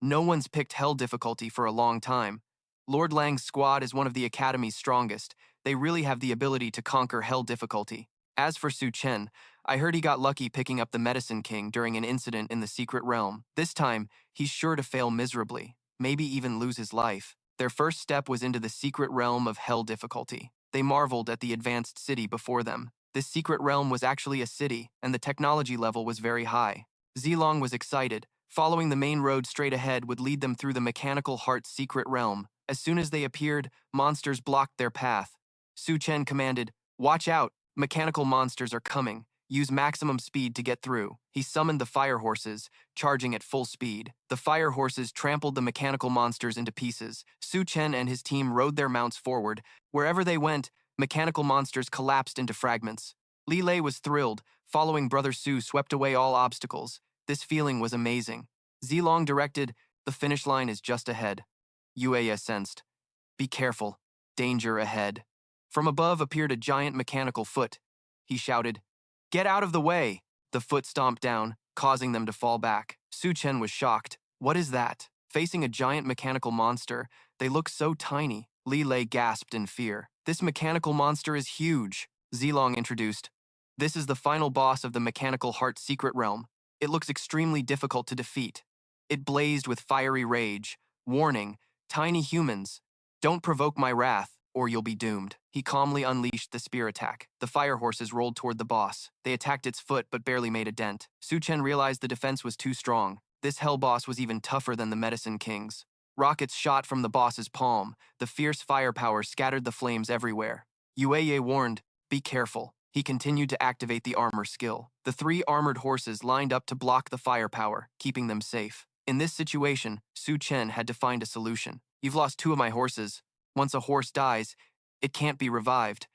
No one's picked hell difficulty for a long time. Lord Lang's squad is one of the Academy's strongest. They really have the ability to conquer hell difficulty. As for Su Chen, I heard he got lucky picking up the Medicine King during an incident in the secret realm. This time, he's sure to fail miserably, maybe even lose his life. Their first step was into the secret realm of hell difficulty. They marveled at the advanced city before them. This secret realm was actually a city, and the technology level was very high. Zilong was excited. Following the main road straight ahead would lead them through the mechanical heart's secret realm. As soon as they appeared, monsters blocked their path. Su Chen commanded, "Watch out, mechanical monsters are coming. Use maximum speed to get through." He summoned the fire horses, charging at full speed. The fire horses trampled the mechanical monsters into pieces. Su Chen and his team rode their mounts forward. Wherever they went, mechanical monsters collapsed into fragments. Li Lei was thrilled. Following Brother Su swept away all obstacles. This feeling was amazing. Zilong directed, "The finish line is just ahead." Yue sensed, "Be careful. Danger ahead." From above appeared a giant mechanical foot. He shouted, "Get out of the way!" The foot stomped down, causing them to fall back. Su Chen was shocked. What is that? Facing a giant mechanical monster, they look so tiny. Li Lei gasped in fear. "This mechanical monster is huge." Zilong introduced, "This is the final boss of the mechanical heart secret realm. It looks extremely difficult to defeat." It blazed with fiery rage. "Warning, tiny humans, don't provoke my wrath, or you'll be doomed." He calmly unleashed the spear attack. The fire horses rolled toward the boss. They attacked its foot but barely made a dent. Su Chen realized the defense was too strong. This hell boss was even tougher than the Medicine Kings. Rockets shot from the boss's palm. The fierce firepower scattered the flames everywhere. Yue warned, "Be careful." He continued to activate the armor skill. The 3 armored horses lined up to block the firepower, keeping them safe. In this situation, Su Chen had to find a solution. "You've lost 2 of my horses. Once a horse dies, it can't be revived.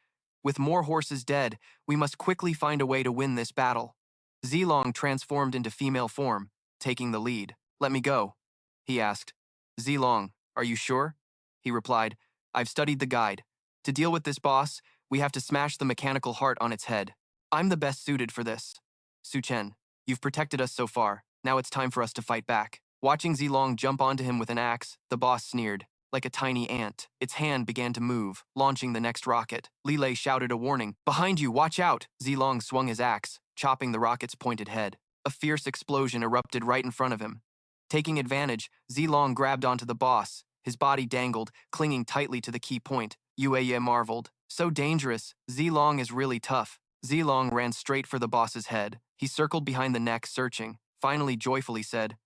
With more horses dead, we must quickly find a way to win this battle." Zilong transformed into female form, taking the lead. "Let me go," he asked. "Zilong, are you sure?" He replied, "I've studied the guide. To deal with this boss, we have to smash the mechanical heart on its head. I'm the best suited for this." "Su Chen, you've protected us so far. Now it's time for us to fight back." Watching Zilong jump onto him with an axe, the boss sneered. Like a tiny ant, its hand began to move, launching the next rocket. Li Lei shouted a warning, "Behind you, watch out!" Zilong swung his axe, chopping the rocket's pointed head. A fierce explosion erupted right in front of him. Taking advantage, Zilong grabbed onto the boss. His body dangled, clinging tightly to the key point. Yue marveled. "So dangerous. Zilong is really tough." Zilong ran straight for the boss's head. He circled behind the neck, searching. Finally, joyfully said,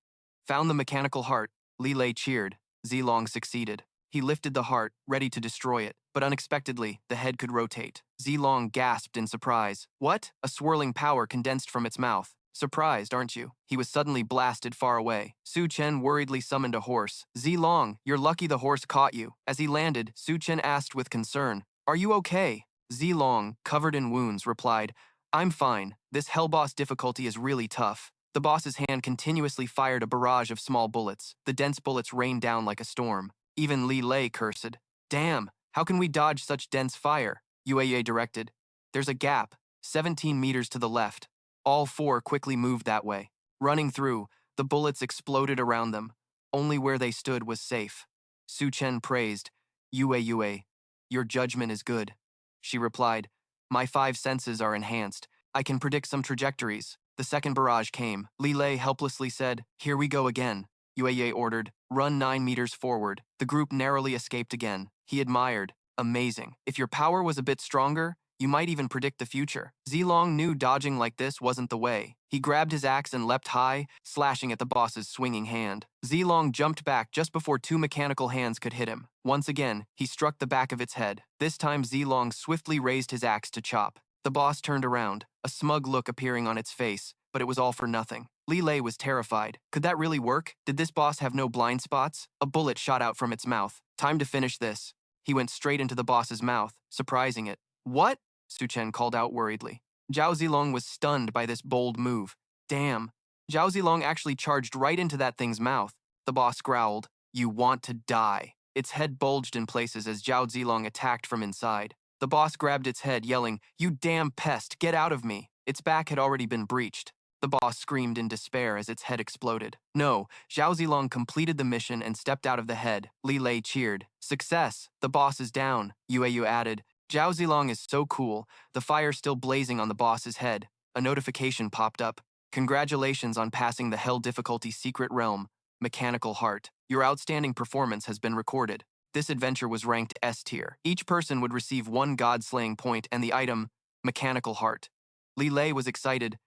"Found the mechanical heart." Li Lei cheered. Zilong succeeded. He lifted the heart, ready to destroy it, but unexpectedly, the head could rotate. Zilong gasped in surprise. "What?" A swirling power condensed from its mouth. "Surprised, aren't you?" He was suddenly blasted far away. Su Chen worriedly summoned a horse. "Zilong, you're lucky the horse caught you." As he landed, Su Chen asked with concern, "Are you okay?" Zilong, covered in wounds, replied, "I'm fine. This hell boss difficulty is really tough." The boss's hand continuously fired a barrage of small bullets. The dense bullets rained down like a storm. Even Li Lei cursed. "Damn, how can we dodge such dense fire?" Yue directed. "There's a gap, 17 meters to the left." All 4 quickly moved that way. Running through, the bullets exploded around them. Only where they stood was safe. Su Chen praised, Yue, your judgment is good." She replied, "My 5 senses are enhanced. I can predict some trajectories." The second barrage came. Li Lei helplessly said, "Here we go again." Yue ordered, "Run 9 meters forward." The group narrowly escaped again. He admired, "Amazing. If your power was a bit stronger, you might even predict the future." Zilong knew dodging like this wasn't the way. He grabbed his axe and leapt high, slashing at the boss's swinging hand. Zilong jumped back just before 2 mechanical hands could hit him. Once again, he struck the back of its head. This time Zilong swiftly raised his axe to chop. The boss turned around, a smug look appearing on its face, but it was all for nothing. Li Lei was terrified. Could that really work? Did this boss have no blind spots? A bullet shot out from its mouth. Time to finish this. He went straight into the boss's mouth, surprising it. "What?" Su Chen called out worriedly. Zhao Zilong was stunned by this bold move. "Damn." Zhao Zilong actually charged right into that thing's mouth. The boss growled, "You want to die." Its head bulged in places as Zhao Zilong attacked from inside. The boss grabbed its head, yelling, "You damn pest, get out of me." Its back had already been breached. The boss screamed in despair as its head exploded. No, Zhao Zilong completed the mission and stepped out of the head. Li Lei cheered. "Success! The boss is down." Yue added, "Zhao Zilong is so cool, the fire still blazing on the boss's head." a notification popped up. Congratulations on passing the Hell difficulty secret realm, Mechanical Heart. Your outstanding performance has been recorded. This adventure was ranked S tier. Each person would receive one God-slaying point and the item, Mechanical Heart. Li Lei was excited.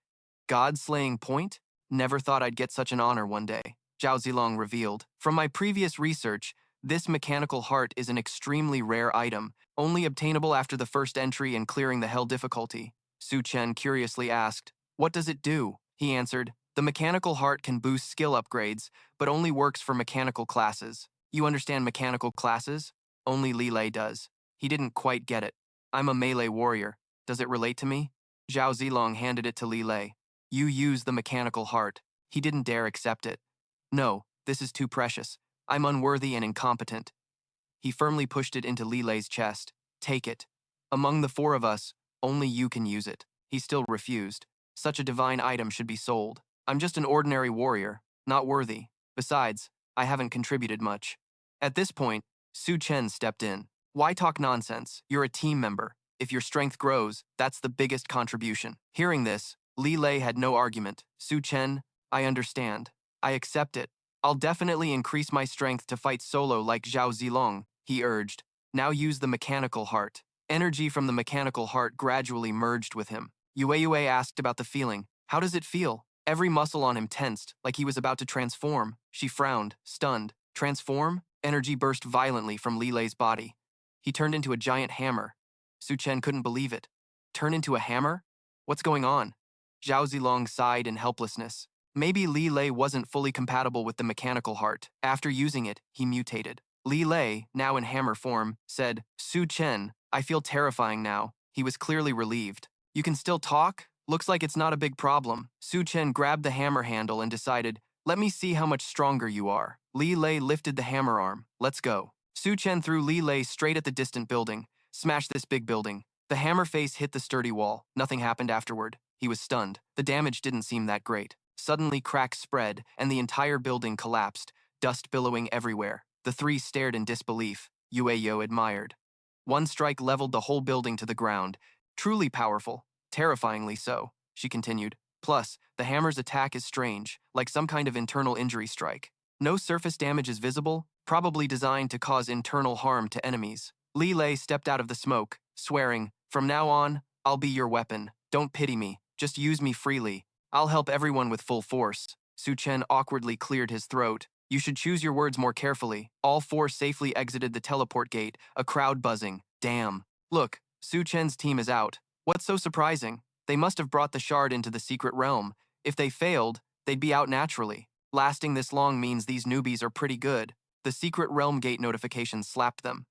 God-slaying point? Never thought I'd get such an honor one day. Zhao Zilong revealed. From my previous research, this Mechanical Heart is an extremely rare item, only obtainable after the first entry and clearing the Hell difficulty. Su Chen curiously asked, "What does it do?" He answered, "The Mechanical Heart can boost skill upgrades, but only works for mechanical classes." You understand mechanical classes? Only Li Lei does. He didn't quite get it. I'm a melee warrior. Does it relate to me? Zhao Zilong handed it to Li Lei. You use the Mechanical Heart. He didn't dare accept it. No, this is too precious. I'm unworthy and incompetent. He firmly pushed it into Li Lei's chest. Take it. Among the four of us, only you can use it. He still refused. Such a divine item should be sold. I'm just an ordinary warrior, not worthy. Besides, I haven't contributed much. At this point, Su Chen stepped in. Why talk nonsense? You're a team member. If your strength grows, that's the biggest contribution. Hearing this, Li Lei had no argument. Su Chen, I understand. I accept it. I'll definitely increase my strength to fight solo like Zhao Zilong, he urged. Now use the Mechanical Heart. Energy from the Mechanical Heart gradually merged with him. Yue asked about the feeling. How does it feel? Every muscle on him tensed, like he was about to transform. She frowned, stunned. Transform? Energy burst violently from Li Lei's body. He turned into a giant hammer. Su Chen couldn't believe it. Turn into a hammer? What's going on? Zhao Zilong sighed in helplessness. Maybe Li Lei wasn't fully compatible with the Mechanical Heart. After using it, he mutated. Li Lei, now in hammer form, said, Su Chen, I feel terrifying now. He was clearly relieved. You can still talk? Looks like it's not a big problem. Su Chen grabbed the hammer handle and decided, let me see how much stronger you are. Li Lei lifted the hammer arm. Let's go. Su Chen threw Li Lei straight at the distant building. Smash this big building. The hammer face hit the sturdy wall. Nothing happened afterward. He was stunned. The damage didn't seem that great. Suddenly cracks spread, and the entire building collapsed, dust billowing everywhere. The three stared in disbelief. Yueyo admired. One strike leveled the whole building to the ground. Truly powerful. Terrifyingly so, she continued. Plus, the hammer's attack is strange, like some kind of internal injury strike. No surface damage is visible, probably designed to cause internal harm to enemies. Li Lei stepped out of the smoke, swearing, from now on, I'll be your weapon. Don't pity me, just use me freely. I'll help everyone with full force. Su Chen awkwardly cleared his throat. You should choose your words more carefully. All four safely exited the teleport gate, a crowd buzzing. Damn. Look, Su Chen's team is out. What's so surprising? They must have brought the shard into the secret realm. If they failed, they'd be out naturally. Lasting this long means these newbies are pretty good. The secret realm gate notification slapped them.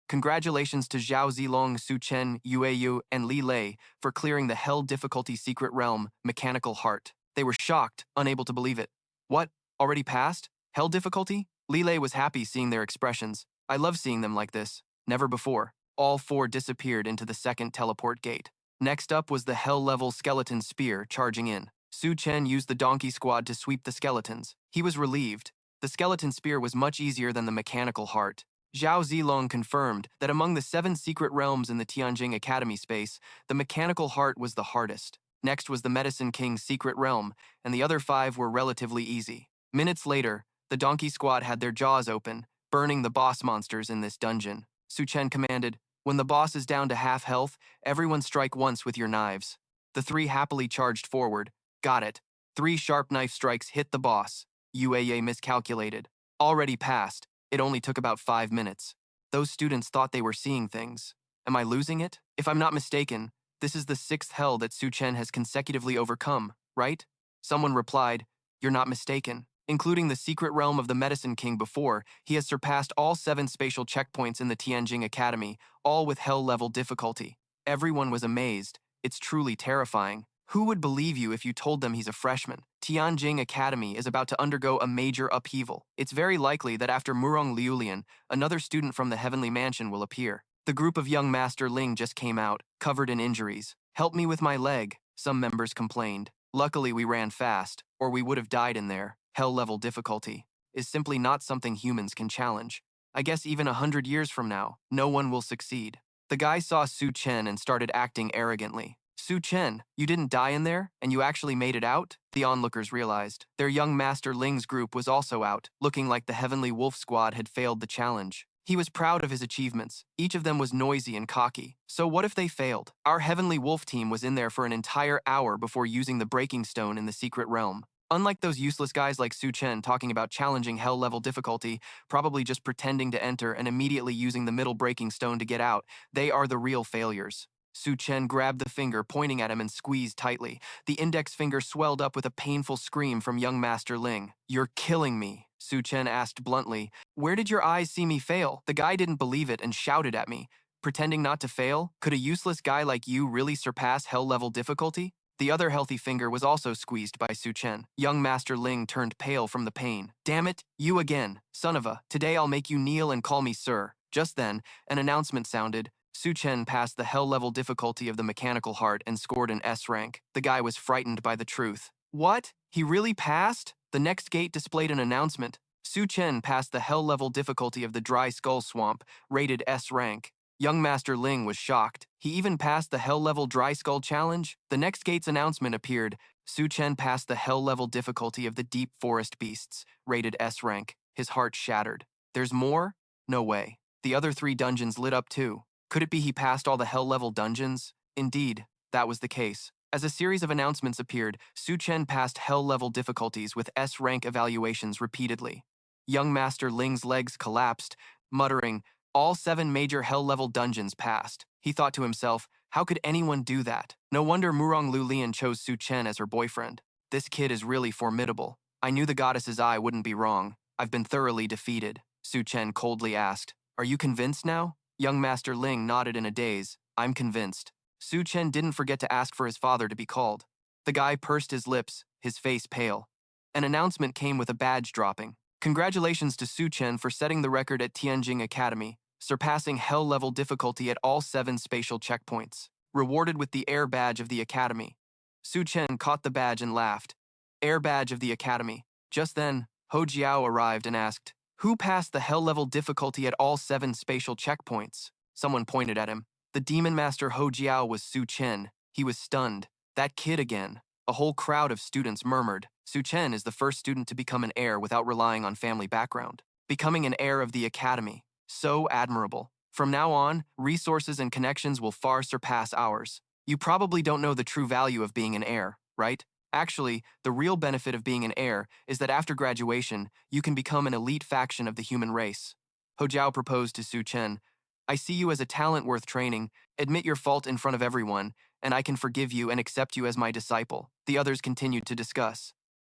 Congratulations to Zhao Zilong, Su Chen, Yueyu, and Li Lei for clearing the Hell difficulty secret realm, Mechanical Heart. They were shocked, unable to believe it. What? Already passed? Hell difficulty? Li Lei was happy seeing their expressions. I love seeing them like this. Never before. All four disappeared into the second teleport gate. Next up was the Hell-level skeleton spear charging in. Su Chen used the donkey squad to sweep the skeletons. He was relieved. The skeleton spear was much easier than the Mechanical Heart. Zhao Zilong confirmed that among the 7 secret realms in the Tianjing Academy space, the Mechanical Heart was the hardest. Next was the Medicine King's secret realm, and the other 5 were relatively easy. Minutes later, the donkey squad had their jaws open, burning the boss monsters in this dungeon. Su Chen commanded, when the boss is down to half health, everyone strike once with your knives. The 3 happily charged forward. Got it. 3 sharp knife strikes hit the boss. Yueye miscalculated. Already passed. It only took about 5 minutes. Those students thought they were seeing things. Am I losing it? If I'm not mistaken, this is the 6th hell that Su Chen has consecutively overcome, right? Someone replied, you're not mistaken. Including the secret realm of the Medicine King before, he has surpassed all 7 spatial checkpoints in the Tianjing Academy, all with hell-level difficulty. Everyone was amazed. It's truly terrifying. Who would believe you if you told them he's a freshman? Tianjing Academy is about to undergo a major upheaval. It's very likely that after Murong Liulian, another student from the Heavenly Mansion will appear. The group of young Master Ling just came out, covered in injuries. Help me with my leg, some members complained. Luckily we ran fast, or we would have died in there. Hell-level difficulty is simply not something humans can challenge. I guess even 100 years from now, no one will succeed. The guy saw Su Chen and started acting arrogantly. Su Chen, you didn't die in there, and you actually made it out? The onlookers realized. Their young Master Ling's group was also out, looking like the Heavenly Wolf Squad had failed the challenge. He was proud of his achievements. Each of them was noisy and cocky. So what if they failed? Our Heavenly Wolf team was in there for an entire hour before using the Breaking Stone in the secret realm. Unlike those useless guys like Su Chen talking about challenging hell-level difficulty, probably just pretending to enter and immediately using the middle Breaking Stone to get out, they are the real failures. Su Chen grabbed the finger, pointing at him, and squeezed tightly. The index finger swelled up with a painful scream from young Master Ling. "You're killing me," Su Chen asked bluntly. "Where did your eyes see me fail?" The guy didn't believe it and shouted at me. "Pretending not to fail? Could a useless guy like you really surpass hell-level difficulty?" The other healthy finger was also squeezed by Su Chen. Young Master Ling turned pale from the pain. "Damn it, you again. Son of a, today I'll make you kneel and call me sir." Just then, an announcement sounded. Su Chen passed the hell-level difficulty of the mechanical heart and scored an S rank. The guy was frightened by the truth. What? He really passed? The next gate displayed an announcement. Su Chen passed the hell-level difficulty of the dry skull swamp, rated S rank. Young Master Ling was shocked. He even passed the hell-level dry skull challenge? The next gate's announcement appeared. Su Chen passed the hell-level difficulty of the deep forest beasts, rated S rank. His heart shattered. There's more? No way. The other 3 dungeons lit up too. Could it be he passed all the hell-level dungeons? Indeed, that was the case. As a series of announcements appeared, Su Chen passed hell-level difficulties with S-rank evaluations repeatedly. Young Master Ling's legs collapsed, muttering, "All 7 major hell-level dungeons passed." He thought to himself, how could anyone do that? No wonder Murong Lulian chose Su Chen as her boyfriend. This kid is really formidable. I knew the goddess's eye wouldn't be wrong. I've been thoroughly defeated. Su Chen coldly asked, "Are you convinced now?" Young Master Ling nodded in a daze. "I'm convinced." Su Chen didn't forget to ask for his father to be called. The guy pursed his lips, his face pale. An announcement came with a badge dropping. Congratulations to Su Chen for setting the record at Tianjing Academy, surpassing hell-level difficulty at all 7 spatial checkpoints. Rewarded with the Air Badge of the Academy. Su Chen caught the badge and laughed. Air Badge of the Academy. Just then, Ho Jiao arrived and asked, "Who passed the hell-level difficulty at all 7 spatial checkpoints?" Someone pointed at him. The Demon Master Ho Jiao was Su Chen. He was stunned. That kid again. A whole crowd of students murmured. Su Chen is the first student to become an heir without relying on family background. Becoming an heir of the Academy. So admirable. From now on, resources and connections will far surpass ours. You probably don't know the true value of being an heir, right? Actually, the real benefit of being an heir is that after graduation, you can become an elite faction of the human race. Ho Jiao proposed to Su Chen, "I see you as a talent worth training. Admit your fault in front of everyone, and I can forgive you and accept you as my disciple." The others continued to discuss.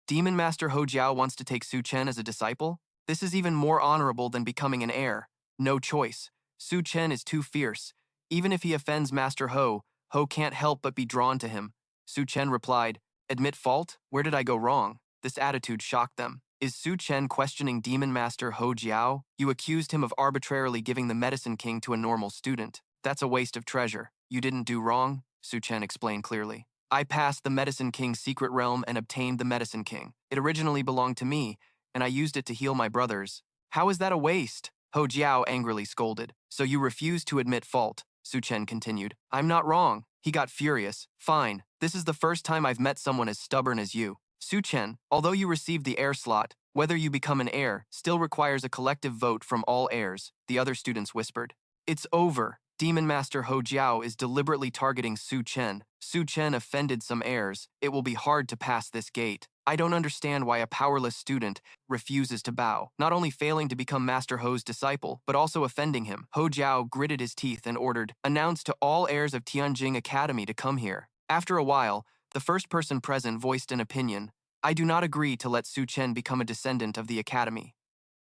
Demon Master Ho Jiao wants to take Su Chen as a disciple? This is even more honorable than becoming an heir. No choice. Su Chen is too fierce. Even if he offends Master Ho, Ho can't help but be drawn to him. Su Chen replied, "Admit fault? Where did I go wrong?" This attitude shocked them. Is Su Chen questioning Demon Master Ho Jiao? You accused him of arbitrarily giving the Medicine King to a normal student. That's a waste of treasure. You didn't do wrong, Su Chen explained clearly. I passed the Medicine King's secret realm and obtained the Medicine King. It originally belonged to me, and I used it to heal my brothers. How is that a waste? Ho Jiao angrily scolded. So you refuse to admit fault, Su Chen continued. I'm not wrong. He got furious. Fine, this is the first time I've met someone as stubborn as you. Su Chen, although you received the heir slot, whether you become an heir still requires a collective vote from all heirs, the other students whispered. It's over. Demon Master Ho Jiao is deliberately targeting Su Chen. Su Chen offended some heirs. It will be hard to pass this gate. I don't understand why a powerless student refuses to bow, not only failing to become Master Ho's disciple, but also offending him. Ho Jiao gritted his teeth and ordered, "Announce to all heirs of Tianjing Academy to come here." After a while, the first person present voiced an opinion. I do not agree to let Su Chen become a descendant of the Academy.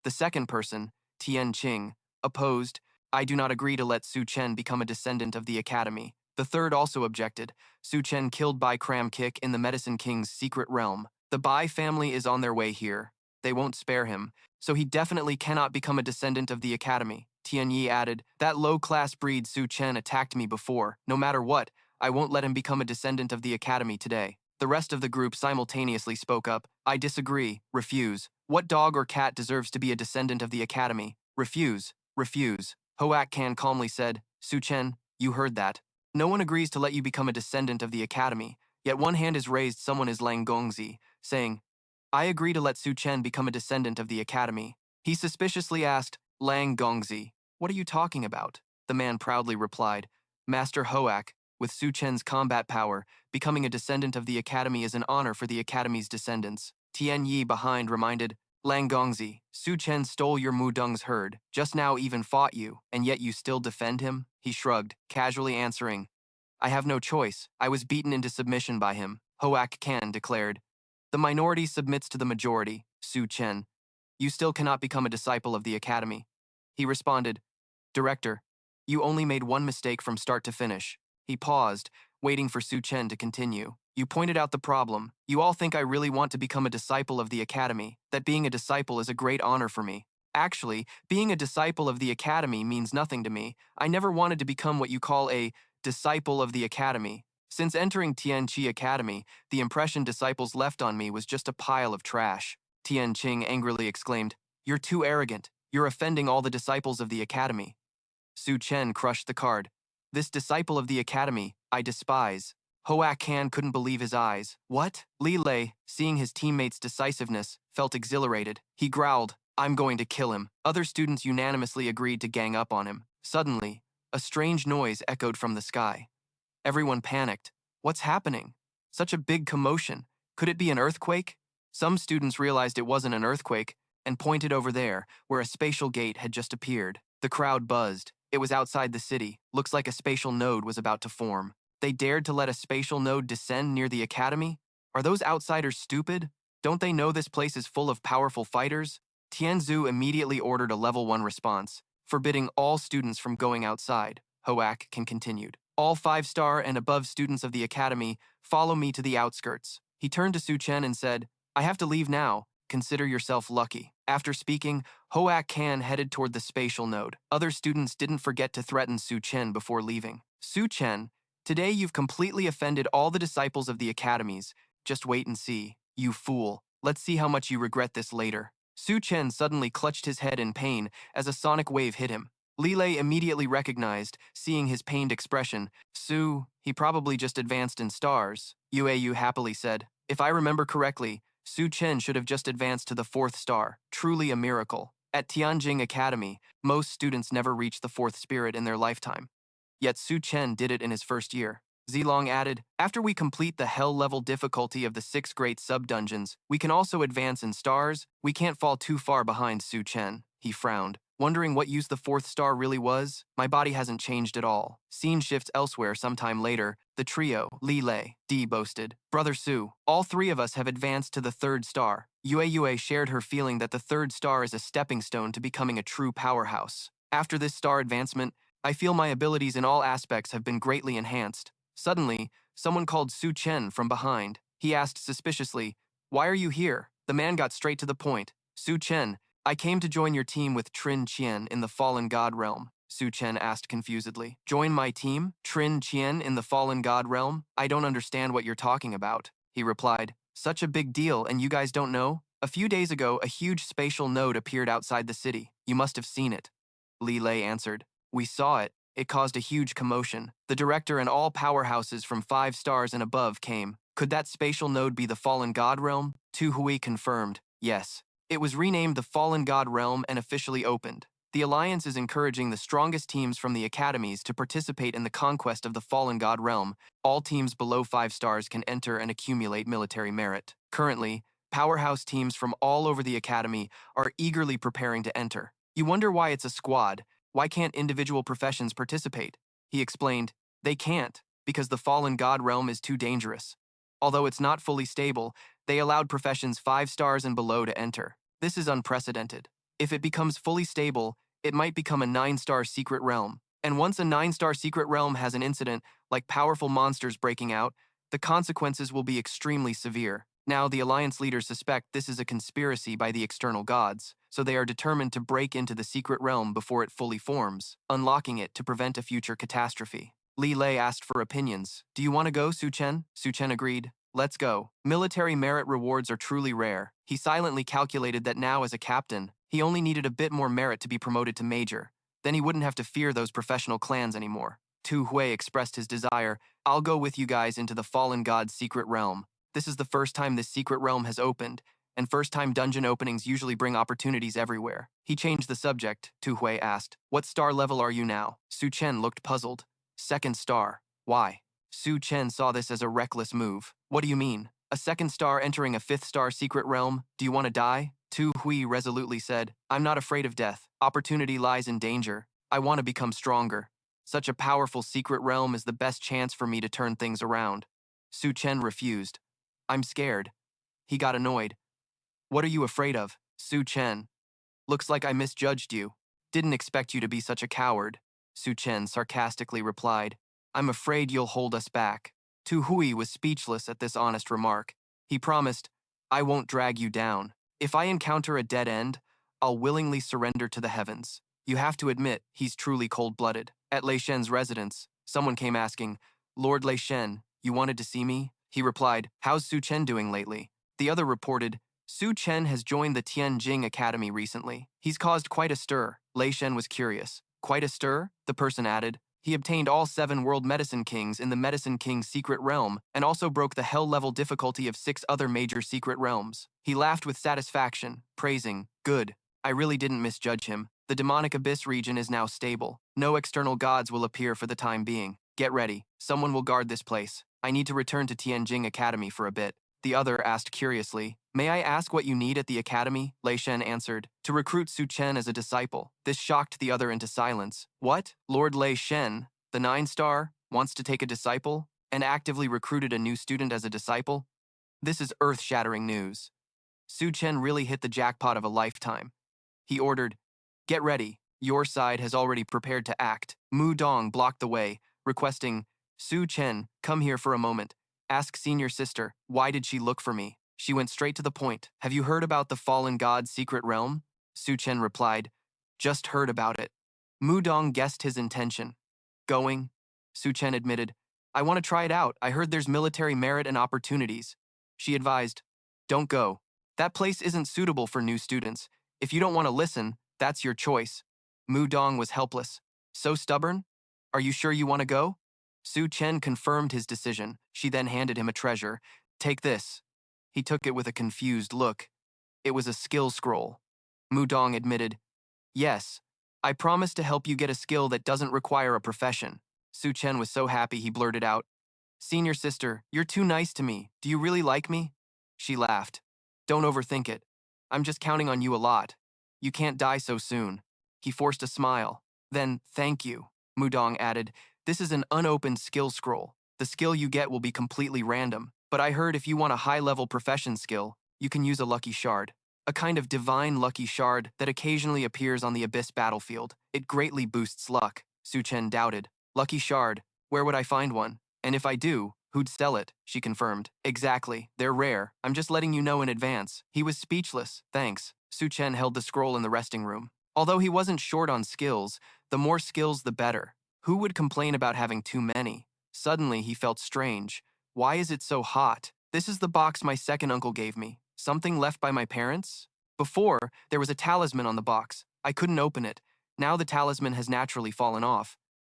The second person, Tian Qing, opposed. I do not agree to let Su Chen become a descendant of the Academy. The third also objected. Su Chen killed Bai Cram Kick in the Medicine King's secret realm. The Bai family is on their way here. They won't spare him, so he definitely cannot become a descendant of the Academy. Tian Yi added, that low-class breed Su Chen attacked me before. No matter what, I won't let him become a descendant of the Academy today. The rest of the group simultaneously spoke up. I disagree. Refuse. What dog or cat deserves to be a descendant of the Academy? Refuse. Refuse. Hoak Kan calmly said, Su Chen, you heard that. No one agrees to let you become a descendant of the academy, yet one hand is raised, someone is Lang Gongzi, saying, I agree to let Su Chen become a descendant of the academy. He suspiciously asked, Lang Gongzi, what are you talking about? The man proudly replied, Master Hoak, with Su Chen's combat power, becoming a descendant of the academy is an honor for the academy's descendants. Tian Yi behind reminded, Lang Gongzi, Su Chen stole your Mudung's herd, just now even fought you, and yet you still defend him? He shrugged, casually answering, I have no choice. I was beaten into submission by him, Hoak Kan declared. The minority submits to the majority, Su Chen. You still cannot become a disciple of the academy. He responded, Director, you only made one mistake from start to finish. He paused, waiting for Su Chen to continue. You pointed out the problem. You all think I really want to become a disciple of the academy, that being a disciple is a great honor for me. Actually, being a disciple of the academy means nothing to me. I never wanted to become what you call a disciple of the academy. Since entering Tianqi Academy, the impression disciples left on me was just a pile of trash. Tian Qing angrily exclaimed, You're too arrogant. You're offending all the disciples of the academy. Su Chen crushed the card. This disciple of the academy, I despise. Hoak Han couldn't believe his eyes. What? Li Lei, seeing his teammates' decisiveness, felt exhilarated. He growled, I'm going to kill him. Other students unanimously agreed to gang up on him. Suddenly, a strange noise echoed from the sky. Everyone panicked. What's happening? Such a big commotion. Could it be an earthquake? Some students realized it wasn't an earthquake and pointed over there, where a spatial gate had just appeared. The crowd buzzed. It was outside the city. Looks like a spatial node was about to form. They dared to let a spatial node descend near the academy? Are those outsiders stupid? Don't they know this place is full of powerful fighters? Tianzu immediately ordered a level 1 response, forbidding all students from going outside. Hoak Kan continued. All 5-star and above students of the academy, follow me to the outskirts. He turned to Su Chen and said, I have to leave now. Consider yourself lucky. After speaking, Hoak Kan headed toward the spatial node. Other students didn't forget to threaten Su Chen before leaving. Su Chen, today you've completely offended all the disciples of the academies. Just wait and see. You fool. Let's see how much you regret this later. Su Chen suddenly clutched his head in pain as a sonic wave hit him. Li Lei immediately recognized, seeing his pained expression. Su, he probably just advanced in stars. Yu happily said. If I remember correctly, Su Chen should have just advanced to the 4th star. Truly a miracle. At Tianjing Academy, most students never reach the 4th spirit in their lifetime. Yet Su Chen did it in his first year. Zilong added, after we complete the hell-level difficulty of the 6 great sub-dungeons, we can also advance in stars. We can't fall too far behind Su Chen. He frowned, wondering what use the 4th star really was. My body hasn't changed at all. Scene shifts elsewhere sometime later. The trio, Li Lei, Di boasted. Brother Su, all 3 of us have advanced to the 3rd star. Yue shared her feeling that the 3rd star is a stepping stone to becoming a true powerhouse. After this star advancement, I feel my abilities in all aspects have been greatly enhanced. Suddenly, someone called Su Chen from behind. He asked suspiciously, Why are you here? The man got straight to the point. Su Chen, I came to join your team with Trin Qian in the Fallen God Realm. Su Chen asked confusedly. Join my team? Trin Qian in the Fallen God Realm? I don't understand what you're talking about. He replied. Such a big deal and you guys don't know? A few days ago, a huge spatial node appeared outside the city. You must have seen it. Li Lei answered. We saw it. It caused a huge commotion. The director and all powerhouses from 5 stars and above came. Could that spatial node be the Fallen God Realm? Tu Hui confirmed. Yes. It was renamed the Fallen God Realm and officially opened. The Alliance is encouraging the strongest teams from the academies to participate in the conquest of the Fallen God Realm. All teams below 5 stars can enter and accumulate military merit. Currently, powerhouse teams from all over the academy are eagerly preparing to enter. You wonder why it's a squad. Why can't individual professions participate? He explained, they can't, because the Fallen God Realm is too dangerous. Although it's not fully stable, they allowed professions 5 stars and below to enter. This is unprecedented. If it becomes fully stable, it might become a 9-star secret realm. And once a 9-star secret realm has an incident, like powerful monsters breaking out, the consequences will be extremely severe. Now, the Alliance leaders suspect this is a conspiracy by the external gods, so they are determined to break into the secret realm before it fully forms, unlocking it to prevent a future catastrophe. Li Lei asked for opinions. Do you want to go, Su Chen? Su Chen agreed. Let's go. Military merit rewards are truly rare. He silently calculated that now as a captain, he only needed a bit more merit to be promoted to major. Then he wouldn't have to fear those professional clans anymore. Tu Hui expressed his desire. I'll go with you guys into the fallen god's secret realm. This is the first time this secret realm has opened, and first-time dungeon openings usually bring opportunities everywhere. He changed the subject. Tu Hui asked, what star level are you now? Su Chen looked puzzled. Second star. Why? Su Chen saw this as a reckless move. What do you mean? A second star entering a fifth star secret realm? Do you want to die? Tu Hui resolutely said, I'm not afraid of death. Opportunity lies in danger. I want to become stronger. Such a powerful secret realm is the best chance for me to turn things around. Su Chen refused. I'm scared. He got annoyed. What are you afraid of? Su Chen. Looks like I misjudged you. Didn't expect you to be such a coward. Su Chen sarcastically replied. I'm afraid you'll hold us back. Tu Hui was speechless at this honest remark. He promised, I won't drag you down. If I encounter a dead end, I'll willingly surrender to the heavens. You have to admit, he's truly cold-blooded. At Lei Shen's residence, someone came asking, Lord Lei Shen, you wanted to see me? He replied, how's Su Chen doing lately? The other reported, Su Chen has joined the Tianjing Academy recently. He's caused quite a stir. Lei Shen was curious. Quite a stir? The person added. He obtained all 7 World Medicine Kings in the Medicine King's secret realm and also broke the hell-level difficulty of 6 other major secret realms. He laughed with satisfaction, praising, good. I really didn't misjudge him. The demonic abyss region is now stable. No external gods will appear for the time being. Get ready. Someone will guard this place. I need to return to Tianjing Academy for a bit. The other asked curiously, may I ask what you need at the academy? Lei Shen answered, to recruit Su Chen as a disciple. This shocked the other into silence. What? Lord Lei Shen, the 9-star, wants to take a disciple and actively recruited a new student as a disciple? This is earth-shattering news. Su Chen really hit the jackpot of a lifetime. He ordered, get ready. Your side has already prepared to act. Mu Dong blocked the way, requesting, Su Chen, come here for a moment. Ask senior sister, why did she look for me? She went straight to the point. Have you heard about the fallen god's secret realm? Su Chen replied, just heard about it. Mu Dong guessed his intention. Going? Su Chen admitted, I want to try it out. I heard there's military merit and opportunities. She advised, don't go. That place isn't suitable for new students. If you don't want to listen, that's your choice. Mu Dong was helpless. So stubborn? Are you sure you want to go? Su Chen confirmed his decision. She then handed him a treasure. Take this. He took it with a confused look. It was a skill scroll. Mu Dong admitted, yes, I promise to help you get a skill that doesn't require a profession. Su Chen was so happy he blurted out, senior sister, you're too nice to me. Do you really like me? She laughed. Don't overthink it. I'm just counting on you a lot. You can't die so soon. He forced a smile. Then, thank you, Mu Dong added. This is an unopened skill scroll. The skill you get will be completely random, but I heard if you want a high-level profession skill, you can use a lucky shard. A kind of divine lucky shard that occasionally appears on the Abyss battlefield. It greatly boosts luck. Su Chen doubted. Lucky shard, where would I find one? And if I do, who'd sell it? She confirmed. Exactly, they're rare. I'm just letting you know in advance. He was speechless. Thanks. Su Chen held the scroll in the resting room. Although he wasn't short on skills, the more skills the better. Who would complain about having too many? Suddenly, he felt strange. Why is it so hot? This is the box my second uncle gave me. Something left by my parents? Before, there was a talisman on the box. I couldn't open it. Now the talisman has naturally fallen off.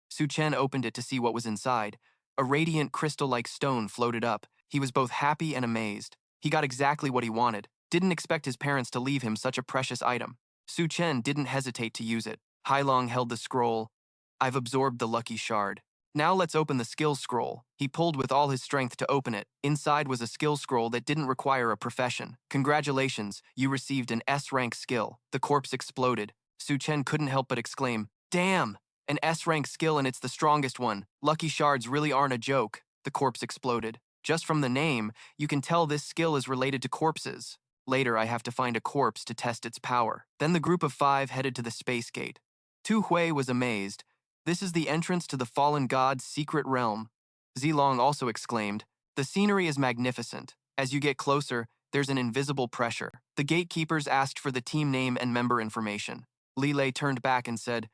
Su Chen opened it to see what was inside. A radiant crystal-like stone floated up. He was both happy and amazed. He got exactly what he wanted. Didn't expect his parents to leave him such a precious item. Su Chen didn't hesitate to use it. Hailong held the scroll. I've absorbed the lucky shard. Now let's open the skill scroll. He pulled with all his strength to open it. Inside was a skill scroll that didn't require a profession. Congratulations, you received an S-rank skill. The corpse exploded. Su Chen couldn't help but exclaim, damn! An S-rank skill and it's the strongest one. Lucky shards really aren't a joke. The corpse exploded. Just from the name, you can tell this skill is related to corpses. Later, I have to find a corpse to test its power. Then the group of 5 headed to the space gate. Tu Hui was amazed. This is the entrance to the fallen god's secret realm. Zilong also exclaimed, the scenery is magnificent. As you get closer, there's an invisible pressure. The gatekeepers asked for the team name and member information. Li Lei turned back and said,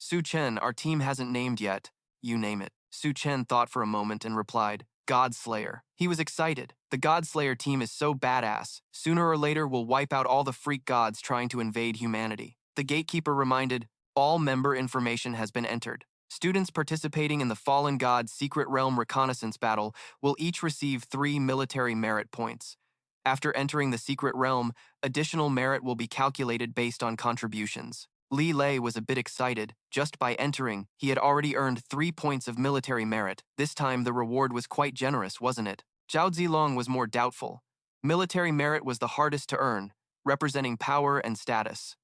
Su Chen, our team hasn't named yet. You name it. Su Chen thought for a moment and replied, Godslayer. He was excited. The Godslayer team is so badass. Sooner or later, we'll wipe out all the freak gods trying to invade humanity. The gatekeeper reminded, all member information has been entered. Students participating in the Fallen God Secret Realm Reconnaissance Battle will each receive 3 military merit points. After entering the Secret Realm, additional merit will be calculated based on contributions. Li Lei was a bit excited. Just by entering, he had already earned 3 points of military merit. This time the reward was quite generous, wasn't it? Zhao Zilong was more doubtful. Military merit was the hardest to earn, representing power and status.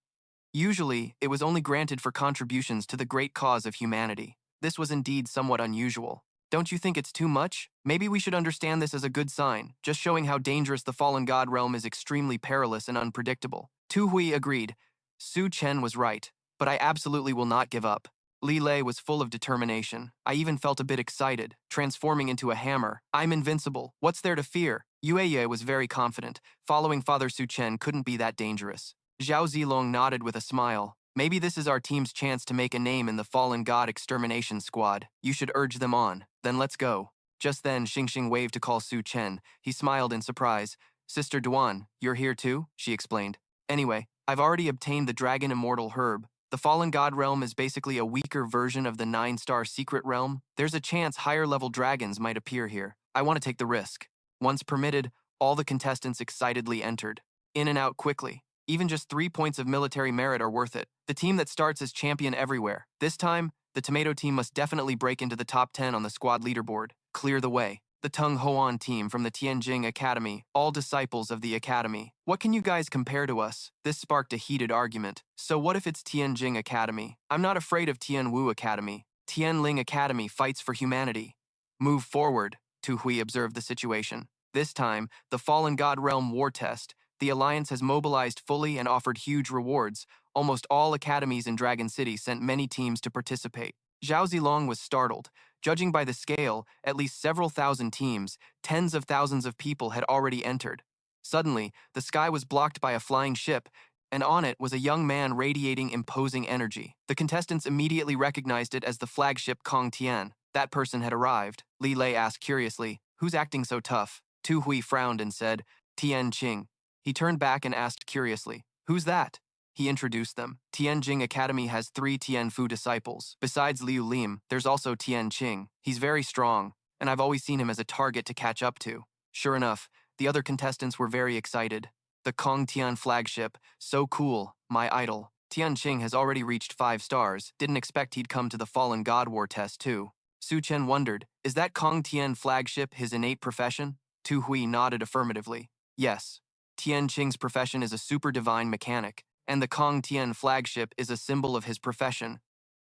Usually, it was only granted for contributions to the great cause of humanity. This was indeed somewhat unusual. Don't you think it's too much? Maybe we should understand this as a good sign, just showing how dangerous the fallen god realm is extremely perilous and unpredictable. Tu Hui agreed. Su Chen was right, but I absolutely will not give up. Li Lei was full of determination. I even felt a bit excited, transforming into a hammer. I'm invincible. What's there to fear? Yue was very confident. Following Father Su Chen couldn't be that dangerous. Zhao Zilong nodded with a smile. Maybe this is our team's chance to make a name in the Fallen God Extermination Squad. You should urge them on. Then let's go. Just then, Xingxing waved to call Su Chen. He smiled in surprise. Sister Duan, you're here too? She explained. Anyway, I've already obtained the Dragon Immortal Herb. The Fallen God Realm is basically a weaker version of the 9-star Secret Realm. There's a chance higher-level dragons might appear here. I want to take the risk. Once permitted, all the contestants excitedly entered. In and out quickly. Even just 3 points of military merit are worth it. The team that starts is champion everywhere. This time, the Tomato team must definitely break into the top 10 on the squad leaderboard. Clear the way. The Tung Hoan team from the Tianjing Academy, all disciples of the Academy. What can you guys compare to us? This sparked a heated argument. So what if it's Tianjing Academy? I'm not afraid of Tianwu Academy. Tianling Academy fights for humanity. Move forward, Tu Hui observed the situation. This time, the Fallen God Realm war test. The Alliance has mobilized fully and offered huge rewards. Almost all academies in Dragon City sent many teams to participate. Zhao Zilong was startled. Judging by the scale, at least several thousand teams, tens of thousands of people had already entered. Suddenly, the sky was blocked by a flying ship, and on it was a young man radiating imposing energy. The contestants immediately recognized it as the flagship Kong Tian. That person had arrived. Li Lei asked curiously, "Who's acting so tough?" Tu Hui frowned and said, "Tian Qing." He turned back and asked curiously, "Who's that?" He introduced them. Tianjing Academy has 3 Tianfu disciples. Besides Liu Lim, there's also Tian Qing. He's very strong, and I've always seen him as a target to catch up to. Sure enough, the other contestants were very excited. The Kong Tian flagship, so cool, my idol. Tian Qing has already reached 5 stars. Didn't expect he'd come to the Fallen God War test too. Su Chen wondered, is that Kong Tian flagship his innate profession? Tu Hui nodded affirmatively. Yes. Tian Qing's profession is a super divine mechanic, and the Kong Tian flagship is a symbol of his profession.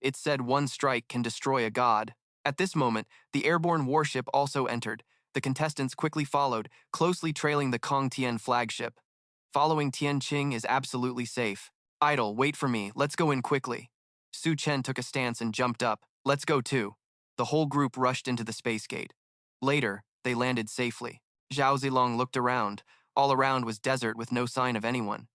It said one strike can destroy a god. At this moment, the airborne warship also entered. The contestants quickly followed, closely trailing the Kong Tian flagship. Following Tian Qing is absolutely safe. Idol, wait for me, let's go in quickly. Su Chen took a stance and jumped up. Let's go too. The whole group rushed into the space gate. Later, they landed safely. Zhao Zilong looked around. All around was desert with no sign of anyone.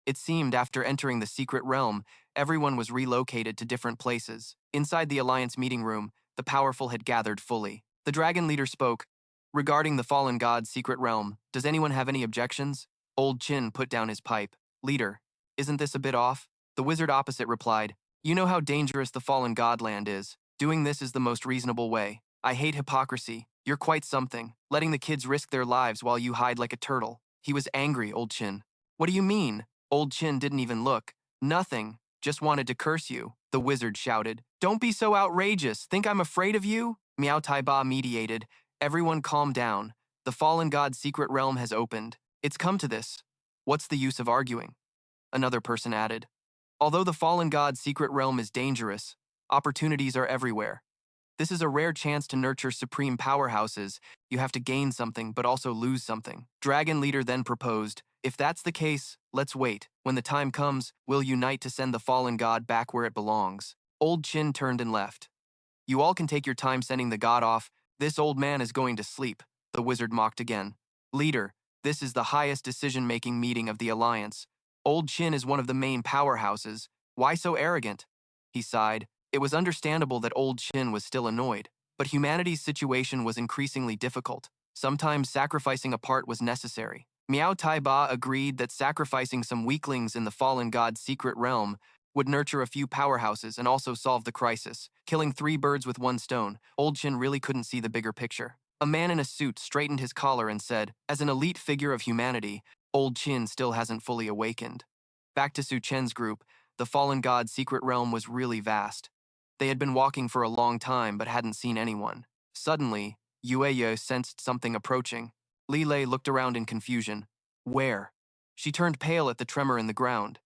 It seemed after entering the secret realm, everyone was relocated to different places. Inside the Alliance meeting room, the powerful had gathered fully. The dragon leader spoke. Regarding the fallen god's secret realm, does anyone have any objections? Old Chin put down his pipe. Leader, isn't this a bit off? The wizard opposite replied, you know how dangerous the fallen god land is. Doing this is the most reasonable way. I hate hypocrisy. You're quite something, letting the kids risk their lives while you hide like a turtle. He was angry, Old Chin. What do you mean? Old Chin didn't even look. Nothing. Just wanted to curse you, the wizard shouted. Don't be so outrageous. Think I'm afraid of you? Miao Taiba mediated. Everyone calm down. The fallen god's secret realm has opened. It's come to this. What's the use of arguing? Another person added. Although the fallen god's secret realm is dangerous, opportunities are everywhere. This is a rare chance to nurture supreme powerhouses. You have to gain something, but also lose something. Dragon leader then proposed, if that's the case, let's wait. When the time comes, we'll unite to send the fallen god back where it belongs. Old Chin turned and left. You all can take your time sending the god off. This old man is going to sleep, the wizard mocked again. Leader, this is the highest decision-making meeting of the Alliance. Old Chin is one of the main powerhouses. Why so arrogant? He sighed. It was understandable that Old Chin was still annoyed, but humanity's situation was increasingly difficult. Sometimes sacrificing a part was necessary. Miao Taiba agreed that sacrificing some weaklings in the fallen god's secret realm would nurture a few powerhouses and also solve the crisis, killing 3 birds with 1 stone. Old Chin really couldn't see the bigger picture. A man in a suit straightened his collar and said, as an elite figure of humanity, Old Chin still hasn't fully awakened. Back to Su Chen's group, the fallen god's secret realm was really vast. They had been walking for a long time but hadn't seen anyone. Suddenly, Yueyo sensed something approaching. Li Lei looked around in confusion. Where? She turned pale at the tremor in the ground.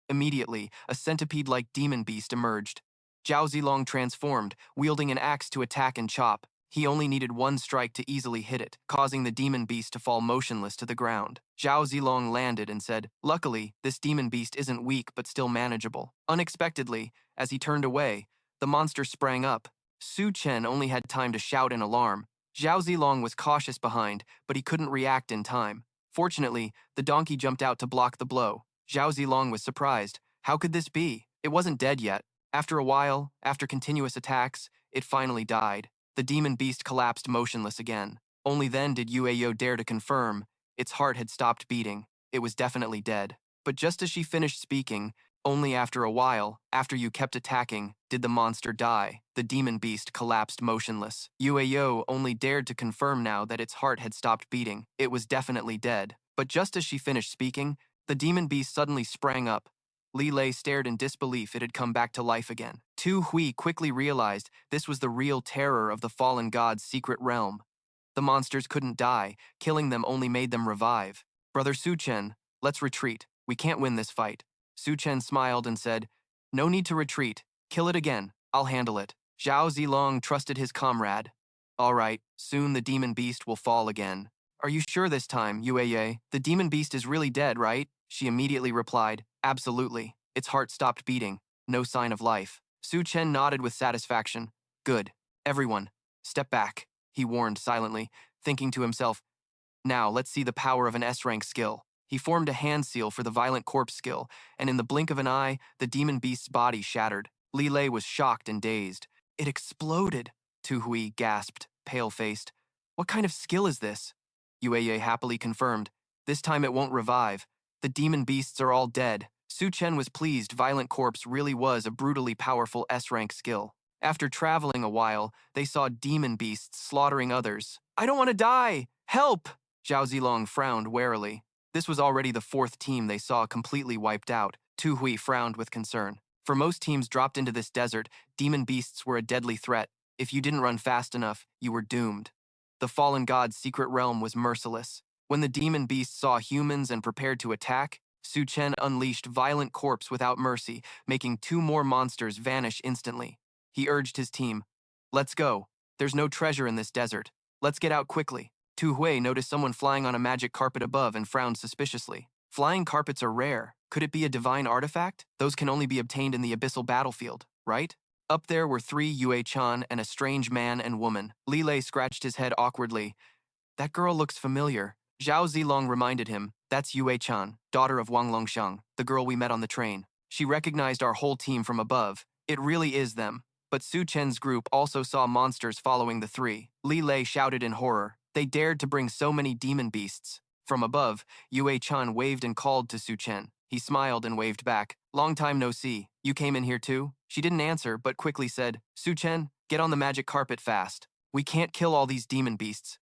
Immediately, a centipede-like demon beast emerged. Zhao Zilong transformed, wielding an axe to attack and chop. He only needed 1 strike to easily hit it, causing the demon beast to fall motionless to the ground. Zhao Zilong landed and said, luckily, this demon beast isn't weak but still manageable. Unexpectedly, as he turned away, the monster sprang up. Su Chen only had time to shout in alarm. Zhao Zilong was cautious behind, but he couldn't react in time. Fortunately, the donkey jumped out to block the blow. Zhao Zilong was surprised. How could this be? It wasn't dead yet. After a while, after continuous attacks, it finally died. The demon beast collapsed motionless again. Only then did Yueyo dare to confirm its heart had stopped beating. It was definitely dead. But just as she finished speaking, only after a while, after you kept attacking, did the monster die. The demon beast collapsed motionless. Yueyo only dared to confirm now that its heart had stopped beating. It was definitely dead. But just as she finished speaking, the demon beast suddenly sprang up. Li Lei stared in disbelief it had come back to life again. Tu Hui quickly realized this was the real terror of the fallen god's secret realm. The monsters couldn't die, killing them only made them revive. Brother Su Chen, let's retreat. We can't win this fight. Su Chen smiled and said, no need to retreat. Kill it again. I'll handle it. Zhao Zilong trusted his comrade. All right, soon the demon beast will fall again. Are you sure this time, Yueye? The demon beast is really dead, right? She immediately replied, absolutely. Its heart stopped beating. No sign of life. Su Chen nodded with satisfaction. Good. Everyone, step back, he warned silently, thinking to himself, now let's see the power of an S-rank skill. He formed a hand seal for the violent corpse skill, and in the blink of an eye, the demon beast's body shattered. Li Lei was shocked and dazed. It exploded, Tu Hui gasped, pale-faced. What kind of skill is this? Yueye happily confirmed. This time it won't revive. The demon beasts are all dead. Su Chen was pleased Violent Corpse really was a brutally powerful S-rank skill. After traveling a while, they saw demon beasts slaughtering others. I don't want to die! Help! Zhao Zilong frowned warily. This was already the 4th team they saw completely wiped out. Tu Hui frowned with concern. For most teams dropped into this desert, demon beasts were a deadly threat. If you didn't run fast enough, you were doomed. The fallen god's secret realm was merciless. When the demon beast saw humans and prepared to attack, Su Chen unleashed Violent Corpse without mercy, making 2 more monsters vanish instantly. He urged his team, let's go. There's no treasure in this desert. Let's get out quickly. Tu Hui noticed someone flying on a magic carpet above and frowned suspiciously. Flying carpets are rare. Could it be a divine artifact? Those can only be obtained in the abyssal battlefield, right? Up there were 3 Yue-chan and a strange man and woman. Li Lei scratched his head awkwardly. That girl looks familiar. Zhao Zilong reminded him, that's Yue-chan, daughter of Wang Longxiang, the girl we met on the train. She recognized our whole team from above. It really is them. But Su Chen's group also saw monsters following the 3. Li Lei shouted in horror. They dared to bring so many demon beasts. From above, Yue-chan waved and called to Su Chen. He smiled and waved back. Long time no see. You came in here too? She didn't answer, but quickly said, Su Chen, get on the magic carpet fast. We can't kill all these demon beasts.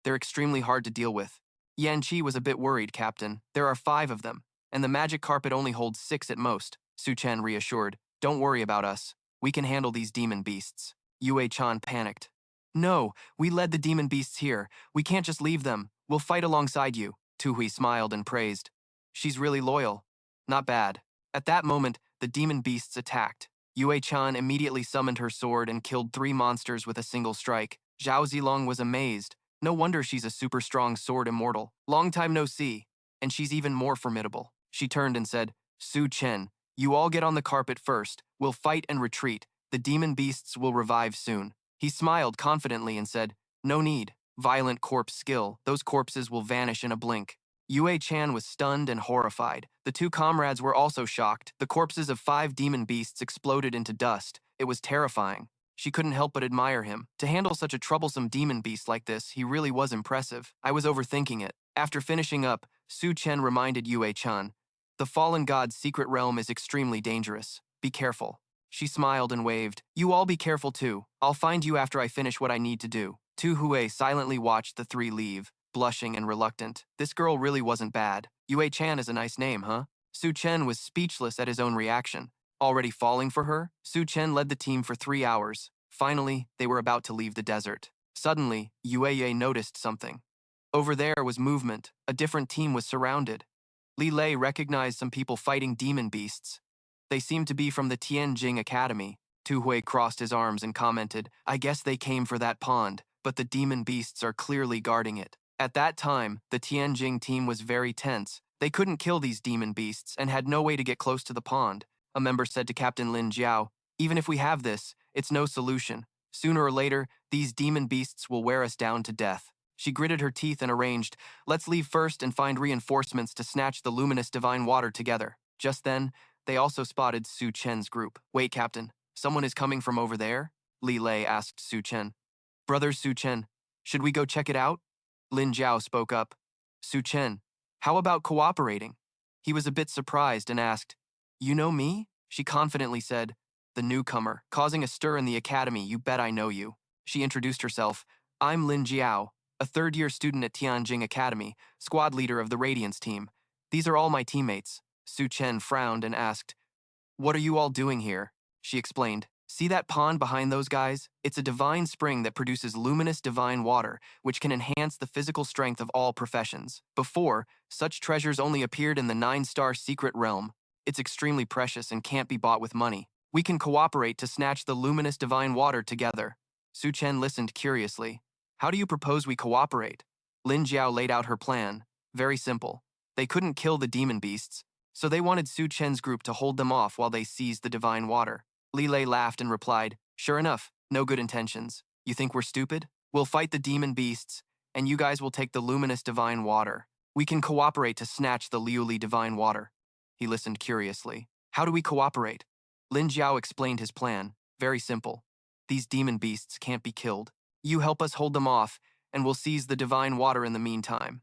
They're extremely hard to deal with. Yan Qi was a bit worried, Captain. There are 5 of them, and the magic carpet only holds 6 at most. Su Chen reassured. Don't worry about us. We can handle these demon beasts. Yue-chan panicked. No, we led the demon beasts here. We can't just leave them. We'll fight alongside you. Tu Hui smiled and praised. She's really loyal. Not bad. At that moment, the demon beasts attacked. Yue-chan immediately summoned her sword and killed 3 monsters with a single strike. Zhao Zilong was amazed. No wonder she's a super strong sword immortal. Long time no see. And she's even more formidable. She turned and said, Su Chen, you all get on the carpet first. We'll fight and retreat. The demon beasts will revive soon. He smiled confidently and said, no need. Violent corpse skill. Those corpses will vanish in a blink. Yue-chan was stunned and horrified. The 2 comrades were also shocked. The corpses of 5 demon beasts exploded into dust. It was terrifying. She couldn't help but admire him. To handle such a troublesome demon beast like this, he really was impressive. I was overthinking it. After finishing up, Su Chen reminded Yue-chan, the fallen god's secret realm is extremely dangerous. Be careful. She smiled and waved. You all be careful too. I'll find you after I finish what I need to do. Tu Hui silently watched the three leave, blushing and reluctant. This girl really wasn't bad. Yue-chan is a nice name, huh? Su Chen was speechless at his own reaction. Already falling for her, Su Chen led the team for 3 hours. Finally, they were about to leave the desert. Suddenly, Yue noticed something. Over there was movement. A different team was surrounded. Li Lei recognized some people fighting demon beasts. They seemed to be from the Tianjing Academy. Tu Hui crossed his arms and commented, I guess they came for that pond, but the demon beasts are clearly guarding it. At that time, the Tianjing team was very tense. They couldn't kill these demon beasts and had no way to get close to the pond. A member said to Captain Lin Jiao, even if we have this, it's no solution. Sooner or later, these demon beasts will wear us down to death. She gritted her teeth and arranged, let's leave first and find reinforcements to snatch the luminous divine water together. Just then, they also spotted Su Chen's group. Wait, Captain, someone is coming from over there? Li Lei asked Su Chen. Brother Su Chen, should we go check it out? Lin Jiao spoke up. Su Chen, how about cooperating? He was a bit surprised and asked, you know me? She confidently said, the newcomer, causing a stir in the academy, you bet I know you. She introduced herself. I'm Lin Jiao, a third-year student at Tianjing Academy, squad leader of the Radiance team. These are all my teammates. Su Chen frowned and asked, what are you all doing here? She explained, see that pond behind those guys? It's a divine spring that produces luminous divine water, which can enhance the physical strength of all professions. Before, such treasures only appeared in the 9-star secret realm. It's extremely precious and can't be bought with money. We can cooperate to snatch the luminous divine water together. Su Chen listened curiously. How do you propose we cooperate? Lin Jiao laid out her plan. Very simple. They couldn't kill the demon beasts, so they wanted Su Chen's group to hold them off while they seized the divine water. Li Lei laughed and replied, sure enough, no good intentions. You think we're stupid? We'll fight the demon beasts, and you guys will take the luminous divine water. We can cooperate to snatch the Liuli divine water. He listened curiously. How do we cooperate? Lin Jiao explained his plan. Very simple. These demon beasts can't be killed. You help us hold them off, and we'll seize the divine water in the meantime.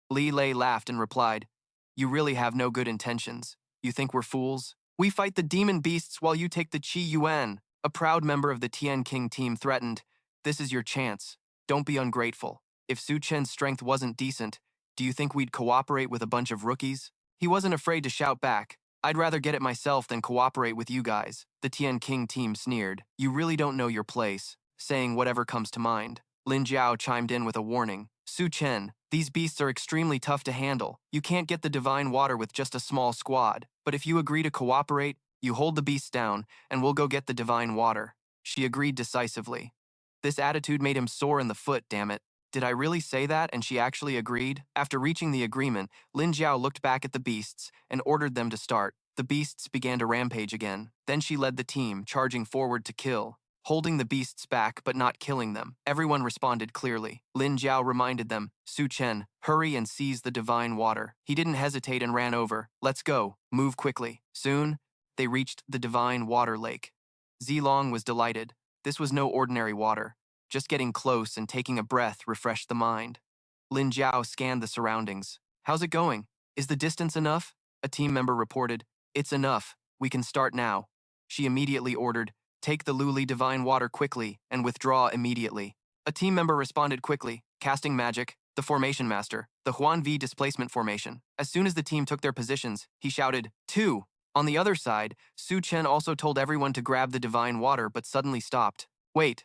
Li Lei laughed and replied, you really have no good intentions. You think we're fools? We fight the demon beasts while you take the Qi Yuan. A proud member of the Tian King team threatened, this is your chance. Don't be ungrateful. If Su Chen's strength wasn't decent, do you think we'd cooperate with a bunch of rookies? He wasn't afraid to shout back, I'd rather get it myself than cooperate with you guys. The Tian King team sneered, you really don't know your place, saying whatever comes to mind. Lin Jiao chimed in with a warning, Su Chen, these beasts are extremely tough to handle. You can't get the divine water with just a small squad. But if you agree to cooperate, you hold the beasts down, and we'll go get the divine water. She agreed decisively. This attitude made him sore in the foot, damn it. Did I really say that and she actually agreed? After reaching the agreement, Lin Jiao looked back at the beasts and ordered them to start. The beasts began to rampage again. Then she led the team, charging forward to kill, holding the beasts back but not killing them. Everyone responded clearly. Lin Jiao reminded them, Su Chen, hurry and seize the divine water. He didn't hesitate and ran over. Let's go. Move quickly. Soon, they reached the divine water lake. Zilong was delighted. This was no ordinary water. Just getting close and taking a breath refreshed the mind. Lin Jiao scanned the surroundings. How's it going? Is the distance enough? A team member reported, it's enough. We can start now. She immediately ordered, take the Luli divine water quickly and withdraw immediately. A team member responded quickly, casting magic, the formation master, the Huan V displacement formation. As soon as the team took their positions, he shouted, 2. On the other side, Su Chen also told everyone to grab the divine water but suddenly stopped. Wait,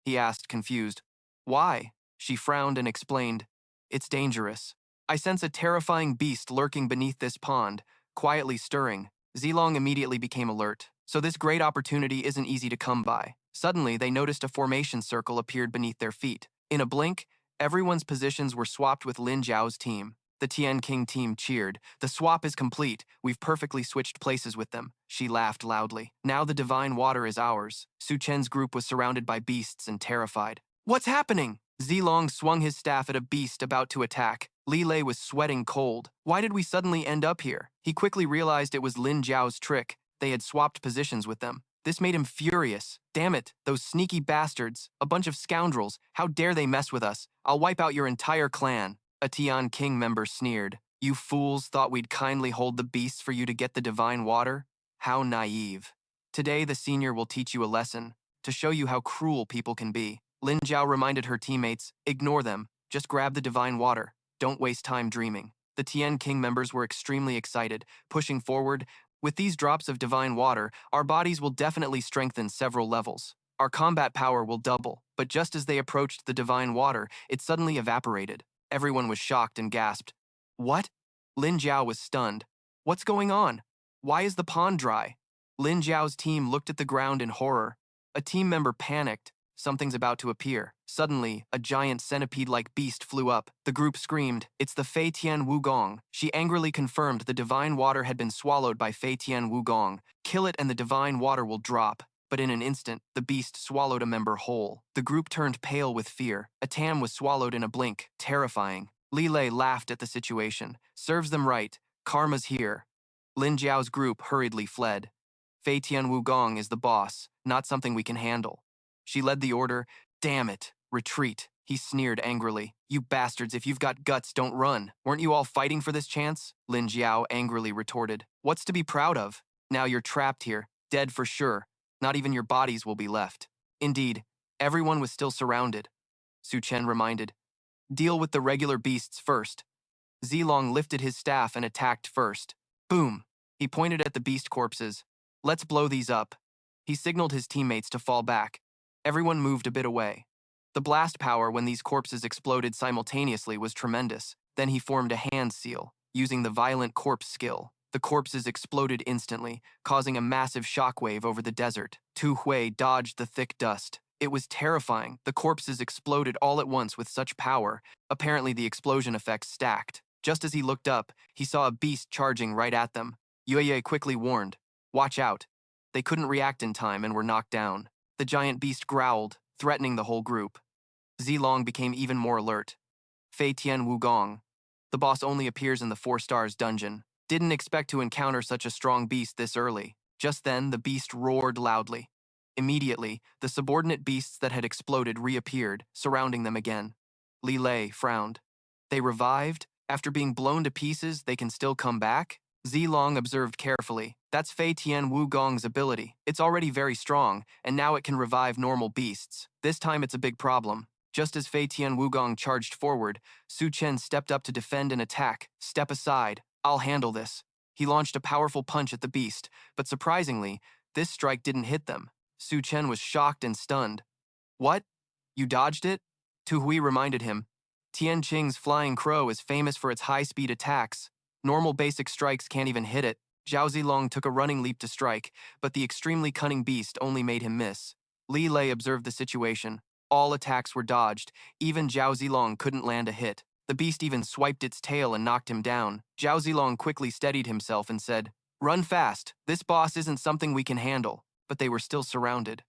he asked, confused. Why? She frowned and explained, it's dangerous. I sense a terrifying beast lurking beneath this pond, quietly stirring. Zilong immediately became alert. So this great opportunity isn't easy to come by. Suddenly, they noticed a formation circle appeared beneath their feet. In a blink, everyone's positions were swapped with Lin Jiao's team. The Tian King team cheered. The swap is complete. We've perfectly switched places with them. She laughed loudly. Now the divine water is ours. Su Chen's group was surrounded by beasts and terrified. What's happening? Zilong swung his staff at a beast about to attack. Li Lei was sweating cold. Why did we suddenly end up here? He quickly realized it was Lin Jiao's trick. They had swapped positions with them. This made him furious. Damn it, those sneaky bastards. A bunch of scoundrels. How dare they mess with us? I'll wipe out your entire clan. A Tian King member sneered. You fools thought we'd kindly hold the beasts for you to get the divine water? How naive. Today, the senior will teach you a lesson to show you how cruel people can be. Lin Jiao reminded her teammates, ignore them, just grab the divine water. Don't waste time dreaming. The Tian King members were extremely excited, pushing forward. With these drops of divine water, our bodies will definitely strengthen several levels. Our combat power will double, but just as they approached the divine water, it suddenly evaporated. Everyone was shocked and gasped. What? Lin Jiao was stunned. What's going on? Why is the pond dry? Lin Jiao's team looked at the ground in horror. A team member panicked. Something's about to appear. Suddenly, a giant centipede-like beast flew up. The group screamed, it's the Fei Tian Wugong. She angrily confirmed the divine water had been swallowed by Fei Tian Wugong. Kill it and the divine water will drop. But in an instant, the beast swallowed a member whole. The group turned pale with fear. A Tam was swallowed in a blink. Terrifying. Li Lei laughed at the situation. Serves them right. Karma's here. Lin Jiao's group hurriedly fled. Fei Tian Wugong is the boss, not something we can handle. She led the order. Damn it. Retreat. He sneered angrily. You bastards, if you've got guts, don't run. Weren't you all fighting for this chance? Lin Jiao angrily retorted. What's to be proud of? Now you're trapped here, dead for sure. Not even your bodies will be left. Indeed, everyone was still surrounded. Su Chen reminded. Deal with the regular beasts first. Zilong lifted his staff and attacked first. Boom! He pointed at the beast corpses. Let's blow these up. He signaled his teammates to fall back. Everyone moved a bit away. The blast power when these corpses exploded simultaneously was tremendous. Then he formed a hand seal, using the violent corpse skill. The corpses exploded instantly, causing a massive shockwave over the desert. Tu Hui dodged the thick dust. It was terrifying. The corpses exploded all at once with such power. Apparently the explosion effects stacked. Just as he looked up, he saw a beast charging right at them. Yue quickly warned, watch out. They couldn't react in time and were knocked down. The giant beast growled, threatening the whole group. Zilong became even more alert. Fei Tian Wugong. The boss only appears in the 4 stars dungeon. Didn't expect to encounter such a strong beast this early. Just then, the beast roared loudly. Immediately, the subordinate beasts that had exploded reappeared, surrounding them again. Li Lei frowned. They revived? After being blown to pieces, they can still come back? Zilong observed carefully. That's Fei Tian Wugong's ability. It's already very strong, and now it can revive normal beasts. This time it's a big problem. Just as Fei Tian Wugong charged forward, Su Chen stepped up to defend and attack. Step aside. I'll handle this. He launched a powerful punch at the beast, but surprisingly, this strike didn't hit them. Su Chen was shocked and stunned. What? You dodged it? Tu Hui reminded him. Tian Qing's flying crow is famous for its high-speed attacks. Normal basic strikes can't even hit it. Zhao Zilong took a running leap to strike, but the extremely cunning beast only made him miss. Li Lei observed the situation. All attacks were dodged. Even Zhao Zilong couldn't land a hit. The beast even swiped its tail and knocked him down. Zhao Zilong quickly steadied himself and said, Run fast. This boss isn't something we can handle. But they were still surrounded.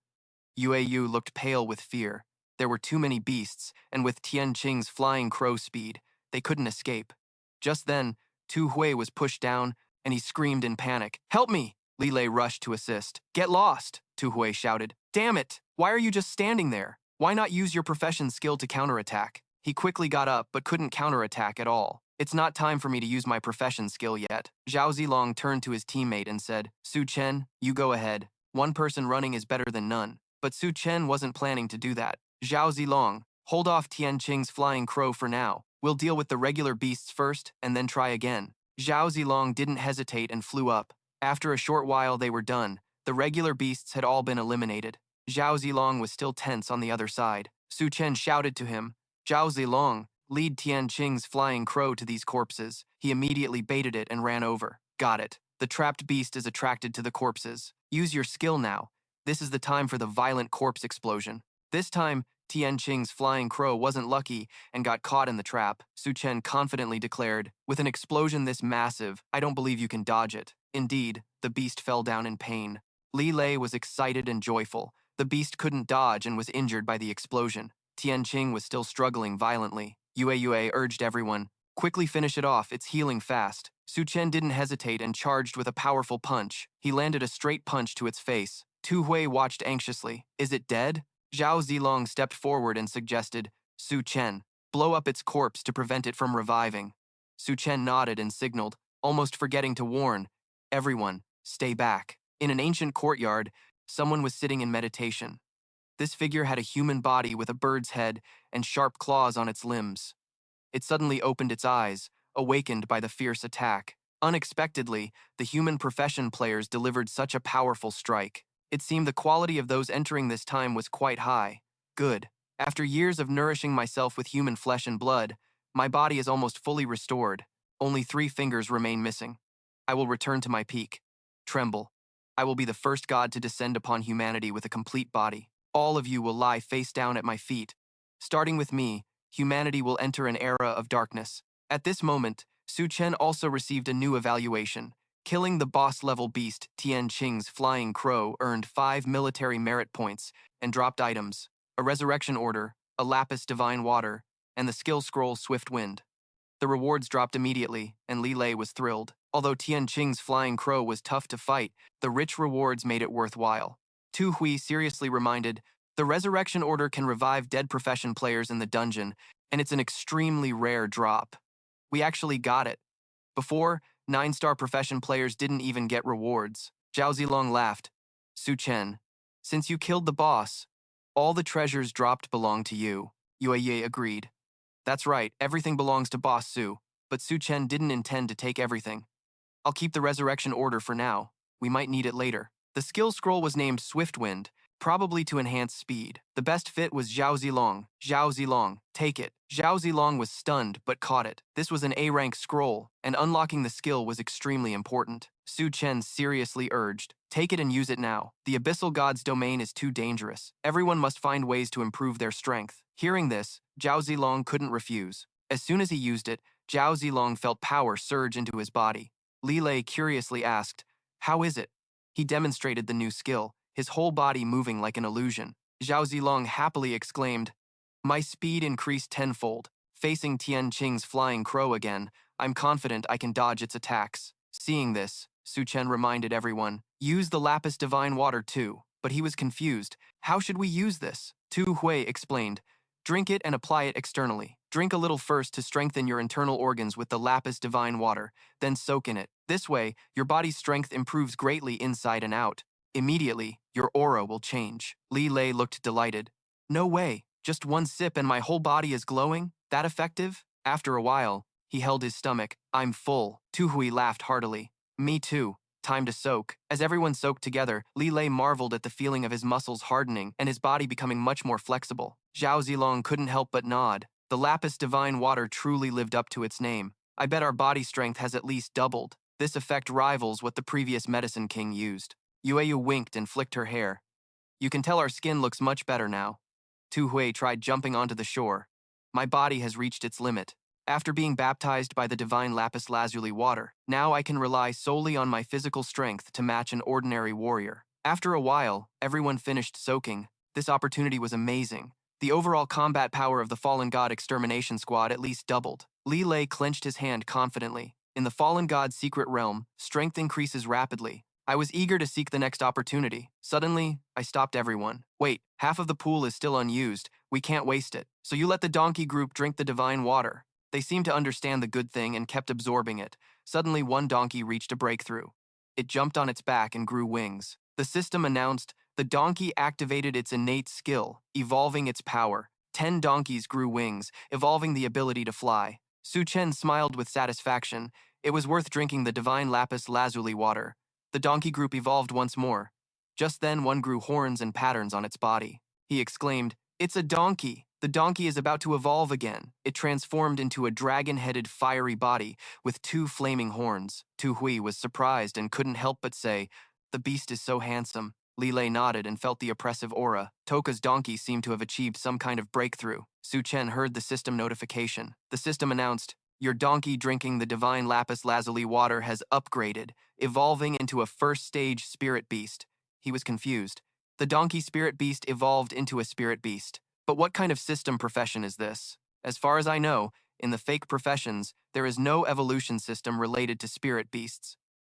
Yue looked pale with fear. There were too many beasts, and with Tian Qing's flying crow speed, they couldn't escape. Just then, Tu Hui was pushed down, and he screamed in panic. Help me! Li Lei rushed to assist. Get lost! Tu Hui shouted. Damn it! Why are you just standing there? Why not use your profession skill to counterattack? He quickly got up, but couldn't counterattack at all. It's not time for me to use my profession skill yet. Zhao Zilong turned to his teammate and said, Su Chen, you go ahead. One person running is better than none. But Su Chen wasn't planning to do that. Zhao Zilong, hold off Tian Qing's flying crow for now. We'll deal with the regular beasts first, and then try again. Zhao Zilong didn't hesitate and flew up. After a short while they were done. The regular beasts had all been eliminated. Zhao Zilong was still tense on the other side. Su Chen shouted to him, Zhao Zilong, lead Tian Qing's flying crow to these corpses. He immediately baited it and ran over. Got it. The trapped beast is attracted to the corpses. Use your skill now. This is the time for the violent corpse explosion. This time, Tian Qing's flying crow wasn't lucky and got caught in the trap. Su Chen confidently declared, with an explosion this massive, I don't believe you can dodge it. Indeed, the beast fell down in pain. Li Lei was excited and joyful. The beast couldn't dodge and was injured by the explosion. Tian Qing was still struggling violently. Yue urged everyone, quickly finish it off, it's healing fast. Su Chen didn't hesitate and charged with a powerful punch. He landed a straight punch to its face. Tu Hui watched anxiously. Is it dead? Zhao Zilong stepped forward and suggested, Su Chen, blow up its corpse to prevent it from reviving. Su Chen nodded and signaled, almost forgetting to warn, everyone, stay back. In an ancient courtyard, someone was sitting in meditation. This figure had a human body with a bird's head and sharp claws on its limbs. It suddenly opened its eyes, awakened by the fierce attack. Unexpectedly, the human profession players delivered such a powerful strike. It seemed the quality of those entering this time was quite high. Good. After years of nourishing myself with human flesh and blood, my body is almost fully restored. Only 3 fingers remain missing. I will return to my peak. Tremble. I will be the first god to descend upon humanity with a complete body. All of you will lie face down at my feet. Starting with me, humanity will enter an era of darkness. At this moment, Su Chen also received a new evaluation. Killing the boss-level beast Tian Qing's flying crow earned 5 military merit points and dropped items, a resurrection order, a lapis divine water, and the skill scroll Swift Wind. The rewards dropped immediately, and Li Lei was thrilled. Although Tian Qing's flying crow was tough to fight, the rich rewards made it worthwhile. Tu Hui seriously reminded, the resurrection order can revive dead profession players in the dungeon, and it's an extremely rare drop. We actually got it. Before, 9-star profession players didn't even get rewards. Zhao Zilong laughed. Su Chen, since you killed the boss, all the treasures dropped belong to you. Yue Ye agreed. That's right, everything belongs to Boss Su, but Su Chen didn't intend to take everything. I'll keep the resurrection order for now. We might need it later. The skill scroll was named Swift Wind, probably to enhance speed. The best fit was Zhao Zilong. Zhao Zilong, take it. Zhao Zilong was stunned but caught it. This was an A-rank scroll, and unlocking the skill was extremely important. Su Chen seriously urged, take it and use it now. The Abyssal God's domain is too dangerous. Everyone must find ways to improve their strength. Hearing this, Zhao Zilong couldn't refuse. As soon as he used it, Zhao Zilong felt power surge into his body. Li Lei curiously asked, how is it? He demonstrated the new skill, his whole body moving like an illusion. Zhao Zilong happily exclaimed, my speed increased tenfold. Facing Tian Qing's flying crow again, I'm confident I can dodge its attacks. Seeing this, Su Chen reminded everyone, use the lapis divine water too. But he was confused. How should we use this? Tu Hui explained, drink it and apply it externally. Drink a little first to strengthen your internal organs with the lapis divine water, then soak in it. This way, your body's strength improves greatly inside and out. Immediately, your aura will change. Li Lei looked delighted. No way, just one sip and my whole body is glowing? That effective? After a while, he held his stomach. I'm full. Tu Hui laughed heartily. Me too. Time to soak. As everyone soaked together, Li Lei marveled at the feeling of his muscles hardening and his body becoming much more flexible. Zhao Zilong couldn't help but nod. The lapis divine water truly lived up to its name. I bet our body strength has at least doubled. This effect rivals what the previous medicine king used. Yueyu winked and flicked her hair. You can tell our skin looks much better now. Tu Hui tried jumping onto the shore. My body has reached its limit. After being baptized by the divine lapis lazuli water, now I can rely solely on my physical strength to match an ordinary warrior. After a while, everyone finished soaking. This opportunity was amazing. The overall combat power of the Fallen God Extermination Squad at least doubled. Li Lei clenched his hand confidently. In the Fallen God's secret realm, strength increases rapidly. I was eager to seek the next opportunity. Suddenly, I stopped everyone. Wait, half of the pool is still unused. We can't waste it. So you let the donkey group drink the divine water. They seemed to understand the good thing and kept absorbing it. Suddenly, one donkey reached a breakthrough. It jumped on its back and grew wings. The system announced, the donkey activated its innate skill, evolving its power. 10 donkeys grew wings, evolving the ability to fly. Su Chen smiled with satisfaction. It was worth drinking the divine lapis lazuli water. The donkey group evolved once more. Just then, one grew horns and patterns on its body. He exclaimed, it's a donkey. The donkey is about to evolve again. It transformed into a dragon-headed fiery body with 2 flaming horns. Tu Hui was surprised and couldn't help but say, the beast is so handsome. Li Lei nodded and felt the oppressive aura. Toka's donkey seemed to have achieved some kind of breakthrough. Su Chen heard the system notification. The system announced, your donkey drinking the divine lapis lazuli water has upgraded, evolving into a first-stage spirit beast. He was confused. The donkey spirit beast evolved into a spirit beast. But what kind of system profession is this? As far as I know, in the fake professions, there is no evolution system related to spirit beasts.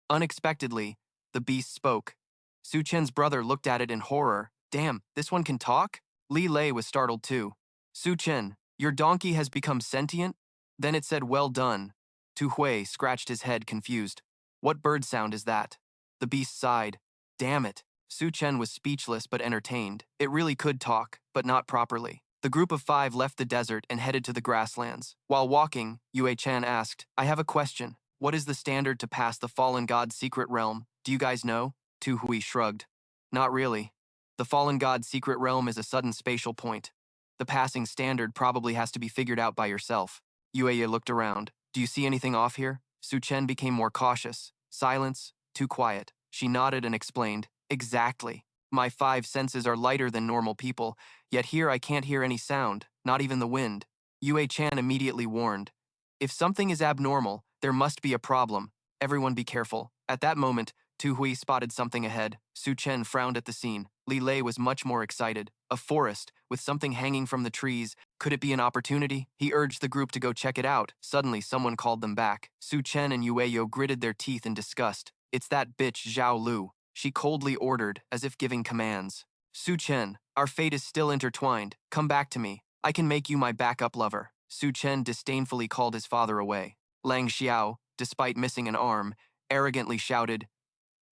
Unexpectedly, the beast spoke. Su Chen's brother looked at it in horror. Damn, this one can talk? Li Lei was startled too. Su Chen, your donkey has become sentient? Then it said, well done. Tu Hui scratched his head confused. What bird sound is that? The beast sighed. Damn it. Su Chen was speechless but entertained. It really could talk, but not properly. The group of 5 left the desert and headed to the grasslands. While walking, Yue Chan asked, I have a question. What is the standard to pass the fallen god's secret realm? Do you guys know? Tu Hui shrugged. Not really. The fallen god's secret realm is a sudden spatial point. The passing standard probably has to be figured out by yourself. Yue looked around. Do you see anything off here? Su Chen became more cautious. Silence. Too quiet. She nodded and explained, exactly. My 5 senses are lighter than normal people, yet here I can't hear any sound, not even the wind. Yue Chan immediately warned. If something is abnormal, there must be a problem. Everyone be careful. At that moment, Tu Hui spotted something ahead. Su Chen frowned at the scene. Li Lei was much more excited. A forest, with something hanging from the trees. Could it be an opportunity? He urged the group to go check it out. Suddenly, someone called them back. Su Chen and Yueyo gritted their teeth in disgust. It's that bitch Zhao Lu. She coldly ordered, as if giving commands. Su Chen, our fate is still intertwined. Come back to me. I can make you my backup lover. Su Chen disdainfully called his father away. Lang Xiao, despite missing an arm, arrogantly shouted,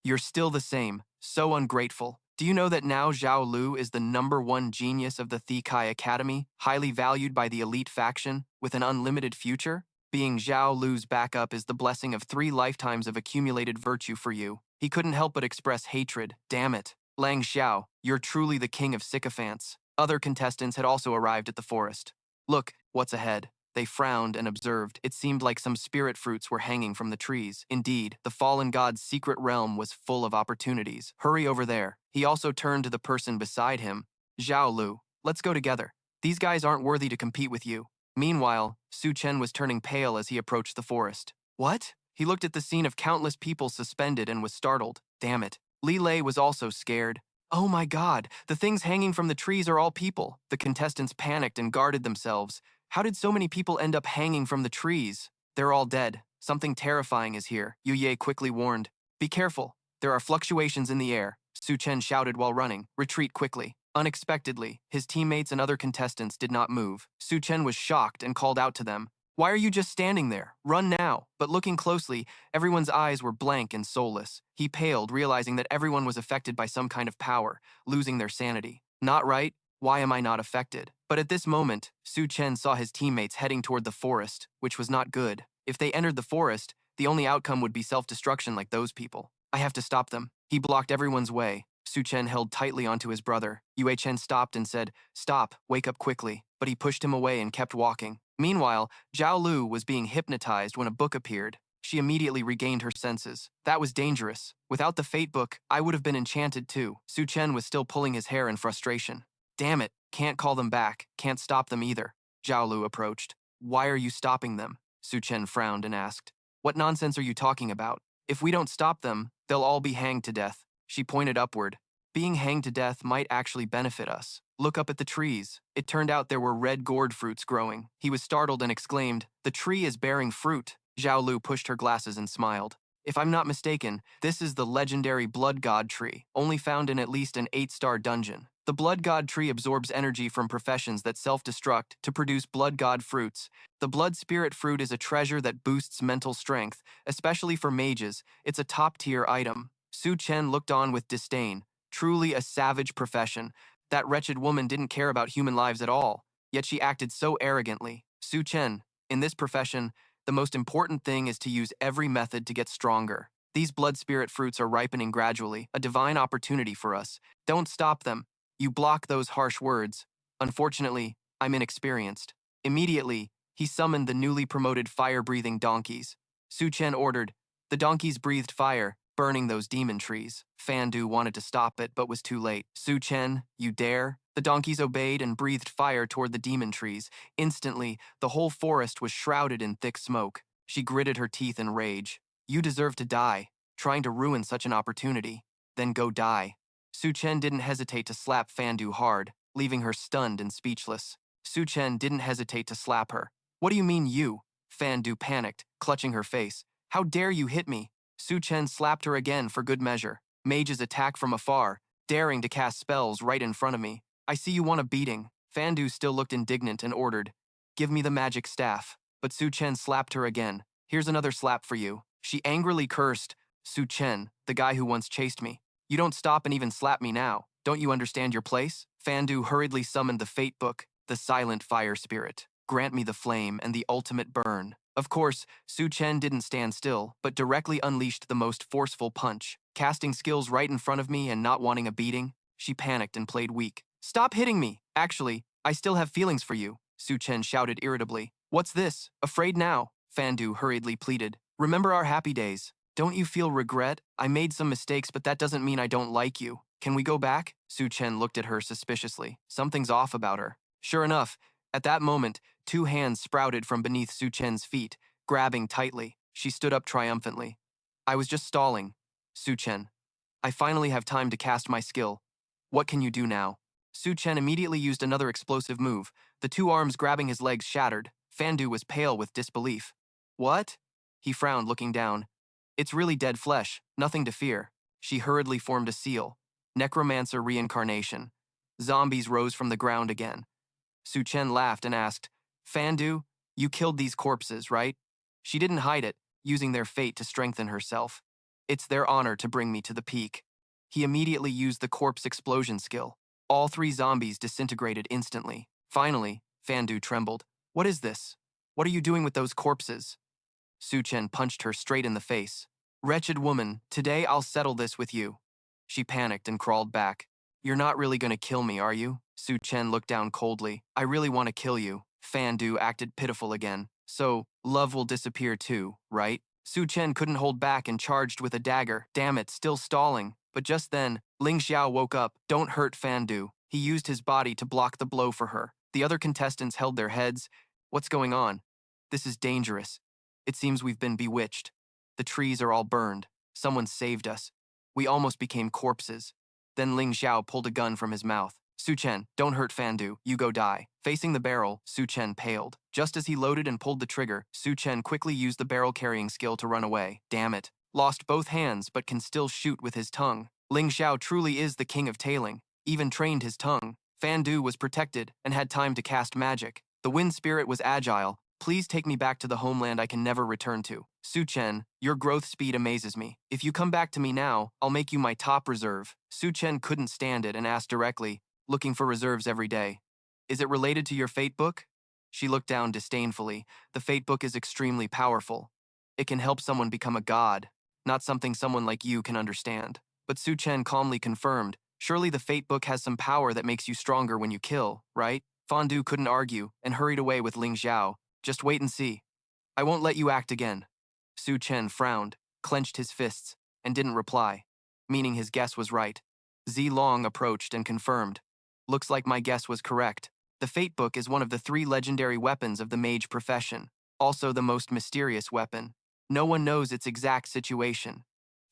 You're still the same, so ungrateful. Do you know that now Zhao Lu is the #1 genius of the Isekai Academy, highly valued by the elite faction, with an unlimited future? Being Zhao Lu's backup is the blessing of 3 lifetimes of accumulated virtue for you. He couldn't help but express hatred. Damn it. Lang Xiao, you're truly the king of sycophants. Other contestants had also arrived at the forest. Look, what's ahead? They frowned and observed. It seemed like some spirit fruits were hanging from the trees. Indeed, the fallen god's secret realm was full of opportunities. Hurry over there. He also turned to the person beside him. Zhao Lu, let's go together. These guys aren't worthy to compete with you. Meanwhile, Su Chen was turning pale as he approached the forest. What? He looked at the scene of countless people suspended and was startled. Damn it. Li Lei was also scared. Oh my god, the things hanging from the trees are all people. The contestants panicked and guarded themselves. How did so many people end up hanging from the trees? They're all dead. Something terrifying is here, Yu Ye quickly warned. Be careful. There are fluctuations in the air, Su Chen shouted while running. Retreat quickly. Unexpectedly, his teammates and other contestants did not move. Su Chen was shocked and called out to them. Why are you just standing there? Run now. But looking closely, everyone's eyes were blank and soulless. He paled, realizing that everyone was affected by some kind of power, losing their sanity. Not right? Why am I not affected? But at this moment, Su Chen saw his teammates heading toward the forest, which was not good. If they entered the forest, the only outcome would be self-destruction like those people. I have to stop them. He blocked everyone's way. Su Chen held tightly onto his brother. Yue Chen stopped and said, Stop, wake up quickly. But he pushed him away and kept walking. Meanwhile, Zhao Lu was being hypnotized when a book appeared. She immediately regained her senses. That was dangerous. Without the fate book, I would have been enchanted too. Su Chen was still pulling his hair in frustration. Damn it, can't call them back, can't stop them either. Zhao Lu approached. Why are you stopping them? Su Chen frowned and asked. What nonsense are you talking about? If we don't stop them, they'll all be hanged to death. She pointed upward. Being hanged to death might actually benefit us. Look up at the trees. It turned out there were red gourd fruits growing. He was startled and exclaimed, The tree is bearing fruit. Zhao Lu pushed her glasses and smiled. If I'm not mistaken, this is the legendary blood god tree, only found in at least an 8-star dungeon. The blood god tree absorbs energy from professions that self-destruct to produce blood god fruits. The blood spirit fruit is a treasure that boosts mental strength, especially for mages. It's a top-tier item. Su Chen looked on with disdain. Truly a savage profession. That wretched woman didn't care about human lives at all, yet she acted so arrogantly. Su Chen, in this profession, the most important thing is to use every method to get stronger. These blood spirit fruits are ripening gradually, a divine opportunity for us. Don't stop them. You block those harsh words. Unfortunately, I'm inexperienced. Immediately, he summoned the newly promoted fire-breathing donkeys. Su Chen ordered. The donkeys breathed fire, burning those demon trees. Fandu wanted to stop it, but was too late. Su Chen, you dare? The donkeys obeyed and breathed fire toward the demon trees. Instantly, the whole forest was shrouded in thick smoke. She gritted her teeth in rage. You deserve to die, trying to ruin such an opportunity. Then go die. Su Chen didn't hesitate to slap Fandu hard, leaving her stunned and speechless. Su Chen didn't hesitate to slap her. What do you mean you? Fandu panicked, clutching her face. How dare you hit me? Su Chen slapped her again for good measure. Mages attack from afar, daring to cast spells right in front of me. I see you want a beating. Fandu still looked indignant and ordered, Give me the magic staff. But Su Chen slapped her again. Here's another slap for you. She angrily cursed, Su Chen, the guy who once chased me. You don't stop and even slap me now. Don't you understand your place? Fandu hurriedly summoned the fate book, the silent fire spirit. Grant me the flame and the ultimate burn. Of course, Su Chen didn't stand still, but directly unleashed the most forceful punch. Casting skills right in front of me and not wanting a beating, she panicked and played weak. Stop hitting me! Actually, I still have feelings for you, Su Chen shouted irritably. What's this? Afraid now? Fandu hurriedly pleaded. Remember our happy days. Don't you feel regret? I made some mistakes, but that doesn't mean I don't like you. Can we go back? Su Chen looked at her suspiciously. Something's off about her. Sure enough, at that moment, two hands sprouted from beneath Su Chen's feet, grabbing tightly. She stood up triumphantly. I was just stalling. Su Chen. I finally have time to cast my skill. What can you do now? Su Chen immediately used another explosive move. The two arms grabbing his legs shattered. Fandu was pale with disbelief. What? He frowned, looking down. It's really dead flesh, nothing to fear. She hurriedly formed a seal. Necromancer reincarnation. Zombies rose from the ground again. Su Chen laughed and asked, Fandu, you killed these corpses, right? She didn't hide it, using their fate to strengthen herself. It's their honor to bring me to the peak. He immediately used the corpse explosion skill. All three zombies disintegrated instantly. Finally, Fandu trembled. What is this? What are you doing with those corpses? Su Chen punched her straight in the face. Wretched woman, today I'll settle this with you. She panicked and crawled back. You're not really gonna kill me, are you? Su Chen looked down coldly. I really want to kill you. Fandu acted pitiful again. So, love will disappear too, right? Su Chen couldn't hold back and charged with a dagger. Damn it, still stalling. But just then, Ling Xiao woke up. Don't hurt Fandu. He used his body to block the blow for her. The other contestants held their heads. What's going on? This is dangerous. It seems we've been bewitched. The trees are all burned. Someone saved us. We almost became corpses. Then Ling Xiao pulled a gun from his mouth. Su Chen, don't hurt Fandu, you go die. Facing the barrel, Su Chen paled. Just as he loaded and pulled the trigger, Su Chen quickly used the barrel-carrying skill to run away. Damn it. Lost both hands but can still shoot with his tongue. Ling Xiao truly is the king of tailing. Even trained his tongue. Fandu was protected and had time to cast magic. The wind spirit was agile. Please take me back to the homeland I can never return to. Su Chen, your growth speed amazes me. If you come back to me now, I'll make you my top reserve. Su Chen couldn't stand it and asked directly, looking for reserves every day. Is it related to your fate book? She looked down disdainfully. The fate book is extremely powerful. It can help someone become a god, not something someone like you can understand. But Su Chen calmly confirmed, surely the fate book has some power that makes you stronger when you kill, right? Fandu couldn't argue and hurried away with Ling Xiao. Just wait and see. I won't let you act again. Su Chen frowned, clenched his fists, and didn't reply, meaning his guess was right. Zi Long approached and confirmed. Looks like my guess was correct. The Fate Book is one of the 3 legendary weapons of the mage profession, also the most mysterious weapon. No one knows its exact situation.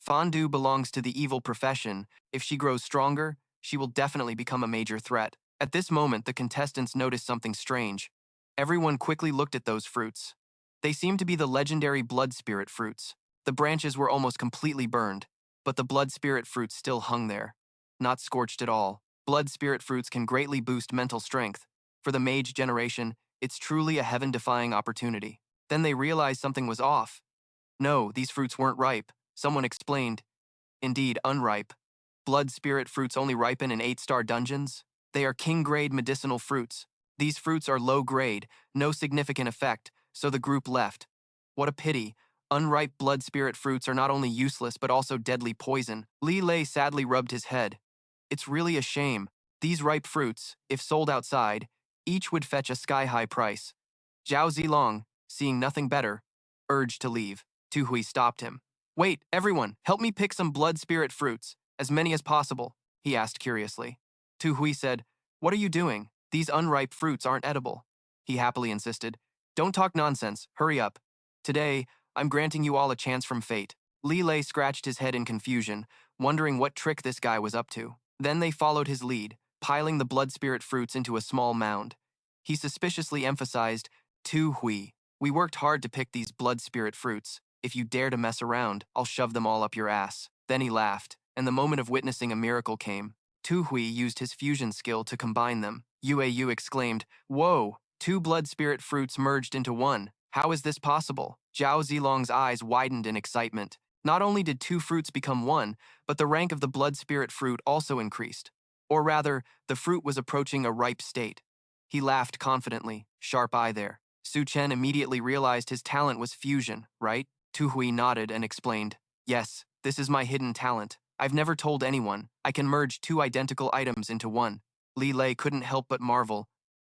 Fandu belongs to the evil profession. If she grows stronger, she will definitely become a major threat. At this moment, the contestants noticed something strange. Everyone quickly looked at those fruits. They seemed to be the legendary blood spirit fruits. The branches were almost completely burned, but the blood spirit fruits still hung there, not scorched at all. Blood spirit fruits can greatly boost mental strength. For the mage generation, it's truly a heaven-defying opportunity. Then they realized something was off. No, these fruits weren't ripe. Someone explained. Indeed, unripe. Blood spirit fruits only ripen in 8-star dungeons. They are king-grade medicinal fruits. These fruits are low-grade, no significant effect, so the group left. What a pity. Unripe blood spirit fruits are not only useless but also deadly poison. Li Lei sadly rubbed his head. It's really a shame. These ripe fruits, if sold outside, each would fetch a sky-high price. Zhao Zilong, seeing nothing better, urged to leave. Tu Hui stopped him. Wait, everyone, help me pick some blood spirit fruits, as many as possible, he asked curiously. Tu Hui said, What are you doing? These unripe fruits aren't edible. He happily insisted. Don't talk nonsense, hurry up. Today, I'm granting you all a chance from fate. Li Lei scratched his head in confusion, wondering what trick this guy was up to. Then they followed his lead, piling the blood spirit fruits into a small mound. He suspiciously emphasized, Tu Hui, we worked hard to pick these blood spirit fruits. If you dare to mess around, I'll shove them all up your ass. Then he laughed, and the moment of witnessing a miracle came. Tu Hui used his fusion skill to combine them. Yu exclaimed, Whoa, 2 blood spirit fruits merged into one. How is this possible? Zhao Zilong's eyes widened in excitement. Not only did two fruits become one, but the rank of the blood spirit fruit also increased. Or rather, the fruit was approaching a ripe state. He laughed confidently, sharp eye there. Su Chen immediately realized his talent was fusion, right? Tu Hui nodded and explained, yes, this is my hidden talent. I've never told anyone. I can merge two identical items into one. Li Lei couldn't help but marvel.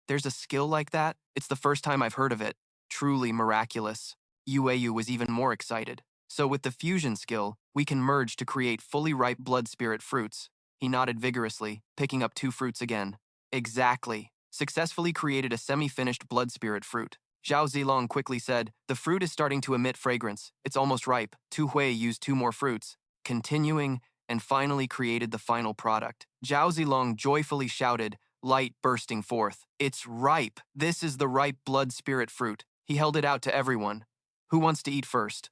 There's a skill like that? It's the first time I've heard of it. Truly miraculous. Yueyu was even more excited. So with the fusion skill, we can merge to create fully ripe blood spirit fruits. He nodded vigorously, picking up two fruits again. Exactly. Successfully created a semi-finished blood spirit fruit. Zhao Zilong quickly said, the fruit is starting to emit fragrance. It's almost ripe. Tu Hui used two more fruits, continuing, and finally created the final product. Zhao Zilong joyfully shouted, light bursting forth. It's ripe. This is the ripe blood spirit fruit. He held it out to everyone. Who wants to eat first?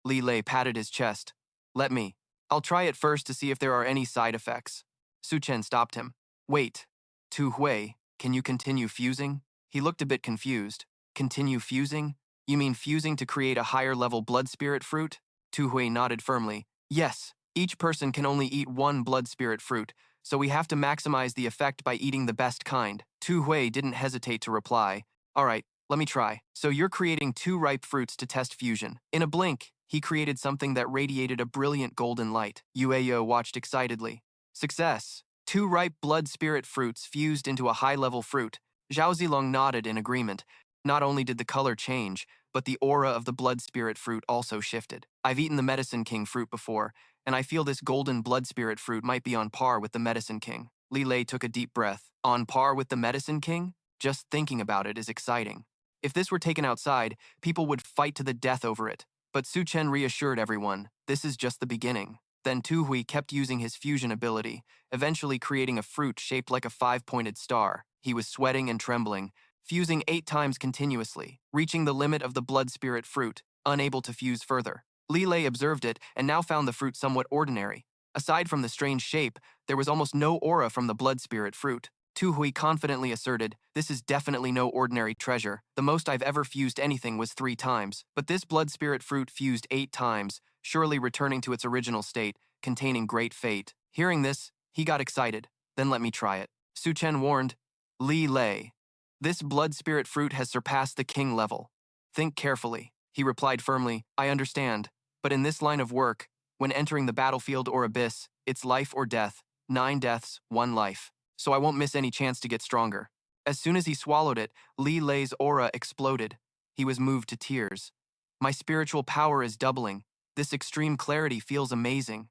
Li Lei patted his chest. Let me. I'll try it first to see if there are any side effects. Su Chen stopped him. Wait. Tu Hui, can you continue fusing? He looked a bit confused. Continue fusing? You mean fusing to create a higher level blood spirit fruit? Tu Hui nodded firmly. Yes, each person can only eat one blood spirit fruit, so we have to maximize the effect by eating the best kind. Tu Hui didn't hesitate to reply. All right, let me try. So you're creating two ripe fruits to test fusion. In a blink, he created something that radiated a brilliant golden light. Yueyo watched excitedly. Success. Two ripe blood spirit fruits fused into a high-level fruit. Zhao Zilong nodded in agreement. Not only did the color change, but the aura of the blood spirit fruit also shifted. I've eaten the Medicine King fruit before, and I feel this golden blood spirit fruit might be on par with the Medicine King. Li Lei took a deep breath. On par with the Medicine King? Just thinking about it is exciting. If this were taken outside, people would fight to the death over it. But Su Chen reassured everyone, this is just the beginning. Then Tu Hui kept using his fusion ability, eventually creating a fruit shaped like a five-pointed star. He was sweating and trembling, fusing 8 times continuously, reaching the limit of the blood spirit fruit, unable to fuse further. Li Lei observed it and now found the fruit somewhat ordinary. Aside from the strange shape, there was almost no aura from the blood spirit fruit. Tu Hui confidently asserted, this is definitely no ordinary treasure. The most I've ever fused anything was 3 times, but this blood spirit fruit fused 8 times, surely returning to its original state, containing great fate. Hearing this, he got excited. Then let me try it. Su Chen warned, Li Lei, this blood spirit fruit has surpassed the king level. Think carefully. He replied firmly, I understand, but in this line of work, when entering the battlefield or abyss, it's life or death, 9 deaths, 1 life. So I won't miss any chance to get stronger. As soon as he swallowed it, Li Lei's aura exploded. He was moved to tears. My spiritual power is doubling. This extreme clarity feels amazing.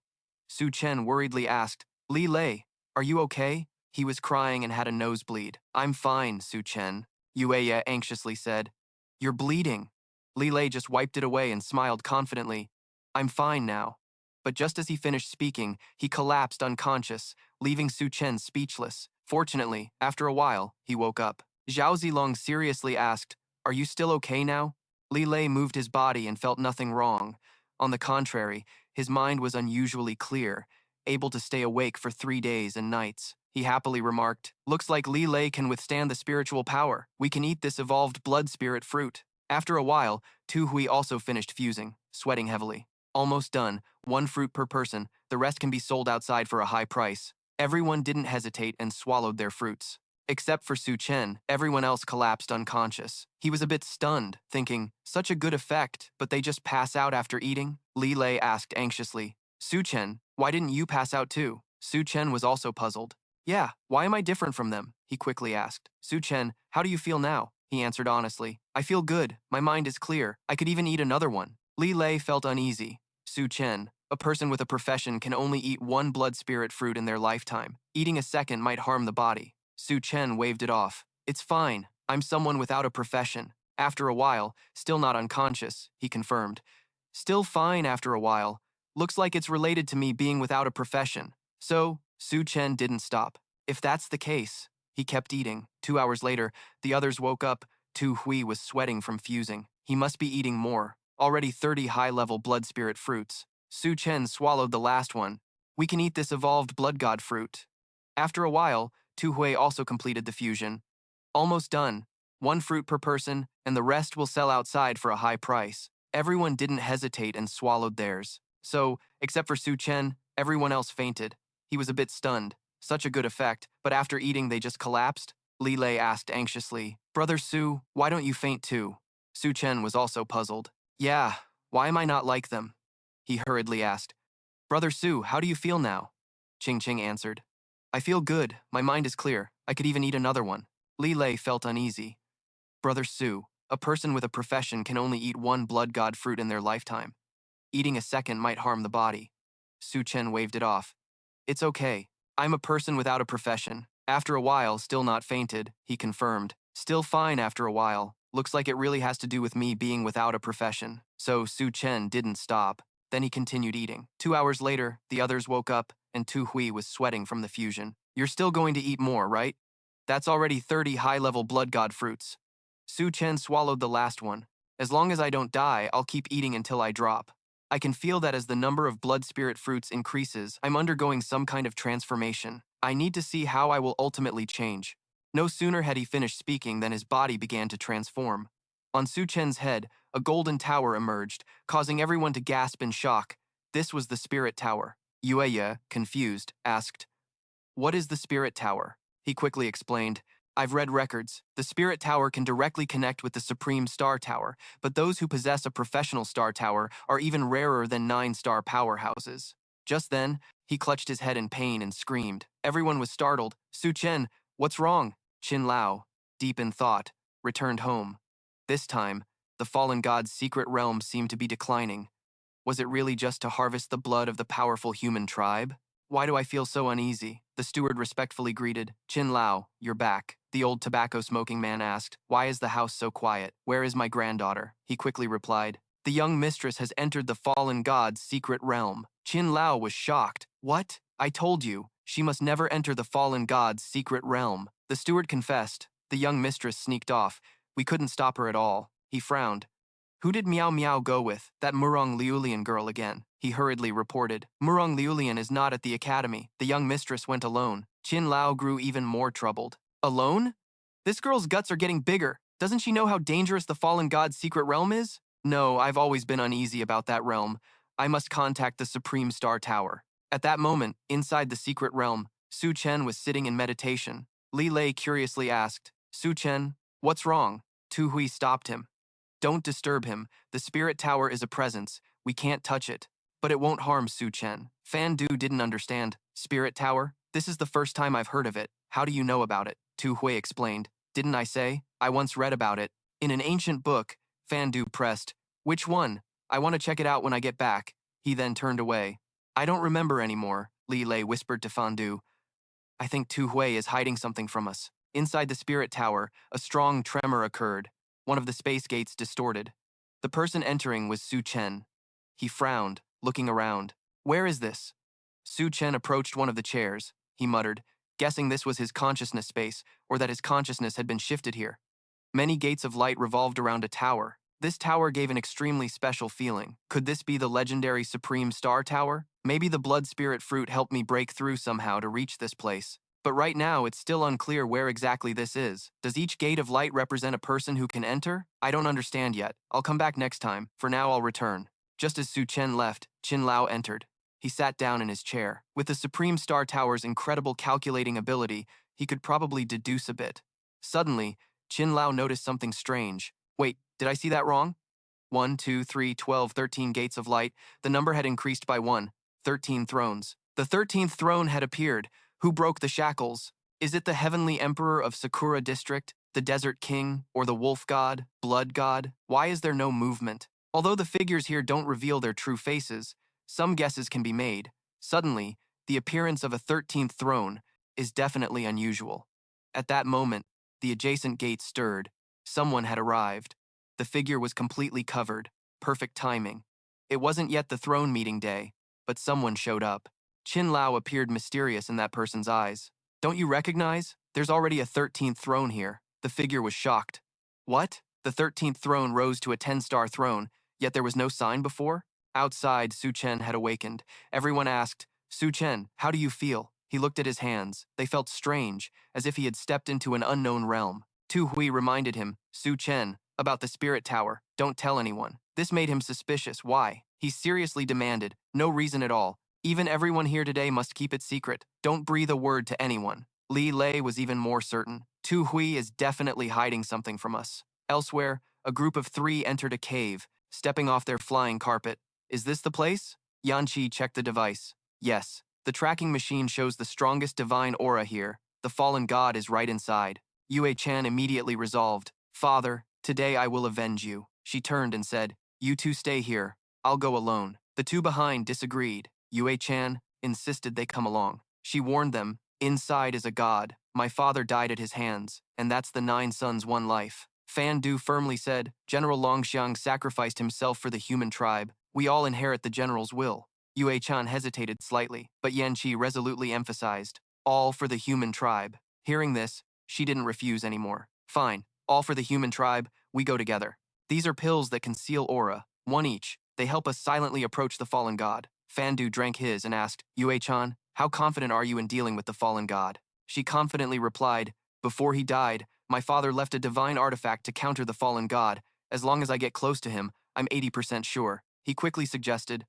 Su Chen worriedly asked, Li Lei, are you okay? He was crying and had a nosebleed. I'm fine, Su Chen, Yueya anxiously said. You're bleeding. Li Lei just wiped it away and smiled confidently. I'm fine now. But just as he finished speaking, he collapsed unconscious, leaving Su Chen speechless. Fortunately, after a while, he woke up. Zhao Zilong seriously asked, Are you still okay now? Li Lei moved his body and felt nothing wrong. On the contrary, his mind was unusually clear, able to stay awake for 3 days and nights. He happily remarked, Looks like Li Lei can withstand the spiritual power. We can eat this evolved blood spirit fruit. After a while, Tu Hui also finished fusing, sweating heavily. Almost done, 1 fruit per person, the rest can be sold outside for a high price. Everyone didn't hesitate and swallowed their fruits. Except for Su Chen, everyone else collapsed unconscious. He was a bit stunned, thinking, such a good effect, but they just pass out after eating? Li Lei asked anxiously. Su Chen, why didn't you pass out too? Su Chen was also puzzled. Yeah, why am I different from them? He quickly asked. Su Chen, how do you feel now? He answered honestly. I feel good. My mind is clear. I could even eat another one. Li Lei felt uneasy. Su Chen, a person with a profession can only eat 1 blood spirit fruit in their lifetime. Eating a second might harm the body. Su Chen waved it off. It's fine. I'm someone without a profession. After a while, still not unconscious, he confirmed. Still fine after a while. Looks like it's related to me being without a profession. So, Su Chen didn't stop. If that's the case, he kept eating. 2 hours later, the others woke up. Tu Hui was sweating from fusing. He must be eating more. Already 30 high-level blood spirit fruits. Su Chen swallowed the last one. We can eat this evolved blood god fruit. After a while, Tu Hui also completed the fusion. Almost done. 1 fruit per person, and the rest will sell outside for a high price. Everyone didn't hesitate and swallowed theirs. So, except for Su Chen, everyone else fainted. He was a bit stunned. Such a good effect, but after eating they just collapsed? Li Lei asked anxiously. Brother Su, why don't you faint too? Su Chen was also puzzled. Yeah, why am I not like them? He hurriedly asked. Brother Su, how do you feel now? Ching Ching answered. I feel good, my mind is clear, I could even eat another one. Li Lei felt uneasy. Brother Su, a person with a profession can only eat one blood god fruit in their lifetime. Eating a second might harm the body. Su Chen waved it off. It's okay. I'm a person without a profession. After a while, still not fainted, he confirmed. Still fine after a while. Looks like it really has to do with me being without a profession. So Su Chen didn't stop. Then he continued eating. 2 hours later, the others woke up, and Tu Hui was sweating from the fusion. You're still going to eat more, right? That's already 30 high-level blood god fruits. Su Chen swallowed the last one. As long as I don't die, I'll keep eating until I drop. I can feel that as the number of blood spirit fruits increases, I'm undergoing some kind of transformation. I need to see how I will ultimately change. No sooner had he finished speaking than his body began to transform. On Su Chen's head, a golden tower emerged, causing everyone to gasp in shock. This was the spirit tower. Yueya, confused, asked, What is the spirit tower? He quickly explained, I've read records. The spirit tower can directly connect with the supreme star tower, but those who possess a professional star tower are even rarer than 9-star powerhouses. Just then, he clutched his head in pain and screamed. Everyone was startled. Su Chen, what's wrong? Qin Lao, deep in thought, returned home. This time, the fallen god's secret realm seemed to be declining. Was it really just to harvest the blood of the powerful human tribe? Why do I feel so uneasy? The steward respectfully greeted. Qin Lao, you're back. The old tobacco-smoking man asked. Why is the house so quiet? Where is my granddaughter? He quickly replied. The young mistress has entered the fallen god's secret realm. Qin Lao was shocked. What? I told you. She must never enter the fallen god's secret realm. The steward confessed. The young mistress sneaked off. We couldn't stop her at all. He frowned. Who did Miao Miao go with? That Murong Liulian girl again. He hurriedly reported. Murong Liulian is not at the academy. The young mistress went alone. Qin Lao grew even more troubled. Alone? This girl's guts are getting bigger. Doesn't she know how dangerous the fallen god's secret realm is? No, I've always been uneasy about that realm. I must contact the Supreme Star Tower. At that moment, inside the secret realm, Su Chen was sitting in meditation. Li Lei curiously asked, Su Chen, what's wrong? Tu Hui stopped him. Don't disturb him. The spirit tower is a presence. We can't touch it. But it won't harm Su Chen. Fan Du didn't understand. Spirit tower? This is the first time I've heard of it. How do you know about it? Tu Hui explained. Didn't I say? I once read about it. In an ancient book. Fan Du pressed. Which one? I want to check it out when I get back. He then turned away. I don't remember anymore, Li Lei whispered to Fan Du. I think Tu Hui is hiding something from us. Inside the spirit tower, a strong tremor occurred. One of the space gates distorted. The person entering was Su Chen. He frowned, looking around. Where is this? Su Chen approached one of the chairs. He muttered, guessing this was his consciousness space, or that his consciousness had been shifted here. Many gates of light revolved around a tower. This tower gave an extremely special feeling. Could this be the legendary Supreme Star Tower? Maybe the blood spirit fruit helped me break through somehow to reach this place. But right now, it's still unclear where exactly this is. Does each gate of light represent a person who can enter? I don't understand yet. I'll come back next time. For now, I'll return. Just as Su Chen left, Qin Lao entered. He sat down in his chair. With the Supreme Star Tower's incredible calculating ability, he could probably deduce a bit. Suddenly, Qin Lao noticed something strange. Wait, did I see that wrong? 1, 2, 3, 12, 13 gates of light. The number had increased by 1. 13 thrones. The 13th throne had appeared. Who broke the shackles? Is it the heavenly emperor of Sakura District, the desert king, or the wolf god, blood god? Why is there no movement? Although the figures here don't reveal their true faces, some guesses can be made. Suddenly, the appearance of a 13th throne is definitely unusual. At that moment, the adjacent gate stirred. Someone had arrived. The figure was completely covered. Perfect timing. It wasn't yet the throne meeting day, but someone showed up. Qin Lao appeared mysterious in that person's eyes. Don't you recognize? There's already a 13th throne here. The figure was shocked. What? The 13th throne rose to a 10-star throne, yet there was no sign before? Outside, Su Chen had awakened. Everyone asked, Su Chen, how do you feel? He looked at his hands. They felt strange, as if he had stepped into an unknown realm. Tu Hui reminded him, Su Chen, about the spirit tower. Don't tell anyone. This made him suspicious. Why? He seriously demanded, no reason at all. Even everyone here today must keep it secret. Don't breathe a word to anyone. Li Lei was even more certain. Tu Hui is definitely hiding something from us. Elsewhere, a group of 3 entered a cave, stepping off their flying carpet. Is this the place? Yanqi checked the device. Yes. The tracking machine shows the strongest divine aura here. The fallen god is right inside. Yue Chan immediately resolved. Father, today I will avenge you. She turned and said, you two stay here. I'll go alone. The 2 behind disagreed. Yue Chan insisted they come along. She warned them, inside is a god. My father died at his hands, and that's the 9 sons' one life. Fan Du firmly said, General Longxiang sacrificed himself for the human tribe. We all inherit the general's will. Yue Chan hesitated slightly, but Yanqi resolutely emphasized, all for the human tribe. Hearing this, she didn't refuse anymore. Fine, all for the human tribe, we go together. These are pills that conceal aura, 1 each. They help us silently approach the fallen god. Fan Du drank his and asked, Yue Chan, how confident are you in dealing with the fallen god? She confidently replied, before he died, my father left a divine artifact to counter the fallen god. As long as I get close to him, I'm 80% sure. He quickly suggested,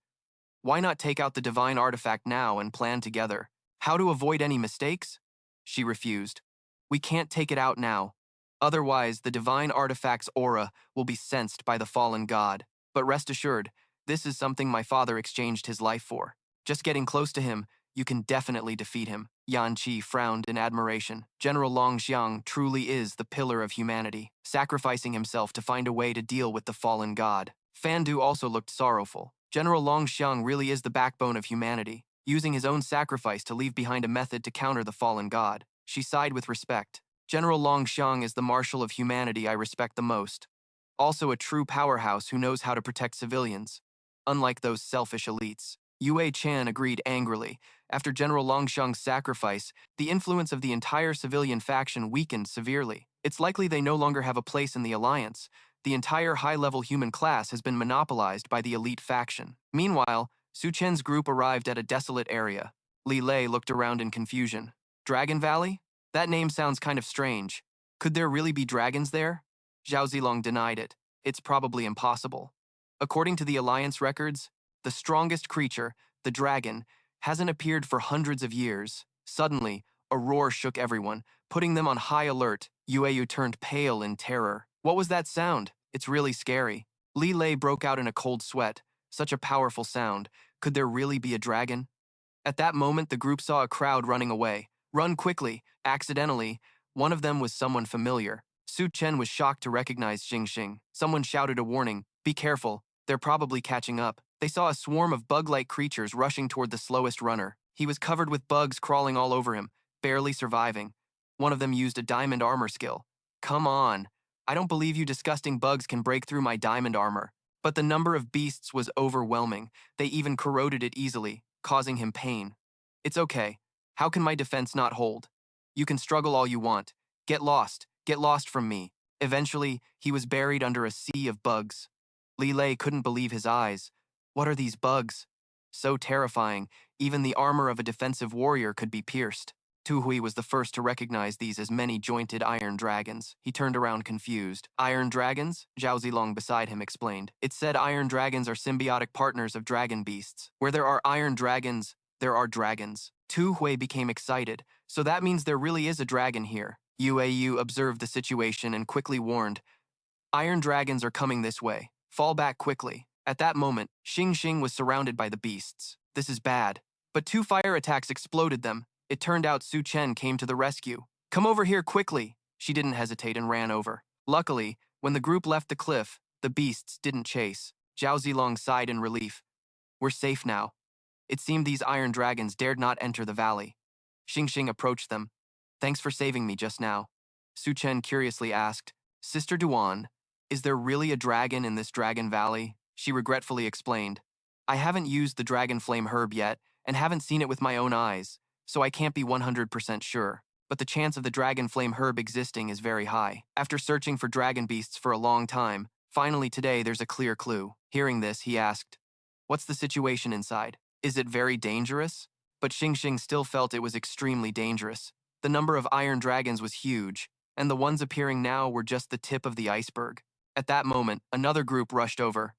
why not take out the divine artifact now and plan together? How to avoid any mistakes? She refused. We can't take it out now. Otherwise, the divine artifact's aura will be sensed by the fallen god. But rest assured, this is something my father exchanged his life for. Just getting close to him, you can definitely defeat him. Yan Qi frowned in admiration. General Longxiang truly is the pillar of humanity, sacrificing himself to find a way to deal with the fallen god. Fan Du also looked sorrowful. General Longxiang really is the backbone of humanity, using his own sacrifice to leave behind a method to counter the fallen god. She sighed with respect. General Longxiang is the marshal of humanity I respect the most. Also a true powerhouse who knows how to protect civilians, unlike those selfish elites. Yue Chan agreed angrily. After General Longxiang's sacrifice, the influence of the entire civilian faction weakened severely. It's likely they no longer have a place in the alliance. The entire high-level human class has been monopolized by the elite faction. Meanwhile, Su Chen's group arrived at a desolate area. Li Lei looked around in confusion. Dragon Valley? That name sounds kind of strange. Could there really be dragons there? Zhao Zilong denied it. It's probably impossible. According to the Alliance records, the strongest creature, the dragon, hasn't appeared for hundreds of years. Suddenly, a roar shook everyone, putting them on high alert. Yueyu turned pale in terror. What was that sound? It's really scary. Li Lei broke out in a cold sweat. Such a powerful sound. Could there really be a dragon? At that moment, the group saw a crowd running away. Run quickly. Accidentally, one of them was someone familiar. Su Chen was shocked to recognize Xing. Someone shouted a warning. Be careful. They're probably catching up. They saw a swarm of bug-like creatures rushing toward the slowest runner. He was covered with bugs crawling all over him, barely surviving. One of them used a diamond armor skill. Come on. I don't believe you disgusting bugs can break through my diamond armor. But the number of beasts was overwhelming. They even corroded it easily, causing him pain. It's okay. How can my defense not hold? You can struggle all you want. Get lost from me. Eventually, he was buried under a sea of bugs. Li Lei couldn't believe his eyes. What are these bugs? So terrifying, even the armor of a defensive warrior could be pierced. Tu Hui was the first to recognize these as many-jointed iron dragons. He turned around confused. Iron dragons? Zhao Zilong beside him explained. It said iron dragons are symbiotic partners of dragon beasts. Where there are iron dragons, there are dragons. Tu Hui became excited. So that means there really is a dragon here. Yue observed the situation and quickly warned, iron dragons are coming this way. Fall back quickly. At that moment, Xing was surrounded by the beasts. This is bad. But 2 fire attacks exploded them. It turned out Su Chen came to the rescue. Come over here quickly. She didn't hesitate and ran over. Luckily, when the group left the cliff, the beasts didn't chase. Zhao Zilong sighed in relief. We're safe now. It seemed these iron dragons dared not enter the valley. Xing approached them. Thanks for saving me just now. Su Chen curiously asked, Sister Duan, is there really a dragon in this dragon valley? She regretfully explained, I haven't used the dragon flame herb yet and haven't seen it with my own eyes, so I can't be 100% sure. But the chance of the dragon flame herb existing is very high. After searching for dragon beasts for a long time, finally today there's a clear clue. Hearing this, he asked, what's the situation inside? Is it very dangerous? But Xing still felt it was extremely dangerous. The number of iron dragons was huge, and the ones appearing now were just the tip of the iceberg. At that moment, another group rushed over.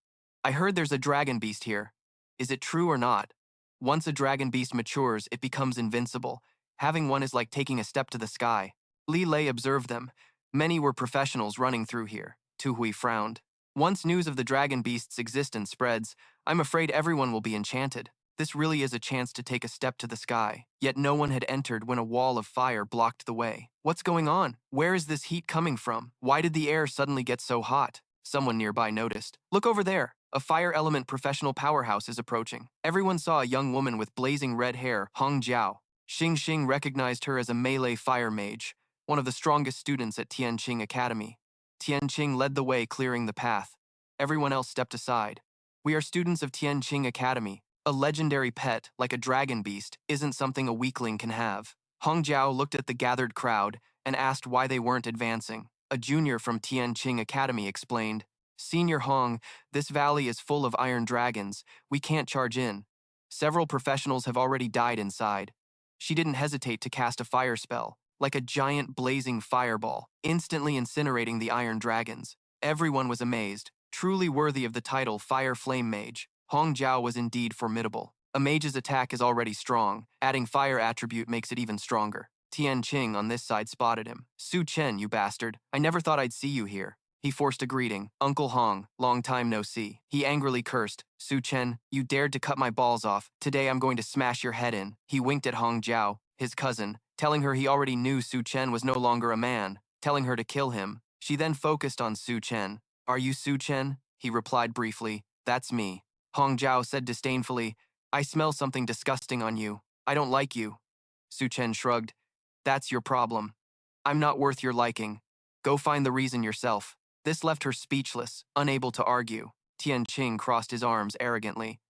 I heard there's a dragon beast here. Is it true or not? Once a dragon beast matures, it becomes invincible. Having one is like taking a step to the sky. Li Lei observed them. Many were professionals running through here. Tu Hui frowned. Once news of the dragon beast's existence spreads, I'm afraid everyone will be enchanted. This really is a chance to take a step to the sky. Yet no one had entered when a wall of fire blocked the way. What's going on? Where is this heat coming from? Why did the air suddenly get so hot? Someone nearby noticed. Look over there. A fire element professional powerhouse is approaching. Everyone saw a young woman with blazing red hair, Hong Jiao. Xing Xing recognized her as a melee fire mage, one of the strongest students at Tianqing Academy. Tianqing led the way, clearing the path. Everyone else stepped aside. We are students of Tianqing Academy. A legendary pet, like a dragon beast, isn't something a weakling can have. Hong Jiao looked at the gathered crowd and asked why they weren't advancing. A junior from Tianqing Academy explained, Senior Hong, this valley is full of iron dragons. We can't charge in. Several professionals have already died inside. She didn't hesitate to cast a fire spell, like a giant blazing fireball, instantly incinerating the iron dragons. Everyone was amazed, truly worthy of the title Fire Flame Mage. Hong Jiao was indeed formidable. A mage's attack is already strong. Adding fire attribute makes it even stronger. Tianqing on this side spotted him. Su Chen, you bastard. I never thought I'd see you here. He forced a greeting. Uncle Hong, long time no see. He angrily cursed. Su Chen, you dared to cut my balls off. Today I'm going to smash your head in. He winked at Hong Jiao, his cousin, telling her he already knew Su Chen was no longer a man, telling her to kill him. She then focused on Su Chen. Are you Su Chen? He replied briefly. That's me. Hong Jiao said disdainfully, I smell something disgusting on you. I don't like you. Su Chen shrugged. That's your problem. I'm not worth your liking. Go find the reason yourself. This left her speechless, unable to argue. Tianqing crossed his arms arrogantly.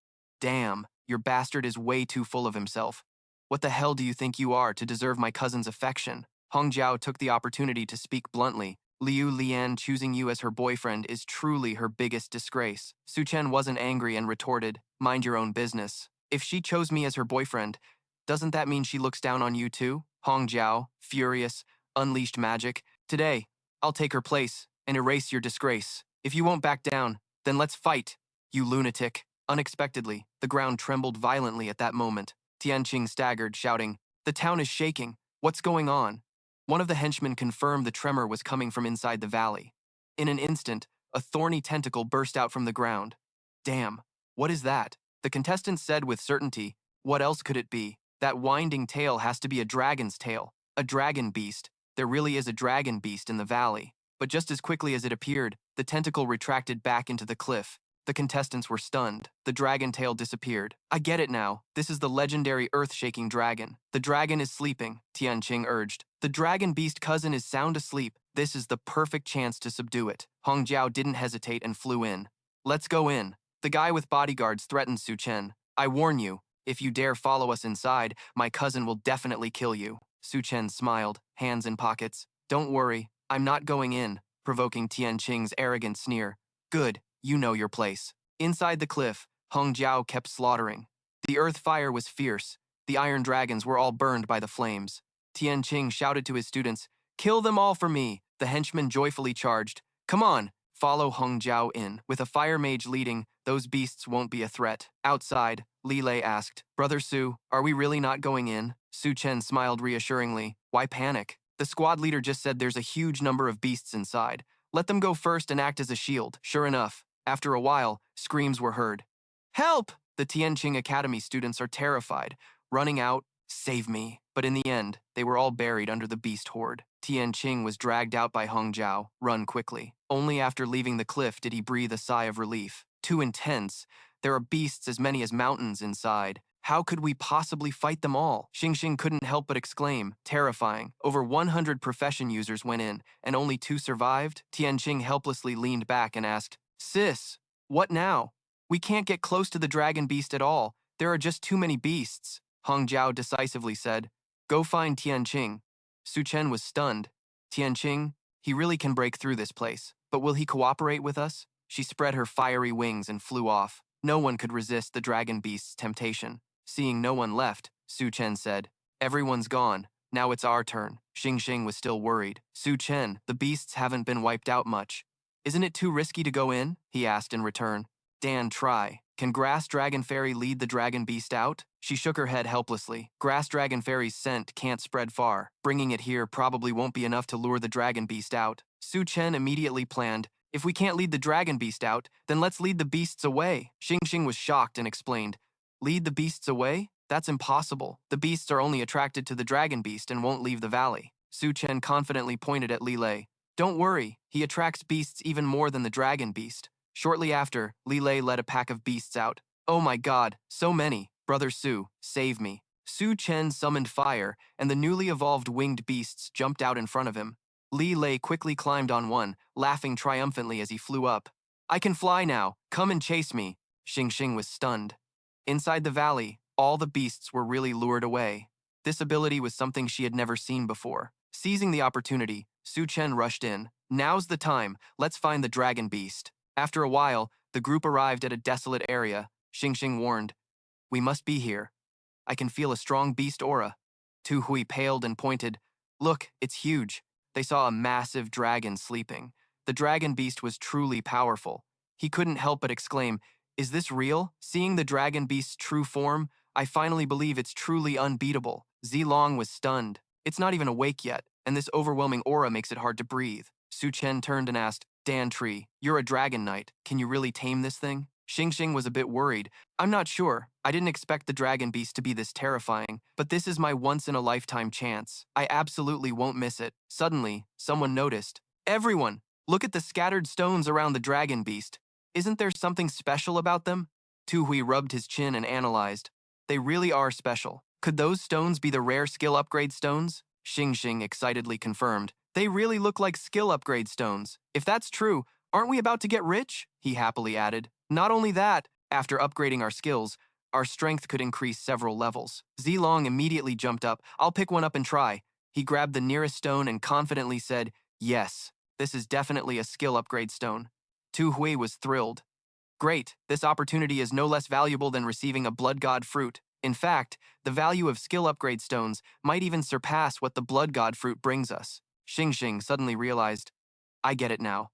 Damn, your bastard is way too full of himself. What the hell do you think you are to deserve my cousin's affection? Hong Jiao took the opportunity to speak bluntly. Liu Lian choosing you as her boyfriend is truly her biggest disgrace. Su Chen wasn't angry and retorted, mind your own business. If she chose me as her boyfriend, doesn't that mean she looks down on you too? Hong Jiao, furious, unleashed magic. Today, I'll take her place and erase your disgrace. If you won't back down, then let's fight, you lunatic. Unexpectedly, the ground trembled violently at that moment. Tianqing staggered, shouting, The town is shaking. What's going on? One of the henchmen confirmed the tremor was coming from inside the valley. In an instant, a thorny tentacle burst out from the ground. Damn, what is that? The contestants said with certainty. What else could it be? That winding tail has to be a dragon's tail. A dragon beast. There really is a dragon beast in the valley. But just as quickly as it appeared, the tentacle retracted back into the cliff. The contestants were stunned. The dragon tail disappeared. I get it now. This is the legendary earth-shaking dragon. The dragon is sleeping, Tianqing urged. The dragon beast cousin is sound asleep. This is the perfect chance to subdue it. Hong Jiao didn't hesitate and flew in. Let's go in. The guy with bodyguards threatened Su Chen. I warn you, if you dare follow us inside, my cousin will definitely kill you. Su Chen smiled, hands in pockets. Don't worry, I'm not going in, provoking Tianqing's arrogant sneer. Good. You know your place. Inside the cliff, Hong Jiao kept slaughtering. The earth fire was fierce. The iron dragons were all burned by the flames. Tianqing shouted to his students, Kill them all for me. The henchmen joyfully charged. Come on, follow Hong Jiao in. With a fire mage leading, those beasts won't be a threat. Outside, Li Lei asked, Brother Su, are we really not going in? Su Chen smiled reassuringly. Why panic? The squad leader just said there's a huge number of beasts inside. Let them go first and act as a shield. Sure enough, after a while, screams were heard. Help! The Tianqing Academy students are terrified, running out, save me. But in the end, they were all buried under the beast horde. Tianqing was dragged out by Hong Jiao, run quickly. Only after leaving the cliff did he breathe a sigh of relief. Too intense. There are beasts as many as mountains inside. How could we possibly fight them all? Xing Xing couldn't help but exclaim, terrifying. Over 100 profession users went in, and only 2 survived? Tianqing helplessly leaned back and asked, Sis, what now? We can't get close to the dragon beast at all. There are just too many beasts. Hong Jiao decisively said, Go find Tianqing. Su Chen was stunned. Tianqing, he really can break through this place. But will he cooperate with us? She spread her fiery wings and flew off. No one could resist the dragon beast's temptation. Seeing no one left, Su Chen said, Everyone's gone. Now it's our turn. Xing Xing was still worried. Su Chen, the beasts haven't been wiped out much. Isn't it too risky to go in? He asked in return. Dan, try. Can Grass Dragon Fairy lead the Dragon Beast out? She shook her head helplessly. Grass Dragon Fairy's scent can't spread far. Bringing it here probably won't be enough to lure the Dragon Beast out. Su Chen immediately planned, if we can't lead the Dragon Beast out, then let's lead the beasts away. Xing was shocked and explained, lead the beasts away? That's impossible. The beasts are only attracted to the Dragon Beast and won't leave the valley. Su Chen confidently pointed at Li Lei. Don't worry, he attracts beasts even more than the Dragon Beast. Shortly after, Li Lei led a pack of beasts out. Oh my god, so many. Brother Su, save me. Su Chen summoned fire, and the newly evolved winged beasts jumped out in front of him. Li Lei quickly climbed on one, laughing triumphantly as he flew up. I can fly now. Come and chase me. Xing was stunned. Inside the valley, all the beasts were really lured away. This ability was something she had never seen before. Seizing the opportunity, Su Chen rushed in. Now's the time. Let's find the Dragon Beast. After a while, the group arrived at a desolate area. Xing warned, we must be here. I can feel a strong beast aura. Tu Hui paled and pointed. Look, it's huge. They saw a massive dragon sleeping. The dragon beast was truly powerful. He couldn't help but exclaim, is this real? Seeing the dragon beast's true form, I finally believe it's truly unbeatable. Zilong was stunned. It's not even awake yet, and this overwhelming aura makes it hard to breathe. Su Chen turned and asked, Dan Tree, you're a dragon knight. Can you really tame this thing? Xing was a bit worried. I'm not sure. I didn't expect the dragon beast to be this terrifying, but this is my once-in-a-lifetime chance. I absolutely won't miss it. Suddenly, someone noticed. Everyone, look at the scattered stones around the dragon beast. Isn't there something special about them? Tu Hui rubbed his chin and analyzed. They really are special. Could those stones be the rare skill upgrade stones? Xing excitedly confirmed. They really look like skill upgrade stones. If that's true, aren't we about to get rich? He happily added. Not only that, after upgrading our skills, our strength could increase several levels. Zilong immediately jumped up. I'll pick one up and try. He grabbed the nearest stone and confidently said, yes, this is definitely a skill upgrade stone. Tu Hui was thrilled. Great, this opportunity is no less valuable than receiving a blood god fruit. In fact, the value of skill upgrade stones might even surpass what the blood god fruit brings us. Xing suddenly realized, I get it now.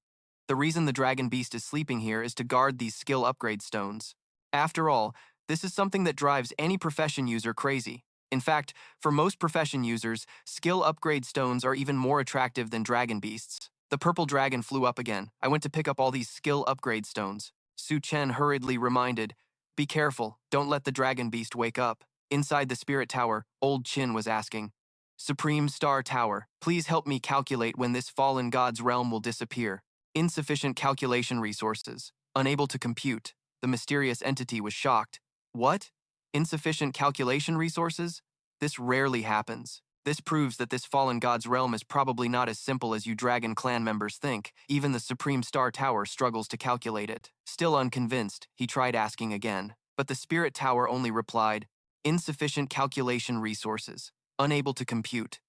The reason the dragon beast is sleeping here is to guard these skill upgrade stones. After all, this is something that drives any profession user crazy. In fact, for most profession users, skill upgrade stones are even more attractive than dragon beasts. The purple dragon flew up again. I went to pick up all these skill upgrade stones. Su Chen hurriedly reminded, be careful, don't let the dragon beast wake up. Inside the spirit tower, Old Chin was asking, Supreme Star Tower, please help me calculate when this fallen god's realm will disappear. Insufficient calculation resources. Unable to compute. The mysterious entity was shocked. What? Insufficient calculation resources? This rarely happens. This proves that this fallen god's realm is probably not as simple as you Dragon Clan members think. Even the Supreme Star Tower struggles to calculate it. Still unconvinced, he tried asking again. But the Spirit Tower only replied, insufficient calculation resources. Unable to compute.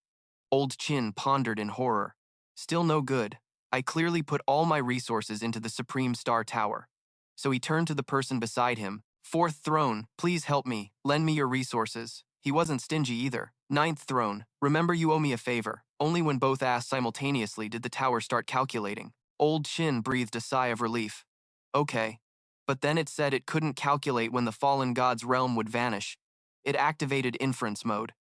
Old Chin pondered in horror. Still no good. I clearly put all my resources into the Supreme Star Tower. So he turned to the person beside him. Fourth throne, please help me. Lend me your resources. He wasn't stingy either. Ninth throne, remember you owe me a favor. Only when both asked simultaneously did the tower start calculating. Old Chin breathed a sigh of relief. Okay. But then it said it couldn't calculate when the fallen god's realm would vanish. It activated inference mode.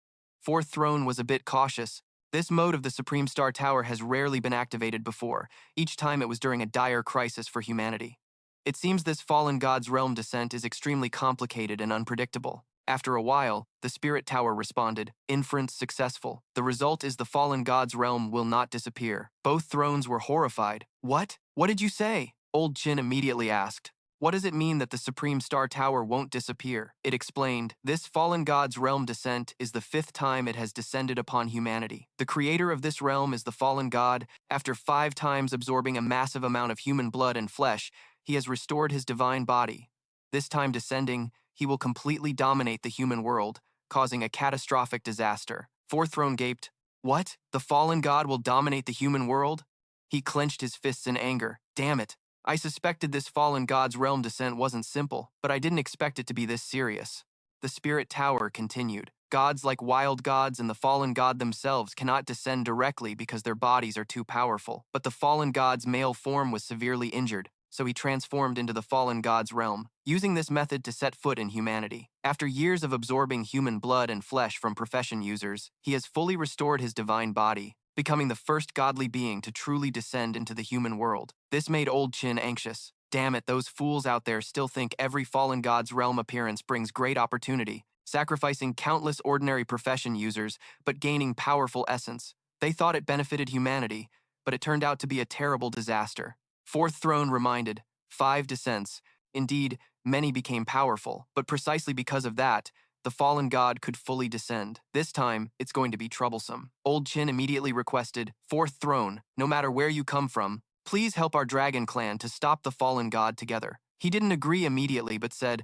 Fourth throne was a bit cautious. This mode of the Supreme Star Tower has rarely been activated before. Each time it was during a dire crisis for humanity. It seems this fallen god's realm descent is extremely complicated and unpredictable. After a while, the Spirit Tower responded, inference successful. The result is the fallen god's realm will not disappear. Both thrones were horrified. What? What did you say? Old Chin immediately asked. What does it mean that the Supreme Star Tower won't disappear? It explained, this fallen god's realm descent is the 5th time it has descended upon humanity. The creator of this realm is the fallen god. After 5 times absorbing a massive amount of human blood and flesh, he has restored his divine body. This time descending, he will completely dominate the human world, causing a catastrophic disaster. Fourth throne gaped. What? The fallen god will dominate the human world? He clenched his fists in anger. Damn it. I suspected this fallen god's realm descent wasn't simple, but I didn't expect it to be this serious. The Spirit Tower continued. Gods like wild gods and the fallen god themselves cannot descend directly because their bodies are too powerful. But the fallen god's male form was severely injured, so he transformed into the fallen god's realm, using this method to set foot in humanity. After years of absorbing human blood and flesh from profession users, he has fully restored his divine body, becoming the first godly being to truly descend into the human world. This made Old Chin anxious. Damn it, those fools out there still think every fallen god's realm appearance brings great opportunity, sacrificing countless ordinary profession users but gaining powerful essence. They thought it benefited humanity, but it turned out to be a terrible disaster. Fourth throne reminded, 5 descents. Indeed, many became powerful, but precisely because of that, the fallen god could fully descend. This time, it's going to be troublesome. Old Chin immediately requested, Fourth throne, no matter where you come from, please help our dragon clan to stop the fallen god together. He didn't agree immediately but said,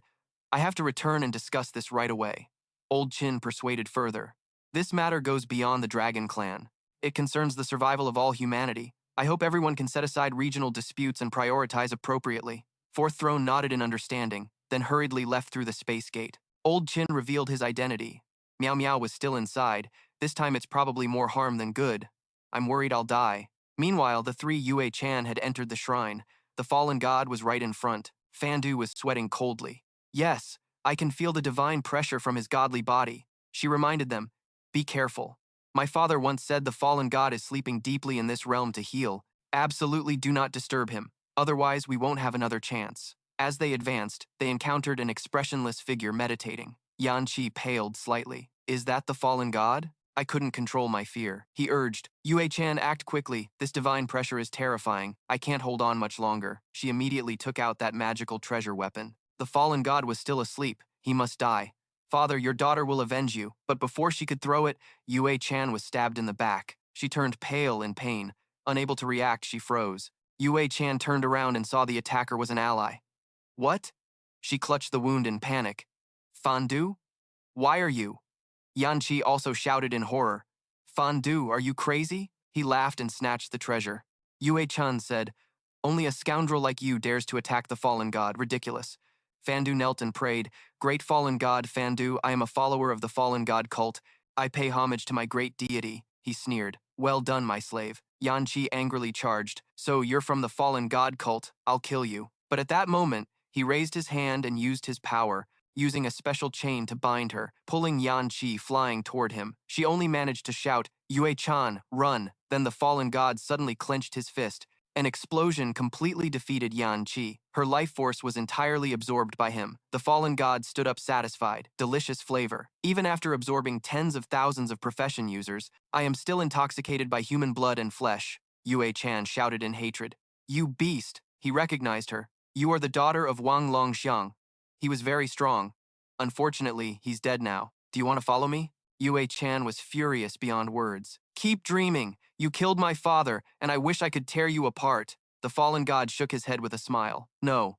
I have to return and discuss this right away. Old Chin persuaded further. This matter goes beyond the dragon clan. It concerns the survival of all humanity. I hope everyone can set aside regional disputes and prioritize appropriately. Fourth throne nodded in understanding, then hurriedly left through the space gate. Old Chin revealed his identity. Meow Meow was still inside. This time it's probably more harm than good. I'm worried I'll die. Meanwhile, the three Yue Chan had entered the shrine. The fallen god was right in front. Fandu was sweating coldly. Yes, I can feel the divine pressure from his godly body. She reminded them, be careful. My father once said the fallen god is sleeping deeply in this realm to heal. Absolutely do not disturb him, otherwise we won't have another chance. As they advanced, they encountered an expressionless figure meditating. Yan Qi paled slightly. Is that the fallen god? I couldn't control my fear. He urged, Yue-chan, act quickly. This divine pressure is terrifying. I can't hold on much longer. She immediately took out that magical treasure weapon. The fallen god was still asleep. He must die. Father, your daughter will avenge you. But before she could throw it, Yue-chan was stabbed in the back. She turned pale in pain. Unable to react, she froze. Yue-chan turned around and saw the attacker was an ally. What? She clutched the wound in panic. Fandu? Why are you? Yanqi also shouted in horror. Fandu, are you crazy? He laughed and snatched the treasure. Yue-chan said, only a scoundrel like you dares to attack the fallen god. Ridiculous. Fandu knelt and prayed, Great fallen god, Fandu, I am a follower of the fallen god cult. I pay homage to my great deity. He sneered. Well done, my slave. Yanqi angrily charged. So you're from the fallen god cult. I'll kill you. But at that moment, he raised his hand and used his power, using a special chain to bind her, pulling Yanqi flying toward him. She only managed to shout, Yue-chan, run. Then the fallen god suddenly clenched his fist. An explosion completely defeated Yanqi. Her life force was entirely absorbed by him. The fallen god stood up satisfied. Delicious flavor. Even after absorbing tens of thousands of profession users, I am still intoxicated by human blood and flesh. Yue-chan shouted in hatred. You beast! He recognized her. You are the daughter of Wang Longxiang. He was very strong. Unfortunately, he's dead now. Do you want to follow me? Yue-chan was furious beyond words. Keep dreaming. You killed my father, and I wish I could tear you apart. The fallen god shook his head with a smile. No,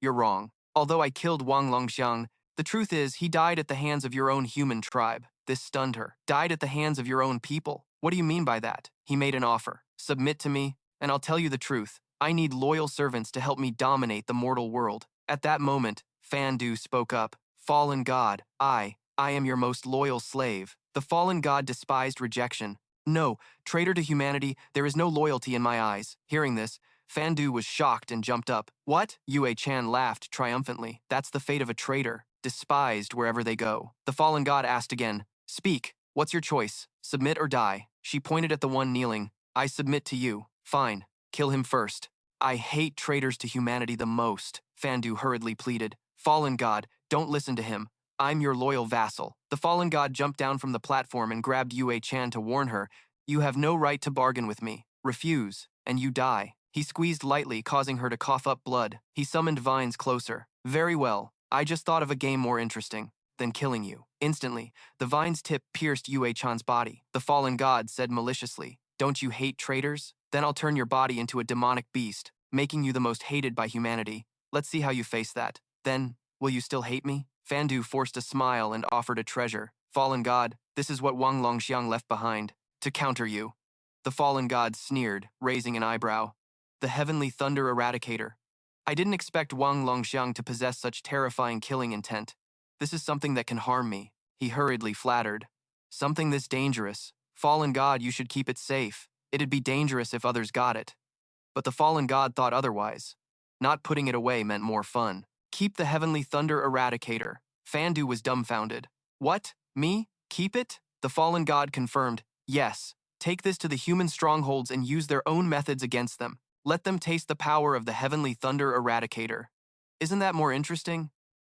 you're wrong. Although I killed Wang Longxiang, the truth is he died at the hands of your own human tribe. This stunned her. Died at the hands of your own people. What do you mean by that? He made an offer. Submit to me, and I'll tell you the truth. I need loyal servants to help me dominate the mortal world. At that moment, Fandu spoke up. Fallen god, I am your most loyal slave. The fallen god despised rejection. No, traitor to humanity, there is no loyalty in my eyes. Hearing this, Fandu was shocked and jumped up. What? Yue-chan laughed triumphantly. That's the fate of a traitor, despised wherever they go. The fallen god asked again. Speak, what's your choice? Submit or die? She pointed at the one kneeling. I submit to you. Fine, kill him first. I hate traitors to humanity the most, Fandu hurriedly pleaded. Fallen god, don't listen to him. I'm your loyal vassal. The fallen god jumped down from the platform and grabbed Yue-chan to warn her, you have no right to bargain with me. Refuse, and you die. He squeezed lightly, causing her to cough up blood. He summoned vines closer. Very well, I just thought of a game more interesting than killing you. Instantly, the vine's tip pierced Yue-chan's body. The fallen god said maliciously, don't you hate traitors? Then I'll turn your body into a demonic beast, making you the most hated by humanity. Let's see how you face that. Then, will you still hate me? Fandu forced a smile and offered a treasure. Fallen god, this is what Wang Longxiang left behind. To counter you. The fallen god sneered, raising an eyebrow. The heavenly thunder eradicator. I didn't expect Wang Longxiang to possess such terrifying killing intent. This is something that can harm me. He hurriedly flattered. Something this dangerous. Fallen god, you should keep it safe. It'd be dangerous if others got it. But the fallen god thought otherwise. Not putting it away meant more fun. Keep the Heavenly Thunder Eradicator. Fandu was dumbfounded. What? Me? Keep it? The fallen god confirmed, yes. Take this to the human strongholds and use their own methods against them. Let them taste the power of the Heavenly Thunder Eradicator. Isn't that more interesting?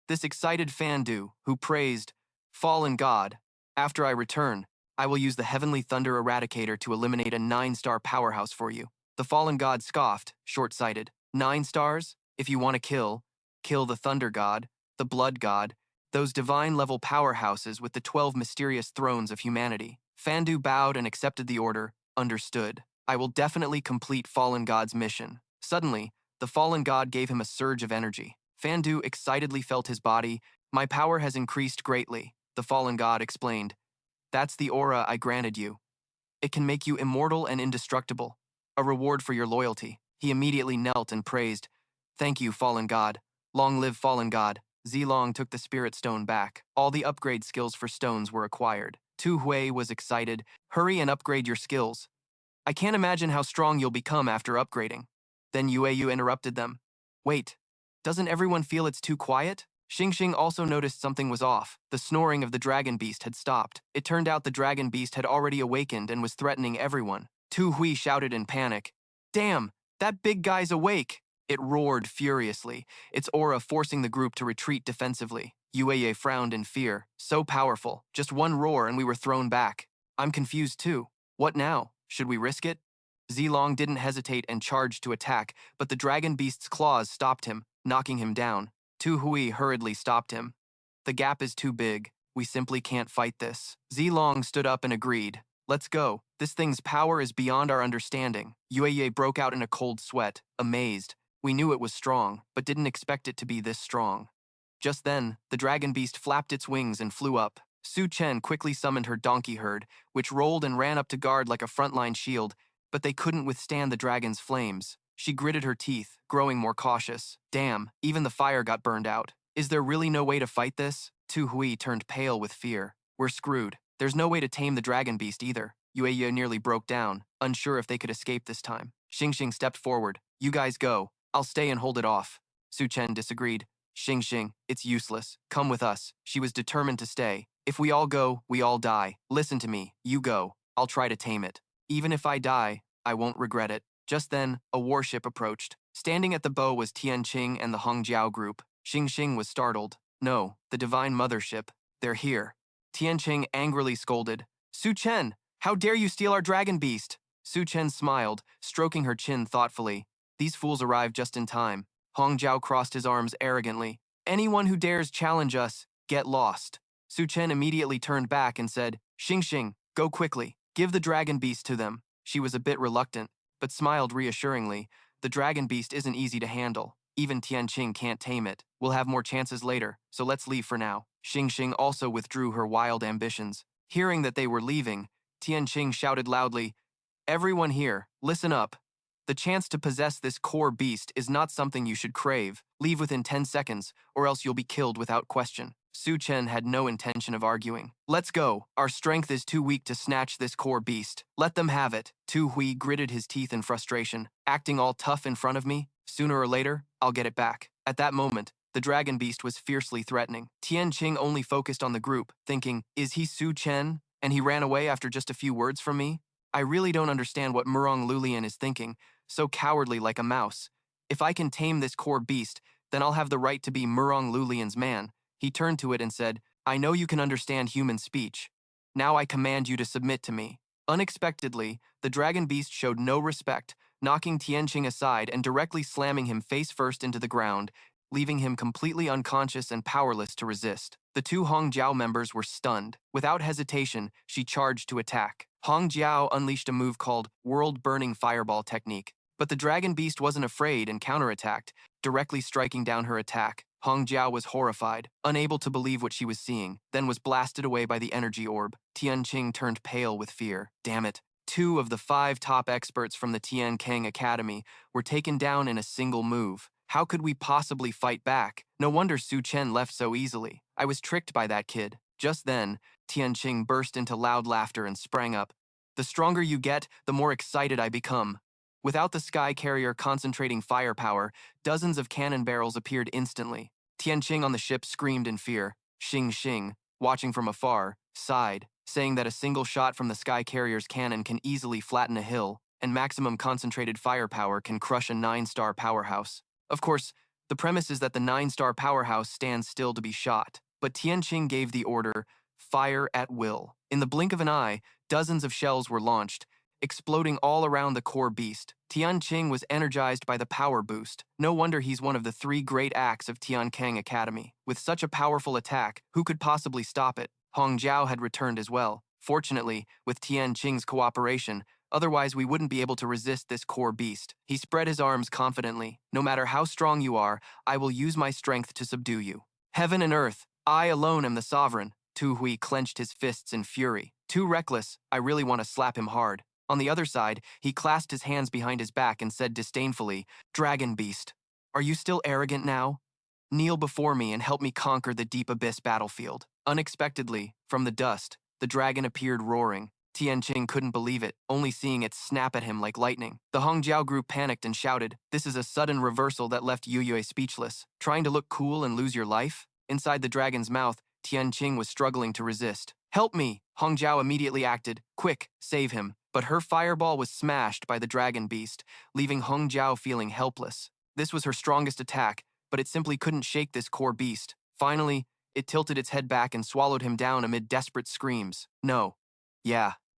This excited Fandu, who praised, fallen god, after I return, I will use the Heavenly Thunder Eradicator to eliminate a 9-star powerhouse for you. The fallen god scoffed, short-sighted. 9 stars? If you want to kill the Thunder God, the Blood God, those divine-level powerhouses with the 12 mysterious thrones of humanity. Fandu bowed and accepted the order, understood. I will definitely complete Fallen God's mission. Suddenly, the Fallen God gave him a surge of energy. Fandu excitedly felt his body. My power has increased greatly, the Fallen God explained. That's the aura I granted you. It can make you immortal and indestructible, a reward for your loyalty. He immediately knelt and praised, Thank you, Fallen God. Long live Fallen God. Zilong took the Spirit Stone back. All the upgrade skills for stones were acquired. Tu Hui was excited. Hurry and upgrade your skills. I can't imagine how strong you'll become after upgrading. Then Yueyu interrupted them. Wait, doesn't everyone feel it's too quiet? Xingxing also noticed something was off. The snoring of the dragon beast had stopped. It turned out the dragon beast had already awakened and was threatening everyone. Tu Hui shouted in panic. Damn, that big guy's awake! It roared furiously, its aura forcing the group to retreat defensively. Yueye frowned in fear. So powerful. Just one roar and we were thrown back. I'm confused too. What now? Should we risk it? Zilong didn't hesitate and charged to attack, but the dragon beast's claws stopped him, knocking him down. Tu Hui hurriedly stopped him. The gap is too big. We simply can't fight this. Zilong stood up and agreed. Let's go. This thing's power is beyond our understanding. Yueye broke out in a cold sweat, amazed. We knew it was strong, but didn't expect it to be this strong. Just then, the dragon beast flapped its wings and flew up. Su Chen quickly summoned her donkey herd, which rolled and ran up to guard like a frontline shield, but they couldn't withstand the dragon's flames. She gritted her teeth, growing more cautious. Damn, even the fire got burned out. Is there really no way to fight this? Tu Hui turned pale with fear. We're screwed. There's no way to tame the dragon beast either. Yueye nearly broke down, unsure if they could escape this time. Xingxing stepped forward. You guys go. I'll stay and hold it off. Su Chen disagreed. Xingxing, it's useless. Come with us. She was determined to stay. If we all go, we all die. Listen to me. You go. I'll try to tame it. Even if I die, I won't regret it. Just then, a warship approached. Standing at the bow was Tianqing and the Hongjiao group. Xingxing was startled. No, the Divine Mothership. They're here. Tianqing angrily scolded. Su Chen, how dare you steal our dragon beast? Su Chen smiled, stroking her chin thoughtfully. These fools arrived just in time. Hongjiao crossed his arms arrogantly. Anyone who dares challenge us, get lost. Su Chen immediately turned back and said, Xingxing, go quickly. Give the dragon beast to them. She was a bit reluctant, but smiled reassuringly. The dragon beast isn't easy to handle. Even Tianqing can't tame it. We'll have more chances later, so let's leave for now. Xingxing also withdrew her wild ambitions. Hearing that they were leaving, Tianqing shouted loudly, Everyone here, listen up. The chance to possess this core beast is not something you should crave. Leave within 10 seconds, or else you'll be killed without question. Su Chen had no intention of arguing. Let's go. Our strength is too weak to snatch this core beast. Let them have it. Tu Hui gritted his teeth in frustration. Acting all tough in front of me? Sooner or later, I'll get it back. At that moment, the dragon beast was fiercely threatening. Tianqing only focused on the group, thinking, is he Su Chen? And he ran away after just a few words from me? I really don't understand what Murong Lulian is thinking, so cowardly like a mouse. If I can tame this core beast, then I'll have the right to be Murong Lulian's man. He turned to it and said, I know you can understand human speech. Now I command you to submit to me. Unexpectedly, the dragon beast showed no respect, knocking Tianqing aside and directly slamming him face first into the ground, leaving him completely unconscious and powerless to resist. The two Hongjiao members were stunned. Without hesitation, she charged to attack. Hongjiao unleashed a move called World-Burning Fireball Technique. But the dragon beast wasn't afraid and counterattacked, directly striking down her attack. Hongjiao was horrified, unable to believe what she was seeing, then was blasted away by the energy orb. Tianqing turned pale with fear. Damn it. 2 of the 5 top experts from the Tian Kang Academy were taken down in a single move. How could we possibly fight back? No wonder Su Chen left so easily. I was tricked by that kid. Just then, Tianqing burst into loud laughter and sprang up. The stronger you get, the more excited I become. Without the sky carrier concentrating firepower, dozens of cannon barrels appeared instantly. Tianqing on the ship screamed in fear. Xing, watching from afar, sighed, saying that a single shot from the sky carrier's cannon can easily flatten a hill, and maximum concentrated firepower can crush a 9-star powerhouse. Of course, the premise is that the 9-star powerhouse stands still to be shot, but Tianqing gave the order, fire at will. In the blink of an eye, dozens of shells were launched, exploding all around the core beast. Tianqing was energized by the power boost. No wonder he's one of the 3 great acts of Tiankang Academy. With such a powerful attack, who could possibly stop it? Hong Jiao had returned as well. Fortunately, with Tianqing's cooperation, otherwise we wouldn't be able to resist this core beast. He spread his arms confidently. No matter how strong you are, I will use my strength to subdue you. Heaven and earth, I alone am the sovereign. Tu Hui clenched his fists in fury. Too reckless, I really want to slap him hard. On the other side, he clasped his hands behind his back and said disdainfully, Dragon Beast, are you still arrogant now? Kneel before me and help me conquer the deep abyss battlefield. Unexpectedly, from the dust, the dragon appeared roaring. Tianqing couldn't believe it, only seeing it snap at him like lightning. The Hongjiao group panicked and shouted, this is a sudden reversal that left Yuyue speechless. Trying to look cool and lose your life? Inside the dragon's mouth, Tianqing was struggling to resist. Help me! Hongjiao immediately acted. Quick, save him. But her fireball was smashed by the dragon beast, leaving Hongjiao feeling helpless. This was her strongest attack, but it simply couldn't shake this core beast. Finally, it tilted its head back and swallowed him down amid desperate screams. No. Yeah,